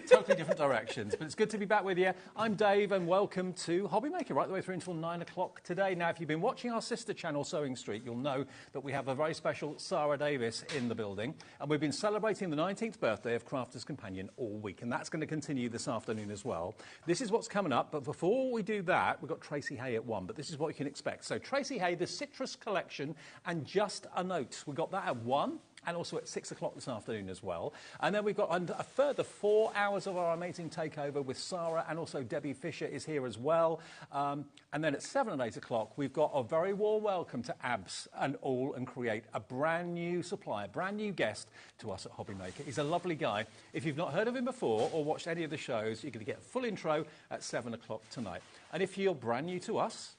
Totally different directions, but it's good to be back with you. I'm Dave, and welcome to HobbyMaker, right the way through until 9 o'clock today. Now, if you've been watching our sister channel, Sewing Street, you'll know that we have a very special Sarah Davis in the building, and we've been celebrating the 19th birthday of Crafter's Companion all week, and that's going to continue this afternoon as well. This is what's coming up, but before we do that, we've got Tracy Hay at 1, but this is what you can expect. So Tracy Hay, the Citrus Collection, and Just a Note. We got that at 1. And also at 6 o'clock this afternoon as well. And then we've got a further 4 hours of our amazing takeover with Sarah, and also Debbie Fisher is here as well. And then at 7 and 8 o'clock, we've got a very warm welcome to Abs and All and Create, a brand new supplier, brand new guest to us at HobbyMaker. He's a lovely guy. If you've not heard of him before or watched any of the shows, you're going to get a full intro at 7 o'clock tonight. And if you're brand new to us,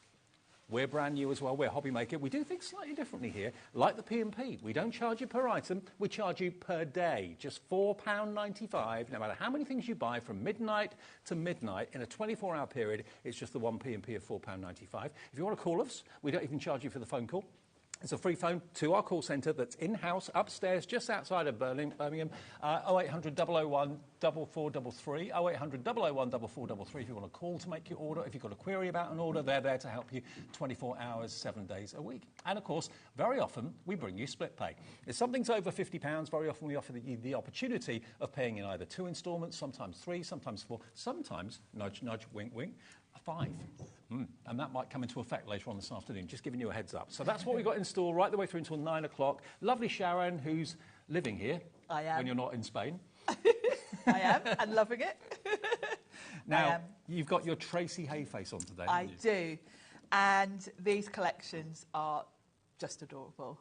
we're brand new as well. We're HobbyMaker. We do things slightly differently here, like the P&P. We don't charge you per item. We charge you per day, just £4.95. No matter how many things you buy from midnight to midnight in a 24-hour period, it's just the one P&P of £4.95. If you want to call us, we don't even charge you for the phone call. It's a free phone to our call centre that's in-house, upstairs, just outside of Birmingham, 0800 001 4433, 0800 001 4433 if you want to call to make your order. If you've got a query about an order, they're there to help you 24 hours, 7 days a week. And, of course, very often we bring you split pay. If something's over £50, very often we offer you the opportunity of paying in either 2 instalments, sometimes 3, sometimes 4, sometimes, nudge, nudge, wink, wink, 5. And that might come into effect later on this afternoon, just giving you a heads up. So that's what we've got in store right the way through until 9 o'clock. Lovely Sharon, who's living here. I am. When you're not in Spain. I am, and loving it. Now, you've got your Tracy Hay face on today, haven't you? I do. And these collections are just adorable.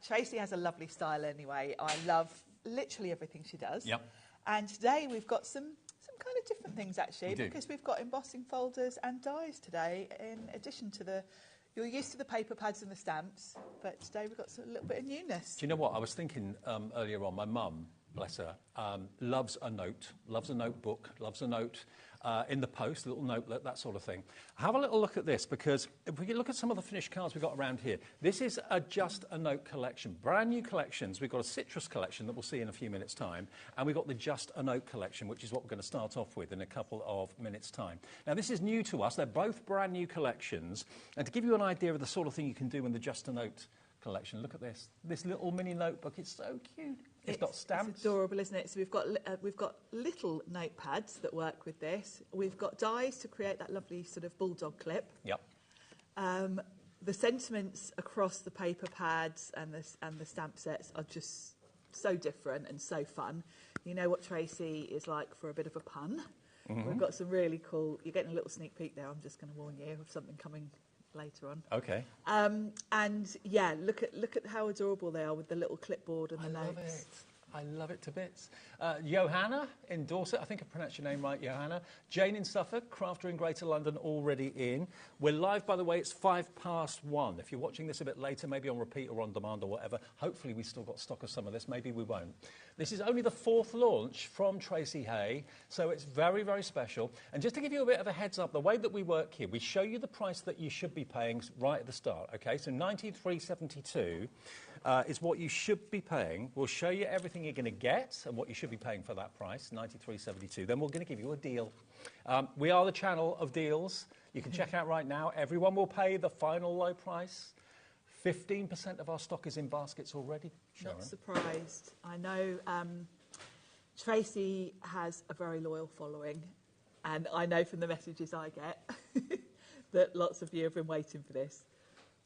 Tracy has a lovely style anyway. I love literally everything she does. Yep. And today we've got some kind of different things actually, because we've got embossing folders and dies today in addition to the... You're used to the paper pads and the stamps, but today we've got a little bit of newness. Do you know what? I was thinking earlier on, my mum, bless her, loves a note, loves a notebook, loves a note in the post, a little notelet, that sort of thing. Have a little look at this, because if we look at some of the finished cards we've got around here, this is a Just a Note collection. Brand new collections. We've got a citrus collection that we'll see in a few minutes' time, and we've got the Just a Note collection, which is what we're going to start off with in a couple of minutes' time. Now, this is new to us. They're both brand new collections, and to give you an idea of the sort of thing you can do in the Just a Note collection, look at this. This little mini notebook, it's so cute. It's got stamps. It's adorable, isn't it? So we've got little notepads that work with this. We've got dies to create that lovely sort of bulldog clip. Yep. The sentiments across the paper pads and the stamp sets are just so different and so fun. You know what Tracy is like for a bit of a pun. Mm-hmm. We've got some really cool... You're getting a little sneak peek there. I'm just going to warn you of something coming later on. Okay. And yeah, look at how adorable they are with the little clipboard and the notes. I love it to bits. Johanna in Dorset, I think I pronounced your name right, Johanna. Jane in Suffolk, Crafter in Greater London, already in. We're live, by the way, it's 1:05. If you're watching this a bit later, maybe on repeat or on demand or whatever, hopefully we've still got stock of some of this, maybe we won't. This is only the 4th launch from Tracy Hay, so it's very, very special. And just to give you a bit of a heads up, the way that we work here, we show you the price that you should be paying right at the start, okay? So $93.72 is what you should be paying. We'll show you everything you're going to get and what you should be paying for that price, $93.72. Then we're going to give you a deal. We are the channel of deals. You can check out right now. Everyone will pay the final low price. 15% of our stock is in baskets already. Sharon? Not surprised. I know Tracy has a very loyal following, and I know from the messages I get that lots of you have been waiting for this.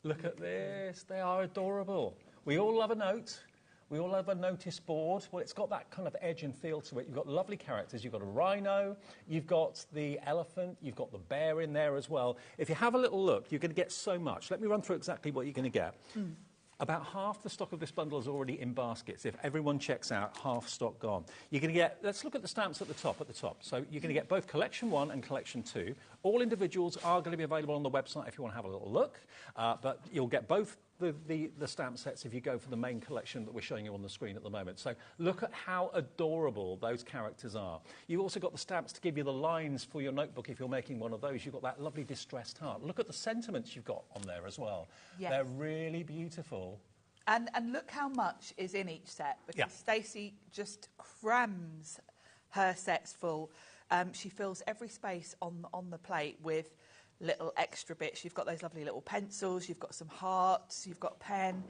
Look at this. They are adorable. We all love a note. We all have a notice board. Well, it's got that kind of edge and feel to it. You've got lovely characters. You've got a rhino. You've got the elephant. You've got the bear in there as well. If you have a little look, you're going to get so much. Let me run through exactly what you're going to get. About half the stock of this bundle is already in baskets. If everyone checks out, half stock gone. You're going to get, let's look at the stamps at the top. So you're going to get both Collection 1 and Collection 2. All individuals are going to be available on the website if you want to have a little look. But you'll get both the stamp sets if you go for the main collection that we're showing you on the screen at the moment. So look at how adorable those characters are. You've also got the stamps to give you the lines for your notebook if you're making one of those. You've got that lovely distressed heart. Look at the sentiments you've got on there as well. Yes. They're really beautiful. And look how much is in each set, because Stacey just crams her set's full. She fills every space on the plate with little extra bits. You've got those lovely little pencils, you've got some hearts, you've got pen.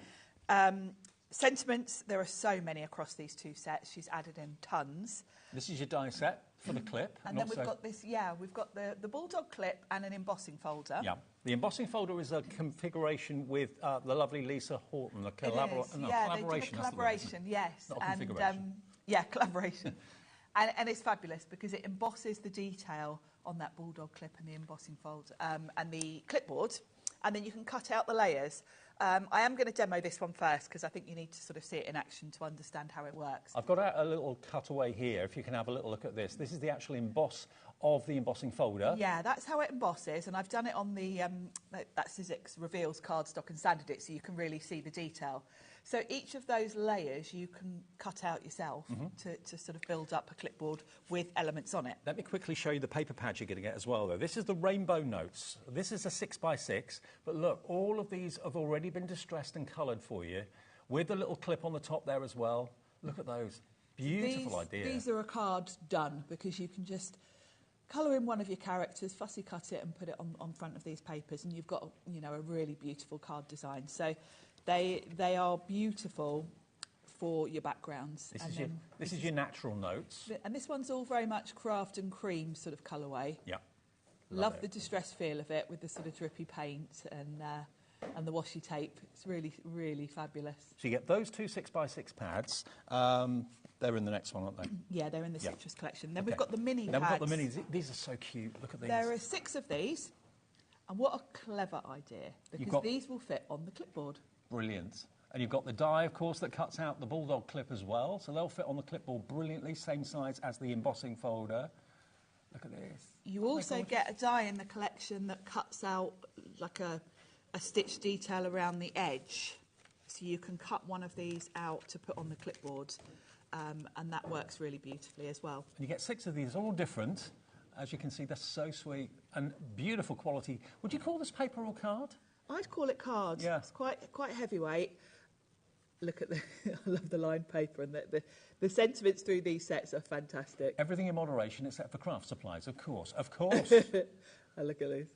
Sentiments, there are so many across these two sets. She's added in tons. This is your die set for the clip. And then we've got this, we've got the Bulldog clip and an embossing folder. Yeah, the embossing folder is a configuration with the lovely Lisa Horton, a collaboration. They did a collaboration, yes. Not a configuration. Collaboration. and it's fabulous because it embosses the detail on that Bulldog clip and the embossing folder and the clipboard, and then you can cut out the layers. I am going to demo this one first because I think you need to sort of see it in action to understand how it works. I've got a little cutaway here, if you can have a little look at this. This is the actual emboss of the embossing folder. Yeah, that's how it embosses, and I've done it on the, that Sizzix reveals cardstock and sanded it so you can really see the detail. So each of those layers you can cut out yourself to sort of build up a clipboard with elements on it. Let me quickly show you the paper pad you're going to get as well, though. This is the Rainbow Notes. This is a 6x6, but look, all of these have already been distressed and coloured for you with the little clip on the top there as well. Look at those. Beautiful idea. These are a card done because you can just colour in one of your characters, fussy cut it and put it on front of these papers, and you've got, you know, a really beautiful card design. So they are beautiful for your backgrounds. This is your natural notes. And this one's all very much craft and cream sort of colourway. Yeah. Love the distressed feel of it with the sort of drippy paint and the washi tape. It's really, really fabulous. So you get those two 6x6 pads. They're in the next one, aren't they? Yeah, they're in the Citrus collection. Then we've got the mini pads. Then we've got the minis. These are so cute. Look at these. There are 6 of these. And what a clever idea, because these will fit on the clipboard. Brilliant. And you've got the die, of course, that cuts out the Bulldog clip as well. So they'll fit on the clipboard brilliantly, same size as the embossing folder. Look at this. You also get a die in the collection that cuts out like a stitch detail around the edge. So you can cut one of these out to put on the clipboard, and that works really beautifully as well. And you get 6 of these, all different. As you can see, they're so sweet and beautiful quality. Would you call this paper or card? I'd call it card. Yeah. It's quite heavyweight. Look at I love the lined paper, and the sentiments through these sets are fantastic. Everything in moderation except for craft supplies, of course. Of course. I look at this.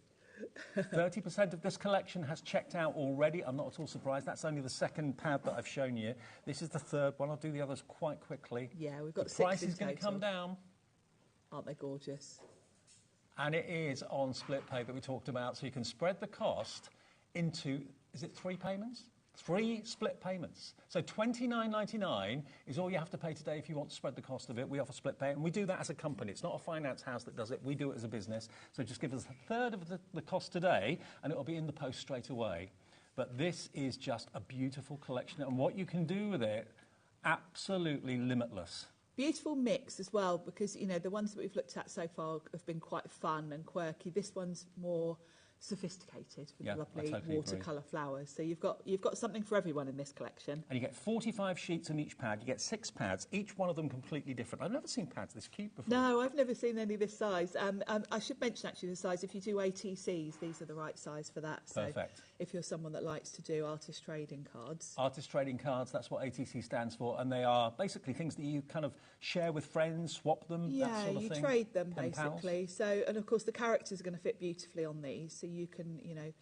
30% of this collection has checked out already. I'm not at all surprised. That's only the second pad that I've shown you. This is the third one. I'll do the others quite quickly. Yeah, we've got the 6 price in is going to come down. Aren't they gorgeous? And it is on split pay that we talked about, so you can spread the cost into, is it 3 payments? 3 split payments. So $29.99 is all you have to pay today if you want to spread the cost of it. We offer split pay, and we do that as a company. It's not a finance house that does it. We do it as a business. So just give us a third of the cost today, and it'll be in the post straight away. But this is just a beautiful collection, and what you can do with it, absolutely limitless. Beautiful mix as well, because, you know, the ones that we've looked at so far have been quite fun and quirky. This one's more sophisticated with lovely watercolour flowers. So you've got something for everyone in this collection. And you get 45 sheets in each pad. You get 6 pads, each one of them completely different. I've never seen pads this cute before. No, I've never seen any this size. I should mention actually the size. If you do ATCs, these are the right size for that. Perfect. So if you're someone that likes to do artist trading cards. Artist trading cards, that's what ATC stands for. And they are basically things that you kind of share with friends, swap them, that sort of thing. Yeah, you trade them basically. So, and of course the characters are going to fit beautifully on these. So you can, you know,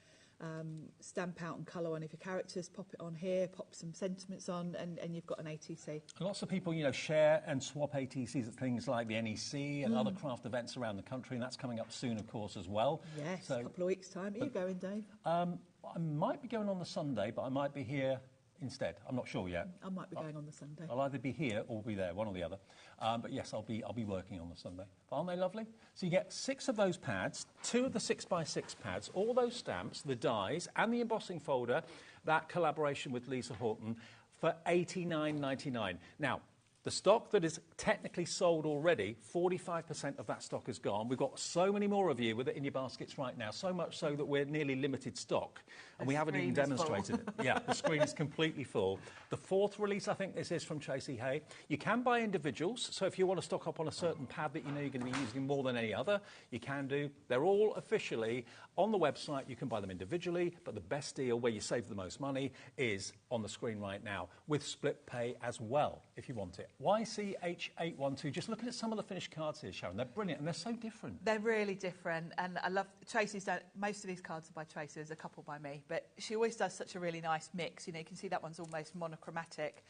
stamp out and colour one of your characters, pop it on here, pop some sentiments on, and you've got an ATC. And lots of people, you know, share and swap ATCs at things like the NEC and other craft events around the country, and that's coming up soon, of course, as well. Yes, so, a couple of weeks' time. Are you going, Dave? I might be going on the Sunday, but I might be here instead. I'm not sure yet. I might be going on the Sunday. I'll either be here or be there, one or the other. But yes, I'll be working on the Sunday. But aren't they lovely? So you get 6 of those pads, 2 of the 6x6 pads, all those stamps, the dies, and the embossing folder, that collaboration with Lisa Horton, for $89.99. Now, the stock that is technically sold already, 45% of that stock is gone. We've got so many more of you with it in your baskets right now, so much so that we're nearly limited stock, and we haven't even demonstrated it. Yeah, the screen is completely full. The 4th release, I think this is from Tracy Hay. You can buy individuals, so if you want to stock up on a certain pad that you know you're going to be using more than any other, you can do. They're all officially on the website. You can buy them individually, but the best deal where you save the most money is on the screen right now, with split pay as well, if you want it. YCH812. Just looking at some of the finished cards here, Sharon, they're brilliant and they're so different. They're really different, and I love Tracy's done. Most of these cards are by Tracy. There's a couple by me, but she always does such a really nice mix. You know, you can see that one's almost monochromatic,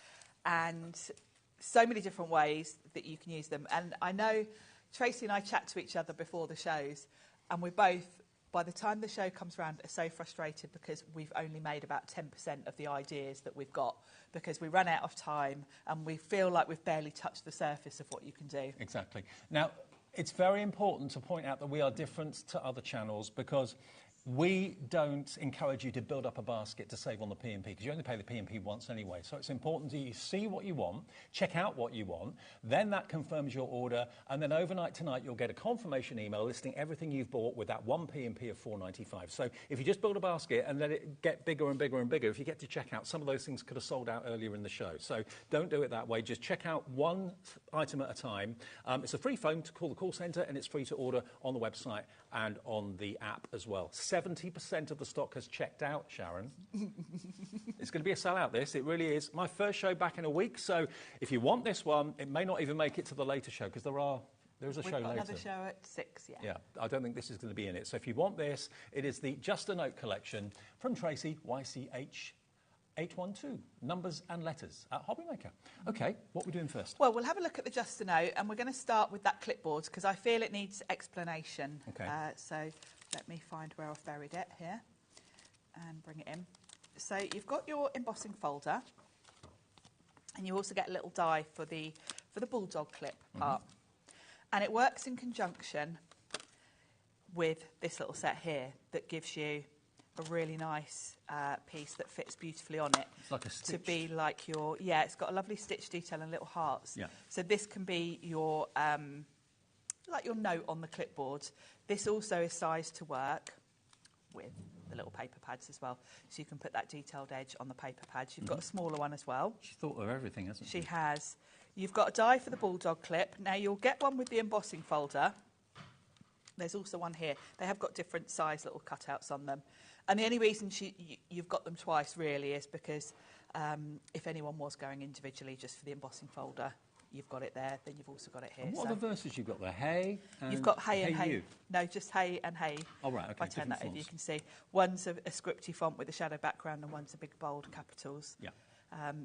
and so many different ways that you can use them. And I know Tracy and I chat to each other before the shows, and we both, by the time the show comes around, are so frustrated because we've only made about 10% of the ideas that we've got, because we run out of time and we feel like we've barely touched the surface of what you can do. Exactly. Now, it's very important to point out that we are different to other channels, because we don't encourage you to build up a basket to save on the P&P, because you only pay the P&P once anyway. So it's important that you see what you want, check out what you want, then that confirms your order, and then overnight tonight you'll get a confirmation email listing everything you've bought with that one P&P of $4.95. So if you just build a basket and let it get bigger and bigger and bigger, if you get to checkout, some of those things could have sold out earlier in the show. So don't do it that way. Just check out one item at a time. It's a free phone to call the call centre, and it's free to order on the website and on the app as well. 70% of the stock has checked out, Sharon. It's going to be a sellout, this. It really is. My first show back in a week, so if you want this one, it may not even make it to the later show, because there is a show later. We've got another show at 6, yeah. Yeah, I don't think this is going to be in it. So if you want this, it is the Just a Note collection from Tracy, YCH 812, numbers and letters at HobbyMaker. OK, what are we doing first? Well, we'll have a look at the Just a Note, and we're going to start with that clipboard, because I feel it needs explanation. OK. So let me find where I've buried it here and bring it in. So you've got your embossing folder, and you also get a little die for the bulldog clip part. And it works in conjunction with this little set here that gives you a really nice piece that fits beautifully on it. It's like a stitch. To be like your, yeah, it's got a lovely stitch detail and little hearts. Yeah. So this can be your, like your note on the clipboard. This also is sized to work with the little paper pads as well. So you can put that detailed edge on the paper pads. You've got a smaller one as well. She's thought of everything, hasn't she? She has. You've got a die for the bulldog clip. Now you'll get one with the embossing folder. There's also one here. They have got different size little cutouts on them. And the only reason you've got them twice, really, is because if anyone was going individually just for the embossing folder, you've got it there, then you've also got it here. And what are the verses you've got there? Hey and you've got hey and hey. You. No, just hey and hey. Oh, right, OK. If I turn that over, you can see. One's a scripty font with a shadow background, and one's a big, bold capitals. Yeah.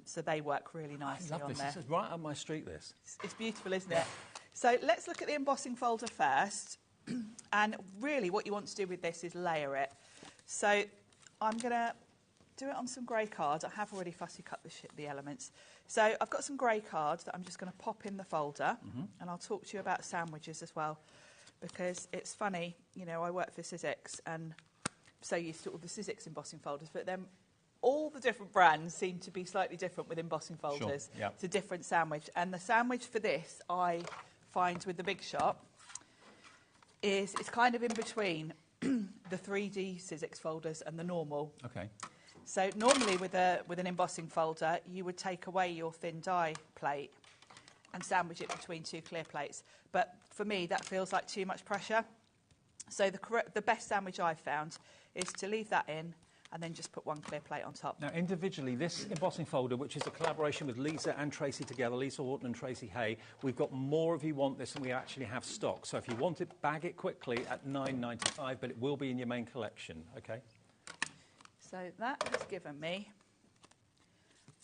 So they work really nicely on there. This is right up my street, this. It's beautiful, isn't it? So let's look at the embossing folder first. And really what you want to do with this is layer it. So I'm going to do it on some grey card. I have already fussy cut the elements. So I've got some grey card that I'm just going to pop in the folder. And I'll talk to you about sandwiches as well, because it's funny, you know, I work for Sizzix, and I'm so used to all the Sizzix embossing folders, but then all the different brands seem to be slightly different with embossing folders. Sure, yeah. It's a different sandwich. And the sandwich for this, I find with the Big Shop, is it's kind of in between the 3D Sizzix folders and the normal. OK. So normally with an embossing folder, you would take away your thin die plate and sandwich it between two clear plates. But for me, that feels like too much pressure. So the best sandwich I've found is to leave that in and then just put one clear plate on top. Now, individually, this embossing folder, which is a collaboration with Lisa and Tracy together, Lisa Horton and Tracy Hay, we've got more if you want this, and we actually have stock. So if you want it, bag it quickly at $9.95, but it will be in your main collection, OK? So that has given me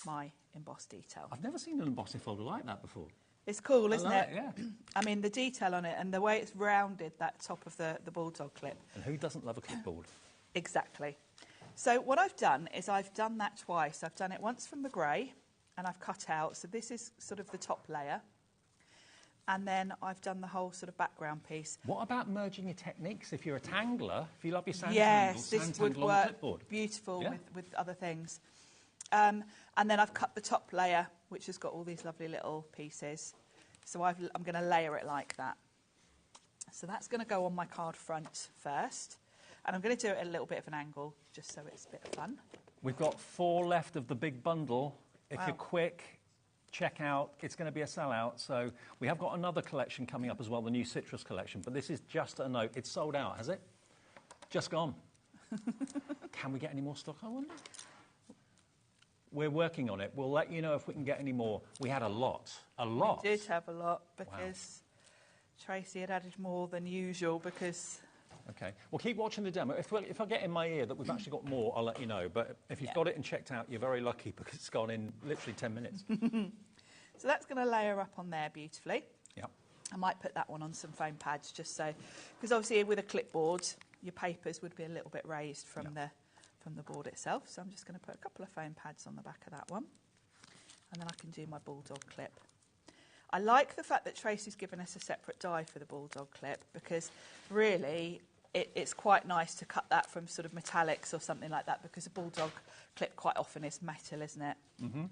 my embossed detail. I've never seen an embossing folder like that before. It's cool, isn't it? Yeah. I mean, the detail on it and the way it's rounded, that top of the bulldog clip. And who doesn't love a clipboard? Exactly. So what I've done is I've done that twice. I've done it once from the grey, and I've cut out. So this is sort of the top layer. And then I've done the whole sort of background piece. What about merging your techniques? If you're a tangler, if you love your sand yes, tangles, this would work beautiful with other things. And then I've cut the top layer, which has got all these lovely little pieces. So I'm going to layer it like that. So that's going to go on my card front first. And I'm going to do it at a little bit of an angle, just so it's a bit of fun. We've got 4 left of the big bundle. If Wow. you're quick, check out. It's going to be a sellout. So we have got another collection coming up as well, the new citrus collection. But this is Just a Note. It's sold out, has it? Just gone. Can we get any more stock, I wonder? We're working on it. We'll let you know if we can get any more. We had a lot. A lot. We did have a lot because Tracy had added more than usual because... OK. Well, keep watching the demo. If I get in my ear that we've actually got more, I'll let you know. But if you've got it and checked out, you're very lucky because it's gone in literally 10 minutes. So that's going to layer up on there beautifully. Yeah. I might put that one on some foam pads just so... Because obviously with a clipboard, your papers would be a little bit raised from the board itself. So I'm just going to put a couple of foam pads on the back of that one. And then I can do my bulldog clip. I like the fact that Tracy's given us a separate die for the bulldog clip because really it's quite nice to cut that from sort of metallics or something like that because a bulldog clip quite often is metal, isn't it? Mm-hmm.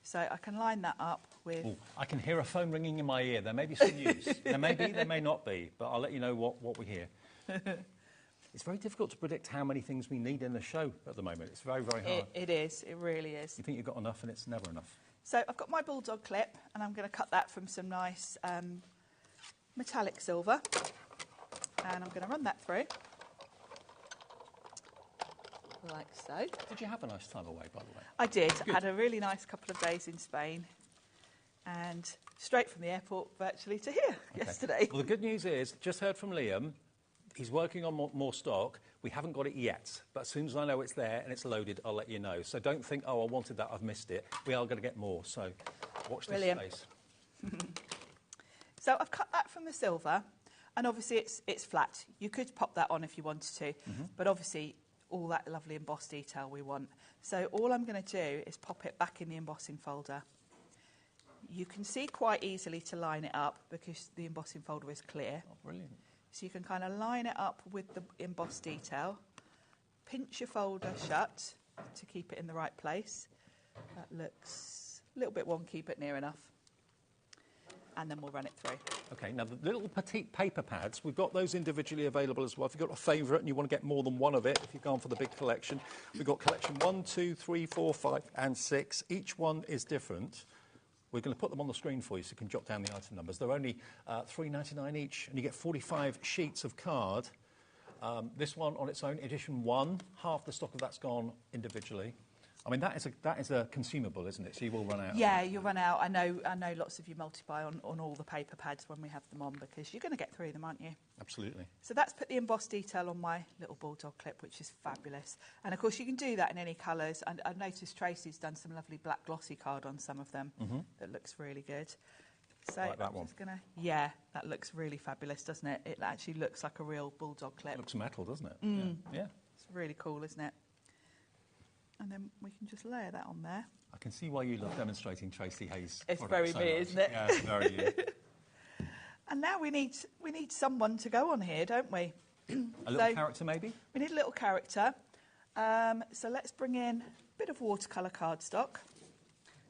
So I can line that up with... Ooh, I can hear a phone ringing in my ear. There may be some news. There may be, there may not be, but I'll let you know what we hear. It's very difficult to predict how many things we need in the show at the moment. It's very, very hard. It is. It really is. You think you've got enough and it's never enough. So I've got my bulldog clip and I'm going to cut that from some nice metallic silver. And I'm going to run that through. Like so. Did you have a nice time away, by the way? I did. Good. I had a really nice couple of days in Spain. And straight from the airport virtually to here yesterday. Well, the good news is, just heard from Liam, he's working on more stock. We haven't got it yet, but as soon as I know it's there and it's loaded, I'll let you know. So don't think, oh, I wanted that, I've missed it. We are going to get more, so watch this space. So I've cut that from the silver, and obviously it's flat. You could pop that on if you wanted to, but obviously all that lovely embossed detail we want. So all I'm going to do is pop it back in the embossing folder. You can see quite easily to line it up because the embossing folder is clear. Oh, brilliant. So you can kind of line it up with the embossed detail, pinch your folder shut to keep it in the right place. That looks a little bit wonky, but near enough. And then we'll run it through. OK, now the little petite paper pads, we've got those individually available as well. If you've got a favourite and you want to get more than one of it, if you've gone for the big collection, we've got collection 1, 2, 3, 4, 5 and 6. Each one is different. We're going to put them on the screen for you so you can jot down the item numbers. They're only $3.99 each, and you get 45 sheets of card. This one on its own, edition 1, half the stock of that's gone individually. I mean, that is a consumable, isn't it? So you will run out. Yeah, you'll run out. I know lots of you multiply on all the paper pads when we have them on because you're going to get through them, aren't you? Absolutely. So that's put the embossed detail on my little bulldog clip, which is fabulous. And, of course, you can do that in any colours. And I've noticed Tracy's done some lovely black glossy card on some of them that looks really good. So like that one. Yeah, that looks really fabulous, doesn't it? It actually looks like a real bulldog clip. It looks metal, doesn't it? Yeah. It's really cool, isn't it? And then we can just layer that on there. I can see why you love demonstrating Tracy Hayes. It's very me, isn't it? Yeah, it's very you. And now we need someone to go on here, don't we? A little character, maybe? We need a little character. So let's bring in a bit of watercolour cardstock.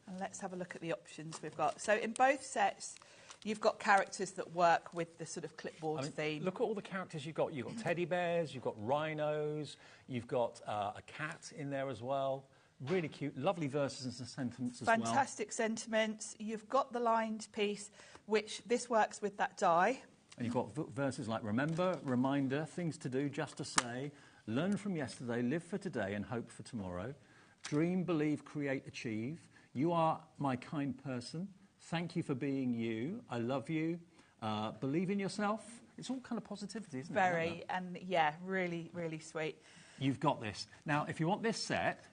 And let's have a look at the options we've got. So in both sets, you've got characters that work with the sort of clipboard theme. Look at all the characters you've got. You've got teddy bears, you've got rhinos, you've got a cat in there as well. Really cute, lovely verses and sentiments as well. Fantastic sentiments. You've got the lined piece, which this works with that die. And you've got verses like remember, reminder, things to do, just to say, learn from yesterday, live for today and hope for tomorrow. Dream, believe, create, achieve. You are my kind person. Thank you for being you. I love you. Believe in yourself. It's all kind of positivity, isn't it? Very, and yeah, really, really sweet. You've got this. Now, if you want this set,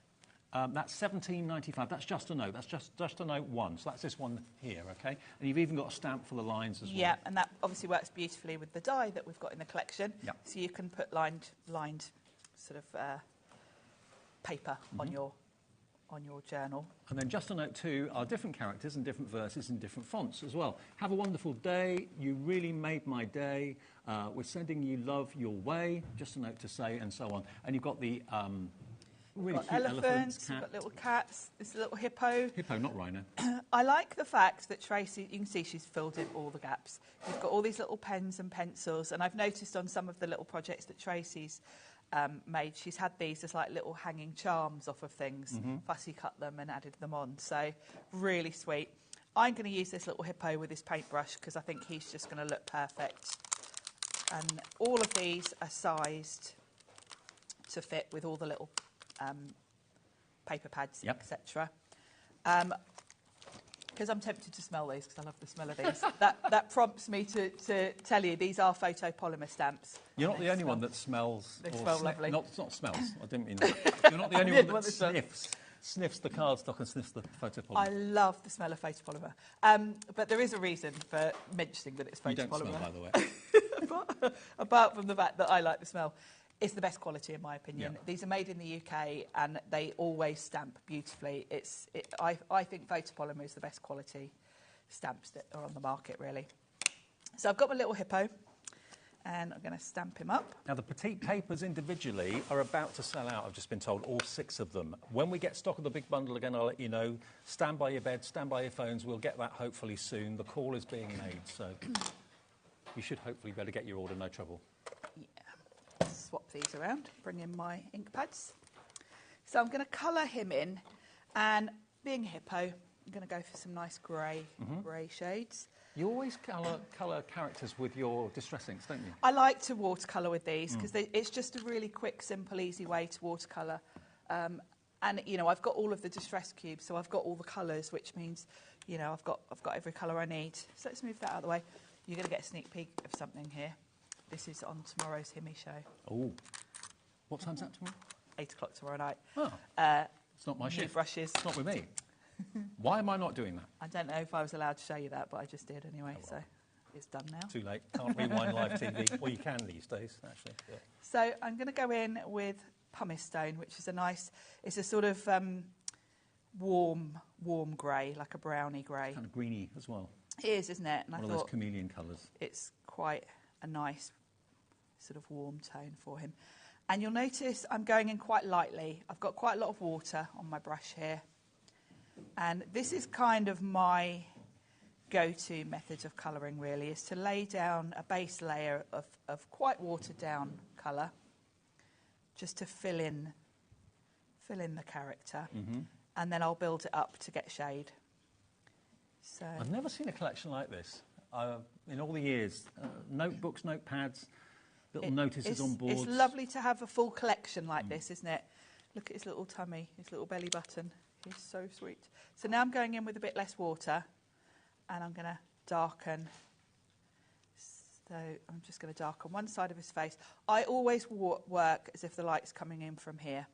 that's $17.95. That's just a note. That's just a note 1. So that's this one here, OK? And you've even got a stamp for the lines as well. Yeah, and that obviously works beautifully with the die that we've got in the collection. Yeah. So you can put lined sort of paper on your journal. And then just a note 2 are different characters and different verses and different fonts as well. Have a wonderful day. You really made my day. We're sending you love your way. Just a note to say, and so on. And you've got the really cute elephants, you've got little cats, this little hippo. Hippo, not rhino. I like the fact that Tracy, you can see she's filled in all the gaps. You've got all these little pens and pencils, and I've noticed on some of the little projects that Tracy's made, she's had these as like little hanging charms off of things, fussy cut them and added them on. So really sweet. I'm going to use this little hippo with this paintbrush because I think he's just going to look perfect. And all of these are sized to fit with all the little paper pads, etc. Because I'm tempted to smell these, because I love the smell of these. that prompts me to tell you these are photopolymer stamps. You're not the only one that smells. They smell lovely. Not smells. I didn't mean that. You're not the only one that sniffs the cardstock and sniffs the photopolymer. I love the smell of photopolymer. But there is a reason for mentioning that it's photopolymer. You don't smell, by the way. Apart from the fact that I like the smell. It's the best quality, in my opinion. Yeah. These are made in the UK, and they always stamp beautifully. I think photopolymer is the best quality stamps that are on the market, really. So I've got my little hippo, and I'm going to stamp him up. Now, the petite papers individually are about to sell out, I've just been told, all 6 of them. When we get stock of the big bundle again, I'll let you know. Stand by your bed, stand by your phones. We'll get that hopefully soon. The call is being made, so you should hopefully be able to get your order, no trouble. Swap these around, bring in my ink pads. So I'm going to colour him in, and being a hippo, I'm going to go for some nice grey shades. You always colour characters with your distress inks, don't you? I like to watercolour with these because it's just a really quick, simple, easy way to watercolour. And you know, I've got all of the distress cubes, so I've got all the colours, which means, you know, I've got every colour I need. So let's move that out of the way. You're going to get a sneak peek of something here. This is on tomorrow's Himmy show. Oh. What time's that tomorrow? 8 o'clock tomorrow night. Oh. It's not my shift. Brushes. It's not with me. Why am I not doing that? I don't know if I was allowed to show you that, but I just did anyway, so it's done now. Too late. Can't rewind live TV. Well, you can these days, actually. Yeah. So I'm going to go in with pumice stone, which is it's a sort of warm grey, like a browny grey. Kind of greeny as well. It is, isn't it? And One of those chameleon colours. It's quite a nice sort of warm tone for him. And you'll notice I'm going in quite lightly. I've got quite a lot of water on my brush here. And this is kind of my go-to method of colouring, really, is to lay down a base layer of quite watered down colour, just to fill in the character. And then I'll build it up to get shade. So I've never seen a collection like this. In all the years, notebooks, notepads, little notices on boards. It's lovely to have a full collection like this, isn't it? Look at his little tummy, his little belly button. He's so sweet. So now I'm going in with a bit less water, and I'm going to darken. So I'm just going to darken one side of his face. I always work as if the light's coming in from here,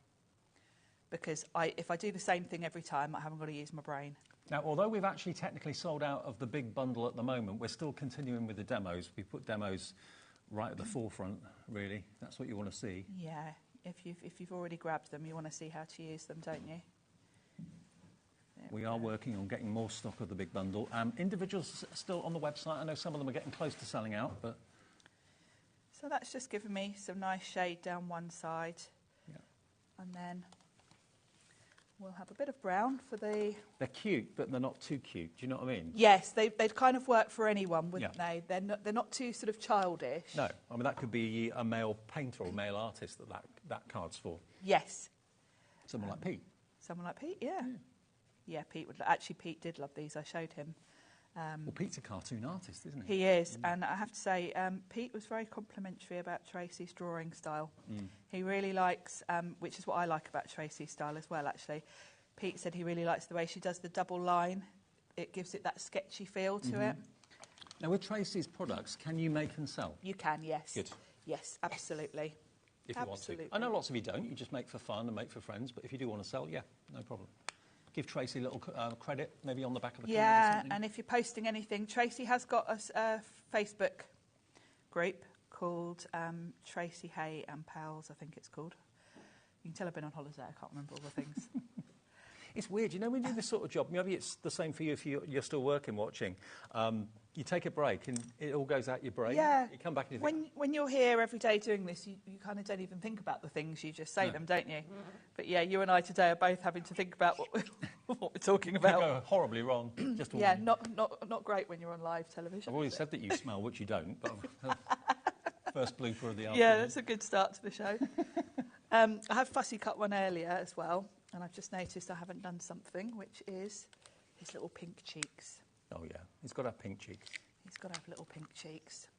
because if I do the same thing every time, I haven't got to use my brain. Now, although we've actually technically sold out of the big bundle at the moment, we're still continuing with the demos. We put demos right at the forefront, really. That's what you want to see. Yeah, if you've already grabbed them, you want to see how to use them, don't you? We are working on getting more stock of the big bundle. Individuals still on the website. I know some of them are getting close to selling out, but... So that's just given me some nice shade down one side. Yeah. And then we'll have a bit of brown for the... They're cute, but they're not too cute. Do you know what I mean? Yes, they'd kind of work for anyone, wouldn't they? They're not too sort of childish. No. I mean, that could be a male painter or a male artist that card's for. Yes. Someone like Pete. Someone like Pete, yeah. Yeah, Pete would... Actually, Pete did love these. I showed him. Well, Pete's a cartoon artist, isn't he? He is, and I have to say, Pete was very complimentary about Tracy's drawing style. He really likes, which is what I like about Tracy's style as well, actually. Pete said he really likes the way she does the double line. It gives it that sketchy feel to it. Now, with Tracy's products, can you make and sell? You can, yes. Good. Yes, absolutely. If you want to. I know lots of you don't. You just make for fun and make for friends. But if you do want to sell, yeah, no problem. Give Tracy a little credit, maybe on the back of the card or something. And if you're posting anything, Tracy has got a Facebook group called Tracy Hay and Pals, I think it's called. You can tell I've been on holiday, I can't remember all the things. It's weird, you know, when you do this sort of job, maybe it's the same for you if you're still working, watching. You take a break and it all goes out your brain. Yeah. You come back and you think... When you're here every day doing this, you kind of don't even think about the things, you just say them, don't you? But yeah, you and I today are both having to think about what we're talking about. Go horribly wrong. Just yeah, not great when you're on live television. I've already said that you smell, which you don't, but first blooper of the afternoon. Yeah, that's a good start to the show. I have fussy cut one earlier as well, and I've just noticed I haven't done something, which is his little pink cheeks. Oh, yeah. He's got to have pink cheeks. He's got to have little pink cheeks.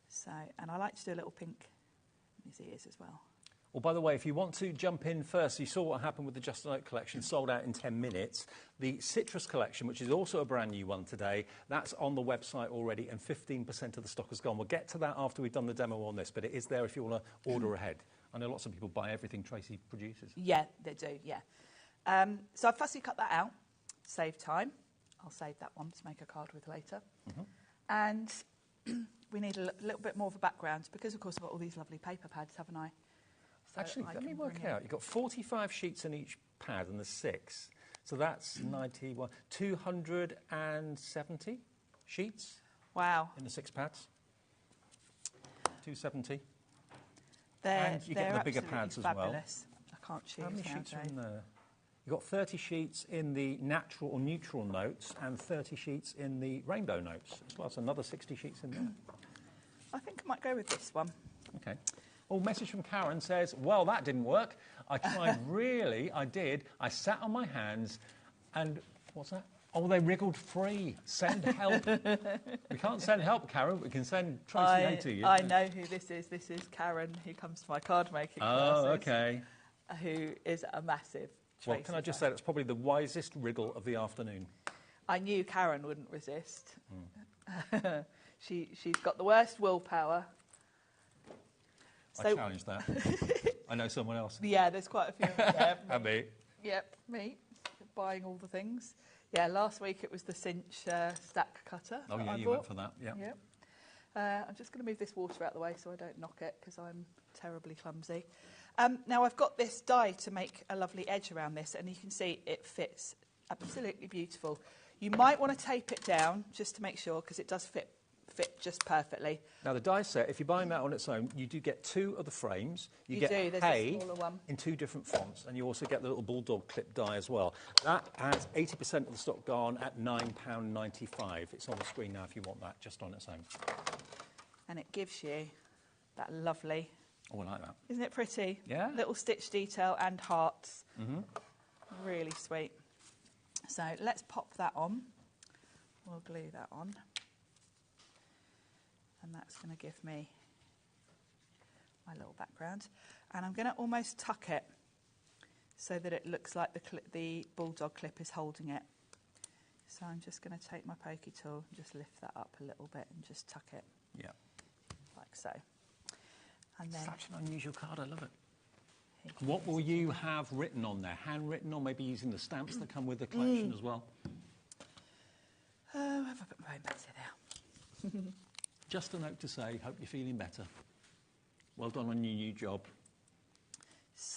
So, and I like to do a little pink in his ears as well. Well, by the way, if you want to jump in first, you saw what happened with the Just a Note collection, sold out in 10 minutes. The Citrus collection, which is also a brand new one today, that's on the website already, and 15% of the stock has gone. We'll get to that after we've done the demo on this, but it is there if you want to order ahead. I know lots of people buy everything Tracy produces. Yeah, they do, yeah. So I've fussy cut that out, save time. I'll save that one to make a card with later. And we need a little bit more of a background because, of course, I've got all these lovely paper pads, haven't I? So actually, let me work out. You've got 45 sheets in each pad and there's 6. So that's 91, 270 sheets. Wow. In the 6 pads. 270. And you get the bigger pads fabulous. As well. I can't choose. How many now, sheets are Dave. in there? You've got 30 sheets in the natural or neutral notes and 30 sheets in the rainbow notes as well. So another 60 sheets in there. I think I might go with this one. Okay. Oh, message from Karen says, well, that didn't work. I tried really, I did. I sat on my hands and, what's that? Oh, they wriggled free. Send help. We can't send help, Karen. We can send Tracy A to you. I know who this is. This is Karen, who comes to my card making classes. Oh, okay. Who is a massive Tracy Well, can I just say that's probably the wisest wriggle of the afternoon. I knew Karen wouldn't resist. She's got the worst willpower. I challenge that. I know someone else. Yeah, there's quite a few of them. Yeah, And me. Yep, me. Buying all the things. Yeah, last week it was the cinch stack cutter. Oh, yeah, I you bought. went for that, yeah. Yep. I'm just going to move this water out of the way so I don't knock it because I'm terribly clumsy. Now, I've got this die to make a lovely edge around this, and you can see it fits absolutely beautiful. You might want to tape it down just to make sure because it does fit just perfectly. Now, the die set, if you're buying that on its own, you do get 2 of the frames. You get do, there's hay a smaller one. in 2 different fonts, and you also get the little bulldog clip die as well. That has 80% of the stock gone at £9.95. It's on the screen now if you want that, just on its own. And it gives you that lovely... Oh, I like that. Isn't it pretty? Yeah. Little stitch detail and hearts. Really sweet. So let's pop that on. We'll glue that on. And that's going to give me my little background. And I'm going to almost tuck it so that it looks like the bulldog clip is holding it. So I'm just going to take my pokey tool and just lift that up a little bit and just tuck it. Yeah. Like so. And then Such an unusual card, I love it. What will you have written on there? Handwritten, or maybe using the stamps that come with the collection as well? Oh, have I put my phone back there? Just a note to say, hope you're feeling better. Well done on your new job.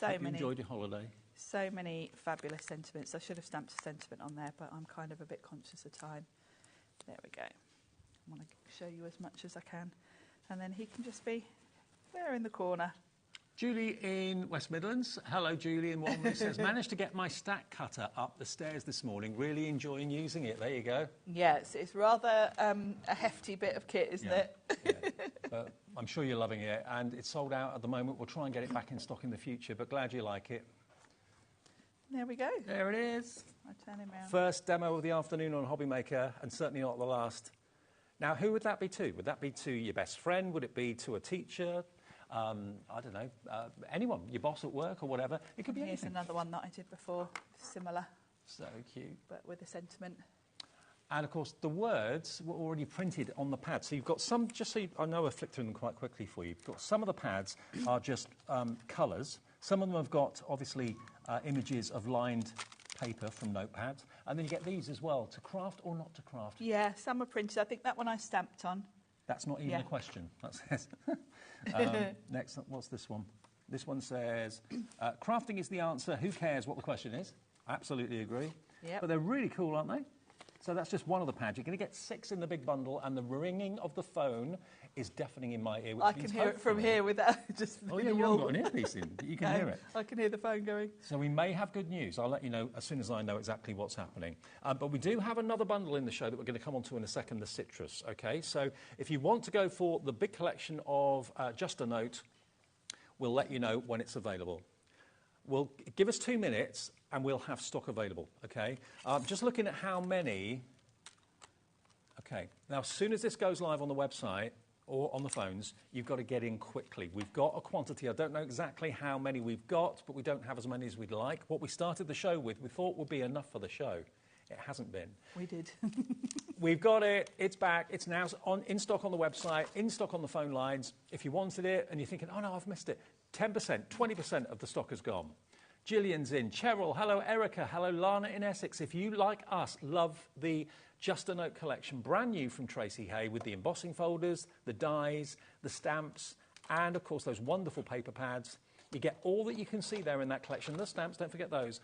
Hope you enjoyed your holiday. So many fabulous sentiments. I should have stamped a sentiment on there, but I'm kind of a bit conscious of time. There we go. I want to show you as much as I can. And then he can just be there in the corner. Julie in West Midlands. Hello, Julie in Walmley says, managed to get my stack cutter up the stairs this morning. Really enjoying using it. There you go. Yeah, it's rather a hefty bit of kit, isn't it? Yeah. But I'm sure you're loving it. And it's sold out at the moment. We'll try and get it back in stock in the future, but glad you like it. There we go. There it is. I turn him around. First demo of the afternoon on HobbyMaker, and certainly not the last. Now, who would that be to? Would that be to your best friend? Would it be to a teacher? I don't know, anyone, your boss at work or whatever. It could be Here's anything. another one that I did before, similar, So cute. but with a sentiment. And, of course, the words were already printed on the pad. So you've got some, just so I know I've flicked through them quite quickly for you. You've got some of the pads are just colours. Some of them have got, obviously, images of lined paper from notepads. And then you get these as well, to craft or not to craft. Yeah, some are printed. I think that one I stamped on. That's not even a question. That says... next, what's this one? This one says, crafting is the answer. Who cares what the question is? Absolutely agree. Yep. But they're really cool, aren't they? So that's just one of the pads. You're going to get 6 in the big bundle, and the ringing of the phone is deafening in my ear. Which I can hear it from here without just... Oh, yeah, you haven't got an earpiece in, but you can hear it. I can hear the phone going. So we may have good news. I'll let you know as soon as I know exactly what's happening. But we do have another bundle in the show that we're going to come on to in a second, the Citrus, OK? So if you want to go for the big collection of Just a Note, we'll let you know when it's available. We'll give us 2 minutes and we'll have stock available, OK? Just looking at how many... OK, now as soon as this goes live on the website, or on the phones, you've got to get in quickly. We've got a quantity. I don't know exactly how many we've got, but we don't have as many as we'd like. What we started the show with, we thought would be enough for the show. It hasn't been. We did. We've got it. It's back. It's now in stock on the website, in stock on the phone lines. If you wanted it and you're thinking, oh, no, I've missed it, 10%, 20% of the stock has gone. Gillian's in. Cheryl, hello, Erica. Hello, Lana in Essex. If you, like us, love the Just a Note collection, brand new from Tracy Hay with the embossing folders, the dies, the stamps, and, of course, those wonderful paper pads. You get all that you can see there in that collection. The stamps, don't forget those.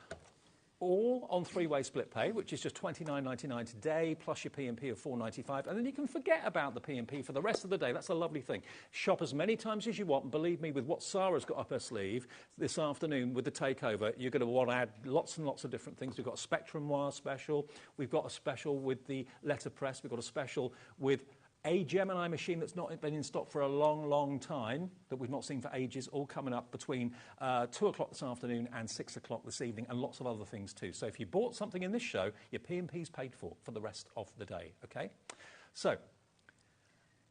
All on three-way split pay, which is just $29.99 today, plus your P&P of $4.95. And then you can forget about the P&P for the rest of the day. That's a lovely thing. Shop as many times as you want. And believe me, with what Sarah's got up her sleeve this afternoon with the takeover, you're going to want to add lots and lots of different things. We've got a Spectrum Noir special. We've got a special with the letterpress. We've got a special with a Gemini machine that's not been in stock for a long, long time, that we've not seen for ages, all coming up between 2 o'clock this afternoon and 6 o'clock this evening, and lots of other things too. So if you bought something in this show, your P&P's paid for the rest of the day, okay? So,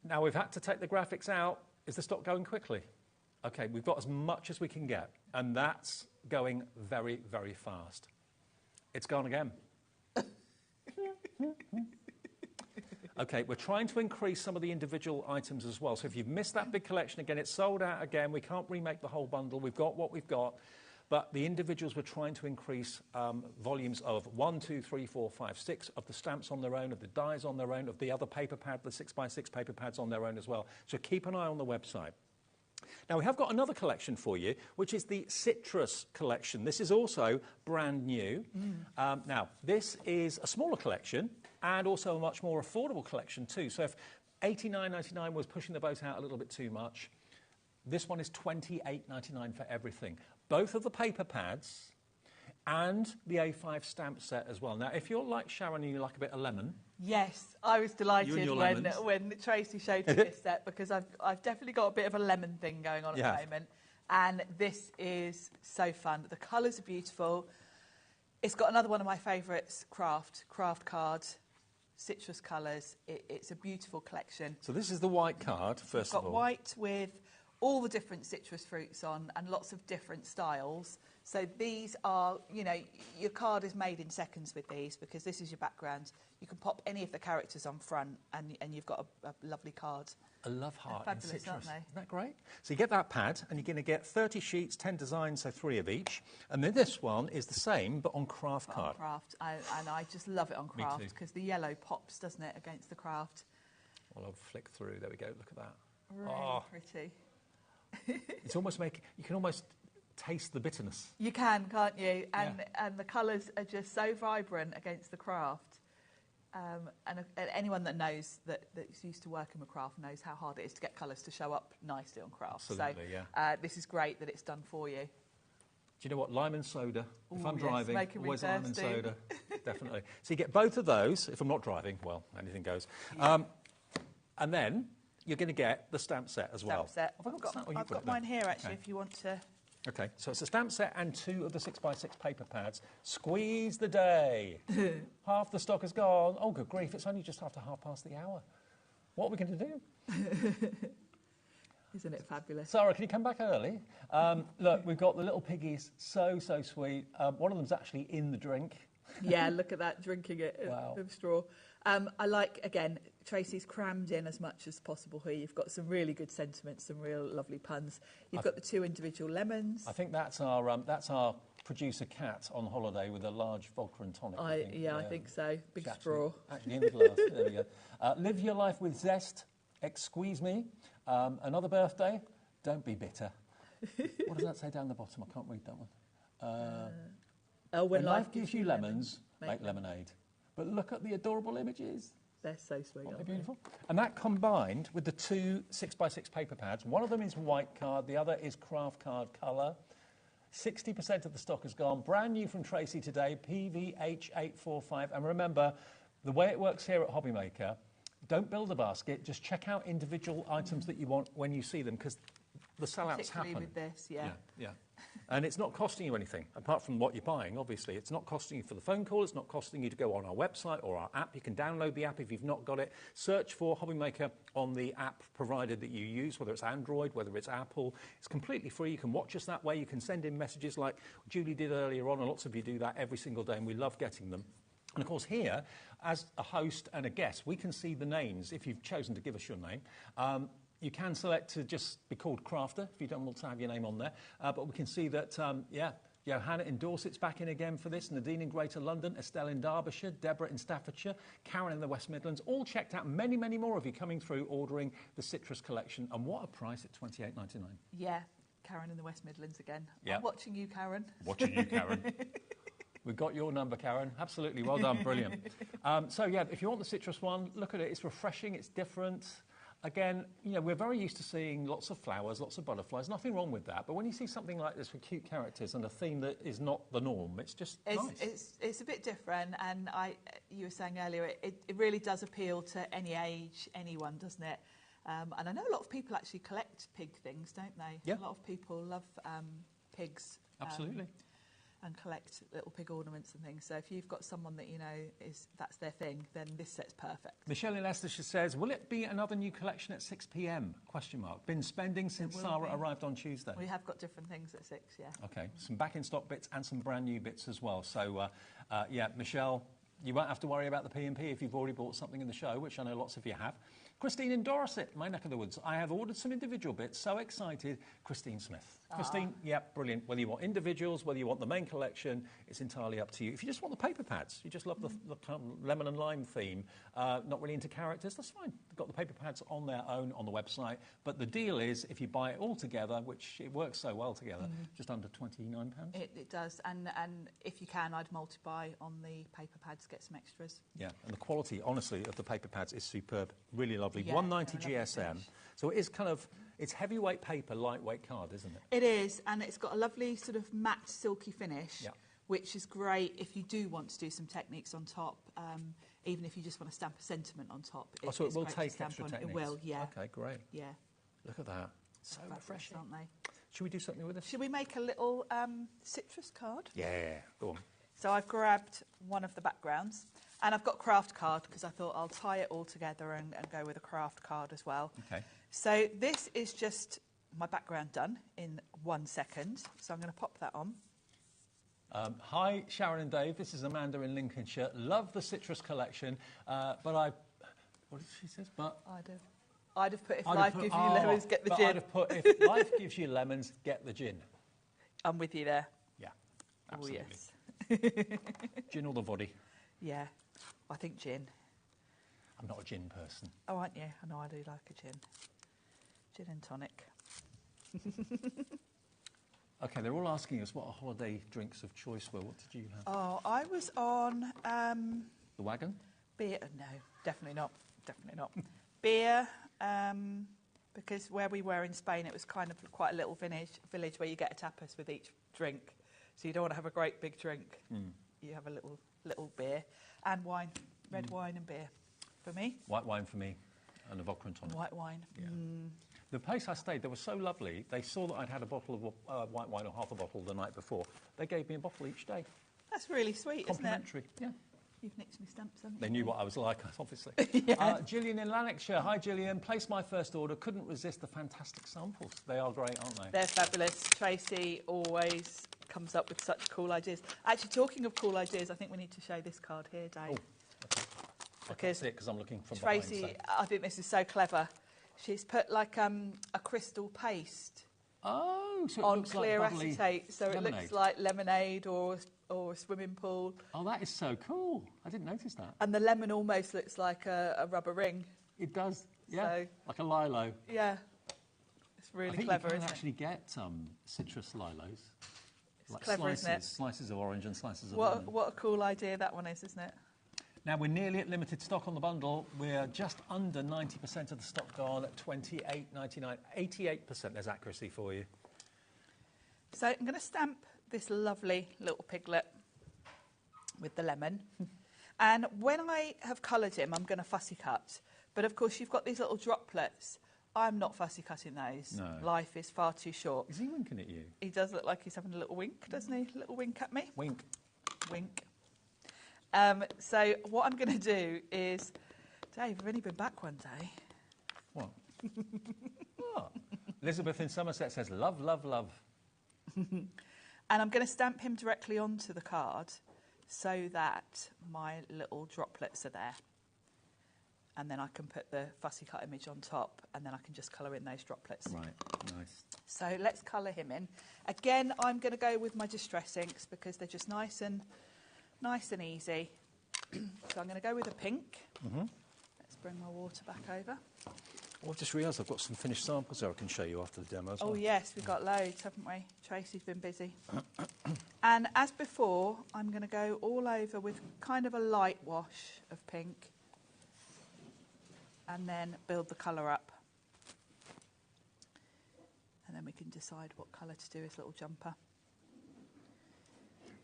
now we've had to take the graphics out. Is the stock going quickly? Okay, we've got as much as we can get, and that's going very, very fast. It's gone again. Okay, we're trying to increase some of the individual items as well. So if you've missed that big collection, again, it's sold out again. We can't remake the whole bundle. We've got what we've got. But the individuals, we're trying to increase volumes of 1, 2, 3, 4, 5, 6, of the stamps on their own, of the dies on their own, of the other paper pad, the 6x6 paper pads on their own as well. So keep an eye on the website. Now, we have got another collection for you, which is the Citrus collection. This is also brand new. Now, this is a smaller collection and also a much more affordable collection too. So if $89.99 was pushing the boat out a little bit too much, this one is $28.99 for everything. Both of the paper pads and the A5 stamp set as well. Now, if you're like Sharon and you like a bit of lemon... Yes, I was delighted when Tracy showed me this set, because I've definitely got a bit of a lemon thing going on at the moment. And this is so fun. The colours are beautiful. It's got another one of my favourites, craft card, citrus colours. It's a beautiful collection. So this is the white card, first of all. It's got white with all the different citrus fruits on and lots of different styles. So these are, you know, your card is made in seconds with these, because this is your background. You can pop any of the characters on front and you've got a lovely card. A love heart fabulous, in citrus. aren't they? Isn't that great? So you get that pad and you're going to get 30 sheets, 10 designs, so 3 of each. And then this one is the same, but on craft card. On craft. And I just love it on craft, because the yellow pops, doesn't it, against the craft. Well, I'll flick through. There we go. Look at that. Really pretty. It's almost you can almost taste the bitterness. You can, can't you? And the colours are just so vibrant against the craft. And anyone that knows that's used to working with craft knows how hard it is to get colours to show up nicely on craft. Absolutely, so this is great that it's done for you. Do you know what? Lime and soda. If I'm driving, always thirsty. lime and soda. Definitely. So you get both of those. If I'm not driving, well, anything goes. And then you're going to get the stamp set as well. Set. I've got mine here, actually, if you want to... OK, so it's a stamp set and 2 of the 6x6 paper pads. Squeeze the day. Half the stock is gone. Oh, good grief, it's only just after hour. What are we going to do? Isn't it fabulous? Sarah, can you come back early? Look, we've got the little piggies, so sweet. One of them's actually in the drink. Yeah, look at that, drinking it with straw. I like, again, Tracy's crammed in as much as possible here. You've got some really good sentiments, some real lovely puns. You've got the 2 individual lemons. I think that's our producer Kat on holiday with a large vodka and tonic. I think so. Big straw. Actually in the glass. There we go. Live your life with zest. Excuse me. Another birthday. Don't be bitter. What does that say down the bottom? I can't read that one. When life gives you lemons, make lemonade. But look at the adorable images. They're so sweet. Aren't they beautiful? And that combined with the 2 6x6 paper pads. One of them is white card, the other is craft card colour. 60% of the stock is gone. Brand new from Tracy today, PVH845. And remember, the way it works here at HobbyMaker, don't build a basket, just check out individual items that you want when you see them, because the sellouts particularly happen. with this, yeah. Yeah. And it's not costing you anything, apart from what you're buying, obviously. It's not costing you for the phone call. It's not costing you to go on our website or our app. You can download the app if you've not got it. Search for HobbyMaker on the app provided that you use, whether it's Android, whether it's Apple. It's completely free. You can watch us that way. You can send in messages like Julie did earlier on, and lots of you do that every single day, and we love getting them. And, of course, here, as a host and a guest, we can see the names, if you've chosen to give us your name. You can select to just be called Crafter if you don't want to have your name on there. But we can see that, Johanna in Dorset's back in again for this, Nadine in Greater London, Estelle in Derbyshire, Deborah in Staffordshire, Karen in the West Midlands, all checked out. Many, many more of you coming through ordering the citrus collection. And what a price at $28.99. Yeah, Karen in the West Midlands again. Yeah. I'm watching you, Karen. Watching you, Karen. We've got your number, Karen. Absolutely. Well done. Brilliant. If you want the citrus one, look at it. It's refreshing. It's different. Again, we're very used to seeing lots of flowers, lots of butterflies. Nothing wrong with that. But when you see something like this with cute characters and a theme that is not the norm, it's just nice. It's a bit different. And you were saying earlier, it really does appeal to any age, anyone, doesn't it? And I know a lot of people actually collect pig things, don't they? Yeah. A lot of people love pigs. Absolutely. And collect little pig ornaments and things. So if you've got someone that that's their thing, then this set's perfect. Michelle in Leicestershire says, will it be another new collection at 6 p.m? ? Been spending since Sarah arrived on Tuesday. We have got different things at 6, yeah. OK, some back-in-stock bits and some brand-new bits as well. So, Michelle, you won't have to worry about the P&P if you've already bought something in the show, which I know lots of you have. Christine in Dorset, my neck of the woods. I have ordered some individual bits. So excited. Christine Smith. Christine, brilliant. Whether you want individuals, whether you want the main collection, it's entirely up to you. If you just want the paper pads, you just love the lemon and lime theme, not really into characters, that's fine. They've got the paper pads on their own on the website. But the deal is, if you buy it all together, which it works so well together, just under £29. It does. And if you can, I'd multiply on the paper pads, get some extras. Yeah, and the quality, honestly, of the paper pads is superb. Really lovely. Yeah, 190 GSM. So it is it's heavyweight paper, lightweight card, isn't it? It is, and it's got a lovely sort of matte silky finish, which is great if you do want to do some techniques on top, even if you just want to stamp a sentiment on top. So it will take extra techniques? It will, yeah. OK, great. Yeah. Look at that. So refreshing. Aren't they? Should we do something with this? Should we make a little citrus card? Yeah, go on. So I've grabbed one of the backgrounds, and I've got craft card because I thought I'll tie it all together and go with a craft card as well. OK. So this is just my background done in 1 second. So I'm going to pop that on. Hi, Sharon and Dave. This is Amanda in Lincolnshire. Love the citrus collection, but what did she say? But I'd have put if life gives you lemons, get the gin. I'd have put if life gives you lemons, get the gin. I'm with you there. Yeah, absolutely. Oh, yes. Gin or the voddy? Yeah, I think gin. I'm not a gin person. Oh, aren't you? I know I do like a gin. Gin and tonic. OK, they're all asking us what our holiday drinks of choice were. What did you have? Oh, I was on... the wagon? Beer. No, definitely not. Definitely not. Beer, because where we were in Spain, it was kind of quite a little village where you get a tapas with each drink. So you don't want to have a great big drink. You have a little beer. And wine. Red wine and beer. For me. White wine for me. And a vodka and tonic. White wine. Yeah. The place I stayed, they were so lovely. They saw that I'd had a bottle of white wine or half a bottle the night before. They gave me a bottle each day. That's really sweet, isn't it? Complimentary, yeah. You've nicked me stamps, haven't you? They knew what I was like, obviously. Yeah. Gillian in Lanarkshire. Hi, Gillian. Placed my first order. Couldn't resist the fantastic samples. They are great, aren't they? They're fabulous. Tracy always comes up with such cool ideas. Actually, talking of cool ideas, I think we need to show this card here, Dave. Oh, okay. I can't see it because I'm looking from Tracy, behind. So. I think this is so clever. She's put like a crystal paste so it on looks clear like bubbly acetate, so lemonade. it looks like lemonade or a swimming pool. Oh, that is so cool. I didn't notice that. And the lemon almost looks like a rubber ring. It does, yeah, So, like a lilo. Yeah, it's really I think clever, you can isn't actually get citrus lilos. It's like clever, slices, isn't it? Slices of orange and slices of it? lemon. What a cool idea that one is, isn't it? Now, we're nearly at limited stock on the bundle. We're just under 90% of the stock gone at $28.99. 88%, there's accuracy for you. So I'm going to stamp this lovely little piglet with the lemon. And when I have coloured him, I'm going to fussy cut. But, of course, you've got these little droplets I'm not fussy cutting those. No. Life is far too short. Is he winking at you? He does look like he's having a little wink, doesn't he? A little wink at me. Wink. Wink. So what I'm going to do is, Dave, I've only been back one day. What? What? Elizabeth in Somerset says, love, love, love. And I'm going to stamp him directly onto the card so that my little droplets are there. And then I can put the fussy cut image on top, and then I can just colour in those droplets. Right, nice. So let's colour him in. Again, I'm going to go with my Distress inks because they're just nice and easy. So I'm going to go with a pink. Let's bring my water back over. Oh, I've just realised I've got some finished samples there I can show you after the demo as well. Oh yes, we've got loads, haven't we? Tracy's been busy. And as before, I'm going to go all over with kind of a light wash of pink and then build the colour up. And then we can decide what colour to do his little jumper.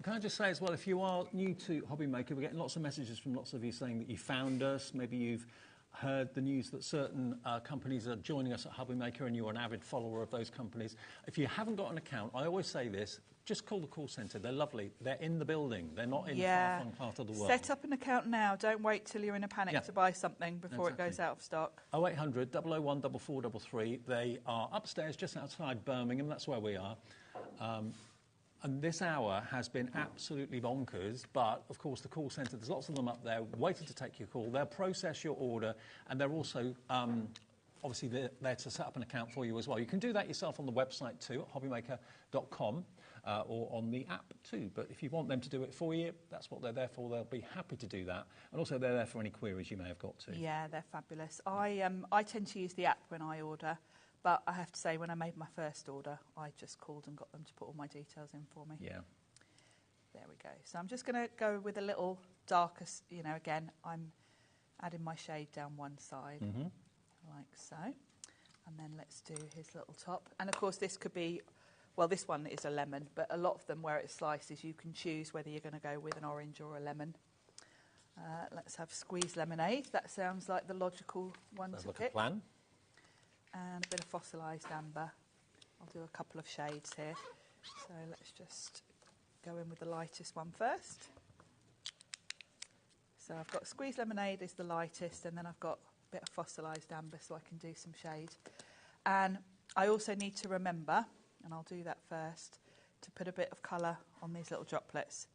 Can I just say as well, if you are new to HobbyMaker, we're getting lots of messages from lots of you saying that you found us, maybe you've heard the news that certain companies are joining us at HobbyMaker and you're an avid follower of those companies. If you haven't got an account, I always say this, just call the call centre. They're lovely. They're in the building. They're not in far-flung part of the world. Set up an account now. Don't wait till you're in a panic to buy something before it goes out of stock. 0800 001 4433. They are upstairs just outside Birmingham. That's where we are. And this hour has been absolutely bonkers, but of course the call centre, there's lots of them up there waiting to take your call. They'll process your order, and they're also obviously there to set up an account for you as well. You can do that yourself on the website too, at hobbymaker.com, or on the app too. But if you want them to do it for you, that's what they're there for. They'll be happy to do that. And also they're there for any queries you may have got too. Yeah, they're fabulous. I tend to use the app when I order. But I have to say, when I made my first order, I just called and got them to put all my details in for me. Yeah. There we go. So I'm just going to go with a little darker, you know, again, I'm adding my shade down one side, like so. And then let's do his little top. And, of course, this could be, well, this one is a lemon, but a lot of them where it slices, you can choose whether you're going to go with an orange or a lemon. Let's have squeezed lemonade. That sounds like the logical one to pick. Like a plan. And a bit of fossilised amber. I'll do a couple of shades here. So let's just go in with the lightest one first. So I've got squeezed lemonade is the lightest, and then I've got a bit of fossilised amber so I can do some shade. And I also need to remember, and I'll do that first, to put a bit of colour on these little droplets.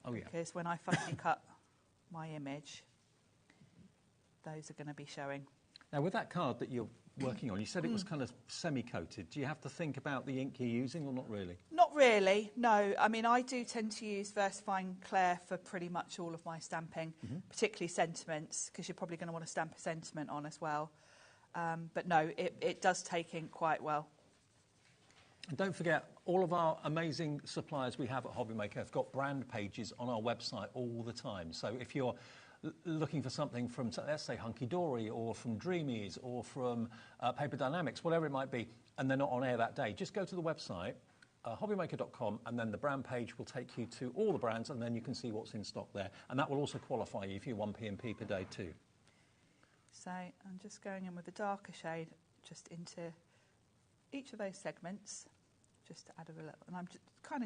Oh yeah. Because when I fussy cut my image, those are going to be showing. Now with that card that you're working on, you said it was kind of semi-coated. Do you have to think about the ink you're using or not really? Not really, no. I mean, I do tend to use VersaFine Clair for pretty much all of my stamping, particularly sentiments, because you're probably going to want to stamp a sentiment on as well. But no, it does take ink quite well. And don't forget, all of our amazing suppliers we have at HobbyMaker have got brand pages on our website all the time. So if you're looking for something from, let's say, Hunky Dory or from Dreamies or from Paper Dynamics, whatever it might be, and they're not on air that day, just go to the website, hobbymaker.com, and then the brand page will take you to all the brands, and then you can see what's in stock there. And that will also qualify you for your 1p&p per day too. So I'm just going in with a darker shade just into each of those segments, just to add a little, and I'm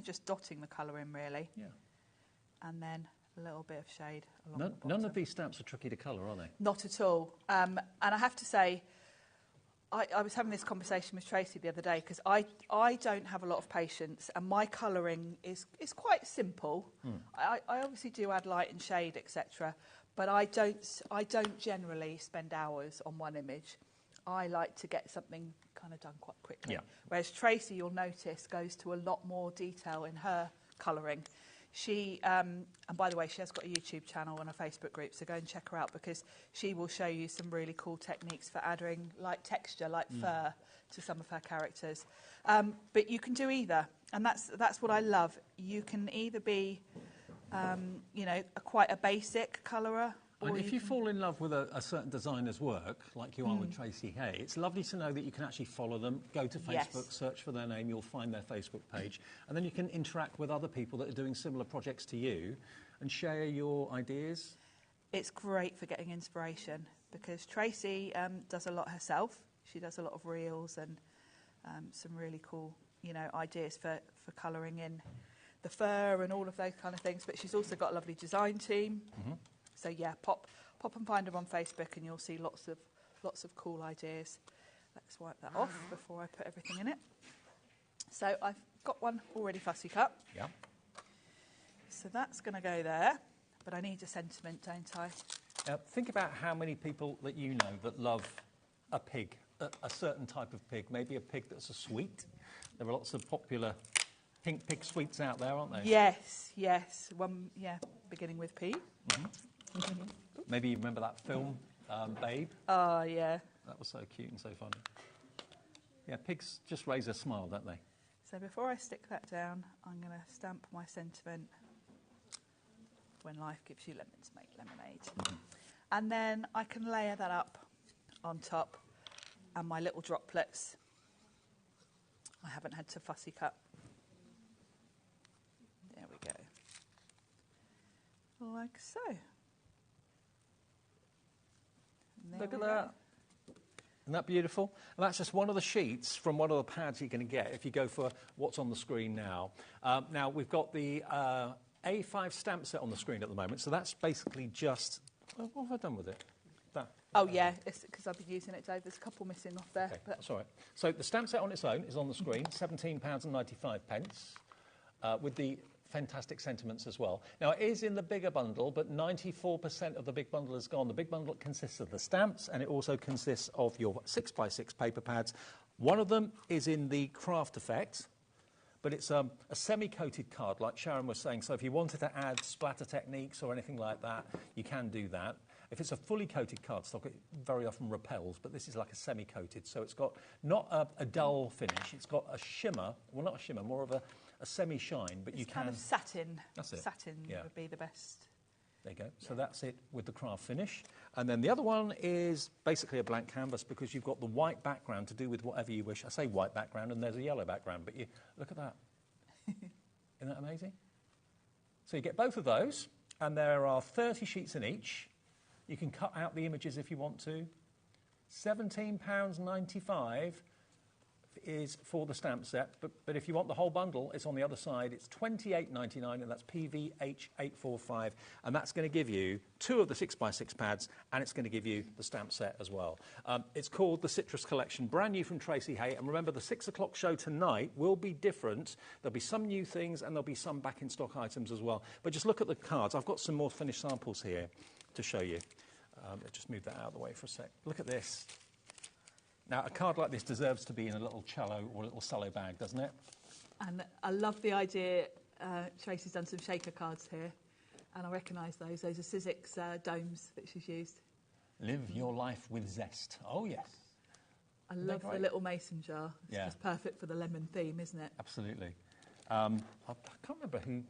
just dotting the colour in really. Yeah. And then a little bit of shade along the bottom. None of these stamps are tricky to colour, are they? Not at all. And I have to say, I was having this conversation with Tracy the other day because I don't have a lot of patience, and my colouring is quite simple. I obviously do add light and shade, etc., but I don't generally spend hours on one image. I like to get something kind of done quite quickly. Yeah. Whereas Tracy, you'll notice, goes to a lot more detail in her colouring. She, and by the way, she has got a YouTube channel and a Facebook group, so go and check her out because she will show you some really cool techniques for adding like texture, like fur, to some of her characters. But you can do either, and that's what I love. You can either be, you know, quite a basic colourer. And if you fall in love with a certain designer's work, like you are with Tracy Hay, it's lovely to know that you can actually follow them, go to Facebook, search for their name, you'll find their Facebook page, and then you can interact with other people that are doing similar projects to you and share your ideas. It's great for getting inspiration because Tracy does a lot herself. she does a lot of reels and some really cool, you know, ideas for colouring in the fur and all of those kind of things. But she's also got a lovely design team. So yeah, pop and find them on Facebook, and you'll see lots of cool ideas. Let's wipe that off before I put everything in it. So I've got one already fussy cut. Yeah. So that's going to go there, but I need a sentiment, don't I? Think about how many people that you know that love a pig, a certain type of pig, maybe a pig that's a sweet. There are lots of popular pink pig sweets out there, aren't there? Yes, yes. One, yeah, beginning with P. Maybe you remember that film, Babe? Oh, yeah. That was so cute and so funny. Yeah, pigs just raise a smile, don't they? So before I stick that down, I'm going to stamp my sentiment. When life gives you lemons, make lemonade. And then I can layer that up on top, and my little droplets I haven't had to fussy cut. There we go. Like so. Look at that. Isn't that beautiful? And that's just one of the sheets from one of the pads you're going to get if you go for what's on the screen now. Now, we've got the A5 stamp set on the screen at the moment, so that's basically just... what have I done with it? That. Oh, yeah, it's because I've been using it, Dave. There's a couple missing off there. Okay, but that's all right. So the stamp set on its own is on the screen, £17.95, with the fantastic sentiments as well. Now, it is in the bigger bundle, but 94% of the big bundle is gone. The big bundle consists of the stamps, and it also consists of your 6x6 paper pads. One of them is in the craft effect, but it's a semi-coated card, like Sharon was saying. So if you wanted to add splatter techniques or anything like that, you can do that. If it's a fully coated cardstock, it very often repels, but this is like a semi-coated. So it's got not a dull finish, it's got a shimmer, well, not a shimmer, more of a semi-shine, but it's you can... kind of satin. That's it. Satin Yeah. would be the best. There you go. So that's it with the craft finish. And then the other one is basically a blank canvas, because you've got the white background to do with whatever you wish. I say white background and there's a yellow background, but you look at that. Isn't that amazing? So you get both of those, and there are 30 sheets in each. You can cut out the images if you want to. £17.95 is for the stamp set, but if you want the whole bundle, it's on the other side. It's £28.99, and that's PVH845, and that's going to give you 2 of the 6x6 pads, and it's going to give you the stamp set as well. It's called the Citrus Collection, brand new from Tracy Hay, and remember, the 6 o'clock show tonight will be different. There'll be some new things, and there'll be some back-in-stock items as well. But just look at the cards. I've got some more finished samples here to show you. Let's just move that out of the way for a sec. Look at this. Now, a card like this deserves to be in a little cello or a little cello bag, doesn't it? And I love the idea. Tracy's done some shaker cards here, and I recognise those. Those are Sizzix domes that she's used. Live your life with zest. Oh, yes. I love the little mason jar. It's Yeah. just perfect for the lemon theme, isn't it? Absolutely. I can't remember who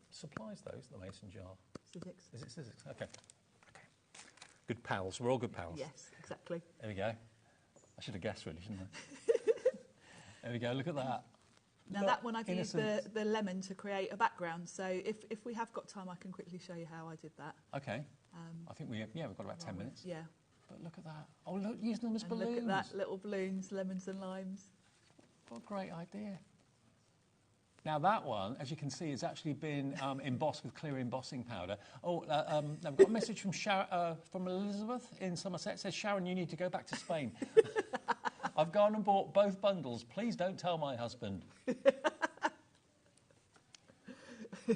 supplies those, the mason jar. Sizzix. Is it Sizzix? Okay. Good pals. We're all good pals. Yes, exactly. There we go. I should have guessed, really, shouldn't I? There we go. Look at that. Now, Look, that one I've used innocence. the lemon to create a background. So if we have got time, I can quickly show you how I did that. Okay. I think we've got about 10 minutes. Yeah. But look at that. Oh, look, using them as And balloons. look at that, little balloons, lemons and limes. What a great idea. Now, that one, as you can see, has actually been embossed with clear embossing powder. Oh, I've got a message from from Elizabeth in Somerset. It says, Sharon, you need to go back to Spain. I've gone and bought both bundles. Please don't tell my husband.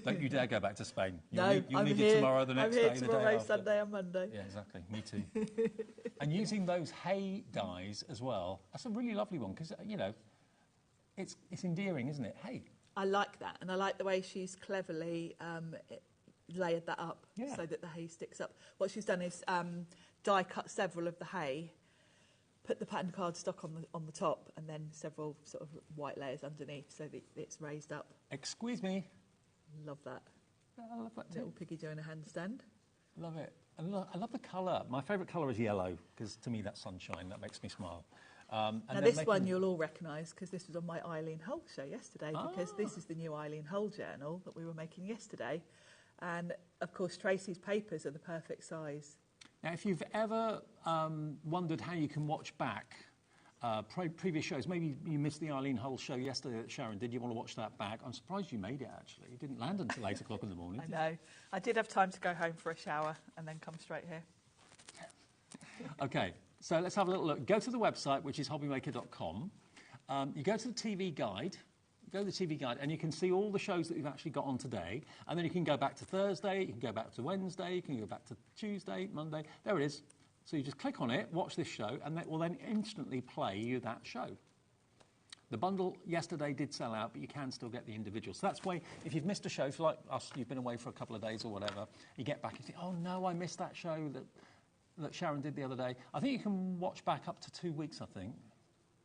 Don't you dare go back to Spain. You'll need it tomorrow, the next day, I'm here the tomorrow, day after. Sunday and Monday. Yeah, exactly. Me too. And using those hay dyes as well, that's a really lovely one, because, you know, it's endearing, isn't it? Hay. I like that, and I like the way she's cleverly layered that up so that the hay sticks up. What she's done is die cut several of the hay, put the pattern cardstock on the top, and then several sort of white layers underneath, so that it's raised up. Excuse me. Love that. I love that too. Little piggy doing a handstand. Love it. I love the colour. My favourite colour is yellow, because to me that's sunshine. That makes me smile. Now this one you'll all recognise, because this was on my Eileen Hull show yesterday, because this is the new Eileen Hull journal that we were making yesterday. And of course Tracy's papers are the perfect size. Now, if you've ever wondered how you can watch back previous shows. Maybe you missed the Eileen Hull show yesterday that Sharon did. You want to watch that back? I'm surprised you made it, actually. It didn't land until 8 o'clock in the morning. I know. I did have time to go home for a shower and then come straight here. OK, so let's have a little look. Go to the website, which is hobbymaker.com. You go to the TV guide. Go to the TV guide, and you can see all the shows that we've actually got on today. And then you can go back to Thursday, you can go back to Wednesday, you can go back to Tuesday, Monday. There it is. So you just click on it, watch this show, and that will then instantly play you that show. The bundle yesterday did sell out, but you can still get the individual. So that's why, if you've missed a show, if like us, you've been away for a couple of days or whatever, you get back and think, oh no, I missed that show that Sharon did the other day. I think you can watch back up to 2 weeks, I think.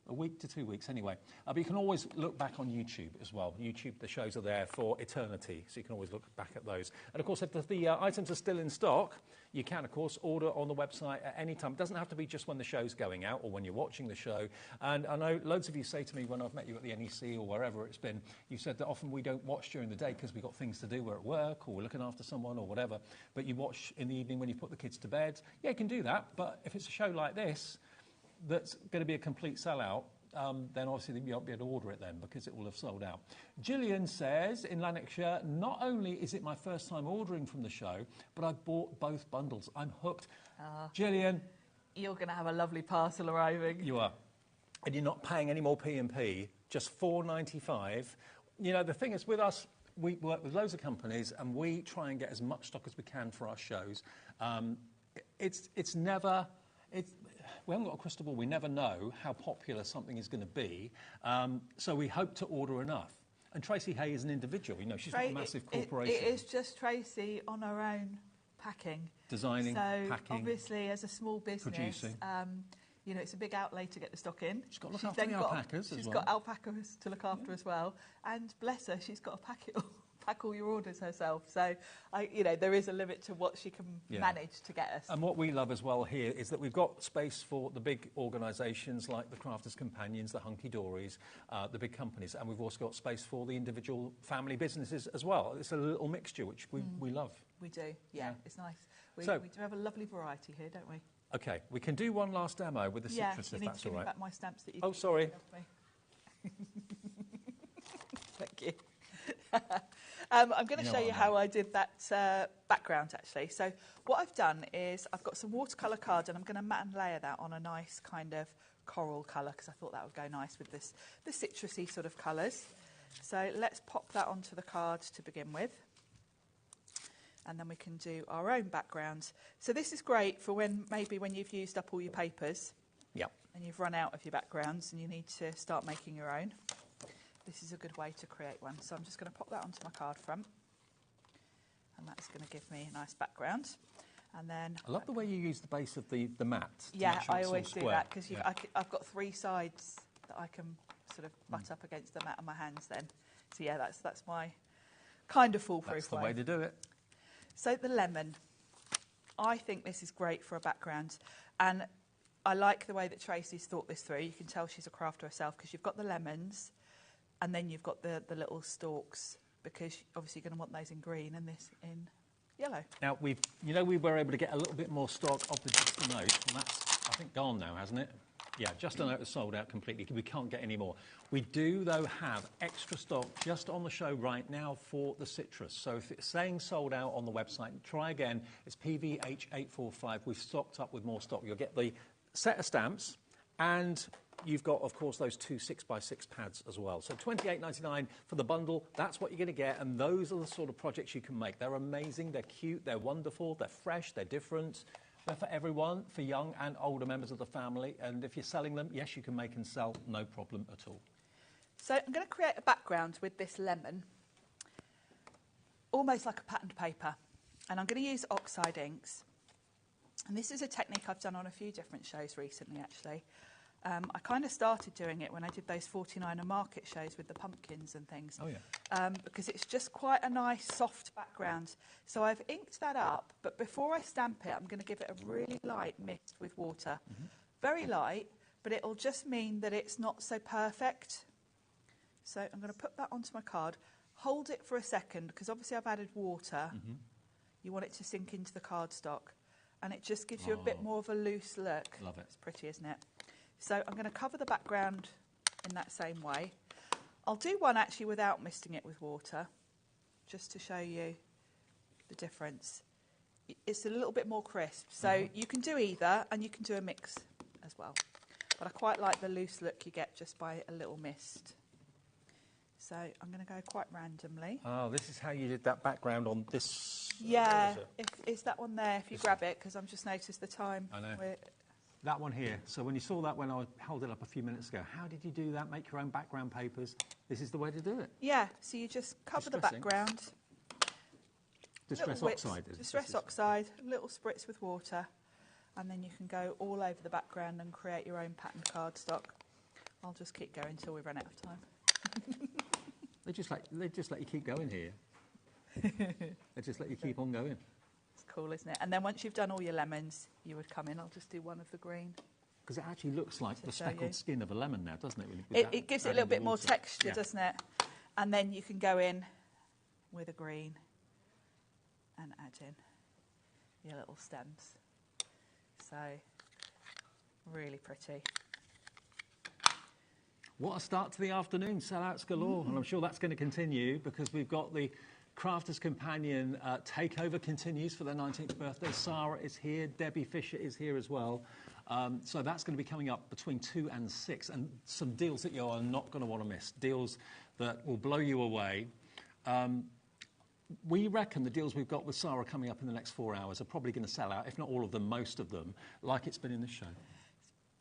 A week to 2 weeks, anyway. But you can always look back on YouTube as well. YouTube, the shows are there for eternity, so you can always look back at those. And, of course, if the items are still in stock, you can, of course, order on the website at any time. It doesn't have to be just when the show's going out or when you're watching the show. And I know loads of you say to me when I've met you at the NEC or wherever it's been, you've said that often we don't watch during the day because we've got things to do. We're at work or we're looking after someone or whatever. But you watch in the evening when you put the kids to bed. Yeah, you can do that. But if it's a show like this that's going to be a complete sellout, then obviously you won't be able to order it then because it will have sold out. Gillian says, in Lanarkshire, not only is it my first time ordering from the show, but I bought both bundles. I'm hooked. Gillian. You're going to have a lovely parcel arriving. You are. And you're not paying any more P&P, just $4.95. You know, the thing is, with us, we work with loads of companies and we try and get as much stock as we can for our shows. It's never... We haven't got a crystal ball. We never know how popular something is going to be. So we hope to order enough. And Tracy Hay is an individual. You know, she's not a massive corporation. It is just Tracy on her own packing. Designing, so packing. Obviously, as a small business, producing. You know, it's a big outlay to get the stock in. She's got to look after the alpacas as well. She's got alpacas to look after as well. And bless her, she's got to pack it all. Pack all your orders herself. So, you know, there is a limit to what she can manage to get us. And what we love as well here is that we've got space for the big organisations like the Crafters Companions, the Hunky Dories, the big companies, and we've also got space for the individual family businesses as well. It's a little mixture, which we love. We do, yeah. It's nice. We do have a lovely variety here, don't we? OK, we can do one last demo with the citrus, if that's all right. you need to give me back my stamps that you Oh, sorry. Thank you. I'm going to show you how I did that background, actually. So what I've done is I've got some watercolour card and I'm going to matte and layer that on a nice kind of coral colour because I thought that would go nice with the citrusy sort of colours. So let's pop that onto the card to begin with. And then we can do our own background. So this is great for when you've used up all your papers and you've run out of your backgrounds and you need to start making your own. This is a good way to create one. So I'm just going to pop that onto my card front. And that's going to give me a nice background. And then... I love the way you use the base of the mat. Yeah, I always do that because I've got 3 sides that I can sort of butt up against the mat on my hands then. So yeah, that's my kind of foolproof way. That's the way to do it. So the lemon. I think this is great for a background. And I like the way that Tracy's thought this through. You can tell she's a crafter herself because you've got the lemons... And then you've got the little stalks because obviously you're going to want those in green and this in yellow. Now, we were able to get a little bit more stock of the Just a Note. And that's, I think, gone now, hasn't it? Yeah, Just a Note is sold out completely. We can't get any more. We do, though, have extra stock just on the show right now for the citrus. So if it's saying sold out on the website, try again. It's PVH845. We've stocked up with more stock. You'll get the set of stamps and... You've got, of course, those 2 6x6 pads as well. So $28.99 for the bundle. That's what you're going to get. And those are the sort of projects you can make. They're amazing. They're cute. They're wonderful. They're fresh. They're different. They're for everyone, for young and older members of the family. And if you're selling them, yes, you can make and sell. No problem at all. So I'm going to create a background with this lemon, almost like a patterned paper. And I'm going to use oxide inks. And this is a technique I've done on a few different shows recently, actually. I kind of started doing it when I did those 49er market shows with the pumpkins and things. Oh, yeah. Because it's just quite a nice, soft background. So I've inked that up, but before I stamp it, I'm going to give it a really light mist with water. Very light, but it'll just mean that it's not so perfect. So I'm going to put that onto my card, hold it for a second, because obviously I've added water. You want it to sink into the cardstock. And it just gives you a bit more of a loose look. Love it. It's pretty, isn't it? So I'm going to cover the background in that same way. I'll do one actually without misting it with water, just to show you the difference. It's a little bit more crisp, so you can do either, and you can do a mix as well. But I quite like the loose look you get just by a little mist. So I'm going to go quite randomly. Oh, this is how you did that background on this. Yeah, it's that one there, if you grab it, because I've just noticed the time. I know. That one here. So when you saw that when I held it up a few minutes ago, how did you do that? Make your own background papers. This is the way to do it. Yeah, so you just cover the background. Distress oxide. Distress oxide, a little spritz with water, and then you can go all over the background and create your own patterned cardstock. I'll just keep going until we run out of time. They just let you keep going here. They just let you keep on going. It's cool, isn't it? And then once you've done all your lemons, you would come in. I'll just do one of the green. Because it actually looks like the speckled skin of a lemon now, doesn't it? It gives it a little bit more texture, doesn't it? And then you can go in with a green and add in your little stems. So, really pretty. What a start to the afternoon, sellouts galore, and I'm sure that's going to continue because we've got the Crafter's Companion takeover continues for their 19th birthday. Sarah is here, Debbie Fisher is here as well. So that's going to be coming up between 2 and 6, and some deals that you are not going to want to miss, deals that will blow you away. We reckon the deals we've got with Sarah coming up in the next 4 hours are probably going to sell out, if not all of them, most of them, like it's been in this show.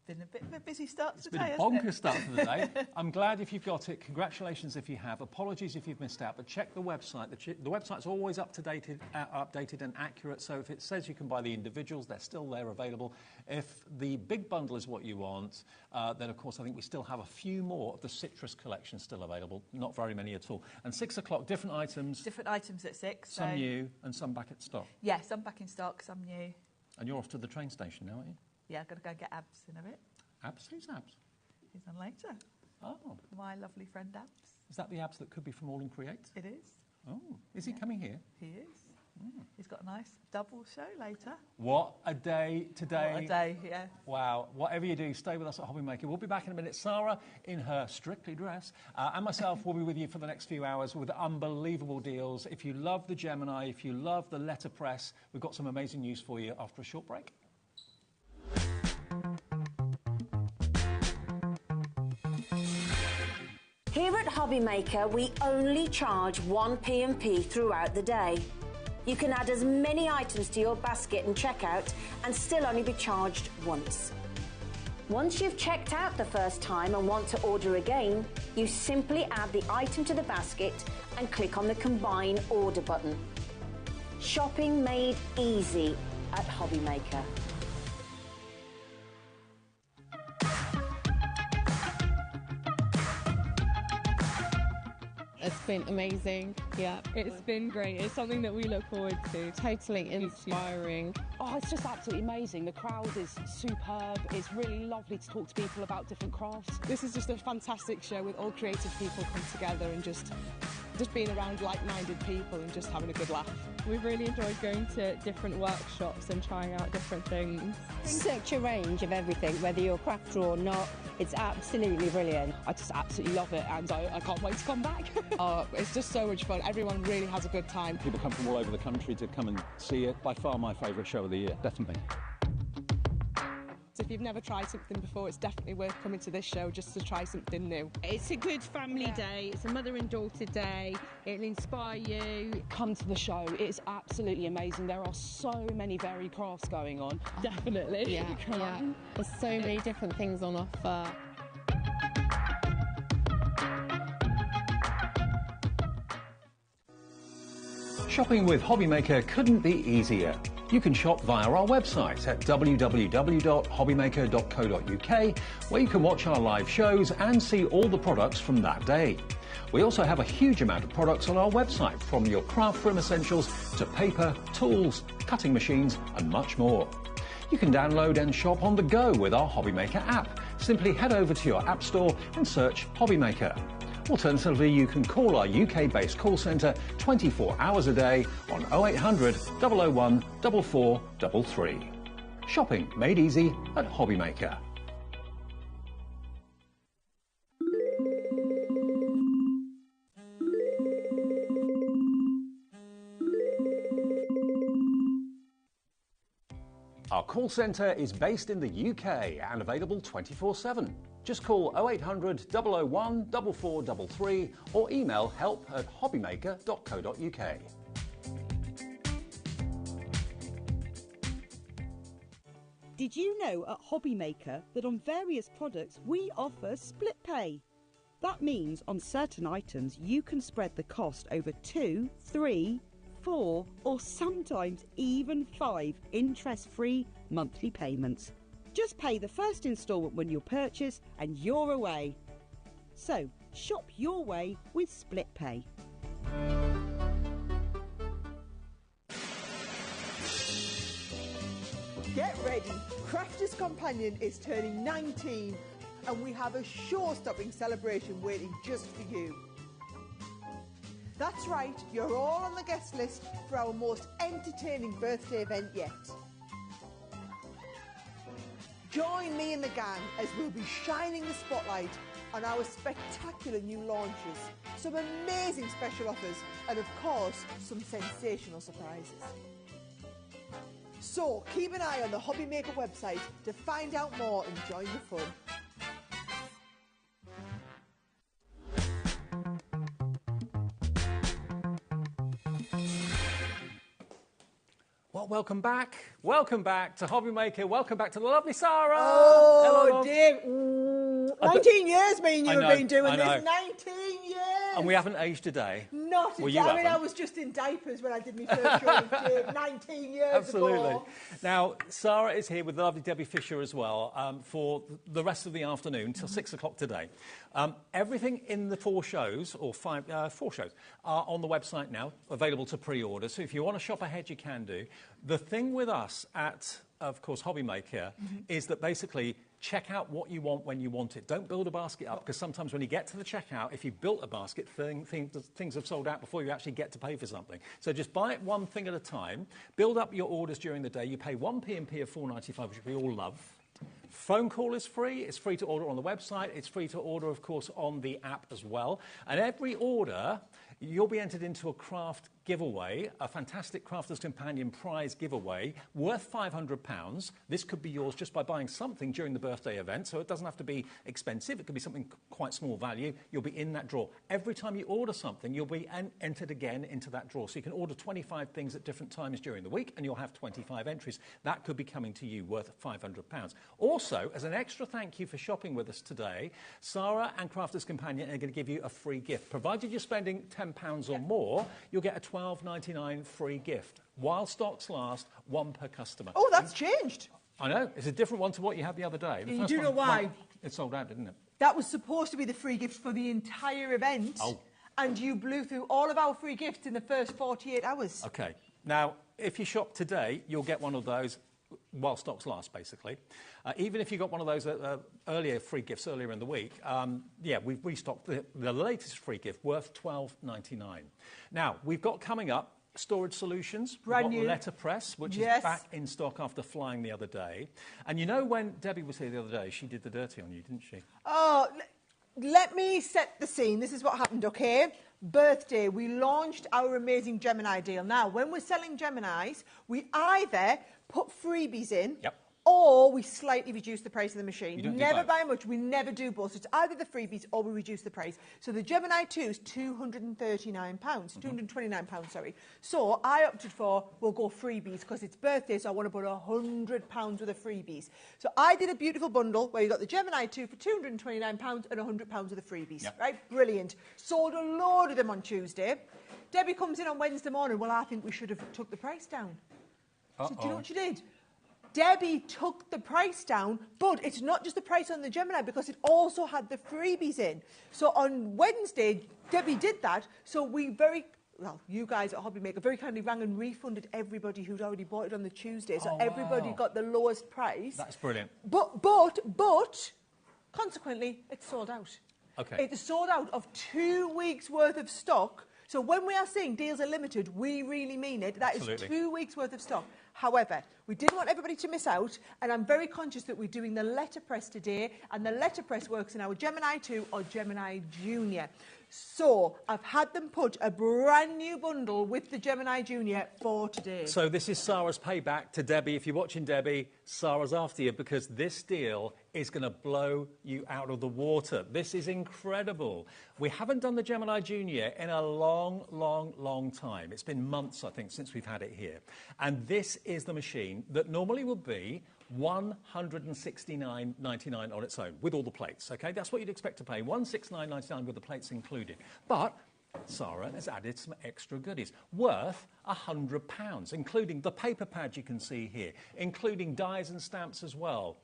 Been a bit of a busy start to the day, hasn't it? It's been a bonkers start to the day. I'm glad if you've got it. Congratulations if you have. Apologies if you've missed out, but check the website. The website's always updated and accurate, so if it says you can buy the individuals, they're still there available. If the big bundle is what you want, then, of course, I think we still have a few more of the citrus collection still available. Not very many at all. And 6 o'clock, different items. Different items at 6. Some new and some back at stock. Yeah, some back in stock, some new. And you're off to the train station now, aren't you? Yeah, I've got to go and get Abs in a bit. Abs? Who's Abs? He's on later. Oh. My lovely friend Abs. Is that the Abs that could be from All in Create? It is. Oh. Is he coming here? He is. He's got a nice double show later. What a day today. What a day, yeah. Wow. Whatever you do, stay with us at HobbyMaker. We'll be back in a minute. Sarah, in her Strictly dress, and myself will be with you for the next few hours with unbelievable deals. If you love the Gemini, if you love the letterpress, we've got some amazing news for you after a short break. Here at HobbyMaker, we only charge 1 P&P throughout the day. You can add as many items to your basket and checkout and still only be charged once. Once you've checked out the first time and want to order again, you simply add the item to the basket and click on the Combine Order button. Shopping made easy at HobbyMaker. It's been amazing. Yeah, it's been great. It's something that we look forward to. Totally inspiring. Oh, it's just absolutely amazing. The crowd is superb. It's really lovely to talk to people about different crafts. This is just a fantastic show with all creative people come together and just being around like-minded people and just having a good laugh. We've really enjoyed going to different workshops and trying out different things. Such a range of everything, whether you're a crafter or not. It's absolutely brilliant. I just absolutely love it, and I can't wait to come back. It's just so much fun. Everyone really has a good time. People come from all over the country to come and see it. By far my favourite show of the year, definitely. So if you've never tried something before, it's definitely worth coming to this show just to try something new. It's a good family day. It's a mother and daughter day. It'll inspire you. Come to the show. It's absolutely amazing. There are so many varied crafts going on. Definitely. Yeah. There's so many different things on offer. Shopping with HobbyMaker couldn't be easier. You can shop via our website at www.hobbymaker.co.uk, where you can watch our live shows and see all the products from that day. We also have a huge amount of products on our website, from your craft room essentials to paper, tools, cutting machines and much more. You can download and shop on the go with our HobbyMaker app. Simply head over to your app store and search HobbyMaker. Alternatively, you can call our UK-based call centre 24 hours a day on 0800 001 4433. Shopping made easy at HobbyMaker. Our call centre is based in the UK and available 24/7. Just call 0800 001 4433 or email help@hobbymaker.co.uk. Did you know at HobbyMaker that on various products we offer split pay? That means on certain items you can spread the cost over 2, 3, 4 or sometimes even 5 interest-free monthly payments. Just pay the first instalment when you purchase and you're away. So shop your way with split pay. Get ready, Crafter's Companion is turning 19 and we have a show-stopping celebration waiting just for you. That's right, you're all on the guest list for our most entertaining birthday event yet. Join me and the gang as we'll be shining the spotlight on our spectacular new launches, some amazing special offers and of course some sensational surprises. So keep an eye on the HobbyMaker website to find out more and join the fun. Well, welcome back. Welcome back to HobbyMaker. Welcome back to the lovely Sarah. Oh, hello, Dave. 19 years me and you have been doing this. 19 years. And we haven't aged a day. Not a day. I mean, I was just in diapers when I did my first show with Dave 19 years Absolutely. ago. Now, Sarah is here with the lovely Debbie Fisher as well for the rest of the afternoon till 6 o'clock today. Everything in the 4 shows, or 4 shows, are on the website now, available to pre-order. So if you want to shop ahead, you can do. The thing with us at, of course, HobbyMaker is that basically check out what you want when you want it. Don't build a basket up, because sometimes when you get to the checkout, if you built a basket, things have sold out before you actually get to pay for something. So just buy it one thing at a time. Build up your orders during the day. You pay 1 P&P of $4.95, which we all love. Phone call is free. It's free to order on the website. It's free to order, of course, on the app as well. And every order, you'll be entered into a craft giveaway, a fantastic Crafter's Companion prize giveaway worth £500. This could be yours just by buying something during the birthday event, so it doesn't have to be expensive. It could be something quite small value. You'll be in that draw. Every time you order something, you'll be entered again into that draw. So you can order 25 things at different times during the week, and you'll have 25 entries. That could be coming to you worth £500. Also, as an extra thank you for shopping with us today, Sarah and Crafter's Companion are going to give you a free gift. Provided you're spending £10 or more, you'll get a $12.99 free gift. While stocks last, 1 per customer. Oh, that's changed. I know. It's a different one to what you had the other day. You do know why? It sold out, didn't it? That was supposed to be the free gift for the entire event. Oh. And you blew through all of our free gifts in the first 48 hours. OK. Now, if you shop today, you'll get one of those while stocks last, basically. Even if you got one of those earlier free gifts earlier in the week, yeah, we've restocked the latest free gift worth $12.99. Now, we've got coming up storage solutions. Brand We've new. got Letterpress, which is back in stock after flying the other day. And you know, when Debbie was here the other day, she did the dirty on you, didn't she? Oh, let me set the scene. This is what happened, OK? Birthday, we launched our amazing Gemini deal. Now, when we're selling Geminis, we either put freebies in, or we slightly reduce the price of the machine. Never buy much. We never do both. So it's either the freebies or we reduce the price. So the Gemini 2 is £239, £229, sorry. So I opted for, we'll go freebies because it's birthday, so I want to put £100 worth of freebies. So I did a beautiful bundle where you got the Gemini 2 for £229 and £100 worth of freebies. Right? Brilliant. Sold a load of them on Tuesday. Debbie comes in on Wednesday morning. Well, I think we should have took the price down. So, do you know what she did? Debbie took the price down, but it's not just the price on the Gemini because it also had the freebies in. So on Wednesday, Debbie did that. So we you guys at HobbyMaker very kindly rang and refunded everybody who'd already bought it on the Tuesday. So everybody got the lowest price. That's brilliant. But consequently, it's sold out. Okay. It's sold out of 2 weeks' worth of stock. So when we are saying deals are limited, we really mean it. That is 2 weeks' worth of stock. However, We didn't want everybody to miss out, and I'm very conscious that we're doing the letterpress today, and the letterpress works in our Gemini 2 or Gemini Junior. So I've had them put a brand new bundle with the Gemini Junior for today. So this is Sarah's payback to Debbie. If you're watching Debbie, Sarah's after you because this deal is going to blow you out of the water. This is incredible. We haven't done the Gemini Junior in a long, long, long time. It's been months, I think, since we've had it here. And this is the machine that normally would be $169.99 on its own, with all the plates, OK? That's what you'd expect to pay, $169.99 with the plates included. But Sarah has added some extra goodies, worth £100, including the paper pad you can see here, including dies and stamps as well.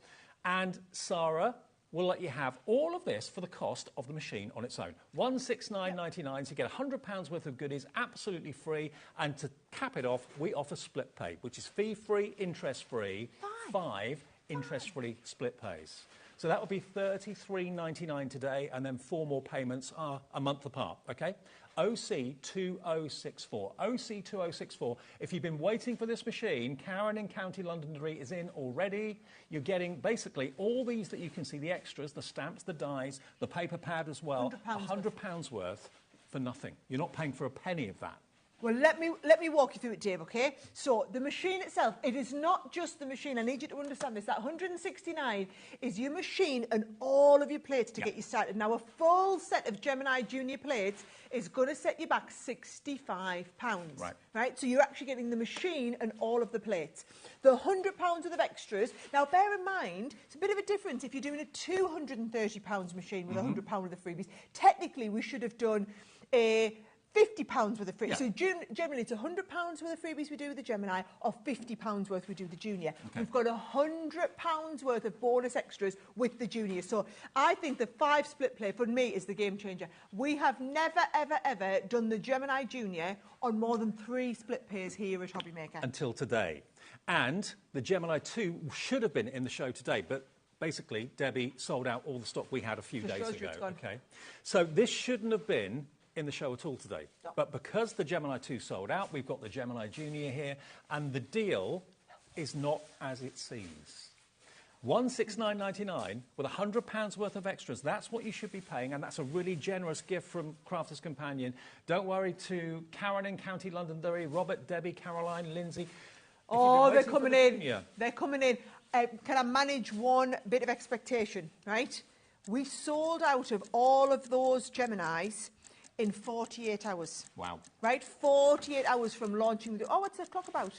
And Sarah will let you have all of this for the cost of the machine on its own. $169.99, so you get £100 worth of goodies, absolutely free. And to cap it off, we offer split pay, which is fee-free, interest-free, 5 interest-free split pays. So that would be $33.99 today, and then 4 more payments are a month apart, OK? OC2064. OC2064. If you've been waiting for this machine, Karen in County Londonderry is in already. You're getting basically all these that you can see, the extras, the stamps, the dies, the paper pad as well. £100 worth for nothing. You're not paying for a penny of that. Well, let me walk you through it, Dave, OK? So the machine itself, it is not just the machine. I need you to understand this. That 169 is your machine and all of your plates to get you started. Now, a full set of Gemini Junior plates is going to set you back £65. Right? So you're actually getting the machine and all of the plates. The £100 worth of extras. Now, bear in mind, it's a bit of a difference if you're doing a £230 machine with £100 worth of freebies. Technically, we should have done a £50 worth of freebies. So generally it's £100 worth of freebies we do with the Gemini, or £50 worth we do with the Junior. We've got £100 worth of bonus extras with the Junior. So I think the 5 split play for me is the game changer. We have never, ever, ever done the Gemini Junior on more than 3 split pays here at HobbyMaker. Until today. And the Gemini 2 should have been in the show today, but basically Debbie sold out all the stock we had a few days ago. Okay. So this shouldn't have been in the show at all today. No. But because the Gemini 2 sold out, we've got the Gemini Junior here, and the deal is not as it seems. $169.99 with £100 worth of extras. That's what you should be paying, and that's a really generous gift from Crafter's Companion. Don't worry to Karen in County Londonderry, Robert, Debbie, Caroline, Lindsay. Oh, they're coming in. They're coming in. Can I manage one bit of expectation, right? We sold out of all of those Geminis in 48 hours. Wow. Right? 48 hours from launching the... Oh, what's the clock about?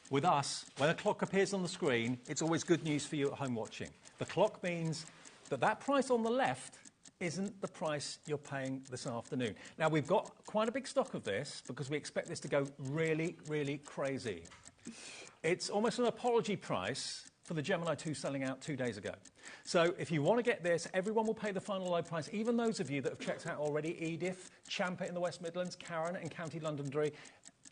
With us, when a clock appears on the screen, it's always good news for you at home watching. The clock means that that price on the left isn't the price you're paying this afternoon. Now, we've got quite a big stock of this because we expect this to go really, really crazy. It's almost an apology price for the Gemini 2 selling out 2 days ago. So if you want to get this, everyone will pay the final low price, even those of you that have checked out already. Edith, Champa in the West Midlands, Karen in County Londonderry.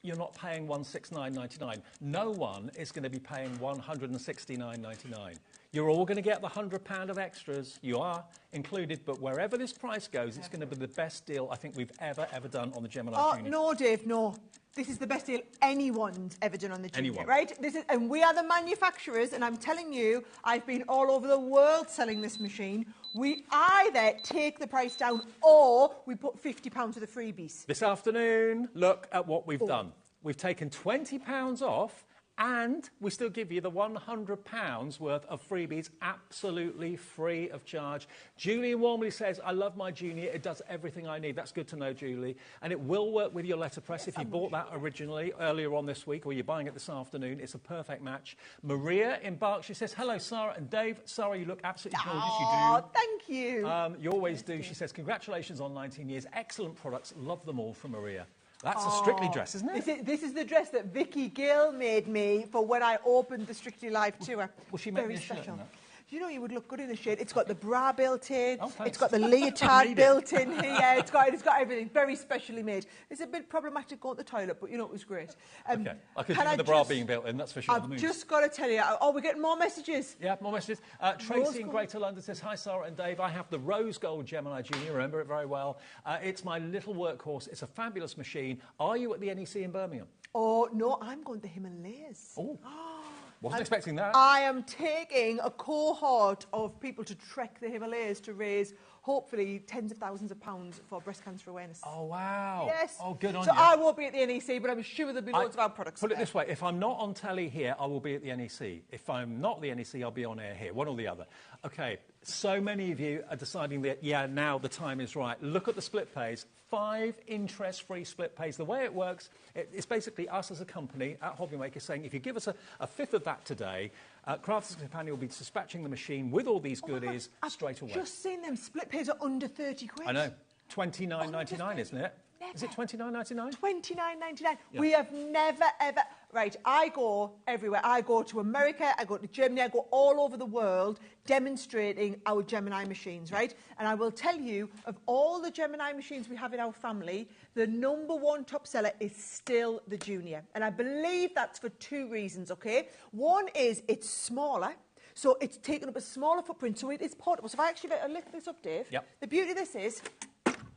You're not paying $169.99. No one is going to be paying $169.99. You're all going to get the £100 of extras. You are included, but wherever this price goes, it's going to be the best deal I think we've ever done on the Gemini Junior. No, Dave, no. This is the best deal anyone's ever done on the Junior, right? And we are the manufacturers, and I'm telling you, I've been all over the world selling this machine. We either take the price down or we put £50 of the freebies. This afternoon, look at what we've done. We've taken £20 off, and we still give you the £100 worth of freebies absolutely free of charge. Julie warmly says, I love my Junior. It does everything I need. That's good to know, Julie. And it will work with your letterpress. If you bought that originally earlier on this week, or you're buying it this afternoon, it's a perfect match. Maria in Berkshire says, hello, Sarah and Dave. Sarah, you look absolutely gorgeous. You do. Oh, thank you. You always do. She says, congratulations on 19 years. Excellent products. Love them all from Maria. That's a Strictly dress, isn't it? This is the dress that Vicky Gill made me for when I opened the Strictly Live tour. Will she make me a shirt in that? You know, you would look good in the shade. It's got the bra built in. Oh, it's got the leotard built in here. It's got everything. Very specially made. It's a bit problematic going to the toilet, but you know, it was great. Okay. I could do with the bra being built in, that's for sure. I've just got to tell you. Oh, we're getting more messages. Yeah, more messages. Tracy in Greater London says, hi, Sarah and Dave. I have the rose gold Gemini Junior. Remember it very well. It's my little workhorse. It's a fabulous machine. Are you at the NEC in Birmingham? Oh, no, I'm going to the Himalayas. Oh, wasn't expecting that. I am taking a cohort of people to trek the Himalayas to raise, hopefully, tens of thousands of pounds for breast cancer awareness. Oh, wow. Yes. Oh, good on so you. So I won't be at the NEC, but I'm sure there'll be loads of our products Put there. it this way, if I'm not on telly here, I will be at the NEC. If I'm not at the NEC, I'll be on air here, one or the other. OK, so many of you are deciding that, yeah, now the time is right. Look at the split pays. 5 interest-free split pays. The way it works, it's basically us as a company at HobbyMaker saying, if you give us a fifth of that today, Crafters Companion will be dispatching the machine with all these goodies straight away. I've just seen them. Split pays are under 30 quid. I know. $29.99, isn't it? Is it $29.99? $29.99. Yeah. We have never, ever... Right, I go everywhere. I go to America, I go to Germany, I go all over the world demonstrating our Gemini machines, right? And I will tell you, of all the Gemini machines we have in our family, the #1 top seller is still the Junior. And I believe that's for 2 reasons, OK? One is it's smaller. So it's taken up a smaller footprint, so it is portable. So if I actually lift this up, Dave, the beauty of this is,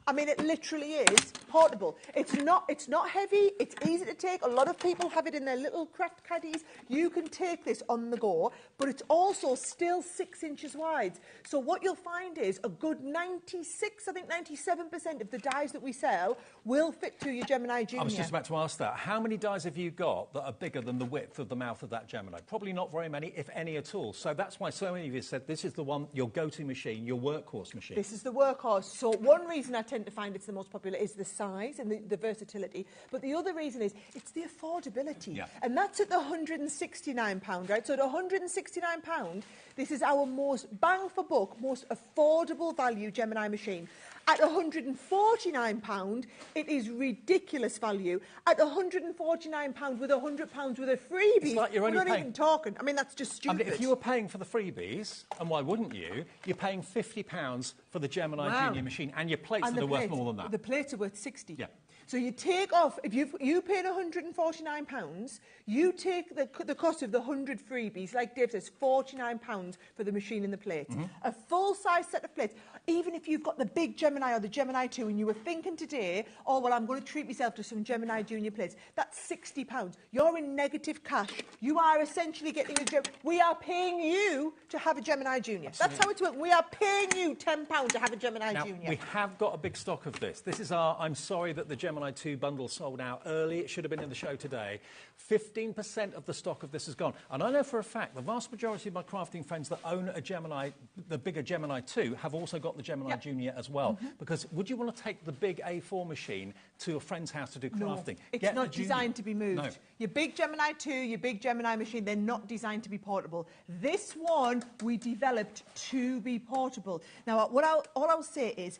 I mean, it literally is portable. It's not heavy. It's easy to take. A lot of people have it in their little craft caddies. You can take this on the go, but it's also still 6 inches wide. So what you'll find is a good 96, I think 97% of the dies that we sell will fit through your Gemini Junior. I was just about to ask that. How many dies have you got that are bigger than the width of the mouth of that Gemini? Probably not very many, if any at all. So that's why so many of you said this is the one, your go-to machine, your workhorse machine. This is the workhorse. So one reason I tend to find it's the most popular is the size and the versatility. But the other reason is it's the affordability. Yeah. And that's at the £169, right? So at £169, this is our most bang for buck, most affordable value Gemini machine. At £149, it is ridiculous value. At £149 with £100 worth of freebies, it's like you're only we're not paying... even talking. I mean, that's just stupid. I mean, if you were paying for the freebies, and why wouldn't you, you're paying £50 for the Gemini Junior machine, and your plates are worth more than that. The plates are worth 60. Yeah. So you take off, if you paid £149, you take the cost of the 100 freebies, like Dave says, £49 for the machine and the plates. A full-size set of plates. Even if you've got the big Gemini or the Gemini 2 and you were thinking today, oh, well, I'm going to treat myself to some Gemini Junior plates, that's £60. You're in negative cash. You are essentially getting we are paying you to have a Gemini Junior. Absolutely. That's how it's working. We are paying you £10 to have a Gemini Junior. We have got a big stock of this. This is our, I'm sorry that the Gemini 2 bundle sold out early. It should have been in the show today. 15% of the stock of this is gone. And I know for a fact the vast majority of my crafting friends that own a Gemini, the bigger Gemini 2, have also got the Gemini Junior as well. Because would you want to take the big A4 machine to a friend's house to do crafting? No, it's not designed to be moved. No. Your big Gemini 2, your big Gemini machine, they're not designed to be portable. This one we developed to be portable. Now, all I'll say is,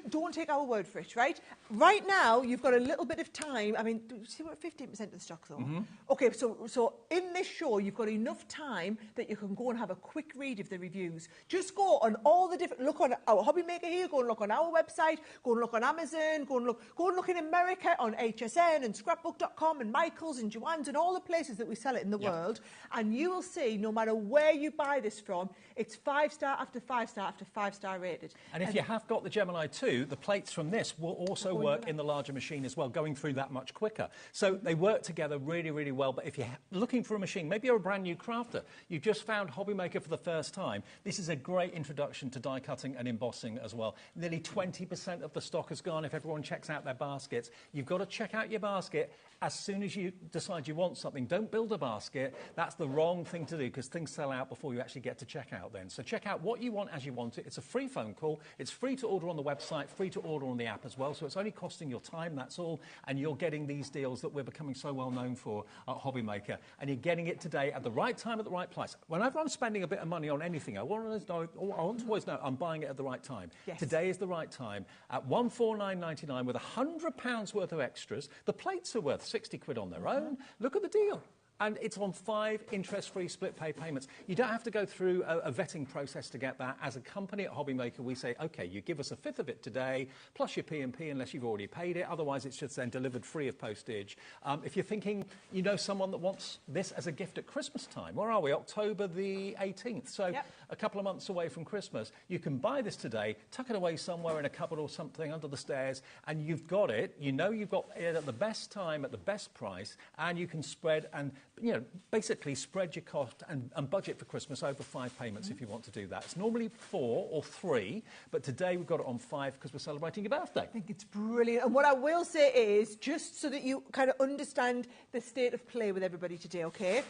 don't take our word for it, right? Right now, you've got a little bit of time. I mean, see, we're at 15% of the stock, though. OK, so in this show, you've got enough time that you can go and have a quick read of the reviews. Just go on all the different... Look on our HobbyMaker here, go and look on our website, go and look on Amazon, go and look in America on HSN and scrapbook.com and Michael's and Joann's and all the places that we sell it in the world. And you will see, no matter where you buy this from, it's 5-star after 5-star after 5-star rated. And if you have got the Gemini 2, the plates from this will also work in the larger machine as well, going through that much quicker. So they work together really, really well. But if you're looking for a machine, maybe you're a brand new crafter, you've just found HobbyMaker for the first time, this is a great introduction to die cutting and embossing as well. Nearly 20% of the stock has gone if everyone checks out their baskets. You've got to check out your basket as soon as you decide you want something. Don't build a basket. That's the wrong thing to do because things sell out before you actually get to checkout then. So check out what you want as you want it. It's a free phone call. It's free to order on the website, free to order on the app as well. So it's only costing your time, that's all. And you're getting these deals that we're becoming so well known for at HobbyMaker. And you're getting it today at the right time, at the right price. Whenever I'm spending a bit of money on anything, I want to always know I'm buying it at the right time. Yes. Today is the right time at £149.99 with £100 worth of extras. The plates are worth 60 quid on their own. Look at the deal. And it's on 5 interest-free split pay payments. You don't have to go through a vetting process to get that. As a company at HobbyMaker, we say, OK, you give us a fifth of it today, plus your P&P, unless you've already paid it. Otherwise, it's just then delivered free of postage. If you're thinking, you know someone that wants this as a gift at Christmas time, where are we? October the 18th. So a couple of months away from Christmas. You can buy this today, tuck it away somewhere in a cupboard or something under the stairs, and you've got it. You know you've got it at the best time, at the best price, and you can spread and, you know, basically spread your cost and budget for Christmas over 5 payments if you want to do that. It's normally 4 or 3, but today we've got it on 5 because we're celebrating your birthday. I think it's brilliant. And what I will say is, just so that you kind of understand the state of play with everybody today, OK?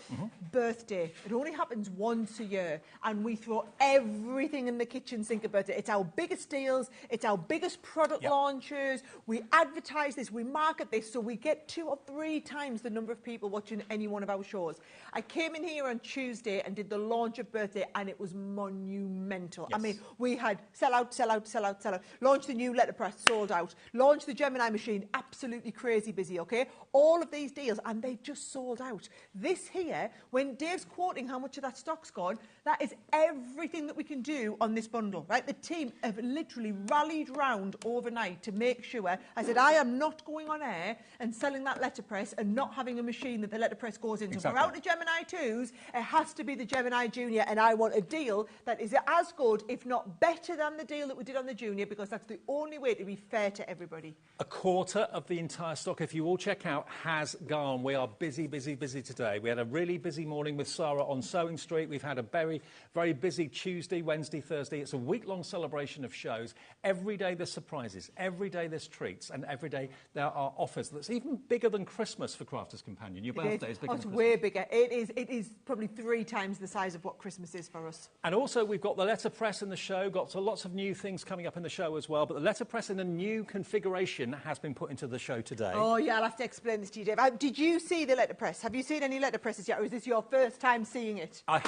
Birthday. It only happens once a year, and we throw everything in the kitchen sink about it. It's our biggest deals. It's our biggest product launches. We advertise this. We market this, so we get 2 or 3 times the number of people watching any one of our shows. I came in here on Tuesday and did the launch of Birthday, and it was monumental. I mean, we had sell out, sell out, sell out, sell out. Launched the new letterpress, sold out. Launched the Gemini machine, absolutely crazy busy, OK? All of these deals, and they just sold out. This here, when Dave's quoting how much of that stock's gone, that is everything that we can do on this bundle, right? The team have literally rallied round overnight to make sure. I said, I am not going on air and selling that letterpress and not having a machine that the letterpress goes into. Exactly. If we're out of Gemini 2s, it has to be the Gemini Junior, and I want a deal that is as good, if not better than the deal that we did on the Junior, because that's the only way to be fair to everybody. A quarter of the entire stock, if you all check out, has gone. We are busy, busy, busy today. We had a really busy morning with Sarah on Sewing Street. We've had a very, very busy Tuesday, Wednesday, Thursday. It's a week-long celebration of shows. Every day there's surprises. Every day there's treats. And every day there are offers. That's even bigger than Christmas for Crafters Companion. Your birthday is bigger than Christmas. Way bigger. It is probably 3 times the size of what Christmas is for us. And also we've got the letterpress in the show, got lots of new things coming up in the show as well, but the letterpress in a new configuration has been put into the show today. Oh yeah, I'll have to explain this to you, Dave. Did you see the letterpress? Have you seen any letterpresses yet, or is this your first time seeing it? I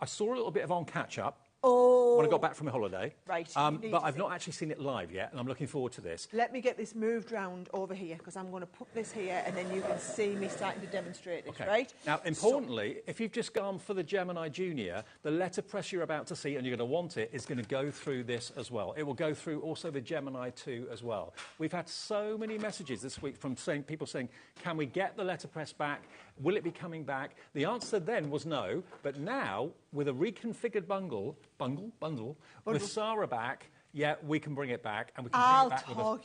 saw a little bit of on catch-up. Oh. When I got back from a holiday. Right. But I've not actually seen it live yet, and I'm looking forward to this. Let me get this moved round over here, because I'm going to put this here, and then you can see me starting to demonstrate it, right? Now, importantly, if you've just gone for the Gemini Junior, the letterpress you're about to see, and you're going to want it, is going to go through this as well. It will go through also the Gemini 2 as well. We've had so many messages this week from people saying, can we get the letterpress back? Will it be coming back? The answer then was no, but now, with a reconfigured bundle with Sarah back, yeah, we can bring it back, and we can bring it back with us. I'll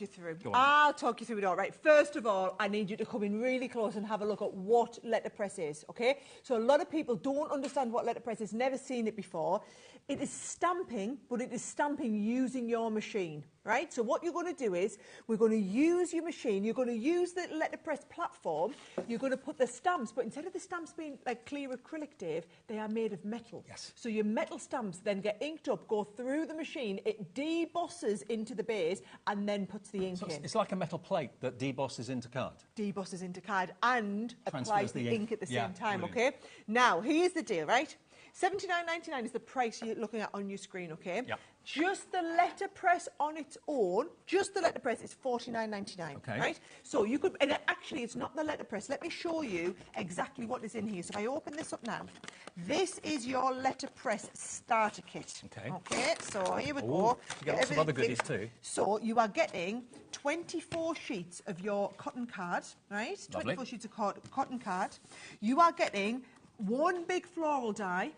talk you through it all, right? First of all, I need you to come in really close and have a look at what letterpress is, OK? So a lot of people don't understand what letterpress is, never seen it before. It is stamping, but it is stamping using your machine, right? So what you're going to do is, we're going to use your machine, you're going to use the letterpress platform, you're going to put the stamps, but instead of the stamps being like clear acrylic, Dave, they are made of metal. Yes. So your metal stamps then get inked up, go through the machine, it debosses into the base, and then puts the ink in. It's like a metal plate that debosses into card. Debosses into card and Transfers applies the ink at the same time, brilliant. OK? Now, here's the deal, right? $79.99 is the price you're looking at on your screen, OK? Yep. Just the letterpress on its own, just the letterpress is $49.99, okay. right? So you could, and actually it's not the letterpress. Let me show you exactly what is in here. So if I open this up now, this is your letterpress starter kit. Okay, so here we go. You get lots of other goodies too. So you are getting 24 sheets of your cotton card, right? Lovely. 24 sheets of cotton card. You are getting 1 big floral die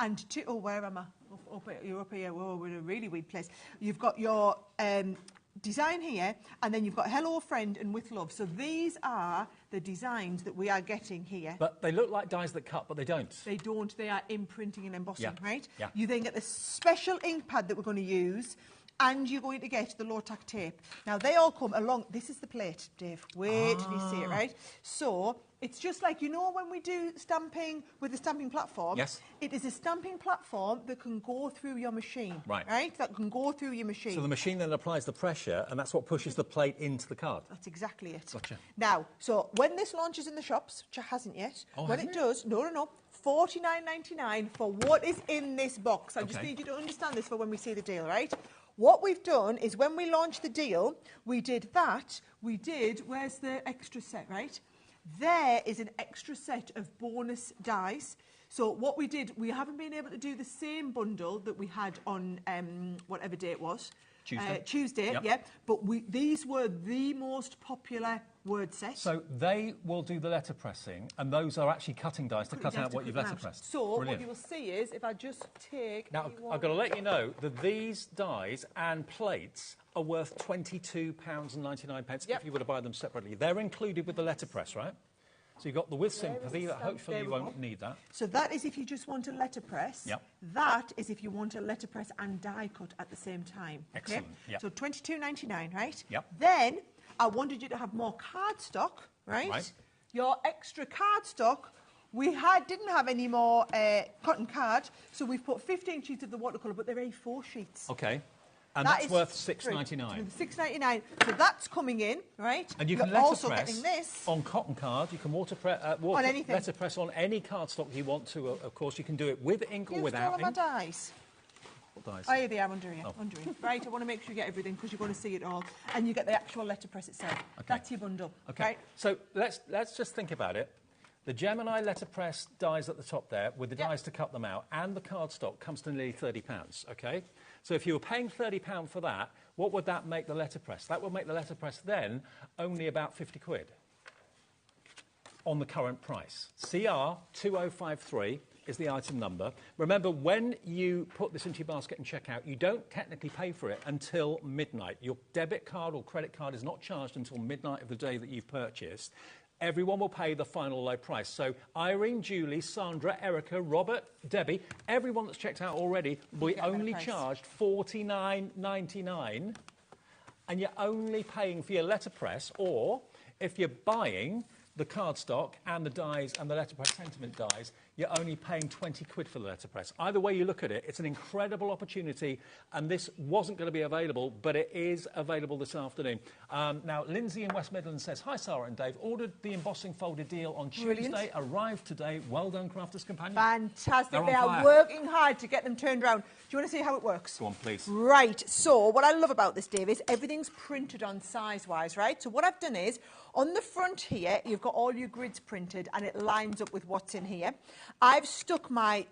and 2... Oh, where am I? You're up here. Whoa, we're in a really weird place. You've got your design here, and then you've got Hello Friend and With Love. So these are the designs that we are getting here. But they look like dies that cut, but they don't. They don't. They are imprinting and embossing, right? Yeah. You then get the special ink pad that we're going to use, and you're going to get the low-tack tape. Now, they all come along. This is the plate, Dave. Wait till you see it, right? So it's just like, you know, when we do stamping with the stamping platform? Yes. It is a stamping platform that can go through your machine. Right. That can go through your machine. So the machine then applies the pressure, and that's what pushes the plate into the card. That's exactly it. Gotcha. Now, so when this launches in the shops, which it hasn't yet, when it does, no, $49.99 for what is in this box. I just need you to understand this for when we see the deal, right? What we've done is when we launched the deal, we did that. We did, where's the extra set, right? There is an extra set of bonus dies. So what we did, we haven't been able to do the same bundle that we had on whatever day it was. Tuesday, yep. yeah. But these were the most popular word set. So they will do the letterpressing, and those are actually cutting dies to cut out what you've letterpressed. So Brilliant. what you will see is, if I just take... Now, I've got to let you know that these dies and plates are worth £22.99 if you were to buy them separately. They're included with the letterpress, right? So you've got the with sympathy, that hopefully you won't need that. So that is if you just want a letterpress. Yep. That is if you want a letterpress and die cut at the same time. Excellent. Okay? Yep. So £22.99, right? Yep. Then I wanted you to have more cardstock, right? Your extra cardstock. We didn't have any more cotton card, so we've put 15 sheets of the watercolour, but they're A4 sheets. Okay. And that's worth $6.99. $6.99. So that's coming in, right? And you can also letterpress getting this on cotton card. You can on anything. letterpress on any cardstock you want to. Of course, you can do it with ink or without ink. All of my dies. What dies? Oh, yeah, they are under here. Under here. Right, I want to make sure you get everything because you're going to see it all. And you get the actual letterpress itself. Okay. That's your bundle. Okay. Right? So let's just think about it. The Gemini letterpress dies at the top there with the dies to cut them out, and the cardstock comes to nearly £30, okay? So if you were paying £30 for that, what would that make the letterpress? That would make the letterpress then only about 50 quid on the current price. CR2053 is the item number. Remember, when you put this into your basket and check out, you don't technically pay for it until midnight. Your debit card or credit card is not charged until midnight of the day that you've purchased. Everyone will pay the final low price. So Irene, Julie, Sandra, Erica, Robert, Debbie, everyone that's checked out already will be only charged $49.99, and you're only paying for your letterpress, or if you're buying the cardstock and the dies and the letterpress sentiment dies, you're only paying 20 quid for the letterpress. Either way you look at it, it's an incredible opportunity, and this wasn't going to be available, but it is available this afternoon. Now, Lindsay in West Midlands says, hi, Sarah and Dave. Ordered the embossing folder deal on Tuesday. Arrived today. Well done, Crafters Companion. Fantastic. They are working hard to get them turned around. Do you want to see how it works? Go on, please. Right. So what I love about this, Dave, is everything's printed on size-wise, right? So what I've done is, on the front here, you've got all your grids printed, and it lines up with what's in here. I've stuck a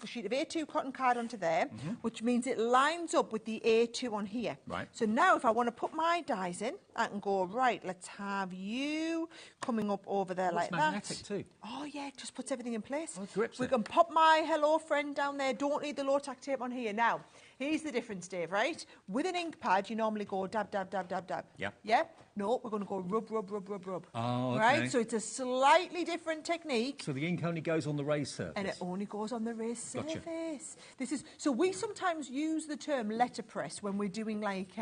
sheet of A2 cotton card onto there, which means it lines up with the A2 on here. Right. So now if I want to put my dies in, I can go, right, let's have you coming up over there like that. It's magnetic too. Oh, yeah, it just puts everything in place. Oh, it grips we it. can pop my hello friend down there. Don't need the low-tack tape on here. Now, here's the difference, Dave, right? With an ink pad, you normally go dab, dab, dab, dab, dab. Yeah. Yeah? No, we're going to go rub, rub, rub, rub, rub. Oh, okay. Right? So it's a slightly different technique. So the ink only goes on the raised surface. And it only goes on the raised surface. Gotcha. So we sometimes use the term letterpress when we're doing like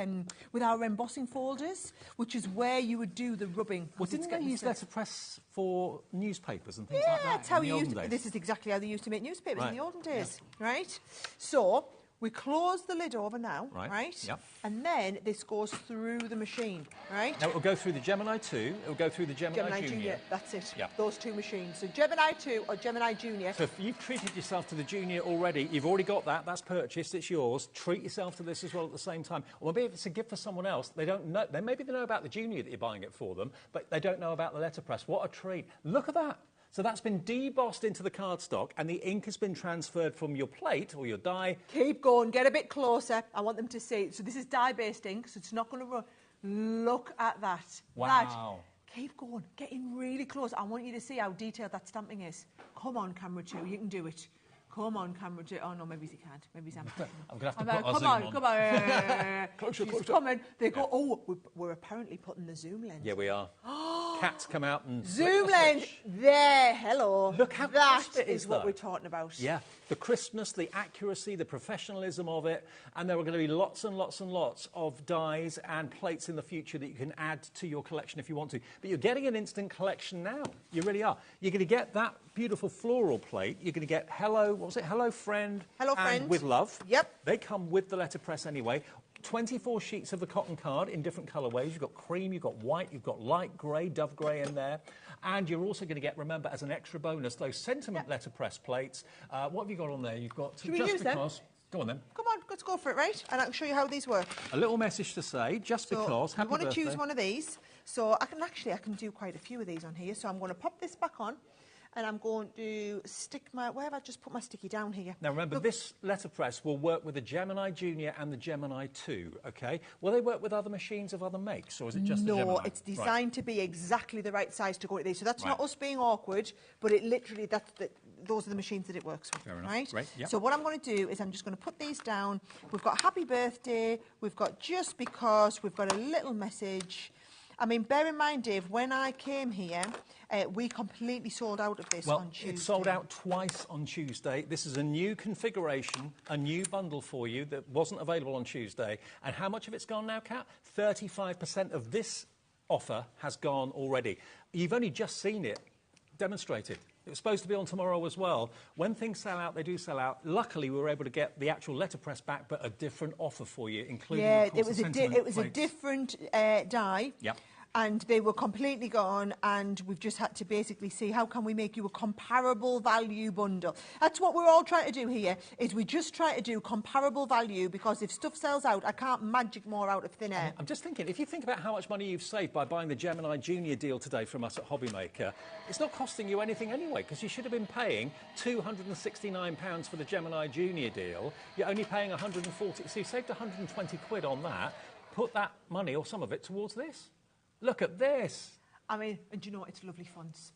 with our embossing folders, which is where you would do the rubbing. Well, didn't they use letterpress for newspapers and things yeah, like that? That's how in the olden days? This is exactly how they used to make newspapers in the olden days, Yeah. right? So we close the lid over now, right? Yep. And then this goes through the machine, right? Now, it'll go through the Gemini 2, it'll go through the Gemini Junior. That's it. Yep. Those two machines. So Gemini 2 or Gemini Junior. So if you've treated yourself to the Junior already, you've already got that, that's purchased, it's yours. Treat yourself to this as well at the same time. Or maybe if it's a gift for someone else, they don't know, maybe they know about the Junior that you're buying it for them, but they don't know about the letterpress. What a treat. Look at that. So that's been debossed into the cardstock, and the ink has been transferred from your plate or your die. Keep going, get a bit closer. I want them to see. So this is dye-based ink, so it's not going to run. Look at that. Wow. Keep going, getting really close. I want you to see how detailed that stamping is. Come on, camera 2, you can do it. Come on, camera 2. Oh, no, maybe he can't. Maybe he's I'm going to have to put come our on, zoom on. come on. Closer, She's closer. coming. They go, oh, we're apparently putting the zoom lens. Yeah, we are. Cats come out and... Zoom lens, there, hello. Look how that crisp it is, what though. we're talking about. Yeah, the crispness, the accuracy, the professionalism of it, and there are going to be lots and lots and lots of dies and plates in the future that you can add to your collection if you want to. But you're getting an instant collection now. You really are. You're going to get that beautiful floral plate. You're going to get Hello, what was it? Hello Friend. Hello and Friend. With Love. Yep. They come with the letterpress anyway. 24 sheets of the cotton card in different colourways. You've got cream, you've got white, you've got light grey, dove grey in there. And you're also going to get, remember, as an extra bonus, those sentiment letterpress plates. What have you got on there? You've got... Should we use them? Go on then. Come on, let's go for it, right? And I can show you how these work. A little message to say, just because. You want to choose one of these. So I can do quite a few of these on here. So I'm going to pop this back on. And I'm going to stick where have I just put my sticky down here? Now remember, this letterpress will work with the Gemini Junior and the Gemini 2, OK? Will they work with other machines of other makes, or is it just the Gemini? No, it's designed to be exactly the right size to go with these. So that's not us being awkward, but it literally, those are the machines that it works with. Fair enough. Right? Right, yep. So what I'm going to do is I'm just going to put these down. We've got Happy Birthday. We've got Just Because. We've got a little message. I mean, bear in mind, Dave, when I came here, we completely sold out of this on Tuesday. Well, it sold out twice on Tuesday. This is a new configuration, a new bundle for you that wasn't available on Tuesday. And how much of it's gone now, Kat? 35% of this offer has gone already. You've only just seen it demonstrated. It was supposed to be on tomorrow as well. When things sell out, they do sell out. Luckily, we were able to get the actual letterpress back, but a different offer for you, including, of course, it was a different die. Yep. And they were completely gone, and we've just had to basically see how can we make you a comparable value bundle. That's what we're all trying to do here, is we just try to do comparable value, because if stuff sells out, I can't magic more out of thin air. I'm just thinking, if you think about how much money you've saved by buying the Gemini Junior deal today from us at HobbyMaker, it's not costing you anything anyway, because you should have been paying £269 for the Gemini Junior deal. You're only paying 140, so you saved 120 quid on that. Put that money, or some of it, towards this. Look at this. I mean, and do you know what? It's lovely fonts.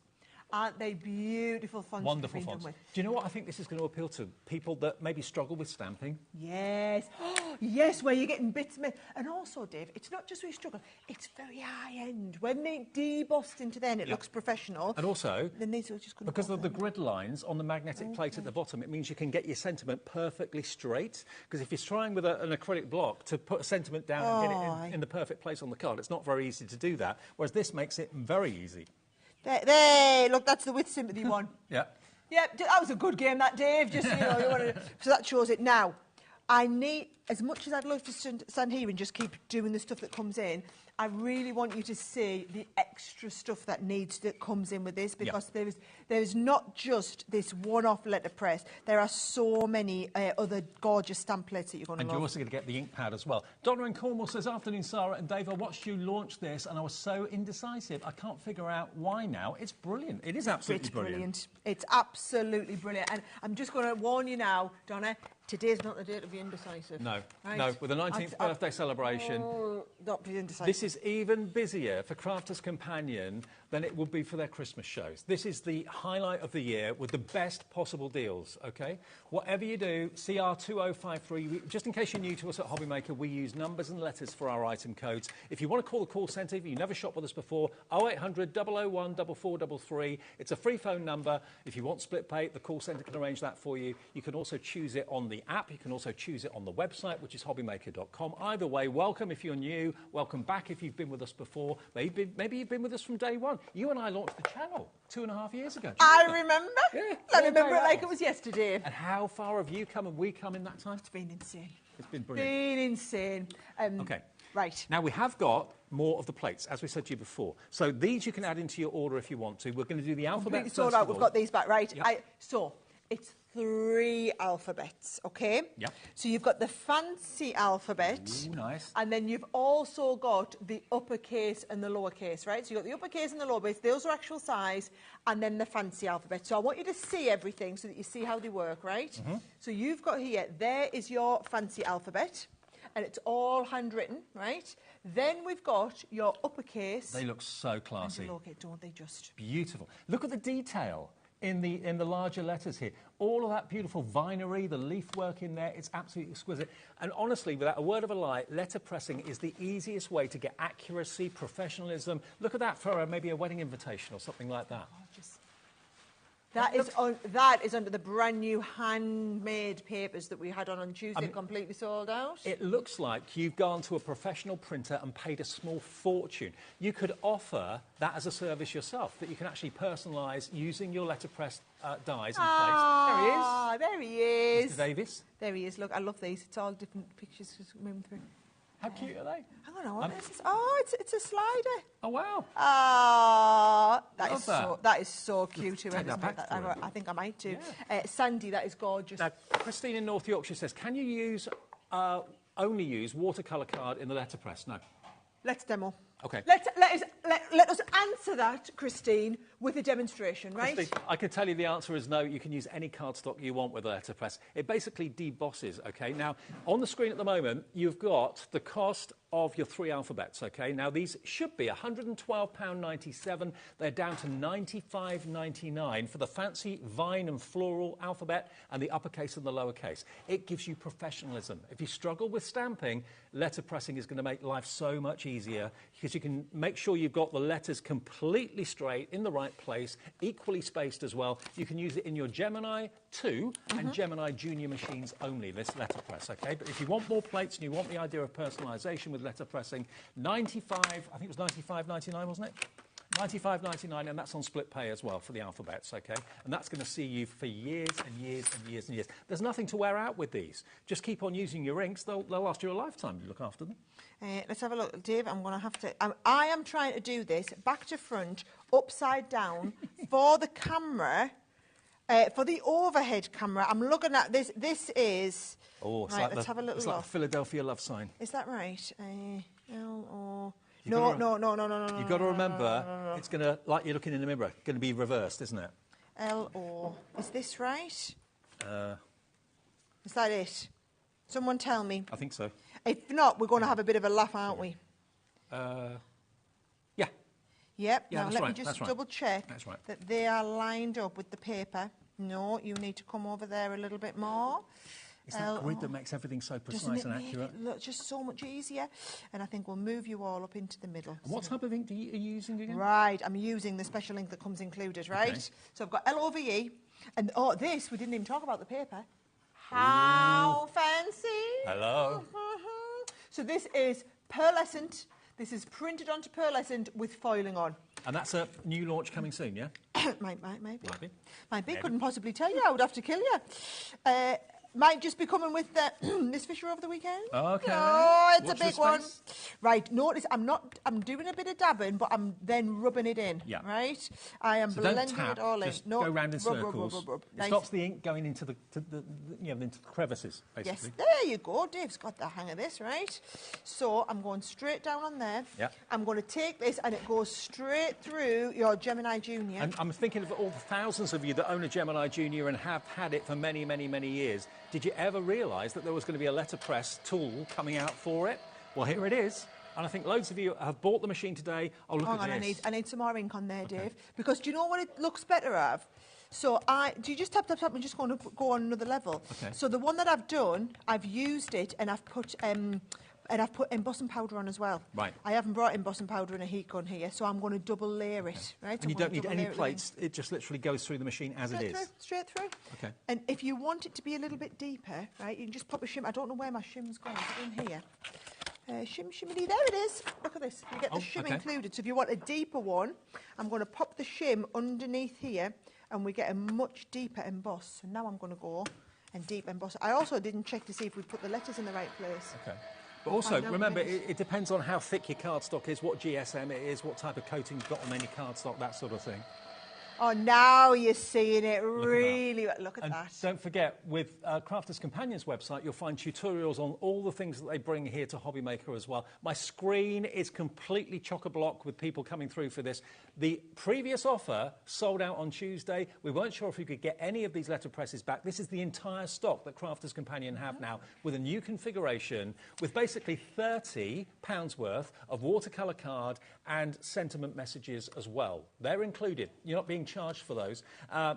Aren't they beautiful fonts? Wonderful fonts. Do you know what I think this is going to appeal to? People that maybe struggle with stamping. Yes. Oh, yes, where you're getting bits made. And also, Dave, it's not just where you struggle, it's very high-end. When they debossed into then, it looks professional. And also, then these are just because of the grid lines on the magnetic plate at the bottom, it means you can get your sentiment perfectly straight. Because if you're trying with an acrylic block to put a sentiment down and get it in the perfect place on the card, it's not very easy to do that, whereas this makes it very easy. There, look, that's the with sympathy one. Yeah. Yeah, that was a good game, that, Dave. Just, you know, so that shows it. Now, I need, as much as I'd love to stand here and just keep doing the stuff that comes in, I really want you to see the extra stuff that comes in with this, because there is not just this one-off letterpress. There are so many other gorgeous stamp plates that you're going to love. And you're also going to get the ink pad as well. Donna in Cornwall says, afternoon, Sarah and Dave, I watched you launch this and I was so indecisive. I can't figure out why now. It's brilliant. It is absolutely brilliant. It's absolutely brilliant. And I'm just going to warn you now, Donna, today's not the day to be indecisive. No, right? no. With the 19th birthday celebration, not be indecisive. This is even busier for Crafters Companion than it would be for their Christmas shows. This is the highlight of the year with the best possible deals, OK? Whatever you do, CR2053, just in case you're new to us at HobbyMaker, we use numbers and letters for our item codes. If you want to call the call centre, if you've never shopped with us before, 0800 001 4433. It's a free phone number. If you want split pay, the call centre can arrange that for you. You can also choose it on the app. You can also choose it on the website, which is hobbymaker.com. Either way, welcome if you're new. Welcome back if you've been with us before. Maybe you've been with us from day one. You and I launched the channel 2.5 years ago. I remember. Yeah, I remember it like it was yesterday. And how far have you come and we come in that time? It's been insane. It's been brilliant. Been insane. OK. Right. Now, we have got more of the plates, as we said to you before. So these you can add into your order if you want to. We're going to do the alphabet first of all. We've got these back, right? Yep. So it's 3 alphabets, OK? Yep. So you've got the fancy alphabet. Ooh, nice. And then you've also got the uppercase and the lowercase, right? So you've got the uppercase and the lowercase. Those are actual size. And then the fancy alphabet. So I want you to see everything so that you see how they work, right? Mm-hmm. So you've got here, there is your fancy alphabet. And it's all handwritten, right? Then we've got your uppercase. They look so classy. And your lowercase, don't they just? Beautiful. Look at the detail in the larger letters here. All of that beautiful vinery, the leaf work in there, it's absolutely exquisite. And honestly, without a word of a lie, letterpressing is the easiest way to get accuracy, professionalism. Look at that for maybe a wedding invitation or something like that. That is under the brand new handmade papers that we had on Tuesday, completely sold out. It looks like you've gone to a professional printer and paid a small fortune. You could offer that as a service yourself, that you can actually personalise using your letterpress dies and plates. There he is. Mr. Davis. There he is. Look, I love these. It's all different pictures just moving through. How cute are they? I don't know what this is. Oh, it's a slider. Oh, wow. That is so cute. Take that back I think I might too. Yeah. Sandy, that is gorgeous. Now, Christine in North Yorkshire says, can you only use watercolour card in the letterpress? No. Let's demo. Okay. Let us answer that, Christine, with a demonstration, right? Christine, I can tell you the answer is no. You can use any cardstock you want with a letterpress. It basically debosses, OK? Now, on the screen at the moment, you've got the cost of your 3 alphabets, OK? Now, these should be £112.97. They're down to £95.99 for the fancy vine and floral alphabet and the uppercase and the lowercase. It gives you professionalism. If you struggle with stamping, letterpressing is going to make life so much easier because you can make sure you've got the letters completely straight in the right place, equally spaced as well. You can use it in your Gemini 2 and Gemini Junior machines only, this letterpress, OK? But if you want more plates and you want the idea of personalisation with letterpressing, I think it was £95.99, wasn't it? £95.99, and that's on split pay as well for the alphabets, OK? And that's going to see you for years and years and years and years. There's nothing to wear out with these. Just keep on using your inks. They'll last you a lifetime. You look after them. Let's have a look. Dave, I'm going to have to... I am trying to do this back to front, upside down, for the camera, for the overhead camera. I'm looking at this. This is... Oh, it's right, like let's have a little it's look. like the Philadelphia love sign. Is that right? L-O... No. You've got to remember, it's going to, like you're looking in the mirror, going to be reversed, isn't it? L-O... Is this right? Is that it? Someone tell me. I think so. If not, we're going to have a bit of a laugh, aren't we? Yeah. Yep. Yeah, now, let me just double-check that they are lined up with the paper. No, you need to come over there a little bit more. It's that grid that makes everything so precise and accurate. It look just so much easier. And I think we'll move you all up into the middle. And what type of ink are you using again? Right, I'm using the special ink that comes included, right? Okay. So I've got L-O-V-E. And, this, we didn't even talk about the paper. How fancy. Hello. So this is pearlescent. This is printed onto pearlescent with foiling on. And that's a new launch coming soon, yeah? Might be. Might be. Couldn't possibly tell you. I would have to kill you. Might just be coming with Miss Fisher over the weekend. Okay. Oh, it's a big one. Right, notice I'm doing a bit of dabbing, but I'm then rubbing it in. Yeah. Right? I am blending it all in. Just go round in circles. Rub. It stops the ink going into the crevices, basically. Yes, there you go. Dave's got the hang of this, right? So I'm going straight down on there. Yeah. I'm going to take this and it goes straight through your Gemini Junior. And I'm thinking of all the thousands of you that own a Gemini Junior and have had it for many, many, many years. Did you ever realise that there was going to be a letterpress tool coming out for it? Well, here it is. And I think loads of you have bought the machine today. Oh, look at this. I need some more ink on there, Dave. Because do you know what it looks better of? So do you just tap, and just going to go on another level? Okay. So the one that I've done, I've used it and I've put embossing powder on as well. Right. I haven't brought embossing powder in a heat gun here, so I'm going to double layer it, right? And you don't need any plates. It just literally goes through the machine as it is. Straight through. Okay. And if you want it to be a little bit deeper, right, you can just pop a shim. I don't know where my shim's gone. Is it in here? Shimmy, there it is. Look at this. You get the shim included. So if you want a deeper one, I'm going to pop the shim underneath here, and we get a much deeper emboss. So now I'm going to go and deep emboss. I also didn't check to see if we put the letters in the right place. Okay. But also, remember, it depends on how thick your cardstock is, what GSM it is, what type of coating you've got on any cardstock, that sort of thing. Oh, now you're seeing it really. Look at that. Don't forget, with Crafters Companions website, you'll find tutorials on all the things that they bring here to HobbyMaker as well. My screen is completely chock-a-block with people coming through for this. The previous offer sold out on Tuesday. We weren't sure if we could get any of these letterpresses back. This is the entire stock that Crafters Companion have now, with a new configuration, with basically £30 worth of watercolour card and sentiment messages as well. They're included. You're not being charged for those.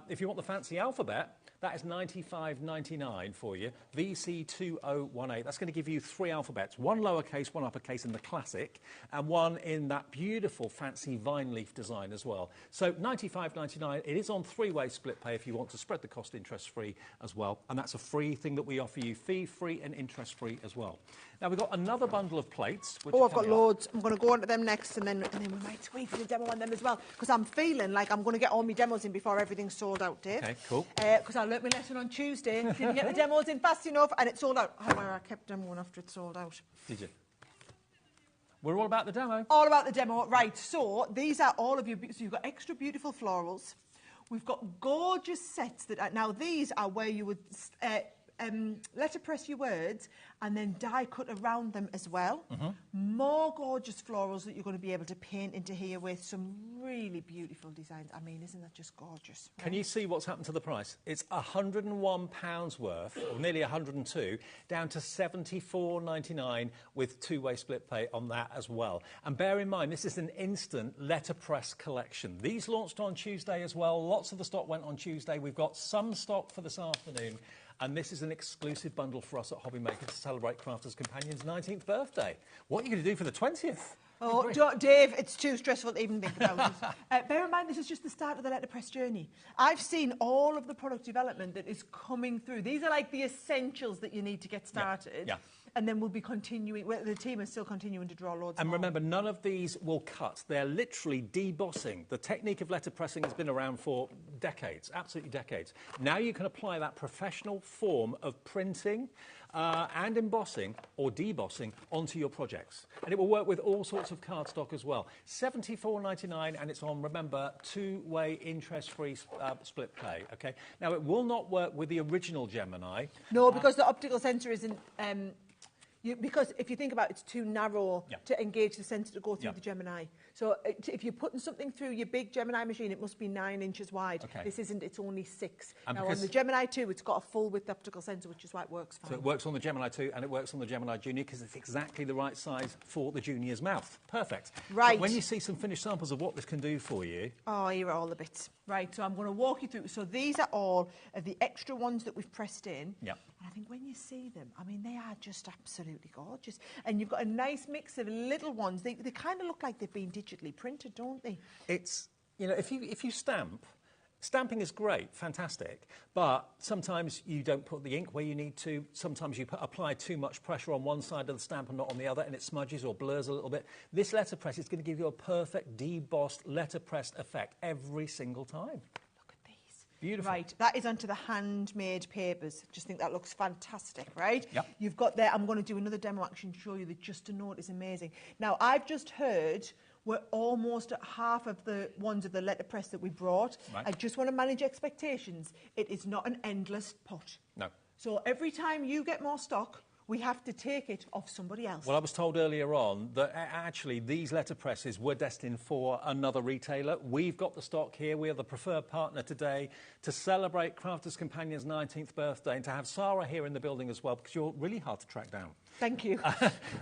If you want the fancy alphabet, that is $95.99 for you. VC2018. That's going to give you 3 alphabets, 1 lowercase, 1 uppercase in the classic, and 1 in that beautiful fancy vine leaf design as well. So $95.99. It is on 3-way split pay if you want to spread the cost interest-free as well. And that's a free thing that we offer you, fee-free and interest-free as well. Now, we've got another bundle of plates. I've got loads. I'm going to go on to them next, and then we might squeeze in a demo on them as well, because I'm feeling like I'm going to get all my demos in before everything's sold out, Dave. Okay, cool. Because I learnt my lesson on Tuesday. Didn't get the demos in fast enough, and it sold out. However, I kept demoing after it sold out. Did you? We're all about the demo. All about the demo. Right, so these are all of you. So you've got extra beautiful florals. We've got gorgeous sets. Now, these are where you would letterpress your words and then die cut around them as well. More gorgeous florals that you're going to be able to paint into here with some really beautiful designs. I mean, isn't that just gorgeous? Can you see what's happened to the price? It's £101 worth, or nearly 102, down to £74.99 with two-way split pay on that as well. And bear in mind, this is an instant letterpress collection. These launched on Tuesday as well. Lots of the stock went on Tuesday. We've got some stock for this afternoon. And this is an exclusive bundle for us at HobbyMaker to celebrate Crafters Companion's 19th birthday. What are you going to do for the 20th? Oh, Dave, it's too stressful to even think about it. Bear in mind, this is just the start of the letterpress journey. I've seen all of the product development that is coming through. These are like the essentials that you need to get started. Yeah. And then we'll be continuing, well, the team is still continuing to draw loads And more. remember, none of these will cut. They're literally debossing. The technique of letterpressing has been around for decades, absolutely decades. Now you can apply that professional form of printing and embossing or debossing onto your projects. And it will work with all sorts of cardstock as well. £74.99, and it's on, remember, two-way interest-free split pay, OK? Now, it will not work with the original Gemini. No, because the optical sensor isn't... because if you think about it, it's too narrow to engage the sensor to go through the Gemini. So if you're putting something through your big Gemini machine, it must be 9 inches wide. Okay. This isn't, it's only 6. And now on the Gemini 2, it's got a full width optical sensor, which is why it works fine. So it works on the Gemini 2 and it works on the Gemini Junior because it's exactly the right size for the Junior's mouth. Perfect. Right. But when you see some finished samples of what this can do for you... Oh, here are all the bits. Right, so I'm going to walk you through. So these are all of the extra ones that we've pressed in. Yeah. And I think when you see them, I mean, they are just absolutely gorgeous. And you've got a nice mix of little ones. They kind of look like they've been digitally printed, don't they? It's, you know, if you stamp, stamping is great, fantastic, but sometimes you don't put the ink where you need to. Sometimes you apply too much pressure on one side of the stamp and not on the other, and it smudges or blurs a little bit. This letterpress is going to give you a perfect debossed letterpress effect every single time. Beautiful. Right, that is onto the handmade papers. Just think that looks fantastic, right? Yep. You've got there, I'm going to do another demo action to show you that just a note is amazing. Now, I've just heard we're almost at half of the ones of the letterpress that we brought. Right. I just want to manage expectations. It is not an endless pot. No. So every time you get more stock, we have to take it off somebody else. Well, I was told earlier on that actually these letterpresses were destined for another retailer. We've got the stock here. We are the preferred partner today to celebrate Crafters Companion's 19th birthday and to have Sarah here in the building as well, because you're really hard to track down. Thank you.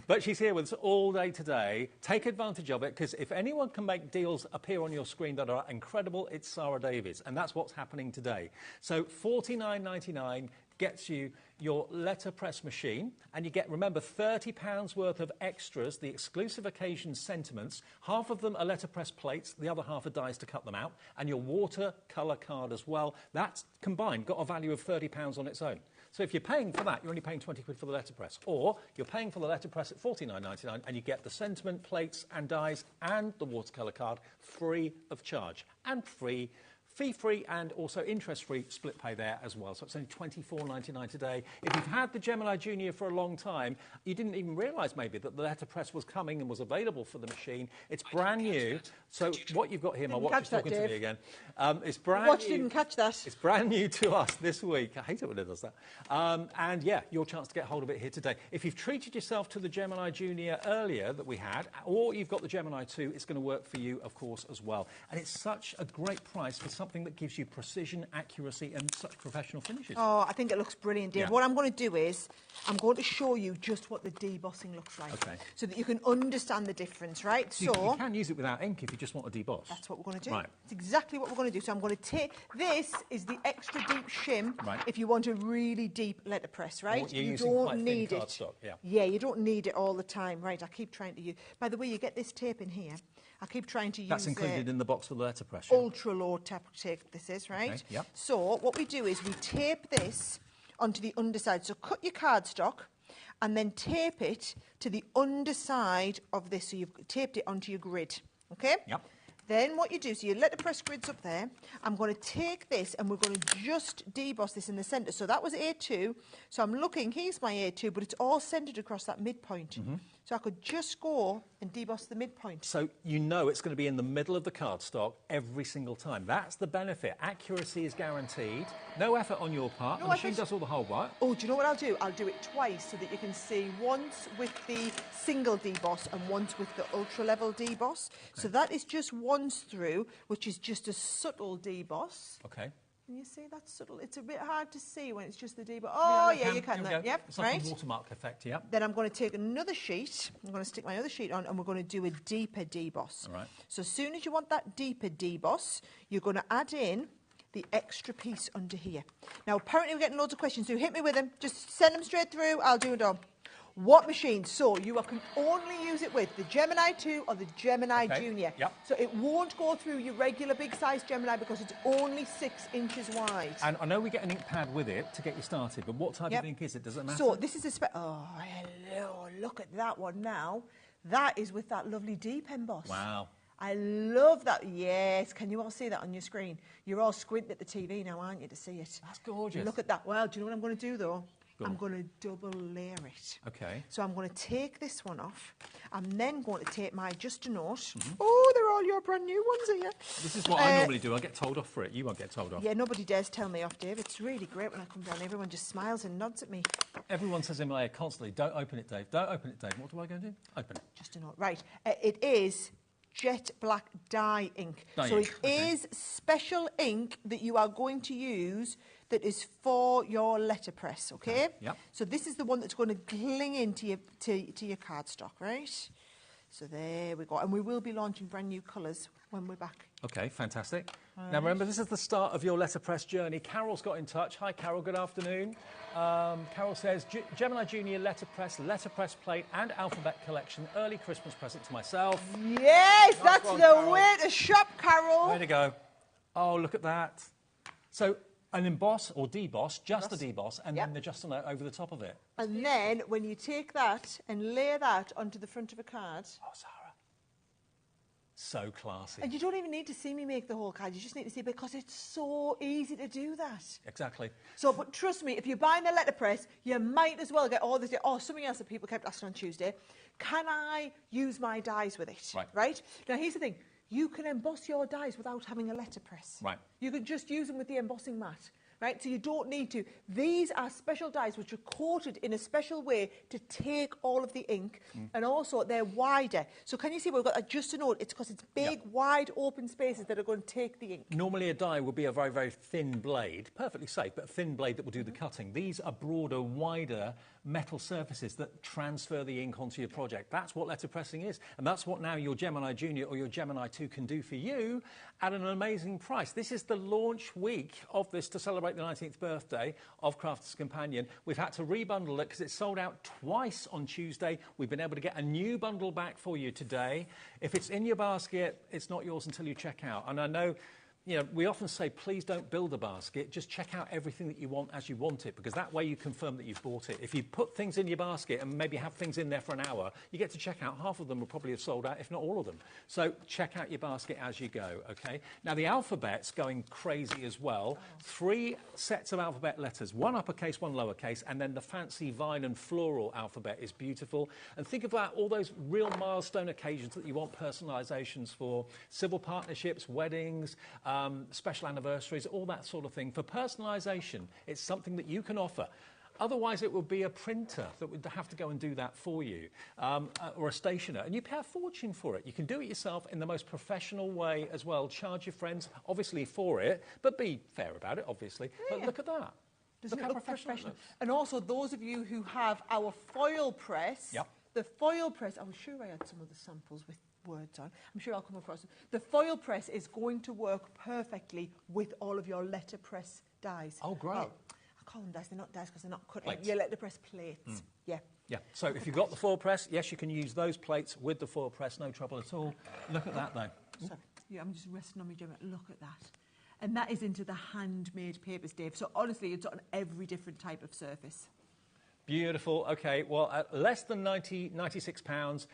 But she's here with us all day today. Take advantage of it, because if anyone can make deals appear on your screen that are incredible, it's Sarah Davies, and that's what's happening today. So $49.99 gets you your letterpress machine, and you get, remember, £30 worth of extras, the exclusive occasion sentiments. Half of them are letterpress plates, the other half are dies to cut them out, and your watercolour card as well. That's combined got a value of £30 on its own. So if you're paying for that, you're only paying 20 quid for the letterpress. Or you're paying for the letterpress at $49.99 and you get the sentiment plates and dies and the watercolour card free of charge and fee-free and also interest-free split pay there as well. So it's only $24.99 today. If you've had the Gemini Junior for a long time, you didn't even realise maybe that the letterpress was coming and was available for the machine. It's brand new. So what you've got here, my watch is talking to me again. It's brand new. Watch didn't catch that. It's brand new to us this week. I hate it when it does that. And yeah, your chance to get hold of it here today. If you've treated yourself to the Gemini Junior earlier that we had, or you've got the Gemini 2, it's going to work for you, of course, as well. And it's such a great price for something that gives you precision, accuracy, and such professional finishes. Oh, I think it looks brilliant, Dave. Yeah. What I'm going to do is I'm going to show you just what the debossing looks like, so that you can understand the difference, right? So you can use it without ink if you just want to deboss. That's what we're going to do. Right. It's exactly what we're going to do. So I'm going to take this is the extra deep shim if you want a really deep letterpress, right? You're you using don't quite need thin it. cardstock, Yeah, you don't need it all the time, right? I keep trying to use. By the way, you get this tape in here. I keep trying to use. That's included in the box for the letterpress. Ultra low tape. This is right. Okay, yep. So what we do is we tape this onto the underside. So cut your cardstock and then tape it to the underside of this. So you've taped it onto your grid. Okay. Yep. Then what you do, so your letterpress grid's up there. I'm going to take this and we're going to just deboss this in the centre. So that was A2. So I'm looking, here's my A2, but it's all centred across that midpoint. So I could just go and deboss the midpoint. So you know it's going to be in the middle of the cardstock every single time. That's the benefit. Accuracy is guaranteed. No effort on your part. The machine does all the whole work. Oh, do you know what I'll do? I'll do it twice so that you can see once with the single deboss and once with the ultra level deboss. Okay. So that is just once through, which is just a subtle deboss. Okay. Can you see that's subtle? It's a bit hard to see when it's just the deboss. Oh, yeah, you can. Yep, it's like a watermark effect, yeah. Then I'm going to take another sheet. I'm going to stick my other sheet on and we're going to do a deeper deboss. All right. So as soon as you want that deeper deboss, you're going to add in the extra piece under here. Now, apparently we're getting loads of questions, so hit me with them. Just send them straight through. I'll do it all. What machine? So you can only use it with the Gemini 2 or the Gemini Junior. Yep. So it won't go through your regular big size Gemini because it's only 6 inches wide. And I know we get an ink pad with it to get you started, but what type of ink is it? Does it matter? So this is a oh, hello, look at that one now. That is with that lovely deep emboss. Wow. I love that. Yes, can you all see that on your screen? You're all squinting at the TV now, aren't you, to see it? That's gorgeous. Look at that. Well, do you know what I'm going to do, though? I'm going to double layer it. Okay. So I'm going to take this one off. I'm then going to take my Just a Note. Oh, they're all your brand new ones here. This is what I normally do. I get told off for it. You won't get told off. Yeah, nobody dares tell me off, Dave. It's really great when I come down. Everyone just smiles and nods at me. Everyone says in my ear constantly, don't open it, Dave. Don't open it, Dave. What do I go and do? Open it. Just a Note. Right. It is jet black dye ink. So it is special ink that you are going to use that is for your letterpress, okay? Yep. So this is the one that's going to cling into your cardstock, right? So there we go. And we will be launching brand new colours when we're back. Okay, fantastic. Now remember, this is the start of your letterpress journey. Carol's got in touch. Hi, Carol. Good afternoon. Carol says, Gemini Junior letterpress plate and alphabet collection. Early Christmas present to myself. Yes, that's the way to shop, Carol. Way to go. Oh, look at that. So an emboss or deboss, just a deboss, and then the Just a Note over the top of it. And then when you take that and lay that onto the front of a card. Oh, Sarah. So classy. And you don't even need to see me make the whole card. You just need to see it because it's so easy to do that. Exactly. So, but trust me, if you're buying a letterpress, you might as well get all this. Oh, something else that people kept asking on Tuesday. Can I use my dies with it? Right? Now, here's the thing. You can emboss your dies without having a letterpress. Right. You can just use them with the embossing mat. Right, so you don't need to. These are special dies which are coated in a special way to take all of the ink, and also they're wider. So can you see we've got a Just a Note? It's because it's big, wide, open spaces that are going to take the ink. Normally a die would be a very, very thin blade, perfectly safe, but a thin blade that will do the cutting. These are broader, wider metal surfaces that transfer the ink onto your project. That's what letterpressing is, and that's what now your Gemini Junior or your Gemini 2 can do for you at an amazing price. This is the launch week of this to celebrate the 19th birthday of Crafter's Companion. We've had to rebundle it because it sold out twice on Tuesday. We've been able to get a new bundle back for you today. If it's in your basket, it's not yours until you check out. And I know, you know, we often say, please don't build a basket. Just check out everything that you want as you want it, because that way you confirm that you've bought it. If you put things in your basket and maybe have things in there for an hour, you get to check out. Half of them will probably have sold out, if not all of them. So check out your basket as you go, OK? Now, the alphabet's going crazy as well. 3 sets of alphabet letters, 1 uppercase, 1 lowercase, and then the fancy vine and floral alphabet is beautiful. And think about all those real milestone occasions that you want personalisations for, civil partnerships, weddings, special anniversaries, all that sort of thing. For personalisation, it's something that you can offer. Otherwise, it would be a printer that would have to go and do that for you, or a stationer, and you pay a fortune for it. You can do it yourself in the most professional way as well. Charge your friends, obviously, for it, but be fair about it, obviously. But look at that. Doesn't it look professional? And also, those of you who have our foil press, the foil press, I was sure I had some of the samples with words on. I'm sure I'll come across them. The foil press is going to work perfectly with all of your letterpress dies. Oh, great. Well, I call them dies. They're not dies because they're not cut. Plates. Your letterpress plates. Yeah. Yeah. So if you've got the foil press, yes, you can use those plates with the foil press. No trouble at all. Look at that, though. So, yeah, I'm just resting on my Gemini. Look at that. And that is into the handmade papers, Dave. So honestly, it's on every different type of surface. Beautiful. OK, well, at less than £96,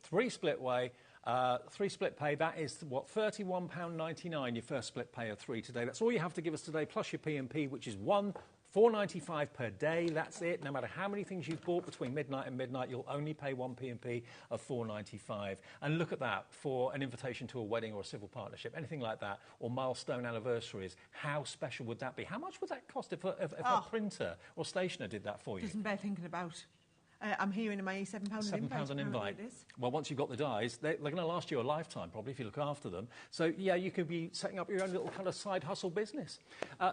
3 split way, 3 split pay, that is, what, £31.99, your first split pay of 3 today. That's all you have to give us today, plus your P&P, which is $4.95 per day, that's it. No matter how many things you've bought between midnight and midnight, you'll only pay 1 P&P of $4.95. And look at that, for an invitation to a wedding or a civil partnership, anything like that, or milestone anniversaries. How special would that be? How much would that cost if a printer or stationer did that for you? Doesn't bear thinking about. I'm hearing my £7 £7 an invite. Well, once you've got the dies, they're going to last you a lifetime, probably, if you look after them. So, yeah, you could be setting up your own little kind of side hustle business.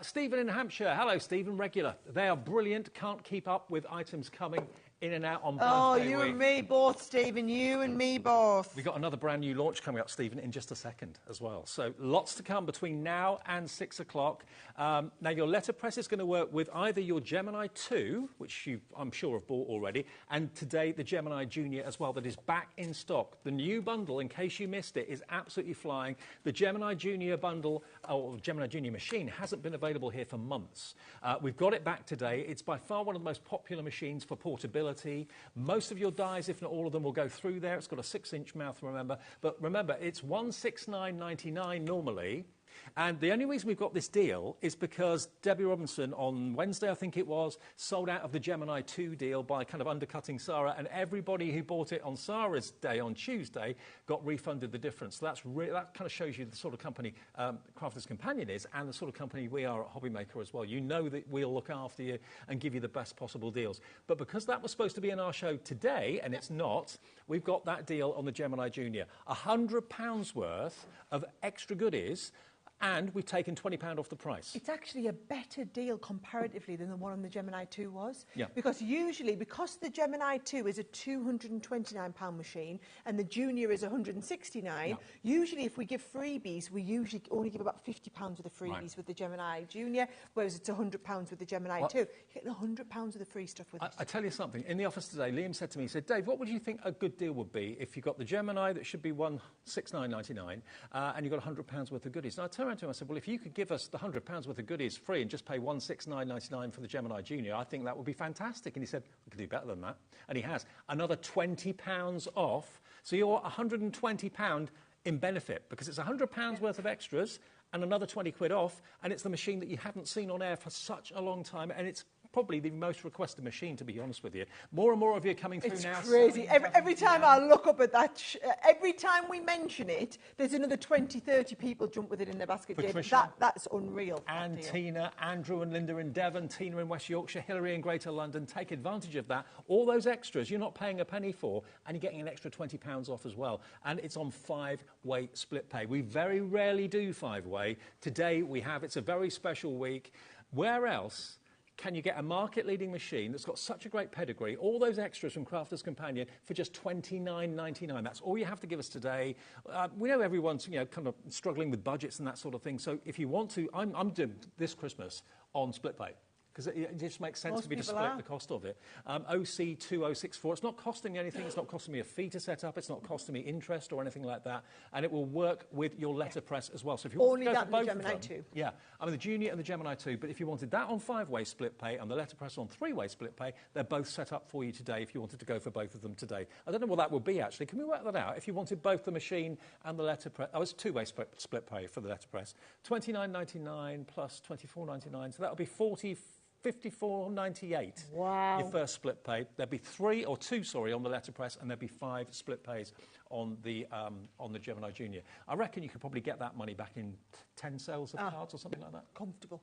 Stephen in Hampshire. Hello, Stephen. Regular. They are brilliant. Can't keep up with items coming in and out on birthday you week. and me both, Stephen. You and me both. We've got another brand new launch coming up, Stephen, in just a second as well. So lots to come between now and 6 o'clock. Now, your letterpress is going to work with either your Gemini 2, which you, I'm sure, have bought already, and today the Gemini Junior as well, that is back in stock. The new bundle, in case you missed it, is absolutely flying. The Gemini Junior bundle, or Gemini Junior machine, hasn't been available here for months. We've got it back today. It's by far one of the most popular machines for portability. Most of your dies, if not all of them, will go through there. It's got a 6-inch mouth, remember. But remember, it's $169.99 normally. And the only reason we've got this deal is because Debbie Robinson, on Wednesday, I think it was, sold out of the Gemini 2 deal by kind of undercutting Sarah, and everybody who bought it on Sarah's day, on Tuesday, got refunded the difference. So that kind of shows you the sort of company Crafter's Companion is, and the sort of company we are at HobbyMaker as well. You know that we'll look after you and give you the best possible deals. But because that was supposed to be in our show today, and it's not, we've got that deal on the Gemini Junior. £100 worth of extra goodies, and we've taken £20 off the price. It's actually a better deal comparatively than the one on the Gemini 2 was. Yeah. Because usually, because the Gemini 2 is a £229 machine and the Junior is £169, usually if we give freebies, we usually only give about £50 with the freebies with the Gemini Junior, whereas it's £100 with the Gemini 2. You're getting £100 of the free stuff with it. I tell you something, in the office today, Liam said to me, he said, Dave, what would you think a good deal would be if you got the Gemini that should be $169.99 and you got £100 worth of goodies? And I turned around to him, I said, well, if you could give us the £100 worth of goodies free and just pay $169.99 for the Gemini Junior, I think that would be fantastic. And he said, we could do better than that. And he has. Another £20 off. So you're £120 in benefit, because it's £100 worth of extras and another 20 quid off, and it's the machine that you haven't seen on air for such a long time, and it's probably the most requested machine, to be honest with you. More and more of you are coming through now. It's crazy. Every time I look up at that, every time we mention it, there's another 20, 30 people jump with it in their basket. That's unreal. And Tina, Andrew and Linda in Devon, Tina in West Yorkshire, Hillary in Greater London. Take advantage of that. All those extras you're not paying a penny for, and you're getting an extra £20 off as well. And it's on 5-way split pay. We very rarely do 5-way. Today we have. It's a very special week. Where else can you get a market-leading machine that's got such a great pedigree, all those extras from Crafter's Companion, for just $29.99? That's all you have to give us today. We know everyone's, kind of struggling with budgets and that sort of thing. So if you want to, I'm doing this Christmas on split pay, because it just makes sense to me to split the cost of it. OC2064, it's not costing me anything. It's not costing me a fee to set up. It's not costing me interest or anything like that. And it will work with your letterpress as well. So if you want to go for both of them, the Junior and the Gemini 2. But if you wanted that on 5-way split pay and the letterpress on 3-way split pay, they're both set up for you today if you wanted to go for both of them today. I don't know what that would be, actually. Can we work that out? If you wanted both the machine and the letterpress, it's 2-way split pay for the letterpress. $29.99 plus $24.99, so that would be $54.98. Wow. Your first split pay. There'd be 2 on the letterpress, and there'd be 5 split pays on the Gemini Junior. I reckon you could probably get that money back in 10 sales of cards or something like that. Comfortable.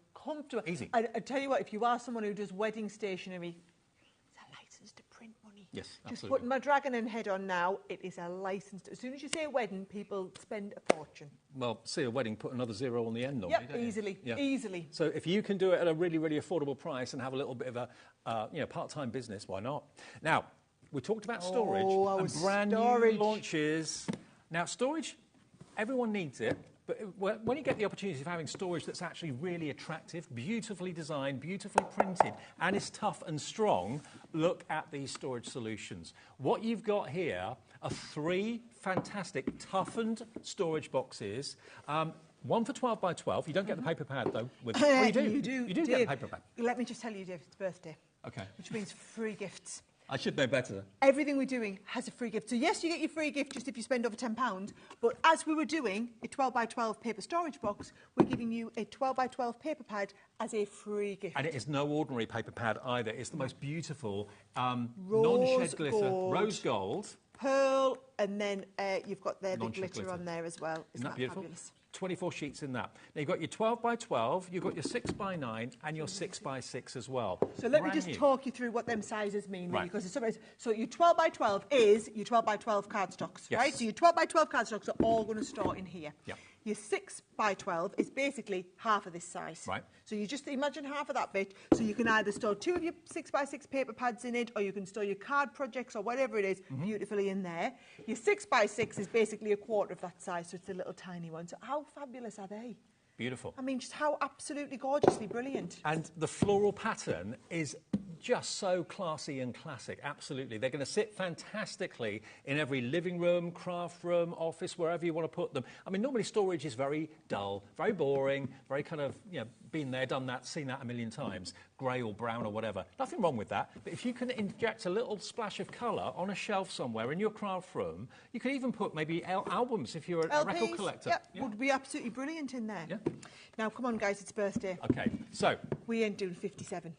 Easy. I tell you what, if you are someone who does wedding stationery, it's a licence to print money. Yes, absolutely. Just putting my dragon and head on now, it is a licence. As soon as you say a wedding, people spend a fortune. Well, see a wedding, put another 0 on the end normally, don't you? Easily, easily. So if you can do it at a really, really affordable price and have a little bit of a part-time business, why not? Now, we talked about storage and brand new launches. Now, storage, everyone needs it. But when you get the opportunity of having storage that's actually really attractive, beautifully designed, beautifully printed, and is tough and strong, look at these storage solutions. What you've got here are 3 fantastic toughened storage boxes. One for 12 by 12. You don't get the paper pad, though. With you do. You do get the paper pad. Let me just tell you, Dave, it's birthday. Okay. Which means free gifts. I should know better. Everything we're doing has a free gift. So yes, you get your free gift just if you spend over £10, but as we were doing a 12 by 12 paper storage box, we're giving you a 12 by 12 paper pad as a free gift. And it is no ordinary paper pad either. It's the most beautiful non-shed glitter, rose gold, pearl, and then you've got the glitter on there as well. Isn't that beautiful? Fabulous? 24 sheets in that. Now you've got your 12 by 12, you've got your 6 by 9, and your 6 by 6 as well. So let me just talk you through what them sizes mean, right? Because it's so your 12 by 12 is your 12 by 12 cardstocks, yes. right? So your 12 by 12 cardstocks are all going to start in here. Yep. Your 6 by 12 is basically half of this size. Right. So you just imagine half of that bit. So you can either store 2 of your 6 by 6 paper pads in it, or you can store your card projects or whatever it is beautifully in there. Your 6 by 6 is basically a quarter of that size, so it's a little tiny one. So how fabulous are they? Beautiful. I mean, just how absolutely gorgeously brilliant. And the floral pattern is just so classy and classic, absolutely. They're going to sit fantastically in every living room, craft room, office, wherever you want to put them. I mean, normally storage is very dull, very boring, very kind of, you know, been there, done that, seen that a million times, grey or brown or whatever. Nothing wrong with that. But if you can inject a little splash of colour on a shelf somewhere in your craft room, you could even put maybe albums if you're a record collector. Yep, yeah, would be absolutely brilliant in there. Yeah. Now, come on, guys, it's birthday. OK, so... We ain't doing 57.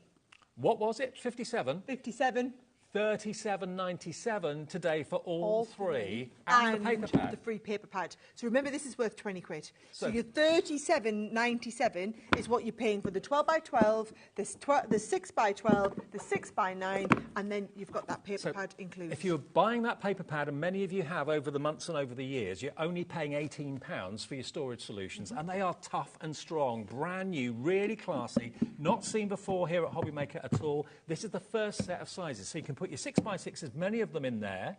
What was it? 57? 57. 37.97 today for all three and the paper pad. The free paper pad. So remember, this is worth 20 quid. So your 37.97 is what you're paying for the 12 by 12, the 6 by 12, the 6 by 9, and then you've got that paper pad included. If you're buying that paper pad, and many of you have over the months and over the years, you're only paying £18 for your storage solutions, and they are tough and strong, brand new, really classy, not seen before here at HobbyMaker at all. This is the first set of sizes, so you can put your 6 by 6s, many of them in there.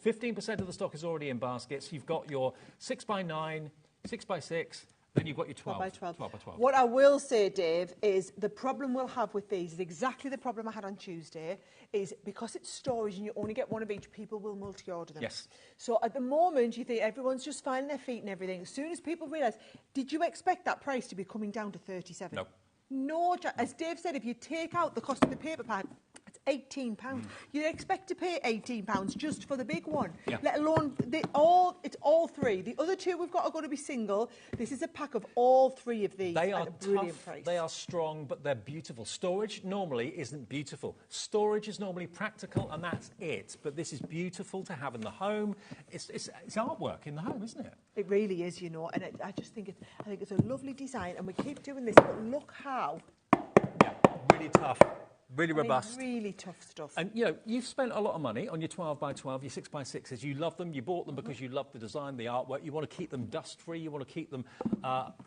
15% of the stock is already in baskets. You've got your 6 by 9, 6 by 6, then you've got your 12 by 12. 12 by 12. What I will say, Dave, is the problem we'll have with these is exactly the problem I had on Tuesday, is because it's storage and you only get one of each, people will multi-order them. Yes. So at the moment, you think everyone's just finding their feet and everything. As soon as people realise, did you expect that price to be coming down to 37? No. No, as Dave said, if you take out the cost of the paper pad, it's £18. You expect to pay £18 just for the big one, let alone it's all three. The other two we've got are going to be single. This is a pack of all three of these. They are at a brilliant price. They are strong, but they're beautiful. Storage normally isn't beautiful. Storage is normally practical, and that's it. But this is beautiful to have in the home. It's artwork in the home, isn't it? It really is, you know. And I just think it's a lovely design, and we keep doing this. But look how. Yeah, really tough. Really robust. Really tough stuff. And, you know, you've spent a lot of money on your 12 by 12, your 6 by 6s. You love them. You bought them because you love the design, the artwork. You want to keep them dust-free. You want to keep them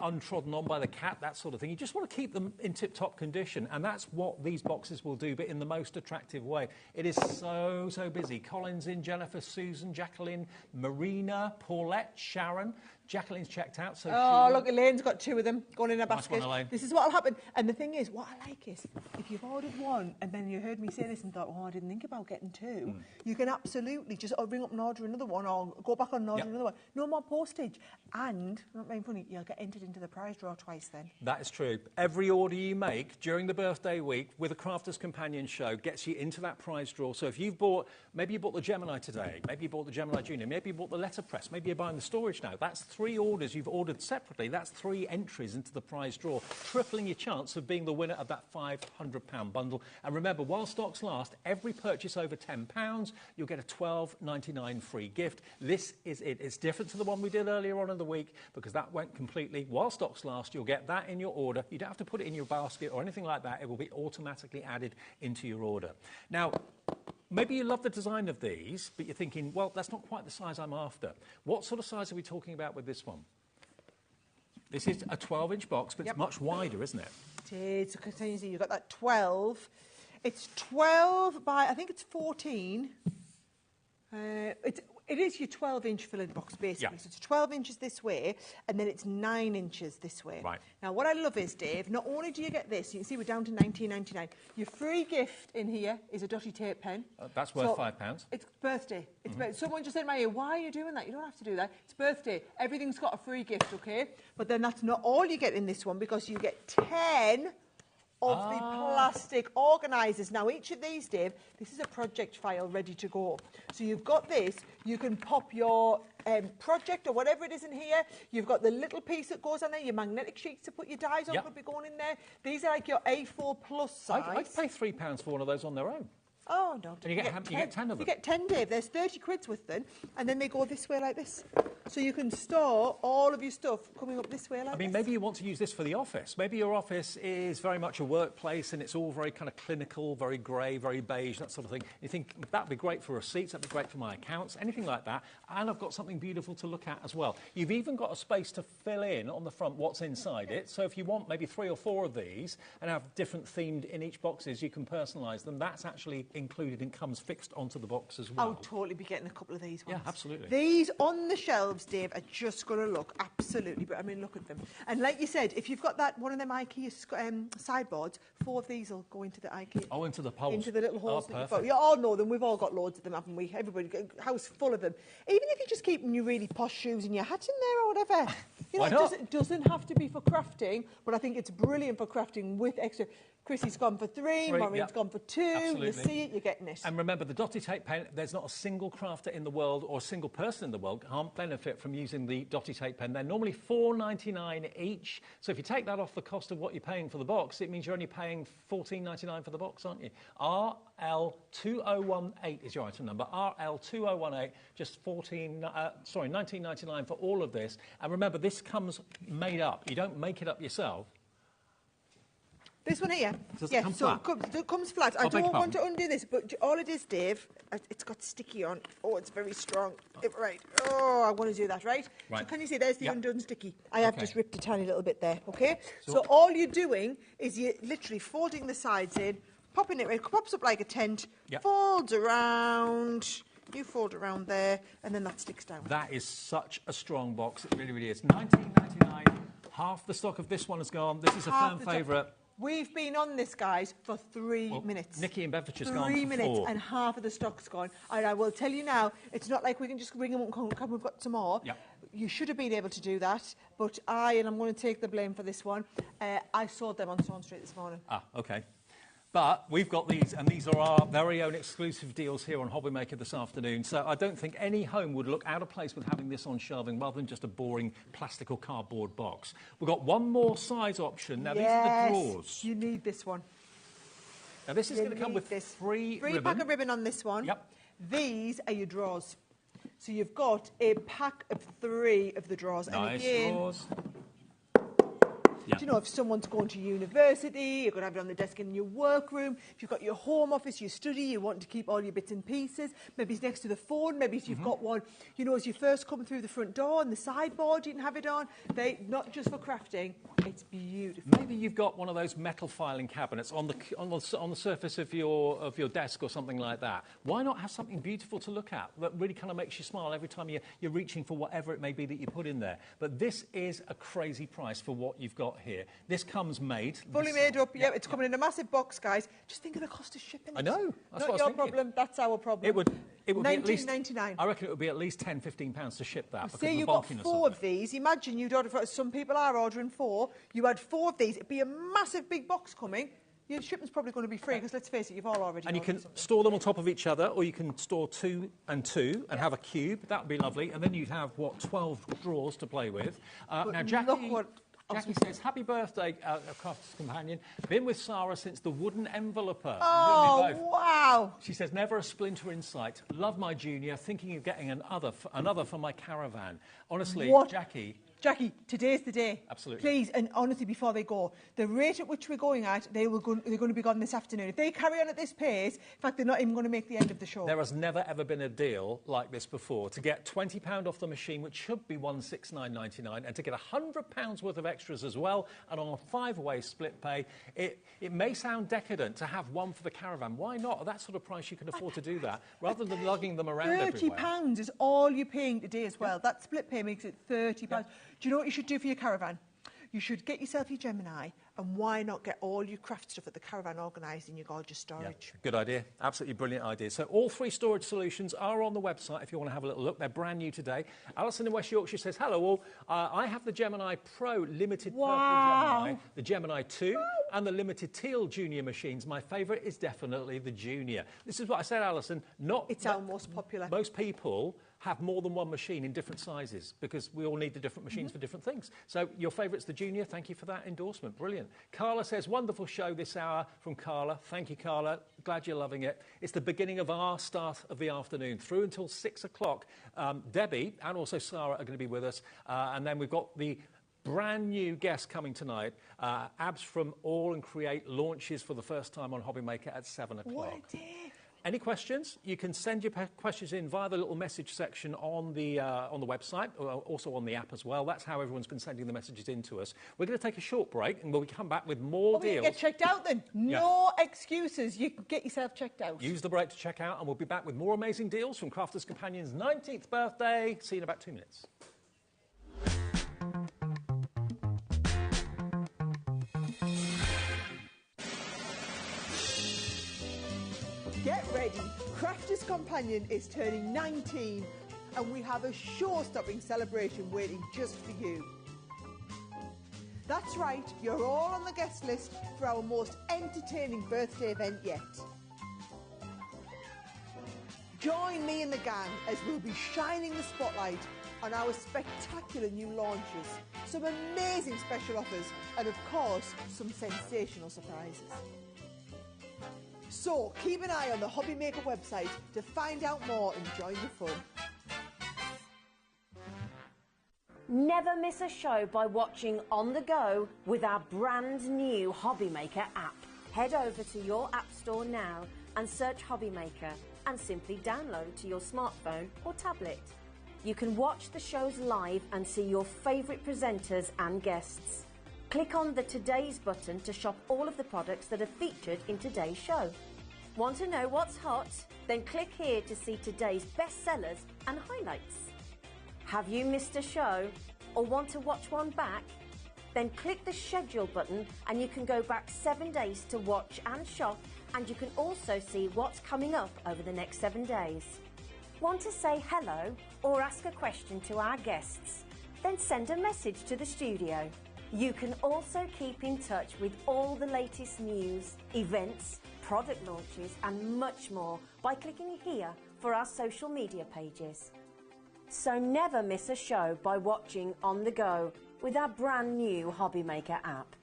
untrodden on by the cat, that sort of thing. You just want to keep them in tip-top condition. And that's what these boxes will do, but in the most attractive way. It is so, so busy. Colin's in, Jennifer, Susan, Jacqueline, Marina, Paulette, Sharon. Jacqueline's checked out. So look, Elaine's got two of them going in a basket. Nice one, Elaine. This is what will happen. And the thing is, what I like is, if you've ordered one and then you heard me say this and thought, oh, I didn't think about getting two, you can absolutely just ring up and order another one, or go back on and order another one. No more postage. And, not being funny, you'll get entered into the prize draw twice then. That is true. Every order you make during the birthday week with a Crafters Companion show gets you into that prize draw. So if you've bought, maybe you bought the Gemini today, maybe you bought the Gemini Junior, maybe you bought the Letterpress, maybe you're buying the storage now. That's 3 orders you've ordered separately. That's 3 entries into the prize draw, tripling your chance of being the winner of that £500 bundle. And remember, while stocks last, every purchase over £10, you'll get a £12.99 free gift. This is it. It's different to the one we did earlier on in the week because that went completely. While stocks last, you'll get that in your order. You don't have to put it in your basket or anything like that. It will be automatically added into your order. Now, maybe you love the design of these, but you're thinking, well, that's not quite the size I'm after. What sort of size are we talking about with this one? This is a 12-inch box, but it's much wider, isn't it? It is. So you've got that 12. It's 12 by, I think it's 14. It is your 12-inch filling box, basically. So it's 12 inches this way, and then it's 9 inches this way. Right. Now, what I love is, Dave, not only do you get this, you can see we're down to £19.99. Your free gift in here is a dotty tape pen. That's worth £5. It's birthday. It's birthday. Someone just said in my ear, why are you doing that? You don't have to do that. It's birthday. Everything's got a free gift, OK? But then that's not all you get in this one, because you get 10 of the plastic organisers. Now, each of these, Dave, this is a project file ready to go. So you've got this, you can pop your project or whatever it is in here. You've got the little piece that goes on there, your magnetic sheets to put your dies on could be going in there. These are like your A4 plus size. I'd pay £3 for one of those on their own. Oh, no. And you get 10 of them. You get 10, Dave. There's 30 quids with them, and then they go this way like this. So you can store all of your stuff coming up this way like this. I mean, maybe you want to use this for the office. Maybe your office is very much a workplace and it's all very kind of clinical, very grey, very beige, that sort of thing. You think, that'd be great for receipts, that'd be great for my accounts, anything like that. And I've got something beautiful to look at as well. You've even got a space to fill in on the front what's inside it. So if you want maybe 3 or 4 of these and have different themed in each boxes, you can personalise them. That's actually included and comes fixed onto the box as well. I'll totally be getting a couple of these ones. Yeah, absolutely. These on the shelves, Dave, are just going to look absolutely, but I mean, look at them. And like you said, if you've got that one of them IKEA sideboards, 4 of these will go into the IKEA. Oh, into the poles. Into the little holes. Oh, perfect. You all know them. We've all got loads of them, haven't we? Everybody, house full of them. Even if you're just keeping your really posh shoes and your hat in there or whatever. You know, it doesn't have to be for crafting, but I think it's brilliant for crafting with extra. Chrissy's gone for 3, Maureen's gone for 2. Absolutely. You see it, you're getting it. And remember, the dotty tape pen, there's not a single crafter in the world or a single person in the world can't benefit from using the dotty tape pen. They're normally $4.99 each. So if you take that off the cost of what you're paying for the box, it means you're only paying $14.99 for the box, aren't you? RL2018 is your item number. RL2018, just $19.99 for all of this. And remember, this comes made up. You don't make it up yourself. This one here, Does it come flat? It comes flat. I don't want to undo this, but all it is, Dave, it's got sticky on. Oh, it's very strong. Right. Oh, I want to do that, right? So can you see, there's the undone sticky. I have just ripped a tiny little bit there, okay? So all you're doing is you're literally folding the sides in, popping it pops up like a tent, folds around. You fold around there, and then that sticks down. That is such a strong box. It really, really is. $19.99. Half the stock of this one has gone. This is a firm favourite. We've been on this, guys, for 3 minutes. Nikki in Bedfordshire's gone for 4. 3 minutes and half of the stock's gone. And I will tell you now, it's not like we can just ring them up and come, we've got some more. Yep. You should have been able to do that, but and I'm going to take the blame for this one, I sold them on Stone Street this morning. Ah, OK. But we've got these, and these are our very own exclusive deals here on HobbyMaker this afternoon. So I don't think any home would look out of place with having this on shelving rather than just a boring plastic or cardboard box. We've got one more size option. Now, these are the drawers. You need this one. Now, this is going to come with free ribbon. Pack of ribbon on this one. Yep. These are your drawers. So you've got a pack of 3 of the drawers. Nice and again, drawers. Do you know, if someone's going to university, you're going to have it on the desk in your workroom. If you've got your home office, your study, you want to keep all your bits and pieces. Maybe it's next to the phone. Maybe if you've got one, you know, as you first come through the front door and the sideboard, you can have it on. They not just for crafting. It's beautiful. Maybe you've got one of those metal filing cabinets on the surface of your desk or something like that. Why not have something beautiful to look at that really kind of makes you smile every time you're reaching for whatever it may be that you put in there? But this is a crazy price for what you've got here. This comes made. Fully made up, yeah. It's coming in a massive box, guys. Just think of the cost of shipping it. I know. That's not what I was your thinking. problem, that's our problem. It would be at least $19.99. I reckon it would be at least £10–15 to ship that. Say you got 4 of these. Imagine you'd order for, some people are ordering 4. You had 4 of these. It'd be a massive big box coming. Your shipment's probably going to be free because let's face it, you've all already. And you can store them on top of each other, or you can store 2 and 2 and have a cube. That would be lovely. And then you'd have 12 drawers to play with. Now, Jackie says, happy birthday, Crafter's Companion. Been with Sarah since the wooden enveloper. Oh, wow. She says, never a splinter in sight. Love my Junior. Thinking of getting another for my caravan. Honestly, Jackie, today's the day. Absolutely. Please, and honestly, before they go, the rate at which we're going at, they're going to be gone this afternoon. If they carry on at this pace, in fact, they're not even going to make the end of the show. There has never, ever been a deal like this before. To get £20 off the machine, which should be $169.99, and to get £100 worth of extras as well, and on a 5-way split pay, it may sound decadent to have one for the caravan. Why not? At that sort of price, you can afford to do that, rather than lugging them around everywhere. £30 is all you're paying today as well. That split pay makes it £30. Do you know what you should do for your caravan? You should get yourself your Gemini And why not get all your craft stuff at the caravan organised in your gorgeous storage? Yeah, good idea. Absolutely brilliant idea. So all 3 storage solutions are on the website if you want to have a little look. They're brand new today. Alison in West Yorkshire says, hello all. I have the Gemini Pro Limited Purple Gemini, the Gemini 2 and the Limited Teal Junior machines. My favourite is definitely the Junior. This is what I said, Alison. It's our most popular. Most people have more than one machine in different sizes because we all need the different machines for different things. So your favourite's the Junior. Thank you for that endorsement. Brilliant. Carla says, wonderful show this hour from Carla. Thank you, Carla. Glad you're loving it. It's the beginning of our start of the afternoon through until 6 o'clock. Debbie and also Sarah are going to be with us. And then we've got the brand new guest coming tonight. Abs from All and Create launches for the first time on HobbyMaker at 7 o'clock. What a day. Any questions? You can send your questions in via the little message section on the website, or also on the app as well. That's how everyone's been sending the messages in to us. We're going to take a short break, and we'll come back with more deals. Get checked out then. No excuses. You can get yourself checked out. Use the break to check out, and we'll be back with more amazing deals from Crafters Companion's 19th birthday. See you in about 2 minutes. Get ready, Crafters Companion is turning 19 and we have a show-stopping celebration waiting just for you. That's right, you're all on the guest list for our most entertaining birthday event yet. Join me and the gang as we'll be shining the spotlight on our spectacular new launches, some amazing special offers and of course some sensational surprises. So, keep an eye on the HobbyMaker website to find out more and join the fun. Never miss a show by watching on the go with our brand new HobbyMaker app. Head over to your app store now and search HobbyMaker and simply download to your smartphone or tablet. You can watch the shows live and see your favourite presenters and guests. Click on the Today's button to shop all of the products that are featured in today's show. Want to know what's hot? Then click here to see today's bestsellers and highlights. Have you missed a show or want to watch one back? Then click the schedule button and you can go back 7 days to watch and shop, and you can also see what's coming up over the next 7 days. Want to say hello or ask a question to our guests? Then send a message to the studio. You can also keep in touch with all the latest news, events, product launches and much more by clicking here for our social media pages. So never miss a show by watching on the go with our brand new HobbyMaker app.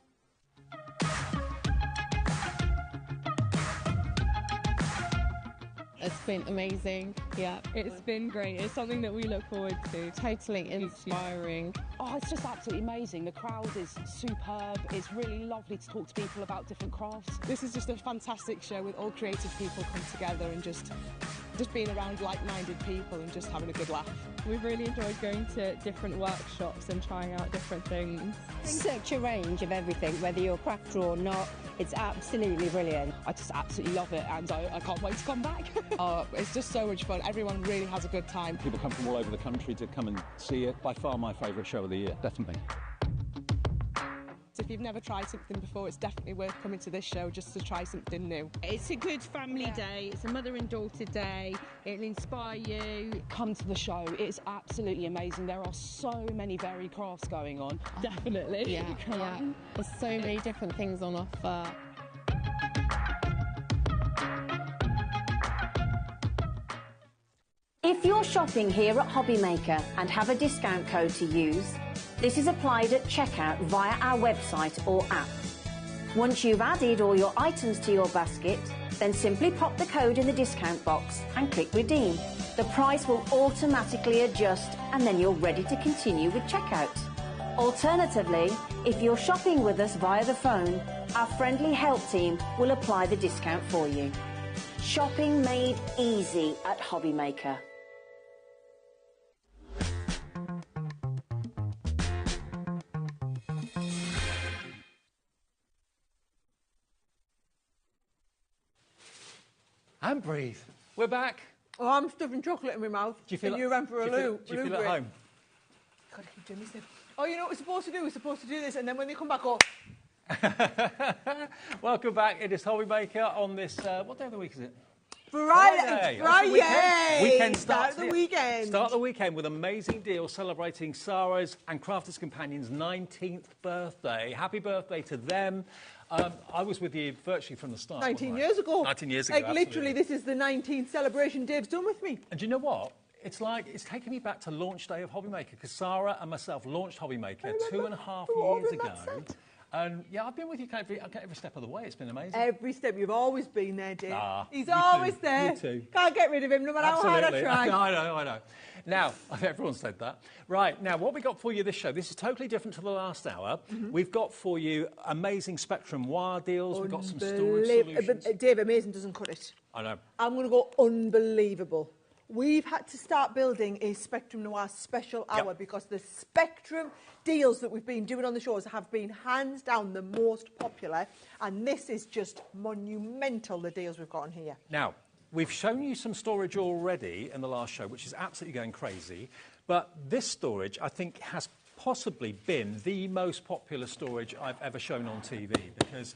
It's been amazing. Yeah, it's been great. It's something that we look forward to. Totally inspiring. Oh, it's just absolutely amazing. The crowd is superb. It's really lovely to talk to people about different crafts. This is just a fantastic show with all creative people come together and just being around like-minded people and just having a good laugh. We've really enjoyed going to different workshops and trying out different things. Such a range of everything, whether you're a crafter or not. It's absolutely brilliant. I just absolutely love it, and I can't wait to come back. It's just so much fun. Everyone really has a good time. People come from all over the country to come and see it. By far my favourite show of the year, definitely. So if you've never tried something before, it's definitely worth coming to this show just to try something new. It's a good family day. It's a mother and daughter day. It'll inspire you. Come to the show. It's absolutely amazing. There are so many varied crafts going on. Definitely. Yeah. There's so many different things on offer. If you're shopping here at HobbyMaker and have a discount code to use, this is applied at checkout via our website or app. Once you've added all your items to your basket, then simply pop the code in the discount box and click redeem. The price will automatically adjust and then you're ready to continue with checkout. Alternatively, if you're shopping with us via the phone, our friendly help team will apply the discount for you. Shopping made easy at HobbyMaker. And breathe. We're back. Oh, I'm stuffing chocolate in my mouth. Do you feel and you ran for a loo. Do you feel at home? Gotta keep doing this. Oh, you know what we're supposed to do? We're supposed to do this, and then when they come back, go. Welcome back. It is HobbyMaker on this, what day of the week is it? Friday. Weekend Start the weekend. Start the weekend with amazing deals celebrating Sarah's and Crafters Companions' 19th birthday. Happy birthday to them. I was with you virtually from the start. 19 years ago. 19 years ago, Like, absolutely. literally, this is the 19th celebration Dave's done with me. And do you know what? It's like, it's taking me back to launch day of HobbyMaker, because Sarah and myself launched HobbyMaker 2.5 years ago. And yeah, I've been with you every step of the way. It's been amazing. Every step. You've always been there, Dave. He's you always too. there. You too. Can't get rid of him, no matter how hard I try. I know. Now, everyone said that. Right, now, what we got for you this show, this is totally different to the last hour. We've got for you amazing Spectrum wire deals. We've got some storage solutions. But Dave, amazing doesn't cut it. I know. I'm going to go unbelievable. We've had to start building a Spectrum Noir special hour because the Spectrum deals that we've been doing on the shows have been hands down the most popular, and this is just monumental, the deals we've got on here. Now, we've shown you some storage already in the last show, which is absolutely going crazy, but this storage, I think, has possibly been the most popular storage I've ever shown on TV, because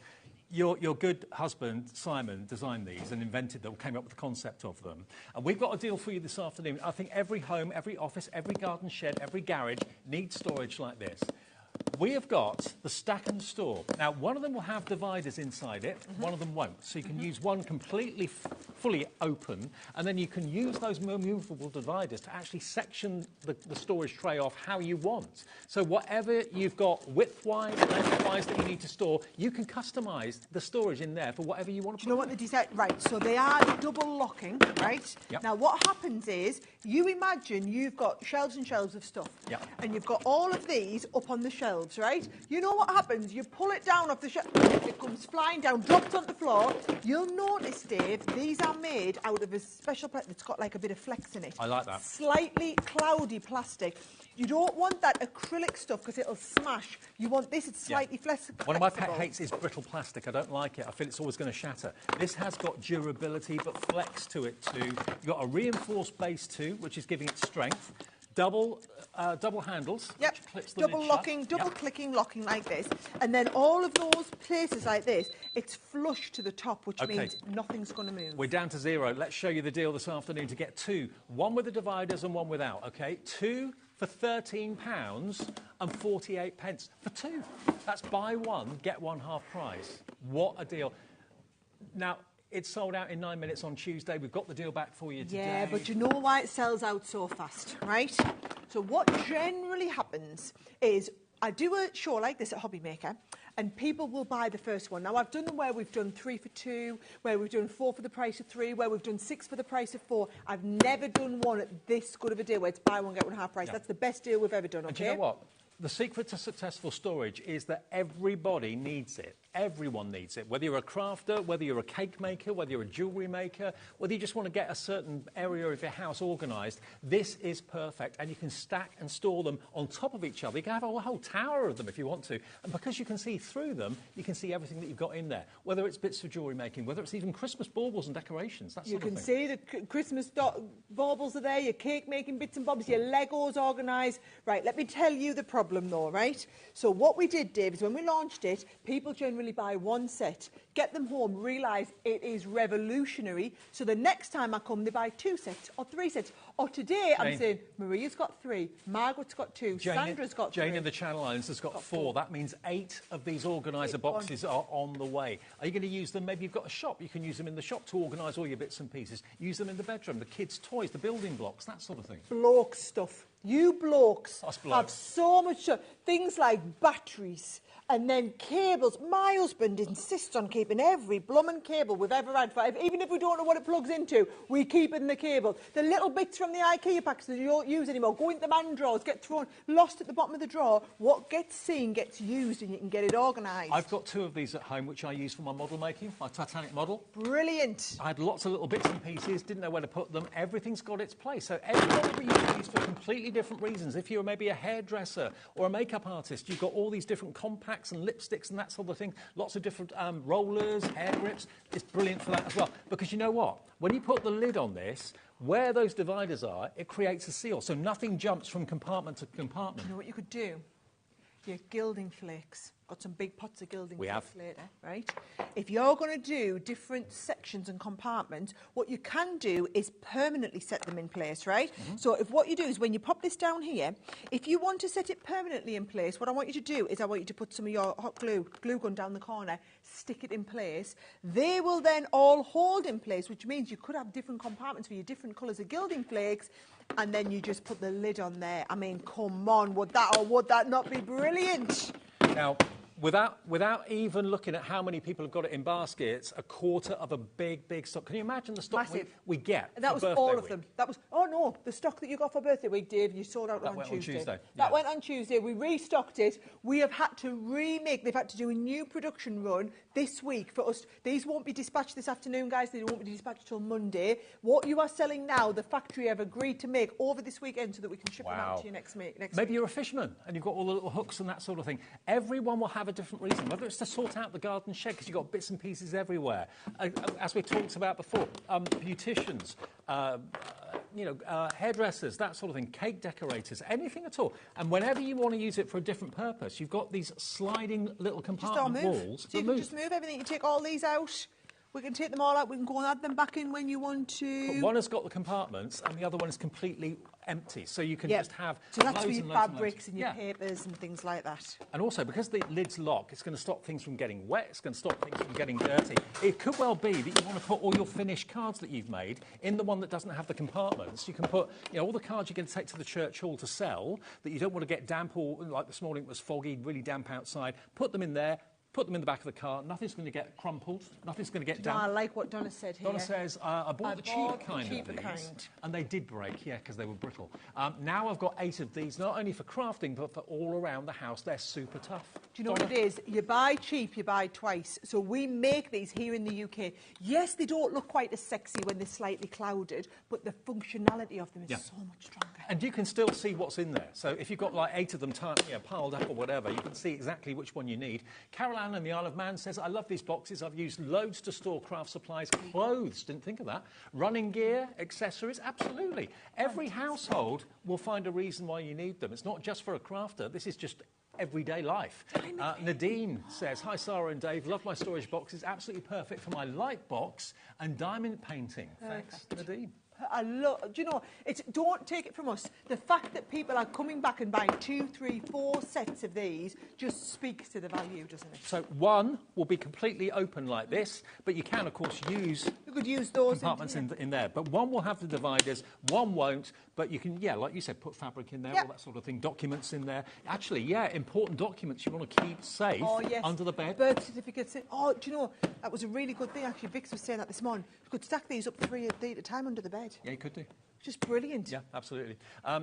your good husband, Simon, designed these and invented them, came up with the concept of them. And we've got a deal for you this afternoon. I think every home, every office, every garden shed, every garage needs storage like this. We have got the stack and store. Now, one of them will have dividers inside it, one of them won't. So you can use one completely fully open, and then you can use those removable dividers to actually section the storage tray off how you want. So whatever you've got width-wise, length-wise that you need to store, you can customise the storage in there for whatever you want to put. Do you know what the design... Right, so they are double locking, right? Yep. Now, what happens is, you imagine you've got shelves and shelves of stuff, and you've got all of these up on the shelves, right? You know what happens? You pull it down off the shelf, it comes flying down, drops on the floor. You'll notice, Dave, these are made out of a special plastic that's got like a bit of flex in it. I like that. Slightly cloudy plastic. You don't want that acrylic stuff because it'll smash. You want this, it's slightly flexible. One of my pet hates is brittle plastic. I don't like it. I feel it's always going to shatter. This has got durability, but flex to it too. You've got a reinforced base too, which is giving it strength. Double handles, which clips the double lid locking, shut. double clicking, locking like this. And then all of those places like this, it's flush to the top, which means nothing's going to move. We're down to zero. Let's show you the deal this afternoon to get two. One with the dividers and one without, OK? Two for £13.48 for two. That's buy one, get one half price. What a deal. Now, it's sold out in 9 minutes on Tuesday. We've got the deal back for you today. Yeah, but you know why it sells out so fast, right? So what generally happens is I do a show like this at HobbyMaker, and people will buy the first one. Now, I've done them where we've done 3 for 2, where we've done 4 for the price of 3, where we've done 6 for the price of 4. I've never done one at this good of a deal where it's buy one, get one half price. That's the best deal we've ever done, And do you know what? The secret to successful storage is that everybody needs it. Everyone needs it. Whether you're a crafter, whether you're a cake maker, whether you're a jewellery maker, whether you just want to get a certain area of your house organised, this is perfect. And you can stack and store them on top of each other. You can have a whole tower of them if you want to. And because you can see through them, you can see everything that you've got in there. Whether it's bits for jewellery making, whether it's even Christmas baubles and decorations, that sort of thing. You can see the Christmas baubles are there, your cake making bits and bobs, your Legos organised. Right, let me tell you the problem though, right? So what we did, Dave, is when we launched it, people generally buy one set, get them home, realise it is revolutionary, so the next time I come, they buy 2 sets or 3 sets. Or today, I'm saying, Maria's got 3, Margaret's got 2, Sandra's got 3. Jane in the Channel Islands has got 4. That means 8 of these organiser boxes are on the way. Are you going to use them? Maybe you've got a shop. You can use them in the shop to organise all your bits and pieces. Use them in the bedroom, the kids' toys, the building blocks, that sort of thing. Bloke stuff. You blokes have so much stuff. Things like batteries and then cables. My husband insists on keeping every blooming cable we've ever had. Even if we don't know what it plugs into, we keep it in the cable. The little bits from the IKEA packs that you don't use anymore go into the man drawers, get thrown, lost at the bottom of the drawer. What gets seen gets used, and you can get it organised. I've got 2 of these at home, which I use for my model making, my Titanic model. Brilliant. I had lots of little bits and pieces, didn't know where to put them. Everything's got its place. So everybody uses these for completely different reasons. If you're maybe a hairdresser or a makeup artist, you've got all these different compacts and lipsticks and that sort of thing. Lots of different rollers, hair grips. It's brilliant for that as well. Because you know what? When you put the lid on this, where those dividers are, it creates a seal. So nothing jumps from compartment to compartment. You know what you could do? Your gilding flakes. got some big pots of gilding We have. later, right? If you're going to do different sections and compartments, what you can do is permanently set them in place, right? So if what you do is when you pop this down here, if you want to set it permanently in place, what I want you to do is I want you to put some of your hot glue gun down the corner, stick it in place. They will then all hold in place, which means you could have different compartments for your different colours of gilding flakes, and then you just put the lid on there. I mean, come on, would that not be brilliant? Now, without even looking at how many people have got it in baskets, a quarter of a big stock. Can you imagine the stock we get? And that was all of them. That was, oh no, the stock that you got for birthday week, Dave, you sold out on Tuesday. That went on Tuesday. We restocked it. We have had to remake. They've had to do a new production run this week for us. These won't be dispatched this afternoon, guys. They won't be dispatched till Monday. What you are selling now, the factory have agreed to make over this weekend so that we can ship them out to you next week. Maybe you're a fisherman and you've got all the little hooks and that sort of thing. Everyone will have a different reason, whether it's to sort out the garden shed because you've got bits and pieces everywhere. As we talked about before, beauticians, hairdressers, that sort of thing, cake decorators, anything at all. And whenever you want to use it for a different purpose, you've got these sliding little compartment walls. So you can just move everything. You take all these out. We can take them all out. We can go and add them back in when you want to. But one has got the compartments and the other one is completely empty. So you can just have so that's loads for your and loads fabrics and your yeah. papers and things like that. And also, because the lid's lock, it's going to stop things from getting wet. It's going to stop things from getting dirty. It could well be that you want to put all your finished cards that you've made in the one that doesn't have the compartments. You can put, all the cards you're going to take to the church hall to sell that you don't want to get damp or, like this morning it was foggy, really damp outside. Put them in there. Put them in the back of the car. Nothing's going to get crumpled. Nothing's going to get damp. I like what Donna said here. Donna says, I bought the cheap kind of these. And they did break, yeah, because they were brittle. Now I've got 8 of these, not only for crafting, but for all around the house. They're super tough. Do you know what it is? You buy cheap, you buy twice. So we make these here in the UK. Yes, they don't look quite as sexy when they're slightly clouded, but the functionality of them is so much stronger. And you can still see what's in there. So if you've got like 8 of them piled up or whatever, you can see exactly which one you need. Caroline in the Isle of Man says, I love these boxes. I've used loads to store craft supplies, clothes, didn't think of that, running gear, accessories, absolutely. Every household will find a reason why you need them. It's not just for a crafter. This is just everyday life. Nadine says, hi Sarah and Dave, love my storage boxes, absolutely perfect for my light box and diamond painting. Thanks, Nadine. I love, do you know, don't take it from us. The fact that people are coming back and buying 2, 3, 4 sets of these just speaks to the value, doesn't it? So one will be completely open like this, but you can, of course, use those compartments in there. But one will have the dividers, one won't, but you can, like you said, put fabric in there, all that sort of thing, documents in there. Actually, important documents you want to keep safe under the bed. Birth certificates. Oh, do you know, that was a really good thing, actually. Vix was saying that this morning. You could stack these up 3 at a time under the bed. Yeah, you could do. Just brilliant. Yeah, absolutely.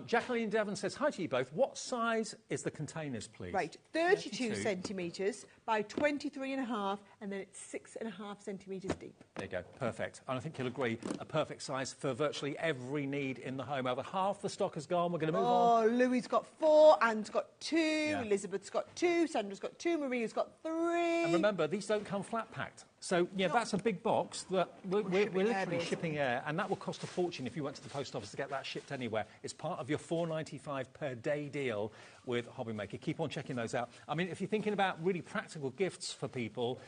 Jacqueline Devon says, hi to you both. What size is the containers, please? Right, 32 centimetres by 23.5, and then it's 6.5 centimetres deep. There you go, perfect. And I think you'll agree, a perfect size for virtually every need in the home. Over half the stock has gone. We're going to move on. Oh, Louis got 4, Anne's got 2, Elizabeth's got 2, Sandra's got 2, Maria's got 3. And remember, these don't come flat packed. So, that's a big box that we're literally shipping air, and that will cost a fortune if you went to the post office to get that shipped anywhere. It's part of your $4.95 per day deal with HobbyMaker. Keep on checking those out. I mean, if you're thinking about really practical gifts for people,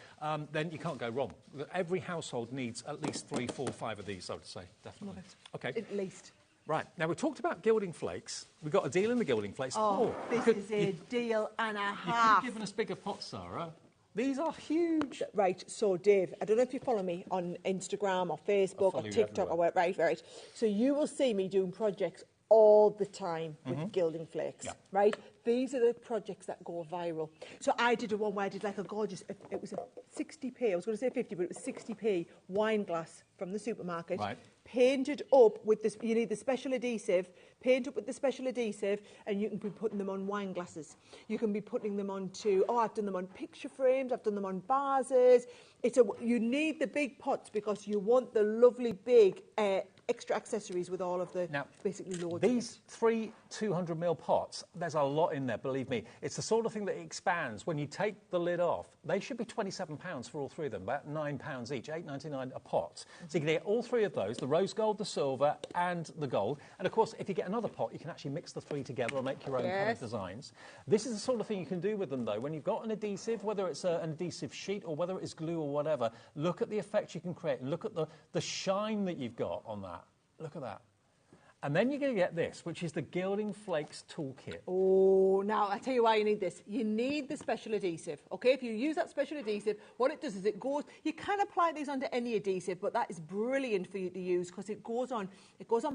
then you can't go wrong. Every household needs at least 3, 4, 5 of these, I would say, definitely. Okay. At least. Right, now we talked about gilding flakes. We've got a deal in the gilding flakes. This is a deal and a half. You could have given us bigger pots, Sarah. These are huge. Right, so Dave, I don't know if you follow me on Instagram or Facebook or TikTok or whatever. Right. So you will see me doing projects all the time with gilding flakes, right? These are the projects that go viral. So I did one where I did like a gorgeous, it was a 60p, I was going to say 50, but it was 60p wine glass from the supermarket. Right. Painted up with this, you need the special adhesive, paint up with the special adhesive, and you can be putting them on wine glasses. You can be putting them onto, I've done them on picture frames, I've done them on vases. You need the big pots because you want the lovely big extra accessories with all of the basically loads. These 3 200ml pots, there's a lot in there, believe me. It's the sort of thing that expands. When you take the lid off, they should be £27 for all 3 of them, about £9 each, £8.99 a pot. So you can get all 3 of those, the rose gold, the silver and the gold. And of course, if you get another pot, you can actually mix the 3 together and make your own kind of designs. This is the sort of thing you can do with them though. When you've got an adhesive, whether it's an adhesive sheet or whether it's glue or whatever, look at the effect you can create and look at the shine that you've got on that. Look at that. And then you're going to get this, which is the Gilding Flakes Toolkit. Oh, now, I tell you why you need this. You need the special adhesive, OK? If you use that special adhesive, what it does is it goes... You can apply these onto any adhesive, but that is brilliant for you to use because it goes on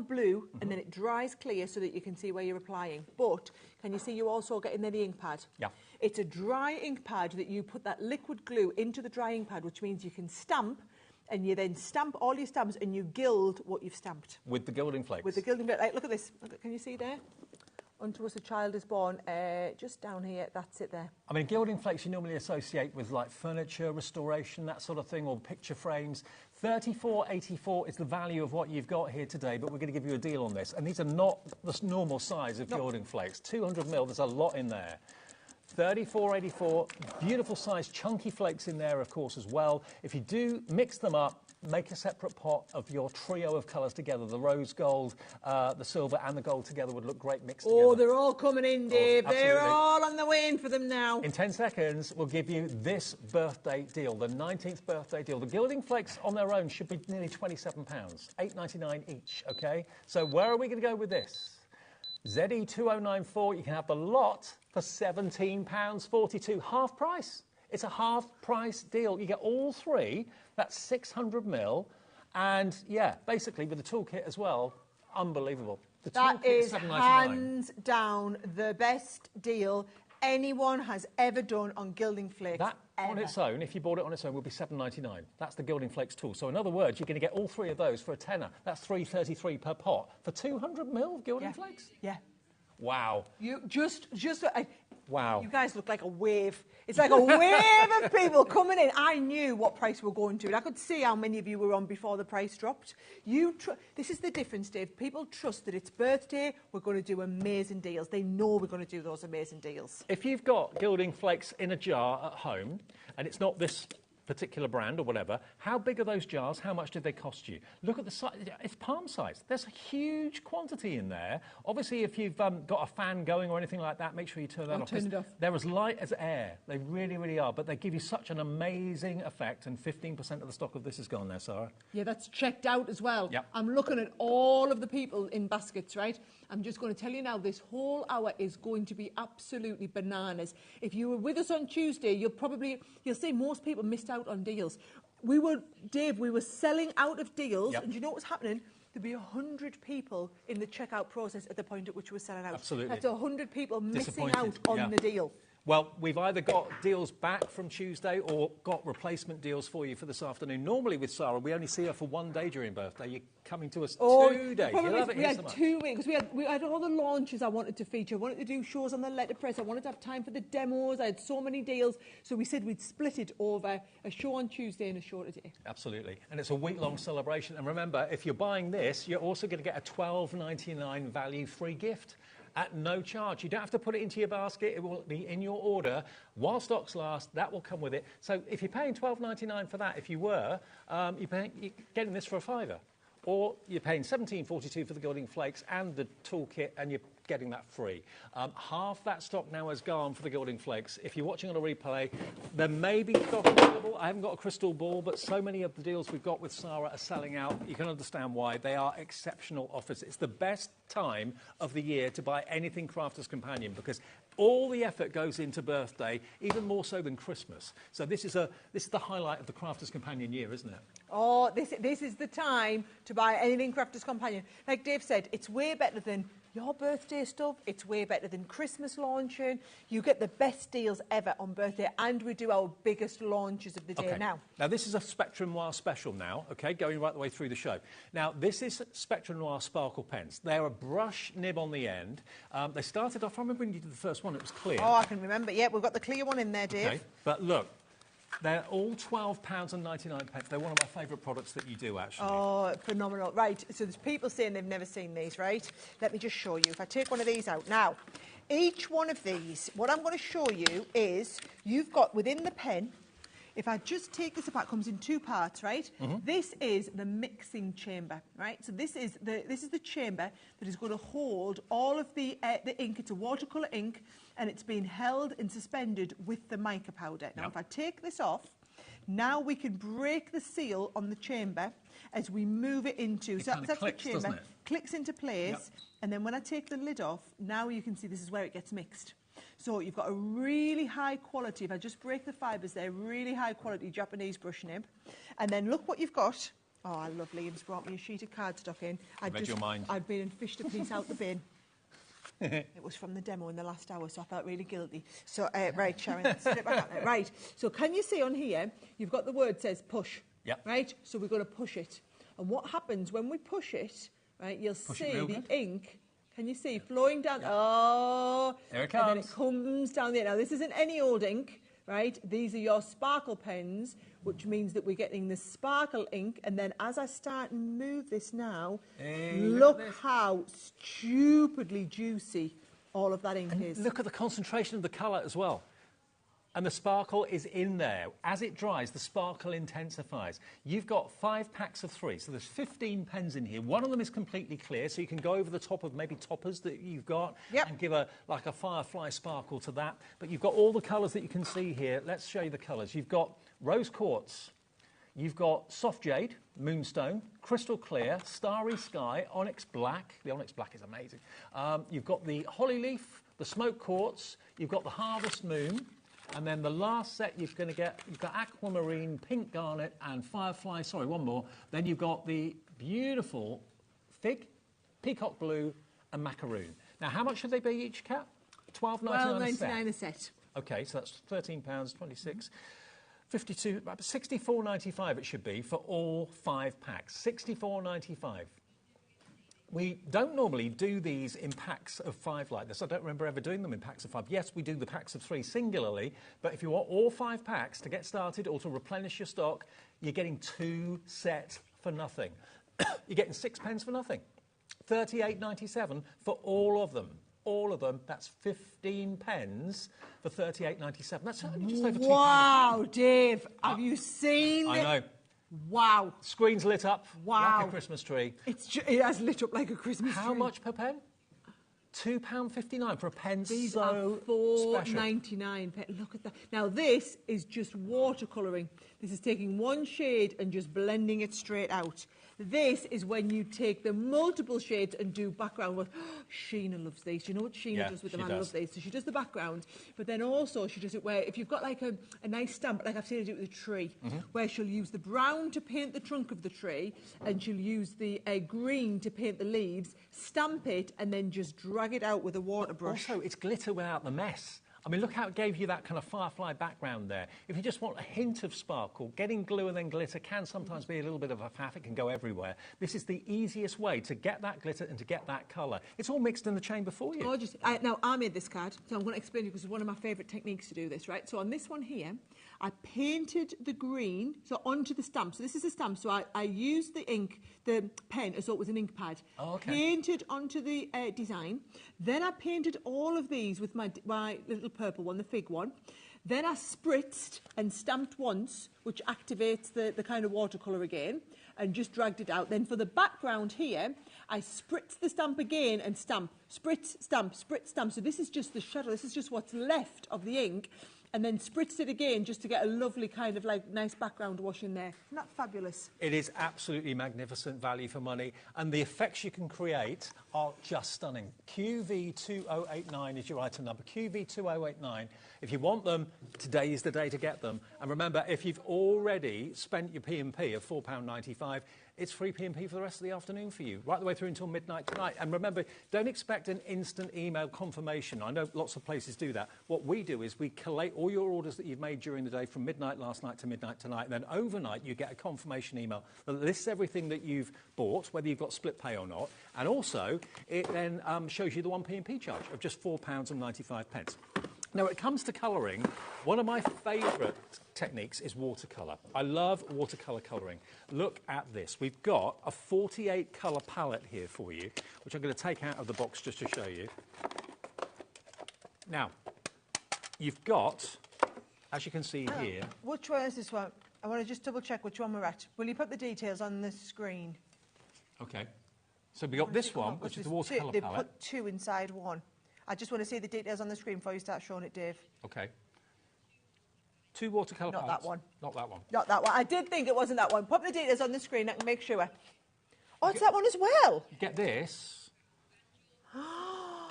blue and then it dries clear so that you can see where you're applying. But can you see you also get in there the ink pad? Yeah. It's a dry ink pad that you put that liquid glue into the dry ink pad, which means you can stamp, and you then stamp all your stamps and you gild what you've stamped. With the Gilding Flakes? With the Gilding Flakes. Like, look at this. Can you see there? Unto us a child is born. Just down here, that's it there. I mean, Gilding Flakes you normally associate with like furniture, restoration, that sort of thing, or picture frames. $34.84 is the value of what you've got here today, but we're going to give you a deal on this. And these are not the normal size of Gilding Flakes. 200ml, there's a lot in there. $34.84, beautiful size, chunky flakes in there, of course, as well. If you do mix them up, make a separate pot of your trio of colours together. The rose gold, the silver and the gold together would look great mixed together. Oh, they're all coming in, Dave. Oh, they're all on the way in for them now. In 10 seconds, we'll give you this birthday deal, the 19th birthday deal. The Gilding Flakes on their own should be nearly £27, $8.99 each, OK? So where are we going to go with this? ZE2094, you can have the lot for £17.42, half price. It's a half price deal. You get all 3, that's 600ml, and yeah, basically with the toolkit as well, unbelievable. The that is $7.99. Hands down the best deal anyone has ever done on Gilding Flakes. That on its own, if you bought it on its own, would be $7.99. That's the Gilding Flakes tool. So in other words, you're going to get all 3 of those for a tenner. That's $3.33 per pot for 200ml of Gilding Flakes. Yeah. Wow. You just wow. You guys look like a wave. It's like a wave of people coming in. I knew what price we were going to, and I could see how many of you were on before the price dropped. This is the difference, Dave. People trust that it's birthday, we're going to do amazing deals. They know we're going to do those amazing deals. If you've got Gilding Flakes in a jar at home, and it's not this particular brand or whatever, how big are those jars? How much did they cost you? Look at the size. It's palm size. There's a huge quantity in there. Obviously, if you've got a fan going or anything like that, make sure you turn that off. Turn it off. They're as light as air. They really, really are. But they give you such an amazing effect, and 15% of the stock of this is gone there, Sarah. Yeah, that's checked out as well. Yep. I'm looking at all of the people in baskets, right? I'm just going to tell you now, this whole hour is going to be absolutely bananas. If you were with us on Tuesday, you'll see most people missed out on deals. Dave, we were selling out of deals, and do you know what was happening? There'd be 100 people in the checkout process at the point at which we were selling out. Absolutely. That's 100 people missing out on the deal. Well, we've either got deals back from Tuesday or got replacement deals for you for this afternoon. Normally with Sarah, we only see her for 1 day during birthday. You're coming to us 2 days. We had 2 weeks. We had all the launches I wanted to feature. I wanted to do shows on the letterpress. I wanted to have time for the demos. I had so many deals. So we said we'd split it over a show on Tuesday and a show today. Absolutely. And it's a week-long celebration. And remember, if you're buying this, you're also going to get a $12.99 value free gift at no charge. You don't have to put it into your basket. It will be in your order while stocks last. That will come with it. So if you're paying $12.99 for that, if you were, you're getting this for a £5. Or you're paying $17.42 for the Gilding Flakes and the toolkit, and you're getting that free. Half that stock now has gone for the Gilding Flakes. If you're watching on a replay, there may be stock available. I haven't got a crystal ball, but so many of the deals we've got with Sarah are selling out. You can understand why. They are exceptional offers. It's the best time of the year to buy anything Crafters Companion because all the effort goes into birthday, even more so than Christmas. So this is the highlight of the Crafters Companion year, isn't it? Oh, this is the time to buy anything Crafters Companion. Like Dave said, it's way better than your birthday stuff. It's way better than Christmas launching. You get the best deals ever on birthday, and we do our biggest launches of the day now. Now, this is a Spectrum Noir special now, OK, going right the way through the show. Now, this is Spectrum Noir Sparkle Pens. They're a brush nib on the end. They started off, I remember when you did the first one, it was clear. Oh, I can remember. Yeah, we've got the clear one in there, Dave. OK, but look, They're all £12.99. They're one of my favourite products that you do, actually. Oh, phenomenal. Right, so there's people saying they've never seen these, right? Let me just show you. If I take one of these out now, each one of these, what I'm going to show you is you've got within the pen, if I just take this apart, it comes in two parts, right? This is the mixing chamber, right? So this is the chamber that is going to hold all of the ink. It's a watercolour ink, and it's been held and suspended with the mica powder. Now, if I take this off, now we can break the seal on the chamber as we move it into. So that's clicks, the chamber. doesn't it? Clicks into place, and then when I take the lid off, now you can see this is where it gets mixed. So you've got a really high quality, if I just break the fibres there, really high quality Japanese brush nib. And then look what you've got. Oh, I love Liam's brought me a sheet of cardstock in. Read your mind. I'd been and fished a piece out the bin. It was from the demo in the last hour, so I felt really guilty. So, right, Sharon, let's flip back up there. Right, so can you see on here, you've got the word says push, right? So we're going to push it. And what happens when we push it, right, you'll see the ink, can you see, flowing down? Oh, there it comes. And then it comes down there. Now, this isn't any old ink, right? These are your sparkle pens, which means that we're getting the sparkle ink. And then as I start and move this now, look how stupidly juicy all of that ink is. Look at the concentration of the colour as well. And the sparkle is in there. As it dries, the sparkle intensifies. You've got 5 packs of 3, so there's 15 pens in here. One of them is completely clear, so you can go over the top of maybe toppers that you've got and give like a firefly sparkle to that. But you've got all the colours that you can see here. Let's show you the colours. You've got rose quartz, you've got soft jade, moonstone, crystal clear, starry sky, onyx black. The onyx black is amazing. You've got the holly leaf, the smoke quartz, you've got the harvest moon. And then the last set you've got aquamarine, pink garnet, and firefly. Sorry, one more. Then you've got the beautiful fig, peacock blue, and macaroon. Now, how much should they be each, Kat? £12.99 a set. Okay, so that's £13.26. 52, about £64.95 it should be for all 5 packs. £64.95. We don't normally do these in packs of 5 like this. I don't remember ever doing them in packs of 5. Yes, we do the packs of 3 singularly, but if you want all 5 packs to get started or to replenish your stock, you're getting 2 sets for nothing. You're getting 6 pens for nothing. £38.97 for all of them. All of them, that's 15 pens for £38.97. That's only just over £2. Wow, Dave, have you seen I know. Wow. Screen's lit up like a Christmas tree. It has lit up like a Christmas tree. How much per pen? £2.59 for a pen. These are £4.99. Look at that. Now, this is just watercolouring. This is taking one shade and just blending it straight out. This is when you take the multiple shades and do background work. Sheena loves these. Do you know what Sheena does with them? I love these. So she does the background, but then also she does it where if you've got like a nice stamp, like I've seen her do it with a tree, where she'll use the brown to paint the trunk of the tree, and she'll use the green to paint the leaves, stamp it, and then just drag it out with a water brush. Also, it's glitter without the mess. I mean, look how it gave you that kind of firefly background there. If you just want a hint of sparkle, getting glue and then glitter can sometimes be a little bit of a faff. It can go everywhere. This is the easiest way to get that glitter and to get that colour. It's all mixed in the chamber for you. Gorgeous. Now, I made this card, so I'm going to explain to you because it's one of my favourite techniques to do this, right? So on this one here, I painted the green onto the stamp. So this is a stamp. So I used the ink, the pen, as though it was an ink pad. Oh, okay. Painted onto the design. Then I painted all of these with my little purple one, the fig one. Then I spritzed and stamped once, which activates the kind of watercolour again, and just dragged it out. Then for the background here, I spritzed the stamp again and stamp. Spritz, stamp, spritz, stamp. So this is just the shadow. This is just what's left of the ink. And then spritzed it again just to get a lovely kind of like nice background wash in there. Isn't that fabulous? It is absolutely magnificent value for money, and the effects you can create are just stunning. QV2089 is your item number, QV2089. If you want them, today is the day to get them. And remember, if you've already spent your P&P of £4.95, it's free P&P for the rest of the afternoon for you, right the way through until midnight tonight. And remember, don't expect an instant email confirmation. I know lots of places do that. What we do is we collate all your orders that you've made during the day from midnight last night to midnight tonight, and then overnight you get a confirmation email that lists everything that you've bought, whether you've got split pay or not, and also it then shows you the one P&P charge of just £4.95. Now, when it comes to colouring, one of my favourite techniques is watercolour. I love watercolour colouring. Look at this. We've got a 48 colour palette here for you, which I'm going to take out of the box just to show you. Now, you've got, as you can see here... Which one is this one? I want to just double check which one we're at. Will you put the details on the screen? OK. So we've got this one, which is the watercolour palette. They put two inside one. I just want to see the details on the screen before you start showing it, Dave. OK. Two watercolour palettes. Not that one. Not that one. Not that one. I did think it wasn't that one. Put the details on the screen, I can make sure. Oh, it's that one as well. You get this. Oh,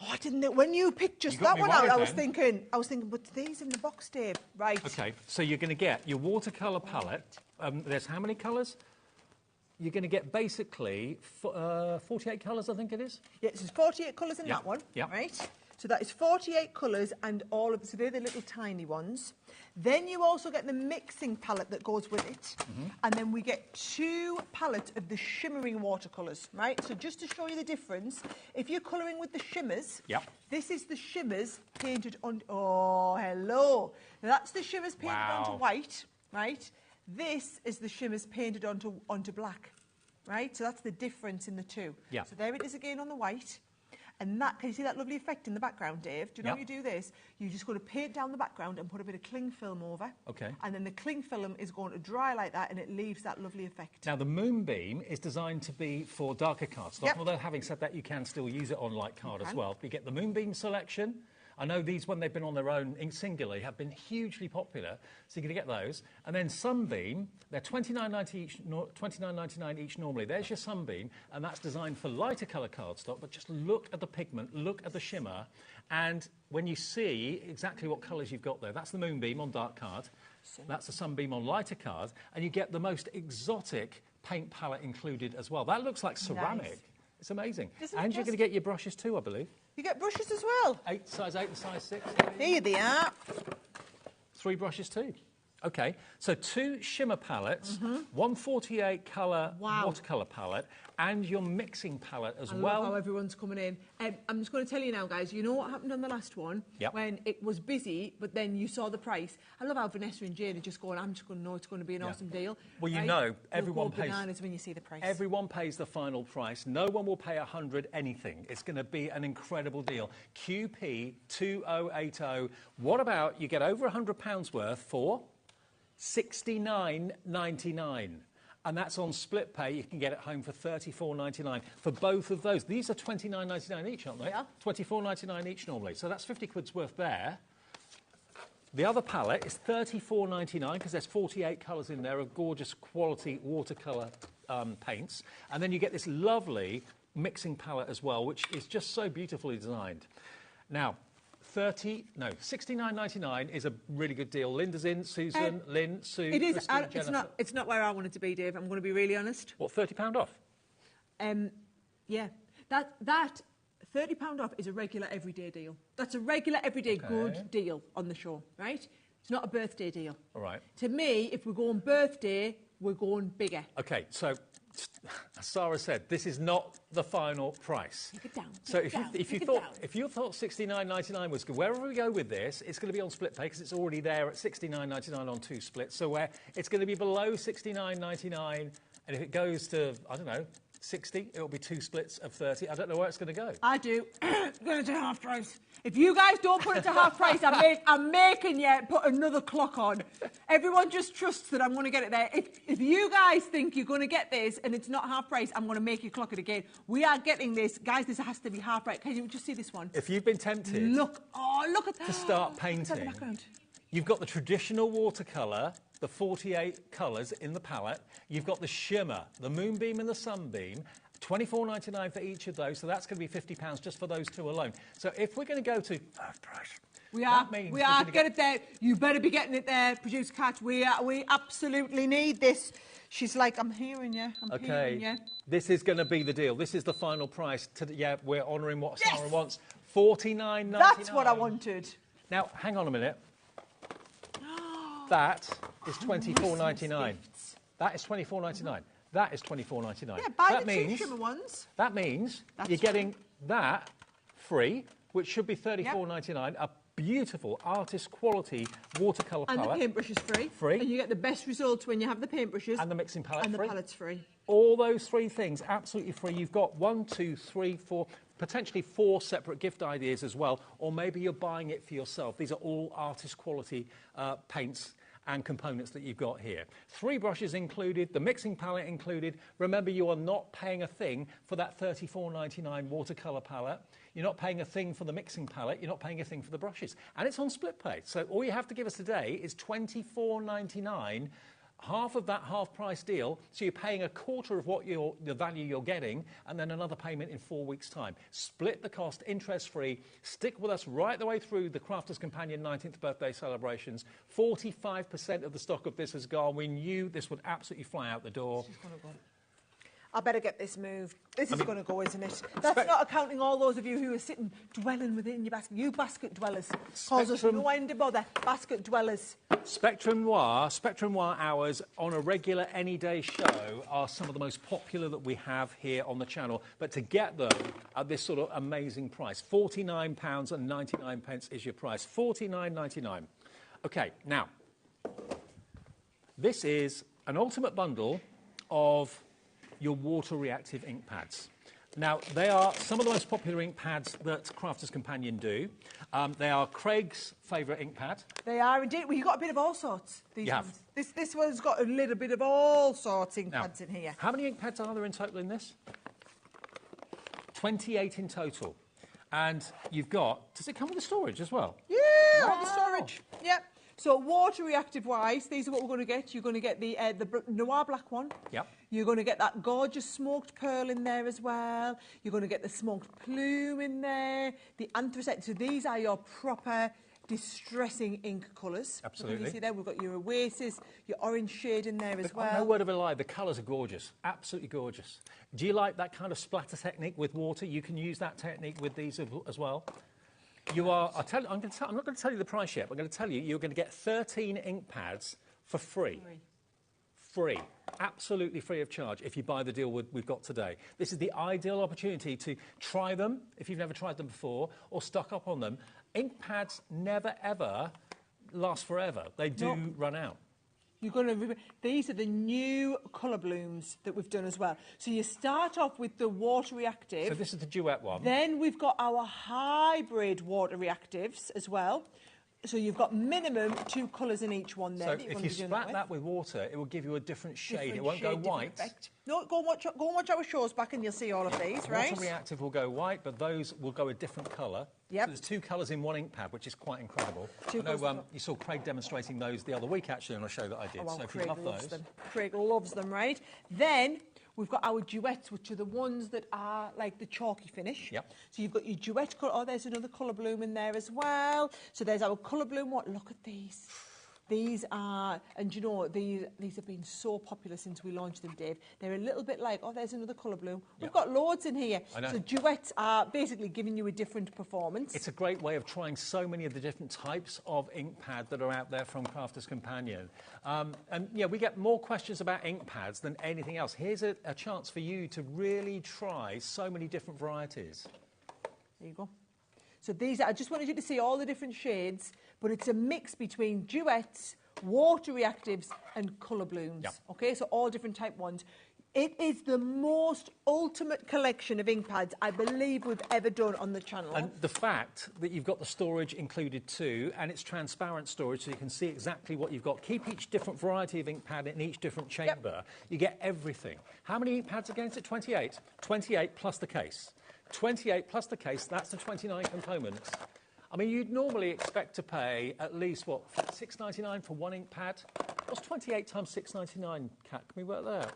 I didn't know. When you picked just that one out, I was thinking, but these in the box, Dave. Right. OK, so you're going to get your watercolour palette. There's how many colours? You're going to get basically 48 colours, I think it is. Yes, there's 48 colours in that one. Yeah. Right. So that is 48 colours and all of, so they're the little tiny ones. Then you also get the mixing palette that goes with it. And then we get 2 palettes of the shimmering watercolours, right? So just to show you the difference, if you're colouring with the shimmers, this is the shimmers painted on, oh, hello. Now that's the shimmers painted onto white, right? This is the shimmers painted onto black, right? So that's the difference in the two. Yeah. So there it is again on the white. And that, can you see that lovely effect in the background, Dave? Do you know how you do this? You just going to paint down the background and put a bit of cling film over. OK. And then the cling film is going to dry like that and it leaves that lovely effect. Now, the Moonbeam is designed to be for darker cardstock. Although, having said that, you can still use it on light card as well. You get the Moonbeam selection. I know these, when they've been on their own singularly, have been hugely popular, so you're going to get those. And then Sunbeam, they're $29.90 each, $29.99 each normally. There's your Sunbeam, and that's designed for lighter colour cardstock, but just look at the pigment, look at the shimmer, and when you see exactly what colours you've got there, that's the Moonbeam on dark card, that's the Sunbeam on lighter card, and you get the most exotic paint palette included as well. That looks like ceramic. Nice. It's amazing. And you're going to get your brushes too, I believe. You get brushes as well? Size 8 and size 6. Here they are. 3 brushes too. OK, so 2 shimmer palettes, 1 48 colour watercolour palette, and your mixing palette as well. I love how everyone's coming in. I'm just going to tell you now, guys, you know what happened on the last one? When it was busy, but then you saw the price. I love how Vanessa and Jane are just going, I'm just going to know it's going to be an awesome deal. Well, you know, everyone pays... bananas when you see the price. Everyone pays the final price. No one will pay 100 anything. It's going to be an incredible deal. QP 2080. What about you get over £100 worth for... $69.99, and that's on split pay. You can get it home for $34.99 for both of those. These are $29.99 each, aren't they? Yeah. $24.99 each normally, so that's 50 quid's worth there. The other palette is $34.99 because there's 48 colours in there of gorgeous quality watercolour paints, and then you get this lovely mixing palette as well, which is just so beautifully designed. Now, $69.99 is a really good deal. Linda's in, Susan, Lynn, Sue, it is. Christine, it's not where I wanted to be, Dave. I'm going to be really honest. What, £30 off? Yeah. That £30 off is a regular everyday deal. That's a regular everyday good deal on the show, right? It's not a birthday deal. All right. To me, if we're going birthday, we're going bigger. OK, so... as Sarah said, this is not the final price. Take it down. So if you thought $69.99 was good, wherever we go with this, it's going to be on split pay because it's already there at $69.99 on 2 splits. So where it's going to be below $69.99, and if it goes to, I don't know, 60, it'll be 2 splits of 30. I don't know where it's going to go. I do. It's going to half price. If you guys don't put it to half price, I'm making you put another clock on. Everyone just trusts that I'm going to get it there. If you guys think you're going to get this and it's not half price, I'm going to make you clock it again. We are getting this. Guys, this has to be half price. Can you just see this one? If you've been tempted look at that. To start painting, you've got the traditional watercolour, the 48 colours in the palette. You've got the shimmer, the Moonbeam and the Sunbeam, $24.99 for each of those, so that's going to be £50 just for those 2 alone. So if we're going to go to half price, we are get it there. You better be getting it there, Producer Kat. We absolutely need this. She's like, I'm hearing you. I'm hearing you. This is going to be the deal. This is the final price. We're honouring what Sarah wants. $49.99. That's what I wanted. Now, hang on a minute. That is $24.99. That is $24.99. That is $24.99. Yeah, buy the 2 shimmer ones. That means you're getting that free, which should be $34.99, beautiful artist quality watercolour palette. And the paintbrush is free. Free. And you get the best results when you have the paintbrushes. And the mixing palette and free. the palette's free. All those three things absolutely free. You've got 1, 2, 3, 4, potentially 4 separate gift ideas as well, or maybe you're buying it for yourself. These are all artist quality paints and components that you've got here. 3 brushes included, the mixing palette included. Remember, you are not paying a thing for that $34.99 watercolour palette. You're not paying a thing for the mixing palette. You're not paying a thing for the brushes. And it's on split pay. So all you have to give us today is $24.99. Half of that half-price deal, so you're paying a quarter of what the value you're getting, and then another payment in 4 weeks' time. Split the cost, interest-free. Stick with us right the way through the Crafters Companion 19th birthday celebrations. 45% of the stock of this has gone. We knew this would absolutely fly out the door. I better get this moved. This is going to go, isn't it? That's not accounting all those of you who are sitting, dwelling within your basket. You basket dwellers. Cause us no end of bother. Basket dwellers. Spectrum Noir hours on a regular any-day show are some of the most popular that we have here on the channel. But to get them at this sort of amazing price, £49.99 is your price. £49.99. OK, now, this is an ultimate bundle of your water reactive ink pads. Now, they are some of the most popular ink pads that Crafters Companion do. They are Craig's favourite ink pad. They are indeed. Well, you've got a bit of all sorts. These you ones. This one's got a little bit of all sorts ink pads in here. How many ink pads are there in total in this? 28 in total. And you've got, does it come with the storage as well? Yeah, all the storage. Yep. So water reactive wise, these are what we're going to get. You're going to get the Noir black one. Yep. You're going to get that gorgeous smoked pearl in there as well. You're going to get the smoked plume in there. The anthracite. So these are your proper distressing ink colours. Absolutely. So you see there, we've got your oasis, your orange shade in there as well. No word of a lie, the colours are gorgeous. Absolutely gorgeous. Do you like that kind of splatter technique with water? You can use that technique with these as well. You are, I'm not going to tell you the price yet, but I'm going to tell you you're going to get 13 ink pads for free. Free. Absolutely free of charge if you buy the deal we've got today. This is the ideal opportunity to try them if you've never tried them before or stock up on them. Ink pads never, ever last forever. They do run out. You're going to these are the new colour blooms that we've done as well. So you start off with the water reactive. So this is the duet one. Then we've got our hybrid water reactives as well. So you've got minimum 2 colours in each one there. So if you splat that with water, it will give you a different shade. It won't go white. No, go and watch our shows back and you'll see all of these, right? Water reactive will go white, but those will go a different colour. Yep. So there's 2 colours in one ink pad, which is quite incredible. I know you saw Craig demonstrating those the other week, actually, on a show that I did. Oh, well, so if Craig you love loves those... Craig loves them, right? Then we've got our duets, which are the ones that are like the chalky finish. Yep. So you've got your duet colour. Oh, there's another colour bloom in there as well. So there's our colour bloom. What? Look at these. These are, and you know, these have been so popular since we launched them, Dave. They're a little bit like, oh, there's another colour bloom. We've got loads in here. I know. So duets are basically giving you a different performance. It's a great way of trying so many of the different types of ink pad that are out there from Crafters Companion. And yeah, we get more questions about ink pads than anything else. Here's a chance for you to really try so many different varieties. There you go. So these are, I just wanted you to see all the different shades, but it's a mix between duets, water reactives and colour blooms. Yep. Okay, so all different type ones. It is the most ultimate collection of ink pads I believe we've ever done on the channel. And the fact that you've got the storage included too, and it's transparent storage so you can see exactly what you've got. Keep each different variety of ink pad in each different chamber. Yep. You get everything. How many ink pads again? Is it 28? 28 plus the case. 28 plus the case, that's the 29 components. I mean, you'd normally expect to pay at least, what, $6.99 for one ink pad? What's 28 times $6.99, Kat? Can we work that out?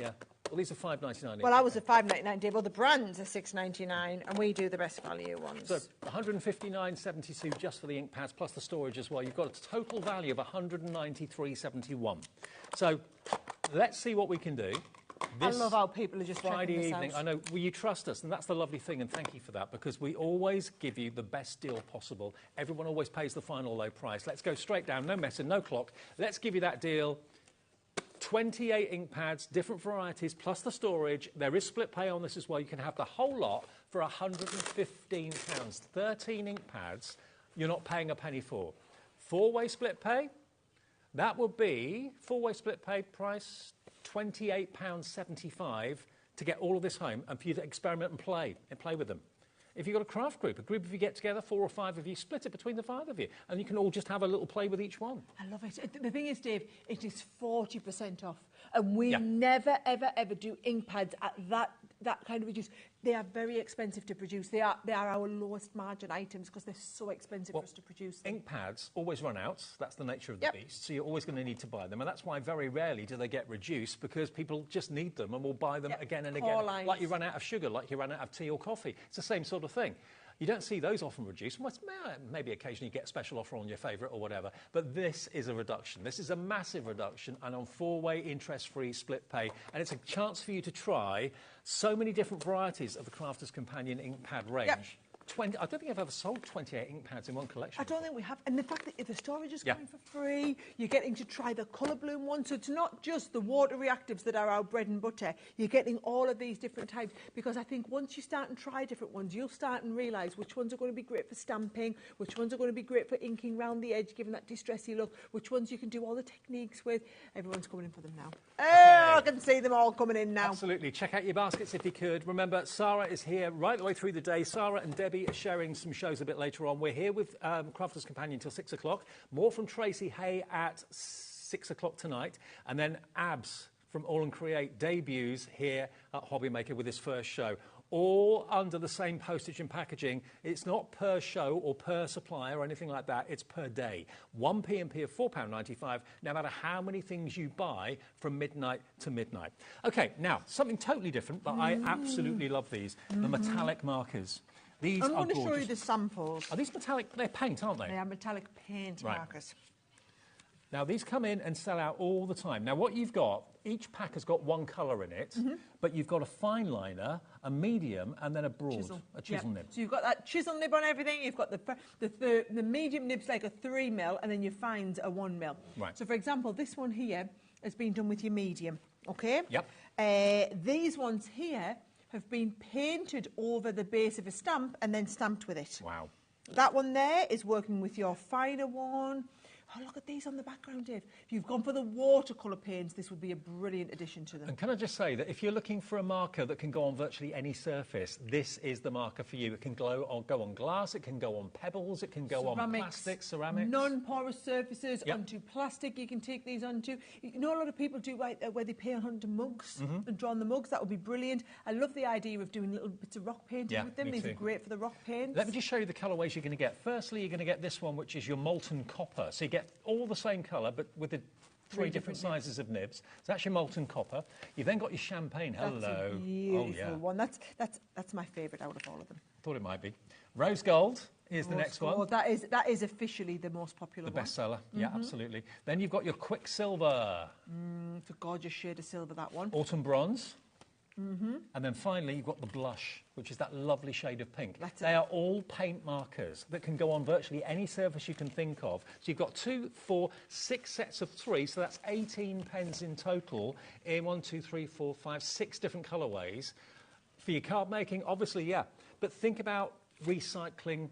Yeah. Well, these are $5.99. Well, I was at $5.99, Dave. Well, the brands are $6.99, and we do the best value ones. So $159.72 just for the ink pads, plus the storage as well. You've got a total value of $193.71. So let's see what we can do. I love how people are just Friday this evening. out. I know. Well, you trust us, and that's the lovely thing, and thank you for that, because we always give you the best deal possible. Everyone always pays the final low price. Let's go straight down, no messing, no clock. Let's give you that deal 28 ink pads, different varieties, plus the storage. There is split pay on this as well. You can have the whole lot for £115. 13 ink pads, you're not paying a penny for. 4-way split pay, that would be, 4-way split pay price, £28.75 to get all of this home and for you to experiment and play with them. If you've got a craft group, a group of you get together, 4 or 5 of you, split it between the 5 of you, and you can all just have a little play with each one. I love it. The thing is, Dave, it is 40% off, and we never, ever, ever do ink pads at that kind of reduce. They are very expensive to produce. They are our lowest margin items because they're so expensive for us to produce them. Ink pads always run out. That's the nature of the beast. So you're always going to need to buy them. And that's why very rarely do they get reduced, because people just need them and will buy them again and again. Like you run out of sugar, like you run out of tea or coffee. It's the same sort of thing. You don't see those often reduced. Maybe occasionally you get a special offer on your favourite or whatever. But this is a reduction. This is a massive reduction, and on 4-way interest-free split pay. And it's a chance for you to try so many different varieties of the Crafter's Companion ink pad range. 20, I don't think I've ever sold 28 ink pads in one collection. I don't think we have. And the fact that if the storage is coming for free, you're getting to try the colour bloom one. So it's not just the water reactives that are our bread and butter. You're getting all of these different types. Because I think once you start and try different ones, you'll start and realise which ones are going to be great for stamping, which ones are going to be great for inking round the edge, giving that distressy look, which ones you can do all the techniques with. Everyone's coming in for them now. Oh, I can see them all coming in now. Absolutely. Check out your baskets if you could. Remember, Sarah is here right the way through the day. Sarah and Debbie are sharing some shows a bit later on. We're here with Crafter's Companion till 6 o'clock. More from Tracy Hay at 6 o'clock tonight. And then Abs from All and Create debuts here at HobbyMaker with his first show. All under the same postage and packaging. It's not per show or per supplier or anything like that. It's per day. 1 P&P of £4.95, no matter how many things you buy from midnight to midnight. OK, now, something totally different, but I absolutely love these. The metallic markers. These I'm are going to gorgeous. show you the samples. Are these metallic? They're paint, aren't they? They are metallic paint markers. Now, these come in and sell out all the time. Now, what you've got, each pack has got one colour in it, but you've got a fine liner, a medium, and then a broad, a chisel nib. So you've got that chisel nib on everything. You've got the medium nib's like a 3mm, and then your fines are 1mm. Right. So, for example, this one here has been done with your medium, OK? Yep. These ones here have been painted over the base of a stamp and then stamped with it. Wow. That one there is working with your finer one. Oh, look at these on the background, Dave. If you've gone for the watercolour paints, this would be a brilliant addition to them. And can I just say that if you're looking for a marker that can go on virtually any surface, this is the marker for you. It can go on glass, it can go on pebbles, it can go on plastic, ceramics. Non-porous surfaces, onto plastic you can take these onto. You know, a lot of people do where they paint onto mugs and draw on the mugs. That would be brilliant. I love the idea of doing little bits of rock painting with them. These are great for the rock paints. Let me just show you the colourways you're going to get. Firstly, you're going to get this one, which is your molten copper. So you get all the same colour, but with the three different sizes of nibs. It's actually molten copper. You've then got your champagne. Hello. That's a beautiful one. That's my favourite out of all of them. Thought it might be. Rose gold is the next one. That is officially the most popular one. The bestseller. Yeah, absolutely. Then you've got your quicksilver. It's a gorgeous shade of silver, that one. Autumn bronze. And then finally, you've got the blush, which is that lovely shade of pink. They are all paint markers that can go on virtually any surface you can think of. So you've got 2, 4, 6 sets of 3, so that's 18 pens in total in 1, 2, 3, 4, 5, 6 different colourways. For your card making, obviously, but think about recycling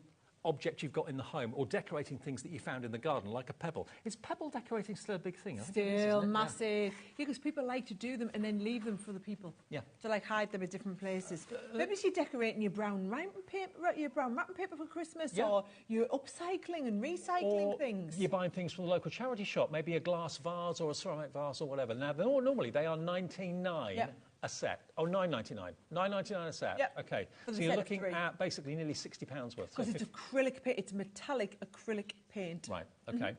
object you've got in the home or decorating things that you found in the garden, like a pebble. Is pebble decorating still a big thing? Still massive. Because people like to do them and then leave them for the people. Yeah. To like hide them in different places. Maybe you're decorating your brown wrapping paper for Christmas, or you're upcycling and recycling things. You're buying things from the local charity shop, maybe a glass vase or a ceramic vase or whatever. Now, normally they are $99 a set. Oh, $9.99. $9.99 a set. Yep. Okay. So you're looking at basically nearly £60 worth. Because it's acrylic paint. It's metallic acrylic paint. Right. Okay.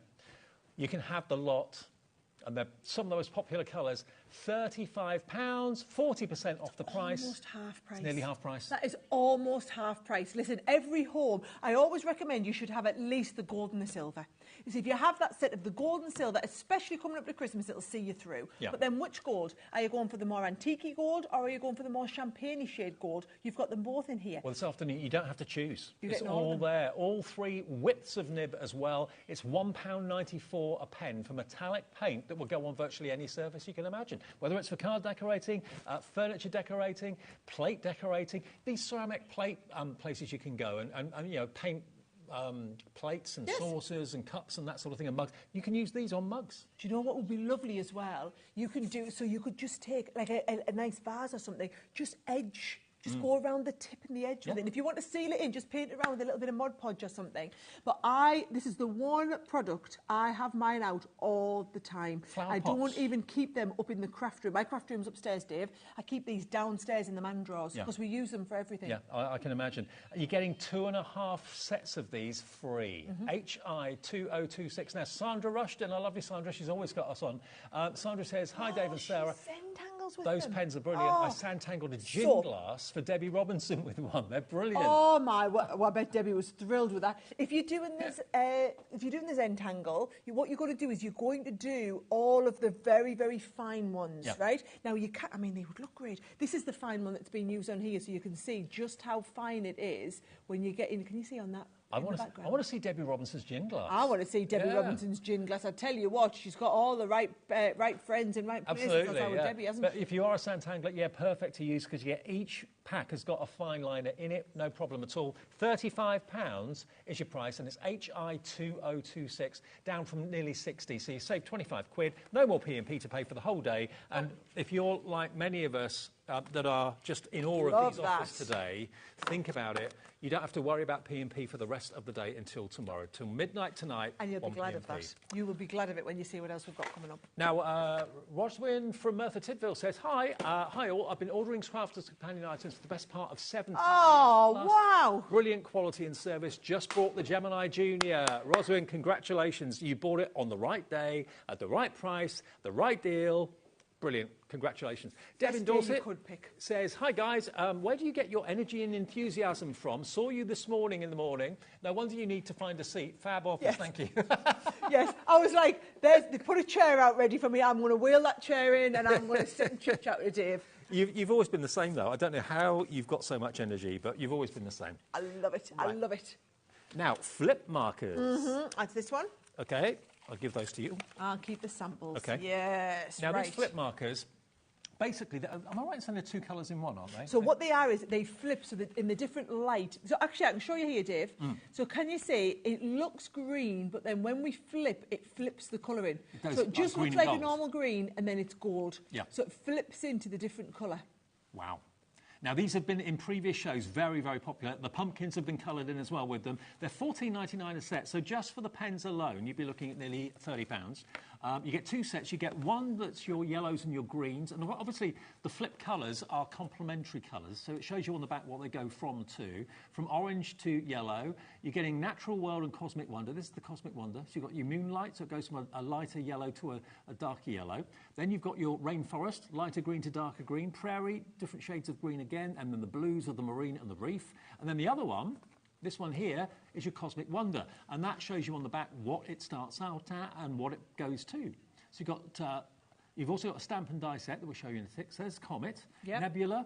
You can have the lot, and they're some of the most popular colours. £35, 40% off the price. Almost half price. It's nearly half price. That is almost half price. Listen, every home, I always recommend you should have at least the gold and the silver. You see, if you have that set of the gold and silver, especially coming up to Christmas, it'll see you through. Yeah. But then which gold? Are you going for the more antique gold or are you going for the more champagne shade gold? You've got them both in here. Well, this afternoon, you don't have to choose. It's getting all all of them. there. All three widths of nib as well. It's £1.94 a pen for metallic paint that will go on virtually any surface you can imagine. Whether it's for card decorating, furniture decorating, plate decorating, these ceramic plate places you can go and you know, paint plates and saucers and cups and that sort of thing and mugs. You can use these on mugs. Do you know what would be lovely as well? You can do, so you could just take like a nice vase or something, just edge. Just go around the tip and the edge with it. And if you want to seal it in, just paint it around with a little bit of Mod Podge or something. But this is the one product I have mine out all the time. Flower pots. Don't even keep them up in the craft room. My craft room's upstairs, Dave. I keep these downstairs in the man drawers because we use them for everything. Yeah, I can imagine. You're getting 2.5 sets of these free. HI 2026. Now, Sandra Rushton, I love you, Sandra. She's always got us on. Sandra says, hi, Dave and Sarah. Those them. pens are brilliant. I sand-tangled a gin glass for Debbie Robinson with one. They're brilliant. Oh my! Well, I bet Debbie was thrilled with that. If you're doing this, entangle, what you're going to do is you're going to do all of the very, very fine ones, right? Now you can't. I mean, they would look great. This is the fine one that's been used on here, so you can see just how fine it is when you get in. Can you see on that? I want to see Debbie Robinson's gin glass. I want to see Debbie Robinson's gin glass. I tell you what, she's got all the right friends in right places. Absolutely, That's how Debbie, hasn't But she? if you are a sandtangler, perfect to use because you get each pack has got a fine liner in it, no problem at all. £35 is your price, and it's HI 2026, down from nearly 60. So you save 25 quid, no more P&P to pay for the whole day. And if you're like many of us that are just in awe of these offers today, think about it. You don't have to worry about P&P for the rest of the day until tomorrow, till midnight tonight. And you'll be glad P&P. of that. You will be glad of it when you see what else we've got coming up. Now, Roswyn from Merthyr Tydfil says, hi all, I've been ordering Crafters companion items for the best part of 7 years. Oh, wow. Brilliant quality and service. Just bought the Gemini Junior. Roswyn, congratulations. You bought it on the right day, at the right price, the right deal. Brilliant. Congratulations. Devin Dorset says, hi guys, where do you get your energy and enthusiasm from? Saw you this morning in the morning. No wonder you need to find a seat. Fab office, thank you. Yes, I was like, they put a chair out ready for me. I'm going to wheel that chair in and I'm going to sit and chit-chat with Dave. You've always been the same, though. I don't know how you've got so much energy, but you've always been the same. I love it. Right. I love it. Now, flip markers. That's this one. OK, I'll give those to you. I'll keep the samples. OK. Yes, now, these flip markers, basically, am I right in saying they're 2 colours in one, aren't they? So what they are is they flip so that in the different light. So actually, I can show you here, Dave. So can you see it looks green, but then when we flip, it flips the colour in. So it just looks like a normal green, and then it's gold. Yeah. So it flips into the different colour. Wow. Now, these have been, in previous shows, very, very popular. The pumpkins have been coloured in as well with them. They're $14.99 a set, so just for the pens alone, you'd be looking at nearly £30. You get 2 sets. You get one that's your yellows and your greens, and obviously the flip colours are complementary colours, so it shows you on the back what they go from to. From orange to yellow, you're getting Natural World and Cosmic Wonder. This is the Cosmic Wonder. So you've got your Moonlight, so it goes from a lighter yellow to a darker yellow. Then you've got your Rainforest, lighter green to darker green. Prairie, different shades of green again, and then the blues of the marine and the reef. And then the other one, this one here, is your Cosmic Wonder, and that shows you on the back what it starts out at and what it goes to. So you've also got a stamp and die set that we'll show you in a tick. So there's Comet, Nebula,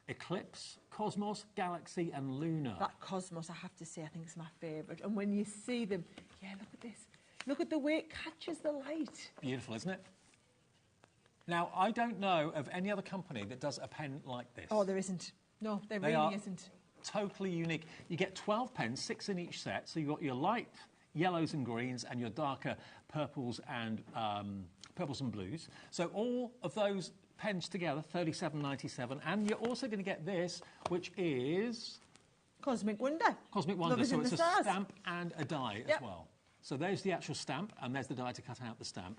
Eclipse, Cosmos, Galaxy, and Lunar. That Cosmos, I have to say, I think is my favourite. And when you see them, look at this. Look at the way it catches the light. Beautiful, isn't it? Now, I don't know of any other company that does a pen like this. Oh, there isn't. No, there really isn't. Totally unique. You get 12 pens, 6 in each set. So you've got your light yellows and greens and your darker purples and blues. So all of those pens together, $37.97. And you're also going to get this, which is Cosmic Wonder. Cosmic Wonder. So it's a stamp and a die as well. So there's the actual stamp, and there's the die to cut out the stamp.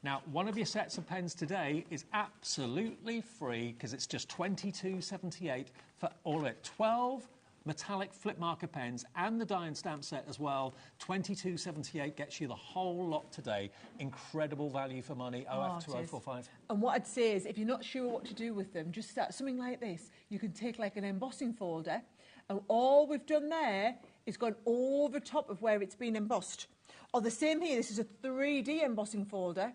Now, one of your sets of pens today is absolutely free because it's just $22.78 for all of it. 12 metallic flip marker pens and the die and stamp set as well. $22.78 gets you the whole lot today. Incredible value for money. OF2045. And what I'd say is, if you're not sure what to do with them, just start something like this. You can take like an embossing folder, and all we've done there is gone over top of where it's been embossed. Or the same here, this is a 3D embossing folder,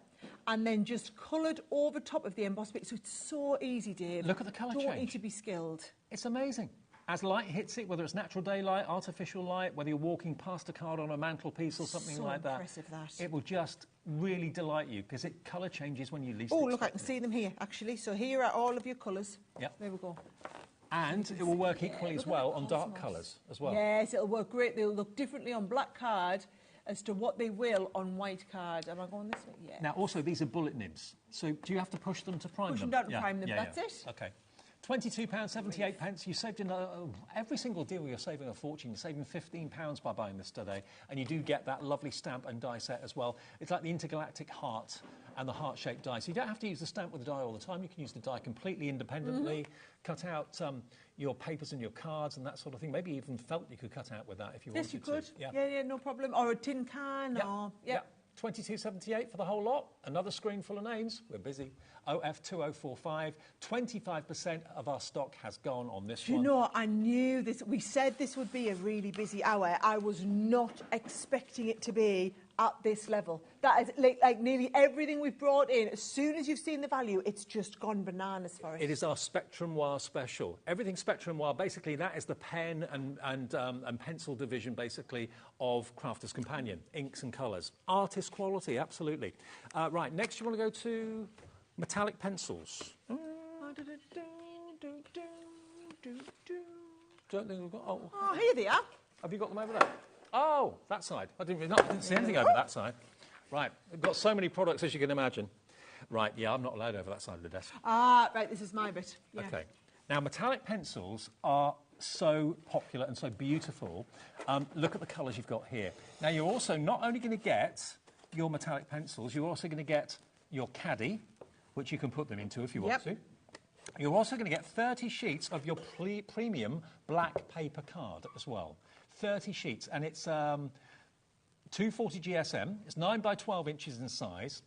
and then just coloured over top of the embossed bit. So it's so easy, Dave. Look at the colour change. Don't need to be skilled. It's amazing. As light hits it, whether it's natural daylight, artificial light, whether you're walking past a card on a mantelpiece or something like that, impressive, that. It will just really delight you because it colour changes when you least Oh, expect look, I can see them here, actually. So here are all of your colours. Yep. There we go. And it will work equally as well on dark colours as well. Yes, it'll work great. They'll look differently on black card as to what they will on white card. Am I going this way? Yeah. Now, also, these are bullet nibs. So do you have to push them to prime them? Push them down to prime them, that's it. OK. £22.78. You saved every single deal you're saving a fortune. You're saving £15 by buying this today, and you do get that lovely stamp and die set as well. It's like the intergalactic heart and the heart-shaped die. So you don't have to use the stamp with the die all the time. You can use the die completely independently. Cut out your papers and your cards and that sort of thing. Maybe even felt you could cut out with that if you wanted to. Yes, you could. Yeah. Yeah, no problem. Or a tin can. Or $22.78 for the whole lot. Another screen full of names. We're busy. OF2045. 25% of our stock has gone on this one. You know, I knew this. We said this would be a really busy hour. I was not expecting it to be at this level. That is like nearly everything we've brought in. As soon as you've seen the value, it's just gone bananas for us. It is our Spectrum Noir special. Everything Spectrum Noir, basically, that is the pen and pencil division, basically, of Crafter's Companion. Inks and colours. Artist quality, absolutely. Right, next you want to go to metallic pencils. Don't think we've got... Oh, here they are. Have you got them over there? Oh, that side. I didn't see anything over that side. Right, we've got so many products, as you can imagine. Right, yeah, I'm not allowed over that side of the desk. Ah, right, this is my bit. Yeah. OK. Now, metallic pencils are so popular and so beautiful. Look at the colours you've got here. Now, you're also not only going to get your metallic pencils, you're also going to get your caddy, which you can put them into if you want to. You're also going to get 30 sheets of your premium black paper card as well. 30 sheets, and it's 240 GSM. It's 9 by 12 inches in size,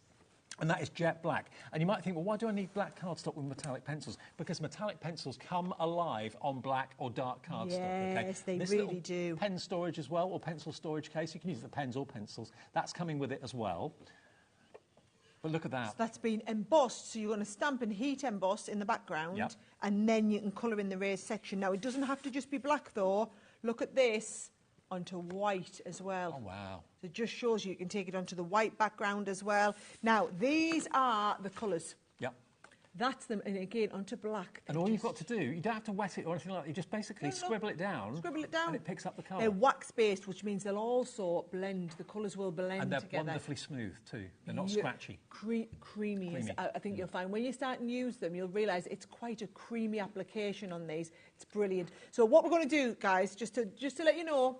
and that is jet black. And you might think, well, why do I need black cardstock with metallic pencils? Because metallic pencils come alive on black or dark cardstock. Yes, they this really do. Pen storage as well, or pencil storage case. You can use the pens or pencils. That's coming with it as well. But look at that. So that's been embossed, so you're going to stamp and heat emboss in the background, and then you can colour in the raised section. Now, it doesn't have to just be black, though. Look at this onto white as well. Oh, wow. So it just shows you can take it onto the white background as well. Now, these are the colours. Yep. That's them, and again, onto black. And all you've got to do, you don't have to wet it or anything like that. You just basically scribble it down. Scribble it down. And it picks up the colour. They're wax-based, which means they'll also blend. The colours will blend together. together. And they're wonderfully smooth, too. They're not scratchy. Creamy. I think you'll find when you start and use them, you'll realise it's quite a creamy application on these. It's brilliant. So what we're going to do, guys, just to let you know,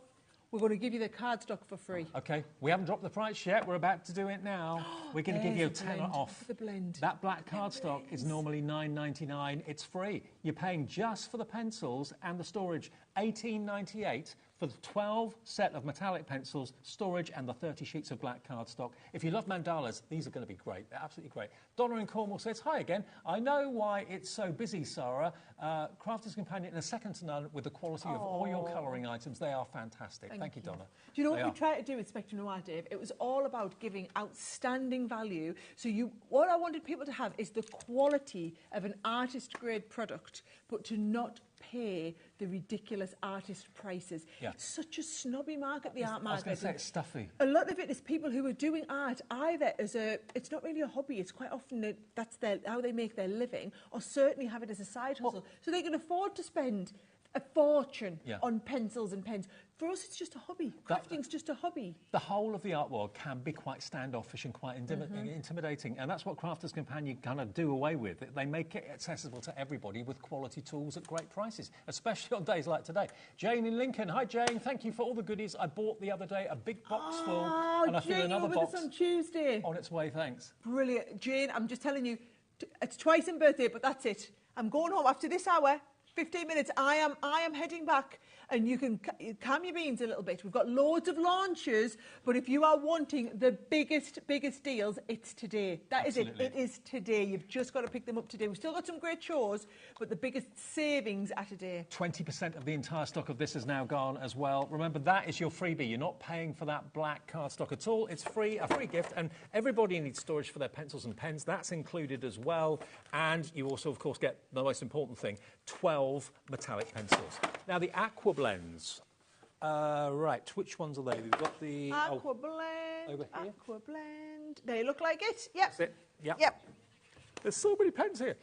we're going to give you the cardstock for free. OK. We haven't dropped the price yet. We're about to do it now. We're going to give you a tenner off. The blend. That black cardstock is normally $9.99. It's free. You're paying just for the pencils and the storage $18.98 for the 12 set of metallic pencils, storage, and the 30 sheets of black cardstock. If you love mandalas, these are going to be great. They're absolutely great. Donna in Cornwall says, hi again. I know why it's so busy, Sarah. Crafter's Companion is second to none with the quality of all your colouring items. They are fantastic. Thank you, Donna. Do you know what we try to do with Spectrum Noir, Dave? It was all about giving outstanding value. So what I wanted people to have is the quality of an artist-grade product, but to not pay the ridiculous artist prices. It's such a snobby market, the art market. I was going to say it's stuffy. A lot of it is people who are doing art either as it's not really a hobby, it's quite often that's how they make their living, or certainly have it as a side hustle. So they can afford to spend a fortune on pencils and pens. For us, it's just a hobby. Crafting's just a hobby. The whole of the art world can be quite standoffish and quite intimidating, and that's what Crafter's Companion kind of do away with. They make it accessible to everybody with quality tools at great prices, especially on days like today. Jane in Lincoln. Hi, Jane. Thank you for all the goodies I bought the other day. A big box full, and I feel another box on Tuesday. On its way, thanks. Brilliant. Jane, I'm just telling you, it's twice in birthday, but that's it. I'm going home after this hour. 15 minutes. I am heading back, and you can calm your beans a little bit. We've got loads of launches, but if you are wanting the biggest deals, it's today. That is it. It is today. You've just got to pick them up today. We've still got some great shows, but the biggest savings are today. 20% of the entire stock of this is now gone as well. Remember, that is your freebie. You're not paying for that black cardstock at all. It's free, a free gift, and everybody needs storage for their pencils and pens. That's included as well. And you also, of course, get the most important thing, 12 metallic pencils. Now, the Aqua blends. Right, which ones are they? We've got the... Aqua blend, over here. Aqua blend. They look like it. Yep. That's it. Yep. Yep. There's so many pens here.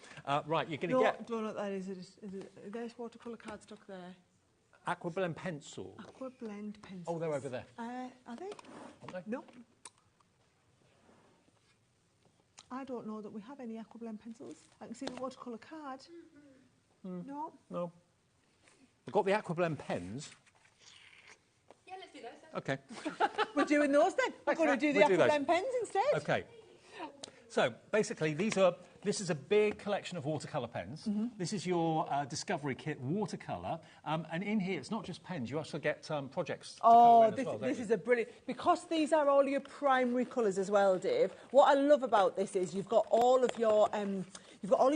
Right, you're going to get... Don't know what that is. There's watercolour cardstock there. Aqua blend pencil. Aqua blend pencils. Oh, they're over there. Are they? Aren't they? No. I don't know that we have any Aqua blend pencils. I can see the watercolour card. No. No. We've got the Aqua blend pens. Yeah, let's do those. Okay. We're doing those then. We're going to do the Aqua blend pens instead. Okay. So basically, this is a big collection of watercolour pens. This is your Discovery Kit watercolour, and in here it's not just pens. You also get projects. Oh, this is a brilliant, because these are all your primary colours as well, Dave. What I love about this is you've got all of your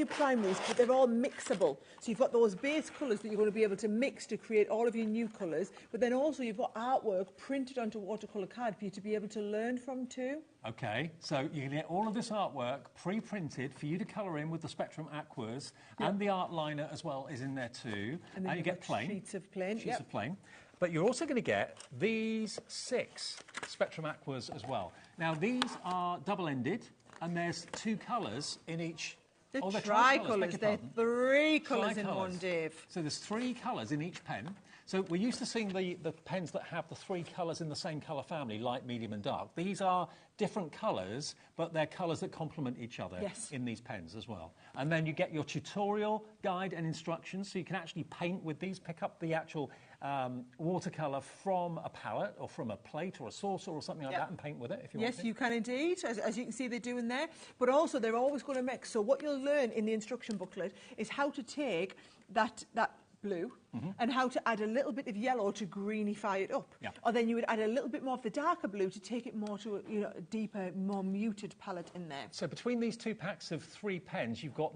primaries, but they're all mixable. So you've got those base colours that you're going to be able to mix to create all of your new colours, but then also you've got artwork printed onto watercolour card for you to be able to learn from too. Okay, so you can get all of this artwork pre-printed for you to colour in with the Spectrum Aquas, and the art liner as well is in there too. And then you get plain. Sheets of plain. Sheets of plain. But you're also going to get these 6 Spectrum Aquas as well. Now, these are double-ended, and there's 2 colours in each. They're they're tricolours. They're 3 colours in one, Dave. So there's 3 colours in each pen. So we're used to seeing the pens that have the 3 colours in the same colour family, light, medium and dark. These are different colours, but they're colours that complement each other in these pens as well. And then you get your tutorial guide and instructions, so you can actually paint with these, pick up the actual watercolour from a palette or from a plate or a saucer or something like that and paint with it if you want to. Yes, you can indeed, as you can see they're doing there. But also they're always going to mix. So what you'll learn in the instruction booklet is how to take that blue and how to add a little bit of yellow to greenify it up. Or then you would add a little bit more of the darker blue to take it more to a deeper, more muted palette in there. So between these 2 packs of 3 pens, you've got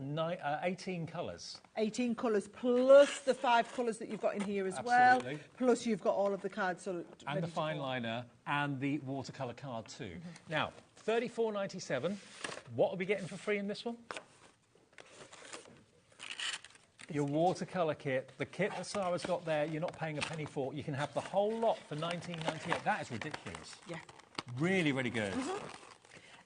18 colours. 18 colours, plus the 5 colours that you've got in here as well. Plus you've got all of the cards. And the fine liner and the watercolour card too. Now, $34.97. What are we getting for free in this one? Your watercolour kit, the kit that Sarah's got there, you're not paying a penny for. You can have the whole lot for $19.98. That is ridiculous. Yeah. Really, really good.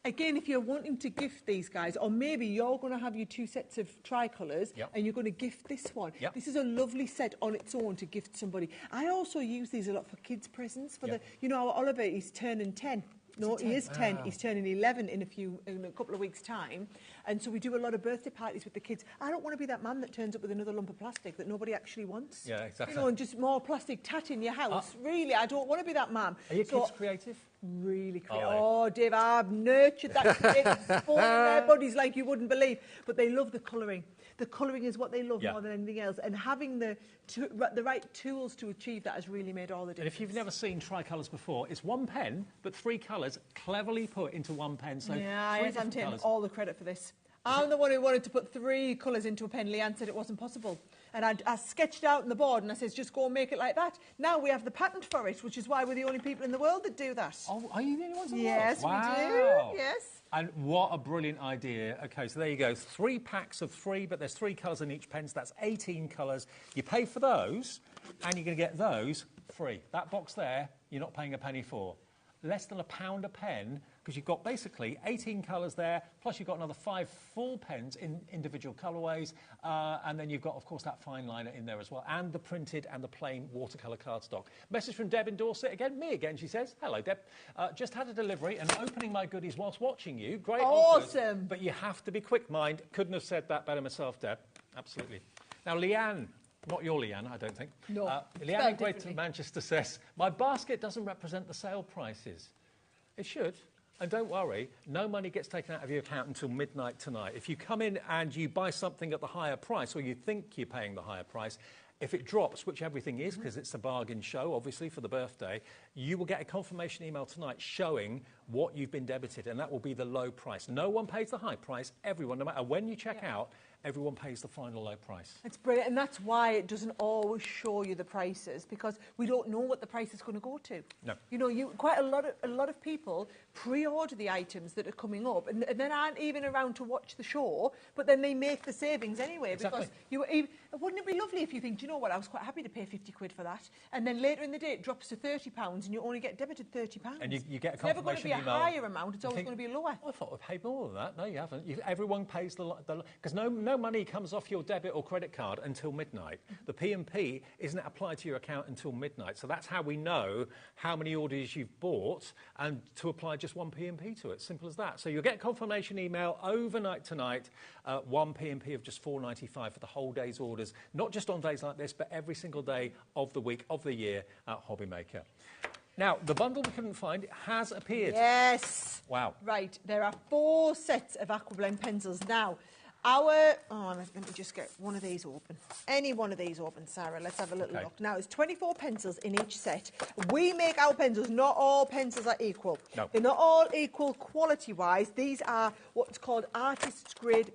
Again, if you're wanting to gift these guys, or maybe you're going to have your 2 sets of tricolours and you're going to gift this one. This is a lovely set on its own to gift somebody. I also use these a lot for kids' presents. For our Oliver, he's turning 10. No, he is 10. He's turning 11 in a couple of weeks' time. And so we do a lot of birthday parties with the kids. I don't want to be that man that turns up with another lump of plastic that nobody actually wants. Yeah, exactly. And just more plastic tat in your house. Really, I don't want to be that man. Are your kids creative? Really creative. Oh, Dave, I've nurtured that creative sport in their bodies like you wouldn't believe. But they love the colouring. The colouring is what they love more than anything else. And having the right tools to achieve that has really made all the difference. And if you've never seen tricolours before, it's 1 pen, but 3 colours cleverly put into 1 pen. So I'm taking all the credit for this. I'm the one who wanted to put 3 colours into a pen. Leanne said it wasn't possible. And I sketched out on the board and I said, just go and make it like that. Now we have the patent for it, which is why we're the only people in the world that do that. Oh, are you the only ones in the world? Yes, we do. Yes. And what a brilliant idea. OK, so there you go. 3 packs of 3, but there's 3 colours in each pen, so that's 18 colours. You pay for those, and you're going to get those free. That box there, you're not paying a penny for. Less than £1 a pen, because you've got basically 18 colours there, plus you've got another 5 full pens in individual colourways, and then you've got, of course, that fine liner in there as well, and the printed and the plain watercolour cardstock. Message from Deb in Dorset again, me again, she says. Hello, Deb. Just had a delivery and opening my goodies whilst watching you. Great offers, but you have to be quick, mind. Couldn't have said that better myself, Deb. Absolutely. Now, Leanne. Not your Leanne, I don't think. No. Leanne in Greater Manchester says, my basket doesn't represent the sale prices. It should. And don't worry, no money gets taken out of your account until midnight tonight. If you come in and you buy something at the higher price, or you think you're paying the higher price, if it drops, which everything is, because it's a bargain show, obviously, for the birthday, you will get a confirmation email tonight showing what you've been debited, and that will be the low price. No one pays the high price. Everyone, no matter when you check out, everyone pays the final low price. It's brilliant, and that's why it doesn't always show you the prices, because we don't know what the price is going to go to. No. You know, quite a lot of people pre-order the items that are coming up, and then aren't even around to watch the show, but then they make the savings anyway. Exactly. Because wouldn't it be lovely if you think, do you know what, I was quite happy to pay 50 quid for that, and then later in the day it drops to £30 and you only get debited £30. And you get a confirmation email. It's never going to be a higher amount, it's always going to be lower. I thought I paid more than that. No, you haven't. Everyone pays the because no money comes off your debit or credit card until midnight. The P&P isn't applied to your account until midnight, so that's how we know how many orders you've bought and to apply just one P&P to it. Simple as that. So you'll get a confirmation email overnight tonight, one P&P of just £4.95 for the whole day's orders, not just on days like this, but every single day of the week, of the year at HobbyMaker. Now, the bundle we couldn't find has appeared. Yes. Wow. Right, there are 4 sets of Aqua blend pencils. Now, let me just get one of these open. Any one of these open, Sarah. Let's have a little look. Now, it's 24 pencils in each set. We make our pencils. Not all pencils are equal. No. They're not all equal quality-wise. These are what's called artist grade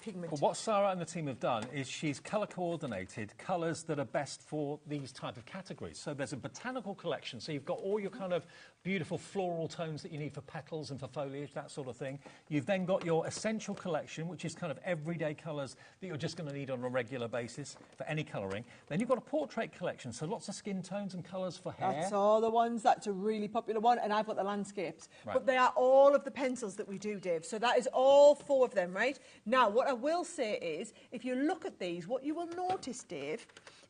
pigment. Well, what Sarah and the team have done is she's colour coordinated colours that are best for these type of categories. So there's a botanical collection. So you've got all your kind of beautiful floral tones that you need for petals and for foliage, that sort of thing. You've then got your essential collection, which is kind of everyday colours that you're just going to need on a regular basis for any colouring. Then you've got a portrait collection, so lots of skin tones and colours for hair. That's all the ones. That's a really popular one, and I've got the landscapes. Right. But they are all of the pencils that we do, Dave. So that is all 4 of them, right? Now, what I will say is, if you look at these, what you will notice, Dave,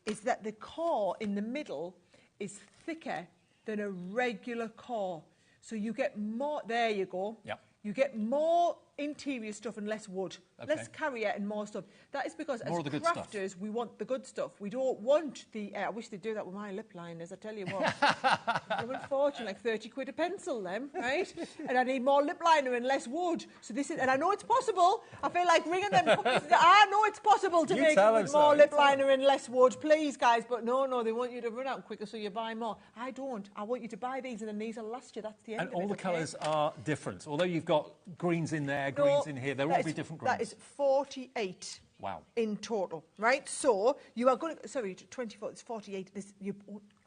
is that the core in the middle is thicker than a regular core. So you get more, there you go. Yep. You get more interior stuff and less wood. Okay. Less carrier and more stuff. That is because More as of the good stuff. crafters, we want the good stuff. We don't want the... I wish they'd do that with my lip liners, I tell you what. I'm a fortune, like 30 quid a pencil, them, right? And I need more lip liner and less wood. So this is... And I know it's possible. I feel like ringing them companies. I know it's possible to make it with more lip liner and less wood. Please, guys. But no, they want you to run out quicker so you buy more. I don't. I want you to buy these and then these will last you. That's the end of it. And all the okay? colours are different. Although you've got greens in there, greens in here, they'll all be different greens. That is 48 Wow. in total, right? So you are going to... Sorry, 24, it's 48.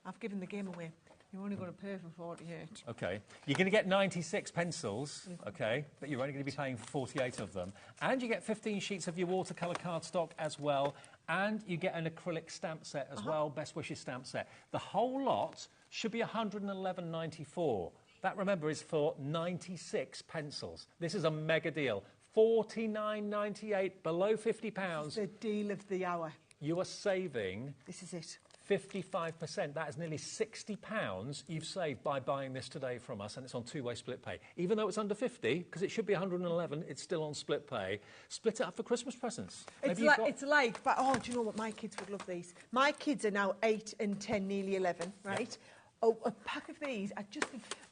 I've given the game away. You're only going to pay for 48. OK. You're going to get 96 pencils, OK, but you're only going to be paying for 48 of them. And you get 15 sheets of your watercolour cardstock as well. And you get an acrylic stamp set as well, Best Wishes stamp set. The whole lot should be $111.94. That, remember, is for 96 pencils. This is a mega deal. $49.98, below £50. It's the deal of the hour. You are saving... This is it. 55%. That is nearly £60 you've saved by buying this today from us, and it's on two-way split pay. Even though it's under 50, because it should be 111, it's still on split pay. Split it up for Christmas presents. But oh, do you know what? My kids would love these. My kids are now 8 and 10, nearly 11, right? Yep. Oh, a pack of these,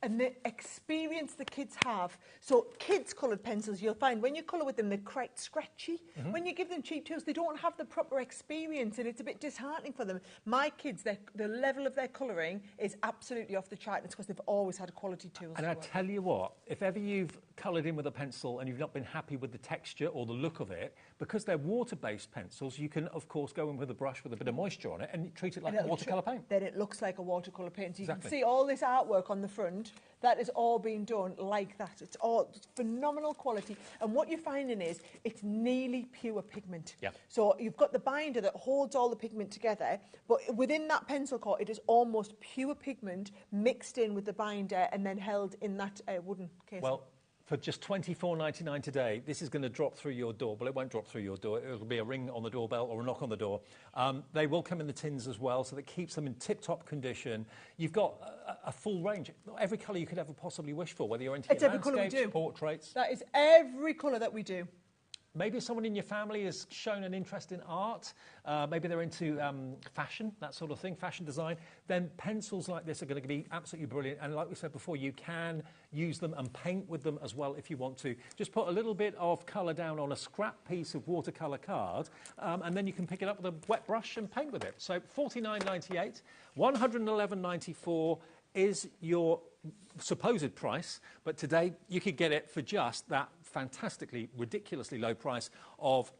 and the experience the kids have. So kids' coloured pencils, you'll find when you colour with them, they're quite scratchy. When you give them cheap tools, they don't have the proper experience, and it's a bit disheartening for them. My kids, the level of their colouring is absolutely off the chart. It's because they've always had quality tools. And I tell you what, if ever you've coloured in with a pencil and you've not been happy with the texture or the look of it, because they're water-based pencils, you can, of course, go in with a brush with a bit of moisture on it and treat it like a watercolour paint. Then it looks like a watercolour paint. So you can see all this artwork on the front. That is all being done like that. It's all phenomenal quality. And what you're finding is it's nearly pure pigment. Yeah. So you've got the binder that holds all the pigment together, but within that pencil core, it is almost pure pigment mixed in with the binder and then held in that wooden case. Well, for just $24.99 today, this is going to drop through your door. Well, it won't drop through your door. It'll be a ring on the doorbell or a knock on the door. They will come in the tins as well, so that keeps them in tip-top condition. You've got a full range. Every colour you could ever possibly wish for, whether you're into landscapes, portraits. That is every colour that we do. maybe someone in your family has shown an interest in art, maybe they're into fashion, that sort of thing, fashion design, then pencils like this are going to be absolutely brilliant. And like we said before, you can use them and paint with them as well if you want to. Just put a little bit of colour down on a scrap piece of watercolour card, and then you can pick it up with a wet brush and paint with it. So $49.98, $111.94 is your supposed price, but today you could get it for just that fantastically, ridiculously low price of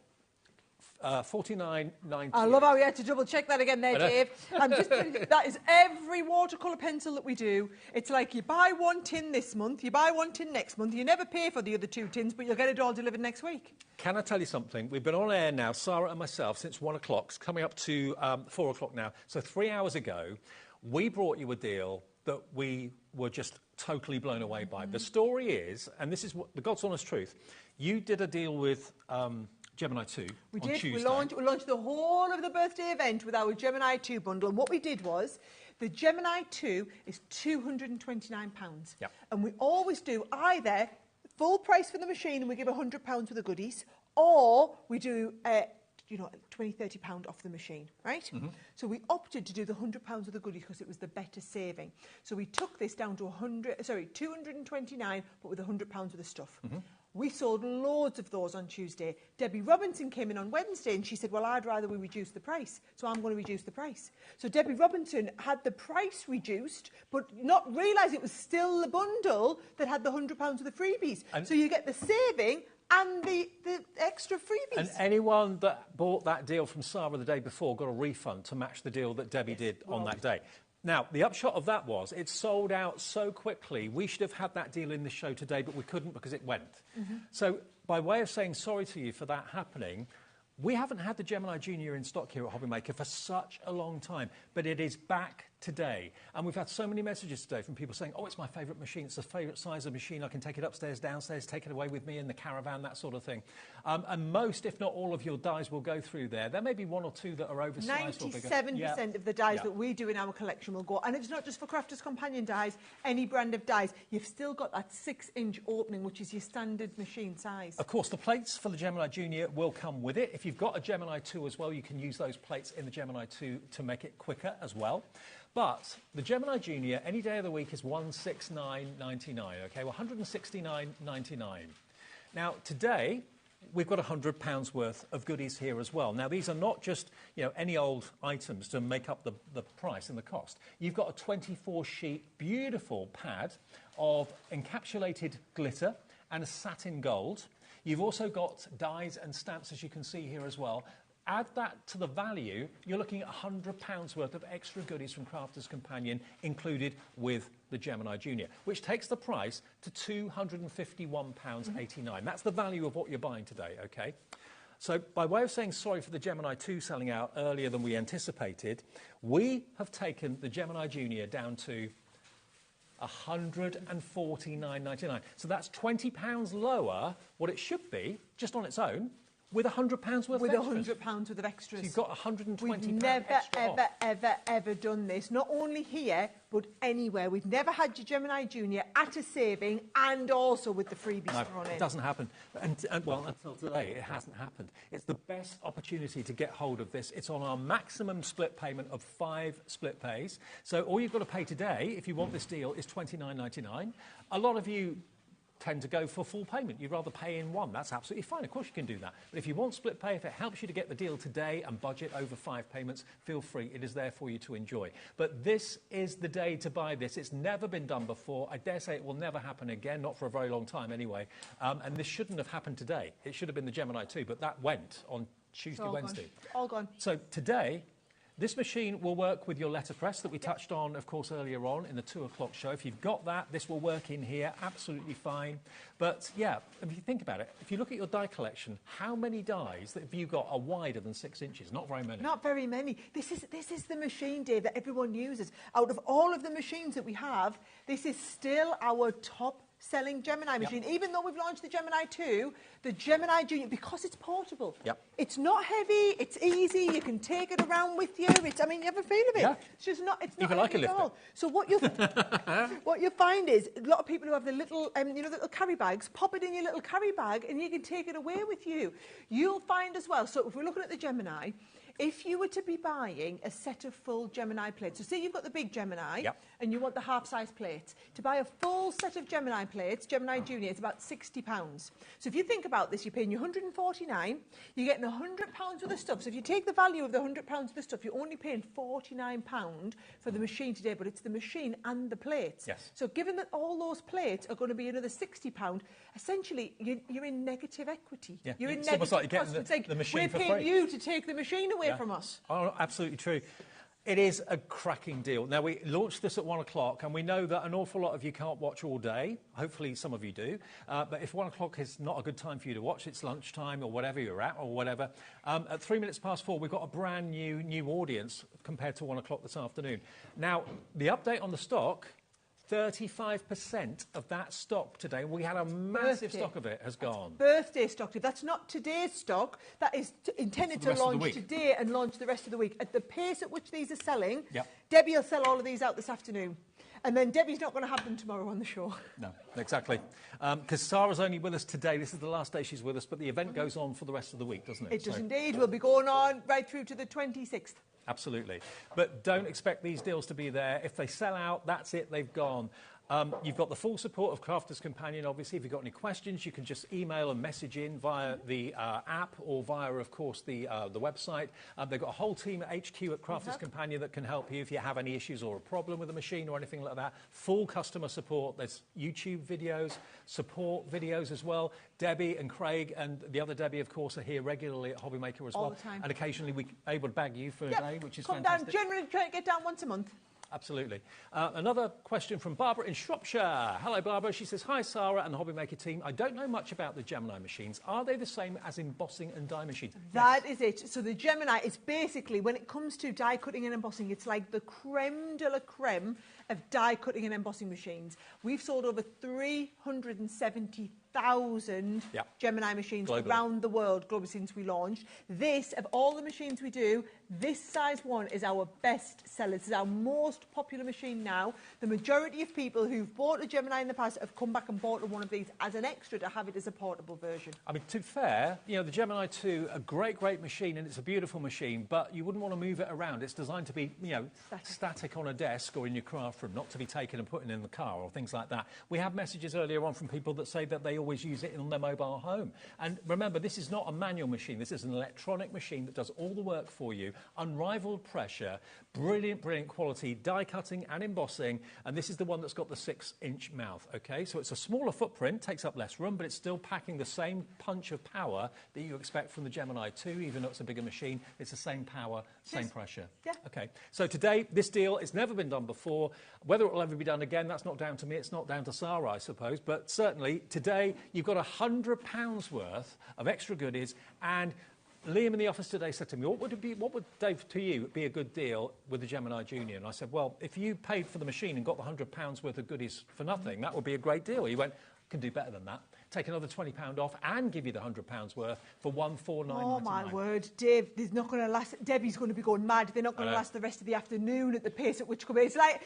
$49.98. I love how you had to double check that again there, Dave. That is every watercolour pencil that we do. It's like you buy one tin this month, you buy one tin next month, you never pay for the other 2 tins, but you'll get it all delivered next week. Can I tell you something? We've been on air now, Sarah and myself, since 1 o'clock, coming up to 4 o'clock now. So 3 hours ago, we brought you a deal that we were just totally blown away by. The story is, and this is what the God's honest truth, you did a deal with Gemini 2 we on did. Tuesday. We launched the whole of the birthday event with our Gemini 2 bundle. And what we did was, the Gemini 2 is £229. Yep. And we always do either full price for the machine and we give £100 for the goodies, or we do £20, £30 off the machine, right? So we opted to do the £100 of the goodie because it was the better saving. So we took this down to £229, but with £100 of the stuff. We sold loads of those on Tuesday. Debbie Robinson came in on Wednesday and she said, well, I'd rather we reduce the price, so I'm going to reduce the price. So Debbie Robinson had the price reduced, but not realise it was still the bundle that had the £100 of the freebies. And so you get the saving and the extra freebies. And anyone that bought that deal from Sarah the day before got a refund to match the deal that Debbie did on that day. Now, the upshot of that was it sold out so quickly. We should have had that deal in the show today, but we couldn't because it went. So by way of saying sorry to you for that happening, we haven't had the Gemini Junior in stock here at HobbyMaker for such a long time, but it is back today. And we've had so many messages today from people saying, oh, it's my favourite machine, it's the favourite size of machine, I can take it upstairs, downstairs, take it away with me in the caravan, that sort of thing. And most, if not all of your dies will go through there. There may be 1 or 2 that are oversized or bigger. 97% of the dies that we do in our collection will go. And it's not just for Crafters Companion dies, any brand of dies. You've still got that 6-inch opening, which is your standard machine size. Of course, the plates for the Gemini Junior will come with it. If you've got a Gemini 2 as well, you can use those plates in the Gemini 2 to make it quicker as well. But the Gemini Junior, any day of the week, is $169.99, OK? Well, $169.99. Now, today, we've got £100 worth of goodies here as well. Now, these are not just, any old items to make up the price and the cost. You've got a 24-sheet, beautiful pad of encapsulated glitter and a satin gold. You've also got dies and stamps, as you can see here as well. Add that to the value, you're looking at £100 worth of extra goodies from Crafters Companion included with the Gemini Junior, which takes the price to £251.89. That's the value of what you're buying today, OK? So by way of saying sorry for the Gemini 2 selling out earlier than we anticipated, we have taken the Gemini Junior down to $149.99. So that's £20 lower what it should be, just on its own, with £100 worth with of extras. With £100 worth of extras. So you've got £120 We've never, ever done this. Not only here, but anywhere. We've never had your Gemini Junior at a saving and also with the freebies thrown in. It doesn't happen. Well, until today, it hasn't happened. It's the best opportunity to get hold of this. It's on our maximum split payment of 5 split pays. So all you've got to pay today, if you want this deal, is $29.99. A lot of you tend to go for full payment. You'd rather pay in one. That's absolutely fine. Of course you can do that. But if you want split pay, if it helps you to get the deal today and budget over 5 payments, feel free. It is there for you to enjoy. But this is the day to buy this. It's never been done before. I dare say it will never happen again, not for a very long time anyway. And this shouldn't have happened today. It should have been the Gemini 2, but that went on Tuesday, Wednesday. All gone. So today, this machine will work with your letterpress that we touched on, of course, earlier on in the 2 o'clock show. If you've got that, this will work in here, absolutely fine. But, yeah, if you think about it, if you look at your die collection, how many dies that have you got are wider than 6 inches? Not very many. Not very many. This is the machine, Dave, that everyone uses. Out of all of the machines that we have, this is still our top selling Gemini machine. Even though we've launched the Gemini 2, the Gemini Junior, because it's portable. It's not heavy, it's easy, you can take it around with you. It's, I mean, you have a feel of it. It's just not, it's not heavy at all. So what you'll find is a lot of people who have the little, you know, the little carry bags, pop it in your little carry bag and you can take it away with you. You'll find as well, so if we're looking at the Gemini, if you were to be buying a set of full Gemini plates, so say you've got the big Gemini and you want the half-size plates, to buy a full set of Gemini plates, Gemini Junior, it's about £60. So if you think about this, you're paying your £149, you're getting £100 worth of stuff. So if you take the value of the £100 worth of stuff, you're only paying £49 for the machine today, but it's the machine and the plates. So given that all those plates are going to be another £60, essentially you're in negative equity. You're in negative like you're getting the machine for free. We're paying you to take the machine away from us. Oh, absolutely true. It is a cracking deal. Now, we launched this at 1 o'clock, and we know that an awful lot of you can't watch all day. Hopefully, some of you do. But if 1 o'clock is not a good time for you to watch, it's lunchtime or whatever you're at or whatever. At 3 minutes past 4, we've got a brand new audience compared to 1 o'clock this afternoon. Now, the update on the stock, 35% of that stock today, we had a massive stock of it, has gone. Birthday stock. That's not today's stock. That is intended to launch today and launch the rest of the week. At the pace at which these are selling, Debbie will sell all of these out this afternoon. And then Debbie's not going to have them tomorrow on the show. No, exactly. Because Sarah's only with us today. This is the last day she's with us, but the event goes on for the rest of the week, doesn't it? It does indeed. We'll be going on right through to the 26th. Absolutely. But don't expect these deals to be there. If they sell out, that's it, they've gone. You've got the full support of Crafters Companion, obviously. If you've got any questions, you can just email and message in via the app or via, of course, the website. They've got a whole team at HQ at Crafters Companion that can help you if you have any issues or a problem with the machine or anything like that. Full customer support. There's YouTube videos, support videos as well. Debbie and Craig and the other Debbie, of course, are here regularly at HobbyMaker as well. All the time. And occasionally we're able to bag you for a day, which is fantastic. Come down. Generally try to get down once a month. Absolutely. Another question from Barbara in Shropshire. Hello, Barbara. She says, hi, Sarah and the HobbyMaker team. I don't know much about the Gemini machines. Are they the same as embossing and die machines? That is it. So the Gemini is basically, when it comes to die cutting and embossing, it's like the creme de la creme of die cutting and embossing machines. We've sold over 370,000 Gemini machines around the world globally since we launched. This, of all the machines we do, this size one is our best seller. This is our most popular machine now. The majority of people who've bought a Gemini in the past have come back and bought one of these as an extra to have it as a portable version. I mean, to be fair, you know, the Gemini 2, a great machine, and it's a beautiful machine, but you wouldn't want to move it around. It's designed to be, you know, static on a desk or in your craft room, not to be taken and put in the car or things like that. We have messages earlier on from people that say that they always use it in their mobile home. And remember, this is not a manual machine. This is an electronic machine that does all the work for you. Unrivaled pressure, brilliant quality, die cutting and embossing. And this is the one that's got the 6-inch mouth, okay? So it's a smaller footprint, takes up less room, but it's still packing the same punch of power that you expect from the Gemini 2, even though it's a bigger machine. It's the same power, same pressure. Okay, so today, this deal, it's never been done before. Whether it will ever be done again, that's not down to me, it's not down to Sarah, I suppose. But certainly, today, you've got £100 worth of extra goodies. And Liam in the office today said to me, what would, Dave, to you, be a good deal with the Gemini Junior? And I said, well, if you paid for the machine and got the £100 worth of goodies for nothing, that would be a great deal. He went, can do better than that. Take another £20 off and give you the £100 worth for $149.99. Oh, my word, Dave, there's not going to last. Debbie's going to be going mad. They're not going to last the rest of the afternoon at the pace at which come in. It's like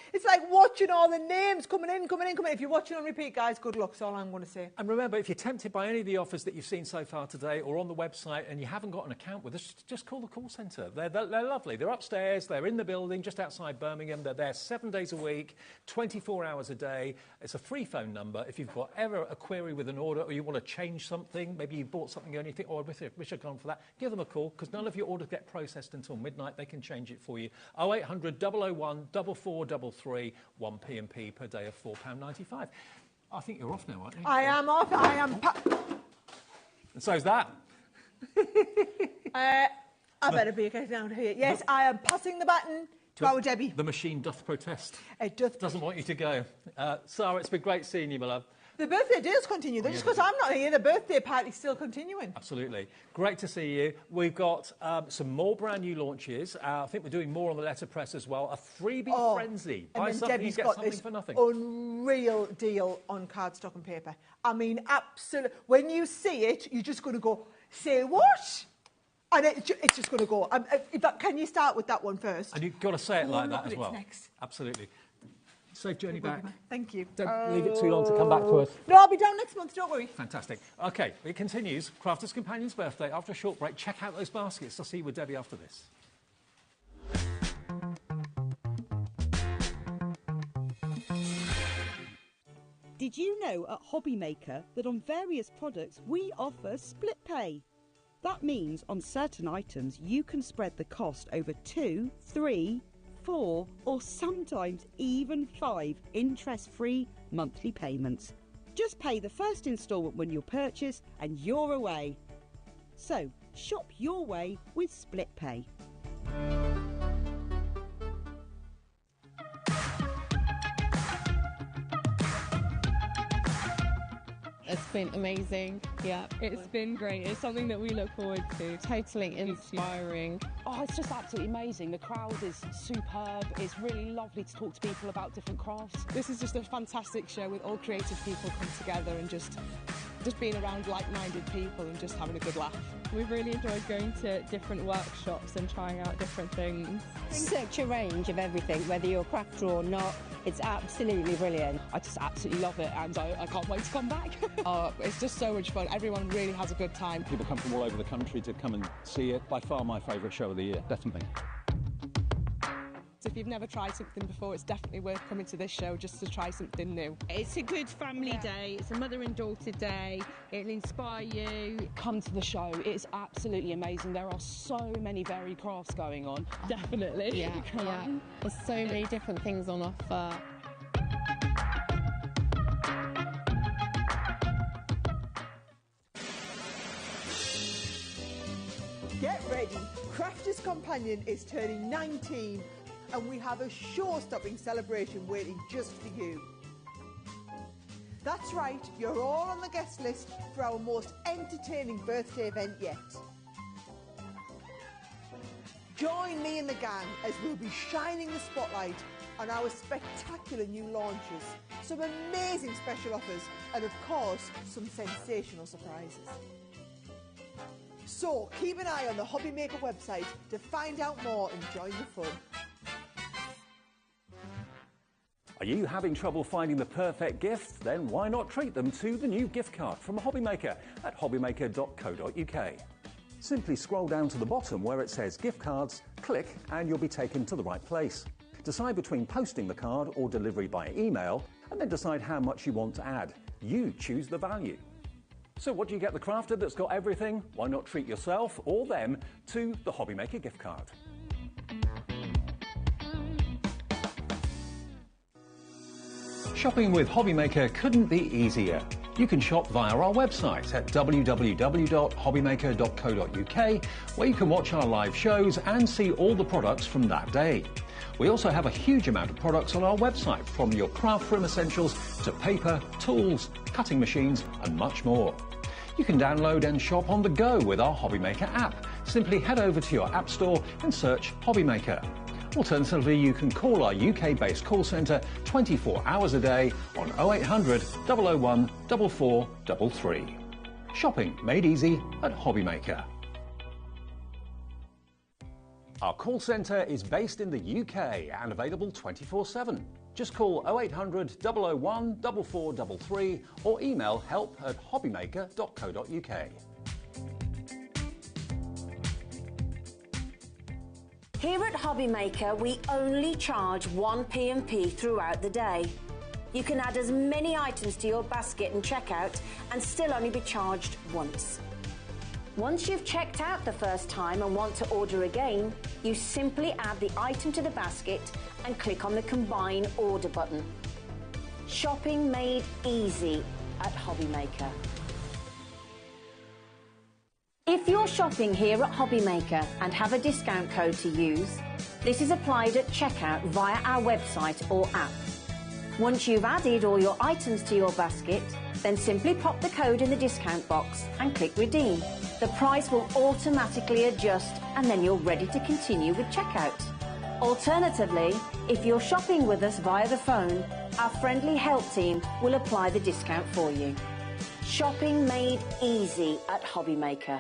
watching all the names coming in. If you're watching on repeat, guys, good luck. That's all I'm going to say. And remember, if you're tempted by any of the offers that you've seen so far today or on the website and you haven't got an account with us, just call the call centre. They're lovely. They're upstairs. They're in the building just outside Birmingham. They're there 7 days a week, 24 hours a day. It's a free phone number. If you've got ever a query with an order or you want to change something, maybe you bought something and you think, oh, I wish I'd gone for that, give them a call, because none of your orders get processed until midnight. They can change it for you. 0800 001 4433, 1 P&P per day of £4.95. I think you're off now, aren't you? I am off. And so's that. I better be getting down here. Yes, I am passing the baton to our Debbie. The machine doth protest. It doth. Doesn't want you to go. Sarah, it's been great seeing you, my love. The birthday deals continue. Just because I'm not here, the birthday party's still continuing. Absolutely. Great to see you. We've got some more brand new launches. I think we're doing more on the letterpress as well. A freebie frenzy. Buy something Debbie's and get got something this for nothing. Unreal deal on cardstock and paper. I mean, absolutely. When you see it, you're just going to go, say what? And it's just going to go. Can you start with that one first? And you've got to say it like that as it's well. Next. Absolutely. Safe journey back. Thank you. Don't leave it too long to come back to us. No, I'll be down next month, don't worry. Fantastic. OK, it continues. Crafter's Companion's birthday. After a short break, check out those baskets. I'll see you with Debbie after this. Did you know at HobbyMaker that on various products we offer split pay? That means on certain items you can spread the cost over 2, 3, 4 or sometimes even 5 interest-free monthly payments. Just pay the first instalment when you purchase and you're away. So shop your way with split pay. It's been amazing. Yeah, It's been great. It's something that we look forward to. totally inspiring. Oh, it's just absolutely amazing. The crowd is superb. It's really lovely to talk to people about different crafts. This is just a fantastic show with all creative people come together and just being around like-minded people and just having a good laugh. We've really enjoyed going to different workshops and trying out different things. Such a range of everything, whether you're a crafter or not. It's absolutely brilliant. I just absolutely love it, and I can't wait to come back. It's just so much fun. Everyone really has a good time. People come from all over the country to come and see it. By far my favourite show of the year, definitely. So if you've never tried something before, it's definitely worth coming to this show just to try something new. It's a good family day. It's a mother and daughter day. It'll inspire you. Come to the show. It's absolutely amazing. There are so many varied crafts going on. Definitely. Yeah, yeah. There's so many different things on offer. Get ready. Crafter's Companion is turning 19 and we have a show-stopping celebration waiting just for you. That's right, you're all on the guest list for our most entertaining birthday event yet. Join me and the gang as we'll be shining the spotlight on our spectacular new launches, some amazing special offers and of course some sensational surprises. So keep an eye on the HobbyMaker website to find out more and join the fun. Are you having trouble finding the perfect gift? Then why not treat them to the new gift card from HobbyMaker at hobbymaker.co.uk. Simply scroll down to the bottom where it says gift cards, click and you'll be taken to the right place. Decide between posting the card or delivery by email and then decide how much you want to add. You choose the value. So what do you get the crafter that's got everything? Why not treat yourself or them to the HobbyMaker gift card? Shopping with HobbyMaker couldn't be easier. You can shop via our website at www.hobbymaker.co.uk, where you can watch our live shows and see all the products from that day. We also have a huge amount of products on our website, from your craft room essentials to paper, tools, cutting machines and much more. You can download and shop on the go with our HobbyMaker app. Simply head over to your app store and search HobbyMaker. Alternatively, you can call our UK-based call centre 24 hours a day on 0800 001 4433. Shopping made easy at HobbyMaker. Our call centre is based in the UK and available 24/7. Just call 0800 001 4433 or email help@hobbymaker.co.uk. Here at HobbyMaker, we only charge 1 P&P throughout the day. You can add as many items to your basket and checkout and still only be charged once. Once you've checked out the first time and want to order again, you simply add the item to the basket and click on the Combine Order button. Shopping made easy at HobbyMaker. If you're shopping here at HobbyMaker and have a discount code to use, this is applied at checkout via our website or app. Once you've added all your items to your basket, then simply pop the code in the discount box and click redeem. The price will automatically adjust and then you're ready to continue with checkout. Alternatively, if you're shopping with us via the phone, our friendly help team will apply the discount for you. Shopping made easy at HobbyMaker.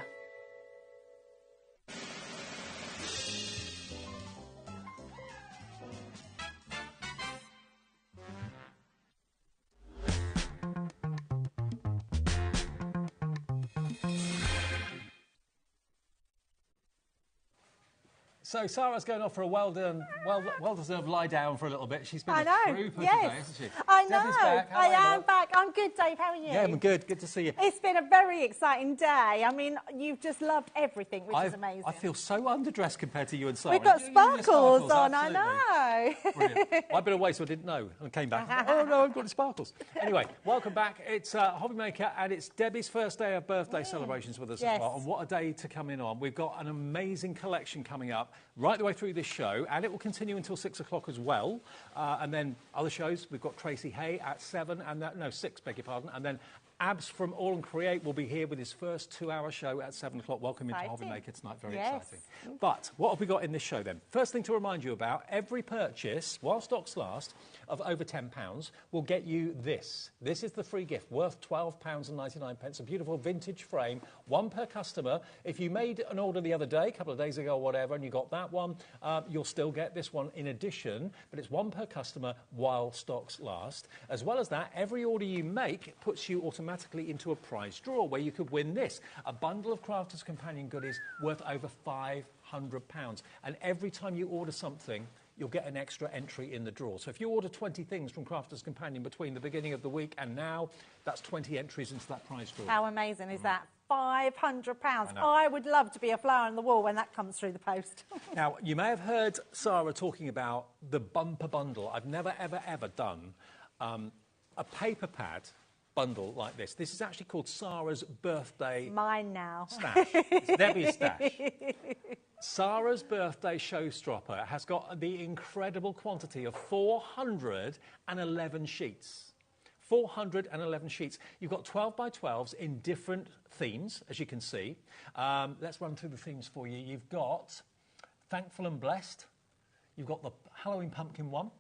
So Sarah's going off for a well-deserved lie down for a little bit. She's been a trooper today, hasn't she? I know. Debbie's back. I am back. I'm good, Dave. How are you? Yeah, I'm good. Good to see you. It's been a very exciting day. I mean, you've just loved everything, which is amazing. I feel so underdressed compared to you and Sarah. We've got sparkles on, absolutely. I know. Brilliant. I've been away, so I didn't know. And came back. Oh, no, I've got the sparkles. Anyway, welcome back. It's HobbyMaker, and it's Debbie's first day of birthday celebrations with us as well. And what a day to come in on. We've got an amazing collection coming up right the way through this show, and it will continue until 6 o'clock as well. And then other shows, we've got Tracy Hay at 7, and 6, beg your pardon. And then Abs from All and Create will be here with his first 2-hour show at 7 o'clock. Welcome into HobbyMaker tonight. Very exciting. But what have we got in this show then? First thing to remind you about, every purchase, while stocks last, of over £10 will get you this. This is the free gift worth £12.99. A beautiful vintage frame, one per customer. If you made an order the other day, a couple of days ago or whatever, and you got that one, you'll still get this one in addition, but it's one per customer while stocks last. As well as that, every order you make puts you automatically into a prize draw where you could win this, a bundle of Crafters Companion goodies worth over £500. And every time you order something, you'll get an extra entry in the draw. So if you order 20 things from Crafters Companion between the beginning of the week and now, that's 20 entries into that prize draw. How amazing is that? £500. I would love to be a flower on the wall when that comes through the post. Now, you may have heard Sarah talking about the bumper bundle. I've never, ever, ever done a paper pad bundle like this. This is actually called Sarah's birthday... Mine now. ...stash. It's Debbie's stash. Sarah's birthday showstopper has got the incredible quantity of 411 sheets. 411 sheets. You've got 12 by 12s in different themes, as you can see. Let's run through the themes for you. You've got Thankful and Blessed. You've got the Halloween pumpkin one.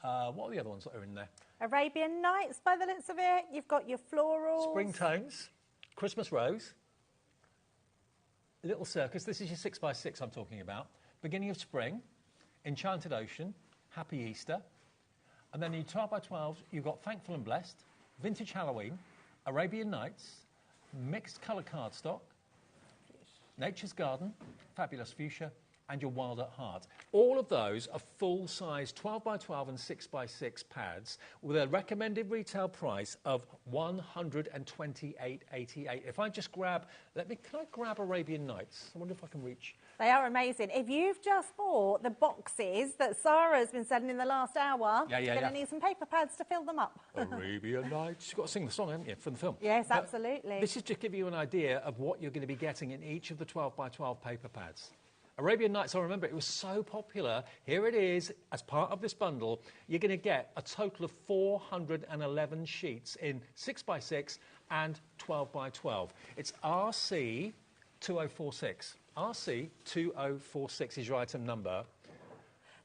What are the other ones that are in there? Arabian Nights, by the looks of it. You've got your florals. Spring tones. Christmas rose. Little Circus, this is your 6x6 I'm talking about. Beginning of Spring, Enchanted Ocean, Happy Easter. And then your 12 by 12s, you've got Thankful and Blessed, Vintage Halloween, Arabian Nights, Mixed Colour Cardstock, Nature's Garden, Fabulous Fuchsia, and your Wild at Heart. All of those are full-size 12 by 12 and 6 by 6 pads with a recommended retail price of $128.88. If I just grab, can I grab Arabian Nights? I wonder if I can reach. They are amazing. If you've just bought the boxes that Sarah's been selling in the last hour, you're going to need some paper pads to fill them up. Arabian Nights. You've got to sing the song, haven't you, from the film? Yes, absolutely. This is just to give you an idea of what you're going to be getting in each of the 12 by 12 paper pads. Arabian Nights, I remember, it was so popular. Here it is, as part of this bundle. You're going to get a total of 411 sheets in 6 by 6 and 12 by 12. It's RC 2046. RC 2046 is your item number.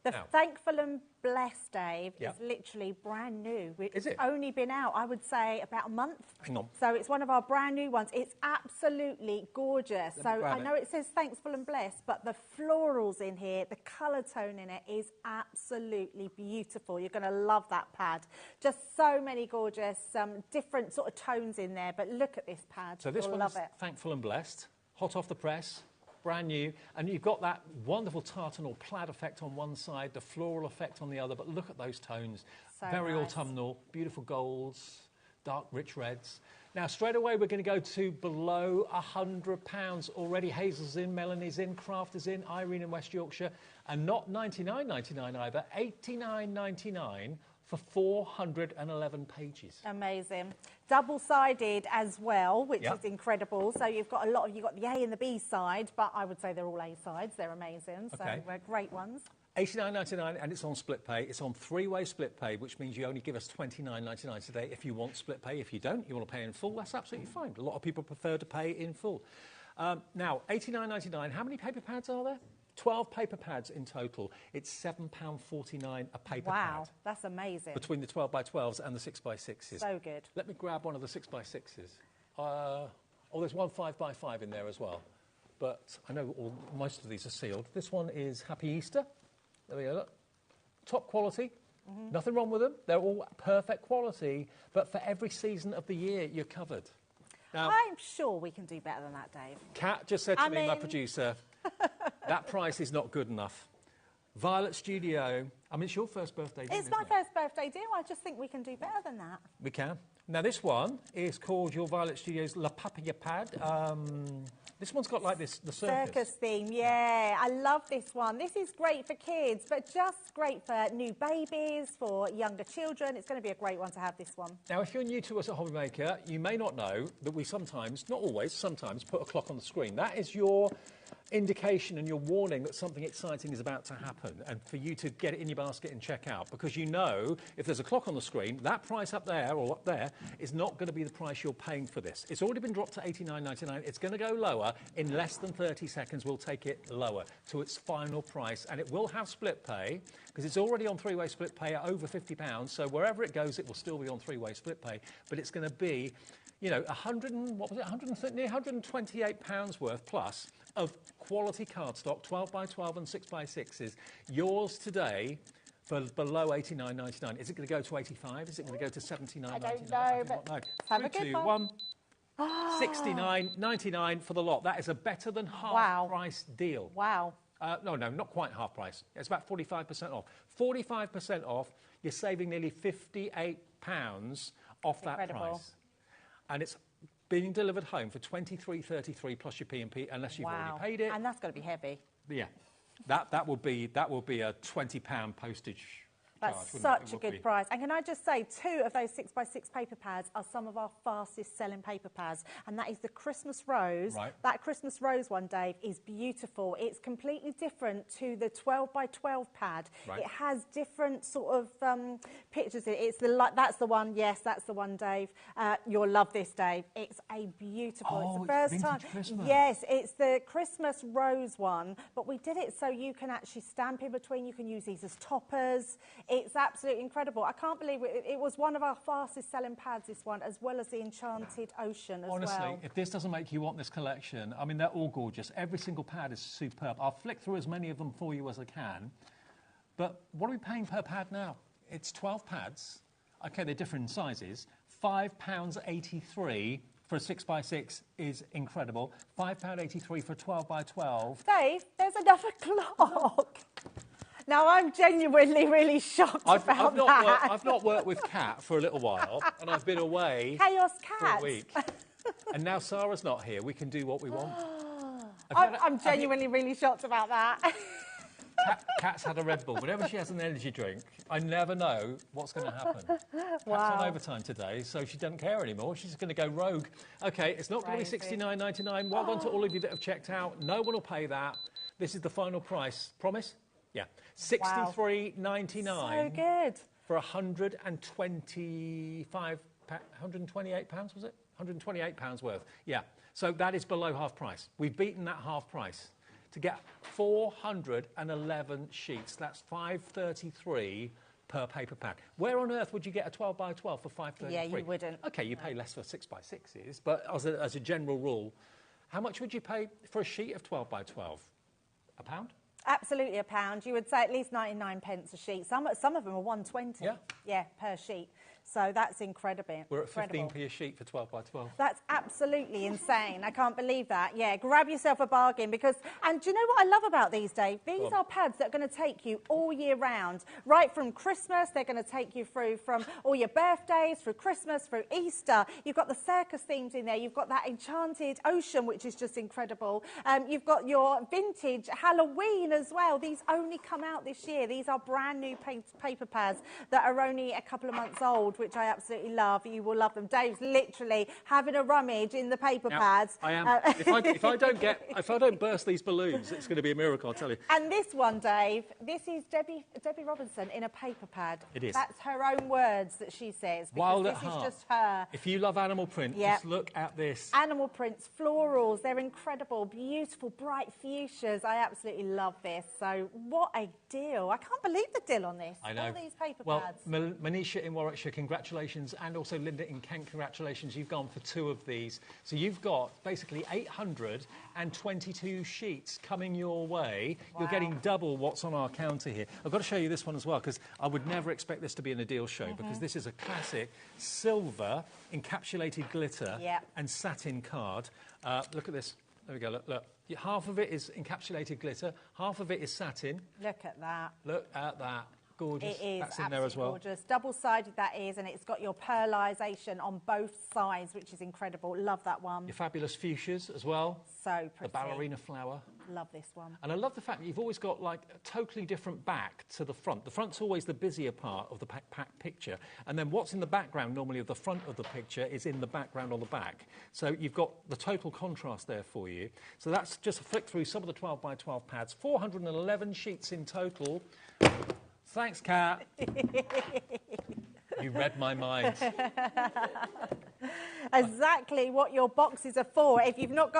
The Thankful and Blessed, Dave, Yeah. is literally brand new. Is it? It's only been out, I would say, about a month. Hang on. So it's one of our brand new ones. It's absolutely gorgeous. Let me So grab I know it says Thankful and Blessed, but the florals in here, the colour tone in it is absolutely beautiful. You're going to love that pad. Just so many gorgeous, different sort of tones in there. But look at this pad. So this You'll one love is it. Thankful and Blessed, hot off the press. Brand new, and you've got that wonderful tartan or plaid effect on one side, the floral effect on the other, but look at those tones. So very nice. autumnal, beautiful golds, dark, rich reds. Now, straight away, we're going to go to below £100 already. Hazel's in, Melanie's in, Craft is in, Irene in West Yorkshire, and not $99.99 either, $89.99 for 411 pages. Amazing. Double-sided as well, which is incredible. So you've got you've got the A and the B side, but I would say they're all A sides. They're amazing. So they're great ones. $89.99, and it's on split pay. It's on three-way split pay, which means you only give us $29.99 today if you want split pay. If you don't, you want to pay in full, that's absolutely fine. A lot of people prefer to pay in full. Now, $89.99, how many paper pads are there? 12 paper pads in total. It's £7.49 a paper pad. Wow, that's amazing. Between the 12x12s and the 6x6s. So good. Let me grab one of the 6x6s. Oh, there's one 5x5 in there as well. But I know most of these are sealed. This one is Happy Easter. There we go, look. Top quality. Nothing wrong with them. They're all perfect quality. But for every season of the year, you're covered. Now, I'm sure we can do better than that, Dave. Kat just said to me, my producer, that price is not good enough. Violet Studio, I mean, it's your first birthday, It's my first birthday deal. I just think we can do better than that. We can. Now, this one is called your Violet Studio's La Papaya Pad. This one's got like this, the circus theme, yeah. I love this one. This is great for kids, but just great for new babies, for younger children. It's going to be a great one to have, this one. Now, if you're new to us at HobbyMaker, you may not know that we sometimes, not always, sometimes put a clock on the screen. That is your indication and your warning that something exciting is about to happen, and for you to get it in your basket and check out, because you know if there's a clock on the screen, that price up there or up there is not going to be the price you're paying for this. It's already been dropped to $89.99. It's going to go lower. In less than 30 seconds, we'll take it lower to its final price, and it will have split pay because it's already on three-way split pay at over £50. So wherever it goes, it will still be on three-way split pay, but it's going to be, you know, near £128 worth plus of quality cardstock, 12x12 and 6x6s, yours today for below $89.99. Is it going to go to 85? Is it going to go to $79.99? I don't know, but have a good one. $69.99 for the lot. That is a better than half price deal. Wow. No, not quite half price. It's about 45% off. 45% off, you're saving nearly £58 off that price. And it's being delivered home for $23.33 plus your P&P, unless you've already paid it. And that's going to be heavy. Yeah, that will be a £20 postage That's charge, such a good price. And can I just say, 2 of those 6x6 paper pads are some of our fastest selling paper pads. And that is the Christmas Rose. Right. That Christmas Rose one, Dave, is beautiful. It's completely different to the 12x12 pad. Right. It has different sort of pictures in it. It's that's the one. Yes, that's the one, Dave. You'll love this, Dave. It's a beautiful. It's the first time. Christmas. Yes, it's the Christmas Rose one. But we did it so you can actually stamp in between. You can use these as toppers. It's absolutely incredible. I can't believe it. It was one of our fastest selling pads, this one, as well as the Enchanted Ocean as well. Honestly, if this doesn't make you want this collection, I mean, they're all gorgeous. Every single pad is superb. I'll flick through as many of them for you as I can. But what are we paying per pad now? It's 12 pads. OK, they're different sizes. £5.83 for a 6x6 is incredible. £5.83 for a 12x12. Dave, there's another clock. Now, I'm genuinely really shocked about that. I've not worked with Kat for a little while, and I've been away Chaos Cat. for a week. And now Sarah's not here. We can do what we want. I'm genuinely really shocked about that. Kat's had a Red Bull. Whenever she has an energy drink, I never know what's going to happen. Wow. Kat's on overtime today, so she doesn't care anymore. She's going to go rogue. OK, it's not going to be $69.99. Well done to all of you that have checked out. No one will pay that. This is the final price. Promise? Yeah. $63.99. So good. For £128, was it? £128 worth. Yeah. So that is below half price. We've beaten that half price. To get 411 sheets, that's $5.33 per paper pad. Where on earth would you get a 12x12 for $5.33? Yeah, you wouldn't. OK, you pay less for 6x6s, but as a general rule, how much would you pay for a sheet of 12x12? £1? Absolutely £1. You would say at least 99 pence a sheet. Some of them are 120. Yeah, per sheet. So that's incredible. We're at 15p a sheet for 12x12. That's absolutely insane. I can't believe that. Yeah, grab yourself a bargain because... And do you know what I love about these, Dave? These are pads that are going to take you all year round. Right from Christmas, they're going to take you through from all your birthdays, through Christmas, through Easter. You've got the circus themes in there. You've got that Enchanted Ocean, which is just incredible. You've got your vintage Halloween as well. These only come out this year. These are brand new paper pads that are only a couple of months old. gold, which I absolutely love. You will love them. Dave's literally having a rummage in the paper pads. I am. If I don't burst these balloons, it's going to be a miracle, I'll tell you. And this one, Dave, this is Debbie Robinson in a paper pad. It is. That's her own words that she says. Wild because at this heart. is just her. If you love animal print, just look at this. Animal prints, florals, they're incredible, beautiful, bright fuchsias. I absolutely love this. So what a deal. I can't believe the deal on this. I know. All these paper pads. Well, Manisha in Warwickshire, congratulations, and also Linda in Kent, congratulations. You've gone for 2 of these. So you've got basically 822 sheets coming your way. Wow. You're getting double what's on our counter here. I've got to show you this one as well, because I would never expect this to be in a deal show, because this is a classic silver encapsulated glitter and satin card. Look at this. There we go. Look. Half of it is encapsulated glitter, half of it is satin. Look at that. Look at that. Gorgeous. It is. That's in there as well. Gorgeous. Double-sided that is, and it's got your pearlisation on both sides, which is incredible. Love that one. Your fabulous fuchsias as well. So pretty. The ballerina flower. Love this one. And I love the fact that you've always got like a totally different back to the front. The front's always the busier part of the pack picture. And then what's in the background normally of the front of the picture is in the background on the back. So you've got the total contrast there for you. So that's just a flick through some of the 12 by 12 pads. 411 sheets in total. Thanks, Kat. You read my mind. Exactly what your boxes are for. If you've not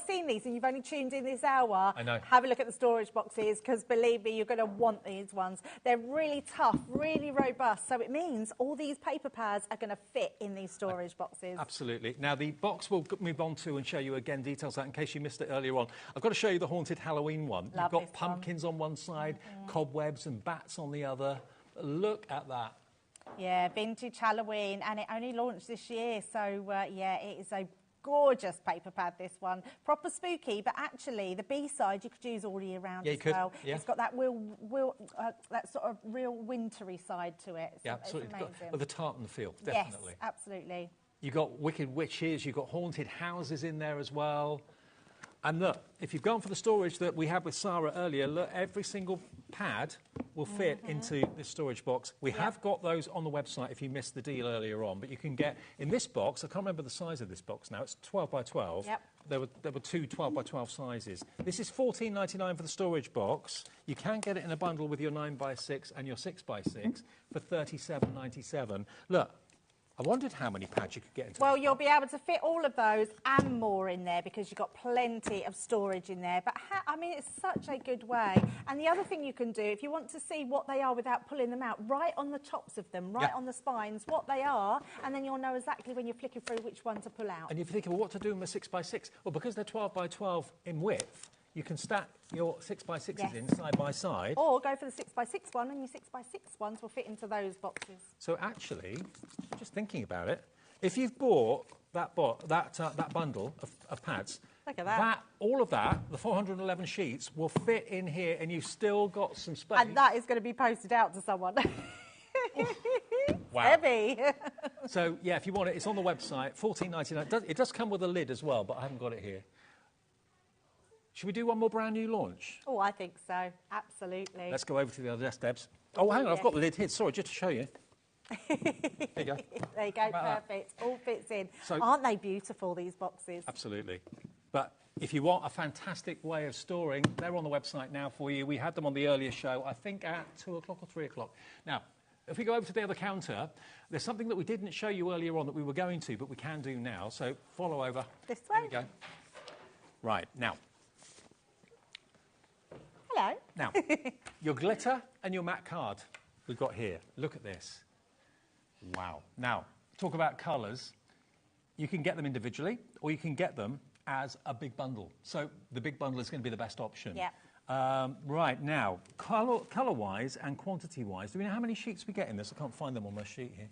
seen these and you've only tuned in this hour, I know. Have a look at the storage boxes, because believe me, you're going to want these ones. They're really tough, really robust. So it means all these paper pads are going to fit in these storage boxes. Absolutely. Now the box we'll move on to and show you again details of that in case you missed it earlier on. I've got to show you the haunted Halloween one. Love You've got this pumpkins on one side, cobwebs and bats on the other. Look at that. Yeah, vintage Halloween, and it only launched this year, so yeah, it is a gorgeous paper pad, this one. Proper spooky, but actually the B-side you could use all year round as well. Yeah. It's got that that sort of real wintry side to it. Yeah, absolutely. With the tartan feel, definitely. Yes, absolutely. You've got wicked witches, you've got haunted houses in there as well. And look, if you've gone for the storage that we had with Sarah earlier, look, every single pad will fit into this storage box. We have got those on the website if you missed the deal earlier on, but you can get, in this box, I can't remember the size of this box now, it's 12 by 12. Yep. There were 2 12 by 12 sizes. This is $14.99 for the storage box. You can get it in a bundle with your 9 by 6 and your 6 by 6 for $37.97. Look. I wondered how many pads you could get into. Well, you'll be able to fit all of those and more in there because you've got plenty of storage in there. But, I mean, it's such a good way. And the other thing you can do, if you want to see what they are without pulling them out, write on the tops of them, write on the spines what they are, and then you'll know exactly when you're flicking through which one to pull out. And if you think, well, what to do with my 6 by 6? Well, because they're 12 by 12 in width, you can stack your 6 by 6s in side by side. Or go for the 6 by 6 one, and your 6 by 6 ones will fit into those boxes. So actually, just thinking about it, if you've bought that bundle of pads, look at that. All of that, the 411 sheets, will fit in here, and you've still got some space. And that is going to be posted out to someone. Wow. Heavy. So, yeah, if you want it, it's on the website, $14.99. It does come with a lid as well, but I haven't got it here. Should we do one more brand new launch? Oh, I think so. Absolutely. Let's go over to the other desk, Debs. Oh, hang on, I've got the lid here. Sorry, just to show you. There you go. There you go, perfect. All fits in. So, aren't they beautiful, these boxes? Absolutely. But if you want a fantastic way of storing, they're on the website now for you. We had them on the earlier show, I think at 2 o'clock or 3 o'clock. Now, if we go over to the other counter, there's something that we didn't show you earlier on that we were going to, but we can do now. So follow over. This way? There we go. Right, now. Hello. Now, your glitter and your matte card we've got here. Look at this. Wow. Now, talk about colours. You can get them individually, or you can get them as a big bundle. So the big bundle is going to be the best option. Yeah. Right, now, colour-wise and quantity-wise, do we know how many sheets we get in this? I can't find them on my sheet here.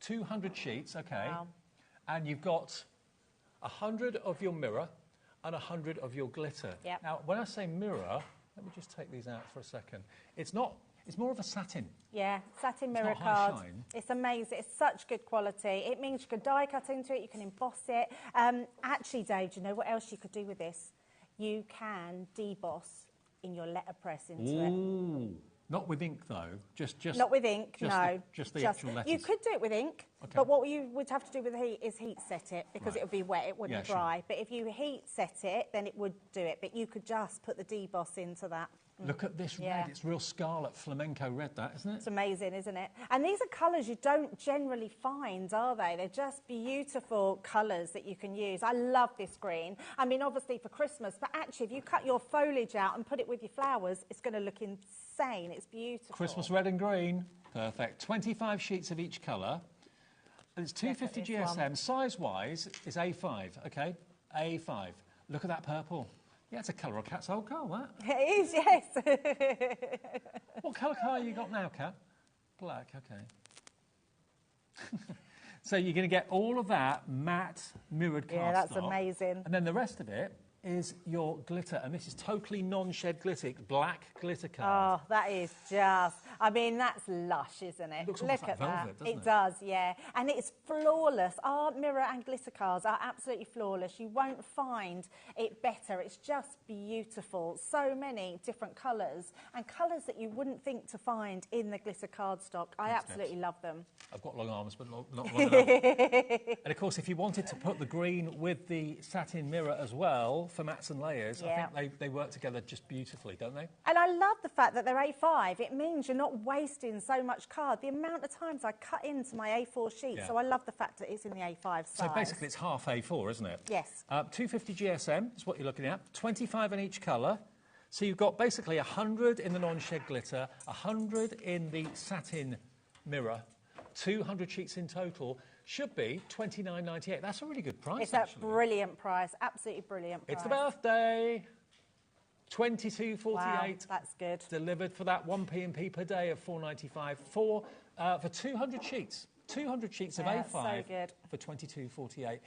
200 sheets, OK. Wow. And you've got 100 of your mirror and 100 of your glitter. Yep. Now, when I say mirror, let me just take these out for a second. It's more of a satin. Yeah, satin mirror not high card. shine. It's amazing. It's such good quality. It means you can die cut into it, you can emboss it. Actually, Dave, do you know what else you could do with this? You can deboss in your letterpress into it. Not with ink, though. Just not with ink, no. Just the actual letters. You could do it with ink, but what you would have to do with heat is heat set it, because it would be wet, it wouldn't dry. But if you heat set it, then it would do it. But you could just put the deboss into that. Look at this red. It's real scarlet flamenco red, that, isn't it? It's amazing, isn't it? And these are colours you don't generally find, are they? They're just beautiful colours that you can use. I love this green. I mean, obviously for Christmas, but actually if you cut your foliage out and put it with your flowers, it's going to look insane. It's beautiful. Christmas red and green. Perfect. 25 sheets of each colour. And it's 250 GSM. Size-wise is A5, OK? A5. Look at that purple. Yeah, it's a colour of Kat's old car, that. It is, yes. What colour car you got now, Kat? Black, OK. So you're going to get all of that matte mirrored cardstock. Yeah, that's amazing. And then the rest of it is your glitter, and this is totally non-shed glitter, black glitter card. Oh, that is just, I mean, that's lush, isn't it? Looks Look almost like at velvet, that. doesn't it? It does, yeah. And it's flawless. Our mirror and glitter cards are absolutely flawless. You won't find it better. It's just beautiful. So many different colours, and colours that you wouldn't think to find in the glitter cardstock. I absolutely love them. I've got long arms, but not long enough. And of course, if you wanted to put the green with the satin mirror as well, for mats and layers, I think they work together just beautifully, don't they? And I love the fact that they're A5. It means you're not wasting so much card. The amount of times I cut into my A4 sheet, so I love the fact that it's in the A5 size. So basically it's half A4, isn't it? Yes. 250 GSM is what you're looking at, 25 in each colour. So you've got basically 100 in the non-shed glitter, 100 in the satin mirror, 200 sheets in total. Should be $29.98. That's a really good price, It's a brilliant price, absolutely brilliant price. It's the birthday. $22.48. Wow, that's good. Delivered for that 1p&p per day of $4.95 for 200 sheets. 200 sheets of A5 so good. for $22.48.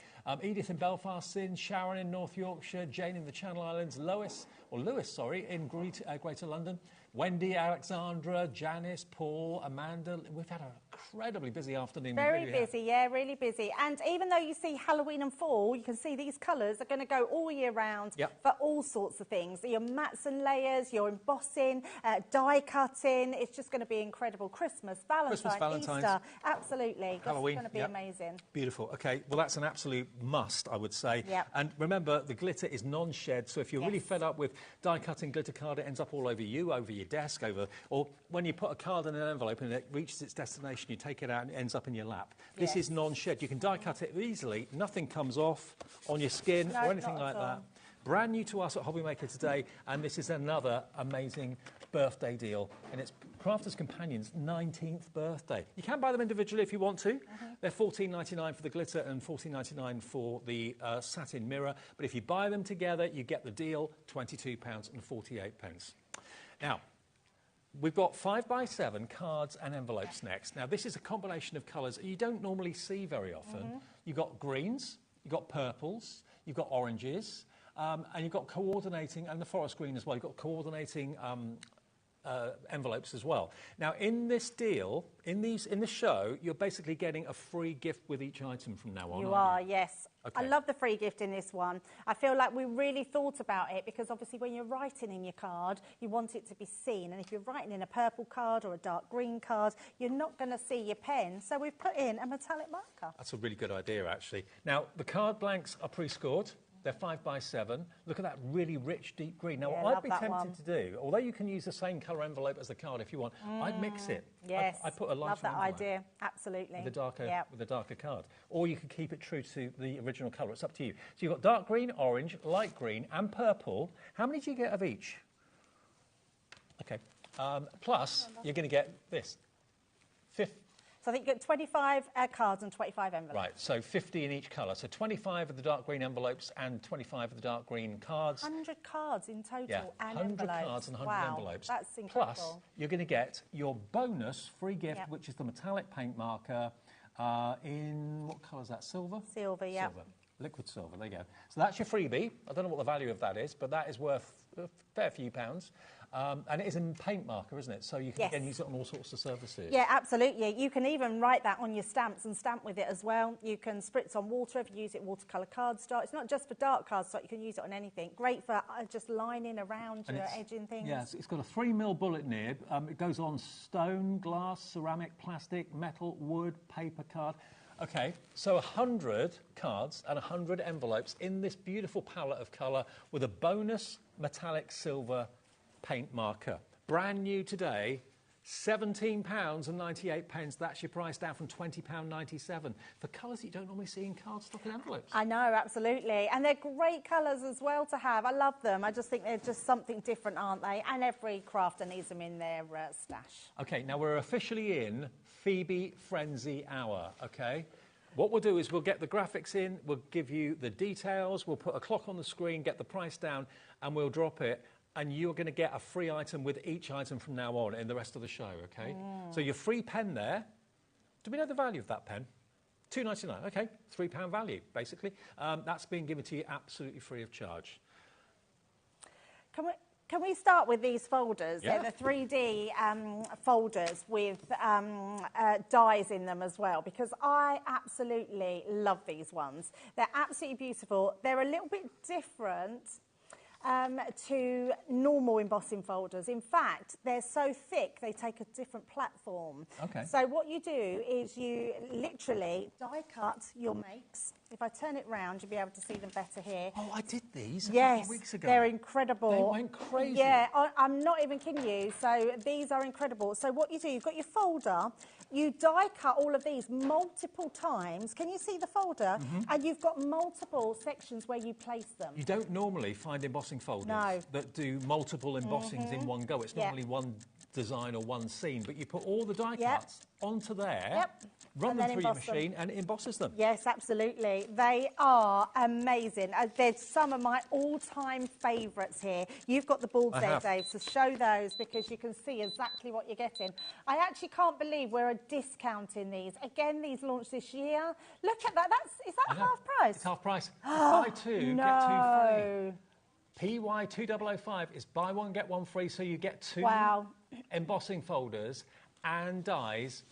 Edith in Belfast, Sharon in North Yorkshire, Jane in the Channel Islands, Lewis in Greater London, Wendy, Alexandra, Janice, Paul, Amanda. We've had an incredibly busy afternoon. Very busy, yeah, really busy. And even though you see Halloween and fall, you can see these colours are going to go all year round for all sorts of things. Your mats and layers, your embossing, die cutting. It's just going to be incredible. Christmas, Valentine's, Easter, absolutely. Halloween, it's going to be amazing. Beautiful. OK, well, that's an absolute must, I would say. And remember, the glitter is non-shed, so if you're really fed up with die-cutting glitter card, it ends up all over you, over your desk, or when you put a card in an envelope and it reaches its destination, you take it out and it ends up in your lap. This is non-shed. You can die-cut it easily. Nothing comes off on your skin or anything like that. Brand new to us at HobbyMaker today, and this is another amazing birthday deal, and it's Crafters Companion's 19th birthday. You can buy them individually if you want to. They're $14.99 for the glitter and $14.99 for the satin mirror, but if you buy them together, you get the deal, £22.48. Now, we've got 5x7 cards and envelopes next. Now, this is a combination of colours you don't normally see very often. You've got greens, you've got purples, you've got oranges, and you've got coordinating, and the forest green as well, you've got coordinating envelopes as well. Now, in this deal, in the show, you're basically getting a free gift with each item from now on. You are, yes. Okay. I love the free gift in this one. I feel like we really thought about it because obviously when you're writing in your card, you want it to be seen. And if you're writing in a purple card or a dark green card, you're not going to see your pen. So we've put in a metallic marker. That's a really good idea, actually. Now, the card blanks are pre-scored. They're 5x7. Look at that really rich, deep green. Now, what I'd be tempted to do, although you can use the same colour envelope as the card if you want, I'd mix it. Yes, I'd put a lighter love that envelope idea. Absolutely. With a darker card. Or you could keep it true to the original colour. It's up to you. So you've got dark green, orange, light green and purple. How many do you get of each? OK. Plus, you're going to get this. So I think you get 25 cards and 25 envelopes. Right, so 50 in each colour. So 25 of the dark green envelopes and 25 of the dark green cards. 100 cards in total and 100 envelopes. cards and 100 envelopes. That's incredible. Plus, you're going to get your bonus free gift, which is the metallic paint marker in, what colour is that, silver? Silver, yeah. Silver. Liquid silver, there you go. So that's your freebie. I don't know what the value of that is, but that is worth a fair few pounds. And it is in paint marker, isn't it? So you can again use it on all sorts of surfaces. Yeah, absolutely. You can even write that on your stamps and stamp with it as well. You can spritz on water if you use it watercolour cardstock. It's not just for dark cardstock, you can use it on anything. Great for just lining around your edging things. Yes, it's got a 3mm bullet nib. It goes on stone, glass, ceramic, plastic, metal, wood, paper card. Okay, so 100 cards and 100 envelopes in this beautiful palette of colour with a bonus metallic silver paint marker. Brand new today, £17.98. That's your price, down from £20.97 for colours that you don't normally see in cardstock and envelopes. I know, absolutely. And they're great colours as well to have. I love them. I just think they're just something different, aren't they? And every crafter needs them in their stash. OK, now we're officially in Phoebe Frenzy Hour, OK? What we'll do is we'll get the graphics in, we'll give you the details, we'll put a clock on the screen, get the price down, and we'll drop it. And you're going to get a free item with each item from now on in the rest of the show, OK? So your free pen there, do we know the value of that pen? £2.99, OK, £3 value, basically. That's being given to you absolutely free of charge. Can we start with these folders? Yeah. They're the 3D folders with dies in them as well, because I absolutely love these ones. They're absolutely beautiful. They're a little bit different to normal embossing folders. In fact, they're so thick, they take a different platform. Okay. So what you do is you literally die cut your makes. If I turn it round, you'll be able to see them better here. Oh, I did these a yes, couple of weeks ago. They're incredible. They went crazy. Yeah, I'm not even kidding you. So these are incredible. So what you do, you've got your folder. You die cut all of these multiple times. Can you see the folder? And you've got multiple sections where you place them. You don't normally find embossing folders that do multiple embossings in one go. It's normally one design or one scene, but you put all the die cuts onto there, run them through your machine, and it embosses them. Yes, absolutely. They are amazing. There's some of my all-time favourites here. You've got the balls there, Dave, so show those because you can see exactly what you're getting. I actually can't believe we're discounting these. Again, these launched this year. Look at that. Is that half price? It's half price. Buy two, get two free. PY2005 is buy one, get one free, so you get two embossing folders and dies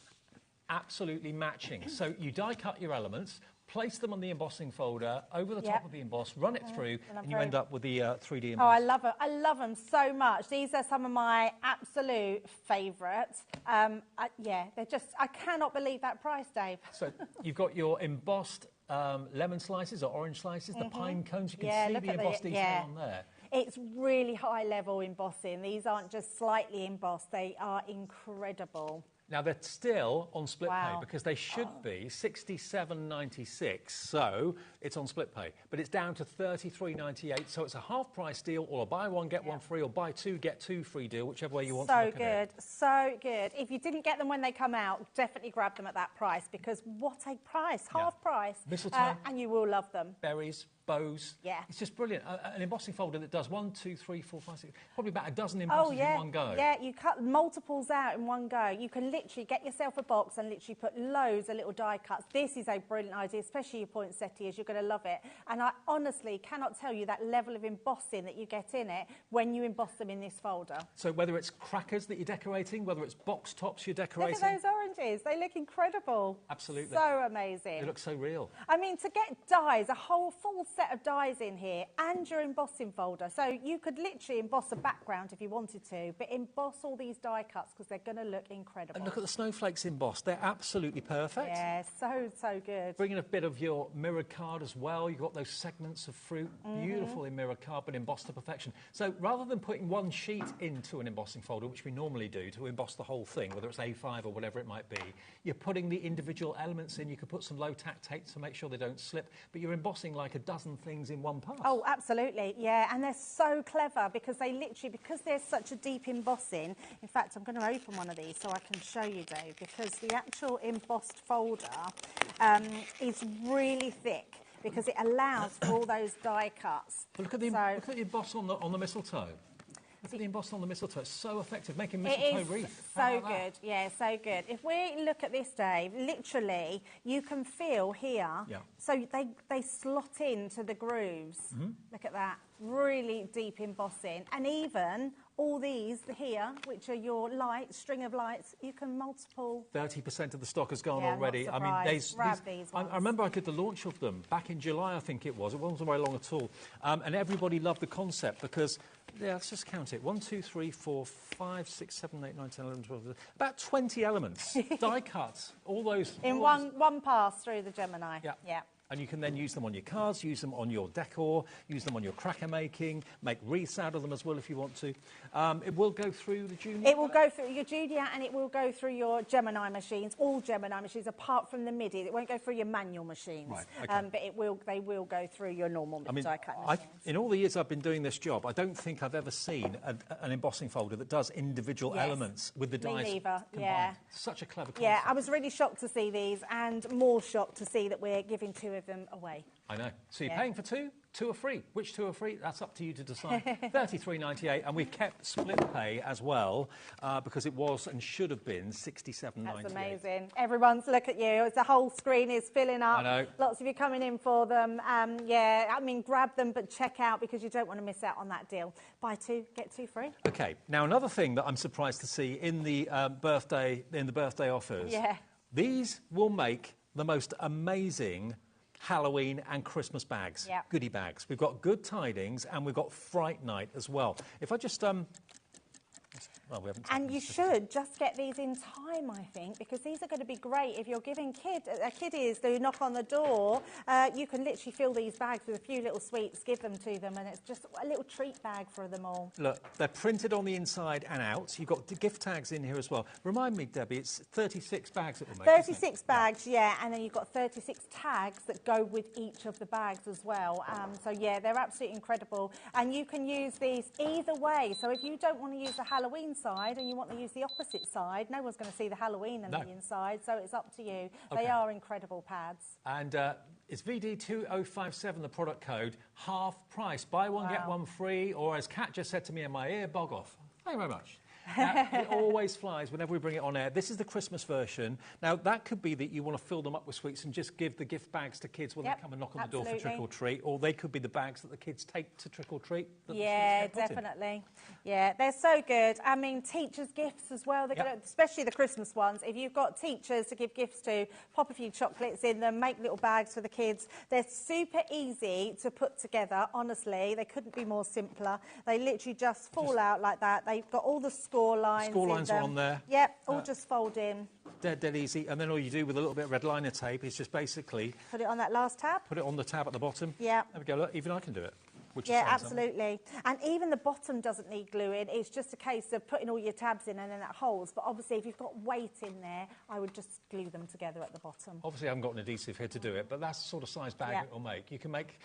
absolutely matching. So you die cut your elements, place them on the embossing folder, over the top of the emboss, run it through, and you end up with the 3D emboss. Oh, I love them. I love them so much. These are some of my absolute favourites. Yeah, they're just, I cannot believe that price, Dave. So you've got your embossed lemon slices or orange slices, the pine cones. You can see the embossed detail on there. It's really high level embossing. These aren't just slightly embossed. They are incredible. Now, they're still on split pay because they should be $67.96, so it's on split pay. But it's down to $33.98, so it's a half-price deal, or a buy one, get one free, or buy two, get two free deal, whichever way you want to look at it. So good. If you didn't get them when they come out, definitely grab them at that price, because what a price, half price. Mistletoe. And you will love them. Berries, bows. Yeah. It's just brilliant. An embossing folder that does 1, 2, 3, 4, 5, 6, probably about a dozen embosses in one go. Yeah, you cut multiples out in one go. You can literally get yourself a box and literally put loads of little die cuts. This is a brilliant idea, especially your poinsettias. You're going to love it. And I honestly cannot tell you that level of embossing that you get in it when you emboss them in this folder. So whether it's crackers that you're decorating, whether it's box tops you're decorating. Look at those oranges. They look incredible. Absolutely. So amazing. They look so real. I mean, to get dies, a whole full set of dies in here and your embossing folder. So you could literally emboss a background if you wanted to, but emboss all these die cuts because they're going to look incredible. And look at the snowflakes embossed. They're absolutely perfect. Yeah, so good. Bring in a bit of your mirrored card as well. You've got those segments of fruit, beautiful in mirrored card, but embossed to perfection. So rather than putting one sheet into an embossing folder, which we normally do to emboss the whole thing, whether it's A5 or whatever it might be, you're putting the individual elements in. You could put some low-tack tape to make sure they don't slip, but you're embossing like a dozen things in one pass. Oh, absolutely, yeah, and they're so clever because they literally, because there's such a deep embossing, in fact, I'm going to open one of these so I can show you, Dave, because the actual embossed folder is really thick because it allows for all those die cuts. But look at the emboss on the mistletoe. Look at the emboss on the mistletoe. It's so effective, making mistletoe wreath. So good, yeah, so good. If we look at this, Dave, literally, you can feel here. Yeah. So they slot into the grooves. Look at that, really deep embossing, and even all these here, which are your lights, string of lights, you can multiple. 30% of the stock has gone Yeah, already. not I mean, surprised. Grab these ones. I remember I did the launch of them back in July, I think it was. It wasn't very long at all. And everybody loved the concept because, yeah, let's just count it. 1, 2, 3, 4, 5, 6, 7, 8, 9, 10, 11, 12, about 20 elements, die cuts, all those. In one pass through the Gemini. Yeah. Yeah. And you can then use them on your cards, use them on your decor, use them on your cracker making, make wreaths out of them as well if you want to. It will go through the Junior? It will go through your Junior and it will go through your Gemini machines, all Gemini machines, apart from the MIDI. It won't go through your manual machines. Right, okay. But they will go through your normal die cut machines. In all the years I've been doing this job, I don't think I've ever seen an embossing folder that does individual elements with the dies combined. Yeah. Such a clever concept. Yeah, I was really shocked to see these and more shocked to see that we're giving 2 of them away. I know. So you're paying for 2? 2 are free. Which 2 are free? That's up to you to decide. $33.98, and we've kept split pay as well because it was and should have been $67.98. That's amazing. Everyone's look at you. The whole screen is filling up. I know. Lots of you coming in for them. Yeah, I mean, grab them, but check out because you don't want to miss out on that deal. Buy 2, get 2 free. Okay. Now another thing that I'm surprised to see in the birthday offers. Yeah. These will make the most amazing Halloween and Christmas bags, goodie bags. We've got Good Tidings and we've got Fright Night as well. If I just well, we haven't. And you should just get these in time, I think, because these are going to be great if you're giving kiddies who knock on the door. You can literally fill these bags with a few little sweets, give them to them, and it's just a little treat bag for them all. Look, they're printed on the inside and out. You've got the gift tags in here as well. Remind me, Debbie, it's 36 bags that we'll make. 36 bags, yeah, and then you've got 36 tags that go with each of the bags as well. So yeah, they're absolutely incredible, and you can use these either way. So if you don't want to use the Halloween side and you want to use the opposite side, no one's going to see the Halloween and the inside, so it's up to you. Okay. They are incredible pads. And it's VD2057, the product code, half price. Buy one, get one free, or as Kat just said to me in my ear, bog off. Thank you very much. It always flies whenever we bring it on air. This is the Christmas version. Now, that could be that you want to fill them up with sweets and just give the gift bags to kids when they come and knock on the door for trick or treat, or they could be the bags that the kids take to trick or treat. Yeah, definitely. Yeah, they're so good. I mean, teachers' gifts as well. They're gonna, especially the Christmas ones. If you've got teachers to give gifts to, pop a few chocolates in them, make little bags for the kids. They're super easy to put together, honestly. They couldn't be more simpler. They literally just fall out like that. They've got all the score lines. Score lines are on there. Yep, all just fold in. Dead easy. And then all you do with a little bit of red liner tape is just basically... Put it on that last tab. Put it on the tab at the bottom. Yeah. There we go. Look, even I can do it. Yeah, absolutely. And even the bottom doesn't need gluing. It's just a case of putting all your tabs in and then that holds. But obviously, if you've got weight in there, I would just glue them together at the bottom. Obviously, I haven't got an adhesive here to do it, but that's the sort of size bag it will make. You can make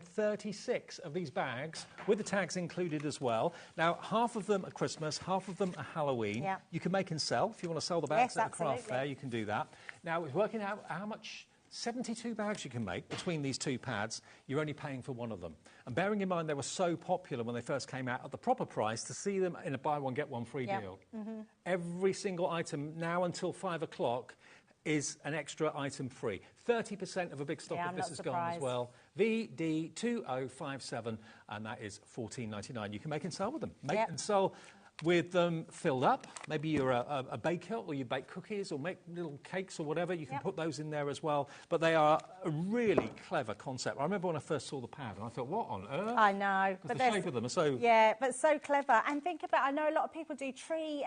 36 of these bags with the tags included as well. Now, half of them are Christmas, half of them are Halloween. Yeah. You can make and sell. If you want to sell the bags at a craft fair, you can do that. Now, it's working out how much... 72 bags you can make between these two pads. You're only paying for one of them. And bearing in mind they were so popular when they first came out at the proper price, to see them in a buy one, get one free deal. Every single item now until 5 o'clock is an extra item free. 30% of a big stock of this has gone as well. VD2057, and that is $14.99. You can make and sell with them. Make and sell with them filled up. Maybe you're a baker, or you bake cookies or make little cakes or whatever. You can put those in there as well. But they are a really clever concept. I remember when I first saw the pad and I thought, what on earth? I know. But the shape of them are so... Yeah, but so clever. And think about, I know a lot of people do tree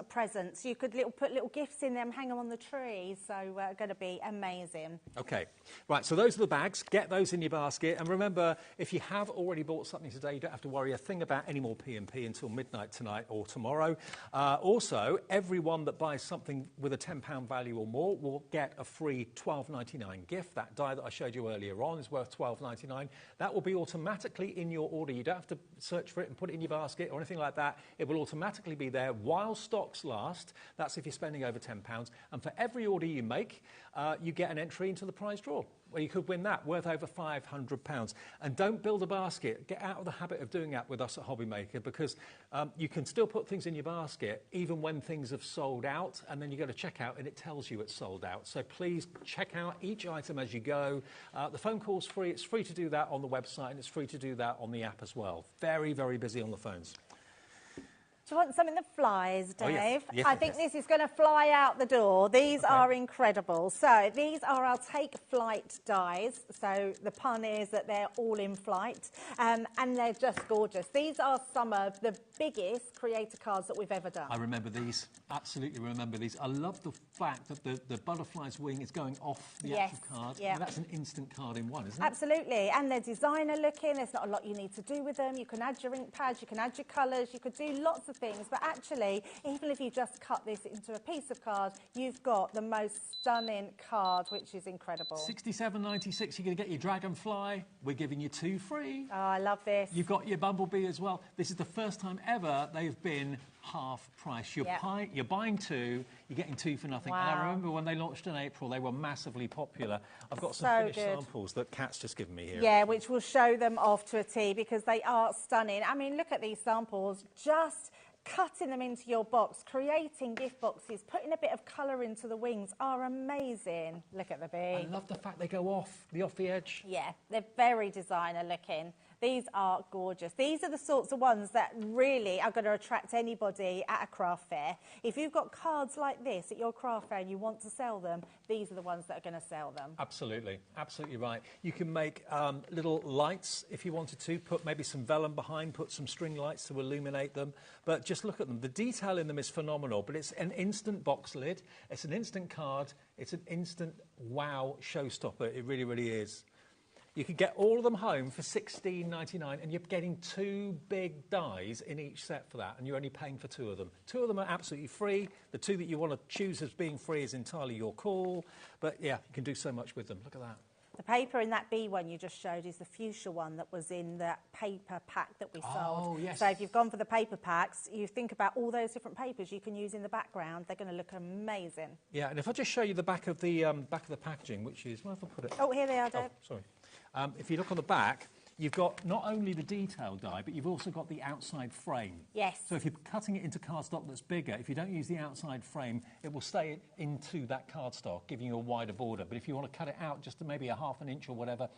presents. You could put little gifts in them, hang them on the tree. So going to be amazing. OK. Right, so those are the bags. Get those in your basket. And remember, if you have already bought something today, you don't have to worry a thing about any more P&P until midnight tonight or tomorrow. Also, everyone that buys something with a £10 value or more will get a free $12.99 gift. That die that I showed you earlier on is worth $12.99. That will be automatically in your order. You don't have to search for it and put it in your basket or anything like that. It will automatically be there while stocks last. That's if you're spending over £10. And for every order you make, you get an entry into the prize draw, where you could win that, worth over £500. And don't build a basket. Get out of the habit of doing that with us at HobbyMaker, because you can still put things in your basket even when things have sold out, and then you go to checkout and it tells you it's sold out. So please check out each item as you go. The phone call's free. It's free to do that on the website, and it's free to do that on the app as well. Very, very busy on the phones. Do you want something that flies, Dave? Oh, yes. Yes, I yes, think yes. this is going to fly out the door. These are incredible. So these are our take flight dies. So the pun is that they're all in flight, and they're just gorgeous. These are some of the biggest creator cards that we've ever done. I remember these. Absolutely remember these. I love the fact that the butterfly's wing is going off the actual card. Yeah. Now, that's an instant card in one, isn't it? Absolutely, and they're designer looking. There's not a lot you need to do with them. You can add your ink pads, you can add your colours, you could do lots of things. But actually, even if you just cut this into a piece of card, you've got the most stunning card, which is incredible. $67.96. You're going to get your dragonfly. We're giving you 2 free. Oh, I love this. You've got your bumblebee as well. This is the first time ever they've been half price. You're buying 2, you're getting 2 for nothing. Wow. And I remember when they launched in April, they were massively popular. I've got some finished samples that Kat's just given me here. Yeah, which will show them off to a T because they are stunning. I mean, look at these samples. Just cutting them into your box, creating gift boxes, putting a bit of colour into the wings are amazing. Look at the bee. I love the fact they go off the edge. Yeah, they're very designer looking. These are gorgeous. These are the sorts of ones that really are going to attract anybody at a craft fair. If you've got cards like this at your craft fair and you want to sell them, these are the ones that are going to sell them. Absolutely, absolutely right. You can make little lights if you wanted to, put maybe some vellum behind, put some string lights to illuminate them. But just look at them. The detail in them is phenomenal, but it's an instant box lid. It's an instant card. It's an instant wow showstopper. It really, really is. You could get all of them home for $16.99, and you're getting 2 big dies in each set for that, and you're only paying for 2 of them. 2 of them are absolutely free. The 2 that you want to choose as being free is entirely your call. But, yeah, you can do so much with them. Look at that. The paper in that bee one you just showed is the fuchsia one that was in that paper pack that we sold. Oh, yes. So if you've gone for the paper packs, you think about all those different papers you can use in the background. They're going to look amazing. Yeah, and if I just show you the back of the packaging, which is... Where have I put it? Oh, here they are, Dave. Oh, sorry. If you look on the back, you've got not only the detail die, but you've also got the outside frame. Yes. So if you're cutting it into cardstock that's bigger, if you don't use the outside frame, it will stay into that cardstock, giving you a wider border. But if you want to cut it out just to maybe a ½ an inch or whatever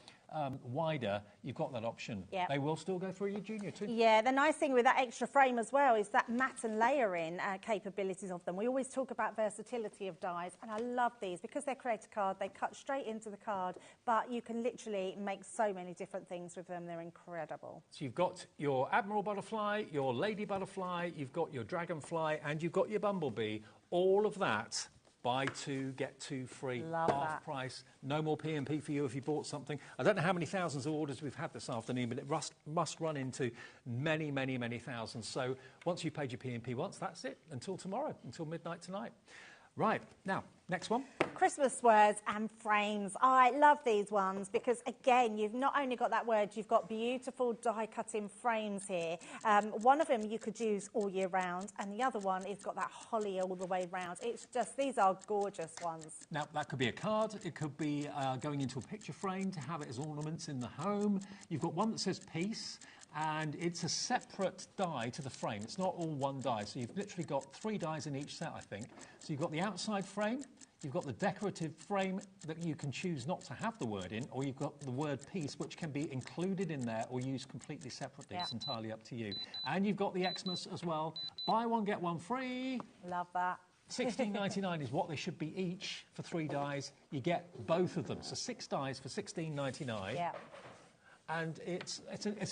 wider, you've got that option. Yep. They will still go through your Junior too. Yeah, the nice thing with that extra frame as well is that matte and layering capabilities of them. We always talk about versatility of dies, and I love these because they're creator card. They cut straight into the card, but you can literally make so many different things with them. They're incredible. So you've got your Admiral Butterfly, your Lady Butterfly, you've got your Dragonfly, and you've got your Bumblebee. All of that, buy 2, get 2 free, half price. No more P&P for you if you bought something. I don't know how many thousands of orders we've had this afternoon, but it must run into many, many, many thousands. So once you've paid your P&P once, that's it. Until tomorrow, until midnight tonight. Right, now, next one. Christmas words and frames. I love these ones because, again, you've not only got that word, you've got beautiful die-cutting frames here. One of them you could use all year round, and the other one has got that holly all the way round. It's just, these are gorgeous ones. Now, that could be a card. It could be going into a picture frame to have it as ornaments in the home. You've got one that says peace, and it's a separate die to the frame. It's not all one die, so you've literally got 3 dies in each set, I think. So you've got the outside frame, you've got the decorative frame that you can choose not to have the word in, or you've got the word peace, which can be included in there or used completely separately. Yeah. It's entirely up to you. And you've got the Xmas as well. Buy one, get one free. Love that. $16.99 is what they should be each for 3 dies. You get both of them. So 6 dies for $16.99. Yeah. And it's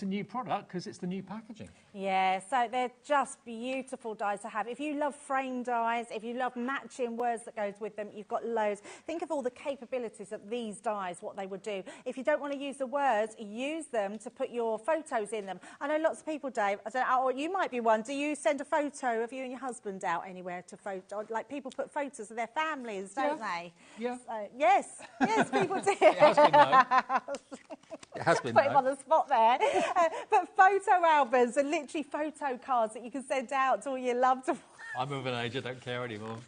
a new product because it's the new packaging. Yeah, so they're just beautiful dies to have. If you love frame dies, if you love matching words that goes with them, you've got loads. Think of all the capabilities of these dies, what they would do. If you don't want to use the words, use them to put your photos in them. I know lots of people, Dave, I don't know, or you might be one, do you send a photo of you and your husband out anywhere to photo? Like people put photos of their families, don't they? Yeah. So, yes, people do. It has been, though. It has been, Put him on the spot there. But photo albums are literally photo cards that you can send out to all your loved ones. I'm of an age, I don't care anymore.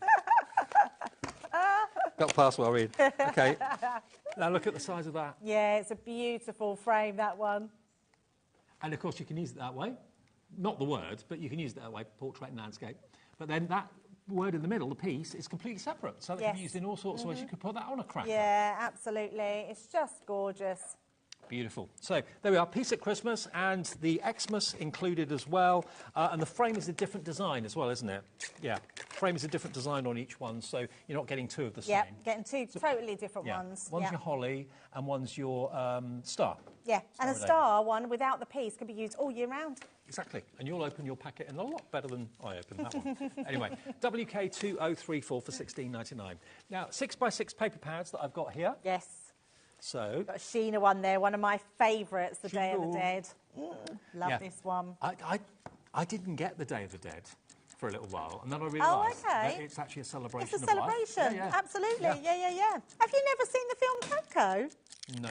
Got past what I read. OK. Now look at the size of that. Yeah, it's a beautiful frame, that one. And of course you can use it that way. Not the word, but you can use it that way, portrait and landscape. But then that word in the middle, the piece, is completely separate. So it can be used in all sorts of ways. You could put that on a cracker. Yeah, absolutely. It's just gorgeous. Beautiful. So there we are, Peace at Christmas, and the Xmas included as well. And the frame is a different design as well, isn't it? Yeah, frame is a different design on each one, so you're not getting two of the same. Yeah, getting two totally different ones. One's your holly and one's your star. Yeah, and a star one without the piece can be used all year round. Exactly, and you'll open your packet in a lot better than I opened that one. Anyway, WK2034 for $16.99. Now, 6x6 paper pads that I've got here. Yes. So, got a Sheena one there, one of my favourites, the Day of the Dead. Love this one. I didn't get the Day of the Dead for a little while, and then I realised that it's actually a celebration of life. It's a celebration, absolutely. Yeah. Have you never seen the film Coco? No.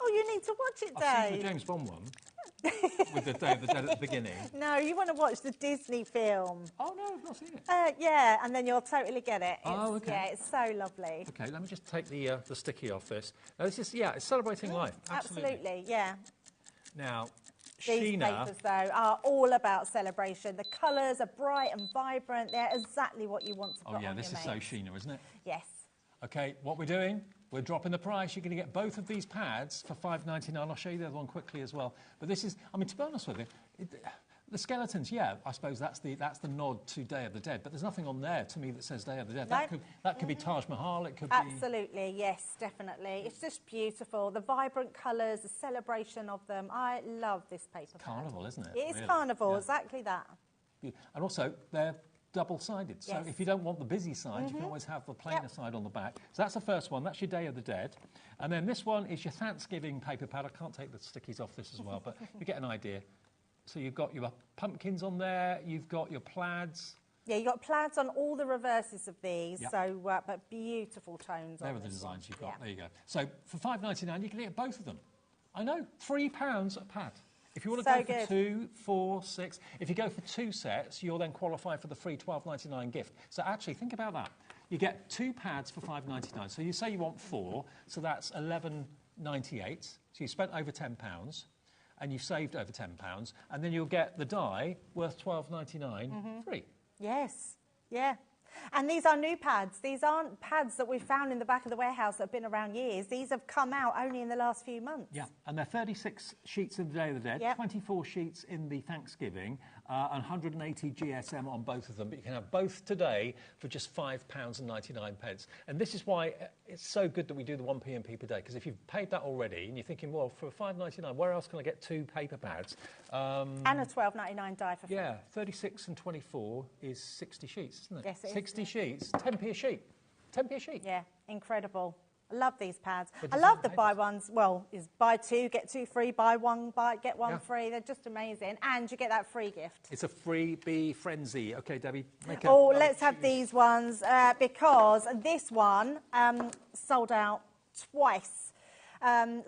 Oh, you need to watch it, Dave. I've seen the James Bond one. With the Day of the Dead at the beginning. No, you want to watch the Disney film. Oh, no, I've not seen it. Yeah, and then you'll totally get it. Oh, okay. Yeah, it's so lovely. Okay, let me just take the sticky off this. Now, this is, it's celebrating life. Absolutely, yeah. Now, These Sheena... papers, though, are all about celebration. The colours are bright and vibrant. They're exactly what you want to put on your this is so Sheena, isn't it? Yes. Okay, what we're doing... We're dropping the price. You're going to get both of these pads for $5.99. I'll show you the other one quickly as well. But this is, I mean, to be honest with you, the skeletons, I suppose that's the nod to Day of the Dead. But there's nothing on there to me that says Day of the Dead. No. That could be Taj Mahal. It could Absolutely, yes, definitely. It's just beautiful. The vibrant colours, the celebration of them. I love this paper pad. Carnival, isn't it? It is really? Carnival, exactly that. And also, they're double-sided. So if you don't want the busy side, you can always have the plainer side on the back. So that's the first one. That's your Day of the Dead. And then this one is your Thanksgiving paper pad. I can't take the stickies off this as well, but you get an idea. So you've got your pumpkins on there. You've got your plaids. Yeah, you've got plaids on all the reverses of these, so but beautiful tones on There are the this designs you've got. Yeah. There you go. So for $5.99, you can get both of them. I know, £3 a pad. If you want to go for 2, 4, 6, if you go for 2 sets, you'll then qualify for the free $12.99 gift. So actually, think about that. You get 2 pads for $5.99. So you say you want 4, so that's $11.98. So you spent over £10, and you've saved over £10, and then you'll get the die worth $12.99 free. Yes, yeah. And these are new pads. These aren't pads that we've found in the back of the warehouse that have been around years. These have come out only in the last few months. Yeah, and they're 36 sheets in the Day of the Dead, 24 sheets in the Thanksgiving, and 180 GSM on both of them. But you can have both today for just £5.99. And this is why it's so good that we do the 1p&p per day, because if you've paid that already and you're thinking, well, for $5.99, where else can I get 2 paper pads? And a $12.99 die for free. Yeah, 36 and 24 is 60 sheets, isn't it? Yes, it is. 60 sheets, 10p a sheet. 10p a sheet. Yeah, incredible. I love these pads. I love the buy ones. Well, is buy 2, get 2 free, buy 1, get 1 free. They're just amazing. And you get that free gift. It's a freebie frenzy. OK, Debbie, make let's have these ones because this one sold out twice.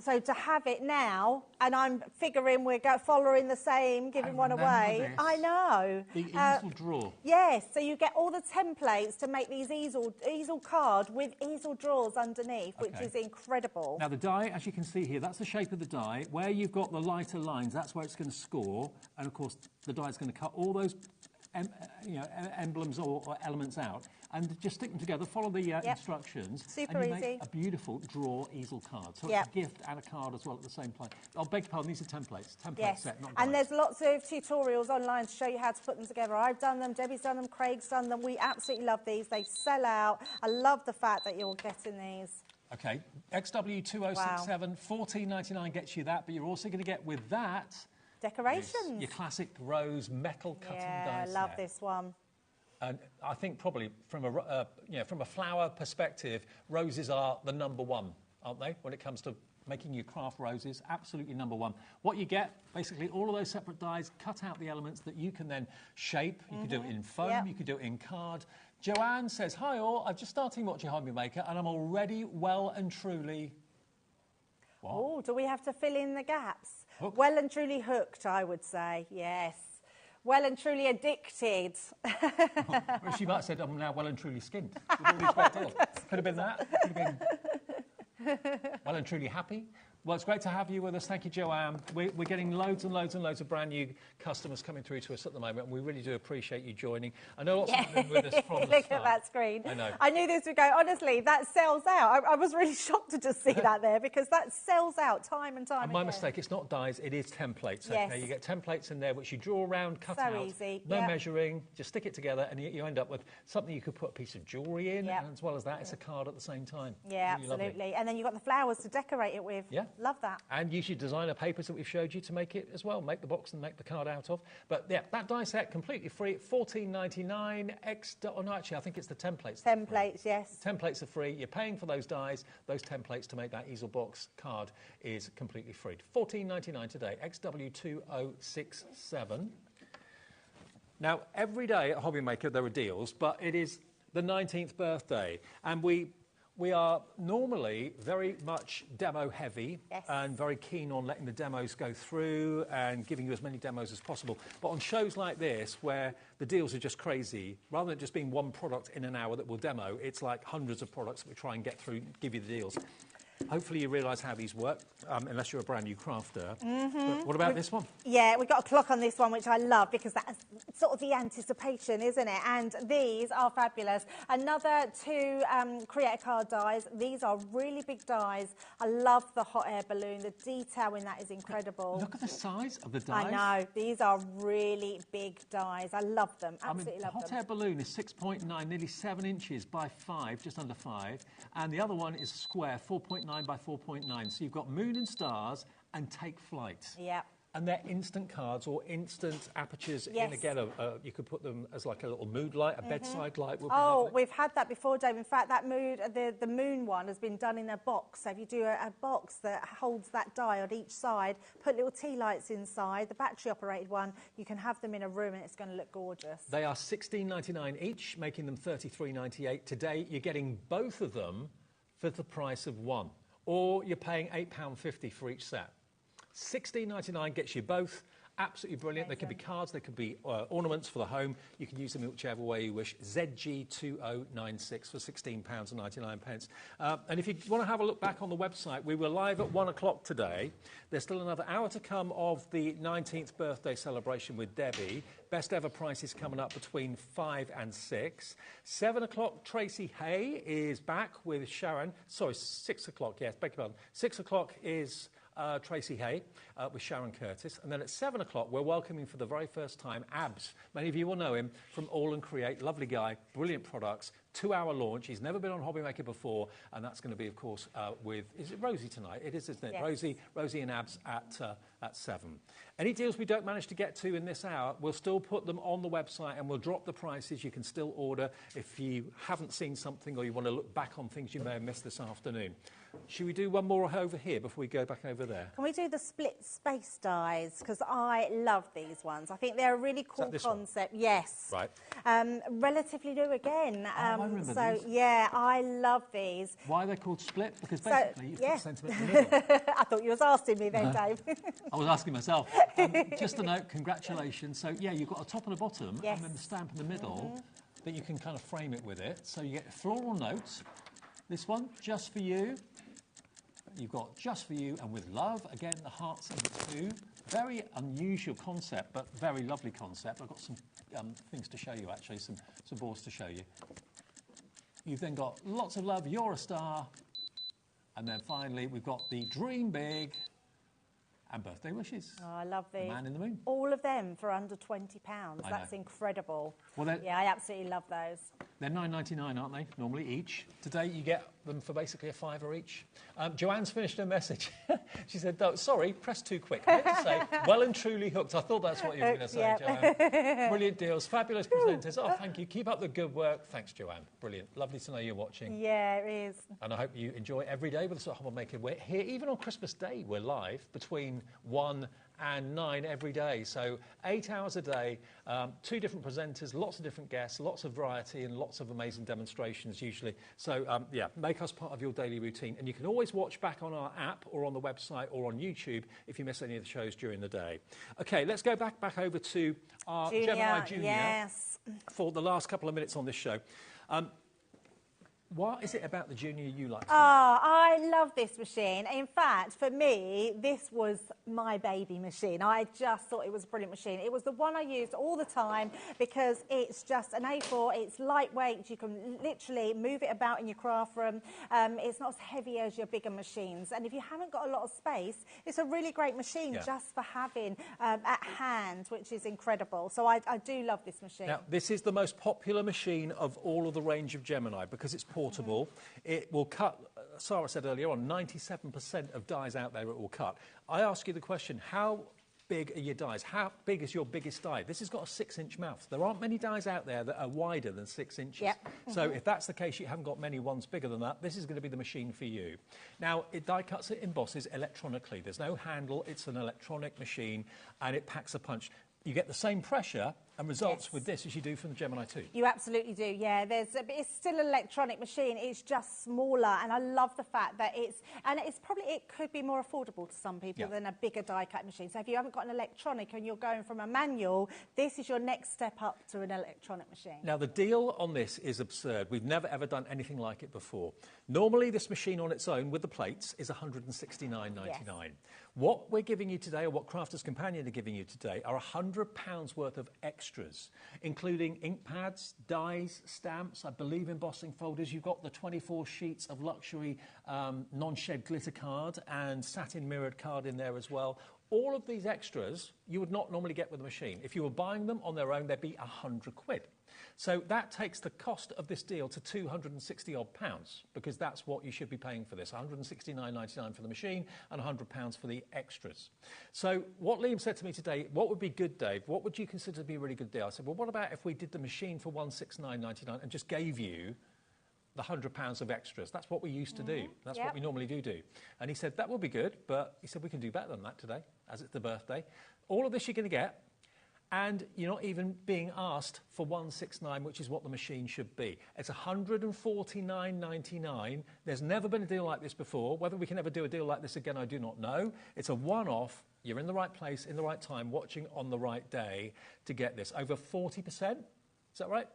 So to have it now, and I'm figuring we're following the same, giving one away. This. I know. The easel drawer. Yes, so you get all the templates to make these easel card with easel drawers underneath, which is incredible. Now the die, as you can see here, that's the shape of the die. Where you've got the lighter lines, that's where it's going to score, and of course the die is going to cut all those emblems or elements out, and just stick them together, follow the instructions, Super and you easy. make a beautiful drawer easel card. So it's a gift and a card as well at the same time. Oh, beg your pardon, these are templates. Template set, not and dies. there's lots of tutorials online to show you how to put them together. I've done them, Debbie's done them, Craig's done them. We absolutely love these. They sell out. I love the fact that you're getting these. OK, XW2067, $14.99 gets you that, but you're also going to get with that... Decorations. Your classic rose metal cutting die Yeah, I love this one. And I think probably from a flower perspective, roses are the #1, aren't they? When it comes to making your craft roses, absolutely #1. What you get, basically, all of those separate dies, cut out the elements that you can then shape. You can do it in foam, you can do it in card. Joanne says, hi all, I've just started watching HobbyMaker and I'm already well and truly... What? Oh, do we have to fill in the gaps? Hooked. Well and truly hooked, I would say, yes. Well and truly addicted. Well, she might have said, I'm now well and truly skinned. With all these great deals. Could have been that. Could have been well and truly happy. Well, it's great to have you with us. Thank you, Joanne. We're getting loads and loads and loads of brand new customers coming through to us at the moment, and we really do appreciate you joining. I know lots of you have been with us from the Look start. at that screen. I know. I knew this would go. Honestly, that sells out. I was really shocked to just see that there because that sells out time and time And my mistake, it's not dies, it is templates. Yes. Okay? You get templates in there which you draw around, cut So out. easy. No Yep. measuring, just stick it together, and you end up with something you could put a piece of jewellery in, Yep. and as well as that, it's a card at the same time. Yeah, Really lovely. absolutely. And then you've got the flowers to decorate it with. Yeah. Love that. And use your designer papers that we've showed you to make it as well. Make the box and make the card out of. But yeah, that die set completely free, $14.99. Oh no, actually, I think it's the templates. Templates, yes. Templates are free. You're paying for those dies, those templates to make that easel box card is completely free. $14.99 today. XW2067. Now, every day at HobbyMaker there are deals, but it is the 19th birthday, and we are normally very much demo heavy and very keen on letting the demos go through and giving you as many demos as possible. But on shows like this, where the deals are just crazy, rather than just being one product in an hour that we'll demo, it's like hundreds of products that we try and get through, give you the deals. Hopefully you realise how these work, unless you're a brand new crafter. But what about this one? Yeah, we've got a clock on this one, which I love because that's sort of the anticipation, isn't it? And these are fabulous. Another two creator card dies. These are really big dies. I love the hot air balloon. The detail in that is incredible. Look at the size of the dies. I know. These are really big dies. I love them. Absolutely love them. The hot air balloon is 6.9, nearly 7 inches by 5, just under 5. And the other one is square, 4.9 by 4.9. So you've got moon and stars and take flight. Yeah. And they're instant cards or instant apertures Yes. in again. You could put them as like a little mood light, a bedside light. Would be Oh, lovely. we've had that before, Dave. In fact, that the moon one has been done in a box. So if you do a box that holds that die on each side, put little tea lights inside, the battery-operated one, you can have them in a room and it's going to look gorgeous. They are $16.99 each, making them $33.98. Today, you're getting both of them for the price of one. Or you're paying £8.50 for each set. $16.99 gets you both. Absolutely brilliant. They could be cards, they could be ornaments for the home. You can use them in whichever way you wish. ZG2096 for £16.99. And if you want to have a look back on the website, we were live at 1 o'clock today. There's still another hour to come of the 19th birthday celebration with Debbie. Best ever prices coming up between 5 and 6. 7 o'clock, Tracy Hay is back with Sharon. Sorry, 6 o'clock, yes, beg your pardon. 6 o'clock is Tracy Hay with Sharon Curtis. And then at 7 o'clock, we're welcoming for the very first time Abs. Many of you will know him from All and Create. Lovely guy, brilliant products. 2-hour launch. He's never been on HobbyMaker before. And that's going to be, of course, with... Is it Rosie tonight? It is, isn't it? Yes. Rosie and Abs at 7. Any deals we don't manage to get to in this hour, we'll still put them on the website and we'll drop the prices. You can still order if you haven't seen something or you want to look back on things you may have missed this afternoon. Should we do one more over here before we go back over there? Can we do the split space dies? Because I love these ones. I think they're a really cool concept. One? Yes. Right. Relatively new again. I remember so, these. yeah, I love these. Why are they called split? Because basically you put the sentiment in the middle. I thought you was asking me then, Dave. I was asking myself. Just a note, congratulations. So, yeah, you've got a top and a bottom and then the stamp in the middle that you can kind of frame it with it. So you get floral notes. This one, just for you. You've got just for you and with love. Again, the hearts and the two. Very unusual concept, but very lovely concept. I've got some things to show you, actually, some boards to show you. You've then got lots of love, you're a star. And then finally, we've got the dream big and birthday wishes. Oh, I love these. The man in the moon. All of them for under £20. That's incredible. Well, yeah, I absolutely love those. They're $9.99, aren't they? Normally each. Today you get them for basically a $5 each. Joanne's finished her message. She said, oh, sorry, press too quick. I meant to say, well and truly hooked. I thought that's what you were going to say, Joanne. Brilliant deals, fabulous presenters. Oh, thank you. Keep up the good work. Thanks, Joanne. Brilliant. Lovely to know you're watching. Yeah, it is. And I hope you enjoy every day with us at HobbyMaker. We're here, even on Christmas Day, we're live between 1 and 9 every day. So 8 hours a day, 2 different presenters, lots of different guests, lots of variety and lots of amazing demonstrations usually. So yeah, make us part of your daily routine. And you can always watch back on our app or on the website or on YouTube if you miss any of the shows during the day. Okay, let's go back over to our Gemini Junior yes. for the last couple of minutes on this show. What is it about the Junior you like? I love this machine. In fact, for me, this was my baby machine. I just thought it was a brilliant machine. It was the one I used all the time because it's just an A4. It's lightweight. You can literally move it about in your craft room. It's not as heavy as your bigger machines. And if you haven't got a lot of space, it's a really great machine just for having at hand, which is incredible. So I do love this machine. Now, this is the most popular machine of all of the range of Gemini because it's portable. It will cut, Sarah said earlier on, 97% of dies out there it will cut. I ask you the question, how big are your dies? How big is your biggest die? This has got a 6-inch mouth. There aren't many dies out there that are wider than 6 inches. Yep. So if that's the case, you haven't got many ones bigger than that, this is going to be the machine for you. Now, it die cuts it, embosses electronically. There's no handle, it's an electronic machine, and it packs a punch. You get the same pressure and results with this as you do from the Gemini 2. You absolutely do, yeah. It's still an electronic machine. It's just smaller, and I love the fact that it could be more affordable to some people than a bigger die-cut machine. So if you haven't got an electronic and you're going from a manual, this is your next step up to an electronic machine. Now, the deal on this is absurd. We've never, ever done anything like it before. Normally, this machine on its own with the plates is $169.99. Yes. What we're giving you today, or what Crafters Companion are giving you today, are £100 worth of extras, including ink pads, dies, stamps, I believe embossing folders. You've got the 24 sheets of luxury non-shed glitter card and satin mirrored card in there as well. All of these extras you would not normally get with a machine. If you were buying them on their own, they'd be £100. So that takes the cost of this deal to £260 odd, because that's what you should be paying for this, £169.99 for the machine and £100 for the extras. So what Liam said to me today, what would be good, Dave? What would you consider to be a really good deal? I said, well, what about if we did the machine for £169.99 and just gave you the £100 of extras? That's what we used to do. That's what we normally do. And he said, that would be good, but he said, we can do better than that today, as it's the birthday. All of this you're going to get, and you're not even being asked for $169, which is what the machine should be. It's $149.99. There's never been a deal like this before. Whether we can ever do a deal like this again, I do not know. It's a one-off. You're in the right place, in the right time, watching on the right day to get this. Over 40%, is that right?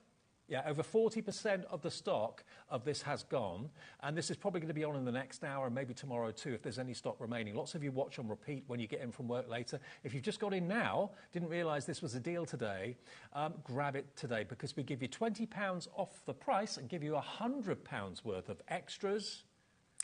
Yeah, over 40% of the stock of this has gone, and this is probably going to be on in the next hour and maybe tomorrow too if there's any stock remaining. Lots of you watch on repeat when you get in from work later. If you've just got in now, didn't realise this was a deal today, grab it today, because we give you £20 off the price and give you £100 worth of extras.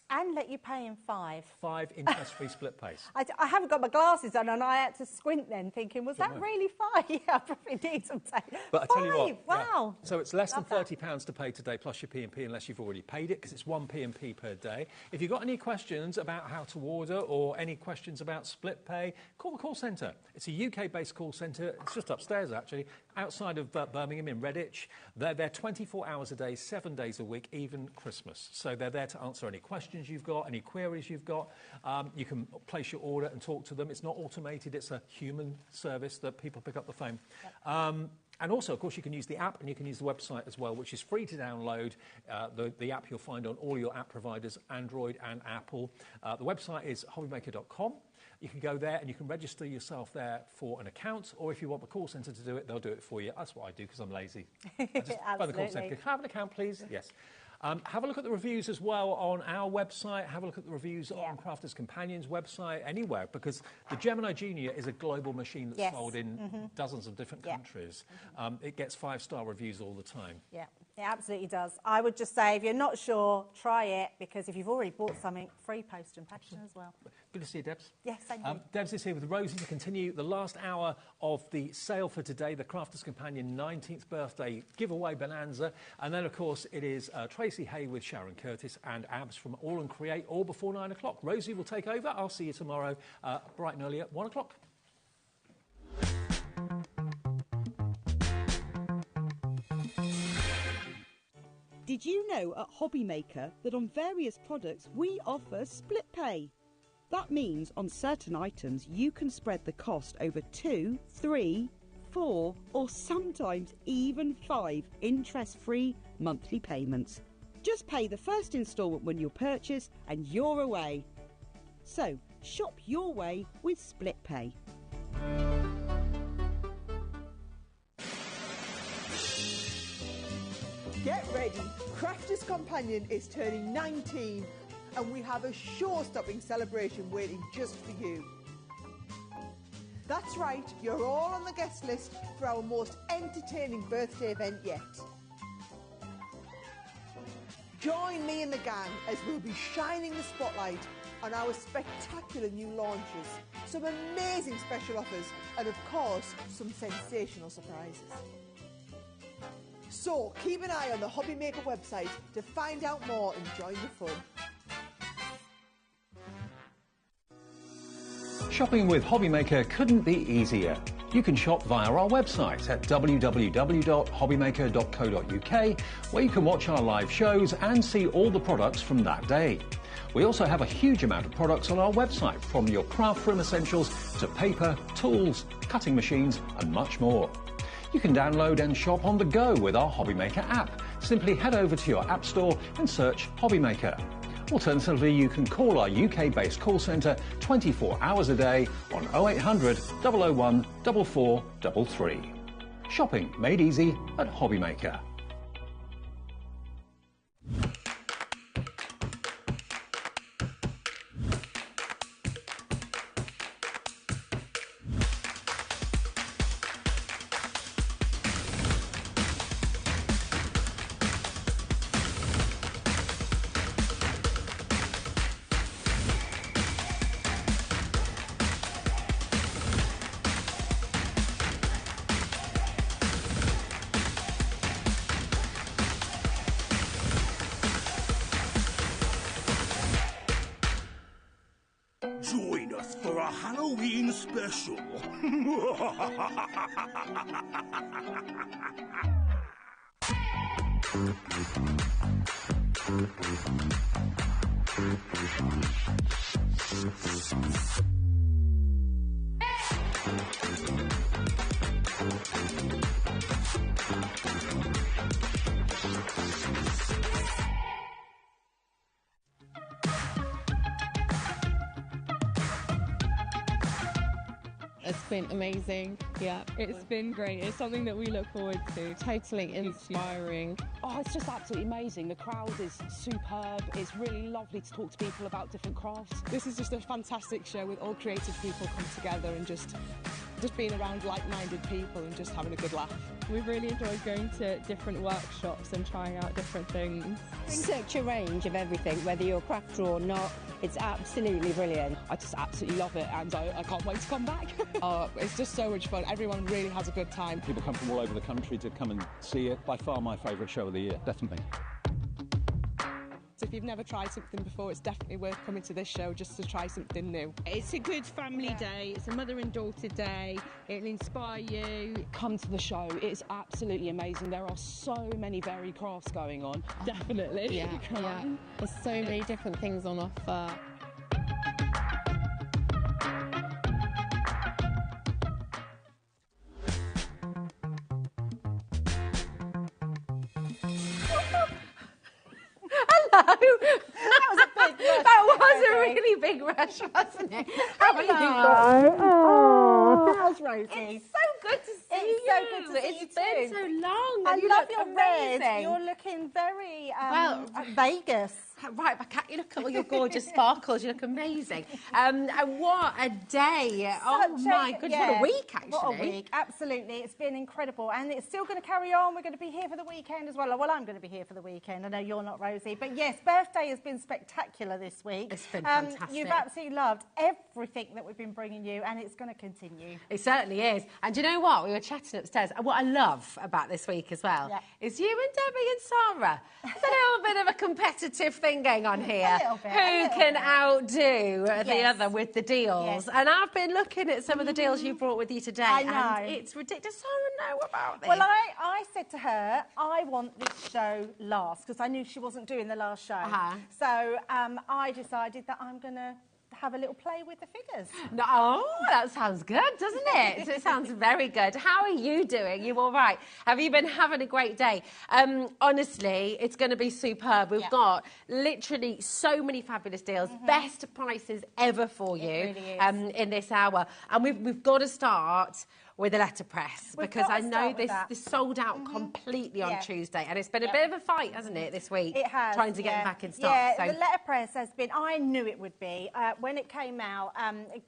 And let you pay in 5. 5 interest-free split pays. I haven't got my glasses on, and I had to squint then, thinking, was that really 5? Yeah, I probably need some tape. But I tell you what, wow. Yeah. So it's less than £30 to pay today, plus your P&P, unless you've already paid it, because it's 1 P&P per day. If you've got any questions about how to order or any questions about split pay, call the call centre. It's a UK-based call centre. It's just upstairs, actually, outside of Birmingham in Redditch. They're there 24 hours a day, 7 days a week, even Christmas. So they're there to answer any questions you've got, any queries you've got. You can place your order and talk to them. It's not automated. It's a human service that people pick up the phone. Yep. And also, of course, you can use the app and you can use the website as well, which is free to download. The app you'll find on all your app providers, Android and Apple. The website is hobbymaker.com. You can go there and you can register yourself there for an account, or if you want the call centre to do it, they'll do it for you. That's what I do because I'm lazy. I just phone the call centre. Can I have an account, please? Yes. Have a look at the reviews as well on our website. Have a look at the reviews on Crafters Companion's website, anywhere, because the Gemini Junior is a global machine that's sold in dozens of different countries. It gets 5-star reviews all the time. Yeah, it absolutely does. I would just say, if you're not sure, try it, because if you've already bought something, free post and packaging as well. Good to see you, Debs. Yes, thank you. Debs is here with Rosie to continue the last hour of the sale for today, the Crafters Companion 19th birthday giveaway bonanza. And then, of course, it is Tracy Hay with Sharon Curtis and Abs from All and Create, all before 9 o'clock. Rosie will take over. I'll see you tomorrow bright and early at 1 o'clock. Did you know at HobbyMaker that on various products we offer split pay? That means on certain items you can spread the cost over 2, 3, 4 or sometimes even 5 interest-free monthly payments. Just pay the first instalment when you purchase and you're away. So shop your way with split pay. Get ready ready. Crafter's Companion is turning 19 and we have a show-stopping celebration waiting just for you. That's right, you're all on the guest list for our most entertaining birthday event yet. Join me and the gang as we'll be shining the spotlight on our spectacular new launches, some amazing special offers and of course some sensational surprises. So keep an eye on the HobbyMaker website to find out more and join the fun. Shopping with HobbyMaker couldn't be easier. You can shop via our website at www.hobbymaker.co.uk, where you can watch our live shows and see all the products from that day. We also have a huge amount of products on our website, from your craft room essentials to paper, tools, cutting machines and much more. You can download and shop on the go with our HobbyMaker app. Simply head over to your app store and search HobbyMaker. Alternatively, you can call our UK-based call centre 24 hours a day on 0800 001 4433. Shopping made easy at HobbyMaker. Join us for a Halloween special. It's been amazing. Yeah, It's been great. It's something that we look forward to. totally inspiring. Oh, it's just absolutely amazing. The crowd is superb. It's really lovely to talk to people about different crafts. This is just a fantastic show with all creative people come together and just being around like-minded people and just having a good laugh. We've really enjoyed going to different workshops and trying out different things. Such a range of everything, whether you're a crafter or not. It's absolutely brilliant. I just absolutely love it, and I can't wait to come back. Oh, it's just so much fun. Everyone really has a good time. People come from all over the country to come and see it. By far my favourite show of the year, definitely. So if you've never tried something before, it's definitely worth coming to this show just to try something new. It's a good family day. It's a mother and daughter day. It'll inspire you. Come to the show. It's absolutely amazing. There are so many varied crafts going on. Definitely. Yeah, yeah. There's so many different things on offer. That was a really big rush, wasn't it? How are you? Oh, how's Rosie? It's so good to see you. It's so good to see you It's been too. so long. I and you love look your amazing. red. You're looking very Well, Vegas. Right back at you. Look at all your gorgeous sparkles. You look amazing. And what a day. Oh my goodness, what a week actually. What a week, absolutely. It's been incredible. And it's still going to carry on. We're going to be here for the weekend as well. Well, I'm going to be here for the weekend. I know you're not, Rosie. But yes, birthday has been spectacular this week. It's been fantastic. You've absolutely loved everything that we've been bringing you, and it's going to continue. It certainly is. And do you know what? We were chatting upstairs. And what I love about this week as well is you and Debbie and Sarah. There's a little bit of a competitive thing going on here. Who can outdo the other with the deals? Yes. And I've been looking at some of the deals you brought with you today. I know. And it's ridiculous. Does Sarah know about this? Well, I said to her, I want this show last, because I knew she wasn't doing the last show. So I decided that I'm going to have a little play with the figures. No, oh, that sounds good, doesn't it? It sounds very good. How are you doing? You all right? Have you been having a great day? Honestly, it's going to be superb. We've got literally so many fabulous deals, best prices ever for you really is. in this hour. And we've got to start with a letterpress, because I know this sold out completely on Tuesday, and it's been a bit of a fight, hasn't it, this week? It has. Trying to get them back in stock. Yeah, so. the letterpress has been, I knew it would be. When it came out,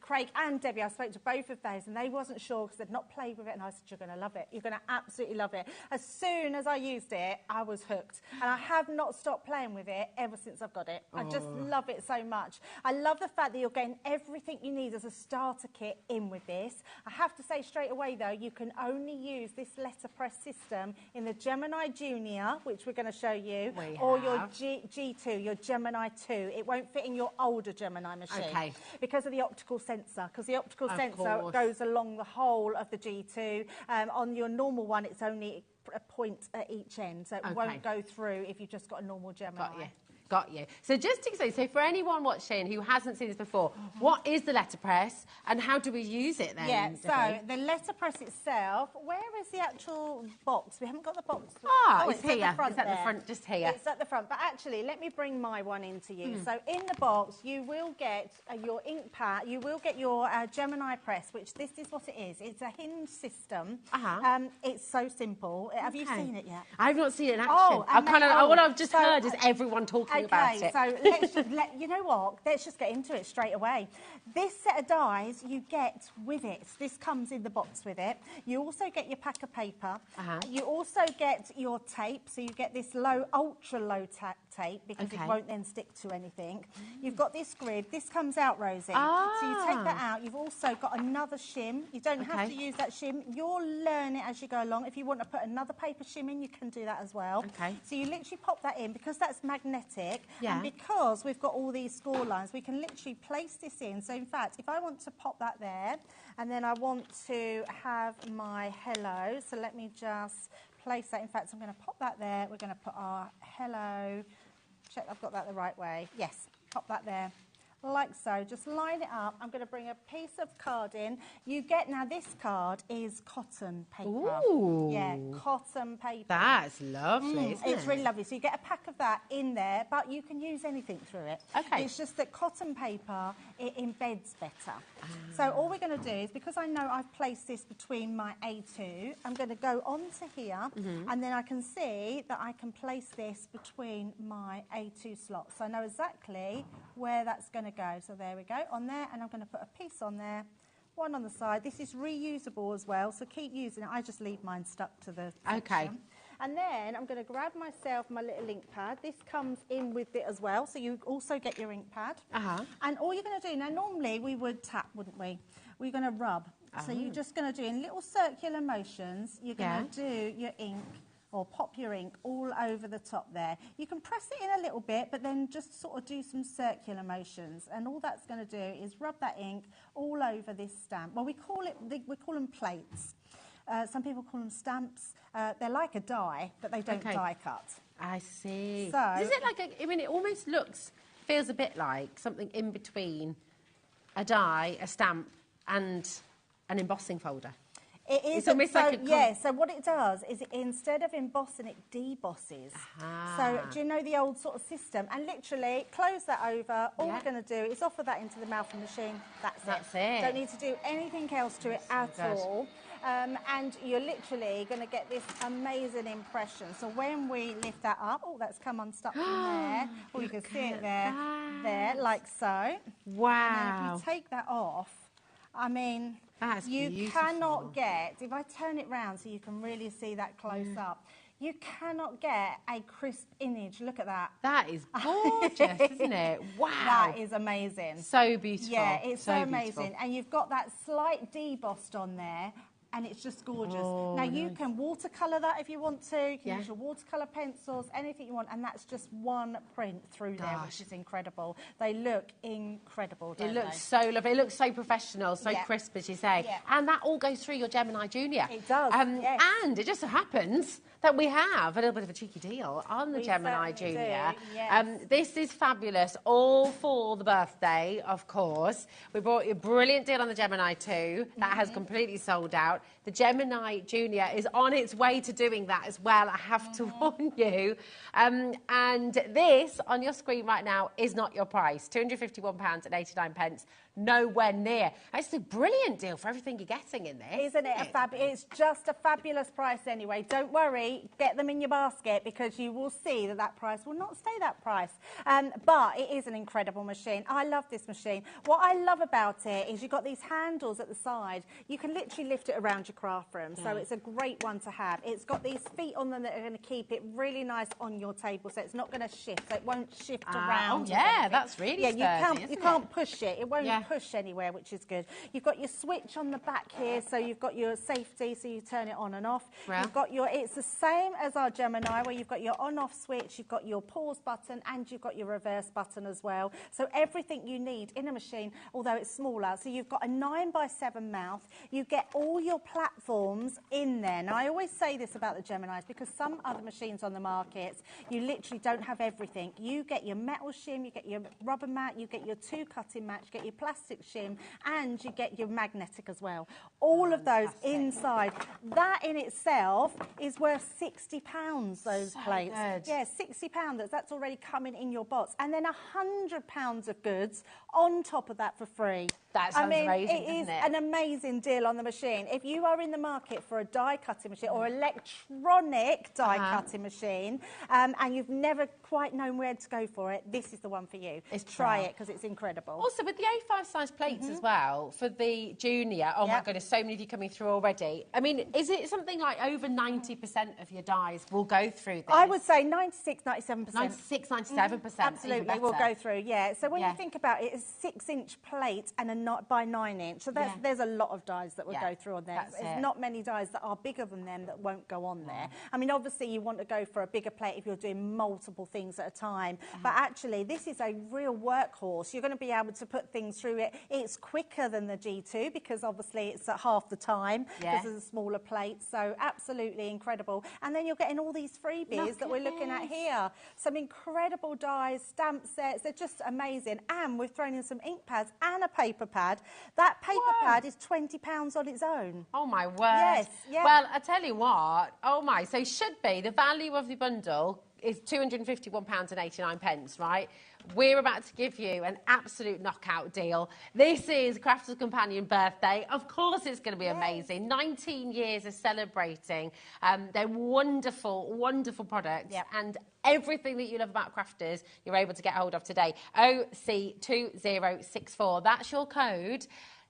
Craig and Debbie, I spoke to both of those, and they wasn't sure because they'd not played with it, and I said, you're going to love it. You're going to absolutely love it. As soon as I used it, I was hooked, and I have not stopped playing with it ever since I've got it. I just love it so much. I love the fact that you're getting everything you need as a starter kit in with this. I have to say straight away, though, you can only use this letterpress system in the Gemini Junior, which we're going to show you, or your G2, your Gemini 2. It won't fit in your older Gemini machine because of the optical sensor, because the optical sensor goes along the whole of the G2. On your normal one, it's only a point at each end, so it won't go through if you've just got a normal Gemini. Got you. So just to say, so for anyone watching who hasn't seen this before, what is the letterpress and how do we use it then? Yeah, so the letterpress itself, where is the actual box? We haven't got the box. It's here. At the front it's at the front, just here. It's at the front. But actually, let me bring my one into you. So in the box, you will get your ink pad. You will get your Gemini press, which this is what it is. It's a hinge system. It's so simple. Have you seen it yet? I've not seen it in action. What I've just heard is everyone talking about it. So let's just you know what? Let's just get into it straight away. This set of dies you get with it. This comes in the box with it. You also get your pack of paper. You also get your tape. So you get this ultra low tape because it won't then stick to anything. You've got this grid. This comes out, Rosie. So you take that out. You've also got another shim. You don't have to use that shim. You'll learn it as you go along. If you want to put another paper shim in, you can do that as well. So you literally pop that in because that's magnetic. And because we've got all these score lines, we can literally place this in. So in fact, if I want to pop that there, and then I want to have my hello, so let me just place that. In fact, I'm going to pop that there. We're going to put our hello. Check I've got that the right way. Yes, pop that there. Like so, just line it up. I'm going to bring a piece of card in. You get, now this card is cotton paper. Ooh. Yeah, cotton paper. That's lovely, isn't it? It's really lovely. So you get a pack of that in there, but you can use anything through it. It's just that cotton paper, it embeds better. So all we're going to do is, because I know I've placed this between my A2, I'm going to go onto here, and then I can see that I can place this between my A2 slots. So I know exactly where that's going to go. So there we go, on there, and I'm going to put a piece on there, one on the side. This is reusable as well, so keep using it. I just leave mine stuck to the section. And then I'm going to grab myself my little ink pad. This comes in with it as well, so you also get your ink pad. And all you're going to do, now normally we would tap, wouldn't we? We're going to rub. So you're just going to do in little circular motions, you're going to do your ink, or pop your ink all over the top there. You can press it in a little bit, but then just sort of do some circular motions. And all that's going to do is rub that ink all over this stamp. Well, we call them plates. Some people call them stamps. They're like a die, but they don't die cut. I see. So, is it like I mean, it almost feels a bit like something in between a die, a stamp, and an embossing folder. It is. It's almost like a so what it does is instead of embossing, it debosses. So do you know the old sort of system? And literally close that over. All we're going to do is offer that into the mouth of the machine. That's it. Don't need to do anything else to it at all. And you're literally going to get this amazing impression. So when we lift that up, that's come unstuck from there. Well, you can see it there, like so. Wow. And then if we take that off, I mean, you beautiful. cannot get, if I turn it round so you can really see that close up, you cannot get a crisp image. Look at that. That is gorgeous, isn't it? Wow. That is amazing. So beautiful. Yeah, it's so amazing. Beautiful. And you've got that slight debossed on there. And it's just gorgeous. Now, you can watercolour that if you want to. You can use your watercolour pencils, anything you want. And that's just one print through there, which is incredible. They look incredible, don't they? It looks so lovely. It looks so professional, so crisp, as you say. And that all goes through your Gemini Junior. It does, And it just so happens that we have a little bit of a cheeky deal on the Gemini Junior. This is fabulous, all for the birthday, of course. We brought you a brilliant deal on the Gemini 2. That has completely sold out. out. The Gemini Junior is on its way to doing that as well, I have to warn you. And this, on your screen right now, is not your price. £251.89. Nowhere near. It's a brilliant deal for everything you're getting in this. Isn't it it's just a fabulous price anyway. Don't worry, get them in your basket because you will see that that price will not stay that price. But it is an incredible machine. I love this machine. What I love about it is you've got these handles at the side. You can literally lift it around your craft room, so it's a great one to have. It's got these feet on them that are going to keep it really nice on your table, so it's not going to shift, so it won't shift around. Oh yeah, that's really sturdy, you can't push it. It won't push anywhere, which is good. You've got your switch on the back here, so you've got your safety, so you turn it on and off. Well. You've got it's the same as our Gemini, where you've got your on-off switch, you've got your pause button, and you've got your reverse button as well. So everything you need in a machine, although it's smaller. So you've got a 9x7 mouth. You get all your platforms in there. Now, I always say this about the Geminis, because some other machines on the market, you literally don't have everything. You get your metal shim, you get your rubber mat, you get your 2 cutting mats, you get your plastic shim, and you get your magnetic as well. All of those inside. That in itself is worth £60, those plates. Good. Yeah, £60. That's already coming in your box. And then £100 of goods on top of that for free. That sounds amazing, it is doesn't it? an amazing deal on the machine. If you are in the market for a die cutting machine or electronic die cutting machine, and you've never quite known where to go for it, this is the one for you. Try it because it's incredible. Also, with the A5 size plates as well, for the Junior, oh my goodness, so many of you coming through already. I mean, is it something like over 90% of your dies will go through this? I would say 96, 97%. 96, 97%. Absolutely, will go through, So when you think about it, it's a 6-inch plate and a by 9-inch. So there's a lot of dies that will go through on there. There's not many dies that are bigger than them that won't go on there. I mean, obviously, you want to go for a bigger plate if you're doing multiple things at a time. But actually, this is a real workhorse. You're going to be able to put things through it. It's quicker than the G2 because obviously it's at half the time because of the smaller plate. So absolutely incredible. And then you're getting all these freebies that we're looking at here. Some incredible dies, stamp sets. They're just amazing. And we've thrown in some ink pads and a paper pad. That paper pad is £20 on its own. Oh my word. Yes. Well, I tell you what, so should be the value of the bundle is £251.89, right? We're about to give you an absolute knockout deal. This is Crafters Companion birthday. Of course it's going to be amazing. 19 years of celebrating their wonderful, wonderful products. And everything that you love about Crafters, you're able to get hold of today. OC2064. That's your code.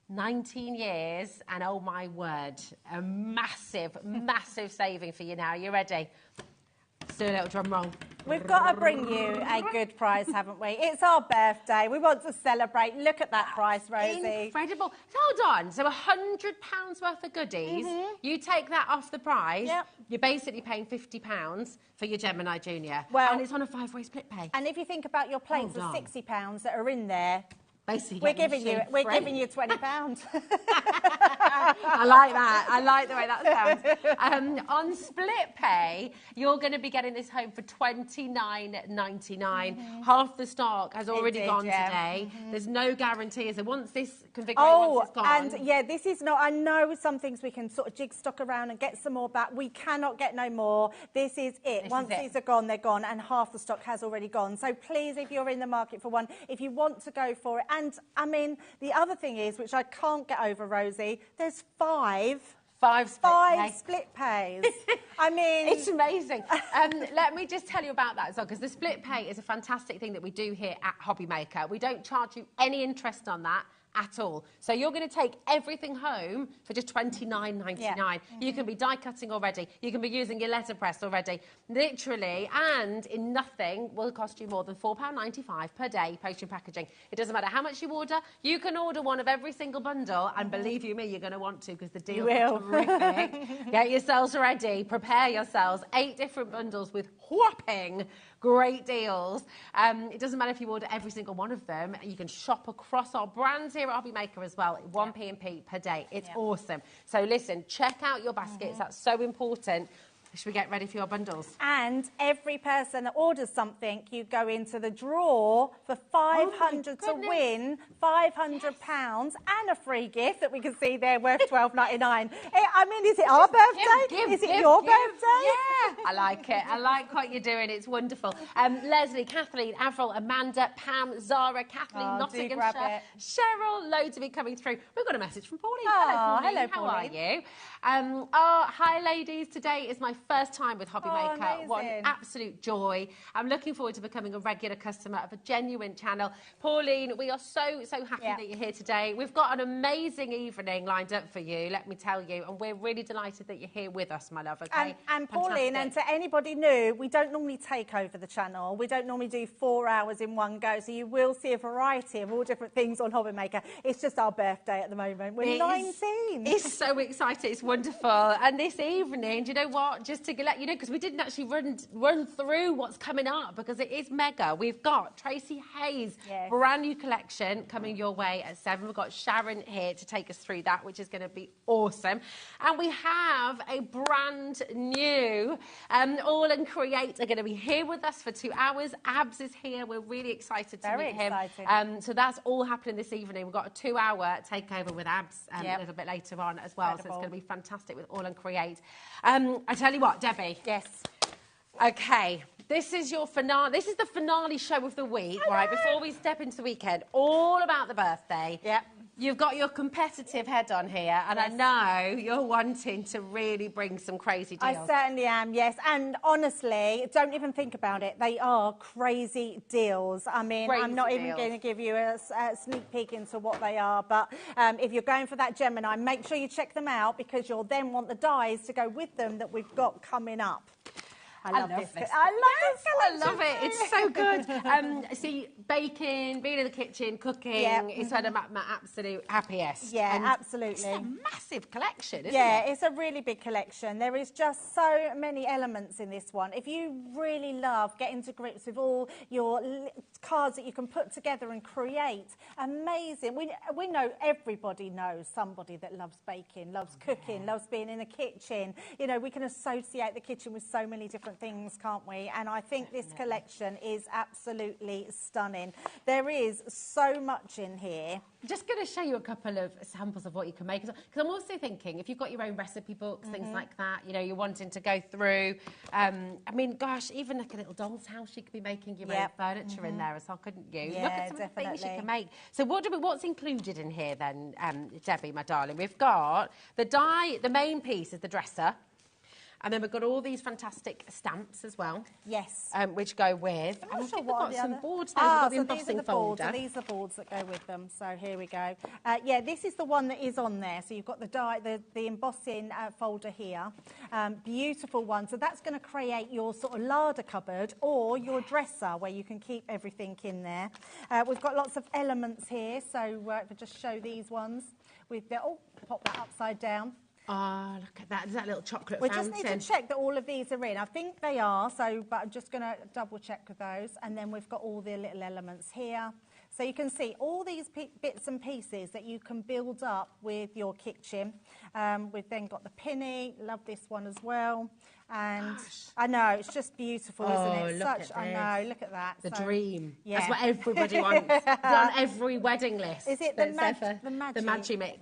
19 years, and oh my word, a massive, massive saving for you now. You ready? Let's do a little drum roll. We've got to bring you a good price, haven't we? It's our birthday. We want to celebrate. Look at that price, Rosie. Incredible. Hold on. So £100 worth of goodies, you take that off the price, you're basically paying £50 for your Gemini Junior. Well, and it's on a 5-way split pay. And if you think about your plates of £60 that are in there, basically we're giving you £20. I like that. I like the way that sounds. On split pay, you're going to be getting this home for $29.99. Half the stock has already gone today. There's no guarantee. So once this configuration once it's gone. And this is not. I know some things we can sort of jig stock around and get some more back. We cannot get no more. This is it. Once these are gone, they're gone, and half the stock has already gone. So please, if you're in the market for one, if you want to go for it. And I mean, the other thing is, which I can't get over, Rosie, there's five split pays. I mean, it's amazing. Let me just tell you about that as well, because the split pay is a fantastic thing that we do here at HobbyMaker. We don't charge you any interest on that at all. So you're going to take everything home for just $29.99. You can be die cutting already. You can be using your letterpress already. Literally, and in nothing will cost you more than £4.95 per day postage and packaging. It doesn't matter how much you order. You can order one of every single bundle, and believe you me, you're going to want to, because the deals are terrific. Get yourselves ready. Prepare yourselves. 8 different bundles with whopping great deals. It doesn't matter if you order every single one of them. You can shop across our brands here at HobbyMaker as well. 1p&p per day. It's awesome. So listen, check out your baskets. That's so important. Should we get ready for your bundles? And every person that orders something, you go into the draw for 500 to win £500 and a free gift that we can see there worth £12.99. I mean, is it our birthday? Is it your birthday? Yeah, I like it. I like what you're doing. It's wonderful. Leslie, Kathleen, Avril, Amanda, Pam, Zara, Kathleen, Nottinghamshire, Cheryl, loads of it coming through. We've got a message from Pauline. Hello, Pauline. How are you? Hi, ladies. Today is my first time with HobbyMaker. What an absolute joy. I'm looking forward to becoming a regular customer of a genuine channel. Pauline, we are so happy that you're here today. We've got an amazing evening lined up for you, let me tell you, and we're really delighted that you're here with us, my love, okay? And Pauline, and to anybody new, we don't normally take over the channel. We don't normally do 4 hours in one go, so you will see a variety of all different things on HobbyMaker. It's just our birthday at the moment. We're 19. It's so exciting. It's wonderful. And this evening, do you know what? Just to let you know, because we didn't actually run through what's coming up, because it is mega. We've got Tracy Hayes' brand new collection coming your way at 7. We've got Sharon here to take us through that, which is going to be awesome. And we have a brand new All and Create are going to be here with us for 2 hours. Abs is here. We're really excited to meet him. So that's all happening this evening. We've got a 2-hour takeover with Abs a little bit later on as well. So it's going to be fantastic with All and Create. I tell you what, Debbie. Yes. Okay, this is your finale. This is the finale show of the week, right? Before we step into the weekend, all about the birthday. Yep. You've got your competitive head on here, and I know you're wanting to really bring some crazy deals. I certainly am, yes. And honestly, don't even think about it. They are crazy deals. I mean, I'm not even going to give you a sneak peek into what they are. But if you're going for that Gemini, make sure you check them out, because you'll then want the dies to go with them that we've got coming up. I love this. I love it. It's so good. See, baking, being in the kitchen, cooking, it's one of my absolute happiest. Yeah, and absolutely. It's a massive collection, isn't it? Yeah, it's a really big collection. There is just so many elements in this one. If you really love getting to grips with all your cards that you can put together and create, amazing. We know everybody knows somebody that loves baking, loves cooking, loves being in the kitchen. You know, we can associate the kitchen with so many different things, can't we? And I think this collection is absolutely stunning. There is so much in here. I'm just going to show you a couple of samples of what you can make. Because I'm also thinking, if you've got your own recipe books, things like that, you know, you're wanting to go through. I mean, gosh, even like a little doll's house, you could be making your own furniture in there as well, couldn't you? Yeah, look at some of the things you can make. So what's included in here then, Debbie, my darling? We've got the die, the main piece is the dresser. And then we've got all these fantastic stamps as well. Yes. Which go with. I'm not sure what are the some other... boards there. We've got the embossing these are the folder. Boards, these are boards that go with them. So here we go. Yeah, this is the one that is on there. So you've got the die, the embossing folder here. Beautiful one. So that's going to create your sort of larder cupboard or your dresser where you can keep everything in there. We've got lots of elements here. So if I just show these ones. Pop that upside down. Oh, look at that. Is that little chocolate fountain? fountain? We just need to check that all of these are in. I think they are, but I'm just going to double check with those. And then we've got all the little elements here. So you can see all these bits and pieces that you can build up with your kitchen. We've then got the pinny. Love this one as well. And I know, it's just beautiful, isn't it? Look at this. I know, look at that. The dream. Yeah. That's what everybody wants. It's on every wedding list. Is it the Magimix? The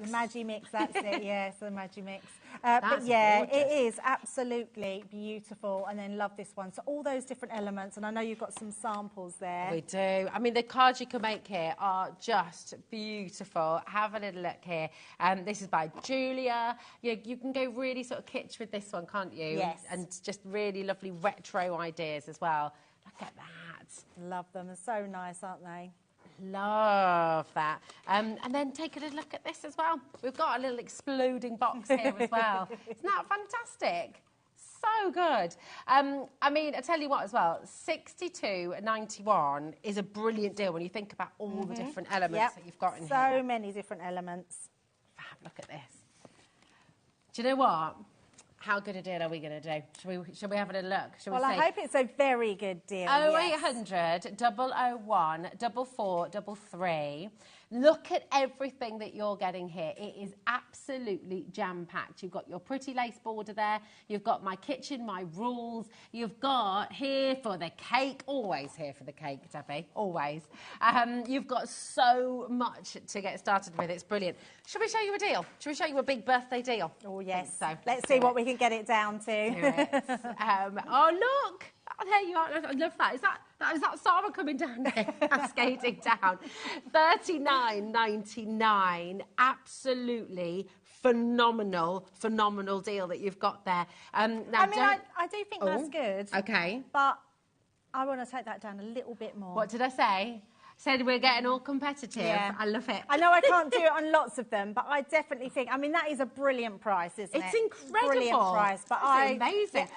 Magimix, that's it, yes, the Magimix. But yeah, gorgeous. it is absolutely beautiful. And then love this one. So all those different elements, and I know you've got some samples there. We do. I mean, the cards you can make here are just beautiful. Have a little look here. This is by Julia. You can go really sort of kitsch with this one, can't you? Yes. And just really lovely retro ideas as well. Look at that. Love them. They're so nice, aren't they? Love that. And then take a little look at this as well. We've got a little exploding box here as well. Isn't that fantastic? So good. I mean, I tell you what as well, $62.91 is a brilliant deal when you think about all the different elements that you've got in here. So many different elements. Fab, look at this. Do you know what? How good a deal are we going to do? Shall we have a look? Well, I hope it's a very good deal. 0800 001 4433. Look at everything that you're getting here. It is absolutely jam-packed. You've got your pretty lace border there. You've got my kitchen, my rules. You've got here for the cake. Always here for the cake, Debbie. Always. You've got so much to get started with. It's brilliant. Shall we show you a deal? Shall we show you a big birthday deal? Oh, yes. So let's see what we can get it down to. Oh, look. Oh, there you are. I love that. Is that Sarah coming down there, cascading down? $39.99. Absolutely phenomenal deal that you've got there. Now, I do think that's good. Okay. But I want to take that down a little bit more. What did I say? Said we're getting all competitive. Yeah. I love it. I know I can't do it on lots of them, but I definitely think, that is a brilliant price, isn't it? It's incredible. Brilliant price. But it's amazing.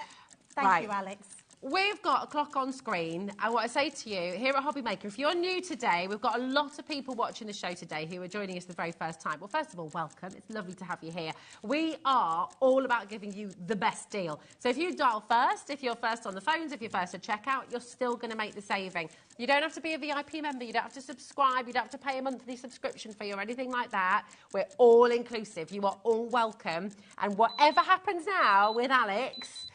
Thank you, Alex. We've got a clock on screen, and what I say to you, here at HobbyMaker, if you're new today, we've got a lot of people watching the show today who are joining us the very first time. Well, first of all, welcome. It's lovely to have you here. We are all about giving you the best deal. So if you dial first, if you're first on the phones, if you're first at checkout, you're still going to make the saving. You don't have to be a VIP member. You don't have to subscribe. You don't have to pay a monthly subscription fee or anything like that. We're all inclusive. You are all welcome. And whatever happens now with Alex...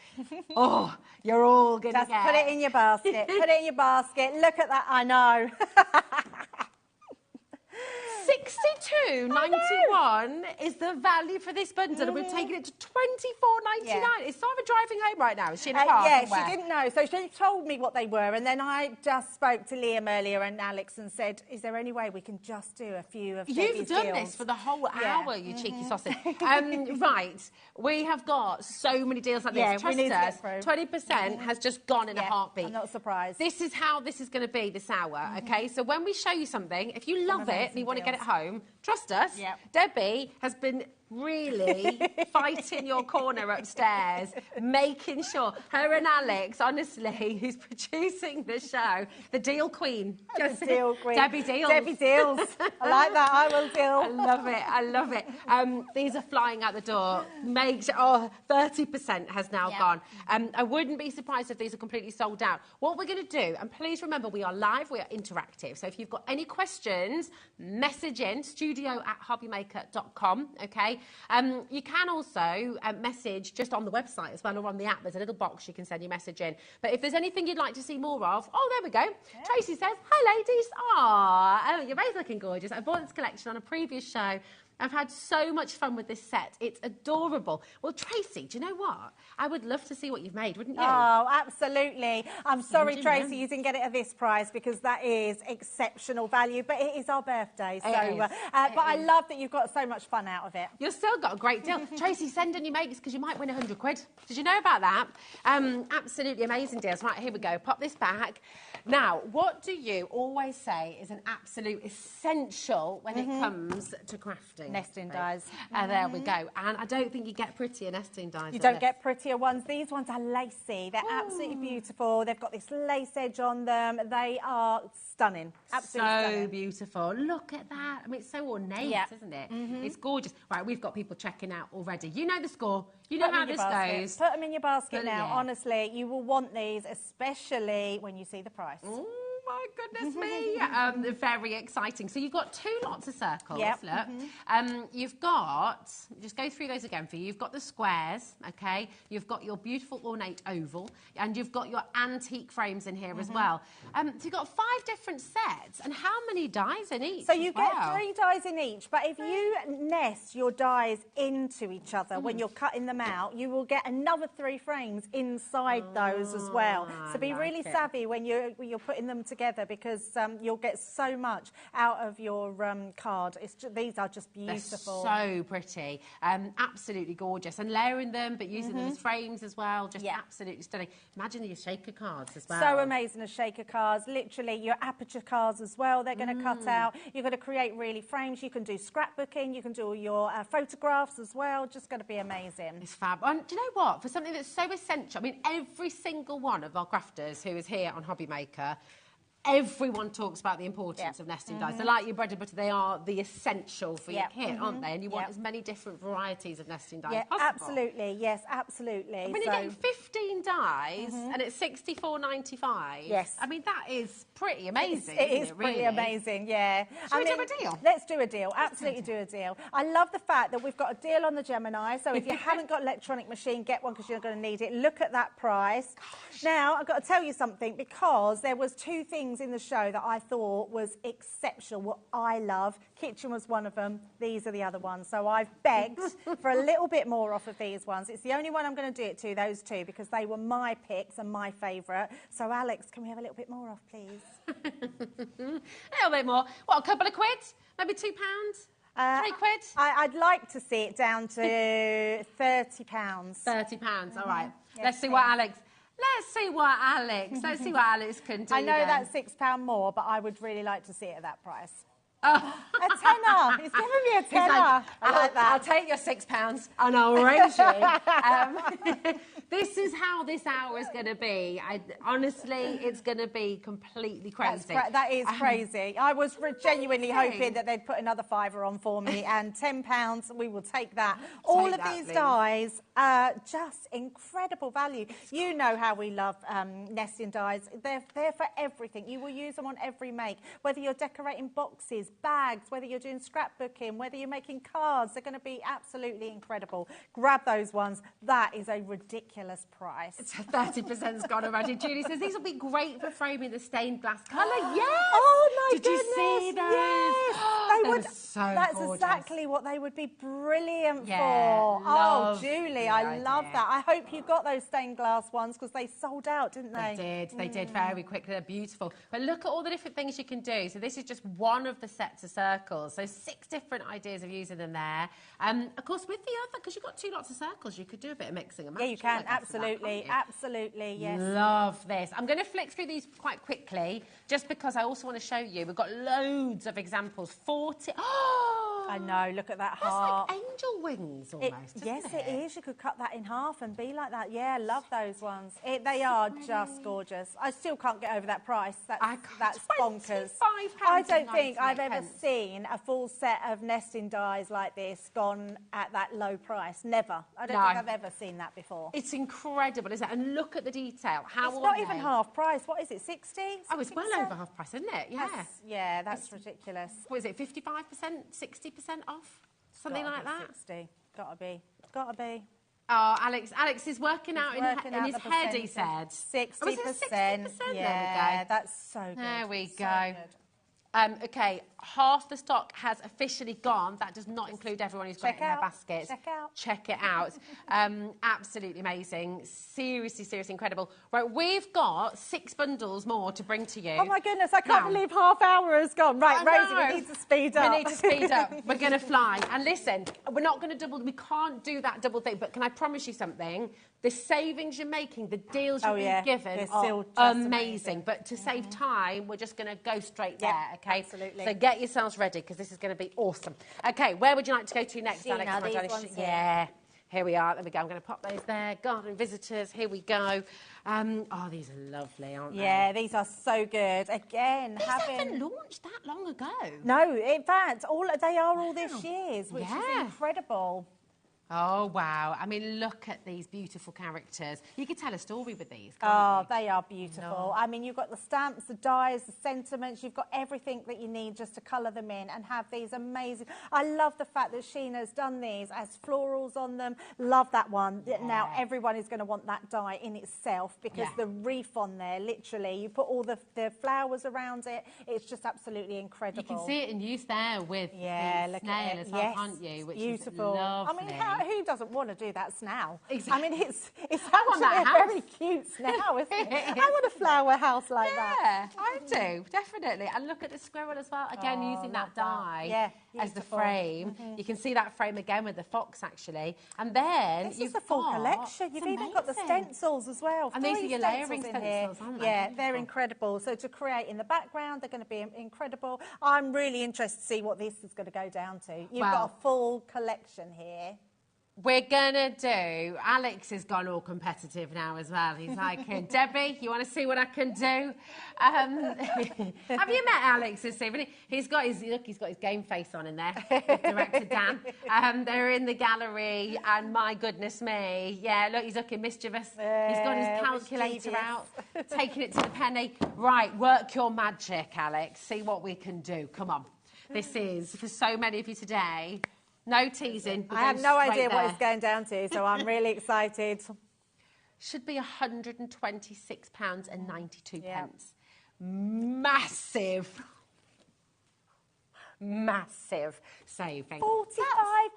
oh, you're all going to get... Just put it in your basket. Put it in your basket. Look at that. I know. $62.91 is the value for this bundle, and we've taken it to $24.99. Yeah. Is Sarah driving home right now? Is she in a car Yeah, somewhere? she didn't know. So she told me what they were, and then I just spoke to Liam earlier and Alex and said, is there any way we can just do a few of You've done deals? this for the whole hour, you cheeky sausage. Right, we have got so many deals like this. Trust us, 20% has just gone in a heartbeat. I'm not surprised. This is how this is going to be this hour, okay? So when we show you something, if you love it and you want to get it home, trust us. Debbie has been really fighting your corner upstairs, making sure her and Alex, honestly, who's producing the show, the deal queen. The deal queen. Debbie Deals. Debbie Deals. I like that. I will deal. I love it. I love it. These are flying out the door. 30% has now gone. I wouldn't be surprised if these are completely sold out. What we're going to do, and please remember, we are live, we are interactive. So if you've got any questions, message in studio@hobbymaker.com, okay? You can also message just on the website as well, or on the app. There's a little box you can send your message in. But if there's anything you'd like to see more of, oh, there we go. Yeah. Tracy says, hi, ladies. Oh, you're both looking gorgeous. I bought this collection on a previous show. I've had so much fun with this set. It's adorable. Well, Tracy, do you know what? I would love to see what you've made, wouldn't you? Oh, absolutely. I'm sorry, Tracy, you didn't get it at this price because that is exceptional value, but it is our birthday. So, but I love that you've got so much fun out of it. You've still got a great deal. Tracy, send in your makes because you might win £100. Did you know about that? Absolutely amazing deals. Right, here we go. Pop this back. Now, what do you always say is an absolute essential when it comes to crafting? Nesting dies. There we go. And I don't think you get prettier nesting dies. You don't get prettier ones. These ones are lacy. They're absolutely beautiful. They've got this lace edge on them. They are stunning. Absolutely stunning. So beautiful. Look at that. I mean, it's so ornate, isn't it? It's gorgeous. Right, we've got people checking out already. You know the score. You know how this goes. Put them in your basket now. Honestly, you will want these, especially when you see the price. Ooh. My goodness me. Very exciting. So you've got two lots of circles. Look. You've got, just go through those again for you. You've got the squares, okay? You've got your beautiful ornate oval, and you've got your antique frames in here as well. So you've got 5 different sets. And how many dies in each? So you get 3 dies in each, but if you nest your dies into each other when you're cutting them out, you will get another 3 frames inside those as well. So be really savvy when you're putting them together, because you'll get so much out of your card. These are just beautiful. They're so pretty. Absolutely gorgeous. And layering them, but using them as frames as well. Just absolutely stunning. Imagine your shaker cards as well. So amazing as shaker cards. Literally, your aperture cards as well, they're going to cut out. You're going to create really frames. You can do scrapbooking. You can do all your photographs as well. Just going to be amazing. It's fab. And do you know what? For something that's so essential, I mean, every single one of our crafters who is here on HobbyMaker, everyone talks about the importance of nesting dies. They're like your bread and butter. They are the essential for your kit, aren't they? And you want as many different varieties of nesting dies as possible. Absolutely. Yes, absolutely. I mean, you're getting 15 dies and it's $64.95. Yes. I mean, that is pretty amazing. It is pretty amazing, yeah. Should we do a deal? Let's do a deal. Absolutely do a deal. I love the fact that we've got a deal on the Gemini. So if you haven't got an electronic machine, get one because you're going to need it. Look at that price. Now, I've got to tell you something, because there was 2 things in the show that I thought was exceptional, what I love. Kitchen was one of them. These are the other ones. So I've begged for a little bit more off of these ones. It's the only one I'm going to do it to, those 2, because they were my picks and my favourite. So, Alex, can we have a little bit more off, please? A little bit more. What, a couple of quid? Maybe £2? 3 quid? I'd like to see it down to £30. £30, all right. Yes, Let's see what Alex can do. I know then. that's £6 more, but I would really like to see it at that price. A tenner. He's giving me a tenner. Like, I like that. I'll take your £6 and I'll arrange it. This is how this hour is going to be. Honestly, it's going to be completely crazy. That is crazy. I was genuinely hoping that they'd put another £5 on for me, and £10, we will take that. All of these dies are just incredible value. You know how we love nesting dies. They're for everything. You will use them on every make, whether you're decorating boxes, bags, whether you're doing scrapbooking, whether you're making cards. They're going to be absolutely incredible. Grab those ones. That is a ridiculous price. 30%'s gone already. Julie says these will be great for framing the stained glass colour. Yes! Oh my goodness! Did you see those? Yes! They would. So that's gorgeous. exactly what they would be brilliant for. Love Julie, I love that. I hope you got those stained glass ones, because they sold out, didn't they? They did very quickly. They're beautiful. But look at all the different things you can do. So this is just one of the sets of circles. So 6 different ideas of using them there. Of course, with the other, because you've got 2 lots of circles, you could do a bit of mixing and matching. Yeah, you can. Absolutely. Absolutely, yes. Love this. I'm going to flick through these quite quickly, just because I also want to show you. We've got loads of examples. 40. Oh! I know, look at that That's heart. like angel wings almost, Yes, it is. You could cut that in half and be like that. Yeah, love those ones. They are just gorgeous. I still can't get over that price. That's bonkers. I don't think I've ever seen a full set of nesting dies like this gone at that low price. Never. I don't think I've ever seen that before. It's incredible, isn't it? And look at the detail. How it's not even half price. What is it, 60? Oh, it's well over half price, isn't it? Yeah. Yeah, that's ridiculous. What is it, 55%, 60% off? Something like that? 60. Gotta be. Oh, Alex is working out in his head, he said. 60%. Oh, is it 60%? Yeah, that's so good. There we so go. Good. Okay, half the stock has officially gone. That does not include everyone who's got it in their baskets. Check it out. Absolutely amazing. Seriously incredible. Right, we've got 6 bundles more to bring to you. Oh my goodness, I can't believe half hour has gone. Right, Rosie, we need to speed up. We need to speed up. We're going to fly. And listen, we're not going to we can't do that double thing, but can I promise you something? The savings you're making, the deals you're being given are amazing. But to save time, we're just going to go straight there, okay? Absolutely. So get yourselves ready, because this is going to be awesome. Okay, where would you like to go to next, Alex? Yeah, here we are. There we go. I'm going to pop those there. Garden visitors, here we go. Oh, these are lovely, aren't they? Yeah, these are so good. Again, these haven't launched that long ago. No, in fact, they are all this year's, which is incredible. Oh, wow. I mean, look at these beautiful characters. You could tell a story with these, can't you? They are beautiful. I mean, you've got the stamps, the dies, the sentiments. You've got everything that you need just to colour them in and have these amazing... I love the fact that Sheena's done these as florals on them. Love that one. Yeah. Now, everyone is going to want that die in itself, because the reef on there, literally, you put all the flowers around it. It's just absolutely incredible. You can see it in use there with the snail as well, can't you? Which beautiful. Is lovely. I mean, who doesn't want to do that snail? Exactly. I mean, it's actually a very cute snail, isn't it? I want a flower house like that. Yeah, I do, definitely. And look at the squirrel as well. Again, using that die as the frame. You can see that frame again with the fox, actually. And then you've got... a full collection. You've even got the stencils as well. And these are your layering stencils, aren't they? Yeah, they're incredible. So to create in the background, they're going to be incredible. I'm really interested to see what this is going to go down to. You've got a full collection here. we're gonna do. Alex has gone all competitive now as well. He's like, Debbie, you want to see what I can do? Have you met Alex this evening? He's got his game face on in there. Director Dan. They're in the gallery, and my goodness me, yeah, look, he's looking mischievous. He's got his calculator out, taking it to the penny. Right, work your magic, Alex. See what we can do. Come on. This is for so many of you today. No teasing. I have no idea what it's going down to, so I'm really excited. Should be £126.92. Yeah. Massive. Massive saving. £45.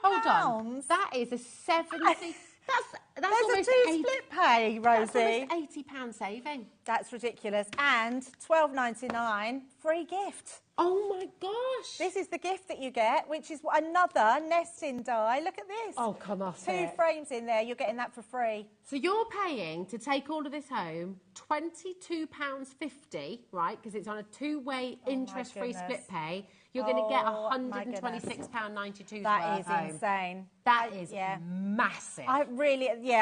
Hold on. That is a 70. That's There's a split pay, Rosie. That's almost £80 saving. That's ridiculous. And £12.99 free gift. Oh my gosh. This is the gift that you get, which is another nesting die. Look at this. Oh, come off Two frames in there. You're getting that for free. So you're paying to take all of this home £22.50, right? Because it's on a two-way interest-free split pay. You're going to get £126.92. That is insane. That is massive. I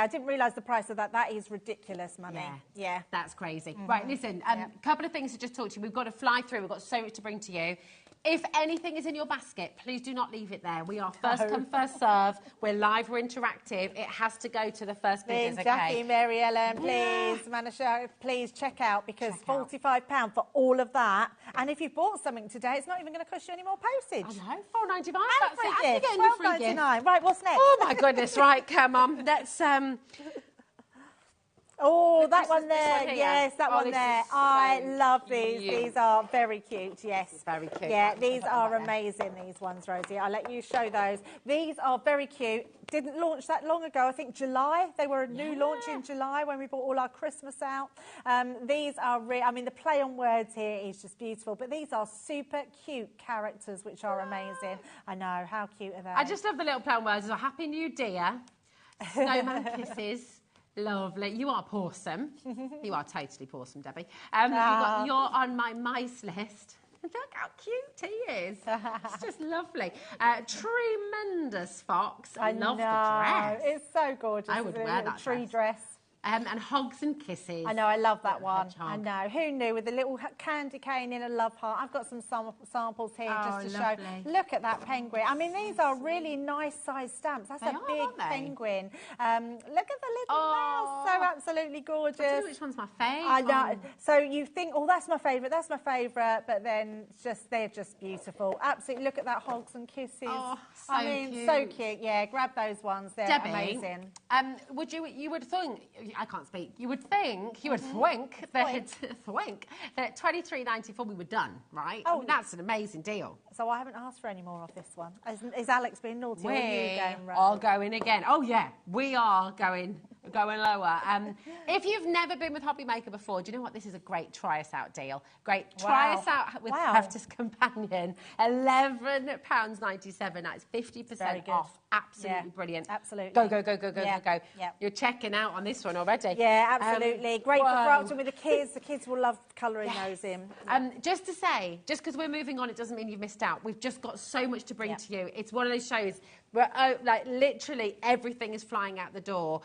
didn't realise the price of that. That is ridiculous money. Yeah. That's crazy. Right, listen, a couple of things to just talk to you. We've got to fly through. We've got so much to bring to you. If anything is in your basket, please do not leave it there. We are first come, first serve. We're live, we're interactive. It has to go to the first bidders, okay? Jackie, Mary Ellen, please, Manasha, please check out, because £45 for all of that. And if you bought something today, it's not even going to cost you any more postage. I know, £4.95. And free gift, £12.99. Right, what's next? Oh, my goodness, right, come on. Let's... Oh, that one there. Yes, that one this there. is so I love these. cute. These are very cute, yes. Very cute. Yeah, these are amazing, these ones, Rosie. I'll let you show those. These are very cute. Didn't launch that long ago. I think July. They were a new launch in July when we brought all our Christmas out. These are I mean, the play on words here is just beautiful. But these are super cute characters, which are amazing. I know. How cute are they? I just love the little play on words. Happy New Dear. Snowman kisses. Lovely. You are pawsome. You are totally pawsome, Debbie. You're on my mice list. Look how cute he is. It's just lovely. Tremendous fox. I love the dress. It's so gorgeous. I would wear that tree dress. And hugs and kisses. I know, I love that one. I know. Who knew? With a little candy cane in a love heart. I've got some samples here just to show. Look at that penguin. I mean, these are really nice sized stamps. That's a big penguin. Look at the little mouse. So absolutely gorgeous. I don't know which one's my favourite. I know. So you think, oh, that's my favourite. That's my favourite. But then they're just beautiful. Absolutely. Look at that hugs and kisses. Oh, so I mean, cute. so cute. Yeah, grab those ones. They're Debbie, amazing. You would think, I can't speak, you would think that at $23.94 we were done, right? Oh, I mean, that's an amazing deal. So I haven't asked for any more of this one. Is Alex being naughty? Or are you going round? Are going again. Oh yeah, we are going lower. If you've never been with HobbyMaker before, do you know what? This is a great try us out deal. Great try us out with Crafter's Companion. £11.97. That's 50% off. Absolutely brilliant. Absolutely. Go. Yeah. You're checking out on this one already. Yeah, absolutely. Great for crafting with the kids. The kids will love colouring those in. Just to say, just because we're moving on, it doesn't mean you've missed out. We've just got so much to bring to you. It's one of those shows where, like, literally everything is flying out the door.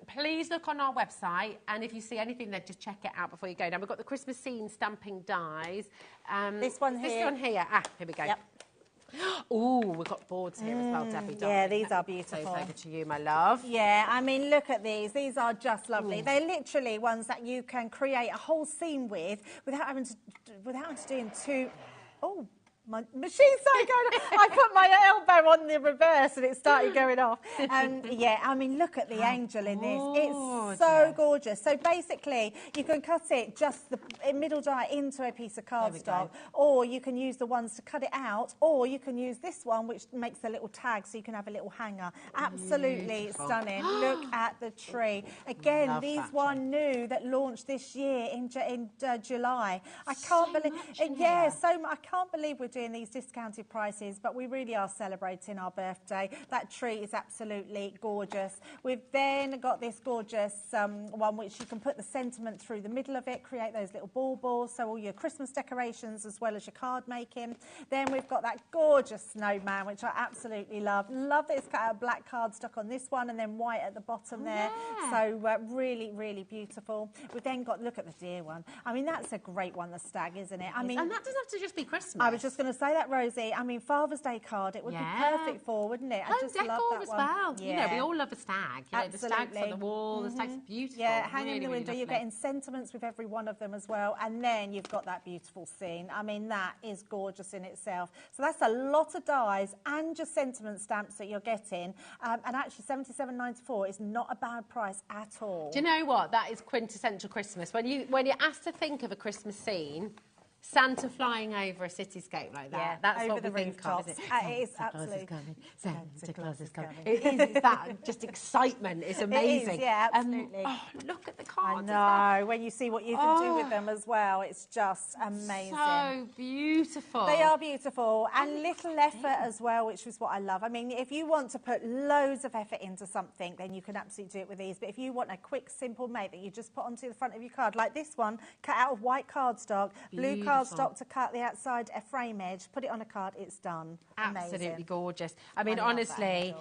Please look on our website, and if you see anything there, just check it out before you go. Now, we've got the Christmas scene stamping dies. This one here. This one here. Here we go. Yep. Oh, we've got boards here as well, Debbie. Yeah, these are beautiful. So over to you, my love. Yeah, I mean, look at these. These are just lovely. They're literally ones that you can create a whole scene with without having to do two. Oh. My machine's started going off. I put my elbow on the reverse and it started going off. Yeah, I mean, look at the angel in this. It's so gorgeous. So basically, you can cut it just the middle die into a piece of cardstock, or you can use the ones to cut it out, or you can use this one, which makes a little tag so you can have a little hanger. Absolutely stunning. Look at the tree. Again, these one new that launched this year in July. I can't believe. I can't believe we're doing these discounted prices, but we really are celebrating our birthday. That tree is absolutely gorgeous. We've then got this gorgeous one which you can put the sentiment through the middle of it, create those little baubles, so all your Christmas decorations as well as your card making. Then we've got that gorgeous snowman, which I absolutely love. Love that it's got a black cardstock on this one and then white at the bottom there. So really, really beautiful. We've then got, look at the deer one. I mean, that's a great one, the stag, isn't it? I mean, and that doesn't have to just be Christmas. I was just going to say that, Rosie. I mean, Father's Day card, it would be perfect for, wouldn't it? I just love that as one. well. You know, we all love a stag. You know, the stag's on the wall, the stag's beautiful. Yeah, hanging in the window. Really You're getting sentiments with every one of them as well. And then you've got that beautiful scene. I mean, that is gorgeous in itself. So that's a lot of dies and just sentiment stamps that you're getting. And actually, $77.94 is not a bad price at all. Do you know what? That is quintessential Christmas. When you're asked to think of a Christmas scene, Santa flying over a cityscape like that. That's over what we the think of, rooftops. isn't it? It is absolutely. Santa Claus is coming. It is. It's that just excitement. It's amazing. It is, yeah, absolutely. Oh, look at the cards. I know. When you see what you can do with them as well, it's just amazing. So beautiful. They are beautiful and little effort as well, which is what I love. I mean, if you want to put loads of effort into something, then you can absolutely do it with these. But if you want a quick, simple mate that you just put onto the front of your card, like this one, cut out of white cardstock, blue cardstock to cut the outside a frame edge, put it on a card, it's done. Absolutely Amazing. gorgeous. I mean, love honestly,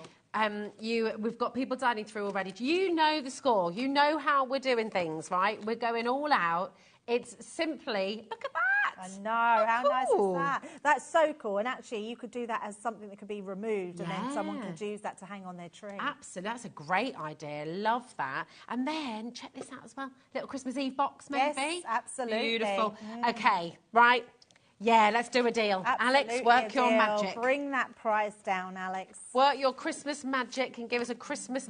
we've got people dining through already. Do you know the score? You know how we're doing things, right? We're going all out. It's simply, look at that. I know, how nice is that? That's so cool. And actually, you could do that as something that could be removed and then someone could use that to hang on their tree. Absolutely, that's a great idea. Love that. And then, check this out as well. Little Christmas Eve box, maybe? Yes, absolutely. Beautiful. Okay, right. Yeah, let's do a deal. Absolutely, Alex, work your magic. Bring that price down, Alex. Work your Christmas magic and give us a Christmas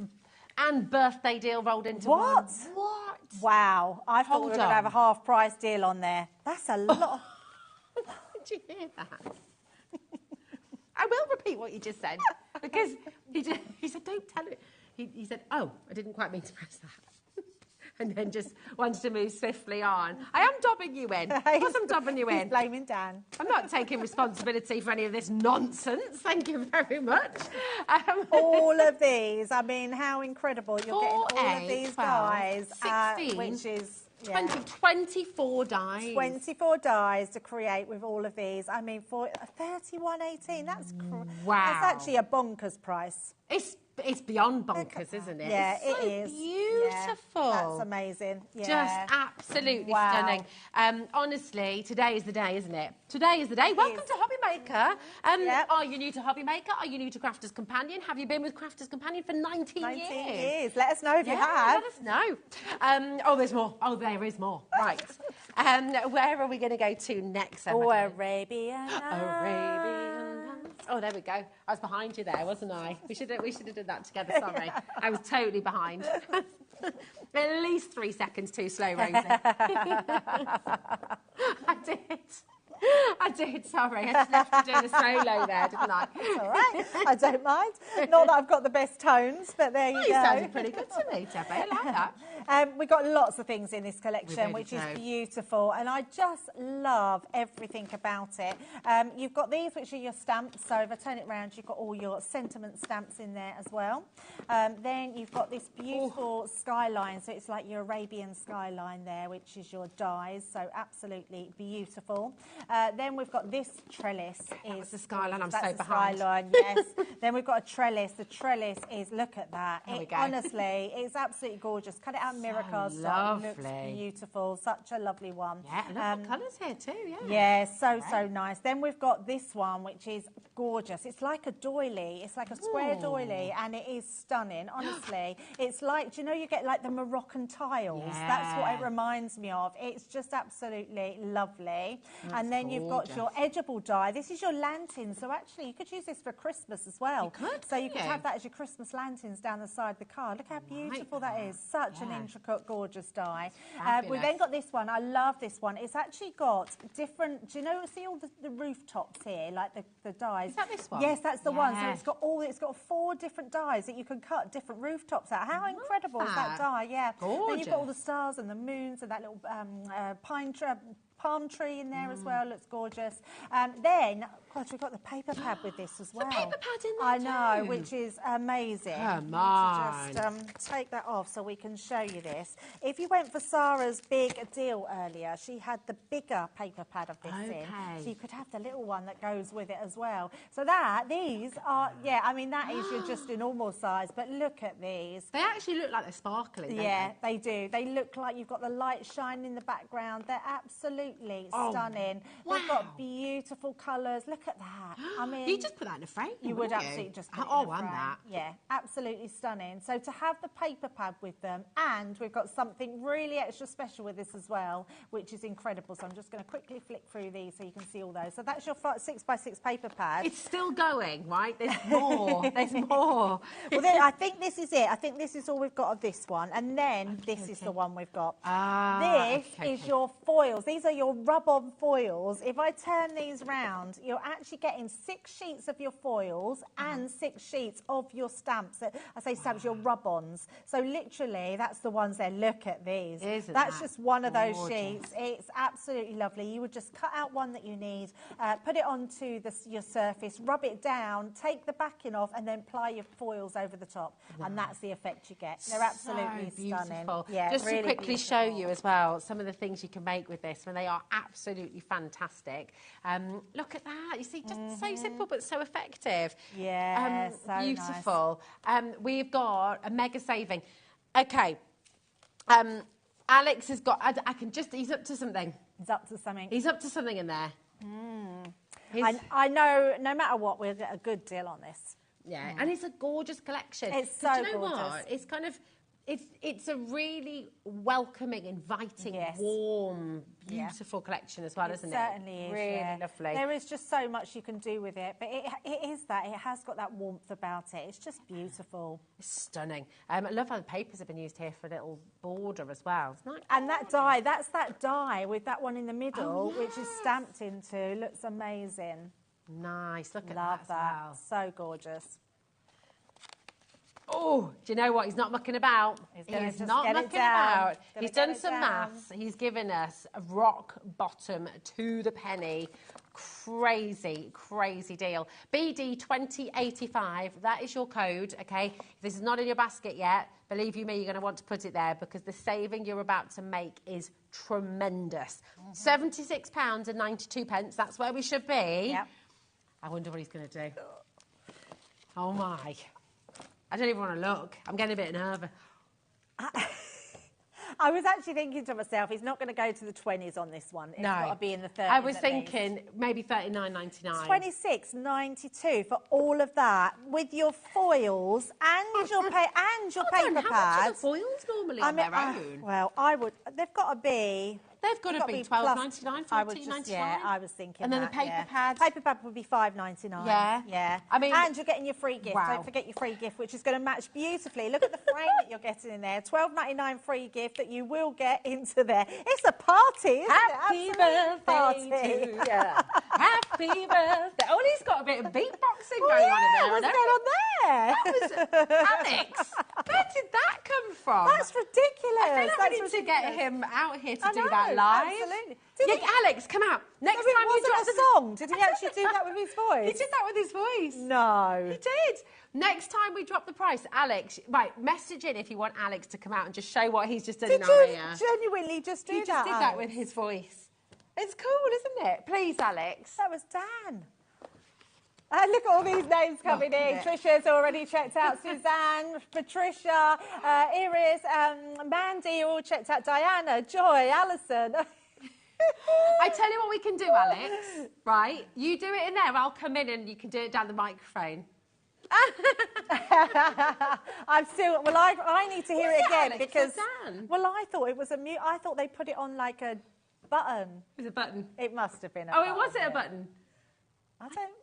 and birthday deal rolled into one. What? Wow. I thought we were going to have a half price deal on there. That's a lot. Did you hear that? I will repeat what you just said because he said, don't tell it. He said, oh, I didn't quite mean to press that. And then just wanted to move swiftly on. I am dobbing you in. Of course I'm dobbing you in. He's blaming Dan. I'm not taking responsibility for any of this nonsense. Thank you very much. All of these. I mean, how incredible. You're getting all of these 12, dies. 16, which is... 24 dies. 24 dies to create with all of these. I mean, for $31.18, that's wow. That's actually a bonkers price. It's beyond bonkers, isn't it? Yeah, it's so it is. Beautiful. Yeah, that's amazing. Yeah. Just absolutely stunning. Honestly, today is the day, isn't it? Today is the day. Welcome to HobbyMaker. Are you new to HobbyMaker? Are you new to Crafter's Companion? Have you been with Crafter's Companion for 19 years? Let us know if you have. Let us know. Oh, there's more. Oh, there is more. Right. Where are we going to go to next? Arabian Nights. Arabian Nights. Oh, there we go. I was behind you there, wasn't I? We should have done that together. Sorry, I was totally behind. At least 3 seconds too slow, Rosie. I did, sorry. I just left you doing a solo there, didn't I? That's all right. I don't mind. Not that I've got the best tones, but there you go. You sounded pretty good to me, Debbie. I like that. We've got lots of things in this collection, which is beautiful, and I just love everything about it. You've got these, which are your stamps, so if I turn it around, you've got all your sentiment stamps in there as well. Then you've got this beautiful skyline, so it's like your Arabian skyline there, which is your dies, so absolutely beautiful. Then we've got this trellis. That's the skyline. I'm so behind. Skyline, yes. Then we've got a trellis. The trellis is, look at that. There we go. Honestly, it's absolutely gorgeous. Cut it out in mirror cardstock. Looks beautiful. Such a lovely one. Yeah, and look what colours here too. Yeah. Yeah, so nice. Then we've got this one, which is gorgeous. It's like a doily. It's like a square doily, and it is stunning. Honestly, it's like, do you know, you get like the Moroccan tiles. Yeah. That's what it reminds me of. It's just absolutely lovely. And then you've got your edgeable die. This is your lantern, so actually you could use this for Christmas as well. You could, so you could have that as your Christmas lanterns down the side of the card. Look how beautiful that is. Such an intricate, gorgeous die. We've then got this one. I love this one. It's actually got different, do you know, see all the rooftops here, like the dies? Is that this one? Yes, that's the one. So it's got 4 different dies that you can cut different rooftops out. How incredible is that die? Yeah. Gorgeous. Then you've got all the stars and the moons and that little palm tree in there as well. Looks gorgeous. Then, gosh, we've got the paper pad with this as well. The paper pad in there I know, too. which is amazing. Come on. Just take that off so we can show you this. If you went for Sarah's big deal earlier, she had the bigger paper pad of this in. So you could have the little one that goes with it as well. So these are, yeah, I mean, that is just a normal size, but look at these. They actually look like they're sparkling, don't Yeah, they do. They look like you've got the light shining in the background. They're absolutely stunning. Wow. They've got beautiful colours. Look at that. I mean, you just put that in a frame. You would absolutely just put it in a frame. that. Yeah, absolutely stunning. So to have the paper pad with them, and we've got something really extra special with this as well, which is incredible. So I'm just going to quickly flick through these so you can see all those. So that's your 6x6 paper pad. It's still going, right? There's more. There's more. Well, then, I think this is it. I think this is all we've got of this one. And then this is the one we've got. This is your foils. These are your rub-on foils. If I turn these round, you're actually getting 6 sheets of your foils and 6 sheets of your stamps. I say stamps, your rub-ons. So literally, that's the ones there. Look at these. That's just one of those sheets. It's absolutely lovely. You would just cut out one that you need, put it onto your surface, rub it down, take the backing off, and then apply your foils over the top. And that's the effect you get. They're absolutely stunning. Yeah, just really to quickly beautiful. show you as well some of the things you can make with this, when they are absolutely fantastic. Look at that. You see, just so simple but so effective. Yeah, so beautiful. We've got a mega saving. Okay. Alex has got, he's up to something. He's up to something. He's up to something in there. I know, no matter what, we'll get a good deal on this. Yeah, and it's a gorgeous collection. It's so do you know gorgeous. what? It's kind of, it's a really welcing, inviting, warm, beautiful collection as well, isn't it? It certainly is. Really lovely. There is just so much you can do with it, but it is that. It has got that warmth about it. It's just beautiful. It's stunning. I love how the papers have been used here for a little border as well. Isn't that and that die, that's that die with that one in the middle, which is stamped into. Looks amazing. Nice. Look at Love that. As that. So gorgeous. Oh, do you know what? He's not mucking about. He's not mucking about. He's done some maths. He's given us a rock bottom to the penny. Crazy, crazy deal. BD 2085, that is your code, okay? If this is not in your basket yet, believe you me, you're going to want to put it there because the saving you're about to make is tremendous. £76.92, that's where we should be. Yep. I wonder what he's going to do. Oh, my. I don't even want to look. I'm getting a bit nervous. I was actually thinking to myself, he's not going to go to the 20s on this one. It's got to be in the 30s. I was thinking maybe $39.99. $26.92 for all of that with your foils and your paper pads. How much are the foils normally on their own? Well, they've got to be. They've got to be $12.99, $14.99. Yeah, I was thinking. And then the paper pad. Paper pad would be $5.99. Yeah, yeah. I mean, and you're getting your free gift. Wow. Don't forget your free gift, which is going to match beautifully. Look at the frame that you're getting in there. $12.99 free gift that you will get into there. It's a party, isn't Happy it? birthday to you. Happy birthday. Oh, he's got a bit of beatboxing going on in there. What's going on there? That was Alex. Where did that come from? That's ridiculous. I feel like we need to get him out here to do that live. Absolutely. Alex, come out. Next time you drop a song. Did he actually do that with his voice? He did that with his voice. No. He did. Next time we drop the price, Alex, right, message in if you want Alex to come out and just show what he's just done in our ear. Genuinely just do that? He just did that with his voice. It's cool, isn't it? Please, Alex. That was Dan. Look at all these names coming in. Trisha's already checked out. Suzanne, Patricia, Iris, Mandy, all checked out. Diana, Joy, Alison. I tell you what we can do, Alex, right? You do it in there, I'll come in and you can do it down the microphone. I'm still, well, I need to hear it again Alex, because, well, I thought it was I thought they put it on like a button. It was a button. It must have been a button. button. Was it a button? I don't.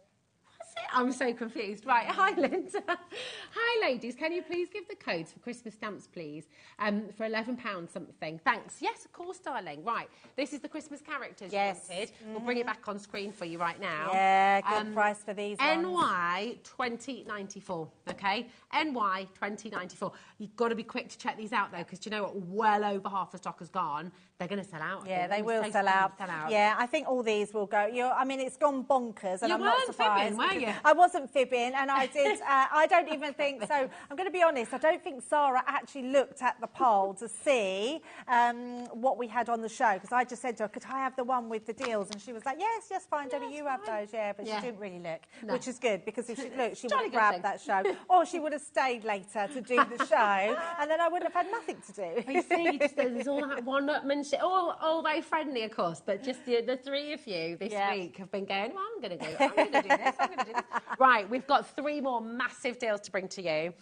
Was I'm so confused. Right, hi Linda. Hi ladies, can you please give the codes for Christmas stamps, please? For £11 something. Thanks. Yes, of course, darling. Right, this is the Christmas characters you wanted. We'll bring it back on screen for you right now. Yeah, good price for these ones. NY 2094, okay? NY 2094. You've got to be quick to check these out though, because do you know what? Well over half the stock has gone. They're going to sell out. Yeah, they will sell out. Yeah, I think all these will go. I mean, it's gone bonkers, and I'm not surprised. You weren't fibbing, were you? I wasn't fibbing, and I did. I don't even think so. I'm going to be honest. I don't think Sarah actually looked at the poll to see what we had on the show, because I just said to her, "Could I have the one with the deals?" And she was like, "Yes, yes, fine, Debbie, you have those." Yeah, but she didn't really look, which is good, because if she looked, she would have grabbed that show, or she would have stayed later to do the show, and then I wouldn't have had nothing to do. You see, there's all that one-upmanship, all very friendly, of course, but just the three of you this week have been going, well, I'm going to do this, I'm going to do this. Right, we've got 3 more massive deals to bring to you.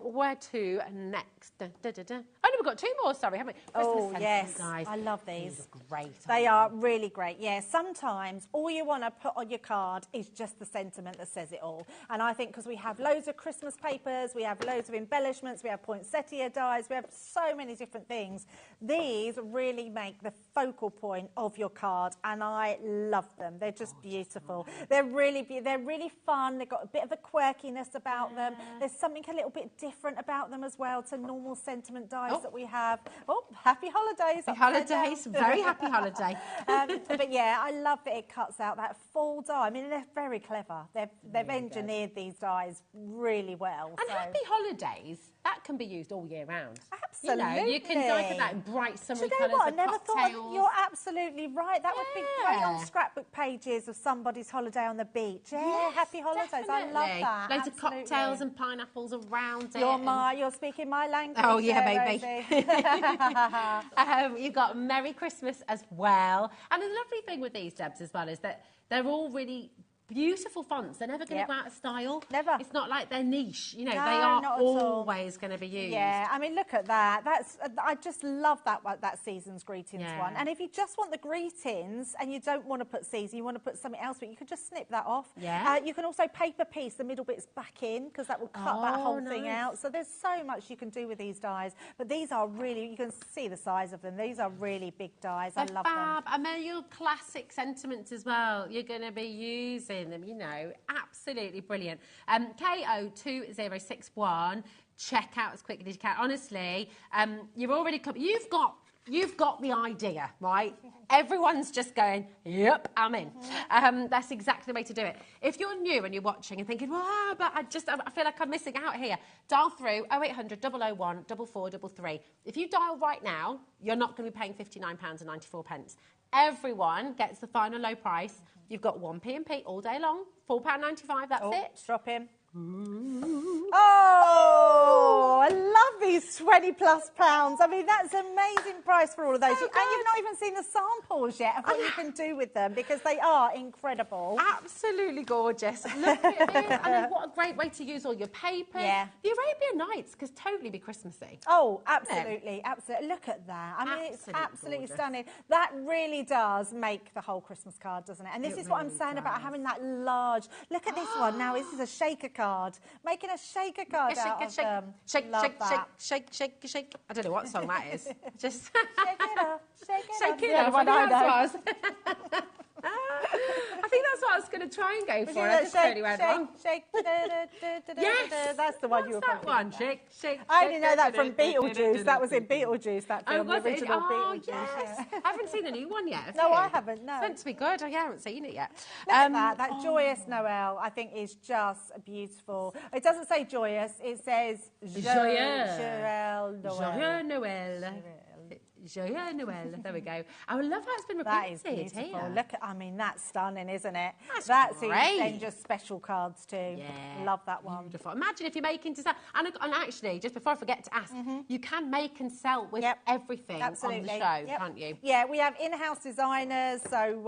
Where to next? Oh, no, we've got 2 more, sorry, haven't we? Oh, yes, guys. I love these. These are great. They are really great. Yeah, sometimes all you want to put on your card is just the sentiment that says it all. And I think because we have loads of Christmas papers, we have loads of embellishments, we have poinsettia dies, we have so many different things. These really make the focal point of your card, and I love them. They're just beautiful. They're really fun. They've got a bit of a quirkiness about them. There's something a little bit different about them as well to normal sentiment dies that we have. Oh, happy holidays. Happy holidays. Very happy holiday. But yeah, I love that it cuts out that full die. I mean, they're very clever. They've engineered these dies really well. And happy holidays, that can be used all year round. Absolutely. You know, you can die for that in bright summery colours. I never thought you're absolutely right. That would be great on scrapbook pages of somebody's holiday on the beach. Yeah, happy holidays. Definitely. I love that. Loads of cocktails and pineapples around it. You're speaking my language. Oh yeah, baby. You've got Merry Christmas as well. And the lovely thing with these, Debs, as well, is that they're all really beautiful fonts. They're never going to go out of style. Never. It's not like they're niche. You know, no, they are always going to be used. Yeah, I mean, look at that. I just love that season's greetings one. And if you just want the greetings and you don't want to put season, you want to put something else, but you could just snip that off. Yeah. You can also paper piece the middle bits back in, because that will cut that whole thing out. So there's so much you can do with these dies. But these are really, you can see the size of them. These are really big dies. I love them. And they're your classic sentiments as well. You're going to be using them, you know, absolutely brilliant. KO2061, check out as quickly as you can. Honestly, you've already come, you've got the idea, right? Everyone's just going, yep, I'm in. That's exactly the way to do it. If you're new and you're watching and thinking, well, but I feel like I'm missing out here, dial through 0800 001 4433. If you dial right now, you're not going to be paying £59.94. Everyone gets the final low price. You've got 1 P&P all day long, £4.95, that's it. Drop in. Oh, I love these 20+ pounds. I mean, that's an amazing price for all of those. And you've not even seen the samples yet of what you can do with them, because they are incredible. Absolutely gorgeous. Look at this. I mean, what a great way to use all your papers. Yeah. The Arabian Nights could totally be Christmassy. Oh, absolutely, absolutely. Look at that. I mean, it's absolutely stunning. That really does make the whole Christmas card, doesn't it? And this is what I'm saying about having that large... Look at this one. Now, this is a shaker card. Making a shaker card out of them. Shake. I don't know what song that is. Just shake it up, shake it up. I think that's what I was going to try and go for. I just totally went wrong. Shake. Yes, that's the one you were that one. Shake. I only know that from Beetlejuice. That was in Beetlejuice, that film, the original Beetlejuice. Yes. I haven't seen the new one yet. No, I haven't, no. It's meant to be good. I haven't seen it yet. Look at that joyous Noel, I think, is just beautiful. It doesn't say joyous, it says Joyeux Noel. Joyeux Noel. There we go. I love how it's been repeated. That is beautiful. Here. Look at, I mean, that's stunning, isn't it? That's great. Just special cards too. Yeah. Love that one. Beautiful. Imagine if you're making to sell. And actually, just before I forget to ask, you can make and sell with everything on the show, can't you? Yeah, we have in-house designers, so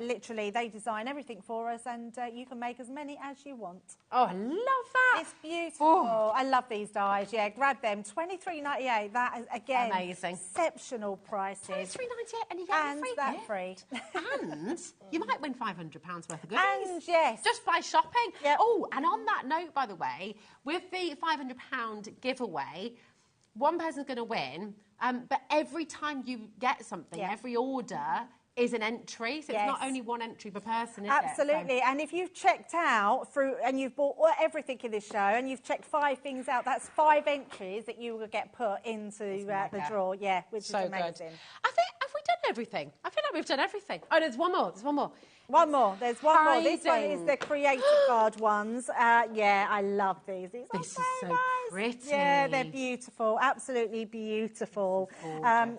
literally they design everything for us, and you can make as many as you want. Oh, I love that. It's beautiful. Oh. I love these dies. Yeah, grab them. $23.98. That is, again, amazing. exceptional prices. It's £3.98 and you get that free. And you might win £500 worth of goodies. And yes. Just by shopping. Yep. Oh, and on that note, by the way, with the £500 giveaway, one person's going to win, but every time you get something, every order is an entry, so it's not only one entry per person, is Absolutely. it? So... And if you've checked out and you've bought everything in this show and you've checked 5 things out, that's 5 entries that you will get put into the draw. Yeah, which is amazing. Good. I think, have we done everything? I feel like we've done everything. Oh, there's one more. There's one more. One more. There's one more. This one is the creator card ones. Yeah, I love these. These are so nice. Pretty. Yeah, they're beautiful. Absolutely beautiful.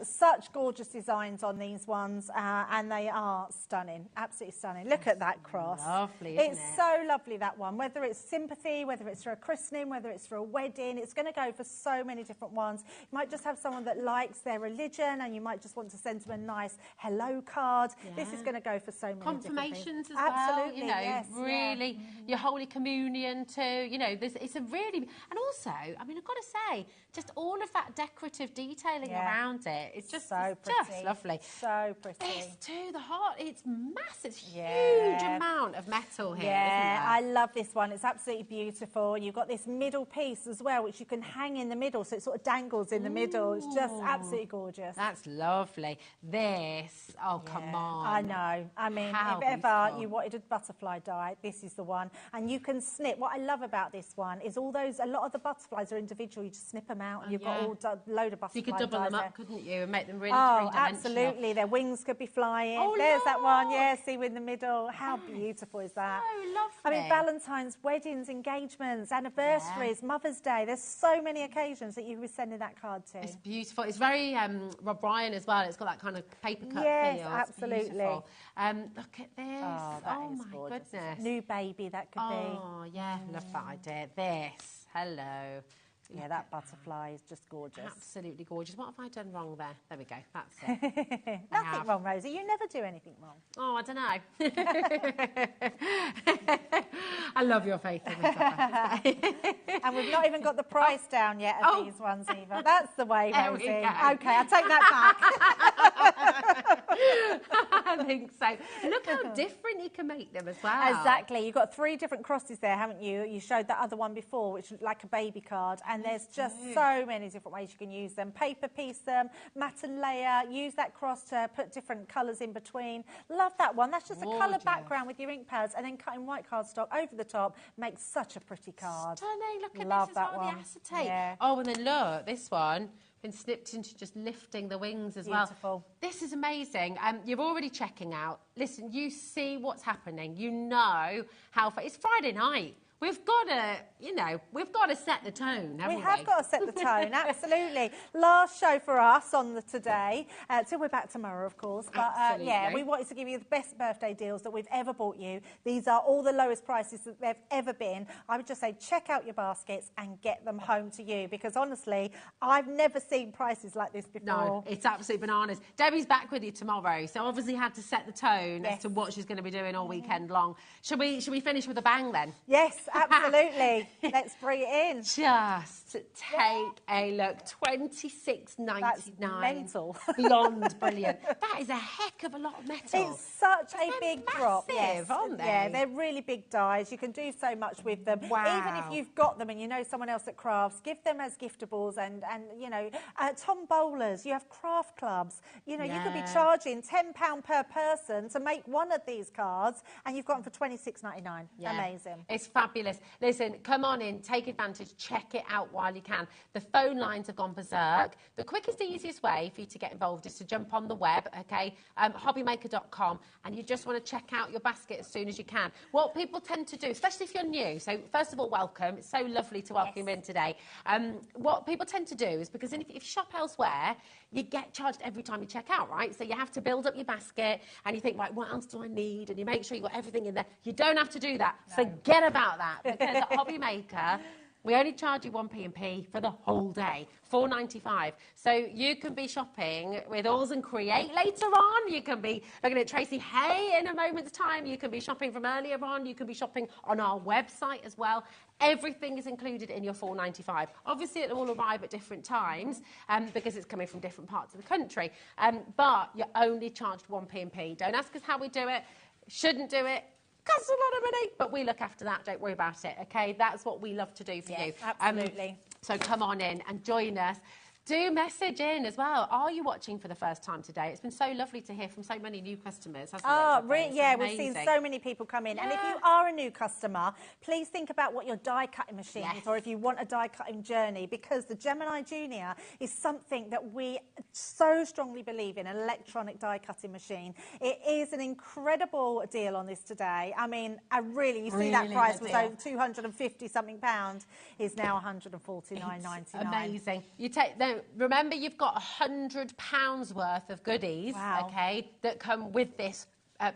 Such gorgeous designs on these ones, and they are stunning. Absolutely stunning. Look at that cross. Lovely, It's so lovely, that one. Whether it's sympathy, whether it's for a christening, whether it's for a wedding, it's going to go for so many different ones. You might just have someone that likes their religion, and you might just want to send them a nice hello card. This is going to go for so many confirmations as Absolutely, well, you know, really, your Holy Communion too, you know, it's a really, and also, I mean, I've got to say, just all of that decorative detailing around it, it's just, so it's just lovely. So pretty. This too, the heart, it's massive, huge amount of metal here, isn't there? I love this one. It's absolutely beautiful. You've got this middle piece as well, which you can hang in the middle, so it sort of dangles in the middle. It's just absolutely gorgeous. That's lovely. This, oh, come on. I know. I mean, how if ever you wanted a butterfly die, this is the one. And you can snip. What I love about this one is a lot of the butterflies are individual. You just snip them out and you've got a load of butterflies. So you could double them up, couldn't you, and make them really three-dimensional. absolutely. Their wings could be flying. Oh, there's that one. Yeah, see in the middle. How beautiful is that? So lovely. I mean, Valentine's, weddings, engagements, anniversaries, Mother's Day. There's so many occasions that you could be sending that card to. It's beautiful. It's very Rob Ryan as well. It's got that kind of paper cut feel. Yes, absolutely. Look at this. Oh my goodness. New baby, that could be. Oh, yeah, love that idea. This, hello. Yeah, that butterfly is just gorgeous. Absolutely gorgeous. What have I done wrong there? There we go. That's it. Nothing wrong, Rosie. You never do anything wrong. Oh, I don't know. I love your faith in me. And we've not even got the price down yet of these ones either. That's the way, Rosie. Okay, I'll take that back. I think so. Look how different you can make them as well. Exactly. You've got 3 different crosses there, haven't you? You showed that other one before, which was like a baby card. And there's just so many different ways you can use them. Paper piece them, mat and layer, use that cross to put different colours in between. Love that one. That's just a colour background with your ink pads and then cutting white cardstock over the top. Makes such a pretty card. Stunning. Look at Love this as that well, one. the acetate. Yeah. Oh, and then look, this one been snipped into just lifting the wings as well. Beautiful. This is amazing. You're already checking out. Listen, you see what's happening. You know how far. It's Friday night. We've got to, you know, we've got to set the tone, haven't we? We have got to set the tone, absolutely. Last show for us on the today, till we're back tomorrow, of course. But yeah, we wanted to give you the best birthday deals that we've ever bought you. These are all the lowest prices that they've ever been. I would just say check out your baskets and get them home to you, because honestly, I've never seen prices like this before. No, it's absolutely bananas. Debbie's back with you tomorrow, so obviously had to set the tone as to what she's going to be doing all weekend long. Should we finish with a bang then? Yes. Absolutely. Let's bring it in. Just take a look. $26.99. That's mental. Blonde, brilliant. That is a heck of a lot of metal. It's such a big drop. Yes, aren't they? Yeah, they're really big dies. You can do so much with them. Wow. Even if you've got them and you know someone else that crafts, give them as giftables and you know, Tom Bowlers, you have craft clubs. You know, you could be charging £10 per person to make one of these cards and you've got them for $26.99. Yeah. Amazing. It's fabulous. Listen, come on in, take advantage, check it out while you can. The phone lines have gone berserk. The quickest, easiest way for you to get involved is to jump on the web, okay, hobbymaker.com, and you just want to check out your basket as soon as you can. What people tend to do, especially if you're new, so first of all, welcome. It's so lovely to welcome you in today. What people tend to do is, because if you shop elsewhere, you get charged every time you check out, right? So you have to build up your basket and you think, right, what else do I need? And you make sure you've got everything in there. You don't have to do that. No. Forget about that, because at HobbyMaker, We only charge you 1p&p for the whole day, $4.95. So you can be shopping with us and Create later on. You can be looking at Tracy Hay in a moment's time. You can be shopping from earlier on. You can be shopping on our website as well. Everything is included in your $4.95. Obviously, it will arrive at different times because it's coming from different parts of the country. But you're only charged 1p&p. Don't ask us how we do it. Shouldn't do it. Costs a lot of money, but we look after that. Don't worry about it, okay? That's what we love to do for you. Absolutely. So come on in and join us. Do message in as well. Are you watching for the first time today? It's been so lovely to hear from so many new customers, hasn't it? Yeah, we've seen so many people come in. Yeah. And if you are a new customer, please think about what your die cutting machine is, or if you want a die cutting journey, because the Gemini Junior is something that we so strongly believe in, an electronic die cutting machine. It is an incredible deal on this today. I mean, you see that price was over 250 something pounds, is now 149.99. Amazing. You take remember, you've got £100 worth of goodies, okay, that come with this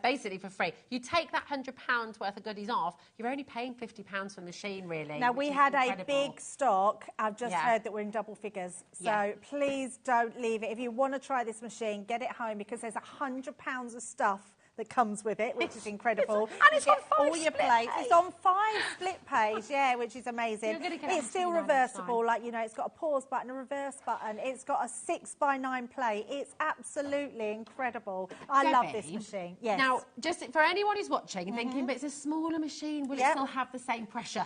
basically for free. You take that £100 worth of goodies off, you're only paying £50 for the machine, really. Now, we had a big stock. I've just heard that we're in double figures. So please don't leave it. If you want to try this machine, get it home, because there's £100 of stuff that comes with it, which is incredible. And it's on 5 all your plates. It's on 5 split pays, which is amazing. It's still reversible, like, you know, it's got a pause button, a reverse button. It's got a 6x9 plate. It's absolutely incredible. I love this machine. Yes. Now, just for anyone who's watching and thinking, but it's a smaller machine, will it still have the same pressure?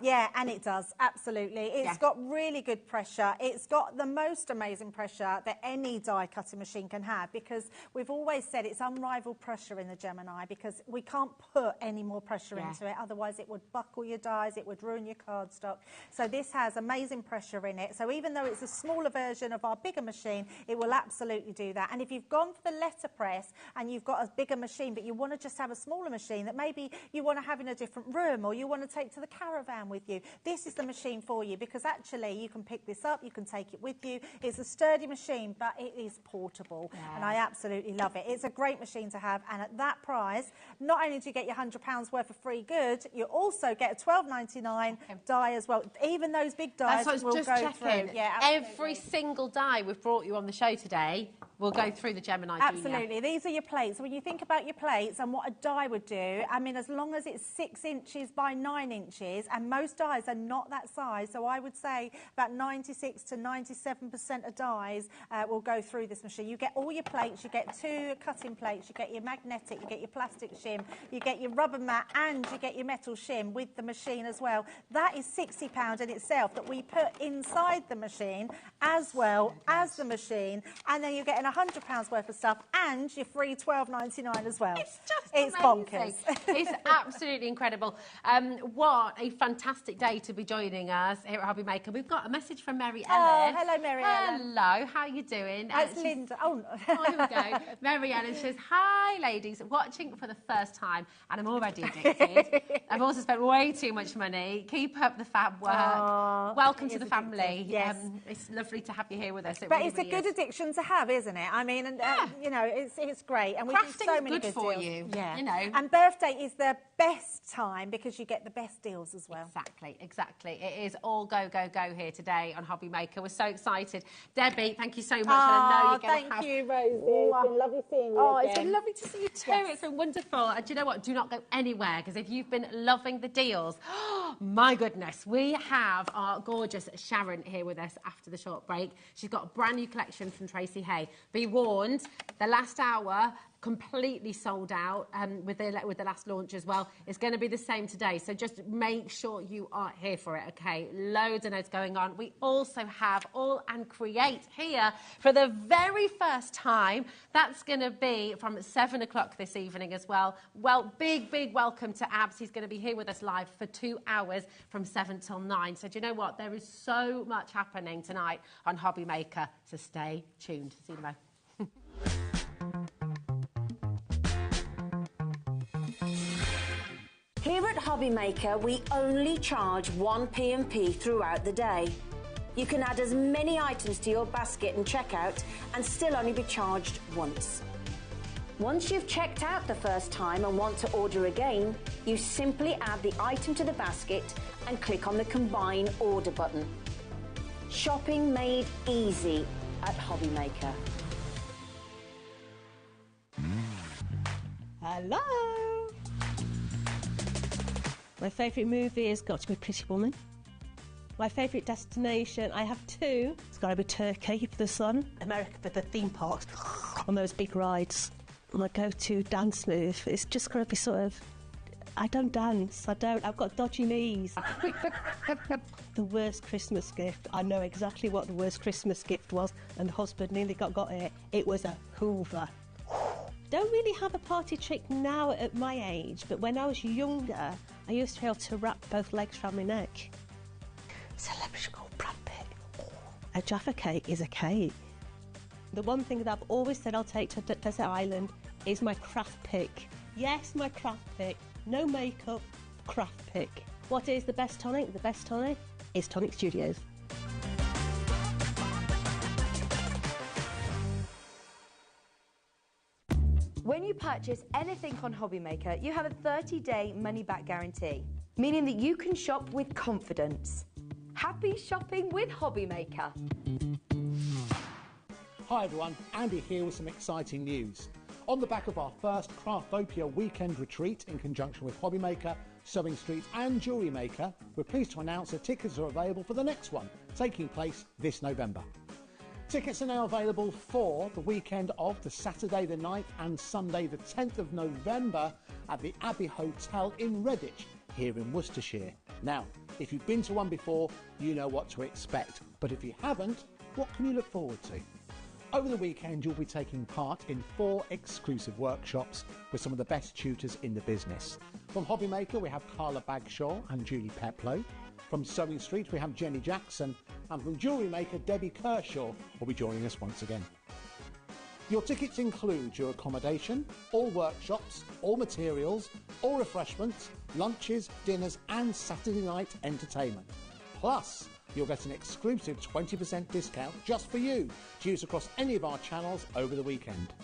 Yeah, and it does, absolutely. It's got really good pressure. It's got the most amazing pressure that any die cutting machine can have, because we've always said it's unrivaled pressure in the Gemini, because we can't put any more pressure into it, otherwise it would buckle your dies, it would ruin your cardstock. So this has amazing pressure in it. So even though it's a smaller version of our bigger machine, it will absolutely do that. And if you've gone for the letterpress and you've got a bigger machine, but you want to just have a smaller machine that maybe you want to have in a different room, or you want to take to the caravan with you, this is the machine for you, because actually you can pick this up, you can take it with you. It's a sturdy machine, but it is portable, and I absolutely love it. It's a great machine to have. And at that price, not only do you get your £100 worth of free good, you also get a £12.99 die as well. Even those big dies will go through. Yeah, every single die we've brought you on the show today will go through the Gemini Junior. Absolutely. These are your plates. So when you think about your plates and what a die would do, I mean, as long as it's 6 inches by 9 inches, and most dies are not that size, so I would say about 96 to 97% of dies will go through this machine. You get all your plates, you get 2 cutting plates, you get your magnetic, you get your plastic shim, you get your rubber mat, and you get your metal shim with the machine as well. That is £60 in itself that we put inside the machine as well as the machine, and then you're getting £100 worth of stuff and your free £12.99 as well. It's bonkers. It's absolutely incredible. What a fantastic day to be joining us here at HobbyMaker. We've got a message from Mary Ellen. Oh, hello, Mary Ellen. Hello, how are you doing? It's Linda. Oh, here we go. Mary Ellen says, hi, ladies, watching for the first time, and I'm already addicted. I've also spent way too much money. Keep up the fab work. Welcome to the family. Yes. It's lovely to have you here with us. But it's a good addiction to have, isn't it? I mean, and you know, it's great, and we do so many good for deals. You. Yeah, you know. And birthday is the best time because you get the best deals as well. Exactly. It is all go here today on HobbyMaker. We're so excited. Debbie, thank you so much. And I know you're going to have... you, Rosie. It's been lovely seeing you again. It's been lovely to see you too. Yes. It's been wonderful. And do you know what? Do not go anywhere, because if you've been loving the deals, my goodness, we have our gorgeous Sharon here with us after the short break. She's got a brand new collection from Tracy Hay. Be warned, the last hour completely sold out with the last launch as well. It's going to be the same today, so just make sure you are here for it, okay? Loads of notes going on. We also have All and Create here for the very first time. That's going to be from 7 o'clock this evening as well. Well, big welcome to Abs. He's going to be here with us live for 2 hours from 7 till 9. So do you know what? There is so much happening tonight on HobbyMaker, so stay tuned. See you tomorrow. Here at HobbyMaker, we only charge 1p&p throughout the day. You can add as many items to your basket and checkout and still only be charged once. Once you've checked out the first time and want to order again, you simply add the item to the basket and click on the Combine Order button. Shopping made easy at HobbyMaker. Hello! My favourite movie has got to be Pretty Woman. My favourite destination, I have two. It's got to be Turkey for the sun, America for the theme parks, on those big rides. My go-to dance move, it's just got to be sort of, I don't dance, I've got dodgy knees. The worst Christmas gift, I know exactly what the worst Christmas gift was, and the husband nearly got it. It was a Hoover. Don't really have a party trick now at my age, but when I was younger, I used to be able to wrap both legs around my neck. Celebrity called Brad Pitt. A Jaffa cake is a cake. The one thing that I've always said I'll take to Desert Island is my craft pick. Yes, my craft pick. No makeup, craft pick. What is the best tonic? The best tonic is Tonic Studios. When you purchase anything on HobbyMaker, you have a 30-day money-back guarantee, meaning that you can shop with confidence. Happy shopping with HobbyMaker. Hi everyone, Andy here with some exciting news. On the back of our first Craftopia weekend retreat in conjunction with HobbyMaker, Sewing Street and Jewellery Maker, we're pleased to announce that tickets are available for the next one, taking place this November. Tickets are now available for the weekend of the Saturday the 9th and Sunday the 10th of November at the Abbey Hotel in Redditch, here in Worcestershire. Now, if you've been to one before, you know what to expect, but if you haven't, what can you look forward to? Over the weekend, you'll be taking part in 4 exclusive workshops with some of the best tutors in the business. From HobbyMaker, we have Carla Bagshaw and Julie Peplow. From Sewing Street, we have Jenny Jackson. And from Jewellery Maker, Debbie Kershaw will be joining us once again. Your tickets include your accommodation, all workshops, all materials, all refreshments, lunches, dinners and Saturday night entertainment. Plus, you'll get an exclusive 20% discount just for you to use across any of our channels over the weekend.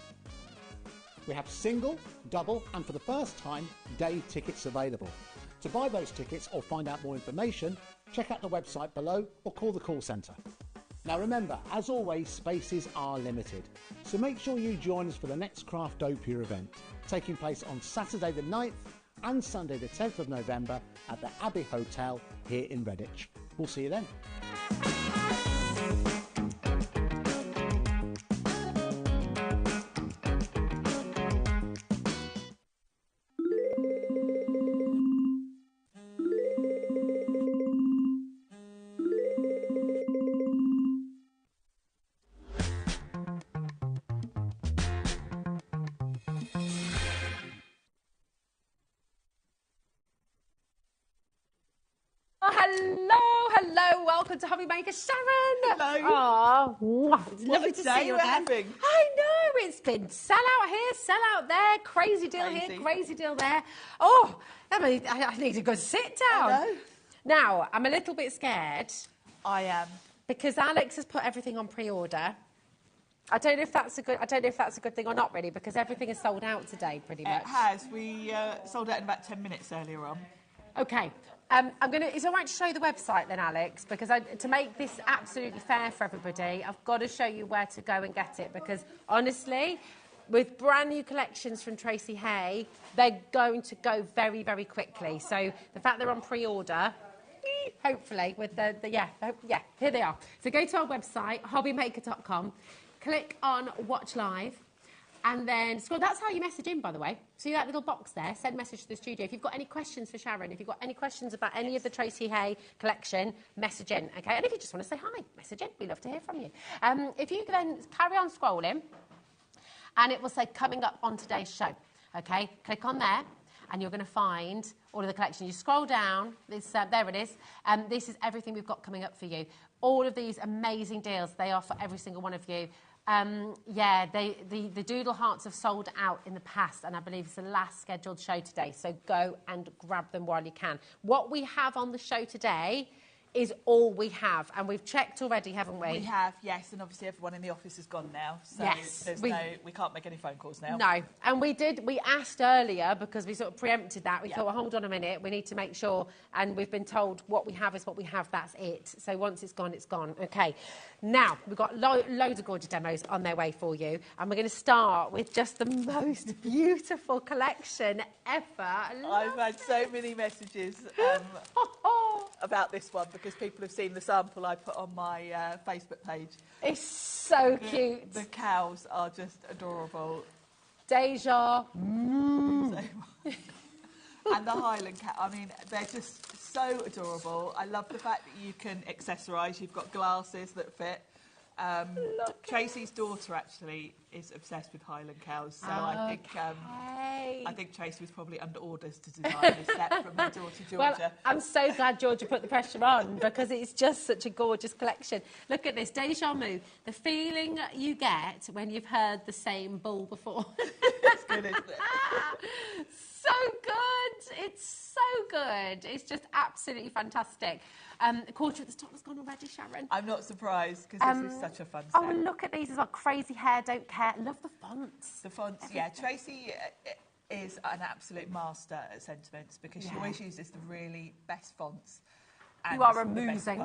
We have single, double and for the first time, day tickets available. To buy those tickets or find out more information, check out the website below or call the call centre. Now remember, as always, spaces are limited, so make sure you join us for the next Craftopia event, taking place on Saturday the 9th and Sunday the 10th of November at the Abbey Hotel here in Redditch. We'll see you then. Hello, welcome to HobbyMaker, Sharon. Hello. Oh, it's lovely to see you again. I know, it's been sell out here, sell out there, crazy deal here, crazy deal there. Oh, I need a good sit down. Now, I'm a little bit scared. I am. Because Alex has put everything on pre-order. I don't know if that's a good thing or not, really, because everything is sold out today, pretty much. It has. We sold out in about 10 minutes earlier on. Okay. It's all right to show you the website then, Alex, because to make this absolutely fair for everybody, I've got to show you where to go and get it, because honestly, with brand new collections from Tracy Hay, they're going to go very, very quickly. So the fact they're on pre-order, hopefully, with here they are. So go to our website, hobbymaker.com, click on Watch Live, and then scroll. That's how you message in, by the way. See that little box there? Send message to the studio. If you've got any questions for Sharon, if you've got any questions about any of the Tracy Hay collection, message in, okay? And if you just want to say hi, message in. We love to hear from you. If you then carry on scrolling, and it will say coming up on today's show, okay? Click on there, and you're going to find all of the collection. You scroll down. There it is. This is everything we've got coming up for you. All of these amazing deals. They are for every single one of you. The Doodle Hearts have sold out in the past, and I believe it's the last scheduled show today, so go and grab them while you can. What we have on the show today is all we have. And we've checked already, haven't we? We have, yes, and obviously everyone in the office has gone now, so Yes, we can't make any phone calls now. No, and we asked earlier because we sort of preempted that. We thought, well, hold on a minute, we need to make sure, and we've been told what we have is what we have, that's it. So once it's gone, it's gone. Okay, now we've got loads of gorgeous demos on their way for you, and we're going to start with just the most beautiful collection ever. I've had so many messages about this one because people have seen the sample I put on my Facebook page. It's so cute. The cows are just adorable. Deja. And the Highland cat, I mean, they're just so adorable. I love the fact that you can accessorise. You've got glasses that fit. Tracy's daughter actually is obsessed with Highland cows, so I think Tracy was probably under orders to design this set from her daughter Georgia. Well, I'm so glad Georgia put the pressure on because it's just such a gorgeous collection. Look at this, Deja Vu, the feeling you get when you've heard the same bull before. It's good, isn't it? So good. It's so good. It's just absolutely fantastic. A quarter of the stock has gone already, Sharon. I'm not surprised because this is such a fun set. Oh, look at these as well. Crazy hair, don't care. Love the fonts. The fonts, yeah. Tracy is an absolute master at sentiments because she always uses the really best fonts. And you are amusing.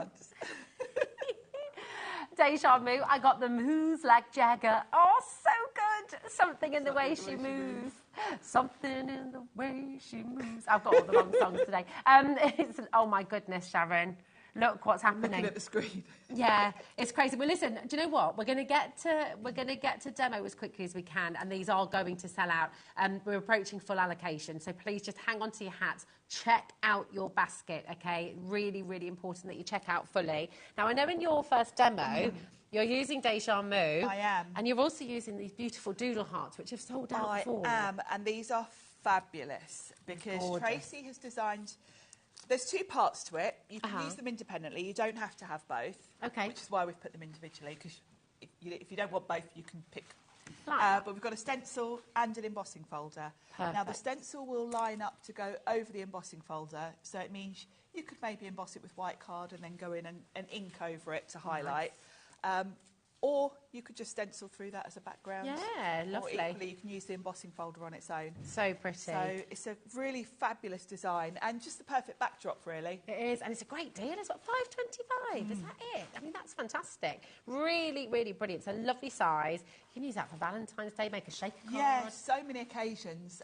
Deja Vu, I got the moves like Jagger. Oh, so good. Something in the way she moves. Something in the way she moves. I've got all the wrong songs today. Oh, my goodness, Sharon. Look what's happening. Looking at the screen. Yeah, it's crazy. Well, listen, do you know what? We're going to get to demo as quickly as we can, and these are going to sell out. We're approaching full allocation, so please just hang on to your hats. Check out your basket, okay? Really, really important that you check out fully. Now, I know in your first demo, you're using Deja Vu. I am. And you're also using these beautiful doodle hearts, which have sold out before. I am, and these are fabulous because Tracy has designed... There's two parts to it. You can use them independently. You don't have to have both. Okay. Which is why we've put them individually, because if you don't want both, you can pick. But we've got a stencil and an embossing folder. Perfect. Now, the stencil will line up to go over the embossing folder, so it means you could maybe emboss it with white card and then go in and ink over it to highlight. Or you could just stencil through that as a background. Yeah, lovely. Or equally, you can use the embossing folder on its own. So pretty. So it's a really fabulous design and just the perfect backdrop, really. It is, and it's a great deal. It's what, $5.25? Is that it? I mean, that's fantastic. Really, really brilliant. It's a lovely size. You can use that for Valentine's Day, make a shaker card. Yeah, so many occasions.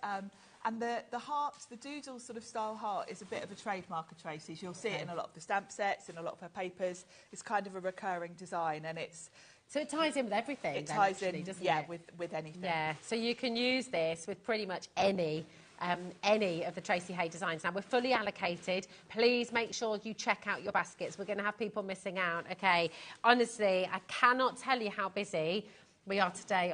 And the heart, the doodle sort of style heart is a bit of a trademark of Tracy's. You'll see it in a lot of the stamp sets, in a lot of her papers. It's kind of a recurring design, and it's... So it ties in with everything. It ties actually, in, doesn't yeah, it? with anything. Yeah, so you can use this with pretty much any of the Tracy Hay designs. Now, we're fully allocated. Please make sure you check out your baskets. We're going to have people missing out, OK? Honestly, I cannot tell you how busy we are today.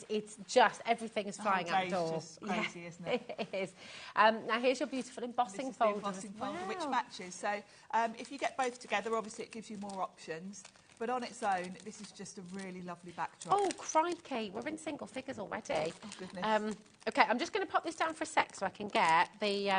It's just, everything is flying out the door. It's just crazy, isn't it? It is. Now, here's your beautiful embossing folder. Embossing folder, which matches. So if you get both together, obviously it gives you more options. But on its own, this is just a really lovely backdrop. Oh, crikey. We're in single figures already. Oh, goodness. OK, I'm just going to pop this down for a sec so I can get the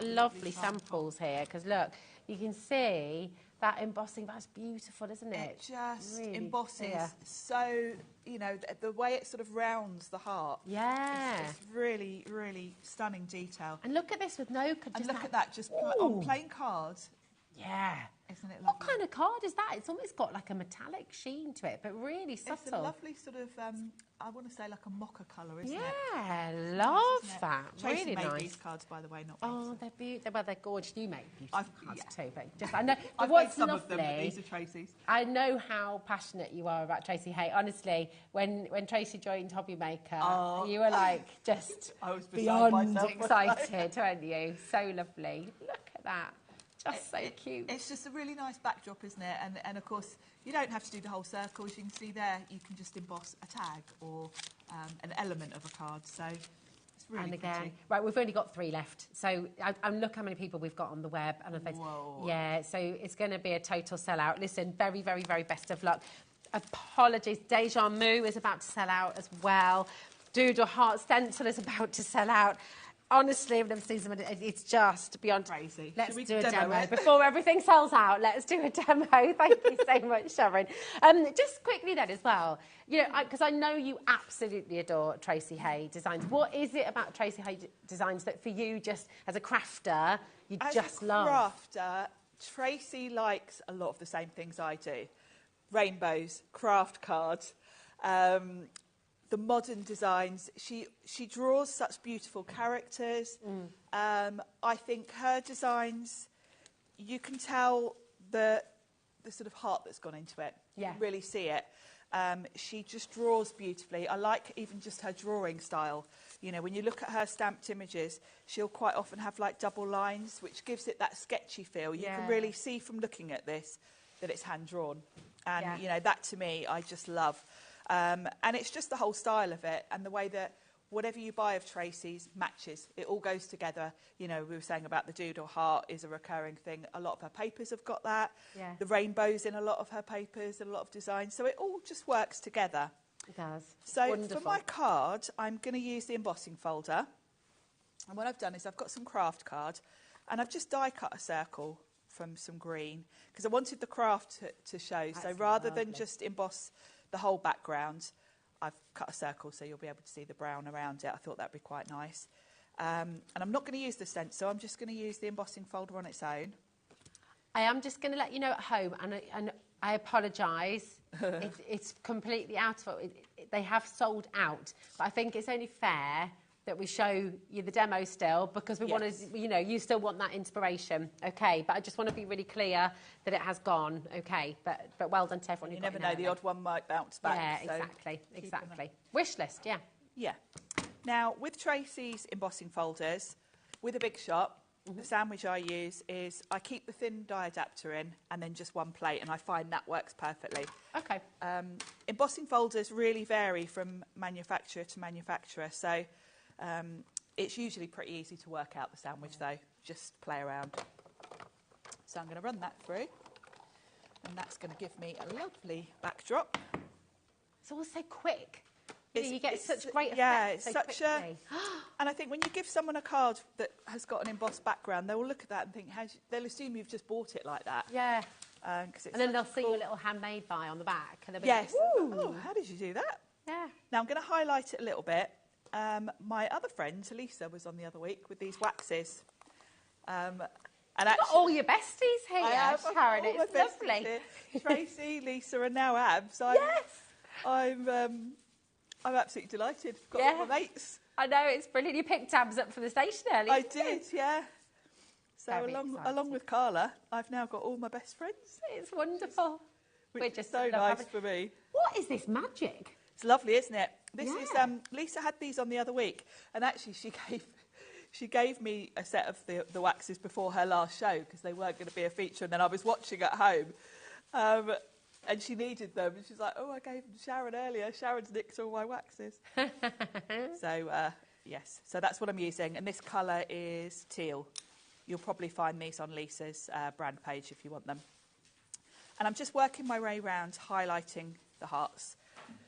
lovely samples here. Because, look, you can see that embossing. That's beautiful, isn't it? It just really embosses so, you know, the way it sort of rounds the heart. Yeah. It's really, really stunning detail. And look at this with no... And look at that, just on plain cards. Yeah. Isn't it lovely? What kind of card is that? It's almost got like a metallic sheen to it, but really subtle. It's a lovely sort of, I want to say like a mocha colour, isn't it? Yeah, love that. Tracy really made nice. these cards, by the way, not Oh, they're beautiful. Well, they're gorgeous. You make beautiful cards too, but just I know. I've what's made some lovely, of them, but these are Tracy's. I know how passionate you are about Tracy Hay. Honestly, when Tracy joined HobbyMaker, you were like just I was beyond excited, weren't you? So lovely. Look at that. Just so cute. It's just a really nice backdrop, isn't it? And of course, you don't have to do the whole circle. As you can see there, you can just emboss a tag or an element of a card. So it's really pretty. Right, we've only got 3 left. So look how many people we've got on the web and on Facebook. Whoa. Yeah, so it's going to be a total sellout. Listen, very, very, very best of luck. Apologies, Deja Vu is about to sell out as well. Doodle Heart Stencil is about to sell out. Honestly, I've never seen someone. It's just beyond crazy. Let's we do a demo demo it? before everything sells out. Let's do a demo. Thank you so much, Sharon. Just quickly then as well, you know, because I know you absolutely adore Tracy Hay designs. What is it about Tracy Hay designs that for you, just as a crafter, you just love? As a crafter, Tracy likes a lot of the same things I do. Rainbows, craft cards, the modern designs. She draws such beautiful characters. I think her designs, you can tell the sort of heart that's gone into it. Yeah. You can really see it. She just draws beautifully. I like even just her drawing style. You know, when you look at her stamped images, she'll quite often have like double lines, which gives it that sketchy feel. You can really see from looking at this that it's hand drawn. And, you know, that to me, I just love. And it's just the whole style of it and the way that whatever you buy of Tracy's matches. It all goes together. You know, we were saying about the doodle heart is a recurring thing. A lot of her papers have got that. Yeah. The rainbows in a lot of her papers and a lot of designs. So it all just works together. It does. So wonderful. for my card, I'm going to use the embossing folder. And what I've done is I've got some craft card and I've just die cut a circle from some green because I wanted the craft to show. So rather than just emboss the whole background, I've cut a circle so you'll be able to see the brown around it. I thought that'd be quite nice. And I'm not going to use the stencil. I'm just going to use the embossing folder on its own. I am just going to let you know at home, and I apologise. It's completely out of it. They have sold out, but I think it's only fair that we show you the demo still because we want to, you know, you still want that inspiration, okay? But I just want to be really clear that it has gone, okay? But well done to everyone who got You never know, the odd one might bounce back. Yeah, so exactly. Wish list, yeah. Yeah. Now, with Tracy's embossing folders, with a big shot, the sandwich I use is I keep the thin die adapter in and then just one plate, and I find that works perfectly. Okay. Embossing folders really vary from manufacturer to manufacturer, so it's usually pretty easy to work out the sandwich though. Just play around. So I'm going to run that through, and that's going to give me a lovely backdrop. It's all so quick. You get such great effects. Yeah, it's so such quickly. And I think when you give someone a card that has got an embossed background, they will look at that and think, they'll assume you've just bought it like that. Yeah. And then they'll see your little handmade by on the back. And they'll be yes. like, Ooh. Oh, how did you do that? Yeah. Now I'm going to highlight it a little bit. My other friend, Lisa, was on the other week with these waxes. And you've got all your besties here, I have, Sharon. all It's my besties lovely. here. Tracy, Lisa, and now Abs. I'm absolutely delighted. I've got all my mates. I know, it's brilliant. You picked Abs up from the station earlier. I did, yeah. So Very along with Carla, I've now got all my best friends. It's wonderful. Which is so nice for me. What is this magic? It's lovely, isn't it? This is Lisa had these on the other week, and actually she gave me a set of the waxes before her last show because they weren't going to be a feature, and then I was watching at home. And she needed them. And she's like, oh, I gave them to Sharon earlier. Sharon's nicked all my waxes. So, yes. So that's what I'm using. And this colour is teal. You'll probably find these on Lisa's brand page if you want them. And I'm just working my way around highlighting the hearts.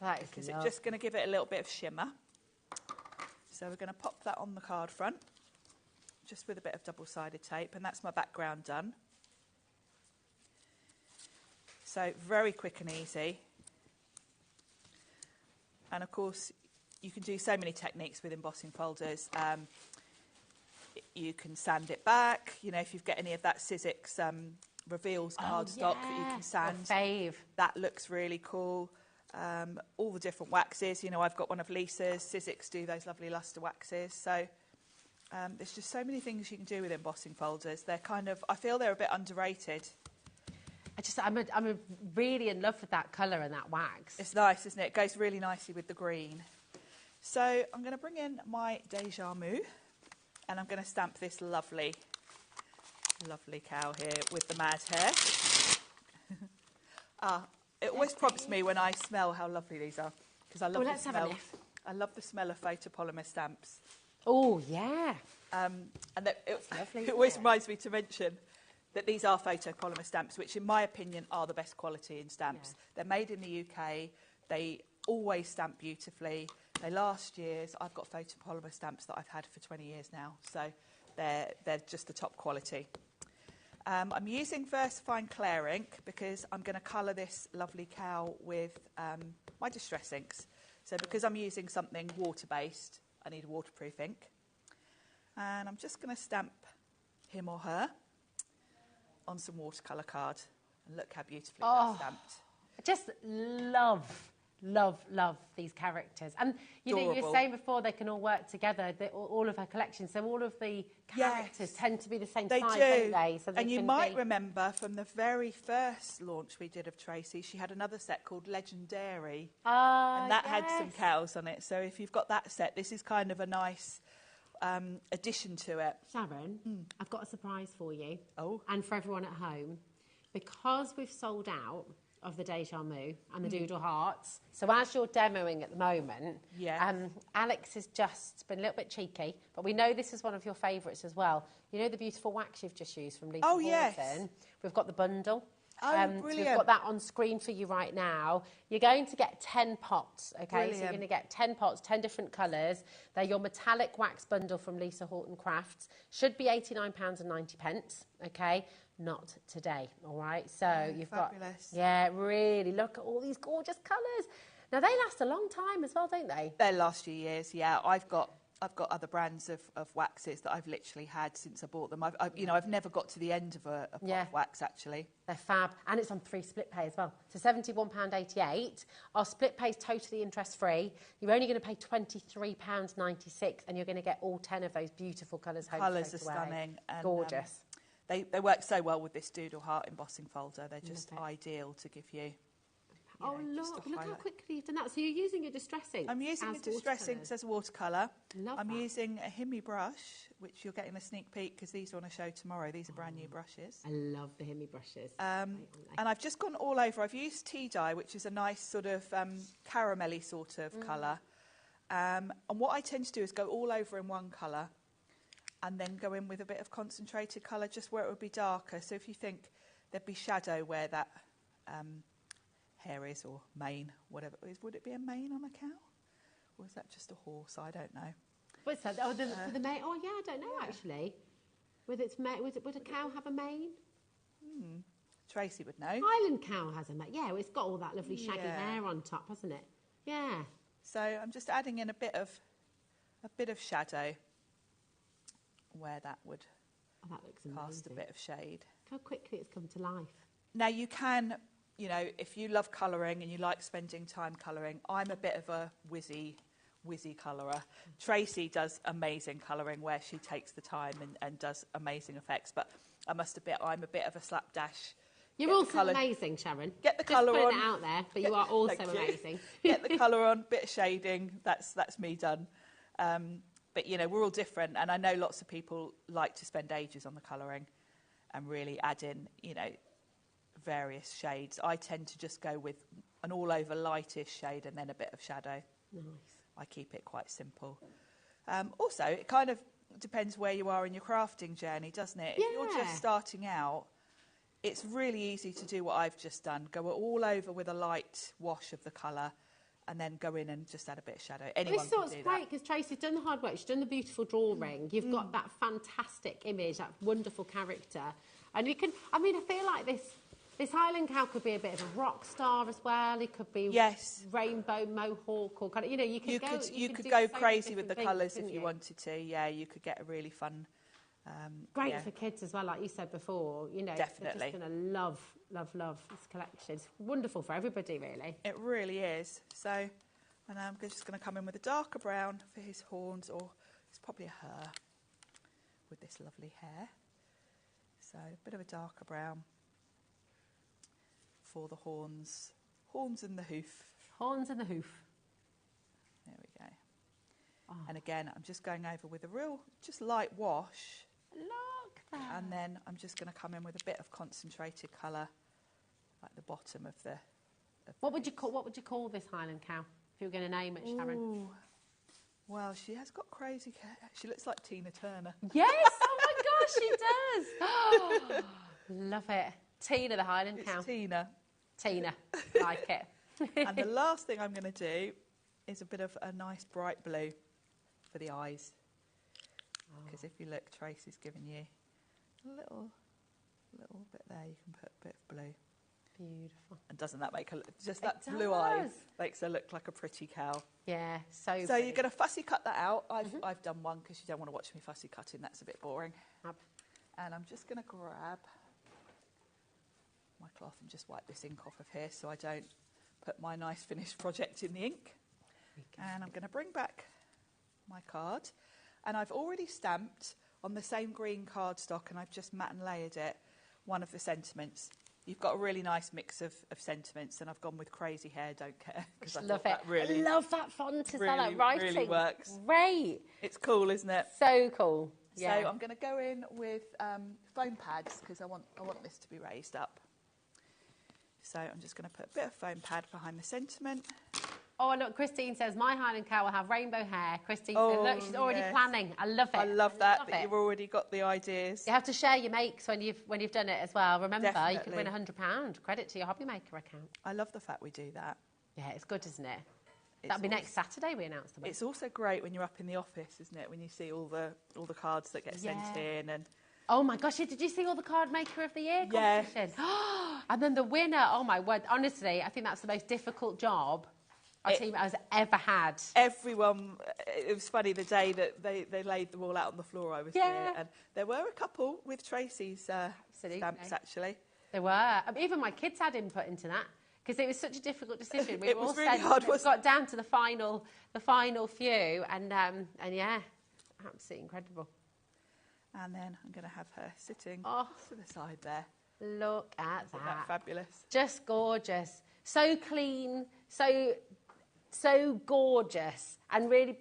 That is because it's just going to give it a little bit of shimmer. So we're going to pop that on the card front, just with a bit of double-sided tape. And that's my background done. So very quick and easy. And of course, you can do so many techniques with embossing folders. You can sand it back. You know, if you've got any of that Sizzix reveals cardstock that you can sand. Fave. That looks really cool. All the different waxes. You know, I've got one of Lisa's. Sizzix do those lovely luster waxes. So there's just so many things you can do with embossing folders. They're kind of, I feel they're a bit underrated. I'm really in love with that colour and that wax. It's nice, isn't it? It goes really nicely with the green. So I'm going to bring in my Deja Mu, and I'm going to stamp this lovely cow here with the mad hair. It always prompts me when I smell how lovely these are, because I love the smell. I love the smell of photopolymer stamps. Oh yeah. And lovely, it always reminds me to mention that these are photopolymer stamps, which in my opinion are the best quality in stamps. They're made in the UK. They always stamp beautifully. They last years. I've got photopolymer stamps that I've had for 20 years now, so they're just the top quality. I'm using VersaFine Clear ink because I'm going to colour this lovely cow with my distress inks. So because I'm using something water-based, I need a waterproof ink. And I'm just going to stamp him or her on some watercolour card. And look how beautifully that's stamped. I just love these characters. And you know, you were saying before they can all work together, all of her collections. So all of the characters tend to be the same size, don't they? So and you might remember from the very first launch we did of Tracy, she had another set called Legendary. And that had some cows on it. So if you've got that set, this is kind of a nice addition to it. Sharon, I've got a surprise for you. Oh. And for everyone at home. Because we've sold out of the Deja Mu and the Doodle Hearts. So as you're demoing at the moment, Alex has just been a little bit cheeky, but we know this is one of your favourites as well. You know the beautiful wax you've just used from Lisa Horton? Yes. We've got the bundle. Brilliant. So we've got that on screen for you right now. You're going to get 10 pots, okay? Brilliant. So you're going to get 10 pots, 10 different colours. They're your metallic wax bundle from Lisa Horton Crafts. Should be £89.90, okay? Not today, all right? So you've fabulous. got, really, look at all these gorgeous colours. Now, they last a long time as well, don't they? They last few years, yeah. I've got other brands of waxes that I've literally had since I bought them. I've never got to the end of a pot of wax, actually. They're fab. And it's on 3 split pay as well. So £71.88. Our split pay is totally interest-free. You're only going to pay £23.96, and you're going to get all 10 of those beautiful colours home Colours are stunning. And, gorgeous. They work so well with this Doodle Heart embossing folder. They're just ideal to give you. Look how quickly you've done that. So you're using your distress inks. I'm using the distress inks as watercolour. I'm using a Himi brush, which you're getting a sneak peek because these are on a show tomorrow. These are brand new brushes. I love the Himi brushes. And I've just gone all over. I've used tea dye, which is a nice sort of caramelly sort of colour. And what I tend to do is go all over in one colour and then go in with a bit of concentrated colour just where it would be darker. So if you think there'd be shadow where that hair is, or mane, whatever it is. Would it be a mane on a cow? Or is that just a horse? I don't know. What's that? Oh, for the mane? Oh, yeah, I don't know, actually. Would a cow have a mane? Tracy would know. Highland cow has a mane. Yeah, it's got all that lovely shaggy hair on top, hasn't it? Yeah. So I'm just adding in a bit of shadow where that would cast a bit of shade. Look how quickly it's come to life. Now you can, if you love colouring and you like spending time colouring, I'm a bit of a whizzy colourer. Tracy does amazing colouring where she takes the time and does amazing effects, but I'm a bit of a slapdash. You're also amazing, Sharon. Get the colour on. Just putting it out there, but you are also amazing. Get the colour on, bit of shading, that's me done. But, we're all different, and I know lots of people like to spend ages on the colouring and really add in, various shades. I tend to just go with an all-over lightish shade and then a bit of shadow. Nice. I keep it quite simple. Also, it kind of depends where you are in your crafting journey, doesn't it? Yeah. If you're just starting out, it's really easy to do what I've just done. Go all over with a light wash of the colour and then go in and just add a bit of shadow. Anyone this is great because Tracy's done the hard work. She's done the beautiful drawing. You've got that fantastic image, that wonderful character. And you can, I feel like this Highland cow could be a bit of a rock star as well. It could be rainbow mohawk or kind of, you could go crazy with the colours if you wanted to. Yeah, you could get a really fun. Great for kids as well, like you said before. Definitely. They're just going to love this collection. It's wonderful for everybody, really. It really is. So, and I'm just going to come in with a darker brown for his horns, or it's probably a her with this lovely hair. So a bit of a darker brown for the horns. Horns and the hoof. Horns and the hoof. There we go. Oh. And again, I'm just going over with a real, just light wash. Look there. And then I'm just going to come in with a bit of concentrated colour, like the bottom of the. What would you call this Highland cow if you were going to name it, Sharon? Ooh. Well, she has got crazy hair. She looks like Tina Turner. Yes. Oh my gosh, she does. Oh, love it. Tina, the Highland cow. Tina. Like it. And the last thing I'm going to do is a bit of a nice bright blue for the eyes. Because if you look, Tracy's given you a little bit there. You can put a bit of blue. Beautiful. And doesn't that make just that blue eye makes her look like a pretty cow? Yeah, so you're going to fussy cut that out. I've done one because you don't want to watch me fussy cutting. That's a bit boring. And I'm just going to grab my cloth and just wipe this ink off of here so I don't put my nice finished project in the ink. And I'm going to bring back my card. And I've already stamped on the same green cardstock, and I've just matte and layered it, one of the sentiments. You've got a really nice mix of sentiments, and I've gone with Crazy Hair, Don't Care. I love it. I love that font as well, that writing. Really works. Great. It's cool, isn't it? So cool. Yeah. So I'm going to go in with foam pads because I want this to be raised up. So I'm just going to put a bit of foam pad behind the sentiment. Oh, look, Christine says, my Highland cow will have rainbow hair. Christine said, look, she's already planning. I love it. I love that you've already got the ideas. You have to share your makes when you've done it as well. Remember, you can win Definitely. £100. Credit to your HobbyMaker account. I love the fact we do that. Yeah, it's good, isn't it? That'll be next Saturday we announce them. It's also great when you're up in the office, isn't it? When you see all the cards that get sent in and... Oh my gosh, did you see all the Card Maker of the Year competition? Yes. And then the winner, oh my word, honestly, I think that's the most difficult job our team has ever had. Everyone, it was funny the day that they laid them all out on the floor, I was there, and there were a couple with Tracy's stamps, actually. There were. Even my kids had input into that, because it was such a difficult decision. We It were was all really hard, we got down to the final few, and yeah, absolutely incredible. And then I'm going to have her sitting to the side there. Look at Isn't that fabulous? Just gorgeous. So clean, so gorgeous, and really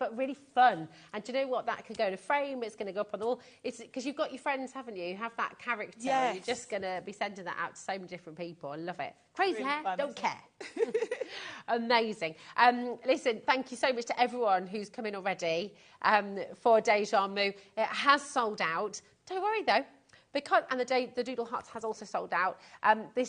fun. And do you know what? That could go in a frame. It's going to go up on the wall. It's because you've got your friends, haven't you? You have that character. Yes. You're just going to be sending that out to so many different people. I love it. Crazy Really hair, fun, don't care. Amazing. Listen, thank you so much to everyone who's come in already for Deja Mu. It has sold out. Don't worry though. And the Doodle Hearts has also sold out.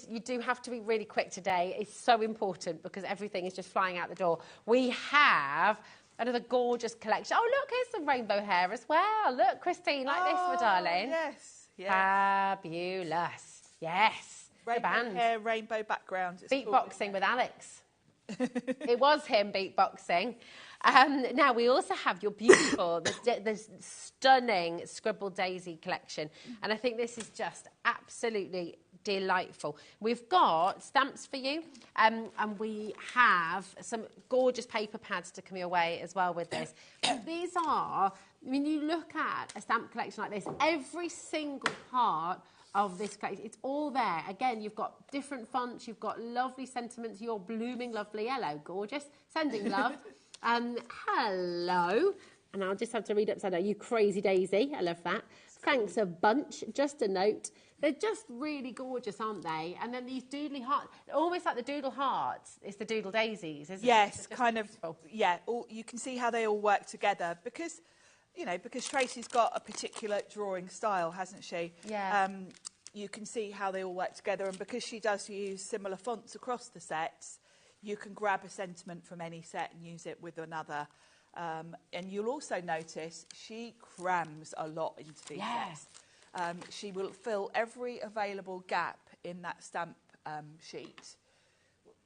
You do have to be really quick today. It's so important because everything is just flying out the door. We have another gorgeous collection. Oh, look, here's some rainbow hair as well. Look, Christine, like this, my darling. Yes. Fabulous. Yes. Rainbow hair, rainbow background. Beatboxing with Alex. It was him beatboxing. Now, we also have your beautiful, the stunning Scribble Daisy collection. And I think this is just absolutely delightful. We've got stamps for you, and we have some gorgeous paper pads to come your way as well with this. These are, when you look at a stamp collection like this, every single part of this collection, it's all there. Again, you've got different fonts, you've got lovely sentiments. You're blooming lovely. Hello, gorgeous. Sending love. Hello. And I'll just have to read upside down. You crazy daisy. I love that. Thanks a bunch. Just a note. They're just really gorgeous, aren't they? And then these doodly hearts, almost like the doodle hearts, it's the doodle daisies, isn't it? Yes, kind of. Yeah, you can see how they all work together because, you know, because Tracy's got a particular drawing style, hasn't she? Yeah. You can see how they all work together, and because she does use similar fonts across the sets, you can grab a sentiment from any set and use it with another. And you'll also notice she crams a lot into these sets. She will fill every available gap in that stamp sheet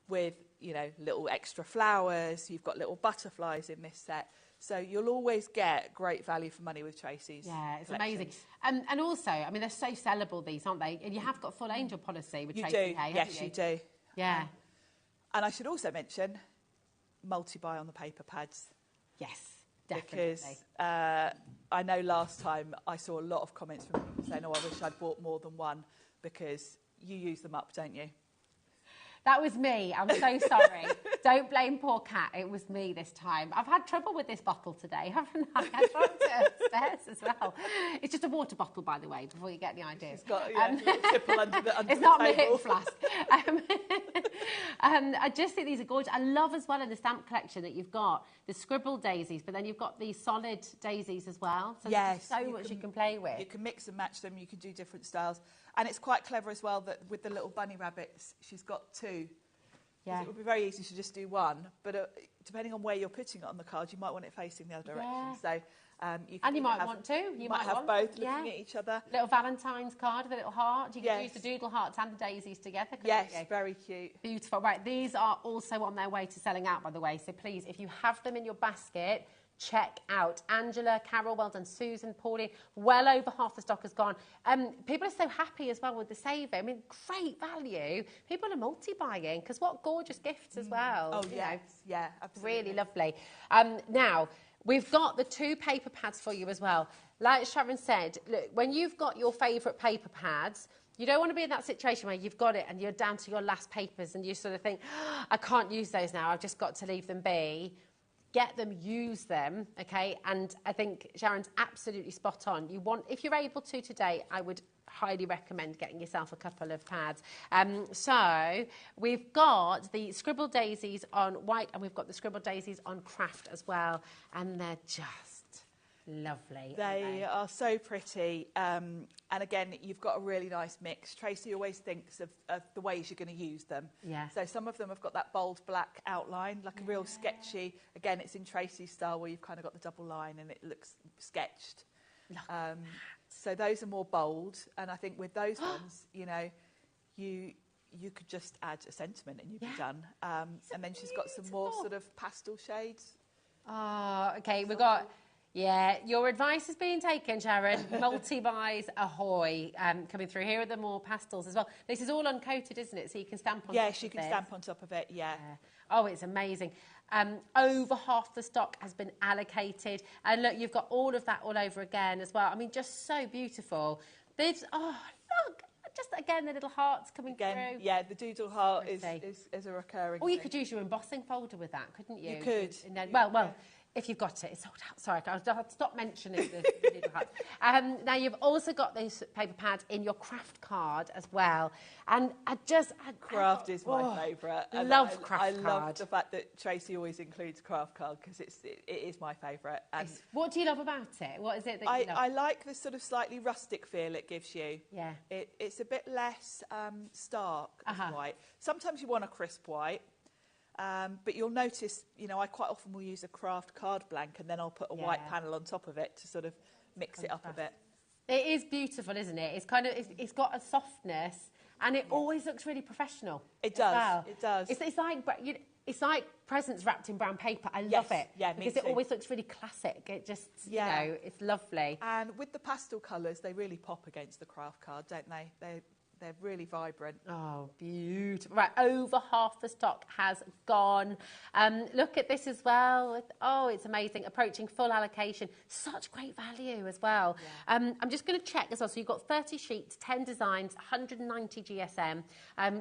with, you know, little extra flowers. You've got little butterflies in this set. So you'll always get great value for money with Tracy's. Yeah, it's amazing. And also, I mean, they're so sellable, these, aren't they? And you have got full angel policy with Tracy. You do, yes, you do. Yeah. And I should also mention multi-buy on the paper pads. Yes, definitely. Because I know last time I saw a lot of comments from people saying, oh, I wish I'd bought more than one, because you use them up, don't you? That was me. I'm so sorry. Don't blame poor Kat. It was me this time. I've had trouble with this bottle today, haven't I? I dropped it upstairs as well. It's just a water bottle, by the way, before you get the ideas. It's got a little tipple under the It's not my hip flask. I just think these are gorgeous. I love as well in the stamp collection that you've got the Scribble Daisies, but then you've got these solid daisies as well. So yes, there's so much you can play with. You can mix and match them. You can do different styles. And it's quite clever as well that with the little bunny rabbits, she's got two. Yeah. It would be very easy to just do one, but depending on where you're putting it on the card, you might want it facing the other direction. Yeah. So you And you might want to. You might have want, both looking at each other. Little Valentine's card with a little heart. You can use the doodle hearts and the daisies together. Yes, you? very cute. Beautiful. Right, these are also on their way to selling out, by the way. So please, if you have them in your basket, check out. Angela, Carol, well done. Susan, Pauline, well over half the stock has gone. People are so happy as well with the saving. I mean, great value. People are multi-buying because what gorgeous gifts as well. Oh, yes. Yeah, absolutely. Really lovely. Now, we've got the 2 paper pads for you as well. Like Sharon said, look, when you've got your favourite paper pads, you don't want to be in that situation where you've got it and you're down to your last papers and you sort of think, oh, I can't use those now, I've just got to leave them be. Get them, use them, okay? And I think Sharon's absolutely spot on. You want, if you're able to today, I would highly recommend getting yourself a couple of pads. So we've got the Scribble Daisies on white and we've got the Scribble Daisies on craft as well. And they're just lovely. They are so pretty. And again, you've got a really nice mix. Tracy always thinks of the ways you're going to use them. Yeah. So some of them have got that bold black outline, like a real sketchy. Again, it's in Tracy's style where you've kind of got the double line and it looks sketched. So those are more bold. And I think with those ones, you know, you could just add a sentiment and you'd be done. And then she's got some more sort of pastel shades. Oh, okay, we've got... Yeah, your advice is being taken, Sharon. Multi-buys ahoy. Coming through. Here are the more pastels as well. This is all uncoated, isn't it? So you can stamp on top of it. Yes, you can stamp on top of it, yeah. Oh, it's amazing. Over half the stock has been allocated. And look, you've got all of that all over again as well. I mean, just so beautiful. There's, oh, look. Just, again, the little hearts coming through. Yeah, the doodle heart is a recurring Or you thing. could use your embossing folder with that, couldn't you? You could. And then, well, if you've got it, it's sold out. Sorry, I'll stop mentioning the doodle hearts. Now, you've also got these paper pads in your craft card as well. And Craft is my favourite. I love craft I card. love the fact that Tracy always includes craft card because it is my favourite. And what do you love about it? What is it that you love? I like the sort of slightly rustic feel it gives you. Yeah. It's a bit less stark as white. Sometimes you want a crisp white. But you'll notice, you know, I quite often will use a craft card blank and then I'll put a white panel on top of it to sort of mix it up a bit. It is beautiful, isn't it? It's kind of, it's got a softness and it always looks really professional. It does, well. it does. It's like presents wrapped in brown paper. I love it. Yeah, because it always looks really classic. It just, you know, it's lovely. And with the pastel colours, they really pop against the craft card, don't they? They're really vibrant. Oh, beautiful. Right, over half the stock has gone. Look at this as well. Oh, it's amazing. Approaching full allocation. Such great value as well. Yeah. I'm just going to check as well. So you've got 30 sheets, 10 designs, 190 GSM.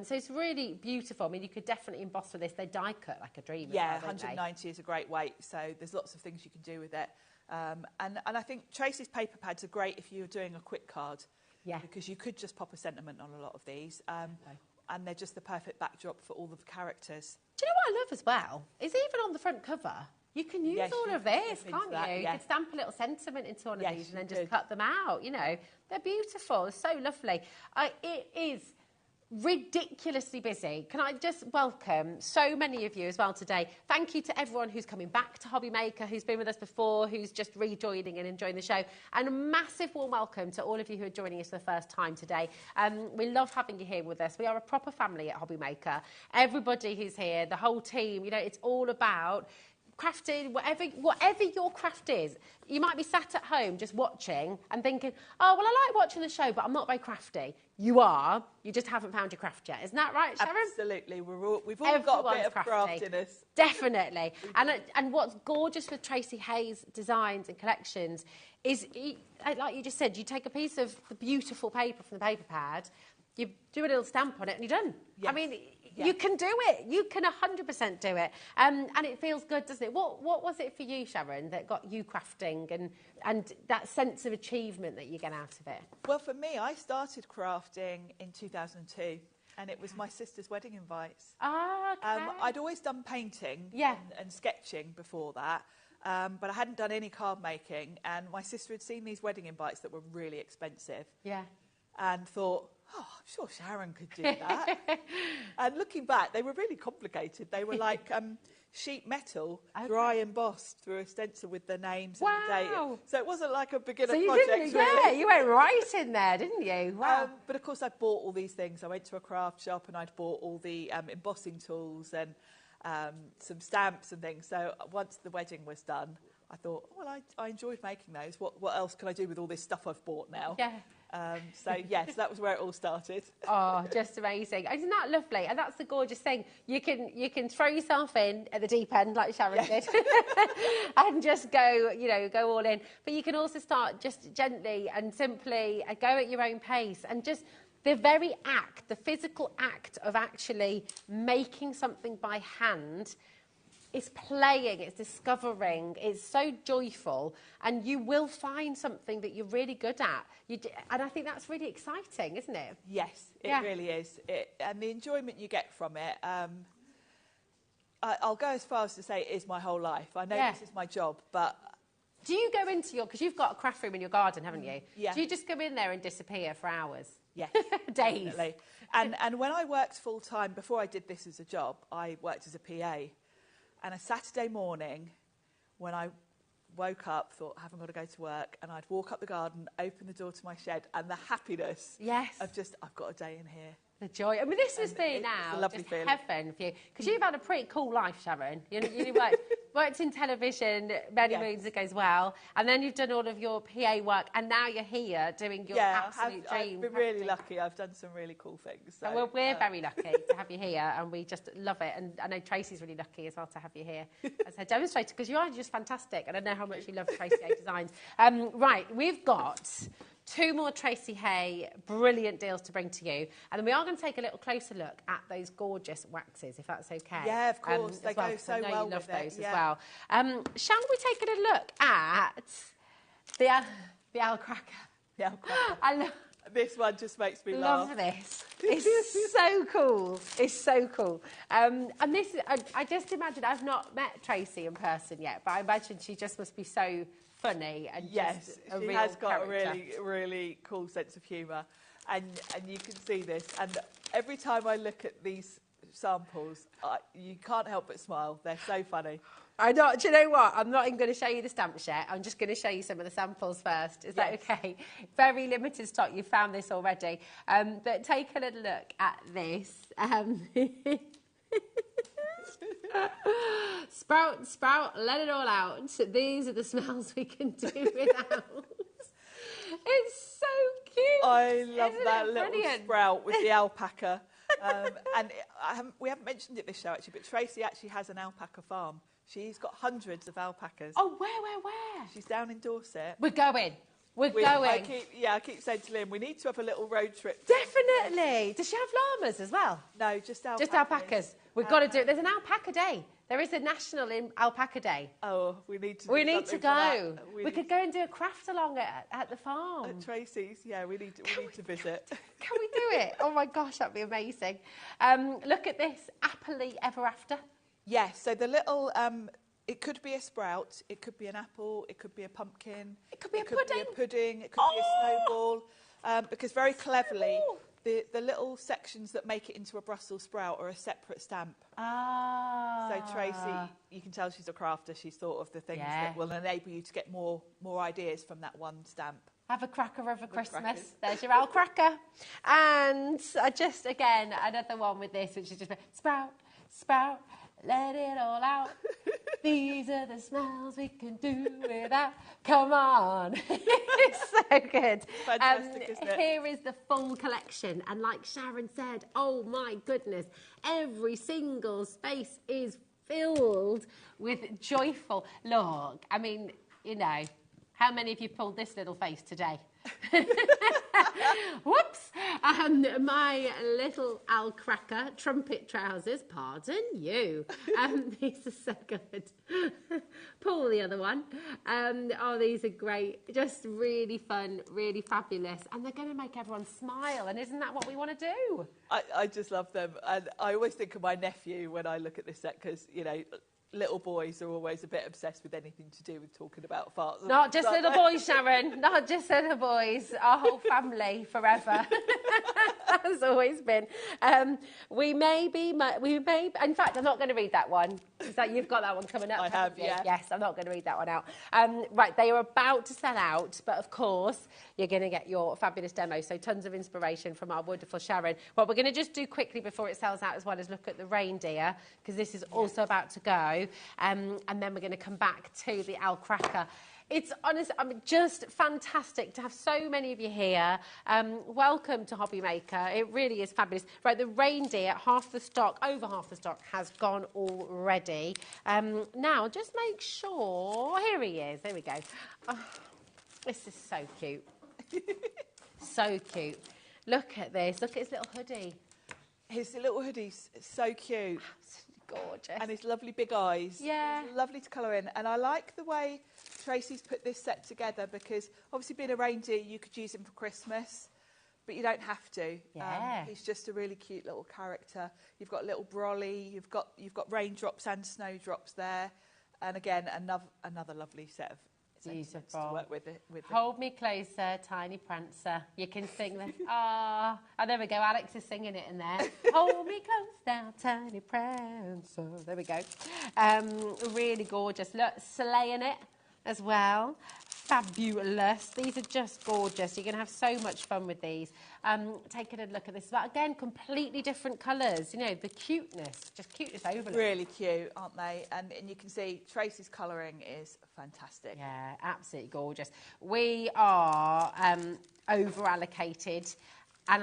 So it's really beautiful. I mean, you could definitely emboss with this. They die cut like a dream. Yeah, as well, 190 is a great weight. So there's lots of things you can do with it. And I think Tracy's paper pads are great if you're doing a quick card. Yeah. Because you could just pop a sentiment on a lot of these. And they're just the perfect backdrop for all the characters. Do you know what I love as well? Is even on the front cover, you can use all of this, can't you? You can stamp a little sentiment into one of these and then just cut them out, you know. They're beautiful. They're so lovely. It is ridiculously busy. Can I just welcome so many of you as well today. Thank you to everyone who's coming back to HobbyMaker, who's been with us before, who's just rejoining and enjoying the show. And a massive warm welcome to all of you who are joining us for the first time today. We love having you here with us. We are a proper family at HobbyMaker. Everybody who's here, the whole team, you know, it's all about crafting, whatever your craft is. You might be sat at home just watching and thinking, oh, well, I like watching the show, but I'm not very crafty. You are. You just haven't found your craft yet. Isn't that right, Sharon? Absolutely. We've all got a bit of craft in us. Definitely. And what's gorgeous with Tracy Hayes' designs and collections is, like you just said, you take a piece of the beautiful paper from the paper pad, you do a little stamp on it and you're done. Yes. I mean, you can do it. You can 100% do it. And it feels good, doesn't it? What was it for you, Sharon, that got you crafting and that sense of achievement that you get out of it? Well, for me, I started crafting in 2002. And it was my sister's wedding invites. Ah, okay. I'd always done painting and sketching before that. But I hadn't done any card making. And my sister had seen these wedding invites that were really expensive. Yeah. And thought, oh, I'm sure Sharon could do that. And looking back, they were really complicated. They were like sheet metal, dry embossed through a stencil with the names and the date. So it wasn't like a beginner project, really. Yeah, you went right in there, didn't you? Wow. But of course, I bought all these things. I went to a craft shop and I'd bought all the embossing tools and some stamps and things. So once the wedding was done, I thought, well, I enjoyed making those. What else can I do with all this stuff I've bought now? Yeah. So, yes, that was where it all started. Oh, just amazing. Isn't that lovely? And that's the gorgeous thing. You can throw yourself in at the deep end, like Sharon did, and just go all in. But you can also start just gently and simply go at your own pace. And just the very act, the physical act of actually making something by hand, it's playing, it's discovering, it's so joyful, and you will find something that you're really good at. And I think that's really exciting, isn't it? Yes, it really is. And the enjoyment you get from it, I'll go as far as to say it is my whole life. I know this is my job, but... Do you go into because you've got a craft room in your garden, haven't you? Yeah. Do you just go in there and disappear for hours? Yes. Days? Definitely. And when I worked full-time, before I did this as a job, I worked as a PA. And a Saturday morning, when I woke up, thought, I haven't got to go to work, and I'd walk up the garden, open the door to my shed, and the happiness of just, I've got a day in here. The joy. I mean, this must be now just heaven for you. Because you've had a pretty cool life, Sharon. You worked in television many moons ago as well, and then you've done all of your PA work, and now you're here doing your absolute dream. I've been really lucky. I've done some really cool things. So, well, we're very lucky to have you here, and we just love it. And I know Tracy's really lucky as well to have you here as her demonstrator, because you are just fantastic, and I know how much you love Tracy A Designs. Right, we've got 2 more Tracy Hay brilliant deals to bring to you, and then we are going to take a little closer look at those gorgeous waxes, if that's okay. Yeah, of course. They go so well with it. I know you love those as well. Shall we take a look at the owl cracker? The owl cracker. I love this one. Just makes me laugh. Love this. It's so cool. It's so cool. And this, I just imagine, I've not met Tracy in person yet, but I imagine she just must be so funny and just a real has got character. a really cool sense of humour, and you can see this. And every time I look at these samples, you can't help but smile. They're so funny. Do you know what? I'm not even going to show you the stamps yet. I'm just going to show you some of the samples first. Is that okay? Very limited stock. You've found this already. But take a little look at this. Sprout, let it all out. These are the smells we can do without. It's so cute. I love that little sprout with the alpaca. We haven't mentioned it this show, actually, but Tracy actually has an alpaca farm. She's got hundreds of alpacas. Oh, where? She's down in Dorset. We're going. We're going. I keep saying to Lynn, we need to have a little road trip. Definitely. Does she have llamas as well? No, just alpacas. Just alpacas. We've got to do it. There's an alpaca day. There is a national alpaca day. Oh, we need to. We need to go. We could go and do a craft along at the farm. At Tracy's, yeah. We need to visit. Can we do it? Oh my gosh, that'd be amazing. Look at this, happily ever after. Yes. So the little. It could be a sprout, it could be an apple, it could be a pumpkin, it could be a pudding, it could be a snowball, because very cleverly the little sections that make it into a Brussels sprout are a separate stamp. So Tracy, you can tell she's a crafter. She's thought of the things that will enable you to get more ideas from that one stamp. Have a cracker over Christmas. There's your owl cracker. And just, again, another one with this, which is just sprout, let it all out. These are the smells we can do without. Come on. It's so good. Fantastic, isn't it? Here is the full collection. And like Sharon said, oh my goodness, every single space is filled with joyful. Look, I mean, how many of you pulled this little face today? Whoops! My little owl cracker trumpet trousers, pardon you. These are so good. Pull the other one. These are great. Just really fun, really fabulous. And they're going to make everyone smile. And isn't that what we want to do? I just love them. And I always think of my nephew when I look at this set because, little boys are always a bit obsessed with anything to do with talking about farts. Not just little boys, Sharon. Not just little boys. Our whole family forever. Has always been. We may. In fact, I'm not going to read that one. Is that you've got that one coming up? I have, yeah. Yes, I'm not going to read that one out. Right, they are about to sell out, but of course you're going to get your fabulous demo. So tons of inspiration from our wonderful Sharon. What we're going to just do quickly before it sells out as well is look at the reindeer, because this is also about to go. And then we're going to come back to the Alcracker. It's honestly, just fantastic to have so many of you here. Welcome to HobbyMaker. It really is fabulous. Right, the reindeer, over half the stock has gone already. Now, just make sure. Here he is. There we go. Oh, this is so cute. So cute. Look at this. Look at his little hoodie. His little hoodie's so cute. Gorgeous. And his lovely big eyes. Yeah. It's lovely to colour in. And I like the way Tracy's put this set together, because obviously being a reindeer, you could use him for Christmas, but you don't have to. Yeah. He's just a really cute little character. You've got a little brolly, you've got raindrops and snowdrops there. And again, another lovely set of sentiments to work with. Hold me closer, tiny prancer. You can sing the... Ah, oh, there we go. Alex is singing it in there. Hold me close now, tiny prancer. There we go. Really gorgeous. Look, slaying it as well. Fabulous. These are just gorgeous. You're going to have so much fun with these. Taking a look at this. But again, completely different colours. You know, the cuteness. Just cuteness overload. Really cute, aren't they? And you can see Tracy's colouring is fantastic. Yeah, absolutely gorgeous. We are over-allocated. And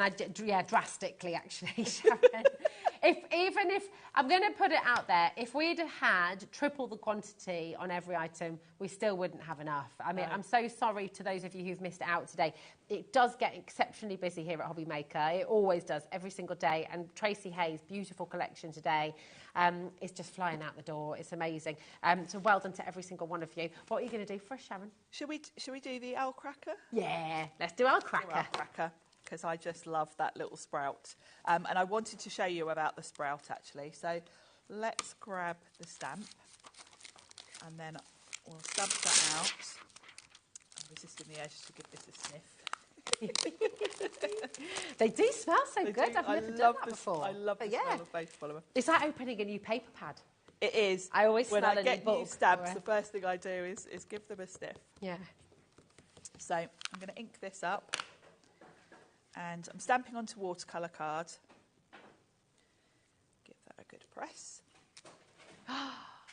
drastically, actually, Sharon. Even if, I'm going to put it out there, if we'd had triple the quantity on every item, we still wouldn't have enough. I mean, I'm so sorry to those of you who've missed it out today. It does get exceptionally busy here at HobbyMaker. It always does, every single day. And Tracy Hayes' beautiful collection today is just flying out the door. It's amazing. So well done to every single one of you. What are you going to do for us, Sharon? Should we do the Alcracker? Yeah, let's do Alcracker. Because I just love that little sprout. And I wanted to show you about the sprout, actually. So let's grab the stamp, and then we'll stamp that out. I'm resisting the urge to give this a sniff. They do smell so good. I've never done that before. I love the smell of both of them. It's like opening a new paper pad. It is. I always when smell I get new stamps, the first thing I do is give them a sniff. Yeah. So I'm going to ink this up. And I'm stamping onto watercolour card. Give that a good press.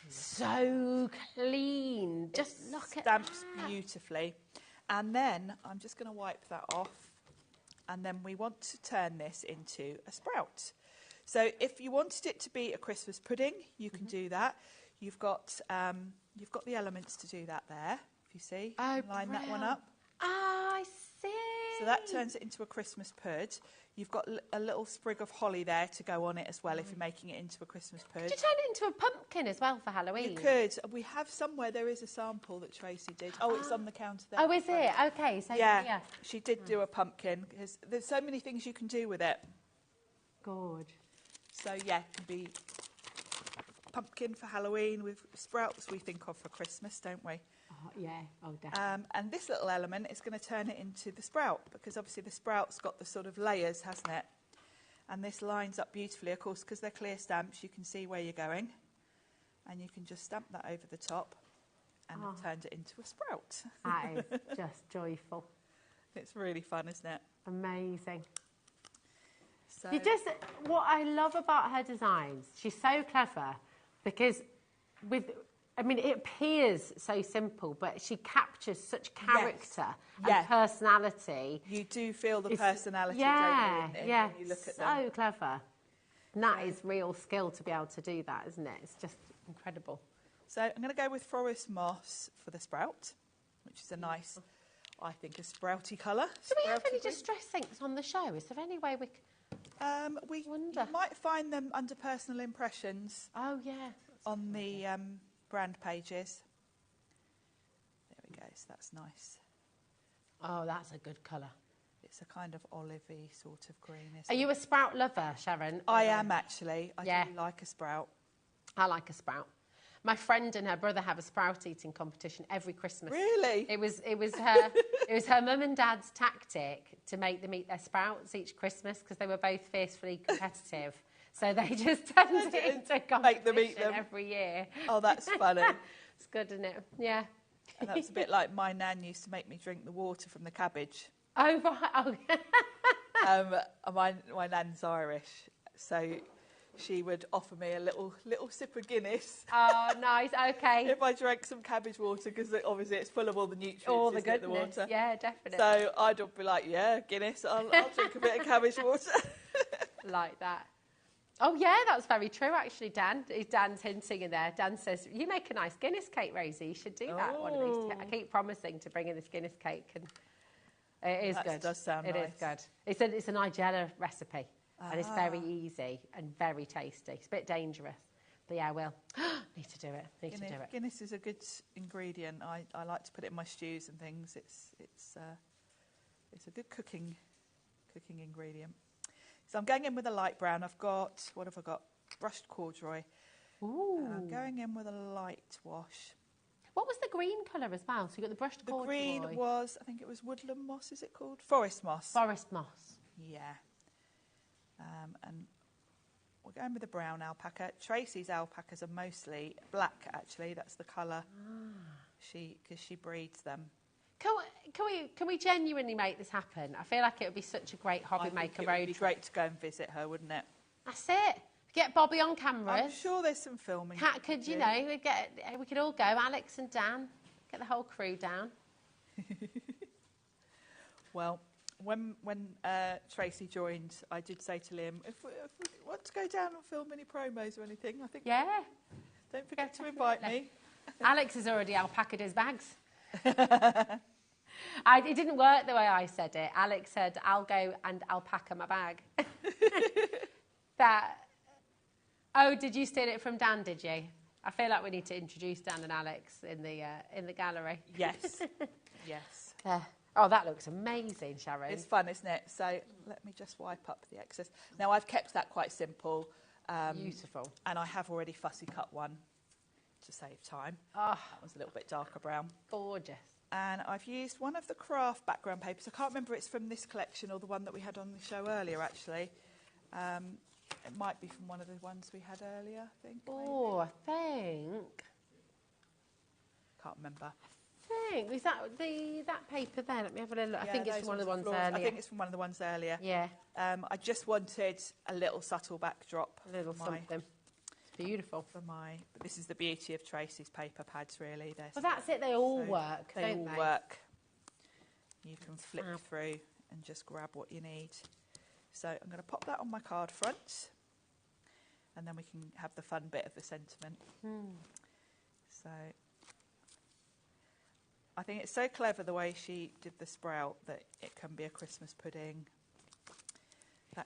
So clean. Just look at that. Stamps beautifully. And then I'm just going to wipe that off. And then we want to turn this into a sprout. So if you wanted it to be a Christmas pudding, you can do that. You've got the elements to do that there. If you see, line that one up. I see. So that turns it into a Christmas pud. You've got a little sprig of holly there to go on it as well if you're making it into a Christmas pud. Could you turn it into a pumpkin as well for Halloween? You could. We have somewhere, there is a sample that Tracy did. Oh, it's on the counter there. Oh, is it? Okay. So yeah, she did do a pumpkin, because there's so many things you can do with it. Good. So, yeah, it can be pumpkin for Halloween. With sprouts we think of for Christmas, don't we? Oh, yeah, definitely. And this little element is going to turn it into the sprout, because obviously the sprout's got the sort of layers, hasn't it? And this lines up beautifully, of course, because they're clear stamps, you can see where you're going. And you can just stamp that over the top, and it turned it into a sprout. That is just joyful. It's really fun, isn't it? Amazing. So what I love about her designs, she's so clever, because it appears so simple, but she captures such character and personality. You do feel the personality, don't you, when you look at them. So clever. And that is real skill to be able to do that, isn't it? It's just incredible. So I'm going to go with Forest Moss for the sprout, which is a nice, I think, a sprouty colour. Do we have any distress inks on the show? Is there any way we can... You might find them under personal impressions. Oh, yeah. On the brand pages. There we go, so that's nice. Oh, that's a good colour. It's a kind of olivey sort of green, isn't it? Are you a sprout lover, Sharon? I am, actually. I do like a sprout. I like a sprout. My friend and her brother have a sprout eating competition every Christmas. Really? It was her mum and dad's tactic to make them eat their sprouts each Christmas because they were both fiercely competitive. So they just turned it into a competition Make them eat them every year. Oh, that's funny. It's good, isn't it? Yeah. And that's a bit like my nan used to make me drink the water from the cabbage. Oh, right. Oh. My nan's Irish, so she would offer me a little sip of Guinness. Oh, nice. Okay. If I drank some cabbage water, because obviously it's full of all the nutrients. All the goodness. goodness. The water. Yeah, definitely. So I'd be like, yeah, Guinness. I'll drink a bit of cabbage water. Like that. Oh, yeah, that's very true, actually, Dan. Dan's hinting in there. Dan says, you make a nice Guinness cake, Rosie. You should do that one of these. I keep promising to bring in this Guinness cake. And it is good. That does sound nice. It is good. It's a Nigella recipe. And it's very easy and very tasty. It's a bit dangerous. But yeah, I will. Need to do it. Guinness is a good ingredient. I like to put it in my stews and things. It's a good cooking ingredient. So I'm going in with a light brown. What have I got? Brushed corduroy. Ooh. And I'm going in with a light wash. What was the green colour as well? So you got the brushed corduroy. The green was, I think it was woodland moss, is it called? Forest moss. Forest moss. Yeah. And we're going with the brown alpaca. Tracy's alpacas are mostly black, actually. That's the colour. Because she breeds them. Can we genuinely make this happen? I feel like it would be such a great HobbyMaker road. It would be great to go and visit her, wouldn't it? That's it. Get Bobby on cameras. I'm sure there's some filming. We could all go. Alex and Dan, get the whole crew down. Well, when Tracy joined, I did say to Liam, if we want to go down and film any promos or anything, I think. Yeah. Don't forget to invite me. Alex has already alpaca'd his bags. It didn't work the way I said it. Alex said, I'll go and alpaca my bag. Did you steal it from Dan, did you? I feel like we need to introduce Dan and Alex in the gallery. Yes. Yes. Oh, that looks amazing, Sharon. It's fun, isn't it? So let me just wipe up the excess. Now, I've kept that quite simple. Beautiful. And I have already fussy cut one to save time. Oh, that was a little bit darker brown. Gorgeous. And I've used one of the craft background papers. I can't remember if it's from this collection or the one that we had on the show earlier, actually. It might be from one of the ones we had earlier, I think. Oh, I think. Can't remember. Was that paper there? Let me have a little look. Yeah, I think it's from one of the ones earlier. I think it's from one of the ones earlier. Yeah. I just wanted a little subtle backdrop. A little something. It's beautiful. But this is the beauty of Tracy's paper pads, really. Well, that's it. They all work, They all work. You can flip through and just grab what you need. So I'm going to pop that on my card front, and then we can have the fun bit of the sentiment. So I think it's so clever the way she did the sprout that it can be a Christmas pudding.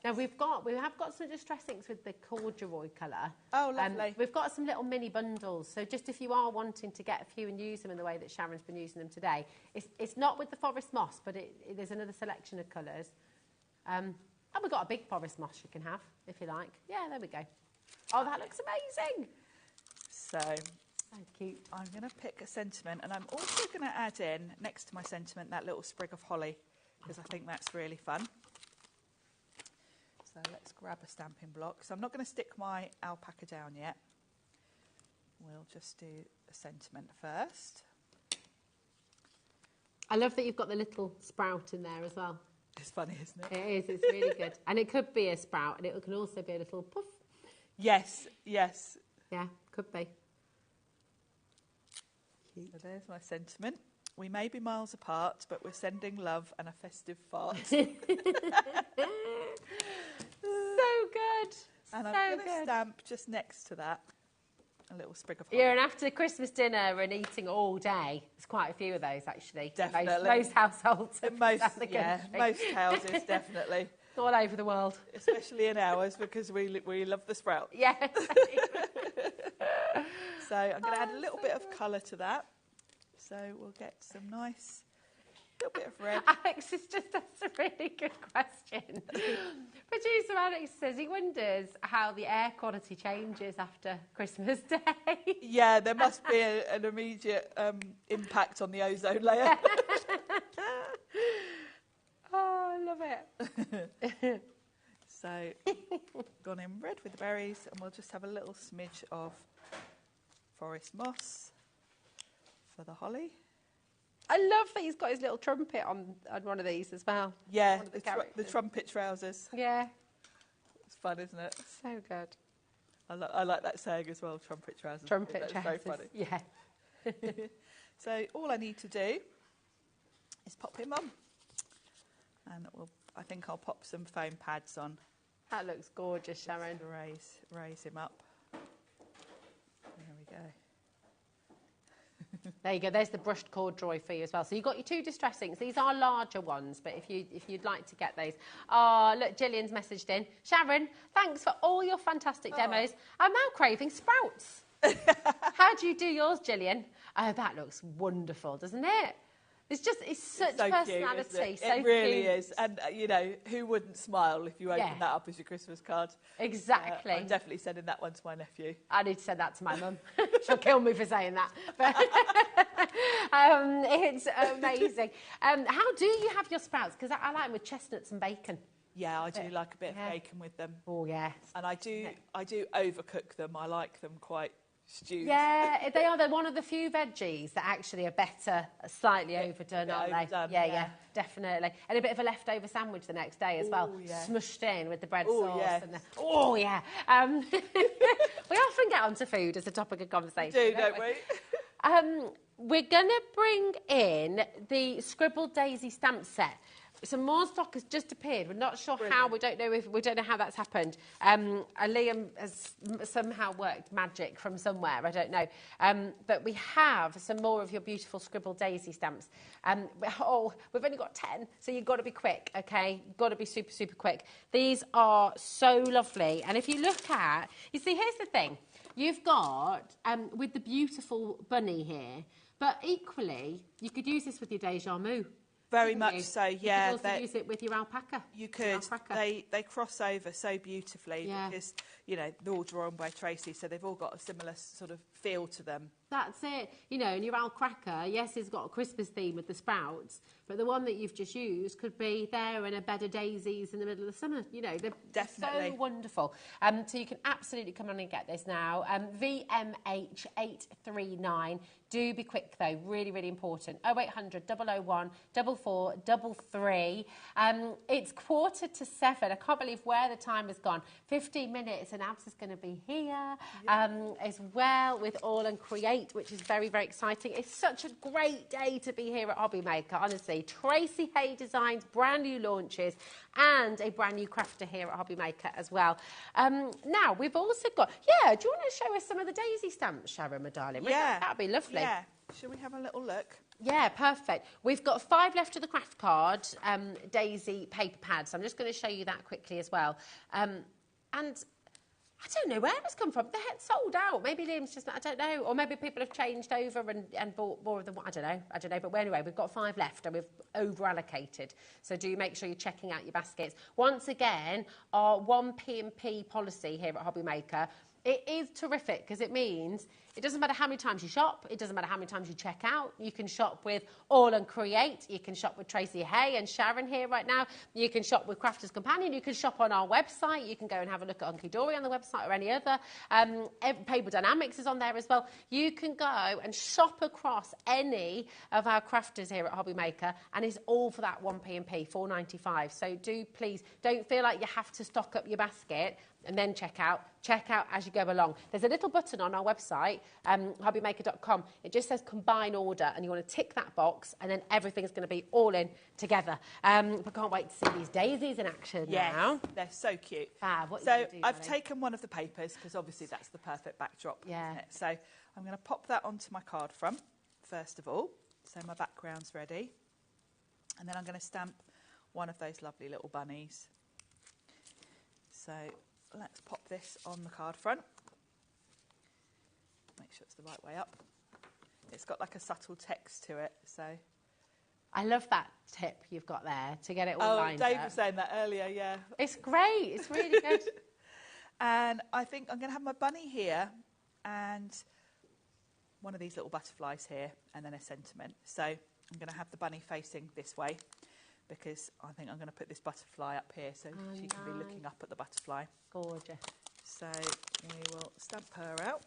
Now we have got some distress inks with the corduroy colour. Oh, lovely. We've got some little mini bundles. So just if you are wanting to get a few and use them in the way that Sharon's been using them today, it's not with the forest moss, but there's another selection of colours. And we've got a big forest moss you can have, if you like. Yeah, there we go. Oh, that looks amazing. So cute. I'm going to pick a sentiment, and I'm also going to add in, next to my sentiment, that little sprig of holly, because I think that's really fun. So let's grab a stamping block. So I'm not going to stick my alpaca down yet. We'll just do a sentiment first. I love that you've got the little sprout in there as well. It's funny, isn't it? It is, it's really good. And it could be a sprout, and it can also be a little puff. Yes, yes. Yeah, could be. So there's my sentiment. We may be miles apart, but we're sending love and a festive fart. So good. And I'm going to stamp just next to that a little sprig of holly. Yeah, and after Christmas dinner and eating all day, there's quite a few of those actually. Definitely. Most households. Most houses, definitely. All over the world. Especially in ours, because we love the sprout. Yeah. So I'm going to add a little bit of colour to that. So we'll get some nice little bit of red. Alex has just asked a really good question. Producer Alex says he wonders how the air quality changes after Christmas Day. Yeah, there must be an immediate impact on the ozone layer. Oh, I love it. So, gone in red with the berries, and we'll just have a little smidge of forest moss for the holly. I love that he's got his little trumpet on one of these as well. Yeah, the trumpet trousers. Yeah. It's fun, isn't it? So good. I like that saying as well, trumpet trousers. Trumpet That's trousers. so funny. Yeah. So all I need to do is pop him on. And I think I'll pop some foam pads on. That looks gorgeous, Sharon. Raise him up. There we go. There you go. There's the brushed corduroy for you as well. So you've got your 2 distress inks. These are larger ones, but if you'd like to get those. Oh, look, Gillian's messaged in. Sharon, thanks for all your fantastic demos. I'm now craving sprouts. How do you do yours, Gillian? Oh, that looks wonderful, doesn't it? It's such so personality. Cute, isn't it? So it really cute. is. And, you know, who wouldn't smile if you opened that up as your Christmas card? Exactly. I'm definitely sending that one to my nephew. I need to send that to my mum. She'll kill me for saying that. But it's amazing. How do you have your sprouts? Because I like them with chestnuts and bacon. Yeah, I do like a bit of bacon with them. Oh, yes. And I do overcook them. I like them quite stewed. Yeah, they are. They're one of the few veggies that actually are better, slightly overdone, aren't they? Yeah, definitely. And a bit of a leftover sandwich the next day as well, smushed in with the bread sauce. Yes. And we often get onto food as a topic of conversation. We do, don't we? We're going to bring in the Scribble Daisy stamp set. Some more stock has just appeared. We're not sure how. We don't know how that's happened. Liam has somehow worked magic from somewhere. I don't know. But we have some more of your beautiful Scribble Daisy stamps. We've only got 10, so you've got to be quick. Okay, you've got to be super, super quick. These are so lovely. And if you look at, you see, here's the thing. You've got with the beautiful bunny here, but equally you could use this with your Deja Vu. Very much so, yeah. You could also use it with your alpaca. You could. They cross over so beautifully because, you know, they're all drawn by Tracy, so they've all got a similar sort of feel to them. That's it. You know, and your alpaca, yes, it's got a Christmas theme with the sprouts, but the one that you've just used could be there in a bed of daisies in the middle of the summer. You know, they're so wonderful. So you can absolutely come on and get this now. VMH839. Do be quick, though. Really, really important. 0800 001 4433. It's 6:45. I can't believe where the time has gone. 15 minutes, and Abs is going to be here as well with All and Create, which is very, very exciting. It's such a great day to be here at HobbyMaker, honestly. Tracy Hay Designs, brand new launches, and a brand new crafter here at HobbyMaker as well. Now, we've also got... Yeah, do you want to show us some of the daisy stamps, Sharon, my darling? Yeah. That'd be lovely. Yeah. Shall we have a little look? Yeah, perfect. We've got 5 left of the craft card daisy paper pad, so I'm just going to show you that quickly as well. And I don't know where it's come from. They had sold out. Maybe Liam's just, I don't know. Or maybe people have changed over and bought more of them. I don't know. But anyway, we've got 5 left and we've over-allocated. So do make sure you're checking out your baskets. Once again, our 1 P&P policy here at HobbyMaker, it is terrific because it means it doesn't matter how many times you shop, it doesn't matter how many times you check out. You can shop with All and Create, you can shop with Tracy Hay and Sharon here right now, you can shop with Crafter's Companion, you can shop on our website, you can go and have a look at Hunky Dory on the website or any other. Paper Dynamics is on there as well. You can go and shop across any of our crafters here at HobbyMaker, and it's all for that 1 P&P, $4.95. So do please, don't feel like you have to stock up your basket and then check out as you go along. There's a little button on our website, hobbymaker.com. It just says combine order, and you want to tick that box, and then everything's going to be all in together. But can't wait to see these daisies in action now. They're so cute. What so I've taken one of the papers because obviously that's the perfect backdrop. Yeah. Isn't it? So I'm going to pop that onto my card front first of all. So my background's ready, and then I'm going to stamp one of those lovely little bunnies. So let's pop this on the card front. Make sure it's the right way up. It's got like a subtle text to it, so I love that tip you've got there to get it all lined Dave up. was saying that earlier, yeah. It's great. It's really good. And I think I'm going to have my bunny here and one of these little butterflies here and then a sentiment. So I'm going to have the bunny facing this way because I think I'm going to put this butterfly up here so she can be looking up at the butterfly. Gorgeous. So we will stamp her out.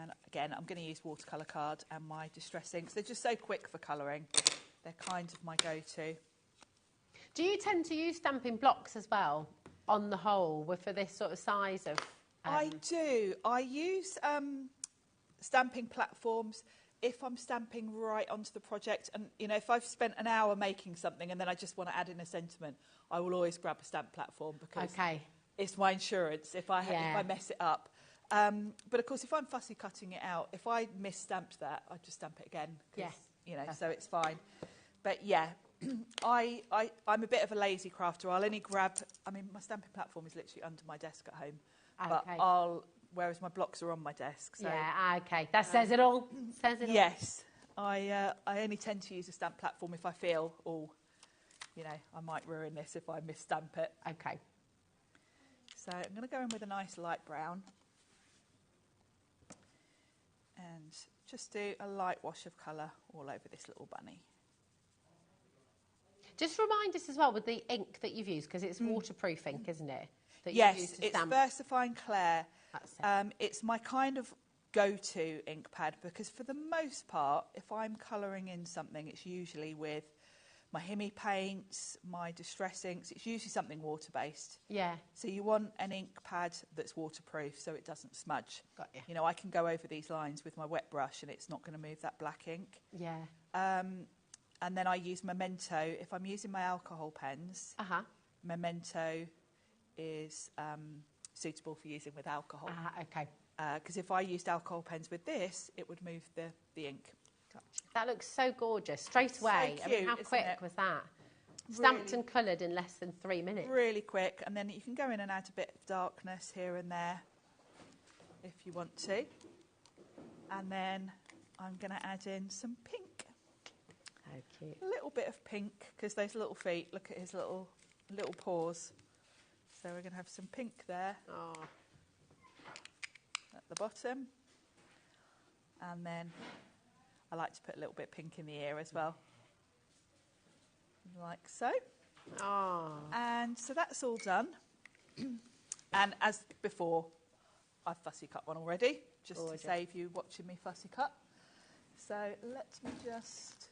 And again, I'm going to use watercolour card and my distress inks. They're just so quick for colouring. They're kind of my go-to. Do you tend to use stamping blocks as well, on the whole, for this sort of size of... I do. I use stamping platforms if I'm stamping right onto the project. And, you know, if I've spent an hour making something and then I just want to add in a sentiment, I will always grab a stamp platform because it's my insurance if I mess it up. But, of course, if I'm fussy cutting it out, if I misstamped that, I just stamp it again. Yes. You know, so it's fine. But, yeah, I'm a bit of a lazy crafter. I'll only grab... I mean, my stamping platform is literally under my desk at home. Okay. But whereas my blocks are on my desk. So, yeah, okay. That says it all. Says it all. Yes. I only tend to use a stamp platform if I feel, you know, I might ruin this if I misstamp it. Okay. So I'm going to go in with a nice light brown. And just do a light wash of colour all over this little bunny. Just remind us as well with the ink that you've used, because it's waterproof ink, isn't it? That Yes, you've used to it's stamp. VersaFine Claire. That's it. It's my kind of go-to ink pad because for the most part, if I'm colouring in something, it's usually with my Himi paints, my distress inks. It's usually something water-based. Yeah. So you want an ink pad that's waterproof so it doesn't smudge. Got you. You know, I can go over these lines with my wet brush and it's not going to move that black ink. Yeah. And then I use Memento. If I'm using my alcohol pens, Memento is suitable for using with alcohol. Okay. Because if I used alcohol pens with this, it would move the ink. Gotcha. That looks so gorgeous. Straight away. So cute, I mean, how quick was that? Stamped and coloured in less than 3 minutes. Really quick. And then you can go in and add a bit of darkness here and there if you want to. And then I'm going to add in some pink. How cute. A little bit of pink, because those little feet, look at his little paws. So we're going to have some pink there. Oh. At the bottom. And then I like to put a little bit of pink in the ear as well. Like so. Oh. And so that's all done. And as before, I've fussy cut one already, just to save you watching me fussy cut. So let me just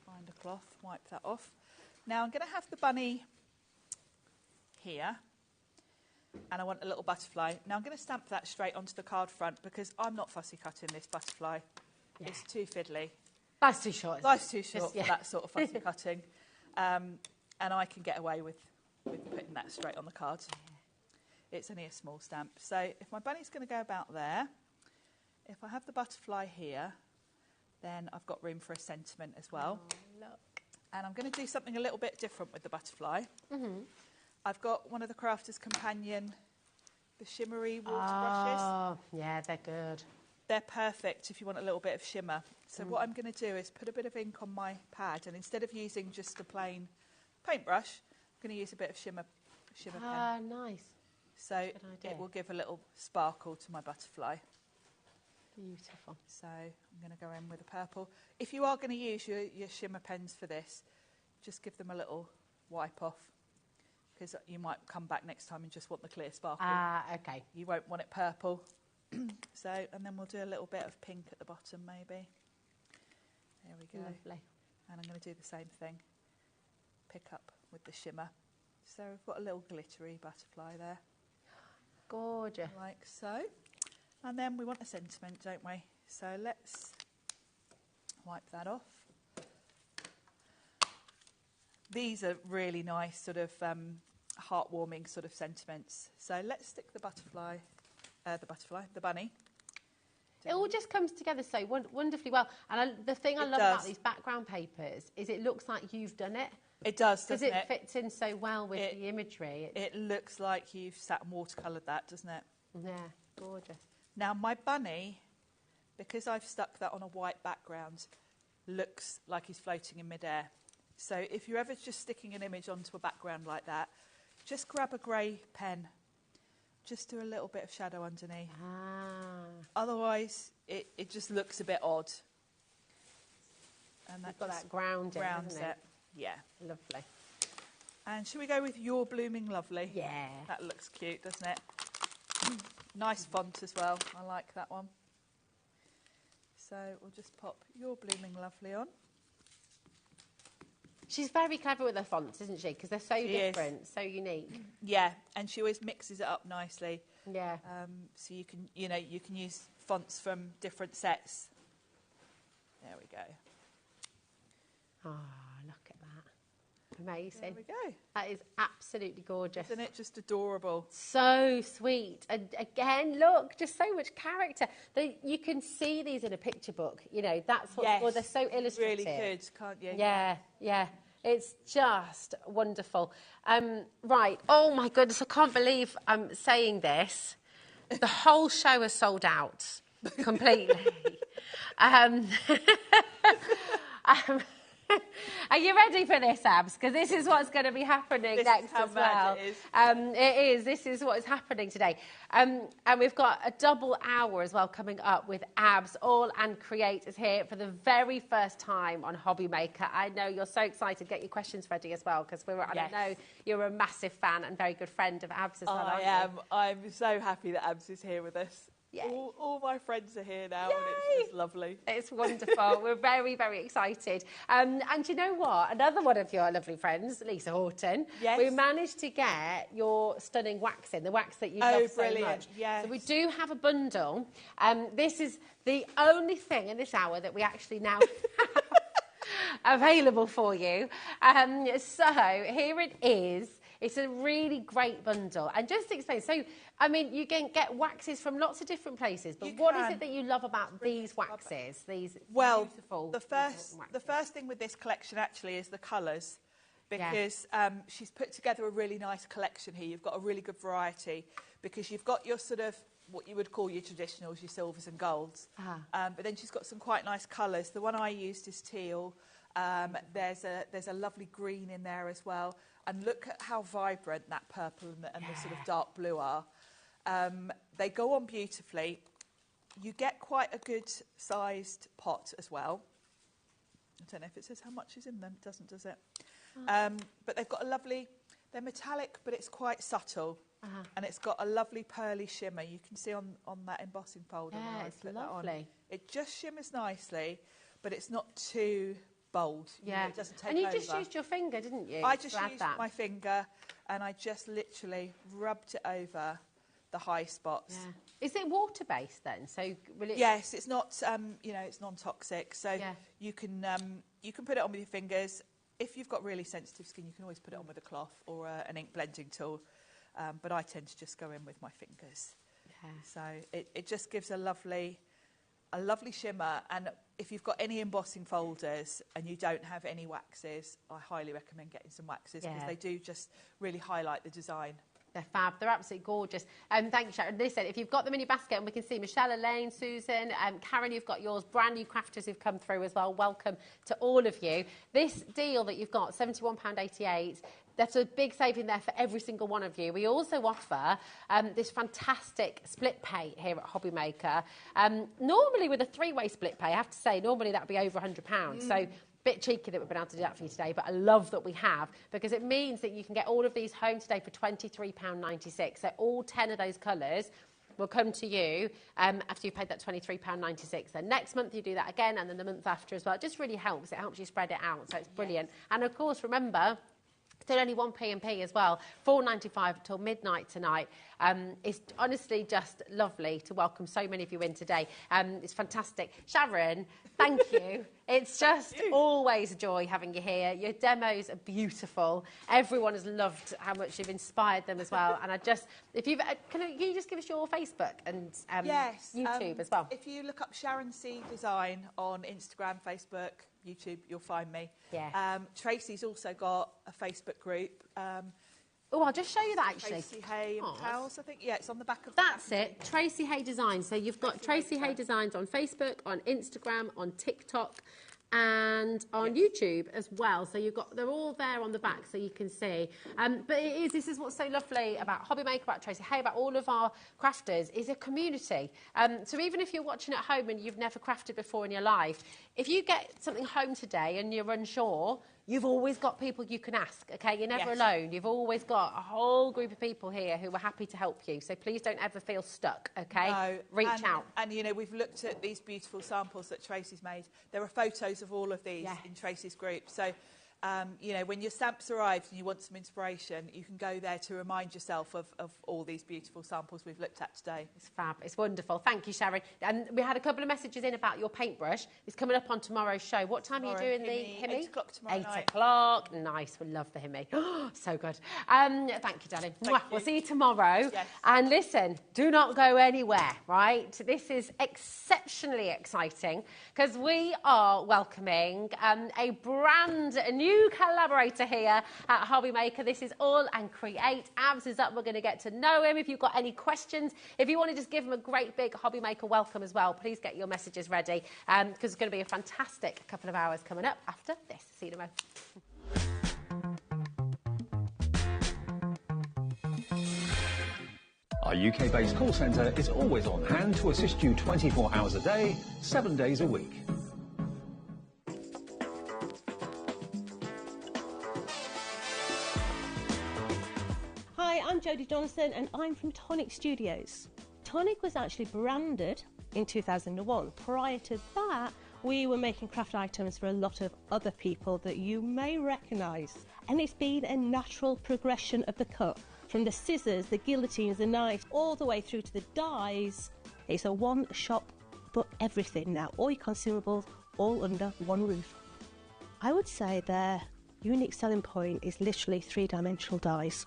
find a cloth, wipe that off. Now I'm going to have the bunny here. And I want a little butterfly. Now I'm going to stamp that straight onto the card front because I'm not fussy cutting this butterfly. Yeah. It's too fiddly. Life's too short. Life's too short for that sort of fussy cutting. And I can get away with putting that straight on the card. Yeah. It's only a small stamp. So if my bunny's going to go about there, if I have the butterfly here, then I've got room for a sentiment as well. Oh, look. And I'm going to do something a little bit different with the butterfly. Mm-hmm. I've got one of the Crafter's Companion, the shimmery water brushes. Oh, yeah, they're good. They're perfect if you want a little bit of shimmer. So what I'm going to do is put a bit of ink on my pad, and instead of using just a plain paintbrush, I'm going to use a bit of shimmer pen. Ah, nice. So it will give a little sparkle to my butterfly. Beautiful. So I'm going to go in with a purple. If you are going to use your shimmer pens for this, just give them a little wipe off, because you might come back next time and just want the clear sparkle. Ah, okay. You won't want it purple. So, and then we'll do a little bit of pink at the bottom, maybe. There we go. Lovely. And I'm going to do the same thing. Pick up with the shimmer. So we've got a little glittery butterfly there. Gorgeous. Like so. And then we want a sentiment, don't we? So let's wipe that off. These are really nice sort of heartwarming sort of sentiments. So let's stick the bunny. It all just comes together so wonderfully well. And the thing I love about these background papers is it looks like you've done it. It does, doesn't it? Because it fits in so well with the imagery. It looks like you've sat and watercoloured that, doesn't it? Yeah, gorgeous. Now, my bunny because I've stuck that on a white background, looks like he's floating in midair. So if you're ever just sticking an image onto a background like that, just grab a grey pen. Just do a little bit of shadow underneath. Otherwise, it just looks a bit odd. And You've got that grounding, grounds it. Yeah. Lovely. And should we go with You're Blooming Lovely? Yeah. That looks cute, doesn't it? Nice font as well. I like that one. So we'll just pop You're Blooming Lovely on. She's very clever with her fonts, isn't she? Because they're so different, so unique. Yeah, and she always mixes it up nicely. Yeah. So you can, you can use fonts from different sets. There we go. Oh, look at that. Amazing. There we go. That is absolutely gorgeous. Isn't it just adorable? So sweet. And again, look, just so much character. You can see these in a picture book. That's what's good. They're so illustrative. Really good, can't you? Yeah, yeah. It's just wonderful. Right. Oh, my goodness. I can't believe I'm saying this. The whole show has sold out completely. Are you ready for this, Abs? Because this is what's going to be happening next as well. It is. It is. This is what is happening today. And we've got a double hour as well coming up with Abs. All and Create is here for the very first time on HobbyMaker. I know you're so excited. Get your questions ready as well, because I know you're a massive fan and very good friend of Abs as well. I am. I'm so happy that Abs is here with us. All my friends are here now, and it's just lovely. It's wonderful. We're very, very excited. And you know what? Another one of your lovely friends, Lisa Horton, we managed to get your stunning wax in, the wax that you love so much. Yes. So we do have a bundle. This is the only thing in this hour that we actually now have available for you. So here it is. It's a really great bundle. And just to explain, so, I mean, you can get waxes from lots of different places, but what is it that you love about these waxes, these beautiful the first thing with this collection actually is the colours, because she's put together a really nice collection here. You've got a really good variety, because you've got your sort of, what you would call your traditionals, your silvers and golds, but then she's got some quite nice colours. The one I used is teal. There's a lovely green in there as well. And look at how vibrant that purple and the sort of dark blue are. They go on beautifully. You get quite a good sized pot as well. I don't know if it says how much is in them. It doesn't, does it? But they've got a lovely, they're metallic, but it's quite subtle. And it's got a lovely pearly shimmer. You can see on that embossing folder. Yeah, it's lovely. It just shimmers nicely, but it's not too bold. Yeah. It doesn't take and you over. just used your finger, didn't you? I just used my finger, and I just literally rubbed it over the high spots. Yeah. Is it water-based then? So will it... Yes, it's not. It's non-toxic, so you can put it on with your fingers. If you've got really sensitive skin, you can always put it on with a cloth or an ink blending tool. But I tend to just go in with my fingers. Yeah. So it just gives a lovely shimmer. And if you've got any embossing folders and you don't have any waxes, I highly recommend getting some waxes, because they do just really highlight the design. They're fab. They're absolutely gorgeous. Thank you, Sharon. Listen, if you've got them in your basket, and we can see Michelle, Elaine, Susan, Karen, you've got yours. Brand new crafters who've come through as well. Welcome to all of you. This deal that you've got, £71.88, that's a big saving there for every single one of you. We also offer this fantastic split pay here at HobbyMaker. Normally with a three-way split pay, I have to say, normally that would be over £100. So bit cheeky that we've been able to do that for you today, but I love that we have, because it means that you can get all of these home today for £23.96. So all 10 of those colours will come to you after you've paid that £23.96. Then next month you do that again, and then the month after as well. It just really helps. It helps you spread it out, so it's brilliant. And of course, remember, still only one P&P as well, £4.95 till midnight tonight. It's honestly just lovely to welcome so many of you in today. It's fantastic. Sharon, thank you. It's just always a joy having you here. Your demos are beautiful. Everyone has loved how much you've inspired them as well. And I just, if you've, can you just give us your Facebook and YouTube as well? If you look up Sharon C Design on Instagram, Facebook, YouTube, you'll find me. Yeah. Tracy's also got a Facebook group. Oh, I'll just show you that actually. Tracy Hay and Pals, I think. Yeah, it's on the back of That's it, Tracy Hay Designs. So you've got Tracy Hay Designs on Facebook, on Instagram, on TikTok, and on YouTube as well. So they're all there on the back so you can see. But this is what's so lovely about HobbyMaker, about Tracy Hay, about all of our crafters, is a community. So even if you're watching at home and you've never crafted before in your life, if you get something home today and you're unsure, you've always got people you can ask, okay? You're never alone. You've always got a whole group of people here who are happy to help you. So please don't ever feel stuck, okay? No. Reach out. And, you know, we've looked at these beautiful samples that Tracy's made. There are photos of all of these in Tracy's group. So, you know, when your stamps arrive and you want some inspiration, you can go there to remind yourself of all these beautiful samples we've looked at today. It's fab. It's wonderful. Thank you, Sharon. And we had a couple of messages in about your paintbrush. It's coming up on tomorrow's show. What time are you doing the Himmy? 8 o'clock tomorrow night. 8 o'clock. Nice. We love the Himmy. Oh, so good. Thank you, darling. We'll see you tomorrow. Yes. And listen, do not go anywhere, right? This is exceptionally exciting because we are welcoming a brand new collaborator here at HobbyMaker. This is All and Create. Abs is up. We're going to get to know him. If you've got any questions, if you want to just give him a great big HobbyMaker welcome as well, please get your messages ready because it's going to be a fantastic couple of hours coming up after this. See you tomorrow. Our UK-based call centre is always on hand to assist you 24 hours a day, 7 days a week. Hi, I'm Jodie Johnson and I'm from Tonic Studios. Tonic was actually branded in 2001. Prior to that, we were making craft items for a lot of other people that you may recognise. And it's been a natural progression of the cut. From the scissors, the guillotines, the knives, all the way through to the dies. It's a one-shop for everything now. All your consumables, all under one roof. I would say their unique selling point is literally three-dimensional dies.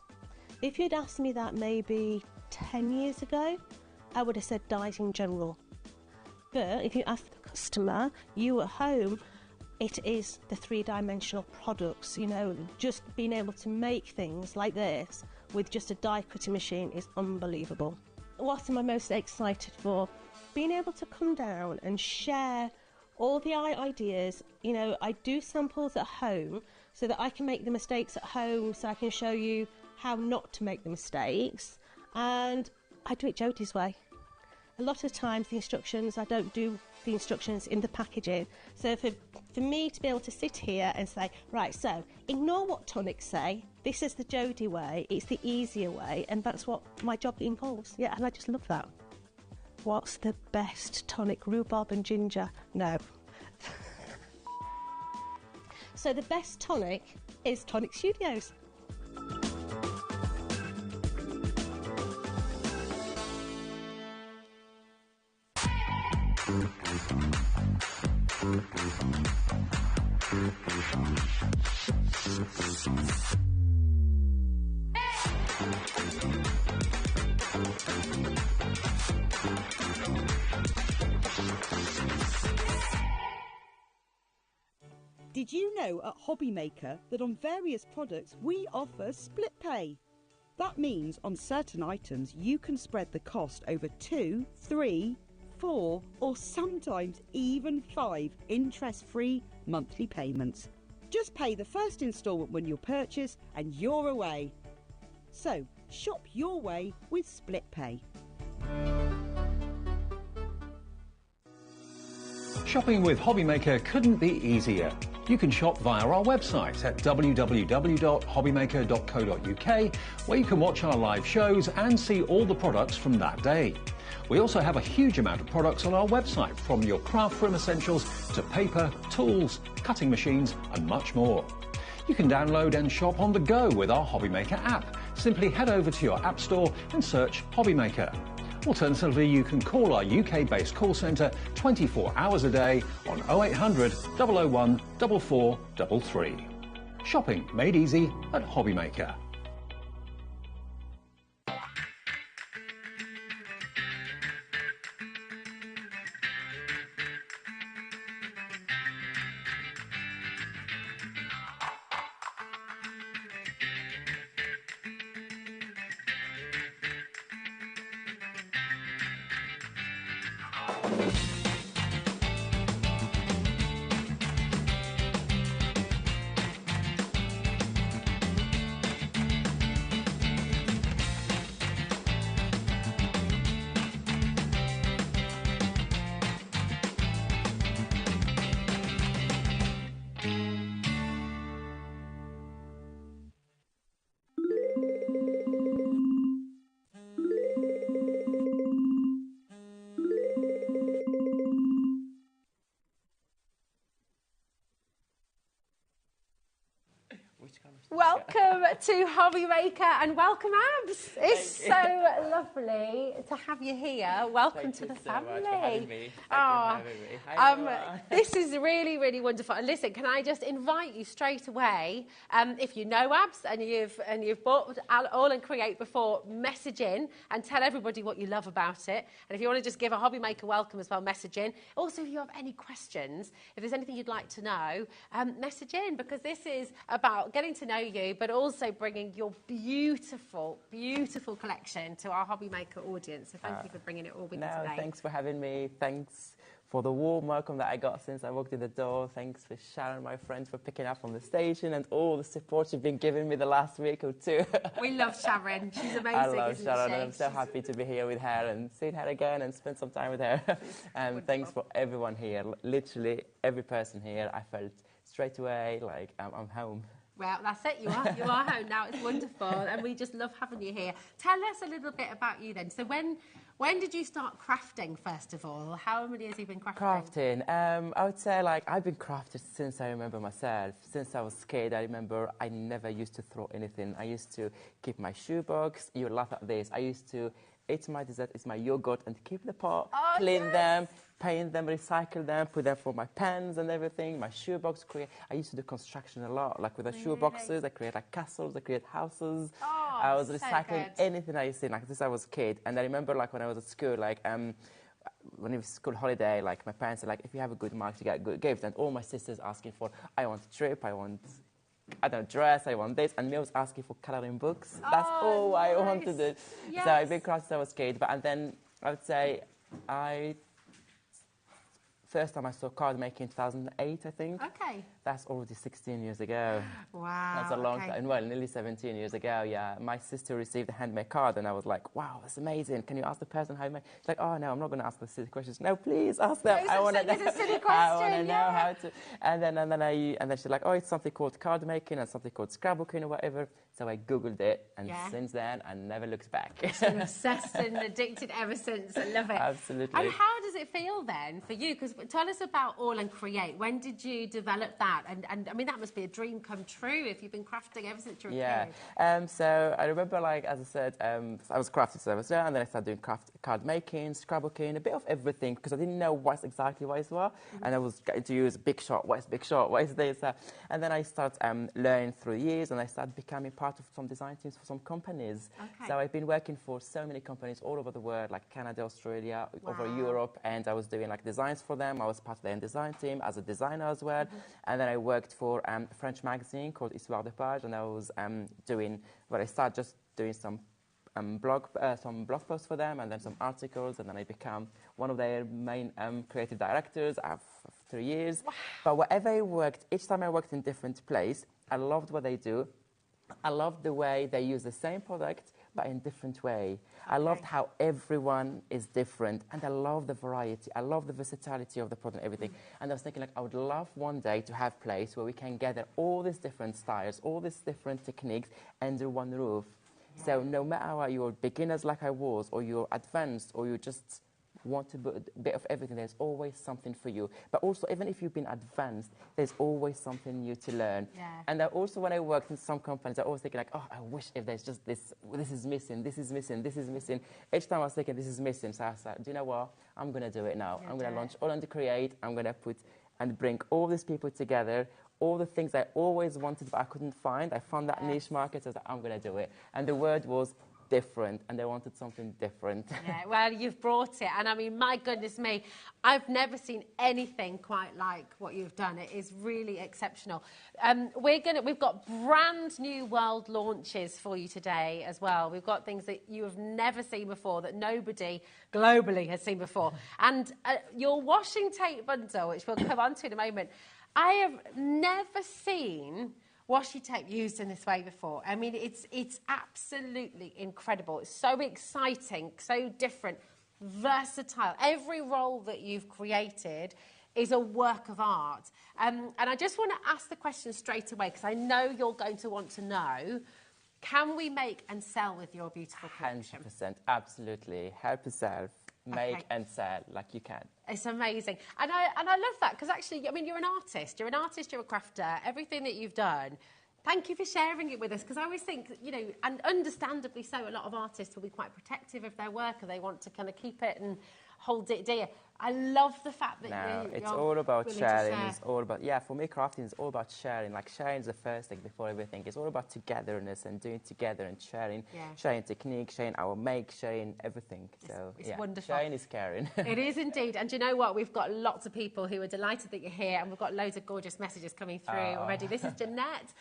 If you'd asked me that maybe 10 years ago, I would have said dies in general. But if you ask the customer, you at home, it is the three-dimensional products. You know, just being able to make things like this with just a die cutting machine is unbelievable. What am I most excited for? Being able to come down and share all the ideas. You know, I do samples at home so that I can make the mistakes at home, so I can show you how not to make the mistakes, and I do it Jodie's way. A lot of times the instructions, I don't do the instructions in the packaging, so for me to be able to sit here and say, right, so ignore what Tonic say, this is the Jodie way, it's the easier way, and that's what my job involves. Yeah, and I just love that. What's the best tonic? Rhubarb and ginger? No. So the best tonic is Tonic Studios. Did you know at HobbyMaker that on various products we offer split pay? That means on certain items you can spread the cost over 2, 3, 4 or sometimes even 5 interest-free monthly payments. Just pay the first instalment when you purchase and you're away. So shop your way with split pay. Shopping with HobbyMaker couldn't be easier. You can shop via our website at www.hobbymaker.co.uk, where you can watch our live shows and see all the products from that day. We also have a huge amount of products on our website, from your craft room essentials to paper, tools, cutting machines and much more. You can download and shop on the go with our HobbyMaker app. Simply head over to your app store and search HobbyMaker. Alternatively, you can call our UK-based call centre 24 hours a day on 0800 001 4433. Shopping made easy at HobbyMaker. to HobbyMaker and welcome, Abs. It's so lovely to have you here. Welcome to the family. Thank you for having me. Hi, this is really, really wonderful. And listen, can I just invite you straight away? If you know Abs and you've bought All and Create before, message in and tell everybody what you love about it. And if you want to just give a HobbyMaker welcome as well, message in. Also, if you have any questions, if there's anything you'd like to know, message in, because this is about getting to know you, but also bringing your beautiful, beautiful collection to our HobbyMaker audience. So thank you for bringing it all with you today. Thanks for having me. Thanks for the warm welcome that I got since I walked in the door. Thanks for Sharon, my friend, for picking up on the station and all the support you've been giving me the last week or two. We love Sharon. She's amazing, I love isn't Sharon, she? and I'm so happy to be here with her and seeing her again and spend some time with her. And thanks for everyone here. Literally every person here, I felt straight away like I'm home. Well, that's it. You are home now. It's wonderful, and we just love having you here. Tell us a little bit about you then. So when did you start crafting, first of all? How many years have you been crafting? Crafting. I would say, like, I've been crafting since I remember myself. Since I was a kid, I remember I never used to throw anything. I used to keep my shoebox. You laugh at this. I used to eat my dessert, eat my yogurt, and keep the pot, clean them, paint them, recycle them, put them for my pens and everything. My shoebox, I used to do construction a lot, like with the shoeboxes. I create like castles, I create houses. I was recycling anything I used to, like since I was a kid. And I remember, like, when I was at school, like when it was school holiday, like my parents said, like, if you have a good mark, you get a good gift. And all my sisters asking for, I want a trip, I want, I don't know, dress, I want this. And me was asking for colouring books. That's all I wanted. Yes. So I've been crafting since I was a kid. And then I would say first time I saw card making in 2008, I think. Okay. That's already 16 years ago. Wow. That's a long time. Well, nearly 17 years ago, yeah. My sister received a handmade card, and I was like, wow, that's amazing. Can you ask the person how you make? She's like, oh, no, I'm not going to ask the silly questions. No, please ask them. I want to know. It's a silly question. I want to know how to. And then she's like, oh, it's something called card making and something called scrapbooking or whatever. So I Googled it, and since then, I never looked back. It's been obsessed and addicted ever since. I love it. Absolutely. And how does it feel then for you? Because tell us about All and Create. When did you develop that? And I mean, that must be a dream come true if you've been crafting ever since you were a kid. So I remember, like, as I said, I was crafting since I was young, and then I started doing card making, scrapbooking, a bit of everything, because I didn't know exactly what it was. And I was getting to use Big Shot. What is Big Shot? What is this? And then I started learning through years, and I started becoming part of some design teams for some companies. Okay. So I've been working for so many companies all over the world, like Canada, Australia, over Europe, and I was doing like designs for them. I was part of their design team as a designer as well. And then I worked for a French magazine called Histoire de Page, and I was I started just doing some blog posts for them, and then some articles, and then I became one of their main creative directors after 3 years. Wow. But wherever I worked, each time I worked in different place, I loved what they do. I loved the way they use the same product, but in different way. I loved how everyone is different, and I love the variety. I love the versatility of the product and everything. And I was thinking, like, I would love one day to have a place where we can gather all these different styles, all these different techniques under one roof. Yeah. So no matter what you're beginners like I was, or you're advanced, or you just want to do a bit of everything, there's always something for you. But also, even if you've been advanced, there's always something new to learn. Yeah. And also, when I worked in some companies, I always think, like, oh, I wish if there's just this is missing, this is missing, this is missing. Each time I was thinking, this is missing. So I said, do you know what? I'm going to do it now. I'm going to launch All and Create. I'm going to put and bring all these people together, all the things I always wanted but I couldn't find. I found that niche market, so I was like, I'm going to do it. And the word was different, and they wanted something different. Yeah, well, you've brought it, and I mean, my goodness me, I've never seen anything quite like what you've done. It is really exceptional. We've got brand new world launches for you today as well. We've got things that you have never seen before, that nobody globally has seen before. And your washing tape bundle, which we'll come on to in a moment, I have never seen washi tape used in this way before. I mean, it's absolutely incredible. It's so exciting, so different, versatile. Every roll that you've created is a work of art. And I just want to ask the question straight away, because I know you're going to want to know, can we make and sell with your beautiful collection? 100%, absolutely. Help yourself. Make and sell like you can. It's amazing. And I love that, because actually, I mean, you're an artist, you're a crafter. Everything that you've done Thank you for sharing it with us, because I always think, you know, and understandably so, a lot of artists will be quite protective of their work and they want to kind of keep it and hold it dear. I love the fact that it's all about sharing. It's all about, for me, crafting is all about sharing. Like, sharing is the first thing before everything. It's all about togetherness and doing together and sharing, sharing technique, sharing our make, sharing everything. So, it's wonderful. Sharing is caring. It is indeed. And do you know what? We've got lots of people who are delighted that you're here, and we've got loads of gorgeous messages coming through already. This is Jeanette.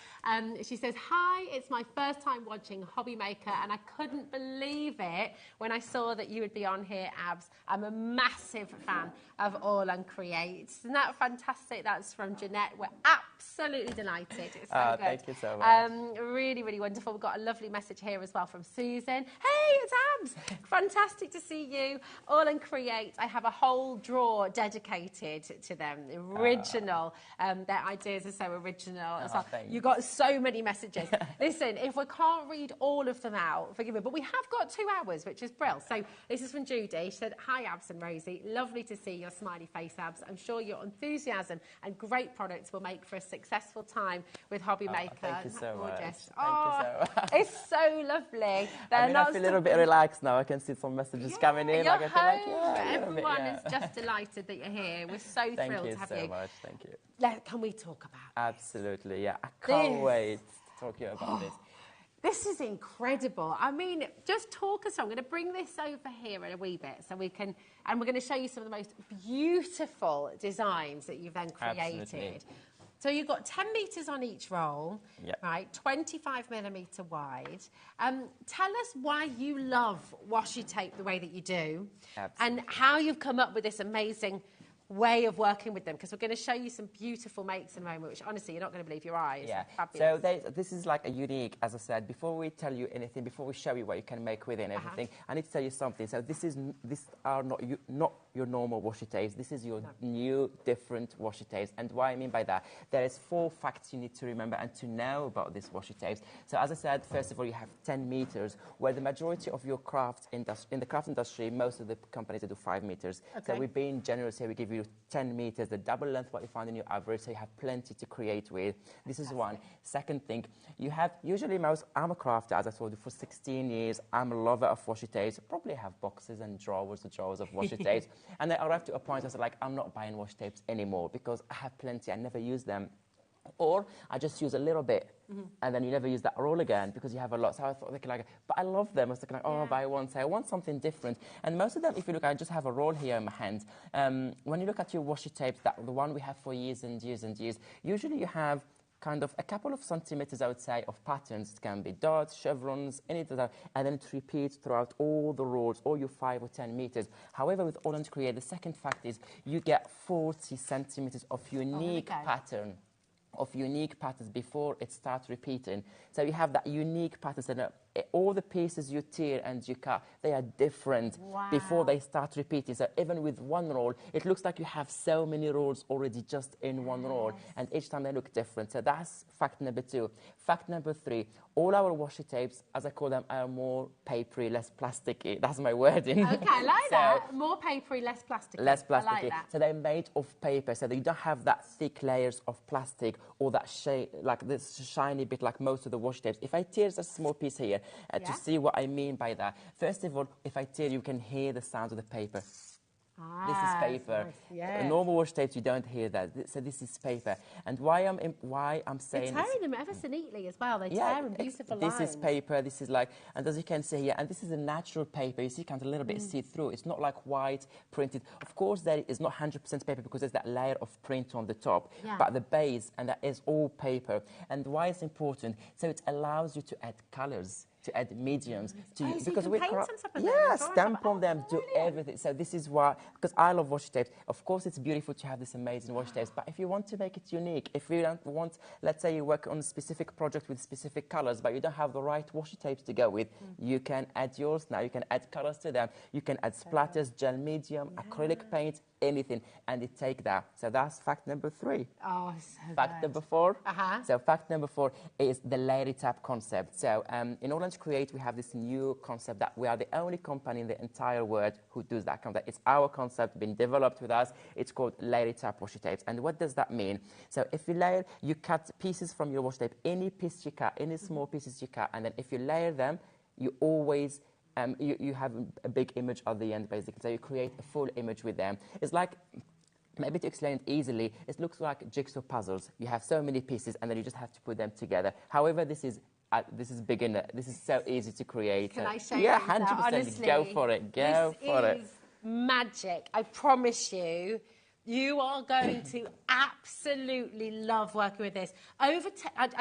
She says, hi, it's my first time watching HobbyMaker, and I couldn't believe it when I saw that you would be on here, Abs. I'm a massive fan of All and Create. Isn't that fantastic? That's from Jeanette. We're absolutely delighted. It's so good. Thank you so much. Really, really wonderful. We've got a lovely message here as well from Susan. Hey, it's Abs. Fantastic to see you. All and Create. I have a whole drawer dedicated to them. Original. Their ideas are so original as well. You've got so many messages. Listen, if we can't read all of them out, forgive me, but we have got 2 hours, which is brilliant. So this is from Judy. She said, hi, Abs and Rosie. Lovely to see your smiley face, Abs. I'm sure your enthusiasm and great products will make for a successful time with HobbyMaker. Thank you so much. Thank you so much. It's so lovely. I feel a little bit relaxed now. I can see some messages coming in. You're I feel like, everyone is just delighted that you're here. We're so thrilled to have you. Thank you so much. Thank you. Can we talk about Absolutely, I can't wait to talk to you about this. This is incredible. I mean, just talk us through. I'm going to bring this over here in a wee bit so we can, and we're going to show you some of the most beautiful designs that you've then created. Absolutely. So you've got 10 metres on each roll, right, 25mm wide. Tell us why you love washi tape the way that you do. Absolutely. And how you've come up with this amazing way of working with them, because we're going to show you some beautiful makes in a moment, which honestly you're not going to believe your eyes. Fabulous. So this is like a unique, as I said, before we tell you anything, before we show you what you can make with it and everything, I need to tell you something. So these are not your normal washi tapes. This is your new, different washi tapes. And what I mean by that, there is 4 facts you need to remember and to know about these washi tapes. So as I said, first of all, you have 10 meters, where the majority of your craft in the craft industry, most of the companies do 5 meters. So we're being generous here. We give you 10 meters, the double length what you find in your average, so you have plenty to create with. This is one. Second thing, you have usually I'm a crafter, as I told you, for 16 years. I'm a lover of washi tapes. Probably have boxes and drawers of washi tapes. And I arrived to a point I was like, I'm not buying washi tapes anymore because I have plenty. I never use them. Or I just use a little bit, and then you never use that roll again because you have a lot. So I thought, but I love them. I was like, oh, buy one. So I want something different. And most of them, if you look, I just have a roll here in my hand. When you look at your washi tapes, the one we have for years and years and years, usually you have kind of a couple of centimeters, I would say, of patterns. It can be dots, chevrons, anything, and then it repeats throughout all the rolls, all your 5 or 10 meters. However, with All and Create, the second fact is you get 40 centimeters of unique pattern. Of unique patterns before it starts repeating. So you have that unique patterns, and all the pieces you tear and you cut, they are different before they start repeating. So even with one roll, it looks like you have so many rolls already just in one roll, and each time they look different. So that's fact number 2. Fact number 3, all our washi tapes, as I call them, are more papery, less plasticky. That's my wording. Okay, I like that. More papery, less plasticky. Less plasticky. I like that. So they're made of paper, so you don't have that thick layers of plastic or that like this shiny bit like most of the washi tapes. If I tear a small piece here, to see what I mean by that, first of all, if I tear, you can hear the sound of the paper. This is paper. Nice. Normal washi tapes, you don't hear that. So this is paper. And why I'm saying they're tearing them ever so neatly as well. They tear them beautiful lines. This is paper. This is like, and as you can see here, and this is a natural paper. You see, kind of a little bit see-through. It's not like white printed. Of course, there is not 100% paper because there's that layer of print on the top. But the base, and that is all paper. And why it's important? So it allows you to add colors, to add mediums, because we paint on top of them. Stamp on them, do everything. So this is why, because I love washi tapes. Of course, it's beautiful to have this amazing washi tapes, but if you want to make it unique, if you don't want, let's say you work on a specific project with specific colors, but you don't have the right washi tapes to go with, you can add yours now. You can add colors to them. You can add splatters, gel medium, acrylic paint, anything, and they take that. So that's fact number 3. Oh, so Fact good. number 4. Uh-huh. So fact number 4 is the layered tab concept. So in Order to Create, we have this new concept that we are the only company in the entire world who does that concept. It's our concept, been developed with us. It's called layered tab washi tapes. And what does that mean? So if you layer, you cut pieces from your washi tape, any piece you cut, any small pieces you cut, and then if you layer them, you always you have a big image at the end, basically. So you create a full image with them. It's like, maybe to explain it easily, it looks like jigsaw puzzles. You have so many pieces, and then you just have to put them together. However, this is beginner. This is so easy to create. Can I show you? Yeah, 100%. Honestly, go for it. Go for it. This is magic. I promise you. You are going to absolutely love working with this. I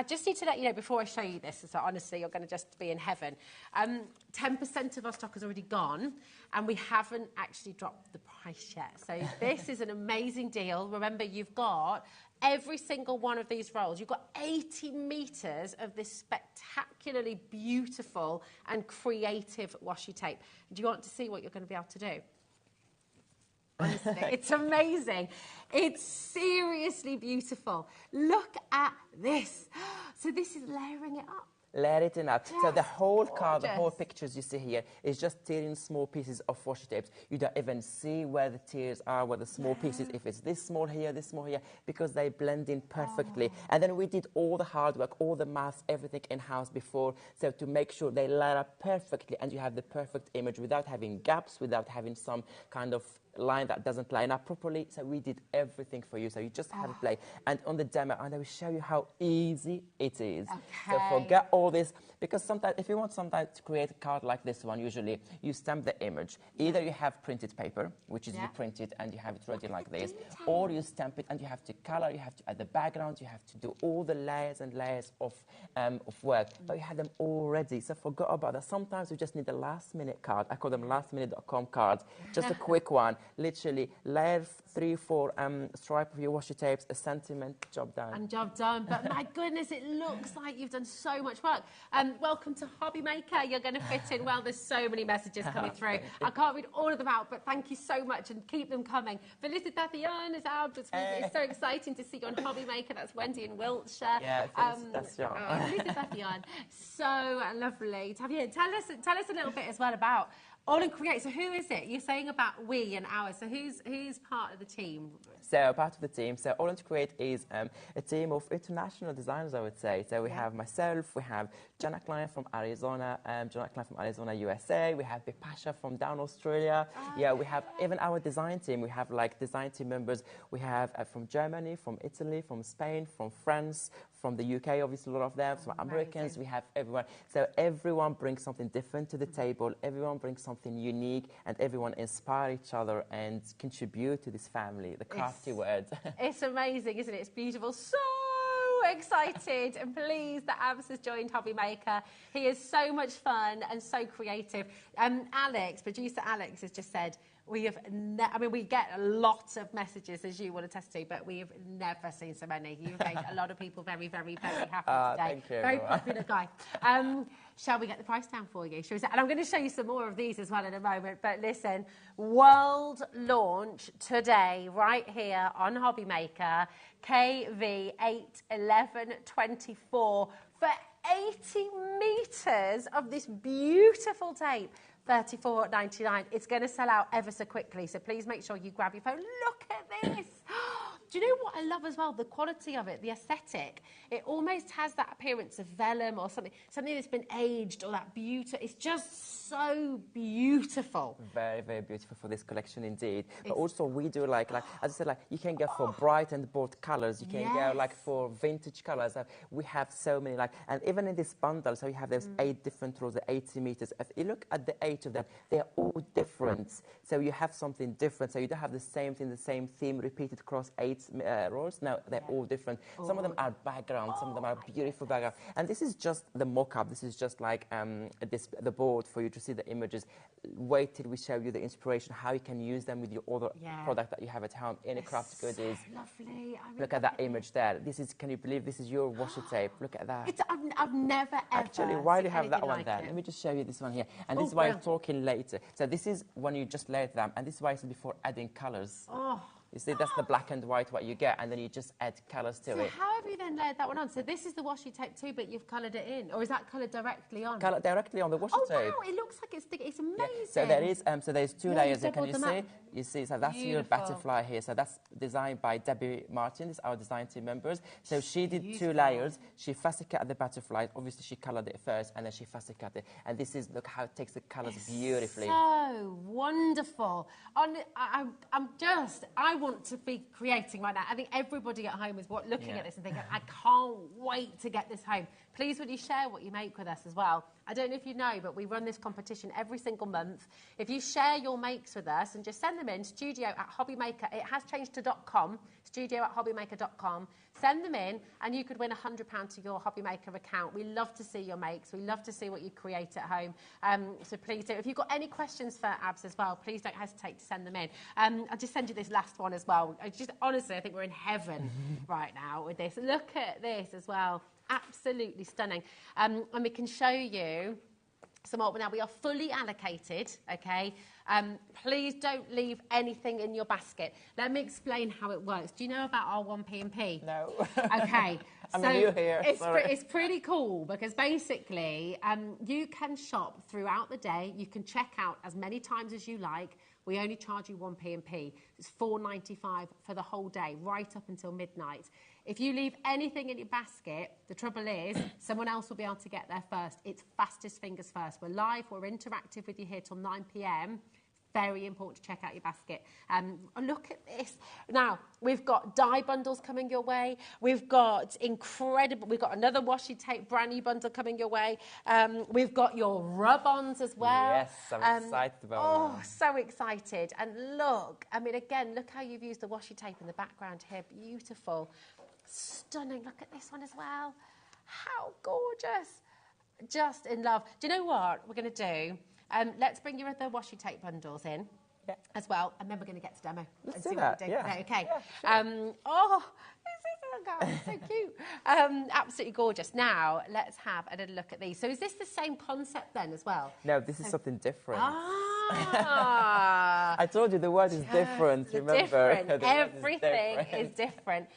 just need to let you know before I show you this, so honestly, you're going to just be in heaven. 10% of our stock has already gone, and we haven't actually dropped the price yet. So this is an amazing deal. Remember, you've got every single one of these rolls. You've got 80 metres of this spectacularly beautiful and creative washi tape. Do you want to see what you're going to be able to do? Honestly, it's amazing. It's seriously beautiful. Look at this. So this is layering it up. Layer it in up. Yes, so the whole card, the gorgeous. whole pictures you see here is just tearing small pieces of washi tapes. You don't even see where the tears are, where the small pieces, if it's this small here, because they blend in perfectly. And then we did all the hard work, all the maths, everything in-house before, so to make sure they layer up perfectly and you have the perfect image without having gaps, without having some kind of line that doesn't line up properly. So we did everything for you, so you just have to play. And on the demo, and I will show you how easy it is. So forget all this, because sometimes if you want sometimes to create a card like this one, usually you stamp the image. Either you have printed paper, which is you print it and you have it ready like this, or you stamp it and you have to color, you have to add the background, you have to do all the layers and layers of work, but you have them all ready. So forget about that. Sometimes you just need a last minute card. I call them lastminute.com cards, just a quick one. Literally layer 3-4 stripe of your washi tapes, a sentiment, job done. And job done. But my goodness, it looks like you've done so much work. Welcome to HobbyMaker. You're going to fit in well. There's so many messages coming through. I can't read all of them out, but thank you so much and keep them coming. Felicitación is out. It's so exciting to see you on HobbyMaker. That's Wendy in Wiltshire. Yeah, felicitación. Felicitación. So lovely to have you. Tell us a little bit as well about All in Create. So who is it? You're saying about we and ours. So who's part of the team? So part of the team. So All in Create is a team of international designers, I would say. So we have myself, we have Jenna Klein from Arizona, USA. We have Bipasha from down Australia. We have even our design team. We have like design team members. We have from Germany, from Italy, from Spain, from France, from the UK, obviously a lot of them, from Americans. We have everyone. So everyone brings something different to the table. Everyone brings something unique, and everyone inspire each other and contribute to this family, the crafty words. It's amazing, isn't it? It's beautiful. So excited and pleased that Abs has joined HobbyMaker. He is so much fun and so creative. Producer Alex has just said, we get a lot of messages, as you will attest to, but we have never seen so many. You've made a lot of people very, very, very happy today. Thank you, very popular guy. Shall we get the price down for you? And I'm going to show you some more of these as well in a moment. But listen, world launch today, right here on HobbyMaker, KV81124 for 80 metres of this beautiful tape. $34.99. It's going to sell out ever so quickly, so please make sure you grab your phone. Look at this. Do you know what I love as well? The quality of it, the aesthetic. It almost has that appearance of vellum or something that's been aged, or that beauty. It's just so beautiful. Very, very beautiful for this collection indeed. But also we do like as I said, like you can go for bright and bold colours. You can go like for vintage colours. We have so many and even in this bundle, so you have those 8 different rows, the 80 meters. If you look at the 8 of them, they're all different. So you have something different. So you don't have the same thing, the same theme repeated across 8 8 rolls. Now they're all different. Some of them are background, some of them are beautiful background. And this is just the mock-up. This is just like the board for you to see the images. Wait till we show you the inspiration, how you can use them with your other product that you have at home. Any craft goodies. So lovely. Look at that image there. This is, can you believe this is your washi tape? Look at that. I've never ever Actually, why do you have that one like there? Let me just show you this one here. And this is why I'm talking later. So this is when you just layer them, and this is why it's before adding colours. Oh. You see, that's the black and white what you get, and then you just add colours to it. So how have you then layered that one on? So this is the washi tape too, but you've coloured it in, or is that coloured directly on? Coloured directly on the washi tape. Oh wow, it looks like it's amazing. Yeah. So there is, so there's two layers here. Can you see? Up. You see, so that's your butterfly here. So that's designed by Debbie Martin. This is our design team members. So she did 2 layers. She fussy cut the butterfly. Obviously, she coloured it first, and then she fussy cut it. And this is, look how it takes the colours beautifully. So wonderful. I want to be creating right now. I think everybody at home is looking at this and thinking, I can't wait to get this home. Please, would you share what you make with us as well? I don't know if you know, but we run this competition every single month. If you share your makes with us and just send them in, studio@HobbyMaker, it has changed to .com, studio@hobbymaker.com. Send them in, and you could win £100 to your HobbyMaker account. We love to see your makes. We love to see what you create at home. So please do. If you've got any questions for Abs as well, please don't hesitate to send them in. I'll just send you this last one as well. Honestly, I think we're in heaven right now with this. Look at this as well. Absolutely stunning. And we can show you some more. Now, we are fully allocated, okay? Please don't leave anything in your basket. Let me explain how it works. Do you know about our 1P&P? No. Okay. I'm new here. It's pretty cool because basically you can shop throughout the day. You can check out as many times as you like. We only charge you 1P&P. It's $4.95 for the whole day, right up until midnight. If you leave anything in your basket, the trouble is someone else will be able to get there first. It's fastest fingers first. We're live, we're interactive with you here till 9 p.m. Very important to check out your basket. Look at this. Now, we've got dye bundles coming your way. We've got another washi tape brand new bundle coming your way. We've got your rub-ons as well. Yes, I'm excited about that. Oh, so excited. And look, I mean, again, look how you've used the washi tape in the background here. Beautiful. Stunning. Look at this one as well. How gorgeous. Just in love. Do you know what we're going to do? Let's bring your other washi tape bundles in as well, and then we're going to get to demo. Let's do that. Is that okay? Yeah, sure. This is so cute. Absolutely gorgeous. Now, let's have a little look at these. So is this the same concept then as well? No, this is something different. Ah! I told you the word is different, remember? Different. Everything is different.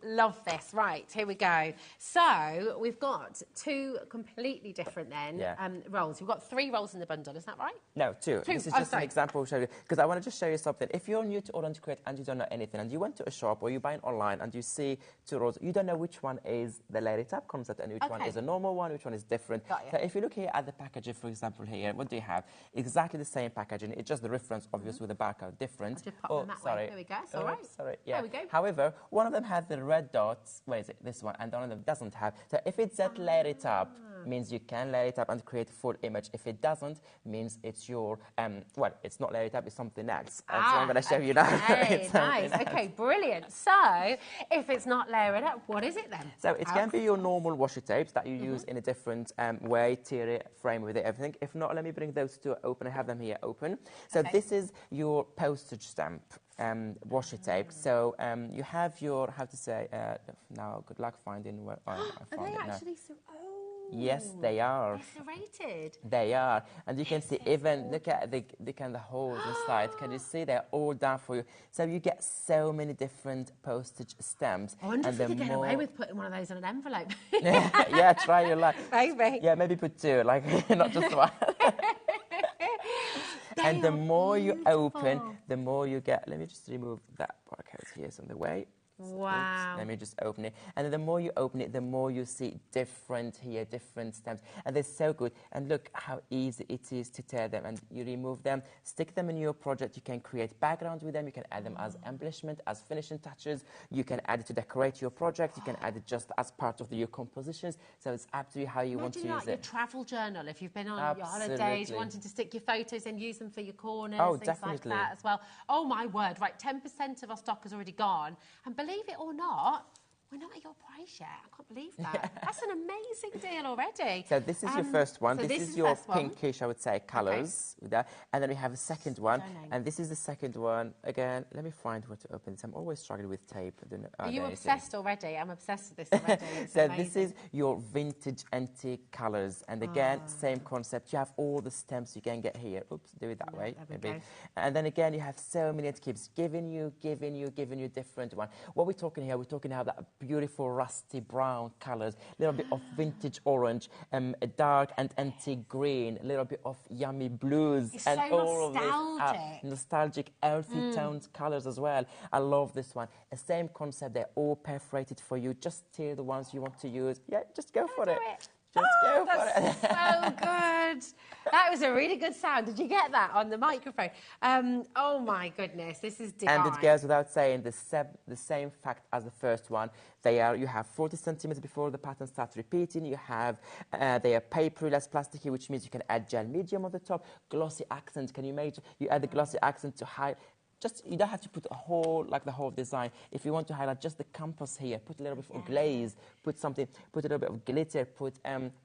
Love this. Right, here we go. So we've got 2 completely different rolls. We've got 3 rolls in the bundle, is that right? No, 2. This is just an example to show you, because I want to just show you something. If you're new to Orange Create and you don't know anything, and you went to a shop or you buy it online and you see 2 rolls, you don't know which one is the Layer It Up concept and which one is a normal one, which one is different. So if you look here at the packaging, for example, here, what do you have? Exactly the same packaging. It's just the reference, obviously, with the barcode different. I'll just pop them that way. There we go. It's all right. Sorry. Yeah. There we go. However, one of them has the red dots. Where is it? This one. And one of them doesn't have. So if it's that Layer It Up, means you can layer it up and create a full image. If it doesn't, means it's your, well, it's not layer it up, it's something else. So I'm going to show you now. Nice. Okay, brilliant. So if it's not layer it up, what is it then? So it can be your normal washi tapes that you use in a different way, tier it, frame with it, everything. If not, let me bring those 2 open. I have them here open. So this is your postage stamp washi tape. So you have your, how to say, now good luck finding where I found it now. Are they actually so... Yes, they are. They're serrated. They are. And you can see even, look at the holes inside. Can you see they're all done for you? So you get so many different postage stamps. I wonder if you could get away with putting one of those in an envelope. Yeah, try your luck. Maybe. Yeah, maybe put 2, like not just one. And the more you open, the more you get. Let me just remove that barcode here. It's on the way. Wow. Oops, let me just open it. And then the more you open it, the more you see different stamps. And they're so good. And look how easy it is to tear them. And you remove them, stick them in your project. You can create backgrounds with them. You can add them as embellishment, as finishing touches. You can add it to decorate your project. You can add it just as part of your compositions. So it's up to you how you want to use it. Your travel journal, if you've been on your holidays, you wanted to stick your photos and use them for your corners, things like that as well. Oh, my word. Right, 10% of our stock has already gone. And believe it or not, we're not at your price yet. I can't believe that. That's an amazing deal already. So this is your first one. So this is your pinkish, I would say, colours. Okay. And then we have a second one. And this is the second one. Again, let me find where to open this. I'm always struggling with tape. Are you obsessed already? I'm obsessed with this already. So this is your vintage antique colours. And again, same concept. You have all the stamps you can get here. Oops, do it that way. Maybe. And then again, you have so many. It keeps giving you different one. What we're talking here, we're talking about that beautiful rusty brown colours, a little bit of vintage orange, a dark and antique green, a little bit of yummy blues, it's and so all nostalgic. of this nostalgic, earthy toned colours as well. I love this one. The same concept, they're all perforated for you. Just tear the ones you want to use. Yeah, just go for it. Just go for it. So good. That was a really good sound. Did you get that on the microphone? Oh my goodness, this is divine. And it goes without saying the same fact as the first one. You have 40 centimeters before the pattern starts repeating. You have they are papery, less plasticky, which means you can add gel medium on the top. Glossy accent. Can you add the glossy accent to hide? You don't have to put the whole design. If you want to highlight just the campus here, put a little bit of glaze, put a little bit of glitter, put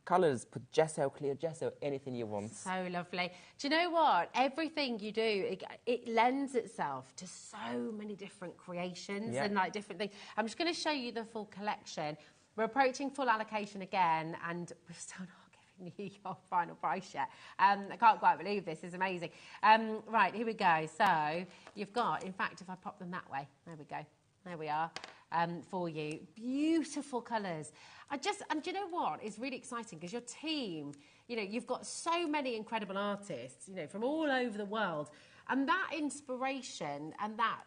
colours, put gesso, clear gesso, anything you want. So lovely. Do you know what? Everything you do, it lends itself to so many different creations and different things. I'm just going to show you the full collection. We're approaching full allocation again, and we're still not your final price yet. I can't quite believe this. Is amazing. Right, here we go. So you've got, in fact, if I pop them that way, there we go. There we are for you. Beautiful colours. And do you know what? It's really exciting because your team, you've got so many incredible artists, from all over the world, and that inspiration and that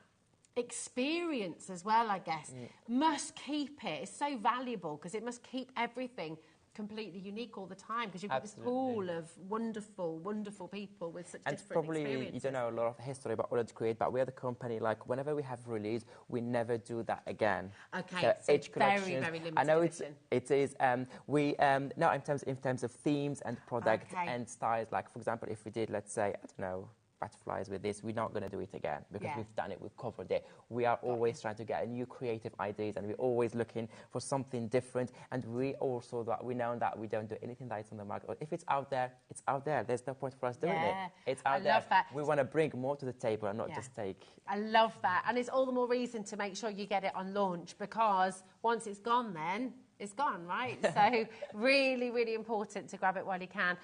experience as well, I guess, must keep it. It's so valuable because it must keep everything completely unique all the time because you've got this pool of wonderful, wonderful people with such different experiences. Probably you don't know a lot of history about what it's create, but we're the company, whenever we have release, we never do that again. Okay, so each very, very limited I know edition. it is. No, in terms of themes and product and styles, for example, if we did, let's say, I don't know, butterflies with this, we're not going to do it again because we've done it, we've covered it. We are always trying to get new creative ideas and we're always looking for something different, and we know that we don't do anything that is on the market. If it's out there, it's out there. There's no point for us doing it. It's out there. I love that. We want to bring more to the table and not just take. I love that, and it's all the more reason to make sure you get it on launch, because once it's gone then it's gone, right? So really, really important to grab it while you can.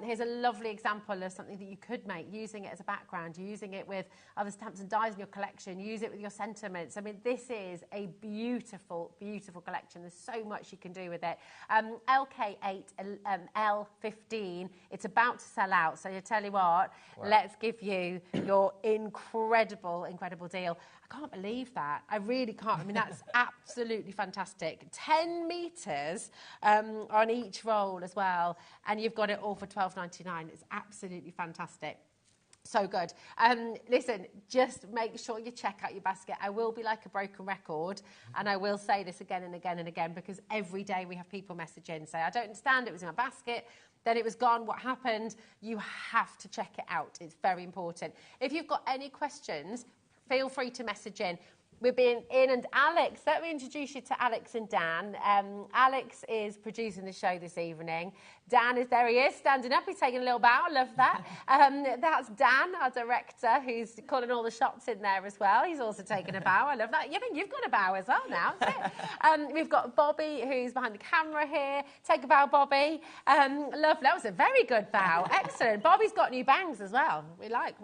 Here's a lovely example of something that you could make, using it as a background, using it with other stamps and dies in your collection, use it with your sentiments. I mean, this is a beautiful, beautiful collection. There's so much you can do with it. LK8, L15, it's about to sell out. So I tell you what, let's give you your incredible, incredible deal. I can't believe that. I really can't. I mean, that's absolutely fantastic. 10 metres on each roll as well, and you've got it all for $12.99. It's absolutely fantastic. So good. Listen, just make sure you check out your basket. I will be like a broken record, and I will say this again and again and again, because every day we have people message in, say, I don't understand, it was in my basket, then it was gone, what happened? You have to check it out. It's very important. If you've got any questions, feel free to message in. We're being in, and Alex, let me introduce you to Alex and Dan. Alex is producing the show this evening. Dan is, there he is, standing up. He's taking a little bow. I love that. That's Dan, our director, who's calling all the shots in there as well. He's also taking a bow. I love that. I mean, you've got a bow as well now, isn't it? We've got Bobby, who's behind the camera here. Take a bow, Bobby. Lovely. That was a very good bow. Excellent. Bobby's got new bangs as well. We like.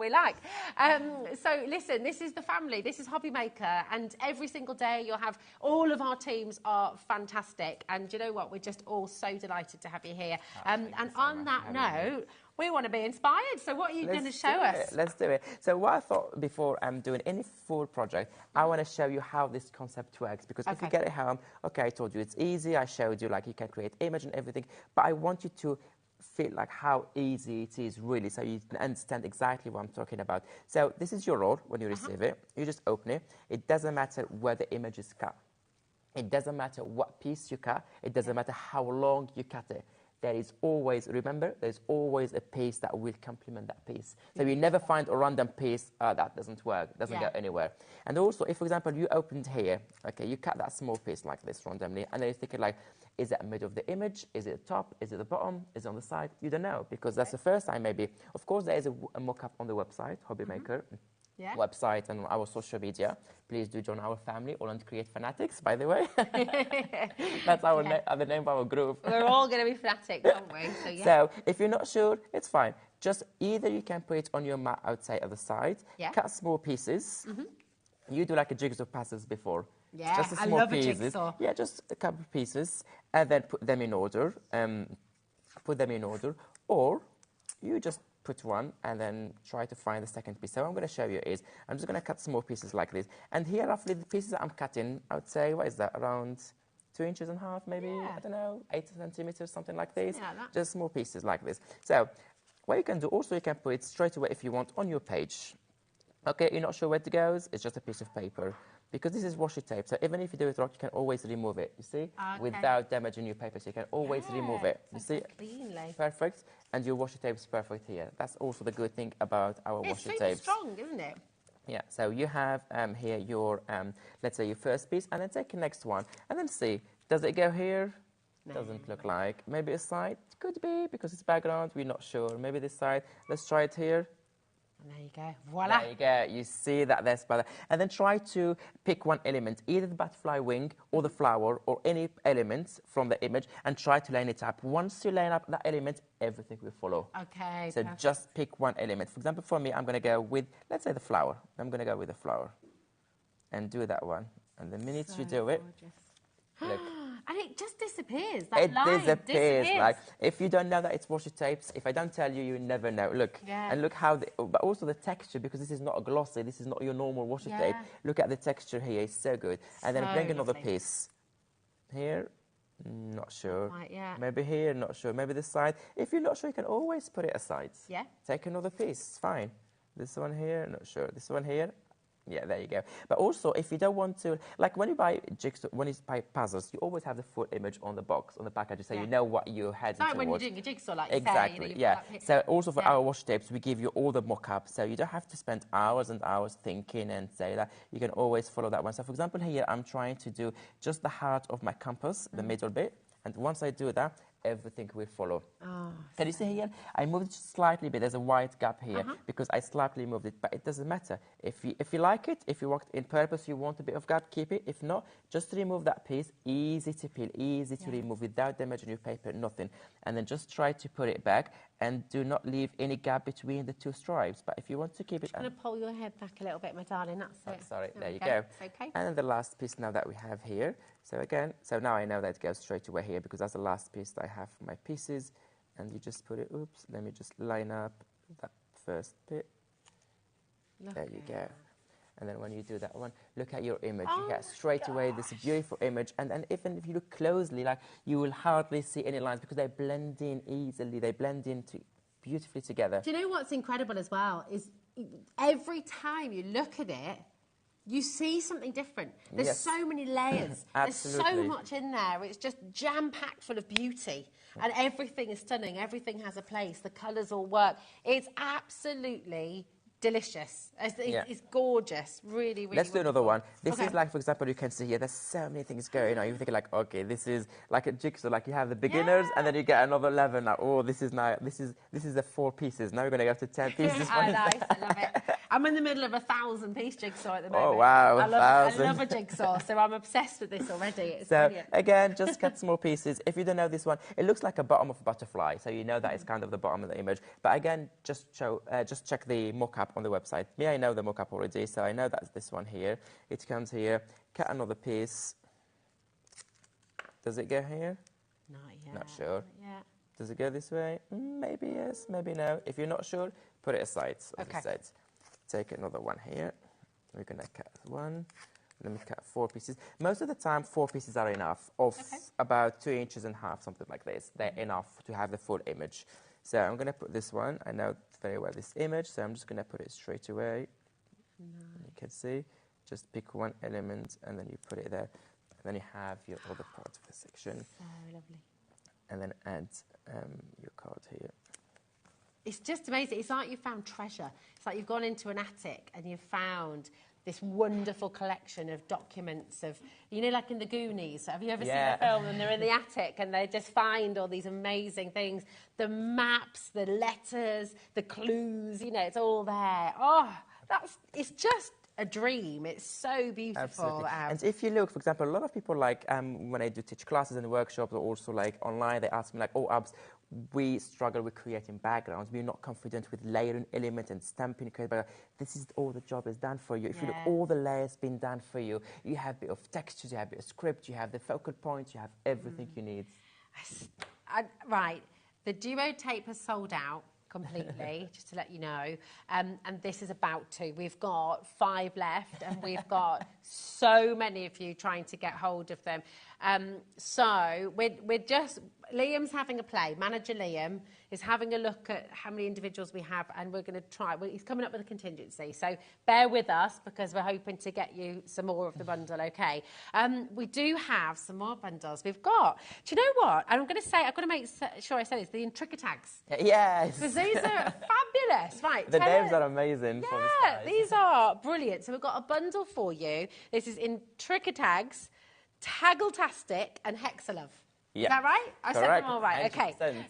So listen, this is the family. This is HobbyMaker. And every single day you'll have, all of our teams are fantastic. And you know what? We're just all so delighted to have you here. And on that note, We want to be inspired. So what are you going to show us? Let's do it. So what I thought before I'm doing any full project, I want to show you how this concept works. Because if you get it home, okay, I told you it's easy. I showed you like you can create image and everything. But I want you to feel like how easy it is really, so you can understand exactly what I'm talking about. So this is your roll when you receive it. You just open it. It doesn't matter where the image is cut. It doesn't matter what piece you cut. It doesn't matter how long you cut it. There is always, remember, there's always a piece that will complement that piece. So you never find a random piece, that doesn't work, doesn't go anywhere. And also, if, for example, you opened here, okay, you cut that small piece like this randomly, and then you're thinking like, is it middle of the image? Is it the top? Is it the bottom? Is it on the side? You don't know, because that's the first time maybe. Of course, there is a mock-up on the website, HobbyMaker. Website and our social media. Please do join our family, Holland Create Fanatics, by the way. That's our the name of our group. We're all going to be fanatics, aren't we? So, so if you're not sure, it's fine. Just either you can put it on your mat outside of the side, cut small pieces. You do like a jigsaw puzzles before. Yeah, just I love a jigsaw. Yeah, just a couple of pieces, and then put them in order. Or you just put one and then try to find the second piece. So what I'm going to show you is, I'm just going to cut small pieces like this. And here, roughly, the pieces that I'm cutting, I would say, what is that, around 2.5 inches, maybe? I don't know, 8 centimeters, something like this. Just small pieces like this. So what you can do, also, you can put it straight away, if you want, on your page. Okay, you're not sure where it goes, it's just a piece of paper. Because this is washi tape, so even if you do it wrong, you can always remove it, you see? Without damaging your paper, so you can always remove it. You see? Cleanly. Perfect. And your washi tape is perfect here. That's also the good thing about our washi tapes. It's super strong, isn't it? Yeah, so you have here your, let's say your first piece, and then take the next one, and then see, does it go here? No. Doesn't look like. Maybe a side? Could be, because it's background, we're not sure. Maybe this side. Let's try it here. And there you go. Voila. There you go. You see that there's better. And then try to pick one element, either the butterfly wing or the flower or any element from the image, and try to line it up. Once you line up that element, everything will follow. Okay. So just pick one element. For example, for me, I'm going to go with, let's say, the flower. I'm going to go with the flower and do that one. And the minute you do it, look. And it just disappears. It disappears. Like, if you don't know that it's washi tapes, if I don't tell you, you never know. Look, and look how, but also the texture, because this is not a glossy, this is not your normal washi tape. Look at the texture here, it's so good. And then bring another piece. Here, not sure. Maybe here, not sure. Maybe this side. If you're not sure, you can always put it aside. Take another piece, it's fine. This one here, not sure. This one here. Yeah, there you go. But also, if you don't want to, like when you buy jigsaw, when you buy puzzles, you always have the full image on the box, on the package, so you know what you're heading towards. Like when you're doing a jigsaw, like exactly, you say, So also for our washi tapes, we give you all the mock-up, so you don't have to spend hours and hours thinking and say that. You can always follow that one. So for example, here I'm trying to do just the heart of my compass, the middle bit, and once I do that, everything will follow. Can you see here? I moved it slightly, but there's a white gap here because I slightly moved it, but it doesn't matter. If you like it, if you worked in purpose, you want a bit of gap, keep it. If not, just remove that piece. Easy to peel, easy to remove without damaging your paper, nothing. And then just try to put it back and do not leave any gap between the two stripes. But if you want to keep it... I'm going to pull your head back a little bit, my darling, that's it. Sorry, there you go. It's okay. And then the last piece now that we have here. So again, so now I know that it goes straight away here because that's the last piece that I have for my pieces. And you just put it, oops, let me just line up that first bit. There you go. And then when you do that one, look at your image. You get straight away this beautiful image. And then even if you look closely, like you will hardly see any lines because they blend in easily. They blend in beautifully together. Do you know what's incredible as well is every time you look at it, you see something different. There's so many layers. There's so much in there. It's just jam-packed full of beauty. And everything is stunning. Everything has a place. The colours all work. It's absolutely delicious. It's gorgeous. Really, really Let's do another one. This Okay. is like, for example, you can see here, there's so many things going on. You're thinking like, okay, this is like a jigsaw. Like you have the beginners and then you get another level now. Oh, this is the 4 pieces. Now we're going to go to 10 pieces. I love it. I'm in the middle of a 1,000-piece jigsaw at the moment. Oh, wow, I 1,000. love a jigsaw, so I'm obsessed with this already. It's so brilliant. again, just cut small pieces. If you don't know this one, it looks like a bottom of a butterfly, so you know that it's kind of the bottom of the image. But again, just check the mock-up on the website. Me, I know the mock-up already, so I know that's this one here. It comes here. Cut another piece. Does it go here? Not yet. Not sure. Not yet. Does it go this way? Maybe yes, maybe no. If you're not sure, put it aside. Okay. Take another one here. We're going to cut one. Let me cut 4 pieces. Most of the time, 4 pieces are enough, of about 2.5 inches, something like this. They're enough to have the full image. So I'm going to put this one. I know very well this image, so I'm just going to put it straight away. You can see, just pick one element and then you put it there. And then you have your other part of the section. So lovely. And then add your card here. It's just amazing. It's like you found treasure. It's like you've gone into an attic and you've found this wonderful collection of documents of, you know, like in the Goonies. Have you ever seen a film and they're in the attic and they just find all these amazing things? The maps, the letters, the clues, you know, it's all there. Oh, it's just a dream. It's so beautiful. Absolutely. And if you look, for example, a lot of people like, when I do teach classes and workshops or also like online, they ask me like, oh, Abs, we struggle with creating backgrounds. We're not confident with layering elements and stamping. This is all the job is done for you. If you look, all the layers been done for you. You have a bit of textures, you have a bit of script, you have the focal points, you have everything you need. Right. The duo tape has sold out completely, just to let you know. And this is about to. We've got 5 left and we've got so many of you trying to get hold of them. So we're just... Liam's having a play. Manager Liam is having a look at how many individuals we have and we're going to try... He's coming up with a contingency. So bear with us because we're hoping to get you some more of the bundle, OK? We do have some more bundles. We've got... Do you know what? And I'm going to say... I've got to make sure I say this. The intricate tags. Yes. Because these are fabulous. Right. The names are amazing. Yeah, these are brilliant. So we've got a bundle for you. This is intricate tags, Taggletastic and Hexalove. Yeah. Is that right? I said them all right. 100%.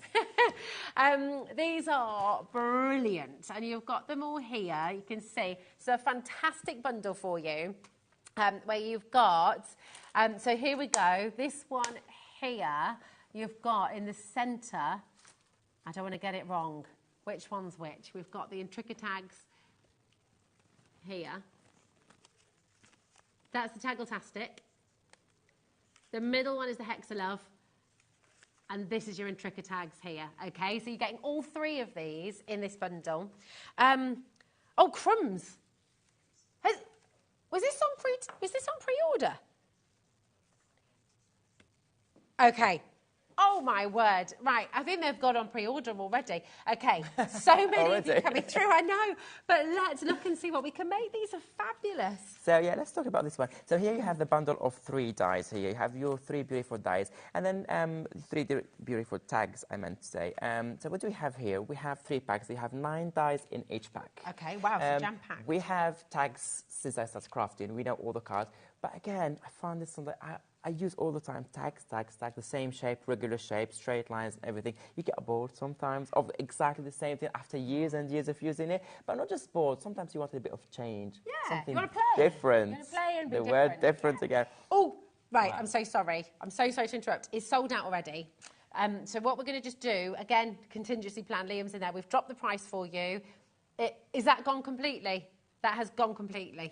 Okay. These are brilliant. And you've got them all here. You can see. It's a fantastic bundle for you where you've got... so here we go. This one here, you've got in the centre... I don't want to get it wrong. Which one's which? We've got the intricate tags here. That's the Taggletastic. The middle one is the Hexalove. And this is your intricate tags here, OK? So you're getting all 3 of these in this bundle. Oh, crumbs. Was this on pre-order? OK. Oh, my word. Right, I think they've got on pre-order already. OK, so many of you coming through, I know. But let's look and see what we can make. These are fabulous. So, yeah, let's talk about this one. So here you have the bundle of 3 dies here. You have your 3 beautiful dies and then 3 beautiful tags, I meant to say. So what do we have here? We have 3 packs. We have 9 dies in each pack. OK, wow, so jam-packed. We have tags since I started crafting. We know all the cards. But again, I found this on I use all the time tags, the same shape, regular shape, straight lines, and everything. You get bored sometimes of exactly the same thing after years and years of using it. But not just bored. Sometimes you want a bit of change. Yeah, something you want to play. Different. You want to play and be the different. word different again. Oh, right. I'm so sorry. I'm so sorry to interrupt. It's sold out already. So what we're going to just do, again, contingency plan, Liam's in there. We've dropped the price for you. Is that gone completely? That has gone completely.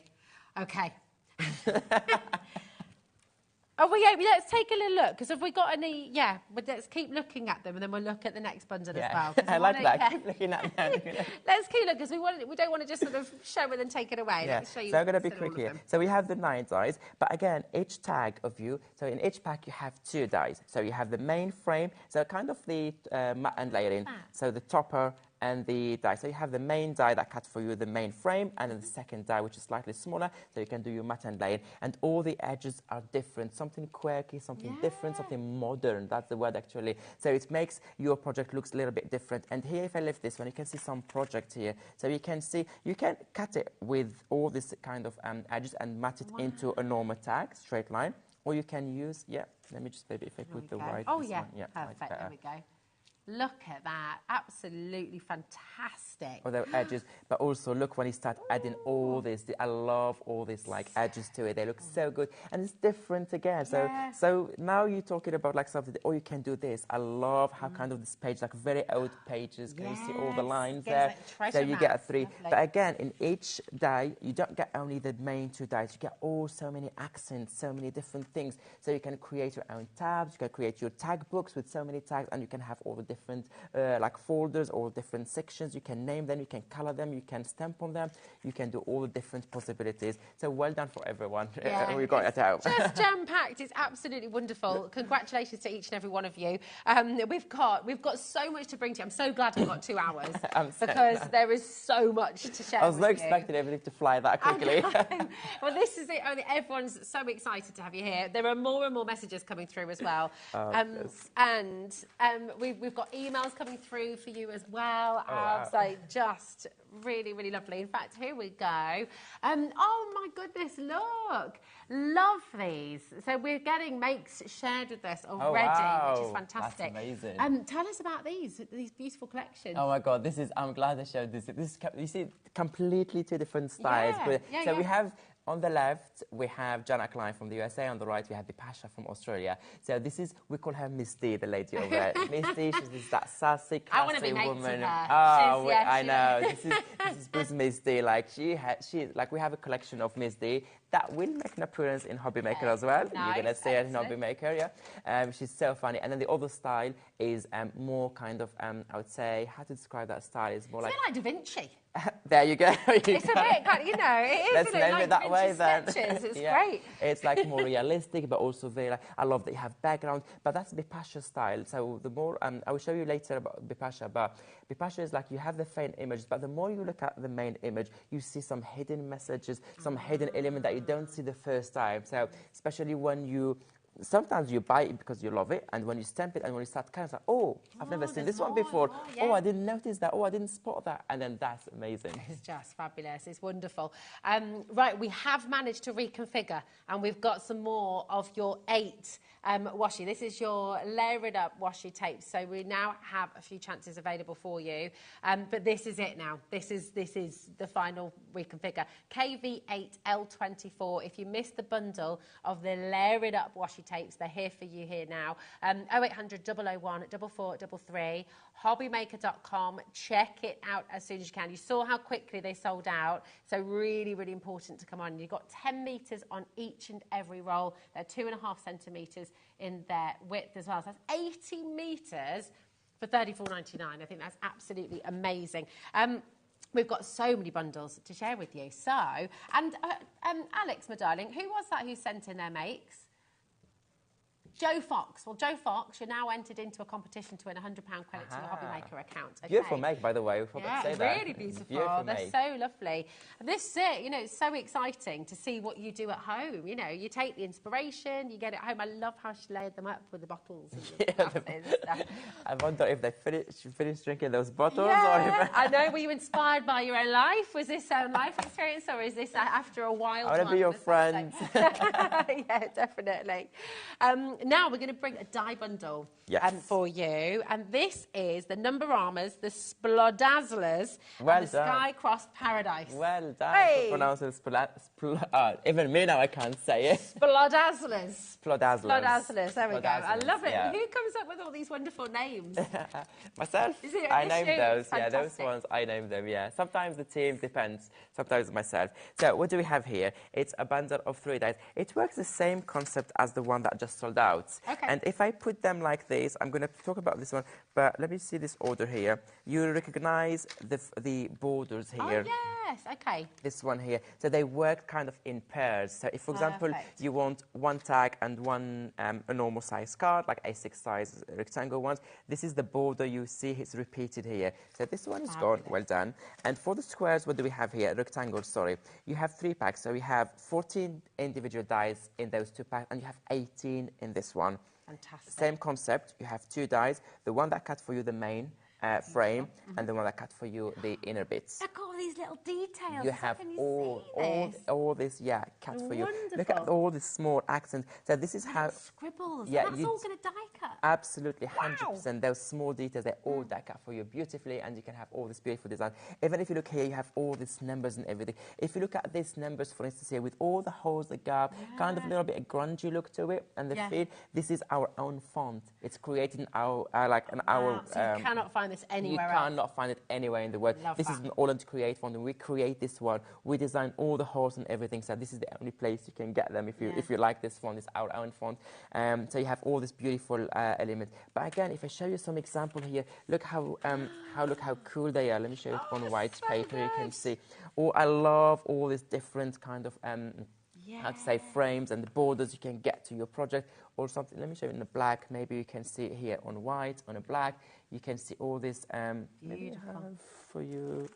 OK. Oh, well, yeah, let's take a little look, because have we got any... Yeah, but let's keep looking at them, and then we'll look at the next bundle as well. I like that. Yeah. Keep looking at them. Let's keep looking, because we don't want to just sort of show it and take it away. Yeah. Let's show you so I'm going to be quick here. So we have the 9 dies, but again, each tag of you, so in each pack you have 2 dies. So you have the main frame, so kind of the matte and layering, so the topper and the die. So you have the main die that cuts for you the main frame, and then the second die, which is slightly smaller, so you can do your matte and layering. And all the edges are different, something quirky, something different, something modern. That's the word, actually. So it makes your project looks a little bit different. And here, if I lift this one, you can see some project here. So you can see, you can cut it with all this kind of edges and mat it into a normal tag, straight line. Or you can use, let me just maybe if I put the white. Oh, yeah, one. perfect, there we go. Look at that. Absolutely fantastic. Or the edges. But also, look when you start adding all this. I love all these, like, edges to it. They look so good. And it's different again. So now you're talking about, like, something, you can do this. I love how kind of this page, like, very old pages. Can you see all the lines there? Like so you get a 3. Lovely. But again, in each die, you don't get only the main 2 dies. You get so many accents, so many different things. So you can create your own tabs. You can create your tag books with so many tags. And you can have all the different like folders or different sections. You can name them, you can color them, you can stamp on them, you can do all the different possibilities. So well done for everyone. Yeah, We got it out. Just jam-packed. It's absolutely wonderful. Congratulations to each and every one of you. We've got so much to bring to you. I'm so glad we've got 2 hours because there is so much to share. I was with not you. expecting everything to fly that quickly. Well, this is it. Everyone's so excited to have you here. There are more and more messages coming through as well. We've got emails coming through for you as well. Wow. So just really, really lovely. In fact, here we go. Oh my goodness, look. Love these. So we're getting makes shared with us already, which is fantastic. That's amazing. Tell us about these beautiful collections. Oh my God, I'm glad I showed this. You see, completely 2 different styles. We have, on the left, we have Jana Klein from the USA. On the right, we have Bipasha from Australia. So this is, we call her Miss D, the lady over there. Miss D, she's that sassy, classy woman. Oh, I know. This is Miss D. Like, we have a collection of Miss D that will make an appearance in HobbyMaker as well. Nice. You're going to see it in HobbyMaker, yeah. She's so funny. And then the other style is more kind of, I would say, how to describe that style? It's more like Da Vinci. There you go. It's a bit, you know, it is. Let's name it that way then. It's great. It's like more realistic, but also very. I love that you have background, but that's Bipasha style. So the more I will show you later about Bipasha, but Bipasha is like you have the faint images, but the more you look at the main image, you see some hidden messages, some hidden element that you don't see the first time. So especially when you. Sometimes you buy it because you love it, and when you stamp it and when you start kind of like, oh, I've never seen this one before. Oh, I didn't notice that. Oh, I didn't spot that. And then that's amazing. It's just fabulous. It's wonderful. Right, we have managed to reconfigure, and we've got some more of your 8 washi. This is your layered up washi tape. So we now have a few chances available for you. But this is it now. This is the final reconfigure. KV8L24. If you missed the bundle of the layered up washi tapes, they're here for you here now. 0800 001 4433, hobbymaker.com. Check it out as soon as you can. You saw how quickly they sold out, so really, really important to come on. You've got 10 metres on each and every roll. They're 2.5 centimetres in their width as well. So that's 80 metres for $34.99. I think that's absolutely amazing. We've got so many bundles to share with you. So, and Alex, my darling, who was that who sent in their makes? Joe Fox. Well, Joe Fox, you're now entered into a competition to win a £100 credit to your HobbyMaker account. Okay. Beautiful make, by the way. Yeah, really beautiful. They're so lovely. And this is it. You know, it's so exciting to see what you do at home. You know, you take the inspiration, you get it home. I love how she layered them up with the bottles and the glasses and stuff. I wonder if they finished drinking those bottles. Yeah, I know. Were you inspired by your own life? Was this a life experience, or is this after a wild one? I want to be your friend. Yeah, definitely. Now we're going to bring a die bundle for you, and this is the Number Armours, the Splodazzlers, and the Sky Cross Paradise. Well done. Hey. Pronouncing even me now I can't say it. Splodazzlers. Splodazzlers. There we go. I love it. Yeah. Who comes up with all these wonderful names? Myself. Is it I named those. Fantastic. Yeah, those ones I named them. Yeah. Sometimes the team depends. Sometimes myself. So what do we have here? It's a bundle of 3 dies. It works the same concept as the one that just sold out. Okay. And if I put them like this, I'm going to talk about this one, but let me see this order here. You recognize the borders here. Oh, yes, okay. This one here. So they work kind of in pairs. So if, for example, you want one tag and one a normal size card, like A6 size rectangle ones, this is the border you see it's repeated here. So this one is gone. Well done. And for the squares, what do we have here? Rectangles, sorry. You have 3 packs. So we have 14 individual dies in those 2 packs, and you have 18 in this one. Fantastic. Same concept. You have 2 dies. The one that cut for you the main frame, and the one that cut for you the inner bits. Look at all these little details. You have all this, cut for you. Look at all the small accents. So this is how scribbles. That's all going to die cut. Absolutely, 100%. Those small details, they all die cut for you beautifully, and you can have all this beautiful design. Even if you look here, you have all these numbers and everything. If you look at these numbers, for instance, here with all the holes, the gap, kind of a little bit of grungy look to it, and the feel. This is our own font. It's created in our So you cannot find this anywhere else. You cannot find it anywhere in the world. Love this that. is an all-in creation made for them. We create this one. We design all the holes and everything. So this is the only place you can get them if you like this font. It's our own font. So you have all this beautiful elements. But again, if I show you some example here, look how cool they are. Let me show you on white paper. You can see. Oh, I love all these different kind of how to say frames and the borders you can get to your project or something. Let me show you in the black. Maybe you can see it here on white, on a black. You can see all this. Beautiful. For you.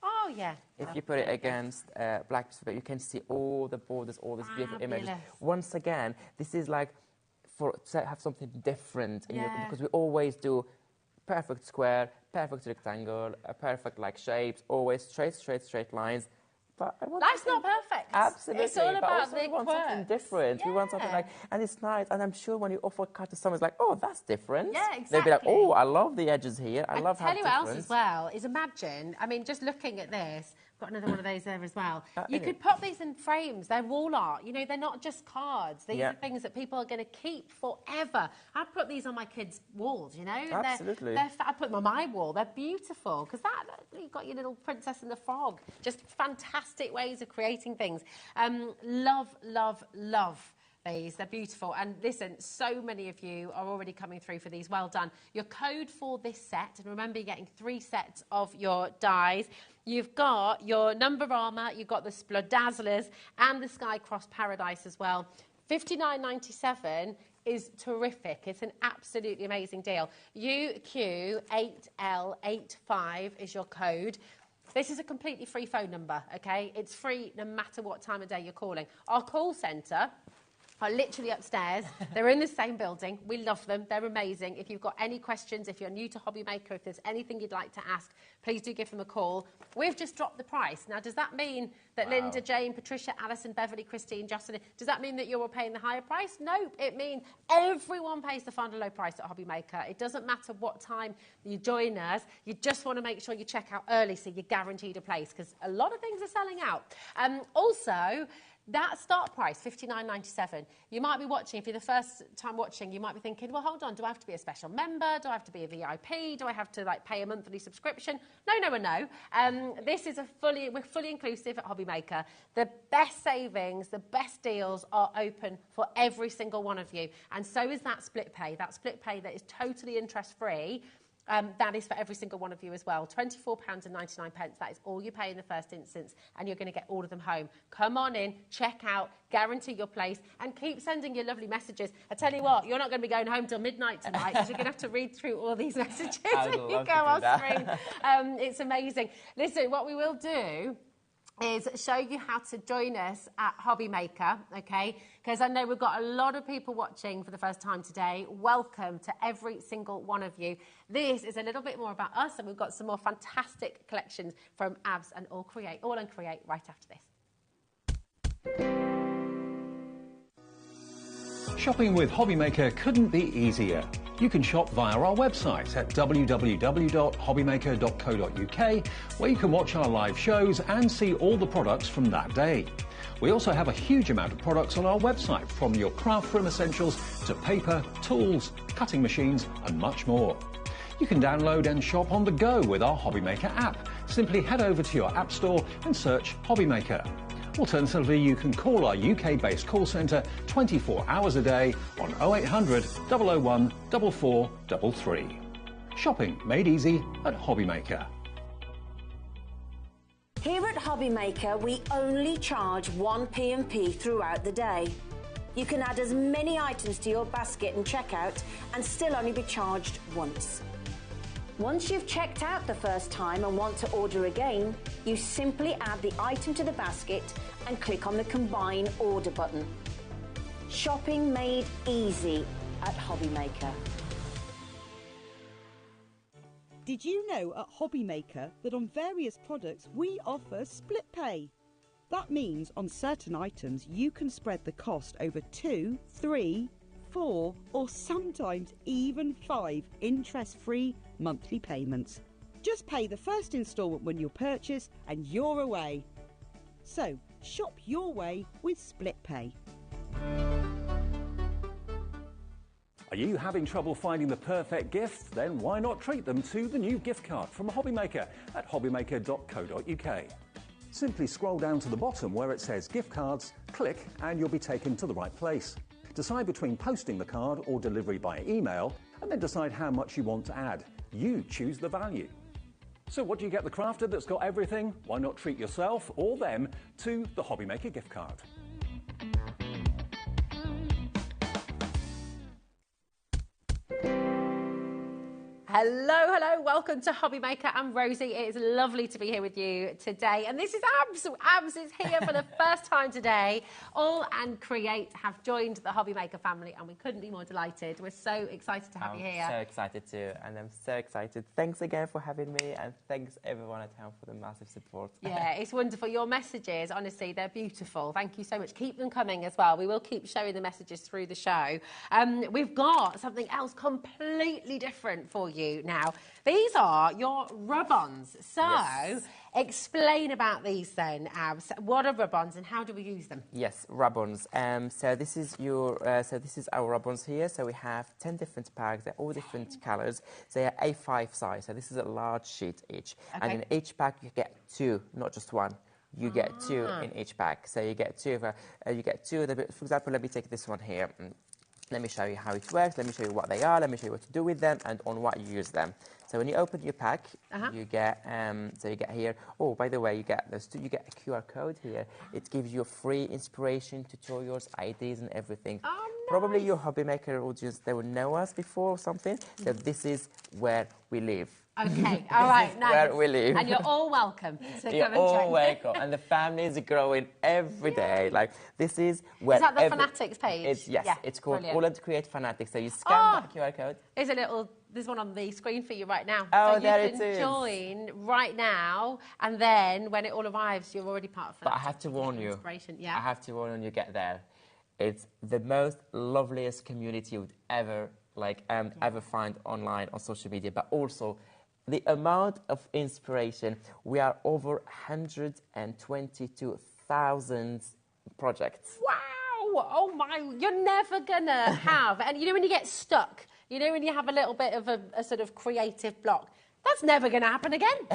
Oh, yeah. If you put it against black, you can see all the borders, all these beautiful images. Once again, this is like to have something different in your, because we always do perfect square, perfect rectangle, perfect like shapes, always straight lines. But that's not perfect. Absolutely. It's all about we want something different. We want something like, and it's nice. And I'm sure when you offer cut to someone, it's like, oh, that's different. Yeah, exactly. They'll be like, oh, I love the edges here. I love how different. Tell you what else as well is imagine. I mean, just looking at this. Got another one of those there as well. You could put these in frames. They're wall art. You know, they're not just cards. These are things that people are going to keep forever. I'd put these on my kids' walls, you know. Absolutely. I'd put them on my wall. They're beautiful because you've got your little Princess and the Frog. Just fantastic ways of creating things. Love, love, love. They're beautiful. And listen, so many of you are already coming through for these. Well done. Your code for this set, and remember you're getting 3 sets of your dies. You've got your Number Armour, you've got the Splodazzlers and the Sky Cross Paradise as well. $59.97 is terrific. It's an absolutely amazing deal. UQ8L85 is your code. This is a completely free phone number, okay? It's free no matter what time of day you're calling. Our call centre are literally upstairs. They're in the same building. We love them. They're amazing. If you've got any questions, if you're new to HobbyMaker, if there's anything you'd like to ask, please do give them a call. We've just dropped the price. Now, does that mean that Linda, Jane, Patricia, Alison, Beverly, Christine, Jocelyn, does that mean that you're all paying the higher price? No, it means everyone pays the final low price at HobbyMaker. It doesn't matter what time you join us. You just want to make sure you check out early so you're guaranteed a place because a lot of things are selling out. Also, that start price, $59.97. You might be watching, if you're the first time watching, you might be thinking, well, hold on, do I have to be a special member? Do I have to be a VIP? Do I have to pay a monthly subscription? No. This is we're fully inclusive at HobbyMaker. The best savings, the best deals are open for every single one of you. And so is that split pay that is totally interest-free. That is for every single one of you as well. £24.99. That is all you pay in the first instance, and you're going to get all of them home. Come on in, check out, guarantee your place, and keep sending your lovely messages. I tell you what, you're not going to be going home till midnight tonight because you're going to have to read through all these messages when you go off screen. It's amazing. Listen, what we will do is show you how to join us at HobbyMaker, okay? Because I know we've got a lot of people watching for the first time today. Welcome to every single one of you. This is a little bit more about us, and we've got some more fantastic collections from Abs and All and Create right after this. Shopping with HobbyMaker couldn't be easier. You can shop via our website at www.hobbymaker.co.uk, where you can watch our live shows and see all the products from that day. We also have a huge amount of products on our website, from your craft room essentials to paper, tools, cutting machines and much more. You can download and shop on the go with our HobbyMaker app. Simply head over to your app store and search HobbyMaker. Alternatively, you can call our UK-based call centre 24 hours a day on 0800 001 4433. Shopping made easy at HobbyMaker. Here at HobbyMaker, we only charge 1 P&P throughout the day. You can add as many items to your basket and checkout and still only be charged once. Once you've checked out the first time and want to order again, you simply add the item to the basket and click on the Combine Order button. Shopping made easy at HobbyMaker. Did you know at HobbyMaker that on various products we offer split pay? That means on certain items you can spread the cost over 2, 3, 4 or sometimes even 5 interest-free monthly payments. Just pay the first instalment when you purchase and you're away. So shop your way with split pay. Are you having trouble finding the perfect gift? Then why not treat them to the new gift card from HobbyMaker at hobbymaker.co.uk. Simply scroll down to the bottom where it says gift cards, click and you'll be taken to the right place. Decide between posting the card or delivery by email and then decide how much you want to add. You choose the value. So what do you get the crafter that's got everything? Why not treat yourself or them to the HobbyMaker gift card? Hello, hello, welcome to HobbyMaker. I'm Rosie. It is lovely to be here with you today. And this is Abs. Abs is here for the first time today. All and Create have joined the HobbyMaker family and we couldn't be more delighted. We're so excited to have you here. I'm so excited too, and I'm so excited. Thanks again for having me, and thanks everyone at home for the massive support. Yeah, it's wonderful. Your messages, honestly, they're beautiful. Thank you so much. Keep them coming as well. We will keep showing the messages through the show. We've got something else completely different for you now. These are your rub-ons. So, Yes. explain about these then, Abs. What are rub-ons and how do we use them? Yes, rub-ons. So this is our rub-ons here. So we have 10 different packs. They're all different colours. So they're A5 size. So this is a large sheet each. Okay. And in each pack you get 2, not just 1. You get 2 in each pack. So you get 2 of for example, let me take this one here. Let me show you how it works. Let me show you what they are. Let me show you what to do with them and on what you use them. So when you open your pack, you get so you get here. Oh, by the way, you get those two. You get a QR code here. It gives you free inspiration, tutorials, ideas, and everything. Oh, nice. Probably your HobbyMaker audience, they will know us before or something. So this is where we live. Okay, all right, nice. Where we live. And you're all welcome to You're come and all check. welcome, and the family is growing every day. Like this is where. Is that the Fanatics page? Yes, Yeah, it's called brilliant. All and Create Fanatics. So you scan that QR code. There's one on the screen for you right now. Oh, so there you it can is. join right now, and then when it all arrives, you're already part of But I Fanatics. have to warn you. Inspiration, yeah. I have to warn you when you get there. It's the most loveliest community you would ever ever find online on social media, but also the amount of inspiration. We are over 122,000 projects. Wow! Oh my! You're never gonna have, and you know when you get stuck, you know when you have a little bit of a sort of creative block. That's never going to happen again.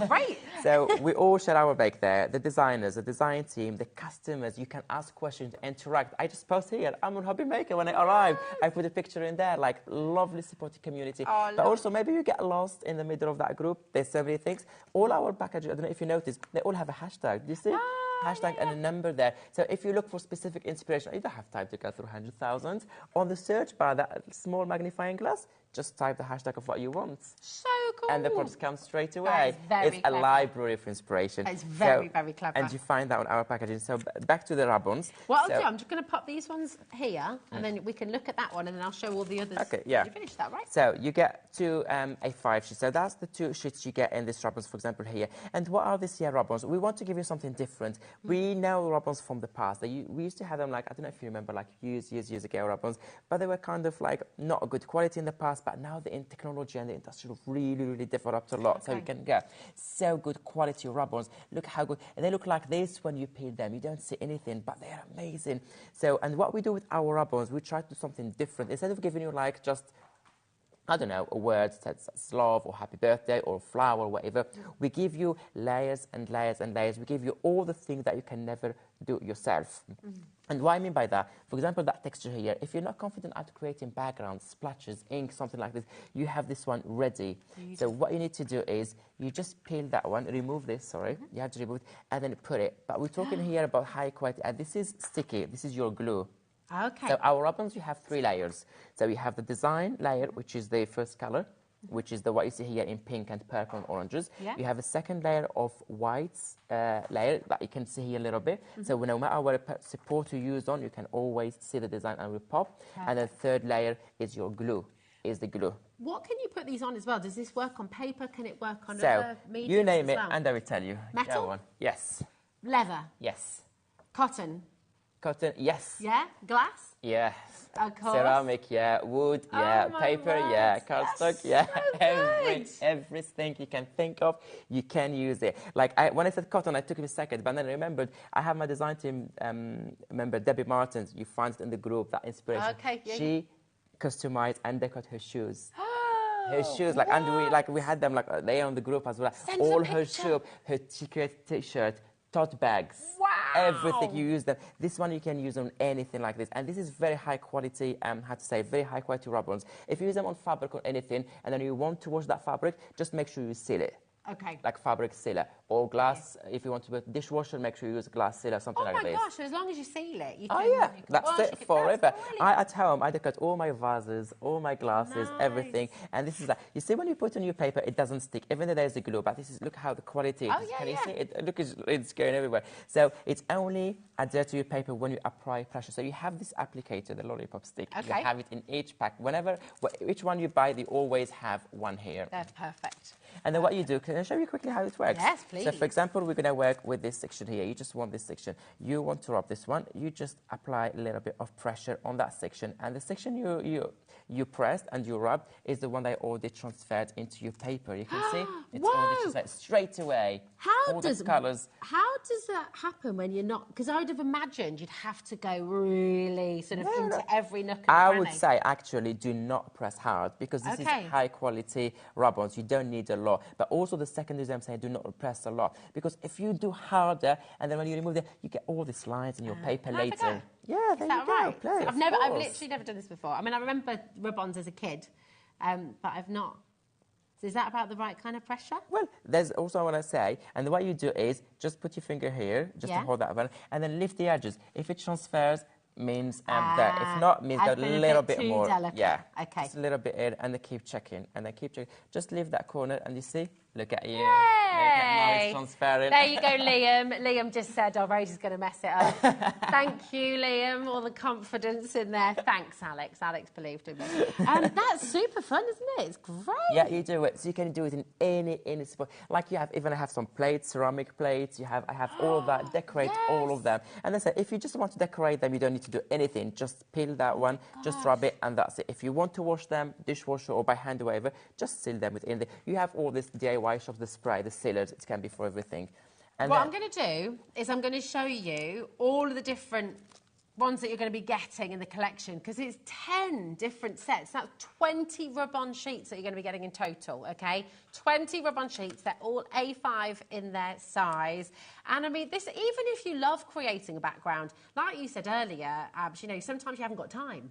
Right. So we all share our bake there. The designers, the design team, the customers. You can ask questions, interact. I just post here. I'm on HobbyMaker. When I arrive, I put a picture in there. Like lovely supportive community. Oh, but also maybe you get lost in the middle of that group. There's so many things. All our packages, I don't know if you noticed, they all have a hashtag. Do you see? Hashtag and a number there. So if you look for specific inspiration, you don't have time to go through 100,000. On the search bar, that small magnifying glass, just type the hashtag of what you want. So cool. And the products come straight away. That is very it's clever. a library of inspiration. It's very, very clever. And you find that on our packaging. So back to the rub-ons. What I'll do, I'm just going to pop these ones here, and then we can look at that one, and then I'll show all the others. Okay, yeah. You finished that, right? So you get 2 A5 sheets. So that's the 2 sheets you get in these rub-ons, for example, here. And what are these here rub-ons? We want to give you something different. We know rub-ons from the past. We used to have them, like, I don't know if you remember, like years ago, rub-ons, but they were kind of like not a good quality in the past, but now the technology and the industry really developed a lot. Okay. So you can get so good quality rub-ons. Look how good, and they look like this when you peel them. You don't see anything, but they're amazing. So, and what we do with our rub-ons, we try to do something different. Instead of giving you like just, I don't know, a word that says love or happy birthday or flower or whatever, we give you layers and layers and layers. We give you all the things that you can never do yourself. And what I mean by that, for example, that texture here, if you're not confident at creating backgrounds, splashes, ink, something like this, you have this one ready. So what you need to do is you just peel that one, remove this, sorry, you have to remove it, and then put it. But we're talking here about high quality, and this is sticky, this is your glue. Okay. So our rub-ons, you have 3 layers. So you have the design layer, which is the first color, which is what you see here in pink and purple and oranges. Yeah. You have a second layer of whites layer that you can see here a little bit. So no matter what support you use on, you can always see the design and will pop. And the third layer is your glue, is the glue. What can you put these on as well? Does this work on paper? Can it work on So other mediums you name as it, well? and I will tell you. Metal? Go on. Yes. Leather? Yes. Cotton? Cotton? Yes. Yeah? Glass? Yes. Of course. Ceramic, yeah. Wood, yeah. Oh, my Paper, word. yeah. Cardstock, yeah. Good. Everything you can think of, you can use it. Like when I said cotton, I took it a second, but then I remembered I have my design team member, Debbie Martins. You find it in the group, that inspiration. Okay, yeah. She customize and decorate her shoes. Her shoes, like, and we had them, like, they on the group as well. Send all a her picture. shoes, her t-shirt, tote bags. Wow. Everything you use them. This one you can use on anything like this. And this is very high quality, how to say, very high quality rub-ons. If you use them on fabric or anything, and then you want to wash that fabric, just make sure you seal it. Okay. Like fabric sealer or glass. If you want to put dishwasher, make sure you use glass sealer, something like this. Oh my gosh, as long as you seal it, you can... Oh yeah, you can that's wash it forever. That's At home, I decorate all my vases, all my glasses, everything. And this is like, you see when you put on your paper, it doesn't stick, even though there's a glue, but this is, look how the quality is. Can you see it? Look, it's going everywhere. So it's only adhere to your paper when you apply pressure. So you have this applicator, the lollipop stick. You have it in each pack. Whenever, each one you buy, they always have one here. That's perfect. And then what you do, can I show you quickly how it works? Yes, please. So, for example, we're going to work with this section here. You just want this section. You want to rub this one. You just apply a little bit of pressure on that section. And the section you pressed and you rubbed is the one that already transferred into your paper. You can see it's already transferred straight away. How all does the colours. How does that happen when you're not? Because I would have imagined you'd have to go really sort of into every nook and I cranny. would say, actually, do not press hard because this is high quality rub-ons. You don't need a lot. But also the second is I'm saying do not press a lot because if you do harder and then when you remove it, you get all these lines in your paper later. Yeah, there you go. Right? Play, I've literally never done this before. I mean, I remember rub-ons as a kid, but I've not. So is that about the right kind of pressure? Well, there's also what I say, and what you do is just put your finger here, just to hold that one, and then lift the edges. If it transfers, means there. If not, means go a little bit more. Delicate. Yeah. Okay. Just a little bit in, and then keep checking, and then keep checking. Just leave that corner, and you see, look at you. Yay! Look at now it's transparent. There you go, Liam. Liam just said, "Oh, Rosie's going to mess it up." Thank you, Liam. All the confidence in there. Thanks, Alex. Alex believed in me. That's super fun, isn't it? It's great. Yeah, you do it. So you can do it in any spot. Like you have, even I have some plates, ceramic plates. I have all of that. Decorate all of them. And then say, if you just want to decorate them, you don't need to do anything. Just peel that one, just rub it, and that's it. If you want to wash them, dishwasher or by hand or whatever, just seal them within there. You have all this DIY shops, the spray, the sealers. It can be for everything. And what I'm going to do is I'm going to show you all of the different ones that you're going to be getting in the collection because it's 10 different sets. That's 20 rub-on sheets that you're going to be getting in total, okay? 20 rub-on sheets. They're all A5 in their size. And I mean, this, even if you love creating a background, like you said earlier, Abs, you know, sometimes you haven't got time.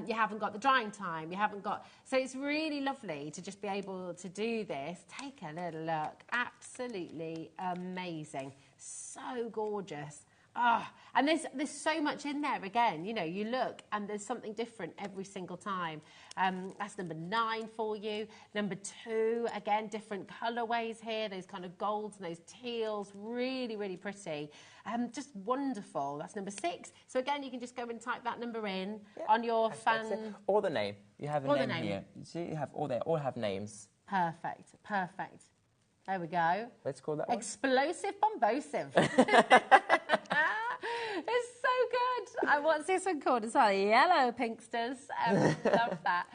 You haven't got the drying time. You haven't got... So it's really lovely to just be able to do this. Take a little look. Absolutely amazing. So gorgeous. Oh, and there's so much in there again. You know, you look and there's something different every single time. That's number 9 for you. Number 2, again, different colourways here. Those kind of golds and those teals, really, really pretty. Just wonderful. That's number 6. So again, you can just go and type that number in on your fan. Or the name. You have a name here. You see, you have they all have names. Perfect, perfect. There we go. Let's call that one. Explosive Bombosive. It's so good. What's this one called? It's like Yellow Pinksters. Love that.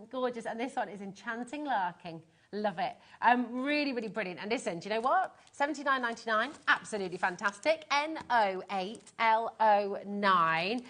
Gorgeous. And this one is Enchanting Larking. Love it. Really, really brilliant. And listen, do you know what? $79.99. Absolutely fantastic. NO8LO9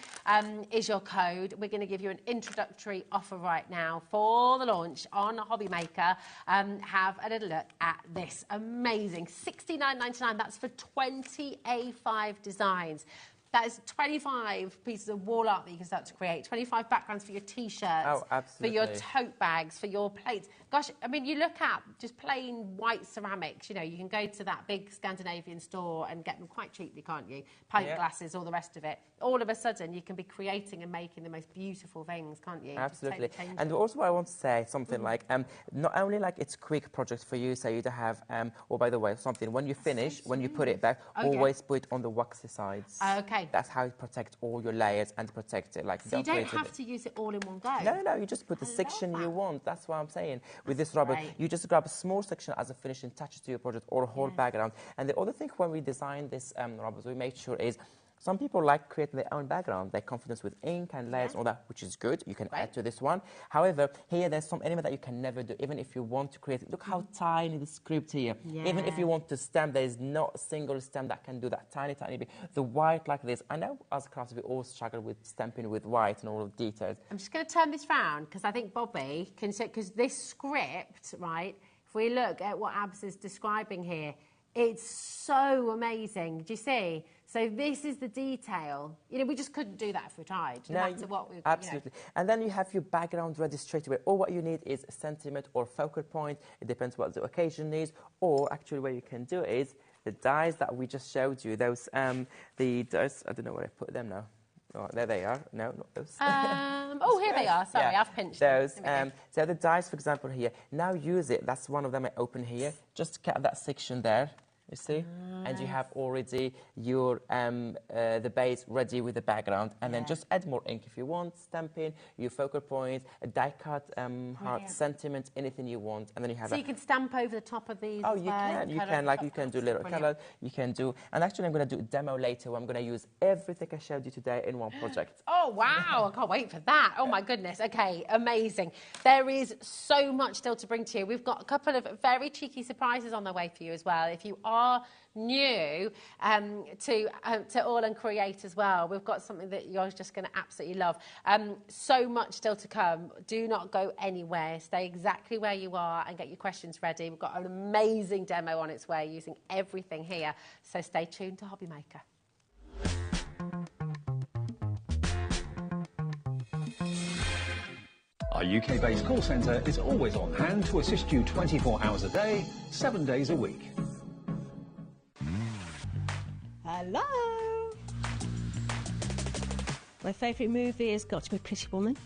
is your code. We're going to give you an introductory offer right now for the launch on HobbyMaker. Have a little look at this. Amazing. $69.99. That's for 20 A5 designs. That is 25 pieces of wall art that you can start to create, 25 backgrounds for your T-shirts, for your tote bags, for your plates. Gosh, I mean, you look at just plain white ceramics, you know, you can go to that big Scandinavian store and get them quite cheaply, can't you? Pint glasses, all the rest of it. All of a sudden, you can be creating and making the most beautiful things, can't you? Absolutely. And also I want to say something like, not only like it's quick project for you, so you to have, or by the way, something, when you finish, when you put it back, always put it on the waxy sides. Okay. That's how it protects all your layers and protect it. Like, so you don't have to use it all in one go? No, you just put the section you want. That's what I'm saying. With this rubber, you just grab a small section as a finishing touch to your project or a whole background. And the other thing when we designed this rubbers, we made sure is Some people like creating their own background, their confidence with ink and layers and all that, which is good. You can add to this one. However, here there's some element that you can never do, even if you want to create it. Look how tiny the script here. Even if you want to stamp, there is not a single stamp that can do that tiny bit. The white like this. I know as crafts we all struggle with stamping with white and all the details. I'm just going to turn this round because I think Bobby can say, because this script, right, if we look at what Abs is describing here, it's so amazing. Do you see? So this is the detail. You know, we just couldn't do that if we tried, no matter what we... Absolutely. You know. And then you have your background ready straight away. All what you need is a sentiment or focal point. It depends what the occasion is. Or actually what you can do is the dies that we just showed you, those, the dies, I don't know where I put them now. Oh, there they are. No, not those. Oh, here they are. Sorry, I've pinched those. them. So the dies, for example, here. Now use it. That's one of them I open here. Just cut that section there. You see? And you have already your the base ready with the background. And then just add more ink if you want, stamping, your focal point, a die cut, heart, sentiment, anything you want. And then you have so you can stamp over the top of these you can. You can, like, you can do little colour. You can do... And actually, I'm going to do a demo later where I'm going to use everything I showed you today in one project. Oh, wow. I can't wait for that. Oh, my goodness. OK, amazing. There is so much still to bring to you. We've got a couple of very cheeky surprises on the way for you as well. If you are new to All and Create as well, we've got something that you're just going to absolutely love. So much still to come. Do not go anywhere. Stay exactly where you are and get your questions ready. We've got an amazing demo on its way using everything here. So stay tuned to HobbyMaker. Our UK-based call centre is always on hand to assist you 24 hours a day, 7 days a week. Hello! My favourite movie has got to be Pretty Woman.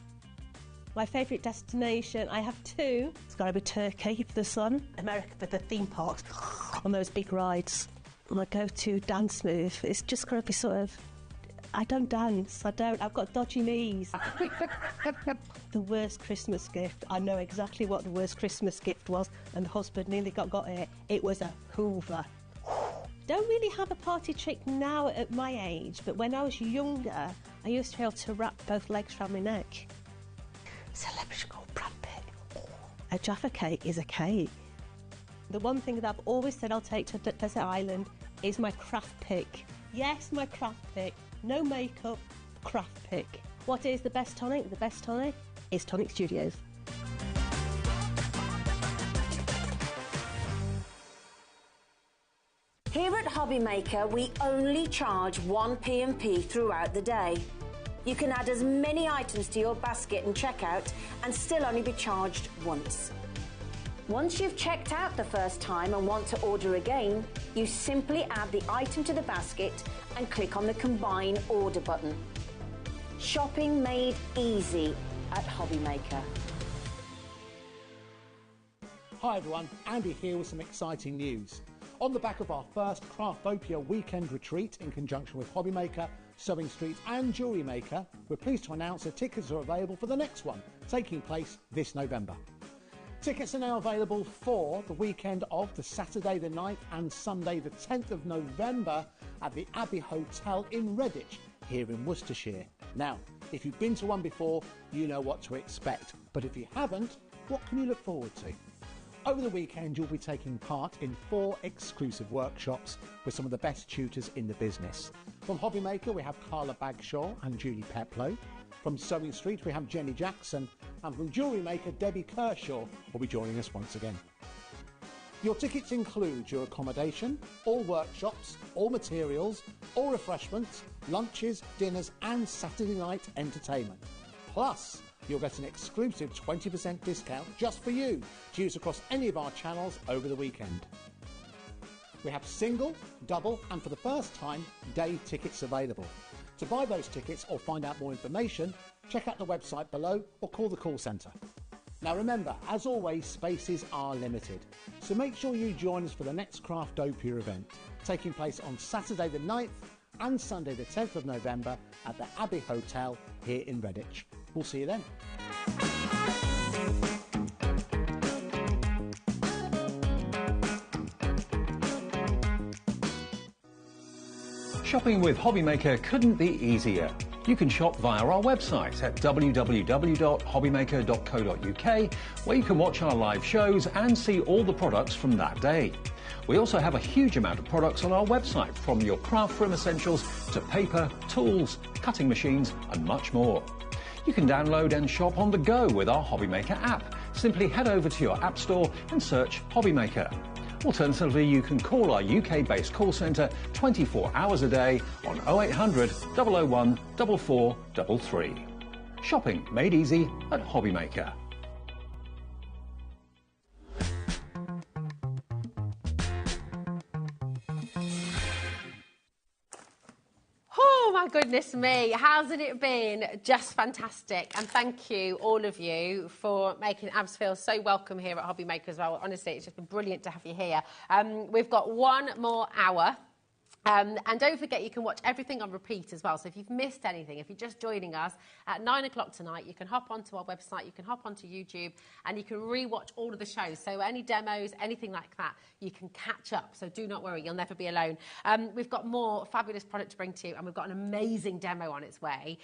My favourite destination, I have two. It's got to be Turkey for the sun, America for the theme parks, on those big rides. My go-to dance move, it's just got to be sort of... I don't dance, I've got dodgy knees. The worst Christmas gift, I know exactly what the worst Christmas gift was, and the husband nearly got it. It was a Hoover. Don't really have a party trick now at my age, but when I was younger, I used to be able to wrap both legs around my neck. Celebrity called Brad Pitt. A Jaffa cake is a cake. The one thing that I've always said I'll take to Desert Island is my craft pick. Yes, my craft pick. No makeup, craft pick. What is the best tonic? The best tonic is Tonic Studios. Here at HobbyMaker, we only charge 1 P&P throughout the day. You can add as many items to your basket and checkout and still only be charged once. Once you've checked out the first time and want to order again, you simply add the item to the basket and click on the Combine Order button. Shopping made easy at HobbyMaker. Hi everyone, Andy here with some exciting news. On the back of our first Craftopia weekend retreat in conjunction with HobbyMaker, Sewing Street and Jewellery Maker, we're pleased to announce that tickets are available for the next one, taking place this November. Tickets are now available for the weekend of the Saturday the 9th and Sunday the 10th of November at the Abbey Hotel in Redditch, here in Worcestershire. Now, if you've been to one before, you know what to expect. But if you haven't, what can you look forward to? Over the weekend, you'll be taking part in 4 exclusive workshops with some of the best tutors in the business. From HobbyMaker, we have Carla Bagshaw and Julie Peplow. From Sewing Street, we have Jenny Jackson. And from Jewellery Maker, Debbie Kershaw will be joining us once again. Your tickets include your accommodation, all workshops, all materials, all refreshments, lunches, dinners and Saturday night entertainment. Plus, you'll get an exclusive 20% discount just for you to use across any of our channels over the weekend. We have single, double and for the first time, day tickets available. To buy those tickets or find out more information, check out the website below or call the call centre. Now remember, as always, spaces are limited, so make sure you join us for the next Craftopia event, taking place on Saturday the 9th and Sunday the 10th of November at the Abbey Hotel here in Redditch. We'll see you then. Shopping with HobbyMaker couldn't be easier. You can shop via our website at www.hobbymaker.co.uk, where you can watch our live shows and see all the products from that day. We also have a huge amount of products on our website, from your craft room essentials to paper, tools, cutting machines and much more. You can download and shop on the go with our HobbyMaker app. Simply head over to your app store and search HobbyMaker. Alternatively, you can call our UK-based call centre 24 hours a day on 0800 001 4433. Shopping made easy at HobbyMaker. Oh my goodness me, hasn't it been just fantastic? And thank you, all of you, for making Abs feel so welcome here at HobbyMaker as well. Honestly, it's just been brilliant to have you here. We've got one more hour. And don't forget, you can watch everything on repeat as well. So if you've missed anything, if you're just joining us at 9 o'clock tonight, you can hop onto our website, you can hop onto YouTube, and you can re-watch all of the shows. So any demos, anything like that, you can catch up. So do not worry, you'll never be alone. We've got more fabulous product to bring to you, and we've got an amazing demo on its way.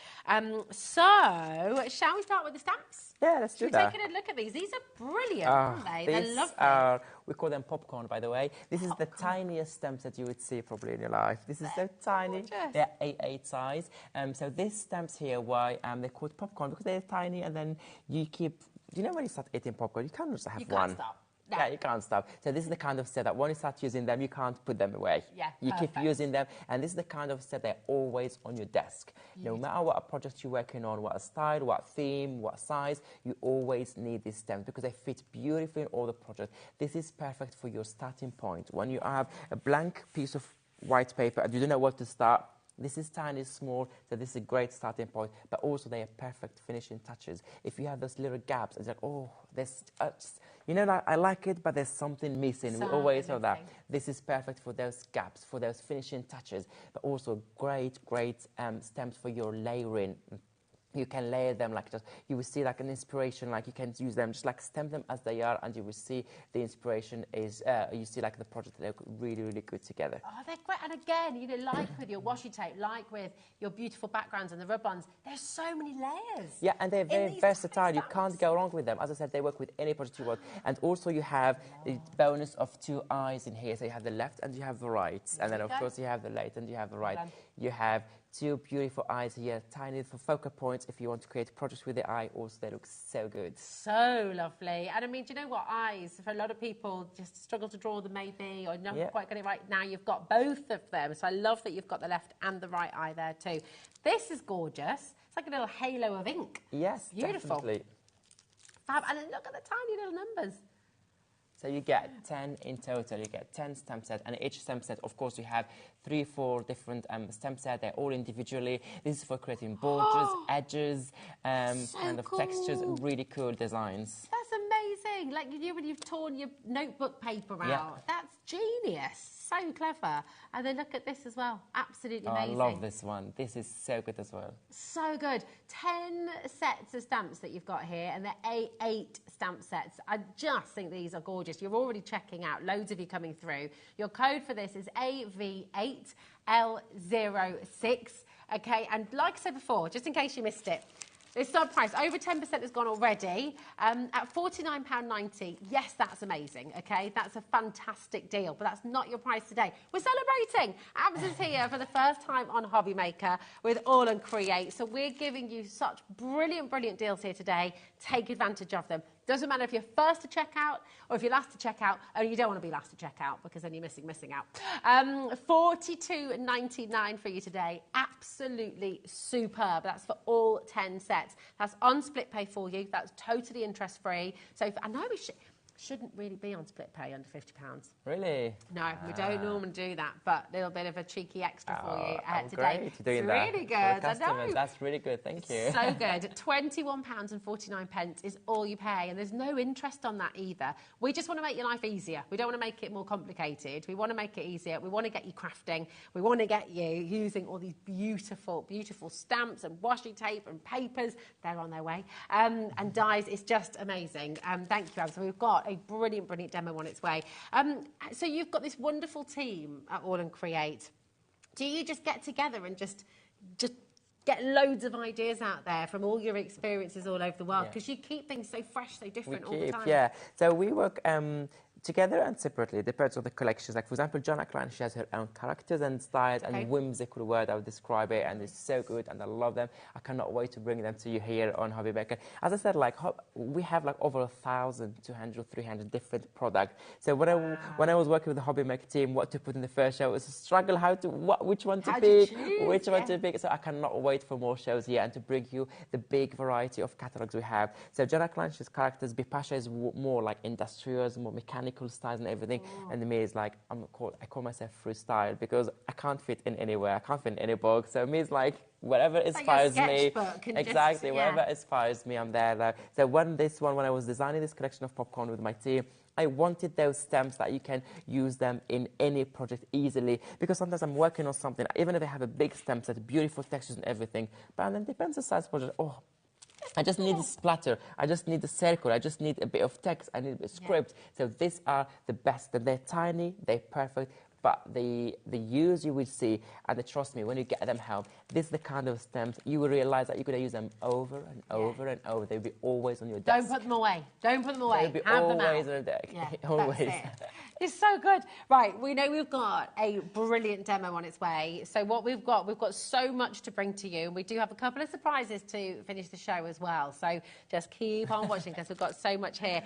So shall we start with the stamps? Yeah, let's do that. Take a look at these. These are brilliant, aren't they? They're lovely. We call them popcorn, by the way. This is the tiniest stamps that you would see probably in your life. This is so tiny. Gorgeous. They're A8 size. So these stamps here, why they're called popcorn? Because they're tiny, and then you keep... You know, when you start eating popcorn, you can't just have one. You can't stop. No. Yeah, you can't stop. So this is the kind of set that when you start using them, you can't put them away. Yeah, you perfect. keep using them, and this is the kind of set they're always on your desk. No matter what project you're working on, what style, what theme, what size, you always need these stamps because they fit beautifully in all the projects. This is perfect for your starting point. When you have a blank piece of white paper and you don't know what to start, this is tiny, small, so this is a great starting point, but also they are perfect finishing touches. If you have those little gaps, it's like, oh, there's, you know, I like it, but there's something missing. We always know that. This is perfect for those gaps, for those finishing touches, but also great stamps for your layering. You can layer them like just, you will see like an inspiration, like you can use them, just like stamp them as they are, and you will see the inspiration is, you see like the project, they look really, really good together. Oh, they're great. And again, you know, like with your washi tape, like with your beautiful backgrounds and the rub-ons, there's so many layers. Yeah, and they're very versatile. You can't go wrong with them. As I said, they work with any project you want. And also you have the bonus of 2 eyes in here. So you have the left and you have the right. And then of course you have the left and you have the right. You have 2 beautiful eyes here, tiny for focal points if you want to create projects with the eye. Also, they look so good. So lovely. And I mean, do you know what? Eyes, for a lot of people, just struggle to draw them maybe, or not quite get it right. Now you've got both of them. So I love that you've got the left and the right eye there too. This is gorgeous. It's like a little halo of ink. Yes, beautiful. Definitely. Fab. And then look at the tiny little numbers. So you get 10 in total, you get 10 stamp sets, and each stamp set, of course, you have 3 or 4 different stamp sets. They're all individually. This is for creating borders, edges, kind of textures, really cool designs. That's amazing. Like you when you've torn your notebook paper out. Yeah. That's genius. So clever. And then look at this as well. Absolutely amazing. I love this one. This is so good as well. So good. 10 sets of stamps that you've got here, and they're A8 stamp sets. I just think these are gorgeous. You're already checking out. Loads of you coming through. Your code for this is AV8L06. Okay, and like I said before, just in case you missed it, this sub price, over 10% has gone already, at £49.90. Yes, that's amazing, okay? That's a fantastic deal, but that's not your price today. We're celebrating. Abs is here for the first time on HobbyMaker with All and Create. So we're giving you such brilliant, brilliant deals here today. Take advantage of them. Doesn't matter if you're first to check out or if you're last to check out. Oh, you don't want to be last to check out because then you're missing out. $42.99 for you today. Absolutely superb. That's for all 10 sets. That's on split pay for you. That's totally interest free. So I know we shouldn't really be on split pay under £50. Really? No, we don't normally do that, but a little bit of a cheeky extra for you today. Great. You're doing it's really good. I know. That's really good. Thank you. So good. £21.49 is all you pay, and there's no interest on that either. We just want to make your life easier. We don't want to make it more complicated. We want to make it easier. We want to get you crafting. We want to get you using all these beautiful, beautiful stamps and washi tape and papers. They're on their way. And dies. It's just amazing. Thank you, Ab. So we've got a brilliant, brilliant demo on its way. So you've got this wonderful team at All and Create. do you just get together and just get loads of ideas out there from all your experiences all over the world? Because you keep things so fresh, so different all the time. Yeah. So we work together and separately. It depends on the collections. Like, for example, Joanna Klein, she has her own characters and styles and whimsical word, I would describe it, and it's so good, and I love them. I cannot wait to bring them to you here on HobbyMaker. As I said, like, we have like over 1,200, 300 different products. So when I was working with the HobbyMaker team, what to put in the first show, it was a struggle which one to pick, which one to pick. So I cannot wait for more shows here and to bring you the big variety of catalogs we have. So Joanna Klein, she's characters. Bipasha is more like industrials, more mechanical styles and everything, and me is like I call myself freestyle because I can't fit in anywhere, I can't fit in any box. So me is like whatever inspires me, exactly, whatever inspires me, I'm there. So when I was designing this collection of popcorn with my team, I wanted those stamps that you can use them in any project easily, because sometimes I'm working on something, even if I have a big stamp set, beautiful textures and everything, but then it depends on the size project. I just need a splatter, I just need a circle, I just need a bit of text, I need a script. So these are the best. They're tiny, they're perfect, but the use you will see, and trust me, when you get them home, this is the kind of stamps you will realize that you're going to use them over and over and over. They'll be always on your desk. Don't put them away. Don't put them away. They'll be Have them always out. on your deck. Yeah, always. That's it. It's so good. Right, we know we've got a brilliant demo on its way. So what we've got so much to bring to you. And we do have a couple of surprises to finish the show as well. So just keep on watching because we've got so much here.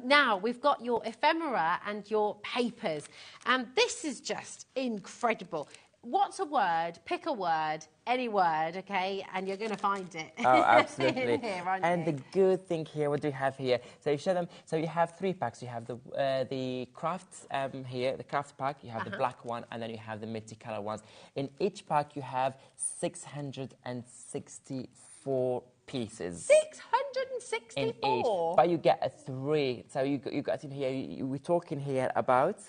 Now, we've got your ephemera and your papers. And this is just incredible. What's a word? Pick a word, any word, okay, and you're going to find it. Oh, absolutely. In here, aren't and you? the good thing here, what do you have here? So you show them. So you have 3 packs. You have the crafts here, the craft pack. You have the black one, and then you have the multi-color ones. In each pack, you have 664 pieces. 664. In each, but you get a 3. So you got in here. We're talking here about.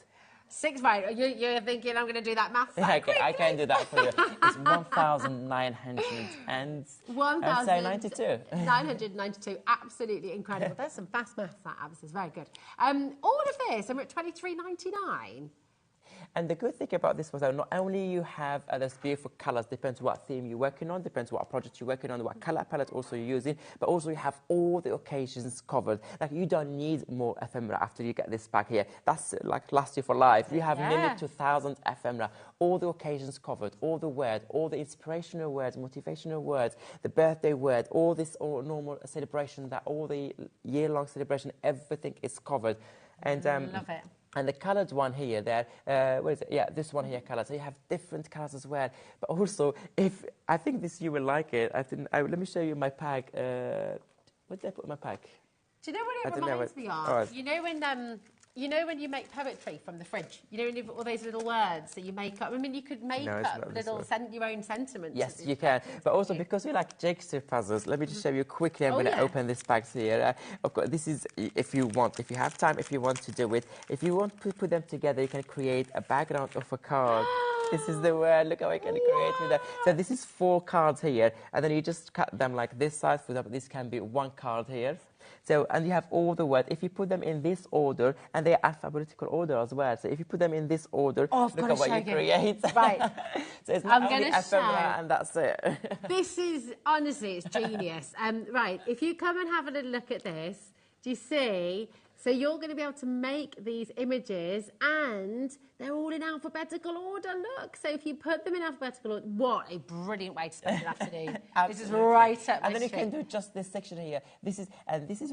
6, right? You're thinking I'm going to do that math? Yeah, okay, I can do that for you. It's 1,992. 992. Absolutely incredible. There's some fast maths. That Abs is very good. All of this, and we're at $23.99. And the good thing about this was that not only you have those beautiful colours, depends what theme you're working on, depends what project you're working on, what colour palette also you're using, but also you have all the occasions covered. Like, you don't need more ephemera after you get this pack here. That's like last year for life. You have nearly 2,000 ephemera, all the occasions covered, all the words, all the inspirational words, motivational words, the birthday word, all this normal celebration, that all the year-long celebration, everything is covered. And love it. And the coloured one here, what is it? Yeah, this one here, coloured. So you have different colours as well. But also, I think this you will like it. Let me show you my pack. What did I put in my pack? Do you know what it reminds me of? Right. You know when you make poetry from the fridge? You know when you've got all those little words that you make up? I mean, you could make up little your own sentiments. Yes, you can. But also, because we like jigsaw puzzles, let me just show you quickly. I'm going to open this pack here. Of course, this is, if you have time, if you want to do it. If you want to put them together, you can create a background of a card. This is the word. Look how I can create with that. So this is 4 cards here, and then you just cut them like this size. For example, this can be 1 card here. So, and you have all the words. If you put them in this order, and they are alphabetical order as well. So if you put them in this order, look at what you create. Right. So it's not only ephemera, and that's it. This is, honestly, it's genius. Right, if you come and have a little look at this, do you see? So you're going to be able to make these images, and they're all in alphabetical order. Look, so if you put them in alphabetical order, what a brilliant way to spend an afternoon. This is right up my And then you street. can do just this section here. This is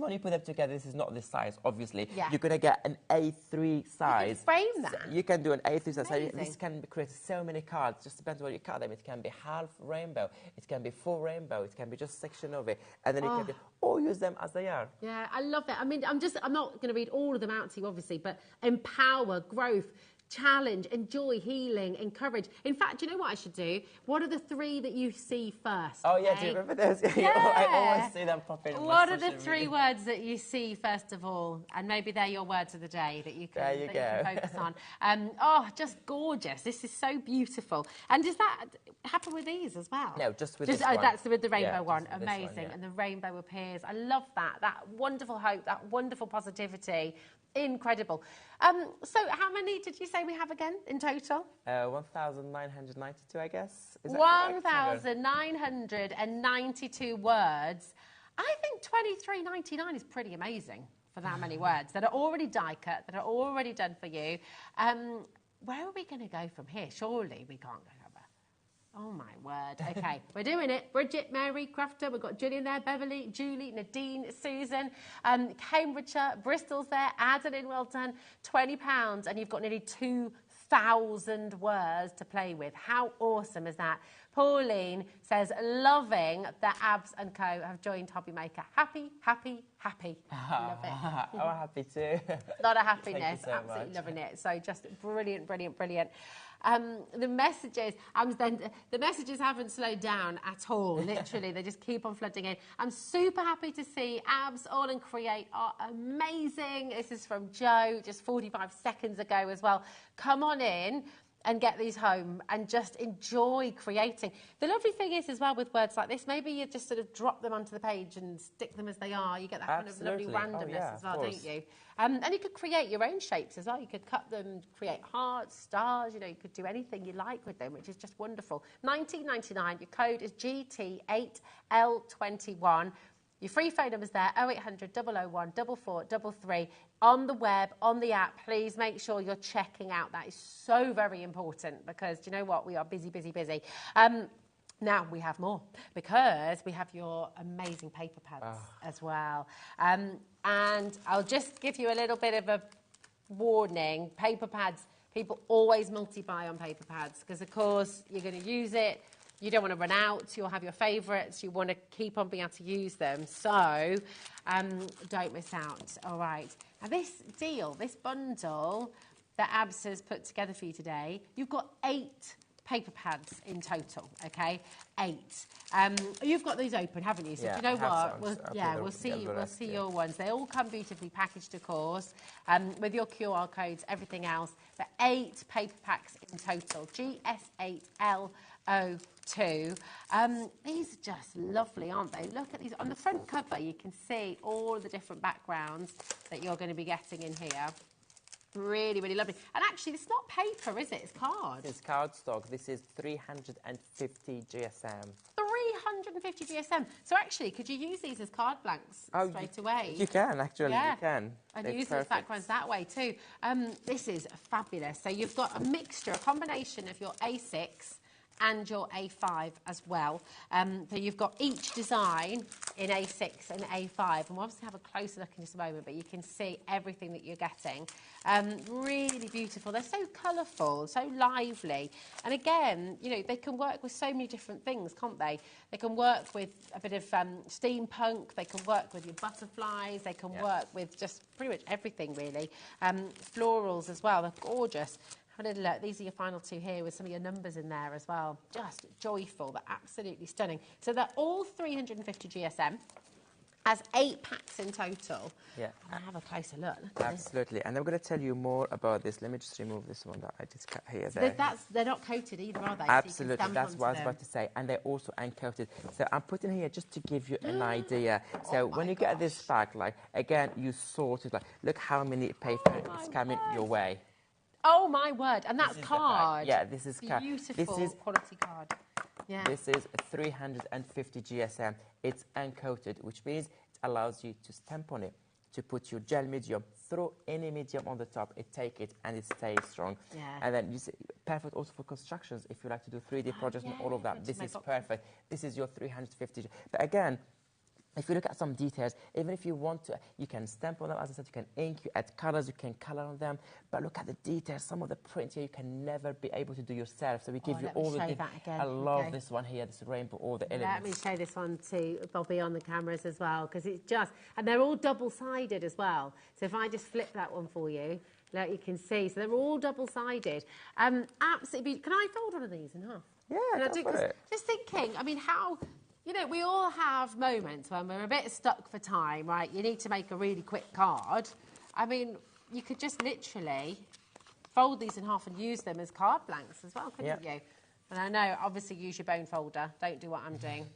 when you put them together. This is not this size, obviously. Yeah. You're going to get an A3 size. You can frame that. So you can do an A3 size. So this can create so many cards. Just depends on what you cut them. It can be half rainbow. It can be full rainbow. It can be just section of it. And then you can or use them as they are. Yeah, I love it. I mean, I'm not going to read all of them out to you, obviously, but empower, growth, challenge, enjoy, healing, encourage. In fact, do you know what I should do? What are the 3 that you see first? Oh, yeah, do you remember those? Yeah. I always see them pop in. What are the 3 words that you see first of all? And maybe they're your words of the day that you can, you can focus on. Just gorgeous. This is so beautiful. And does that happen with these as well? No, just with this one. That's with the rainbow one. Amazing. One, yeah. And the rainbow appears. I love that. That wonderful hope, that wonderful positivity. incredible. So how many did you say we have again in total? 1,992, I guess. Is that 1,992 words. I think 23.99 is pretty amazing for that many words that are already die cut, that are already done for you. Where are we going to go from here? Surely we can't go over. Oh my word. Okay, we're doing it. Bridget, Mary, Crafter, we've got Julian there, Beverly, Julie, Nadine, Susan, Cambridgeshire, Bristol's there, Adeline, well done, £20, and you've got nearly 2,000 words to play with. How awesome is that? Pauline says, loving that Abs and Co have joined HobbyMaker. Happy, happy, happy. Love it. I'm happy too. A lot of happiness. Thank you so Absolutely much. loving it. So just brilliant, brilliant, brilliant. The messages haven't slowed down at all. Literally, they just keep on flooding in. I'm super happy to see Abs All and Create are amazing. This is from Joe, just 45 seconds ago as well. Come on in and get these home and just enjoy creating. The lovely thing is as well with words like this, maybe you just sort of drop them onto the page and stick them as they are. You get that kind of lovely randomness as well, don't you? And you could create your own shapes as well. You could cut them, create hearts, stars, you know, you could do anything you like with them, which is just wonderful. $19.99, your code is GT8L21. Your free phone number's there, 0800 001 4433. On the web, on the app, please make sure you're checking out. That is so very important because, do you know what? We are busy, busy, busy. Now we have more because we have your amazing paper pads as well. And I'll just give you a little bit of a warning. Paper pads, people always multi-buy on paper pads because, of course, you're going to use it. You don't want to run out. You'll have your favourites. You want to keep on being able to use them. So don't miss out. All right. Now, this deal, this bundle that Abs has put together for you today, you've got 8 paper pads in total, okay? 8. You've got these open, haven't you? So yeah, you know what? We'll see your ones. They all come beautifully packaged, of course, with your QR codes, everything else. But 8 paper packs in total. GS8L02. These are just lovely, aren't they? Look at these. On the front cover, you can see all the different backgrounds that you're going to be getting in here. Really, really lovely. And actually, it's not paper, is it? It's card. It's cardstock. This is 350 GSM. 350 GSM. So actually, could you use these as card blanks straight away? You can, actually. Yeah. You can. And it's use those backgrounds that way too. This is fabulous. So you've got a mixture, a combination of your A6 and your A5 as well. So you've got each design in A6 and A5, and we'll obviously have a closer look in just a moment, but you can see everything that you're getting. Really beautiful. They're so colourful, so lively. And again, you know, they can work with so many different things, can't they? They can work with a bit of steampunk, they can work with your butterflies, they can work with just pretty much everything, really. Florals as well, they're gorgeous. Have a little look. These are your final 2 here with some of your numbers in there as well. Just joyful. They're absolutely stunning. So they're all 350 GSM. Has 8 packs in total. Yeah. And have a closer look. Absolutely. And I'm going to tell you more about this. Let me just remove this one that I just cut here. So they're not coated either, are they? Absolutely. So that's what I was about to say. And they're also uncoated. So I'm putting here just to give you an idea. So when you get this pack, like, again, you sort it. Like, look how many paper is coming your way. Oh, my word. And that's card. Yeah, this is card. Beautiful quality card. Yeah. This is 350 GSM. It's uncoated, which means it allows you to stamp on it, to put your gel medium, throw any medium on the top, take it, and it stays strong. Yeah. And then, perfect also for constructions, if you like to do 3D projects and all of that. This is perfect. This is your 350. But again, if you look at some details, even if you want to, you can stamp on them. As I said, you can ink, you add colors, you can color on them. But look at the details. Some of the print here you can never be able to do yourself. So we give you all the details. I love this one here, this rainbow, all the elements. Let me show this one to Bobby on the cameras as well, because it's just, and they're all double-sided as well. So if I just flip that one for you, like you can see, so they're all double-sided. Absolutely. Can I fold one of these in half? Yeah, go for it. Just thinking, I mean, how... You know, we all have moments when we're a bit stuck for time, right? You need to make a really quick card. I mean, you could just literally fold these in half and use them as card blanks as well, couldn't you? And I know, obviously, use your bone folder. Don't do what I'm doing.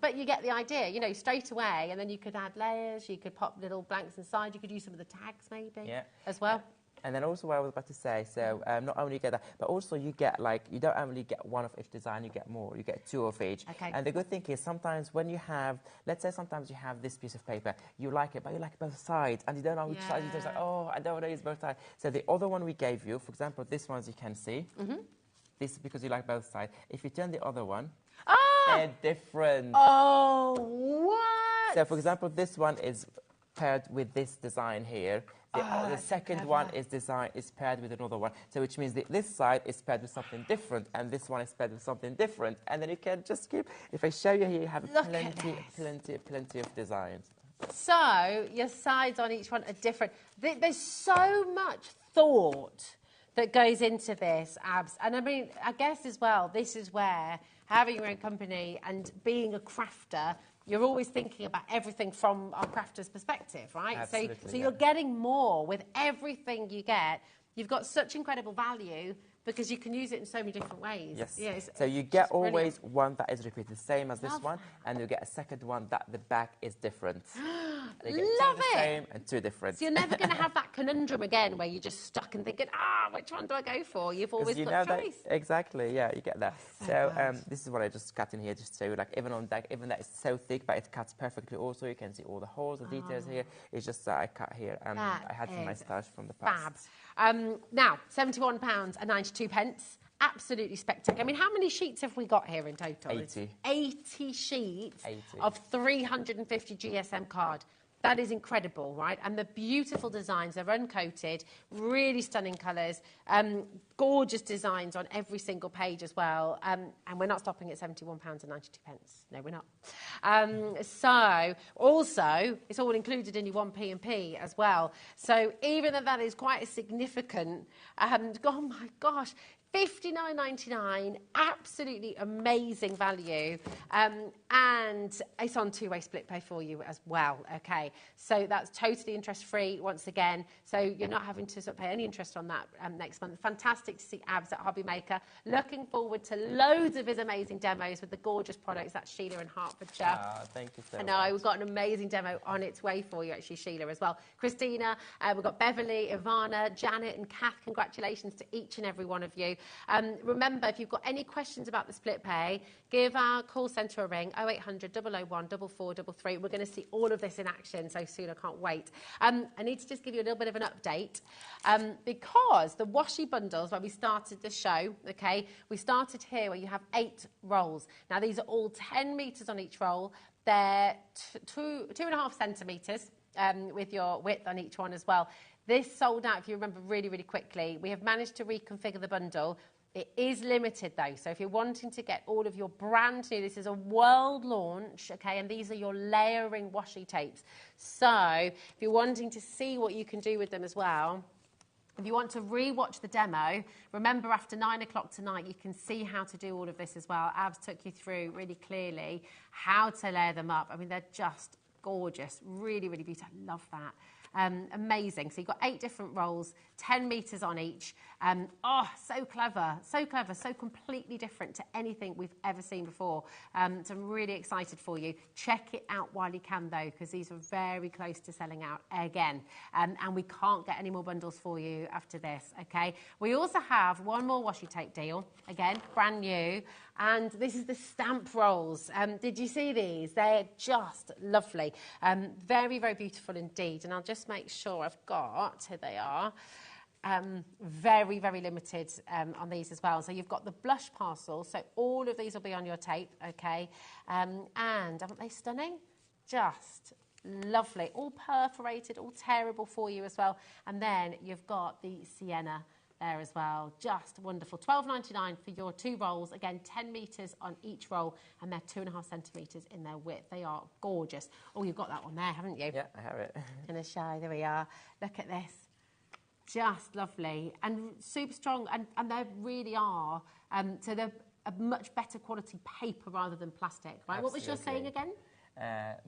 But you get the idea, you know, straight away. And then you could add layers. You could pop little blanks inside. You could use some of the tags, maybe, as well. And then also what I was about to say, so not only you get that, but also you get, like, you don't only get one of each design, you get more. You get 2 of each. Okay. And the good thing is sometimes when you have, let's say sometimes you have this piece of paper, you like it, but you like both sides, and you don't know which side. You're just like, oh, I don't want to use both sides. So the other one we gave you, for example, this one, as you can see, this is because you like both sides. If you turn the other one, they're different. Oh, what? So, for example, this one is paired with this design here. The second one is paired with another one. So which means this side is paired with something different, and this one is paired with something different. And then you can just keep, if I show you here, you have plenty of designs. So your sides on each one are different. There's so much thought that goes into this, Abs. And I mean, I guess as well, this is where having your own company and being a crafter, you're always thinking about everything from our crafter's perspective, right? Absolutely, so you're getting more with everything you get. You've got such incredible value because you can use it in so many different ways. Yes. Yeah, so you get always one that is repeated, the same as this one, and you get a second one that the back is different. You get Love two the same and 2 different. So you're never going to have that conundrum again where you're just stuck and thinking, which one do I go for? You've always got choice. Exactly, yeah, you get that. So this is what I just cut in here, just so like even on that, even that it's so thick, but it cuts perfectly also. You can see all the holes, the details here. It's just that I cut here, and I had some nice touch from the past. Fab. Now, £71.92. Absolutely spectacular. I mean, how many sheets have we got here in total? 80. 80 sheets of 350 GSM card. That is incredible, right? And the beautiful designs, they're uncoated, really stunning colours, gorgeous designs on every single page as well. And we're not stopping at £71.92. No, we're not. So, also, it's all included in your 1p&p as well. So, even though that is quite a significant, oh my gosh, $59.99, absolutely amazing value, and it's on 2-way split pay for you as well. Okay, so that's totally interest-free once again, so you're not having to sort of pay any interest on that next month. Fantastic to see Abs at HobbyMaker. Looking forward to loads of his amazing demos with the gorgeous products. That's Sheila in Hertfordshire. Thank you so much. I know, we've got an amazing demo on its way for you, actually, Sheila, as well. Christina, we've got Beverly, Ivana, Janet and Kath. Congratulations to each and every one of you. Remember, if you've got any questions about the split pay, give our call centre a ring, 0800 001 4433. We're going to see all of this in action so soon. I can't wait. I need to just give you a little bit of an update because the washi bundles, where we started the show, okay, we started here where you have 8 rolls. Now, these are all 10 metres on each roll. They're 2.5 centimetres with your width on each one as well. This sold out, if you remember, really, really quickly. We have managed to reconfigure the bundle. It is limited, though, so if you're wanting to get all of your brand new, this is a world launch, okay, and these are your layering washi tapes. So if you're wanting to see what you can do with them as well, if you want to re-watch the demo, remember after 9 o'clock tonight, you can see how to do all of this as well. Abs took you through really clearly how to layer them up. I mean, they're just gorgeous, really, really beautiful. I love that. Amazing. So you've got 8 different rolls, 10 metres on each. So clever, so completely different to anything we've ever seen before. So I'm really excited for you. Check it out while you can, though, because these are very close to selling out again. And we can't get any more bundles for you after this, okay? We also have one more washi tape deal, again, brand new. And this is the stamp rolls. Did you see these? They're just lovely. Very, very beautiful indeed. And I'll just make sure I've got, here they are, very, very limited on these as well. So you've got the blush parcel. So all of these will be on your tape, okay? And aren't they stunning? Just lovely. All perforated, all tearable for you as well. And then you've got the sienna there as well. Just wonderful. $12.99 for your 2 rolls. Again, 10 metres on each roll, and they're 2.5 centimetres in their width. They are gorgeous. Oh, you've got that one there, haven't you? Yeah, I have it. Gonna show. There we are. Look at this. Just lovely and super strong, and they really are. So they're a much better quality paper rather than plastic, right? Absolutely. What was your saying again?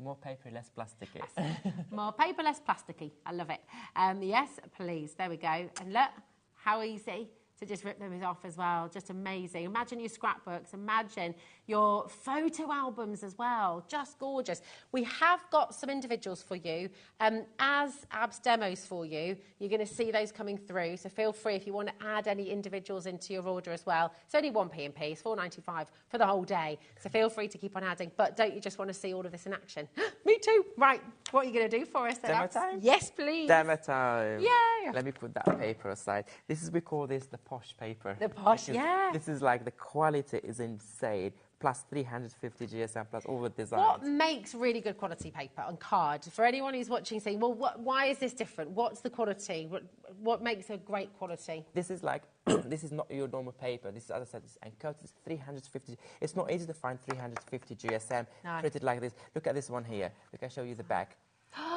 More paper, less plasticky. Yes. More paper, less plasticky. I love it. Yes, please. There we go. And look. How easy to just rip those off as well. Just amazing. Imagine your scrapbooks, imagine your photo albums as well. Just gorgeous. We have got some individuals for you. As Ab's demos for you, you're going to see those coming through. So feel free if you want to add any individuals into your order as well. It's only 1p and P. It's $4.95 for the whole day. So feel free to keep on adding. But don't you just want to see all of this in action? Me too. Right. What are you going to do for us then? Demo time? Yes, please. Demo time. Yay. Let me put that paper aside. We call this the posh paper. The posh, yeah. This is like the quality is insane. Plus 350 GSM, plus all the designs. What makes really good quality paper on card? For anyone who's watching saying, well, why is this different? What's the quality? What makes a great quality? This is like, this is not your normal paper. This is, as I said, it's uncoated. It's 350. It's not easy to find 350 GSM printed like this. Look at this one here. Look, I'll show you the back.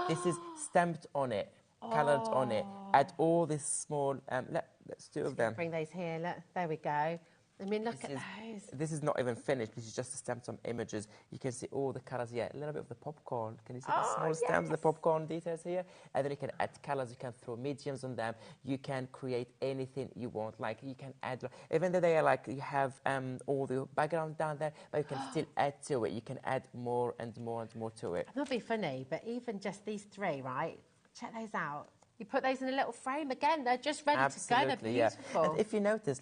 This is stamped on it, coloured on it. Add all this small, let's do of them. Bring those here, look, there we go. I mean, look at those. This is not even finished. This is just stamped some images. You can see all the colours here. A little bit of the popcorn. Can you see the small stamps, the popcorn details here? And then you can add colours. You can throw mediums on them. You can create anything you want. Like you can add, even though they are like you have all the background down there, but you can still add to it. You can add more and more and more to it. It would be funny, but even just these three, right? Check those out. You put those in a little frame again. They're just ready to go. They're beautiful. Yeah. And if you notice,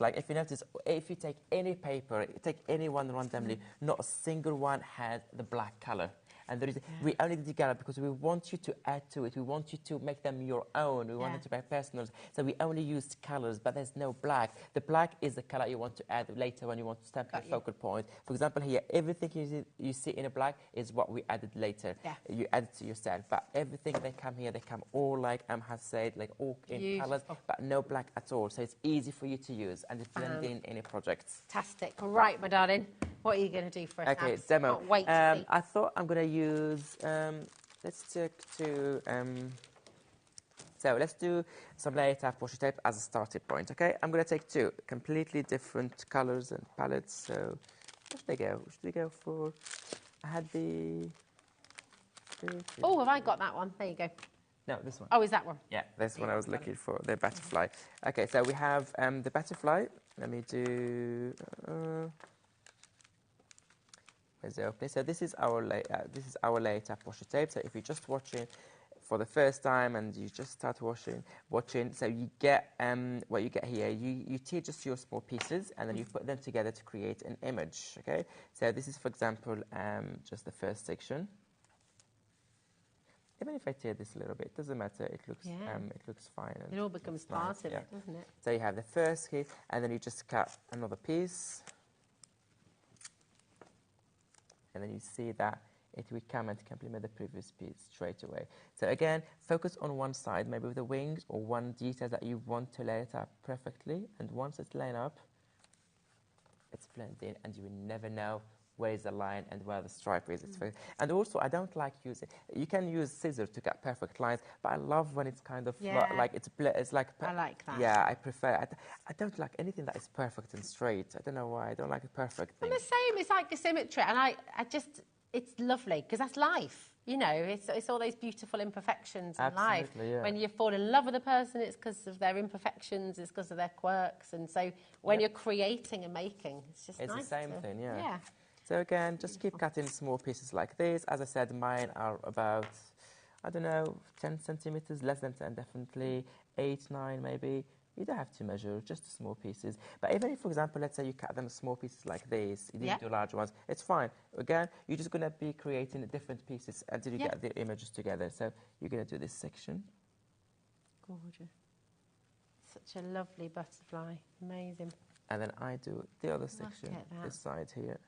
if you take any paper, take any one randomly, not a single one had the black colour. And there is, we only did the colour because we want you to add to it. We want you to make them your own. We want them to be personal. So we only used colours, but there's no black. The black is the colour you want to add later when you want to stamp your focal point. For example, here, everything you see in a black is what we added later. Yeah. You add it to yourself. But everything they come here, they come all like has said, like all in colours, but no black at all. So it's easy for you to use and it's blend in any projects. Fantastic. Right, my darling. What are you going to do for us? Okay, demo. Can't wait to see. I thought I'm going to use, let's take to, so let's do some layer tap washi tape as a starting point, okay? I'm going to take two completely different colours and palettes, so where should I go? What should we go for? I had the... Oh, have I got that one? There you go. No, this one. Oh, is that one? Yeah, this one I was looking for, the butterfly. Okay, so we have the butterfly. Let me do... Okay, so this is our layer tap washi tape. So if you're just watching for the first time and you just start watching, so you get what you get here. You tear just your small pieces and then you put them together to create an image. Okay, so this is, for example, just the first section. Even if I tear this a little bit, it doesn't matter. It looks fine. It all becomes part of it, doesn't it? So you have the first key, and then you just cut another piece. And then you see that it will come and complement the previous piece straight away. So again, focus on one side, maybe with the wings or one detail that you want to lay it up perfectly. And once it's lined up, it's blended in, and you will never know where is the line and where the stripe is. And also, I don't like using... You can use scissors to get perfect lines, but I love when it's kind of like it's like... I like that. Yeah, I prefer... I don't like anything that is perfect and straight. I don't know why. I don't like a perfect thing. I'm the same. It's like the symmetry. And I just... It's lovely, because that's life. You know, it's all those beautiful imperfections in life. Yeah. When you fall in love with a person, it's because of their imperfections, it's because of their quirks. And so when you're creating and making, it's just nice. It's the same thing, yeah. So again, just keep cutting small pieces like this. As I said, mine are about, I don't know, 10 centimeters, less than 10 definitely, 8, 9 maybe. You don't have to measure, just small pieces. But even if, for example, let's say you cut them small pieces like this, you didn't do large ones, it's fine. Again, you're just going to be creating different pieces until you get the images together. So you're going to do this section. Gorgeous. Such a lovely butterfly. Amazing. And then I do the other section, this side here.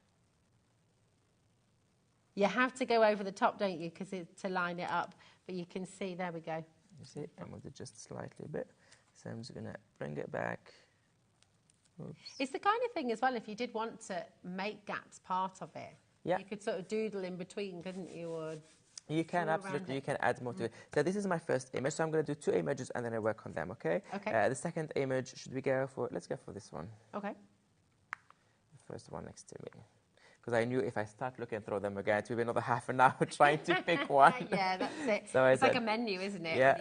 You have to go over the top, don't you, because to line it up. But you can see, there we go. You see, I moved it just slightly a bit. So I'm just going to bring it back. Oops. It's the kind of thing as well, if you did want to make gaps part of it, you could sort of doodle in between, couldn't you? Or you can, absolutely. You can add more to it. So this is my first image. So I'm going to do 2 images and then I work on them, okay? Okay. The second image, should we go for... Let's go for this one. Okay. The first one next to me. because I knew if I start looking through them again, it will be another half an hour trying to pick one. Yeah, that's it. So it's like a menu, isn't it? Yeah,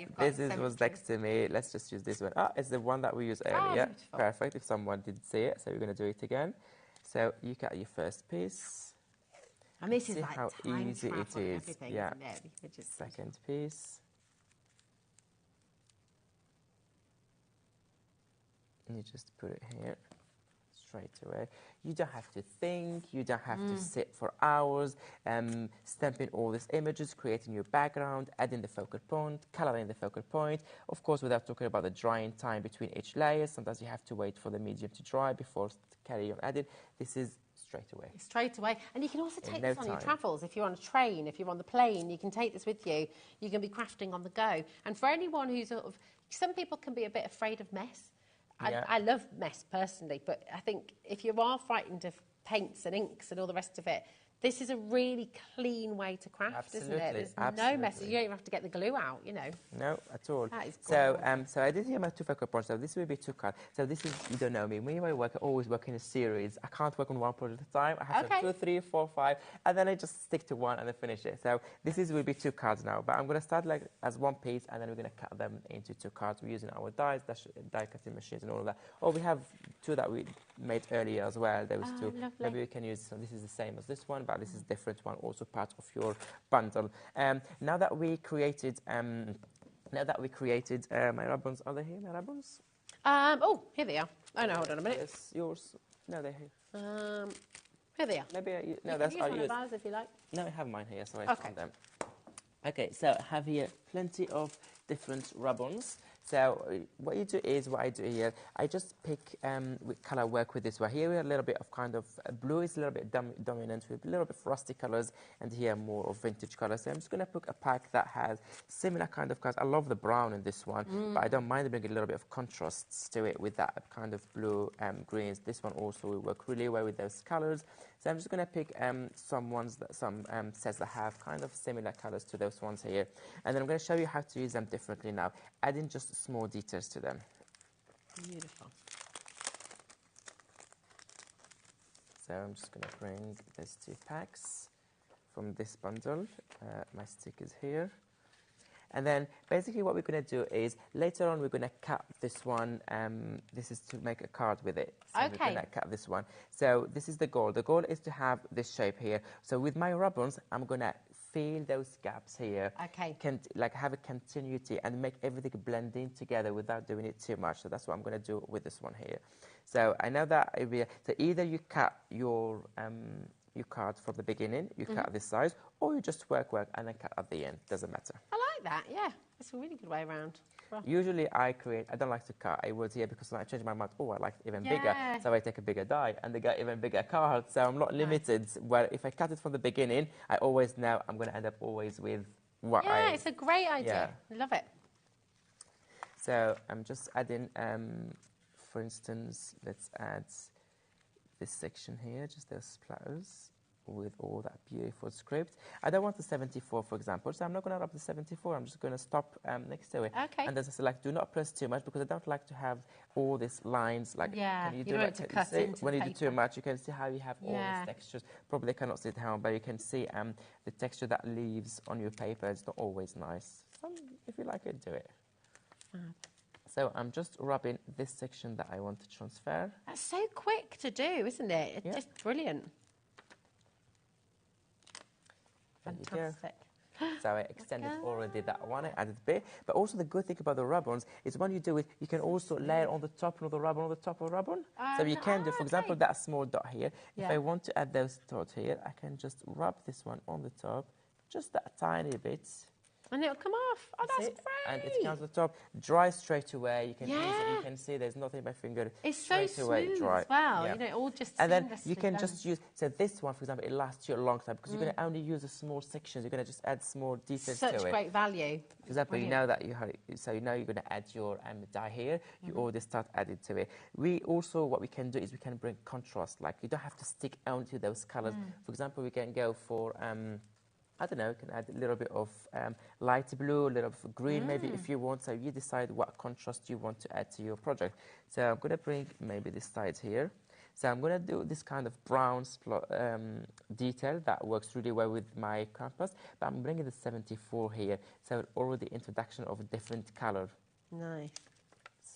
was next to me. Let's just use this one. Ah, it's the one that we used earlier. Beautiful. Perfect, if someone did see it. So we're going to do it again. So you cut your first piece. And this is like how time easy it travel and is. everything, Yeah. isn't it? You could just- Second piece. And you just put it here straight away. You don't have to think, you don't have to sit for hours, stamping all these images, creating your background, adding the focal point, coloring the focal point. Of course, without talking about the drying time between each layer. Sometimes you have to wait for the medium to dry before carry on adding. This is straight away. Straight away. And you can also take no this on your time. travels. If you're on a train, if you're on the plane, you can take this with you. You can be crafting on the go. And for anyone who's sort of, some people can be a bit afraid of mess. I love mess personally, but I think if you are frightened of paints and inks and all the rest of it, this is a really clean way to craft, isn't it? There's no mess. You don't even have to get the glue out, you know. No, at all. That is so, so I did here my two focal points. So this will be two cards. So this is, you don't know me. When I work, I always work in a series. I can't work on one project at a time. I have to have 2, 3, 4, 5, and then I just stick to one and then finish it. So this will be 2 cards now. But I'm going to start like as one piece, and then we're going to cut them into 2 cards. We're using our die cutting machines and all of that. Oh, we have 2 that we made earlier as well. Those 2. Lovely. Maybe we can use. So this is the same as this one, but this is different one, also part of your bundle. Now that we created, my ribbons, are they here? My ribbons? Oh, here they are. Oh no, hold on a minute. Yes, yours. No, they're here. Here they are. Maybe no, you that's can our use one yours. of ours if you like. No, I have mine here, so I found them. Okay, so I have here plenty of different ribbons. So what you do is, what I do here, I just pick with color work with this one. Here we have a little bit of kind of blue is a little bit dominant with a little bit of rusty colors, and here more of vintage colors. So I'm just going to pick a pack that has similar kind of colors. I love the brown in this one, but I don't mind bringing a little bit of contrasts to it with that kind of blue greens. This one also will work really well with those colors. So I'm just going to pick some sets that have kind of similar colors to those ones here. And then I'm going to show you how to use them differently now, adding just small details to them. Beautiful. So I'm just going to bring these 2 packs from this bundle. My stick is here. And then basically what we're going to do is later on we're going to cut this one. This is to make a card with it. So we're going to cut this one. So this is the goal. The goal is to have this shape here. So with my ribbons, I'm going to fill those gaps here. Okay. Like have a continuity and make everything blend in together without doing it too much. So that's what I'm going to do with this one here. So I know that so either you cut your card from the beginning, you cut this size, or you just work and then cut at the end. Doesn't matter. I like that, yeah. It's a really good way around. Well. Usually I don't like to cut. I would here because when I change my mind, I like it even bigger. So I take a bigger die and they get even bigger card. So I'm not limited. Well, if I cut it from the beginning, I always know I'm going to end up always with what Yeah, it's a great idea. I love it. So I'm just adding, for instance, let's add this section here, just those splatters with all that beautiful script. I don't want the 74, for example, so I'm not going to rub the 74. I'm just going to stop next to it. Okay. And then I select do not press too much because I don't like to have all these lines. Like, yeah, can you do don't like, want to cut into when the you paper. do too much, you can see how you have all these textures. Probably cannot see it how, but you can see the texture that leaves on your paper. It's not always nice. So if you like it, do it. So I'm just rubbing this section that I want to transfer. That's so quick to do, isn't it? It's just brilliant. Fantastic. So I extended already that one, I added a bit. But also the good thing about the ribbons is when you do it, you can also layer on the top another ribbon on the top of a ribbon. So you can do, for example, that small dot here. If I want to add those dots here, I can just rub this one on the top, just that tiny bit. And it'll come off. Oh, that's great. And it comes on the top, dry straight away. You can you can see there's nothing my finger. It's so smooth dry. as well. You know, it all just and then you seamlessly can done. just use. So this one, for example, it lasts you a long time because you're going to only use the small sections. You're going to just add small details to it. Such great value. For example, you know that you have. So you know you're going to add your dye here. You already start adding to it. We also what we can do is we can bring contrast. Like you don't have to stick onto those colors. For example, we can go for. I don't know, you can add a little bit of light blue, a little bit of green maybe if you want. So you decide what contrast you want to add to your project. So I'm going to bring maybe this side here. So I'm going to do this kind of brown detail that works really well with my canvas, but I'm bringing the 74 here, so already introduction of a different color. Nice.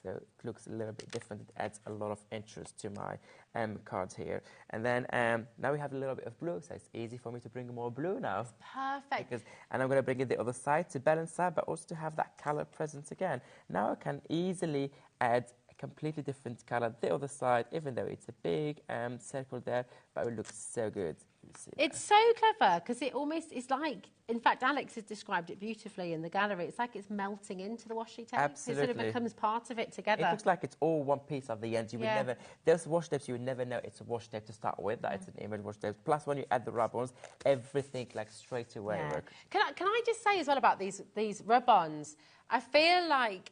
So it looks a little bit different. It adds a lot of interest to my cards here. And then now we have a little bit of blue, so it's easy for me to bring more blue now. It's perfect. And I'm going to bring it the other side to balance out, but also to have that color present again. Now I can easily add a completely different color the other side, even though it's a big circle there, but it looks so good. It's so clever because it almost is like, in fact, Alex has described it beautifully in the gallery. It's like it's melting into the washi tape. Absolutely. It sort of becomes part of it together. It looks like it's all one piece at the end. You would never, those washi tapes, you would never know it's a washi tape to start with, that it's an image washi tape. Plus, when you add the rub-ons, everything like straight away works. Can I just say as well about these rub-ons? I feel like,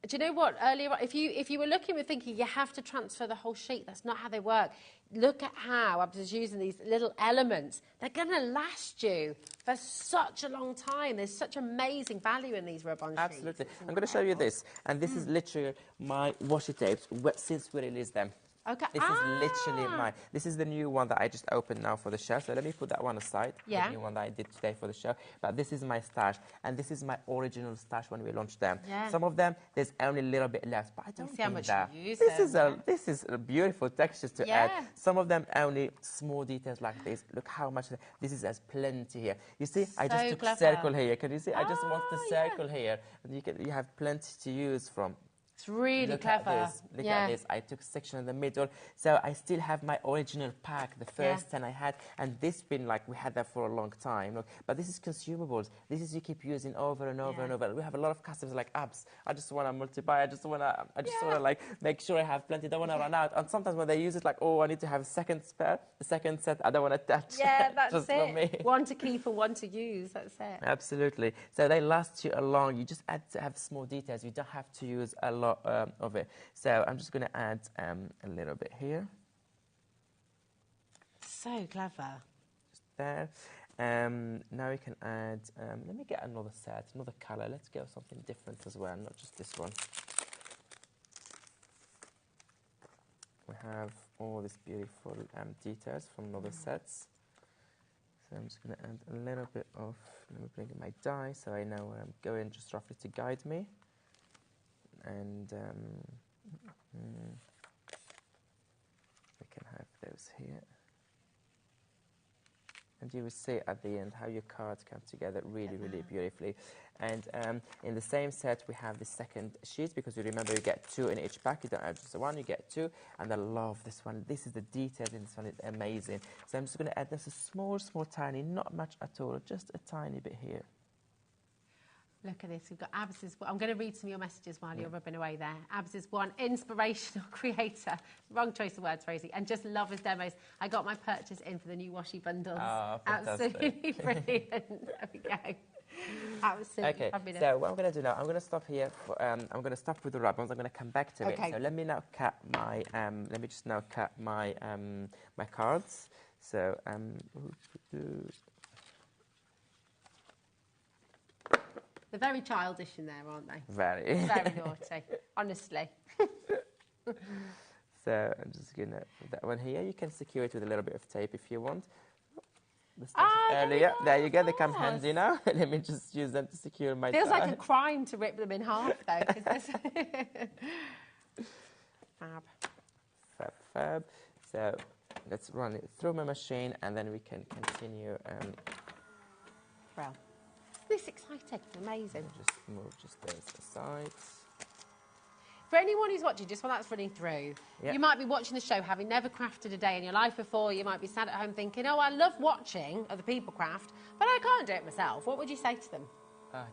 do you know what? Earlier, if you were looking and thinking you have to transfer the whole sheet, that's not how they work. Look at how I'm just using these little elements. They're going to last you for such a long time. There's such amazing value in these rub-on sheets. Absolutely. I'm going to show you this, and this is literally my washi tapes since we released them. Okay. This is literally mine. This is the new one that I just opened now for the show. So let me put that one aside. Yeah. The new one that I did today for the show. But this is my stash. And this is my original stash when we launched them. Yeah. Some of them, there's only a little bit left. But I don't see how much that. you use This is a beautiful textures to add. Some of them only small details like this. Look how much. This is as plenty here. You see, I just took a circle here. Can you see? I just want the circle here. And you have plenty to use from. It's really clever. Look at this. I took a section in the middle. So I still have my original pack, the first 10 I had. And this been like, we had that for a long time. Look, but this is consumables. This is you keep using over and over and over. We have a lot of customers like, Abs, I just want to multiply. I just want to like make sure I have plenty. Don't want to run out. And sometimes when they use it, like, oh, I need to have a second spare, the second set. I don't want to touch. Yeah, that's just it. For me. One to keep and one to use. That's it. Absolutely. So they last you a long. You just add to have small details. You don't have to use a lot of it. So I'm just going to add a little bit here. So clever. Just there. Now we can add, let me get another set, another colour. Let's go something different as well, not just this one. We have all these beautiful details from other sets. So I'm just going to add a little bit of, let me bring in my die so I know where I'm going, just roughly to guide me. And we can have those here. And you will see at the end how your cards come together really, really beautifully. And in the same set, we have the second sheet, because you remember you get 2 in each pack. You don't have just one, you get 2. And I love this one. This is the detail in this one. It's amazing. So I'm just going to add this a small, tiny, not much at all, just a tiny bit here. Look at this. We've got Abs's. I'm going to read some of your messages while you're rubbing away there. Abs's one, inspirational creator. Wrong choice of words, Rosie. And just love his demos. I got my purchase in for the new washi bundles. Oh, absolutely brilliant. There we go. Absolutely fabulous. So what I'm going to do now, I'm going to stop here. I'm going to stop with the rub-ons. I'm going to come back to it. So let me now cut my. Let me just now cut my my cards. So They're very childish in there, aren't they? Very. Very naughty, honestly. So I'm just going to put that one here. You can secure it with a little bit of tape if you want. Earlier. There you go. They come handy now. Let me just use them to secure my Feels tie. like a crime to rip them in half, though. Fab. Fab. So let's run it through my machine, and then we can continue. Well. This exciting, amazing. Just move those aside. For anyone who's watching, just while that's running through, you might be watching the show having never crafted a day in your life before. You might be sat at home thinking, oh, I love watching other people craft, but I can't do it myself. What would you say to them?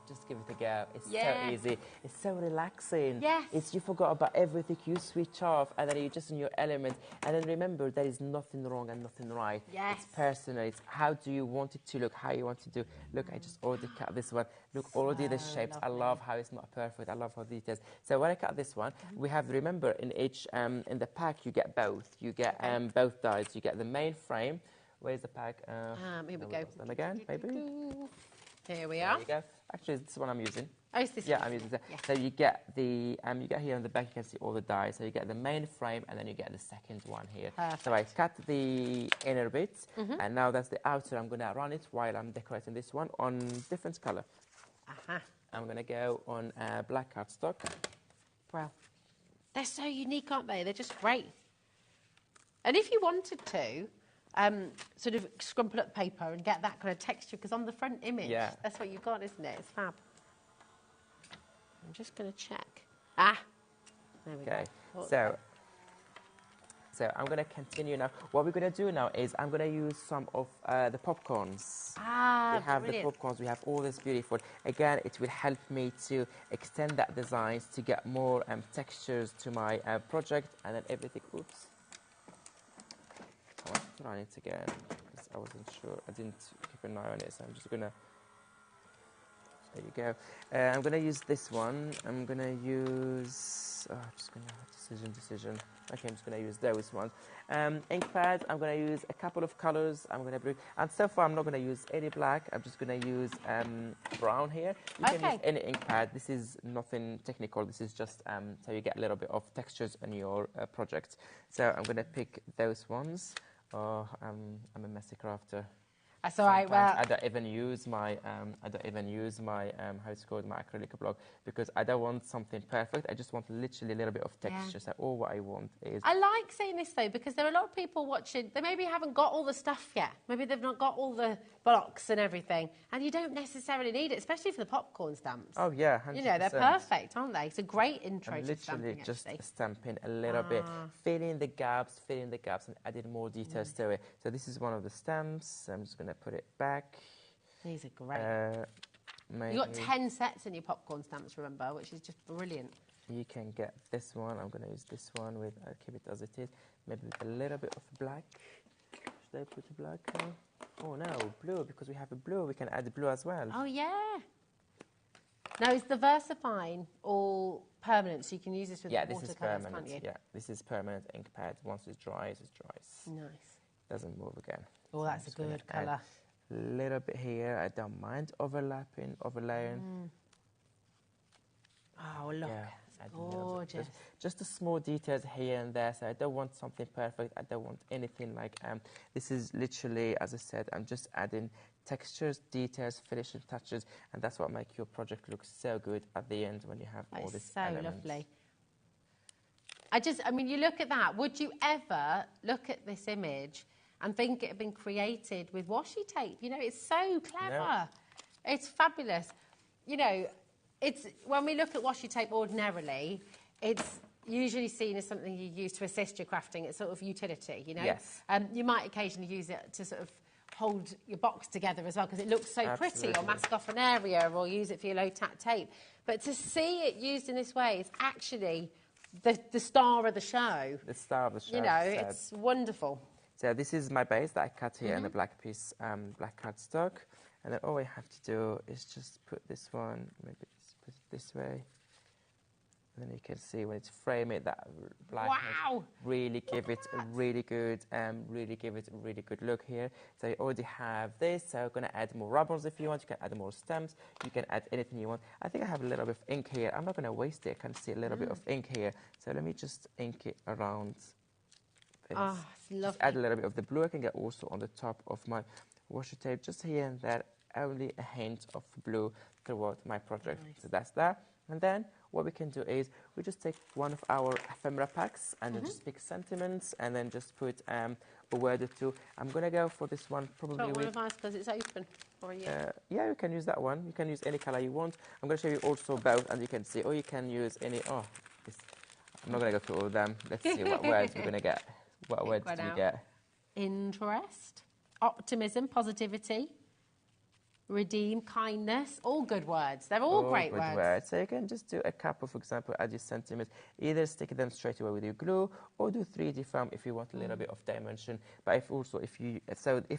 Just give it a go. It's so easy. It's so relaxing. Yes. You forgot about everything. You switch off, and then you're just in your element. And then remember, there is nothing wrong and nothing right. Yes. It's personal. It's how do you want it to look, how you want to do. Look, I just already cut this one. Look, already the shapes. I love how it's not perfect. I love how details. So when I cut this one, we have, remember, in each, in the pack, you get both. You get both dies. You get the main frame. Where's the pack? Here we go. Them again, maybe. Here we are. There you go. Actually, this is what I'm using. Oh, it's this Yeah, one. I'm using that. Yeah. So you get the, you get here on the back, you can see all the dies. So you get the main frame, and then you get the second one here. Perfect. So I cut the inner bits, Mhm. and now that's the outer. I'm going to run it while I'm decorating this one on different color. I'm going to go on black cardstock. Well, they're so unique, aren't they? They're just great. And if you wanted to, sort of scrumple up paper and get that kind of texture, because on the front image, that's what you've got, isn't it? It's fab. I'm just going to check. There we go. So I'm going to continue now. What we're going to do now is I'm going to use some of the popcorns. We have brilliant. the popcorns. We have all this beautiful. Again, it will help me to extend that designs to get more textures to my project, and then everything. Oops. I want to run it again because I wasn't sure. I didn't keep an eye on it, so I'm just going to. There you go. I'm going to use this one. I'm going to use... I'm just going to have decision. Okay, I'm just going to use those ones. Ink pad, I'm going to use a couple of colors. I'm going to bring... And so far, I'm not going to use any black. I'm just going to use brown here. You can use any ink pad. This is nothing technical. This is just so you get a little bit of textures in your project. So I'm going to pick those ones. Oh, I'm a messy crafter. That's all right. Well, I don't even use my how it's called, my acrylic block, because I don't want something perfect. I just want literally a little bit of texture. So all what I want is. I like saying this though, because there are a lot of people watching. They maybe haven't got all the stuff yet. Maybe they've not got all the blocks and everything, and you don't necessarily need it, especially for the popcorn stamps. Oh yeah, 100%. You know, they're perfect, aren't they? It's a great intro I'm to stamping. literally just stamping a little bit, filling the gaps, and adding more details to it. So this is one of the stamps. I'm just going to put it back. These are great. You've got 10 sets in your popcorn stamps, remember, which is just brilliant. You can get this one. I'm going to use this one with, I'll keep it as it is, maybe with a little bit of black. Should I put the black now? Oh no, blue, because we have a blue. We can add the blue as well. Oh yeah. Now, is the VersaFine all permanent, so you can use this with watercolors, this is can't permanent. you? Yeah, this is permanent ink pad. Once it dries, it dries. Nice. Doesn't move again. Oh, that's a good colour. A little bit here. I don't mind overlaying. Oh, look. Yeah, gorgeous. Just the small details here and there. So I don't want something perfect. I don't want anything like... this is literally, as I said, I'm just adding textures, details, finishing touches, and that's what makes your project look so good at the end when you have all this elements. Lovely. I mean, you look at that. Would you ever look at this image and think it had been created with washi tape? You know, it's so clever. No. It's fabulous. You know, it's when we look at washi tape ordinarily, it's usually seen as something you use to assist your crafting. It's sort of utility, you know. Yes. You might occasionally use it to sort of hold your box together as well, because it looks so pretty, or mask off an area, or use it for your low-tack tape. But to see it used in this way is actually the star of the show. The star of the show. You know, it's wonderful. So this is my base that I cut here in the black piece, black cardstock. And then all I have to do is just put this one, maybe just put it this way. And then you can see when it's framing, that black really give it a really good look here. So you already have this. So I'm going to add more rubbers if you want. You can add more stamps. You can add anything you want. I think I have a little bit of ink here. I'm not going to waste it. I can see a little bit of ink here. So let me just ink it around this. Oh, it's lovely. Just add a little bit of the blue. I can get also on the top of my washi tape, just here and there, only a hint of blue throughout my project. Nice. So that's that. And then what we can do is we just take one of our ephemera packs and then just pick sentiments and then just put a word or two. I'm going to go for this one probably with... one of ours because it's open for you. Yeah, you can use that one. You can use any colour you want. I'm going to show you also both, and you can see, or you can use any... I'm not going to go through all of them. Let's see what words we're going to get. What words do we get? Interest, optimism, positivity, redeem, kindness, all good words. They're all great words. So you can just do a couple, for example, add your sentiments. Either stick them straight away with your glue, or do 3D foam if you want a little bit of dimension. But if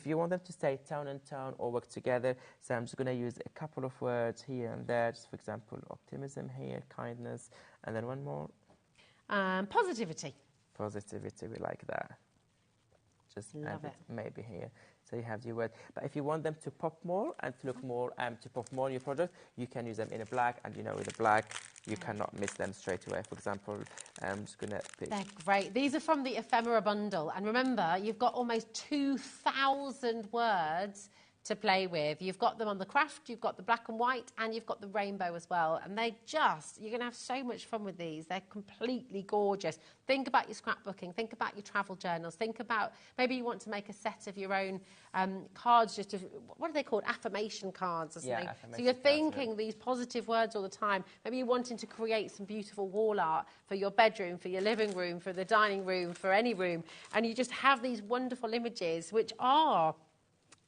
you want them to stay tone and tone or work together, so I'm just going to use a couple of words here and there. Just for example, optimism here, kindness, and then one more. Positivity. Positivity, we like that. just Love add it. maybe here. So you have your word. But if you want them to pop more and to look more, to pop more in your project, you can use them in a black, and you know with a black, you cannot miss them straight away. For example, I'm just going to pick. They're great. These are from the ephemera bundle. And remember, you've got almost 2,000 words to play with. You've got them on the craft, you've got the black and white, and you've got the rainbow as well. And you're going to have so much fun with these. They're completely gorgeous. Think about your scrapbooking, think about your travel journals, think about maybe you want to make a set of your own cards, what are they called? Affirmation cards or something. So you're thinking these positive words all the time. Maybe you're wanting to create some beautiful wall art for your bedroom, for your living room, for the dining room, for any room. And you just have these wonderful images which are,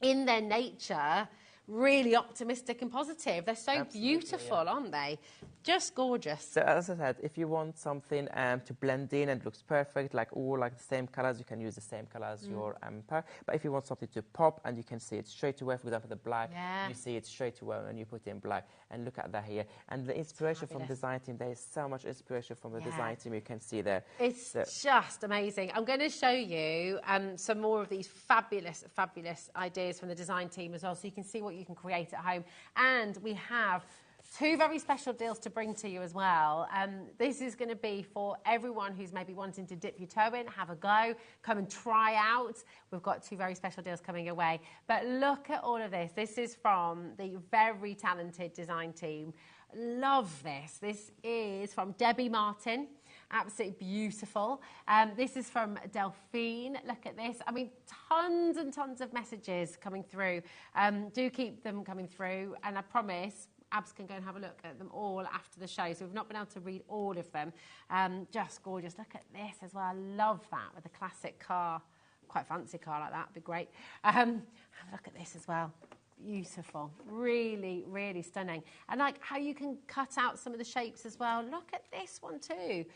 in their nature, really optimistic and positive. They're so beautiful, aren't they? Just gorgeous. So as I said, if you want something to blend in and looks perfect, like all like the same colors, you can use the same color as your pack. But if you want something to pop and you can see it straight away, for example, the black, you see it straight away when you put it in black. And look at that here. And the inspiration from the design team, there is so much inspiration from the design team you can see there. It's just amazing. I'm going to show you some more of these fabulous, fabulous ideas from the design team as well, so you can see what you can create at home. And we have 2 very special deals to bring to you as well. This is going to be for everyone who's maybe wanting to dip your toe in, have a go, come and try out. We've got 2 very special deals coming your way. But look at all of this. This is from the very talented design team. Love this. This is from Debbie Martin. Absolutely beautiful. This is from Delphine. Look at this. I mean, tons and tons of messages coming through. Do keep them coming through. And I promise Abs can go and have a look at them all after the show. So we've not been able to read all of them. Just gorgeous. Look at this as well. I love that with a classic car. Quite a fancy car like that. Would be great. Have a look at this as well. Beautiful. Really, really stunning. And like how you can cut out some of the shapes as well. Look at this one too.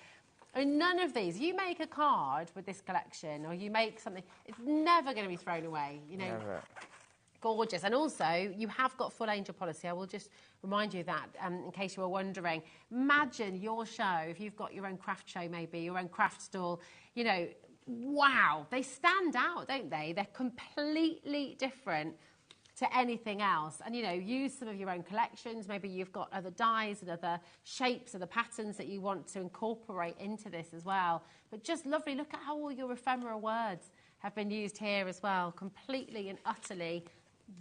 I mean, none of these. You make a card with this collection, or you make something, it's never going to be thrown away. You know, never. Gorgeous. And also, you have got full angel policy. I will just remind you that in case you were wondering. Imagine your show, if you've got your own craft show, maybe your own craft stall. You know, wow, they stand out, don't they? They're completely different to anything else. And, you know, use some of your own collections. Maybe you've got other dyes and other shapes, other patterns that you want to incorporate into this as well. But just lovely. Look at how all your ephemera words have been used here as well. Completely and utterly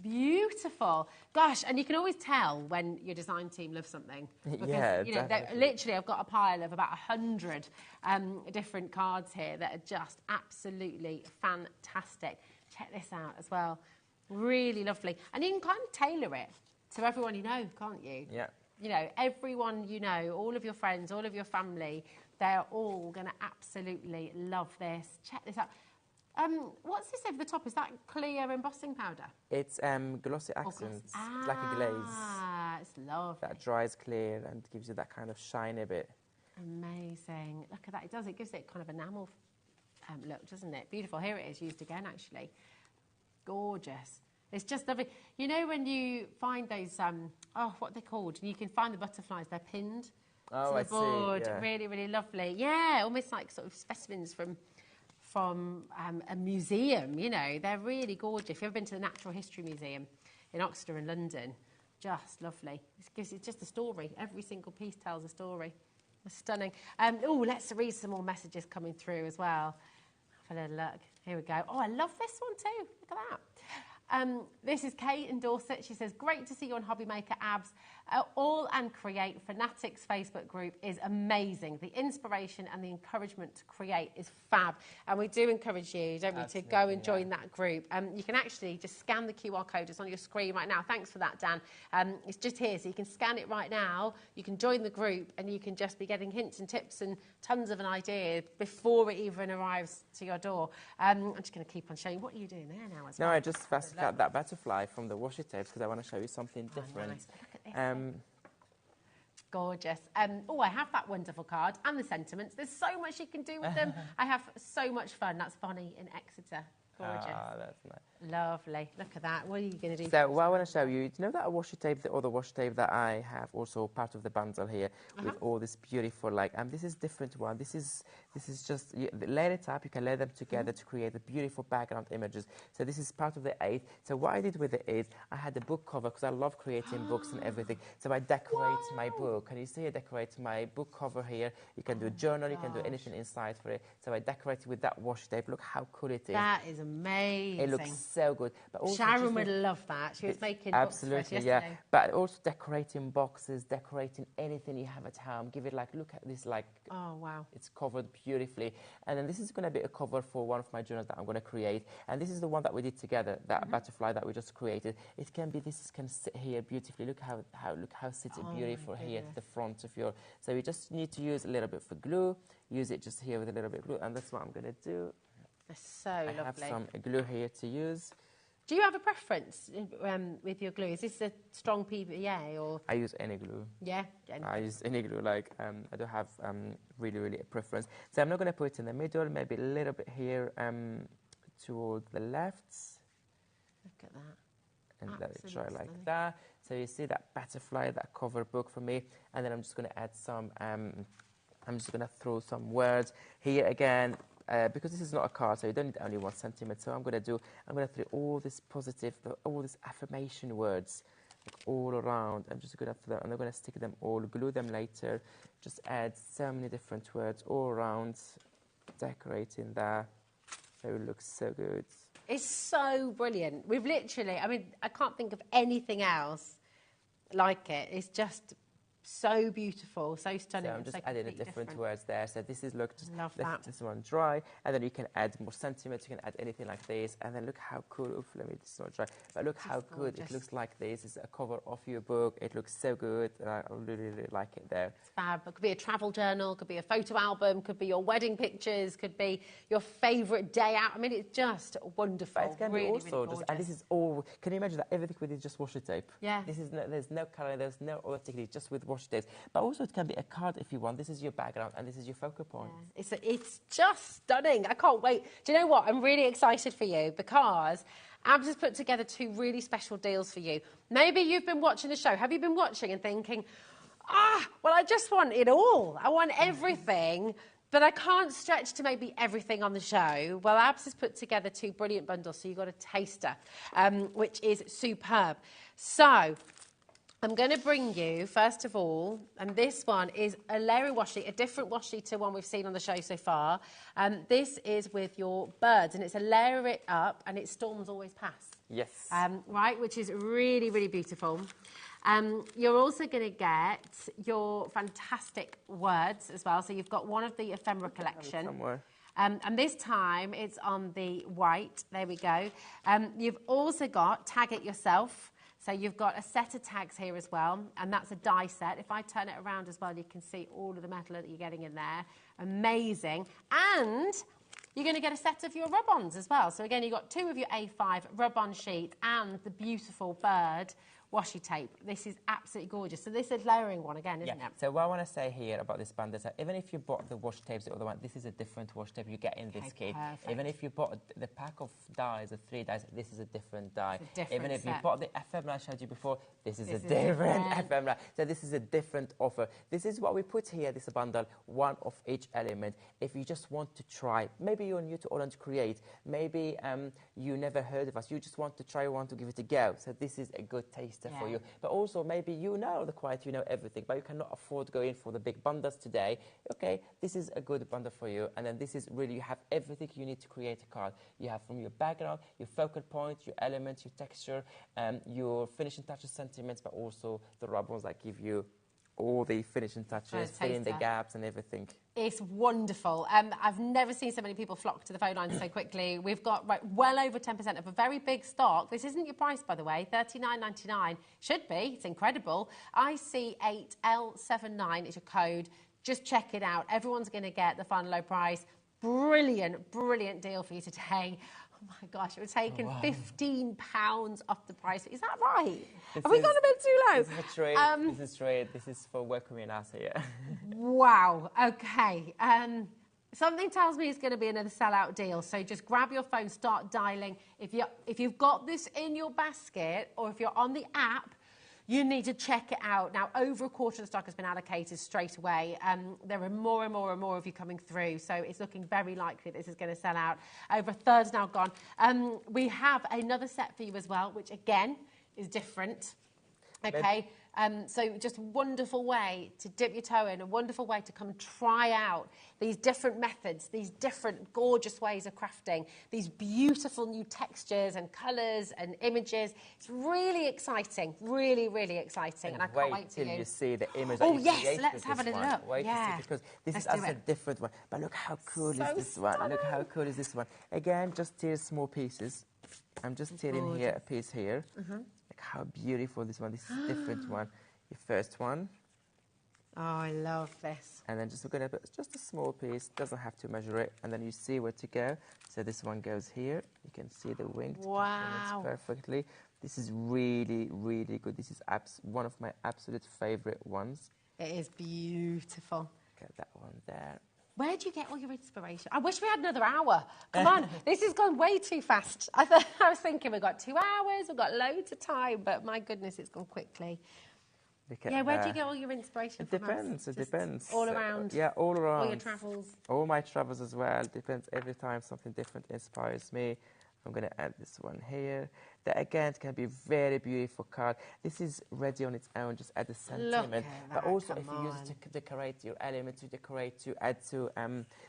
beautiful. Gosh, and you can always tell when your design team loves something. Because, you know, literally, I've got a pile of about 100 different cards here that are just absolutely fantastic. Check this out as well. Really lovely. And you can kind of tailor it to everyone you know, can't you? Yeah. You know, everyone you know, all of your friends, all of your family, they're all going to absolutely love this. Check this out. What's this over the top? Is that clear embossing powder? It's glossy accents, like a glaze. Ah, it's lovely. That dries clear and gives you that kind of shiny bit. Amazing. Look at that. It does. It gives it kind of enamel look, doesn't it? Beautiful. Here it is, used again, actually. Gorgeous. It's just lovely. You know when you find those, what are they called? And you can find the butterflies, they're pinned to the board. Yeah. Really, really lovely. Yeah, almost like sort of specimens from a museum, you know. They're really gorgeous. If you've ever been to the Natural History Museum in Oxford in London, just lovely. It gives you just a story. Every single piece tells a story. It's stunning. Let's read some more messages coming through as well. Have a little look. Here we go. Oh, I love this one too. Look at that. This is Kate in Dorset. She says, great to see you on HobbyMaker, Abs. All and Create Fanatics Facebook group is amazing. The inspiration and the encouragement to create is fab. And we do encourage you, don't we, to go and join that group. You can actually just scan the QR code. It's on your screen right now. Thanks for that, Dan. It's just here, so you can scan it right now. You can join the group and you can just be getting hints and tips and tons of an idea before it even arrives to your door. I'm just going to keep on showing. What are you doing there now as well? No, I just cut that butterfly from the washi tapes because I want to show you something different. Nice. Look at this. Gorgeous. I have that wonderful card and the sentiments. There's so much you can do with them. I have so much fun. That's Bonnie in Exeter. gorgeous. Ah, that's nice. Lovely. Look at that. What are you going to do? So what I want to show you, do you know that washi tape, the other washi tape that I have also part of the bundle here with all this beautiful, like, this is different one. This is just, you layer it up, you can layer them together to create the beautiful background images. So this is part of the 8. So what I did with the 8, I had the book cover because I love creating books and everything. So I decorate my book. Can you see I decorate my book cover here? You can do a journal, you can do anything inside for it. So I decorated with that washi tape. Look how cool it is. That is amazing. It looks so good. But also Sharon would love that. She was making absolutely, books for us yesterday. But also decorating boxes, decorating anything you have at home. Give it like, look at this, like, oh wow, it's covered beautifully. And then this is going to be a cover for one of my journals that I'm going to create. And this is the one that we did together, that butterfly that we just created. It can be, this can sit here beautifully. Look how sits it beautiful here at the front of your. So you just need to use a little bit for glue. Use it just here with a little bit of glue, and that's what I'm going to do. That's so lovely. I have some glue here to use. Do you have a preference with your glue? Is this a strong PVA or? I use any glue. Yeah? I use any glue, like, I don't have really a preference. So I'm not going to put it in the middle, maybe a little bit here toward the left. Look at that. And let it dry like that. So you see that butterfly, that cover book for me. And then I'm just going to add some, I'm just going to throw some words. Here again, because this is not a card, so you don't need only 1 centimeter. So I'm going to throw all this positive, all these affirmation words like all around. I'm just going to throw, and I'm going to stick them all, glue them later. Just add so many different words all around, decorating that. So it looks so good. It's so brilliant. We've literally, I mean, I can't think of anything else like it. It's just so beautiful, so stunning. So I'm just adding the different words there. So this is, look, just love let this one dry, and then you can add more centimeters, you can add anything like this, and then look how cool, oof, let me just not dry, but look how good it looks like this. It's a cover of your book. It looks so good, and I really like it there. It's fab. It could be a travel journal, could be a photo album, could be your wedding pictures, could be your favourite day out. I mean, it's just wonderful. But it can really, be also really just, and this is all, can you imagine that everything with is just washi tape? Yeah. This is there's no colour, there's no other technique, just with washi tapes. But also it can be a card if you want. This is your background and this is your focal point. Yeah. It's just stunning. I can't wait. Do you know what? I'm really excited for you because Abs has put together 2 really special deals for you. Maybe you've been watching the show. Have you been watching and thinking, well, I just want it all. I want everything, but I can't stretch to maybe everything on the show. Well, Abs has put together 2 brilliant bundles, so you've got a taster, which is superb. So I'm going to bring you, first of all, and this one is a layering washi, a different washi to one we've seen on the show so far. This is with your birds, and it's a layer it up, and it's storms always pass. Yes. Right, which is really, really beautiful. You're also going to get your fantastic words as well. So you've got one of the ephemera collection. Somewhere. And this time it's on the white. There we go. You've also got Tag It Yourself. So you've got a set of tags here as well, and that's a die set. If I turn it around as well, you can see all of the metal that you're getting in there. Amazing. And you're going to get a set of your rub-ons as well. So again, you've got 2 of your A5 rub-on sheet and the beautiful bird washi tape. This is absolutely gorgeous. So this is a layering one again, isn't it? So what I want to say here about this bundle is that even if you bought the washi tapes, the other one, this is a different washi tape you get in this kit. Perfect. Even if you bought the pack of dies, the 3 dies, this is a different die. It's a different Even if you set. bought the ephemera I showed you before, this is a different ephemera. So this is a different offer. This is what we put here, this bundle, 1 of each element. If you just want to try, maybe you're new to Orange Create, maybe you never heard of us, you just want to try, want to give it a go. So this is a good taster for you. But also maybe you know the quality, you know everything, but you cannot afford to go in for the big bundles today. Okay, this is a good bundle for you. And then this is really, you have everything you need to create a card. You have from your background, your focal point, your elements, your texture, your finishing touches, sentiments, but also the rub-ons that give you all the finishing touches, fill in the gaps and everything. It's wonderful. I've never seen so many people flock to the phone lines so quickly. We've got well over 10% of a very big stock. This isn't your price, by the way, $39.99. Should be. It's incredible. IC8L79 is your code. Just check it out. Everyone's going to get the final low price. Brilliant, brilliant deal for you today. Oh my gosh, we're taking £15 off the price. Is that right? Have we gone a bit too low? This is a trade. This is trade. This is for welcoming us here. Wow. Okay. Something tells me it's going to be another sellout deal. So just grab your phone, start dialing. If you've got this in your basket or if you're on the app, you need to check it out. Now, over a quarter of the stock has been allocated straight away. There are more and more and more of you coming through, so it's looking very likely this is going to sell out. Over a third's now gone. We have another set for you as well, which again is different. Okay, so just a wonderful way to dip your toe in, a wonderful way to come and try out these different methods, these different gorgeous ways of crafting, these beautiful new textures and colours and images. It's really exciting, really, really exciting, and I can't wait till you see the image. Oh yes, let's have a little look. Wait to see, because this is a different one. But look how cool is this one. Look how cool is this one. Again, just tear small pieces. I'm just tearing here a piece here. Look how beautiful this one. This is a different one. Your first one. Oh, I love this. And then we're going to put just a small piece. Doesn't have to measure it. And then you see where to go. So this one goes here. You can see the winged components perfectly. This is really, really good. This is one of my absolute favourite ones. It is beautiful. Get that one there. Where do you get all your inspiration? I wish we had another hour. Come on, this has gone way too fast. I was thinking we've got 2 hours, we've got loads of time, but my goodness, it's gone quickly. Yeah, where do you get all your inspiration from? It depends. All around? Yeah, all around. All your travels? All my travels as well. Depends. Every time something different inspires me. I'm going to add this one here. That again can be a very beautiful card. This is ready on its own, just add a sentiment. But also if you use it to decorate your element, to decorate, to add to,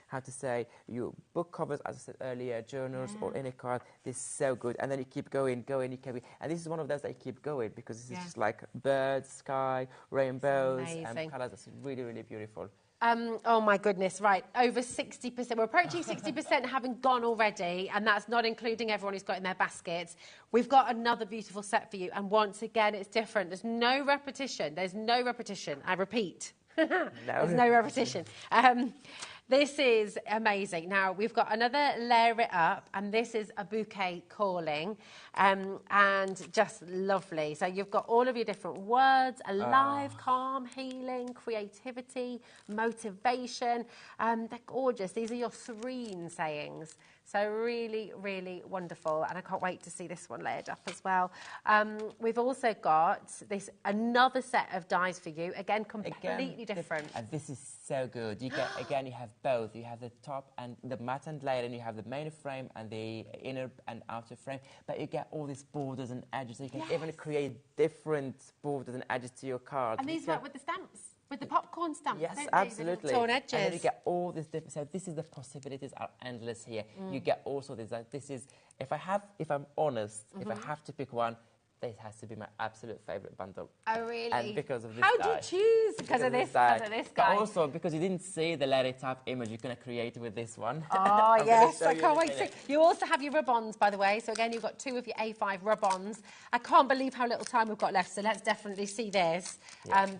how to say, your book covers, as I said earlier, journals or any card, this is so good. And then you keep going, you keep going. And this is one of those that you keep going because this is just like birds, sky, rainbows, and colours. That's really, really beautiful. Oh my goodness, right, over 60%, we're approaching 60% having gone already, and that's not including everyone who's got in their baskets. We've got another beautiful set for you, and once again, it's different. There's no repetition, I repeat. There's no repetition. This is amazing. Now, we've got another Layer It Up, and this is a bouquet calling, and just lovely. So you've got all of your different words: alive, calm, healing, creativity, motivation. They're gorgeous. These are your serene sayings. So really, really wonderful, and I can't wait to see this one layered up as well. We've also got another set of dies for you, again completely different. And this is so good. You get again, you have both. You have the top and the matte and layer, and you have the main frame and the inner and outer frame. But you get all these borders and edges. So you can even create different borders and edges to your card. And these work with the stamps. With the popcorn stamps, yes, don't absolutely. The torn edges. And then you get all these different. So this is the possibilities are endless here. You get also this. This is if I'm honest, if I have to pick one, this has to be my absolute favourite bundle. Oh really? And because of this How guy. do you choose? Because of this guy. But also because you didn't see the Layer It Up image, you're going to create it with this one. Oh yes, I can't wait to see. You also have your rub-ons, by the way. So again, you've got 2 of your A5 rub-ons. I can't believe how little time we've got left. So let's definitely see this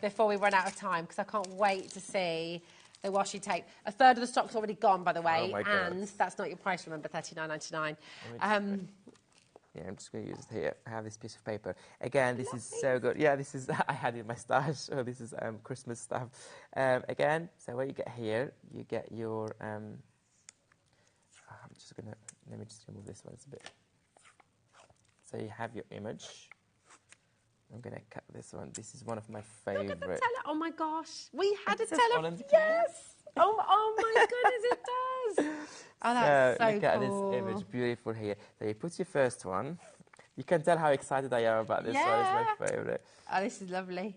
before we run out of time, because I can't wait to see the washi tape. A third of the stock's already gone, by the way, and that's not your price. Remember, $39.99. Yeah, I'm just going to use it here. I have this piece of paper. Again, this is so good. Yeah, this is, I had it in my stash. Oh, this is Christmas stuff. Again, so what you get here, you get your, I'm just going to, let me just remove this one. It's a bit, so you have your image. I'm going to cut this one. This is one of my favourite. Look at the teller. Oh my gosh. We had a teller. Yes. Oh my goodness, it does. Oh, that's so look at cool. this image, beautiful here. So you put your first one. You can tell how excited I am about this one. It's my favourite. Oh, this is lovely.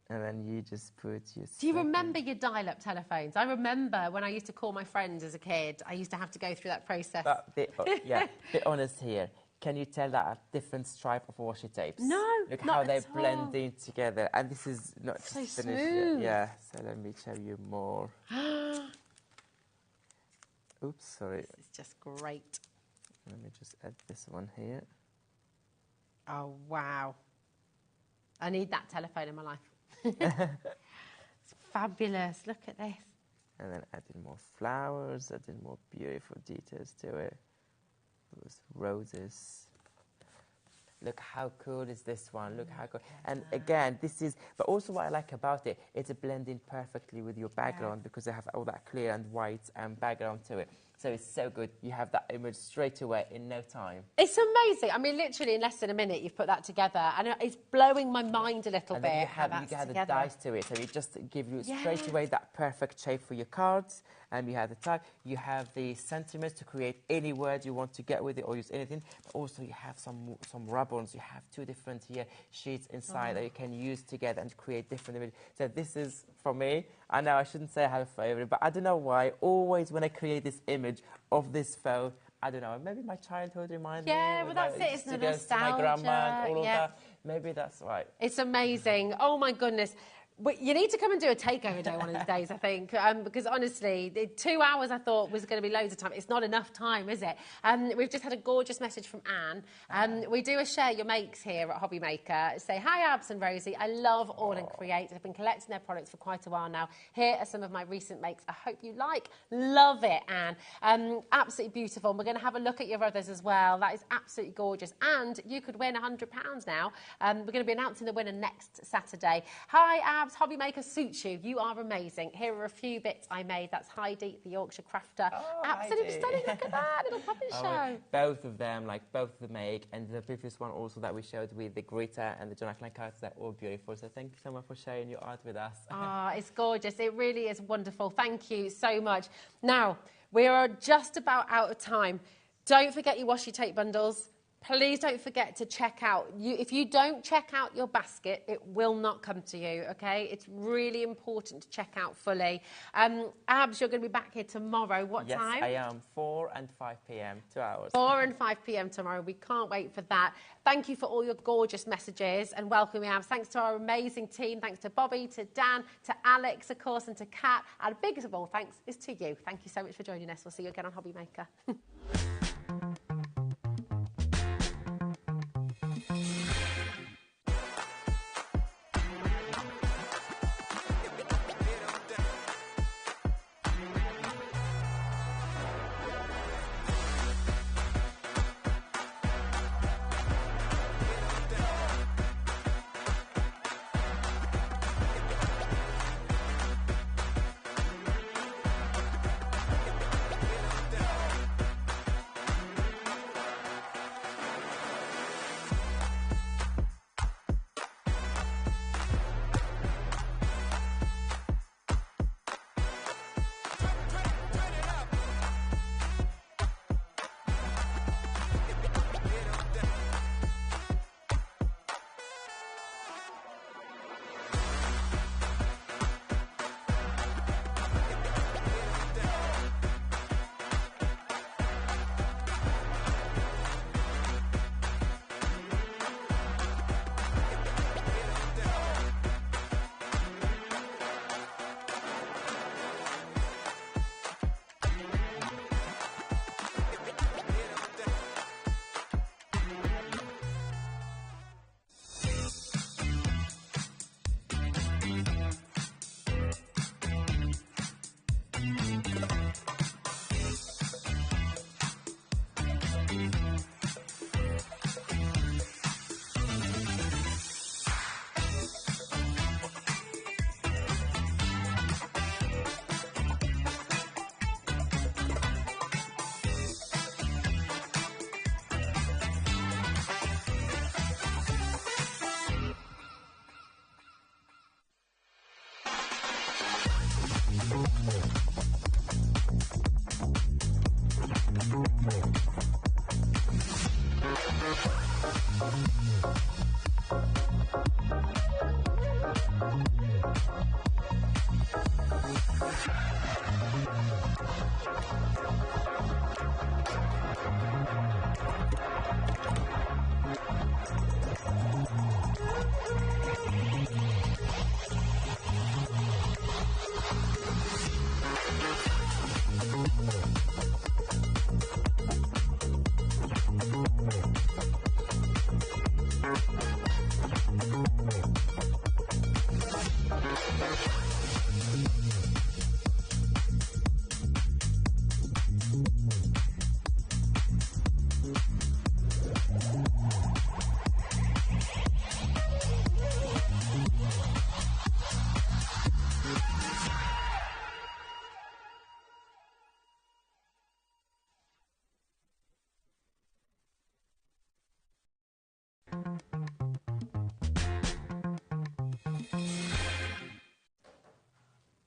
And then you just put your... Do you remember your dial-up telephones? I remember when I used to call my friends as a kid, I used to have to go through that process. But be honest here. Can you tell that a different stripe of washi tapes? No, look not how they at all. blend in together, and this is not just so finished smooth. yet. Yeah, so let me show you more. Oops, sorry. This is just great. Let me just add this one here. Oh wow! I need that telephone in my life. It's fabulous. Look at this. And then adding more flowers, adding more beautiful details to it. Those roses. look how cool is this one, look how cool. And again, this is, but also what I like about it, it's blending perfectly with your background because they have all that clear and white background to it. So it's so good. You have that image straight away in no time. It's amazing. I mean, literally in less than a minute, you've put that together. And it's blowing my mind a little bit. You have the dice to it. So it just gives you straight away that perfect shape for your cards. And you have the tag. You have the sentiments to create any word you want to get with it or use anything. But also you have some ribbons. You have 2 different sheets inside that you can use together and create different images. So this is, for me, I know I shouldn't say I have a favourite, but I don't know why. Always when I create this image of this phone, I don't know, maybe my childhood reminds me. Yeah, well, that's it. It's the nostalgia. My grandma and all of that. Maybe that's right. It's amazing. Oh, my goodness. But you need to come and do a takeover day one of these days, I think, because honestly, the 2 hours I thought was going to be loads of time. It's not enough time, is it? We've just had a gorgeous message from Anne. We do a share your makes here at HobbyMaker. Say, hi, Abs and Rosie. I love All and Create. I've been collecting their products for quite a while now. Here are some of my recent makes. I hope you like. Love it, Anne. Absolutely beautiful. And we're going to have a look at your others as well. That is absolutely gorgeous. And you could win £100 now. We're going to be announcing the winner next Saturday. Hi, Abs. HobbyMaker suits you. You are amazing. Here are a few bits I made. That's Heidi, the Yorkshire crafter. Absolutely stunning. Look at that little puppet show. Both of them, like both the make and the previous one also that we showed with the glitter and the John Ackland cards, they're all beautiful. So thank you so much for sharing your art with us. It's gorgeous. It really is wonderful. Thank you so much. Now, we are just about out of time. Don't forget your washi tape bundles. Please don't forget to check out. If you don't check out your basket, it will not come to you, OK? It's really important to check out fully. Abs, you're going to be back here tomorrow. What time? Yes, I am. 4 and 5 p.m, 2 hours. 4 and 5 p.m. tomorrow. We can't wait for that. Thank you for all your gorgeous messages and welcome, Abs. Thanks to our amazing team. Thanks to Bobby, to Dan, to Alex, of course, and to Kat. And biggest of all, thanks is to you. Thank you so much for joining us. We'll see you again on HobbyMaker.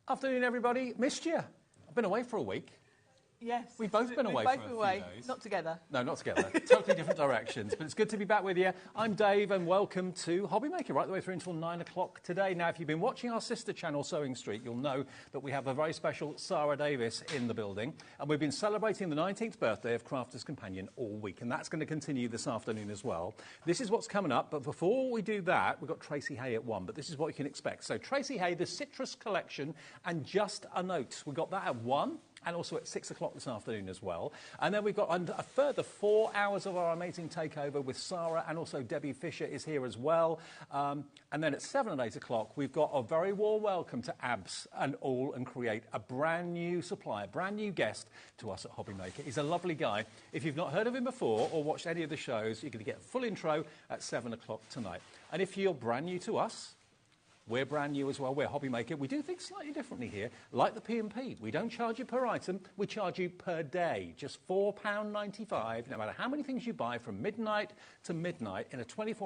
Afternoon, everybody. Missed you. I've been away for a week. Yes. We've both been away for a few days. Not together. No, not together. Totally different directions. But it's good to be back with you. I'm Dave, and welcome to HobbyMaker, right the way through until 9 o'clock today. Now, if you've been watching our sister channel, Sewing Street, you'll know that we have a very special Sarah Davis in the building. And we've been celebrating the 19th birthday of Crafter's Companion all week. And that's going to continue this afternoon as well. This is what's coming up. But before we do that, we've got Tracy Hay at 1. But this is what you can expect. So Tracy Hay, the Citrus Collection, and Just a Note. We've got that at 1. And also at 6 o'clock this afternoon as well. And then we've got a further 4 hours of our amazing takeover with Sarah, and also Debbie Fisher is here as well. And then at 7 and 8 o'clock, we've got a very warm welcome to Abs and All and Create, a brand new supplier, brand new guest to us at HobbyMaker. He's a lovely guy. If you've not heard of him before or watched any of the shows, you're going to get a full intro at 7 o'clock tonight. And if you're brand new to us, we're brand new as well. We're HobbyMaker. We do things slightly differently here. Like the P&P, we don't charge you per item. We charge you per day, just £4.95, no matter how many things you buy from midnight to midnight in a 24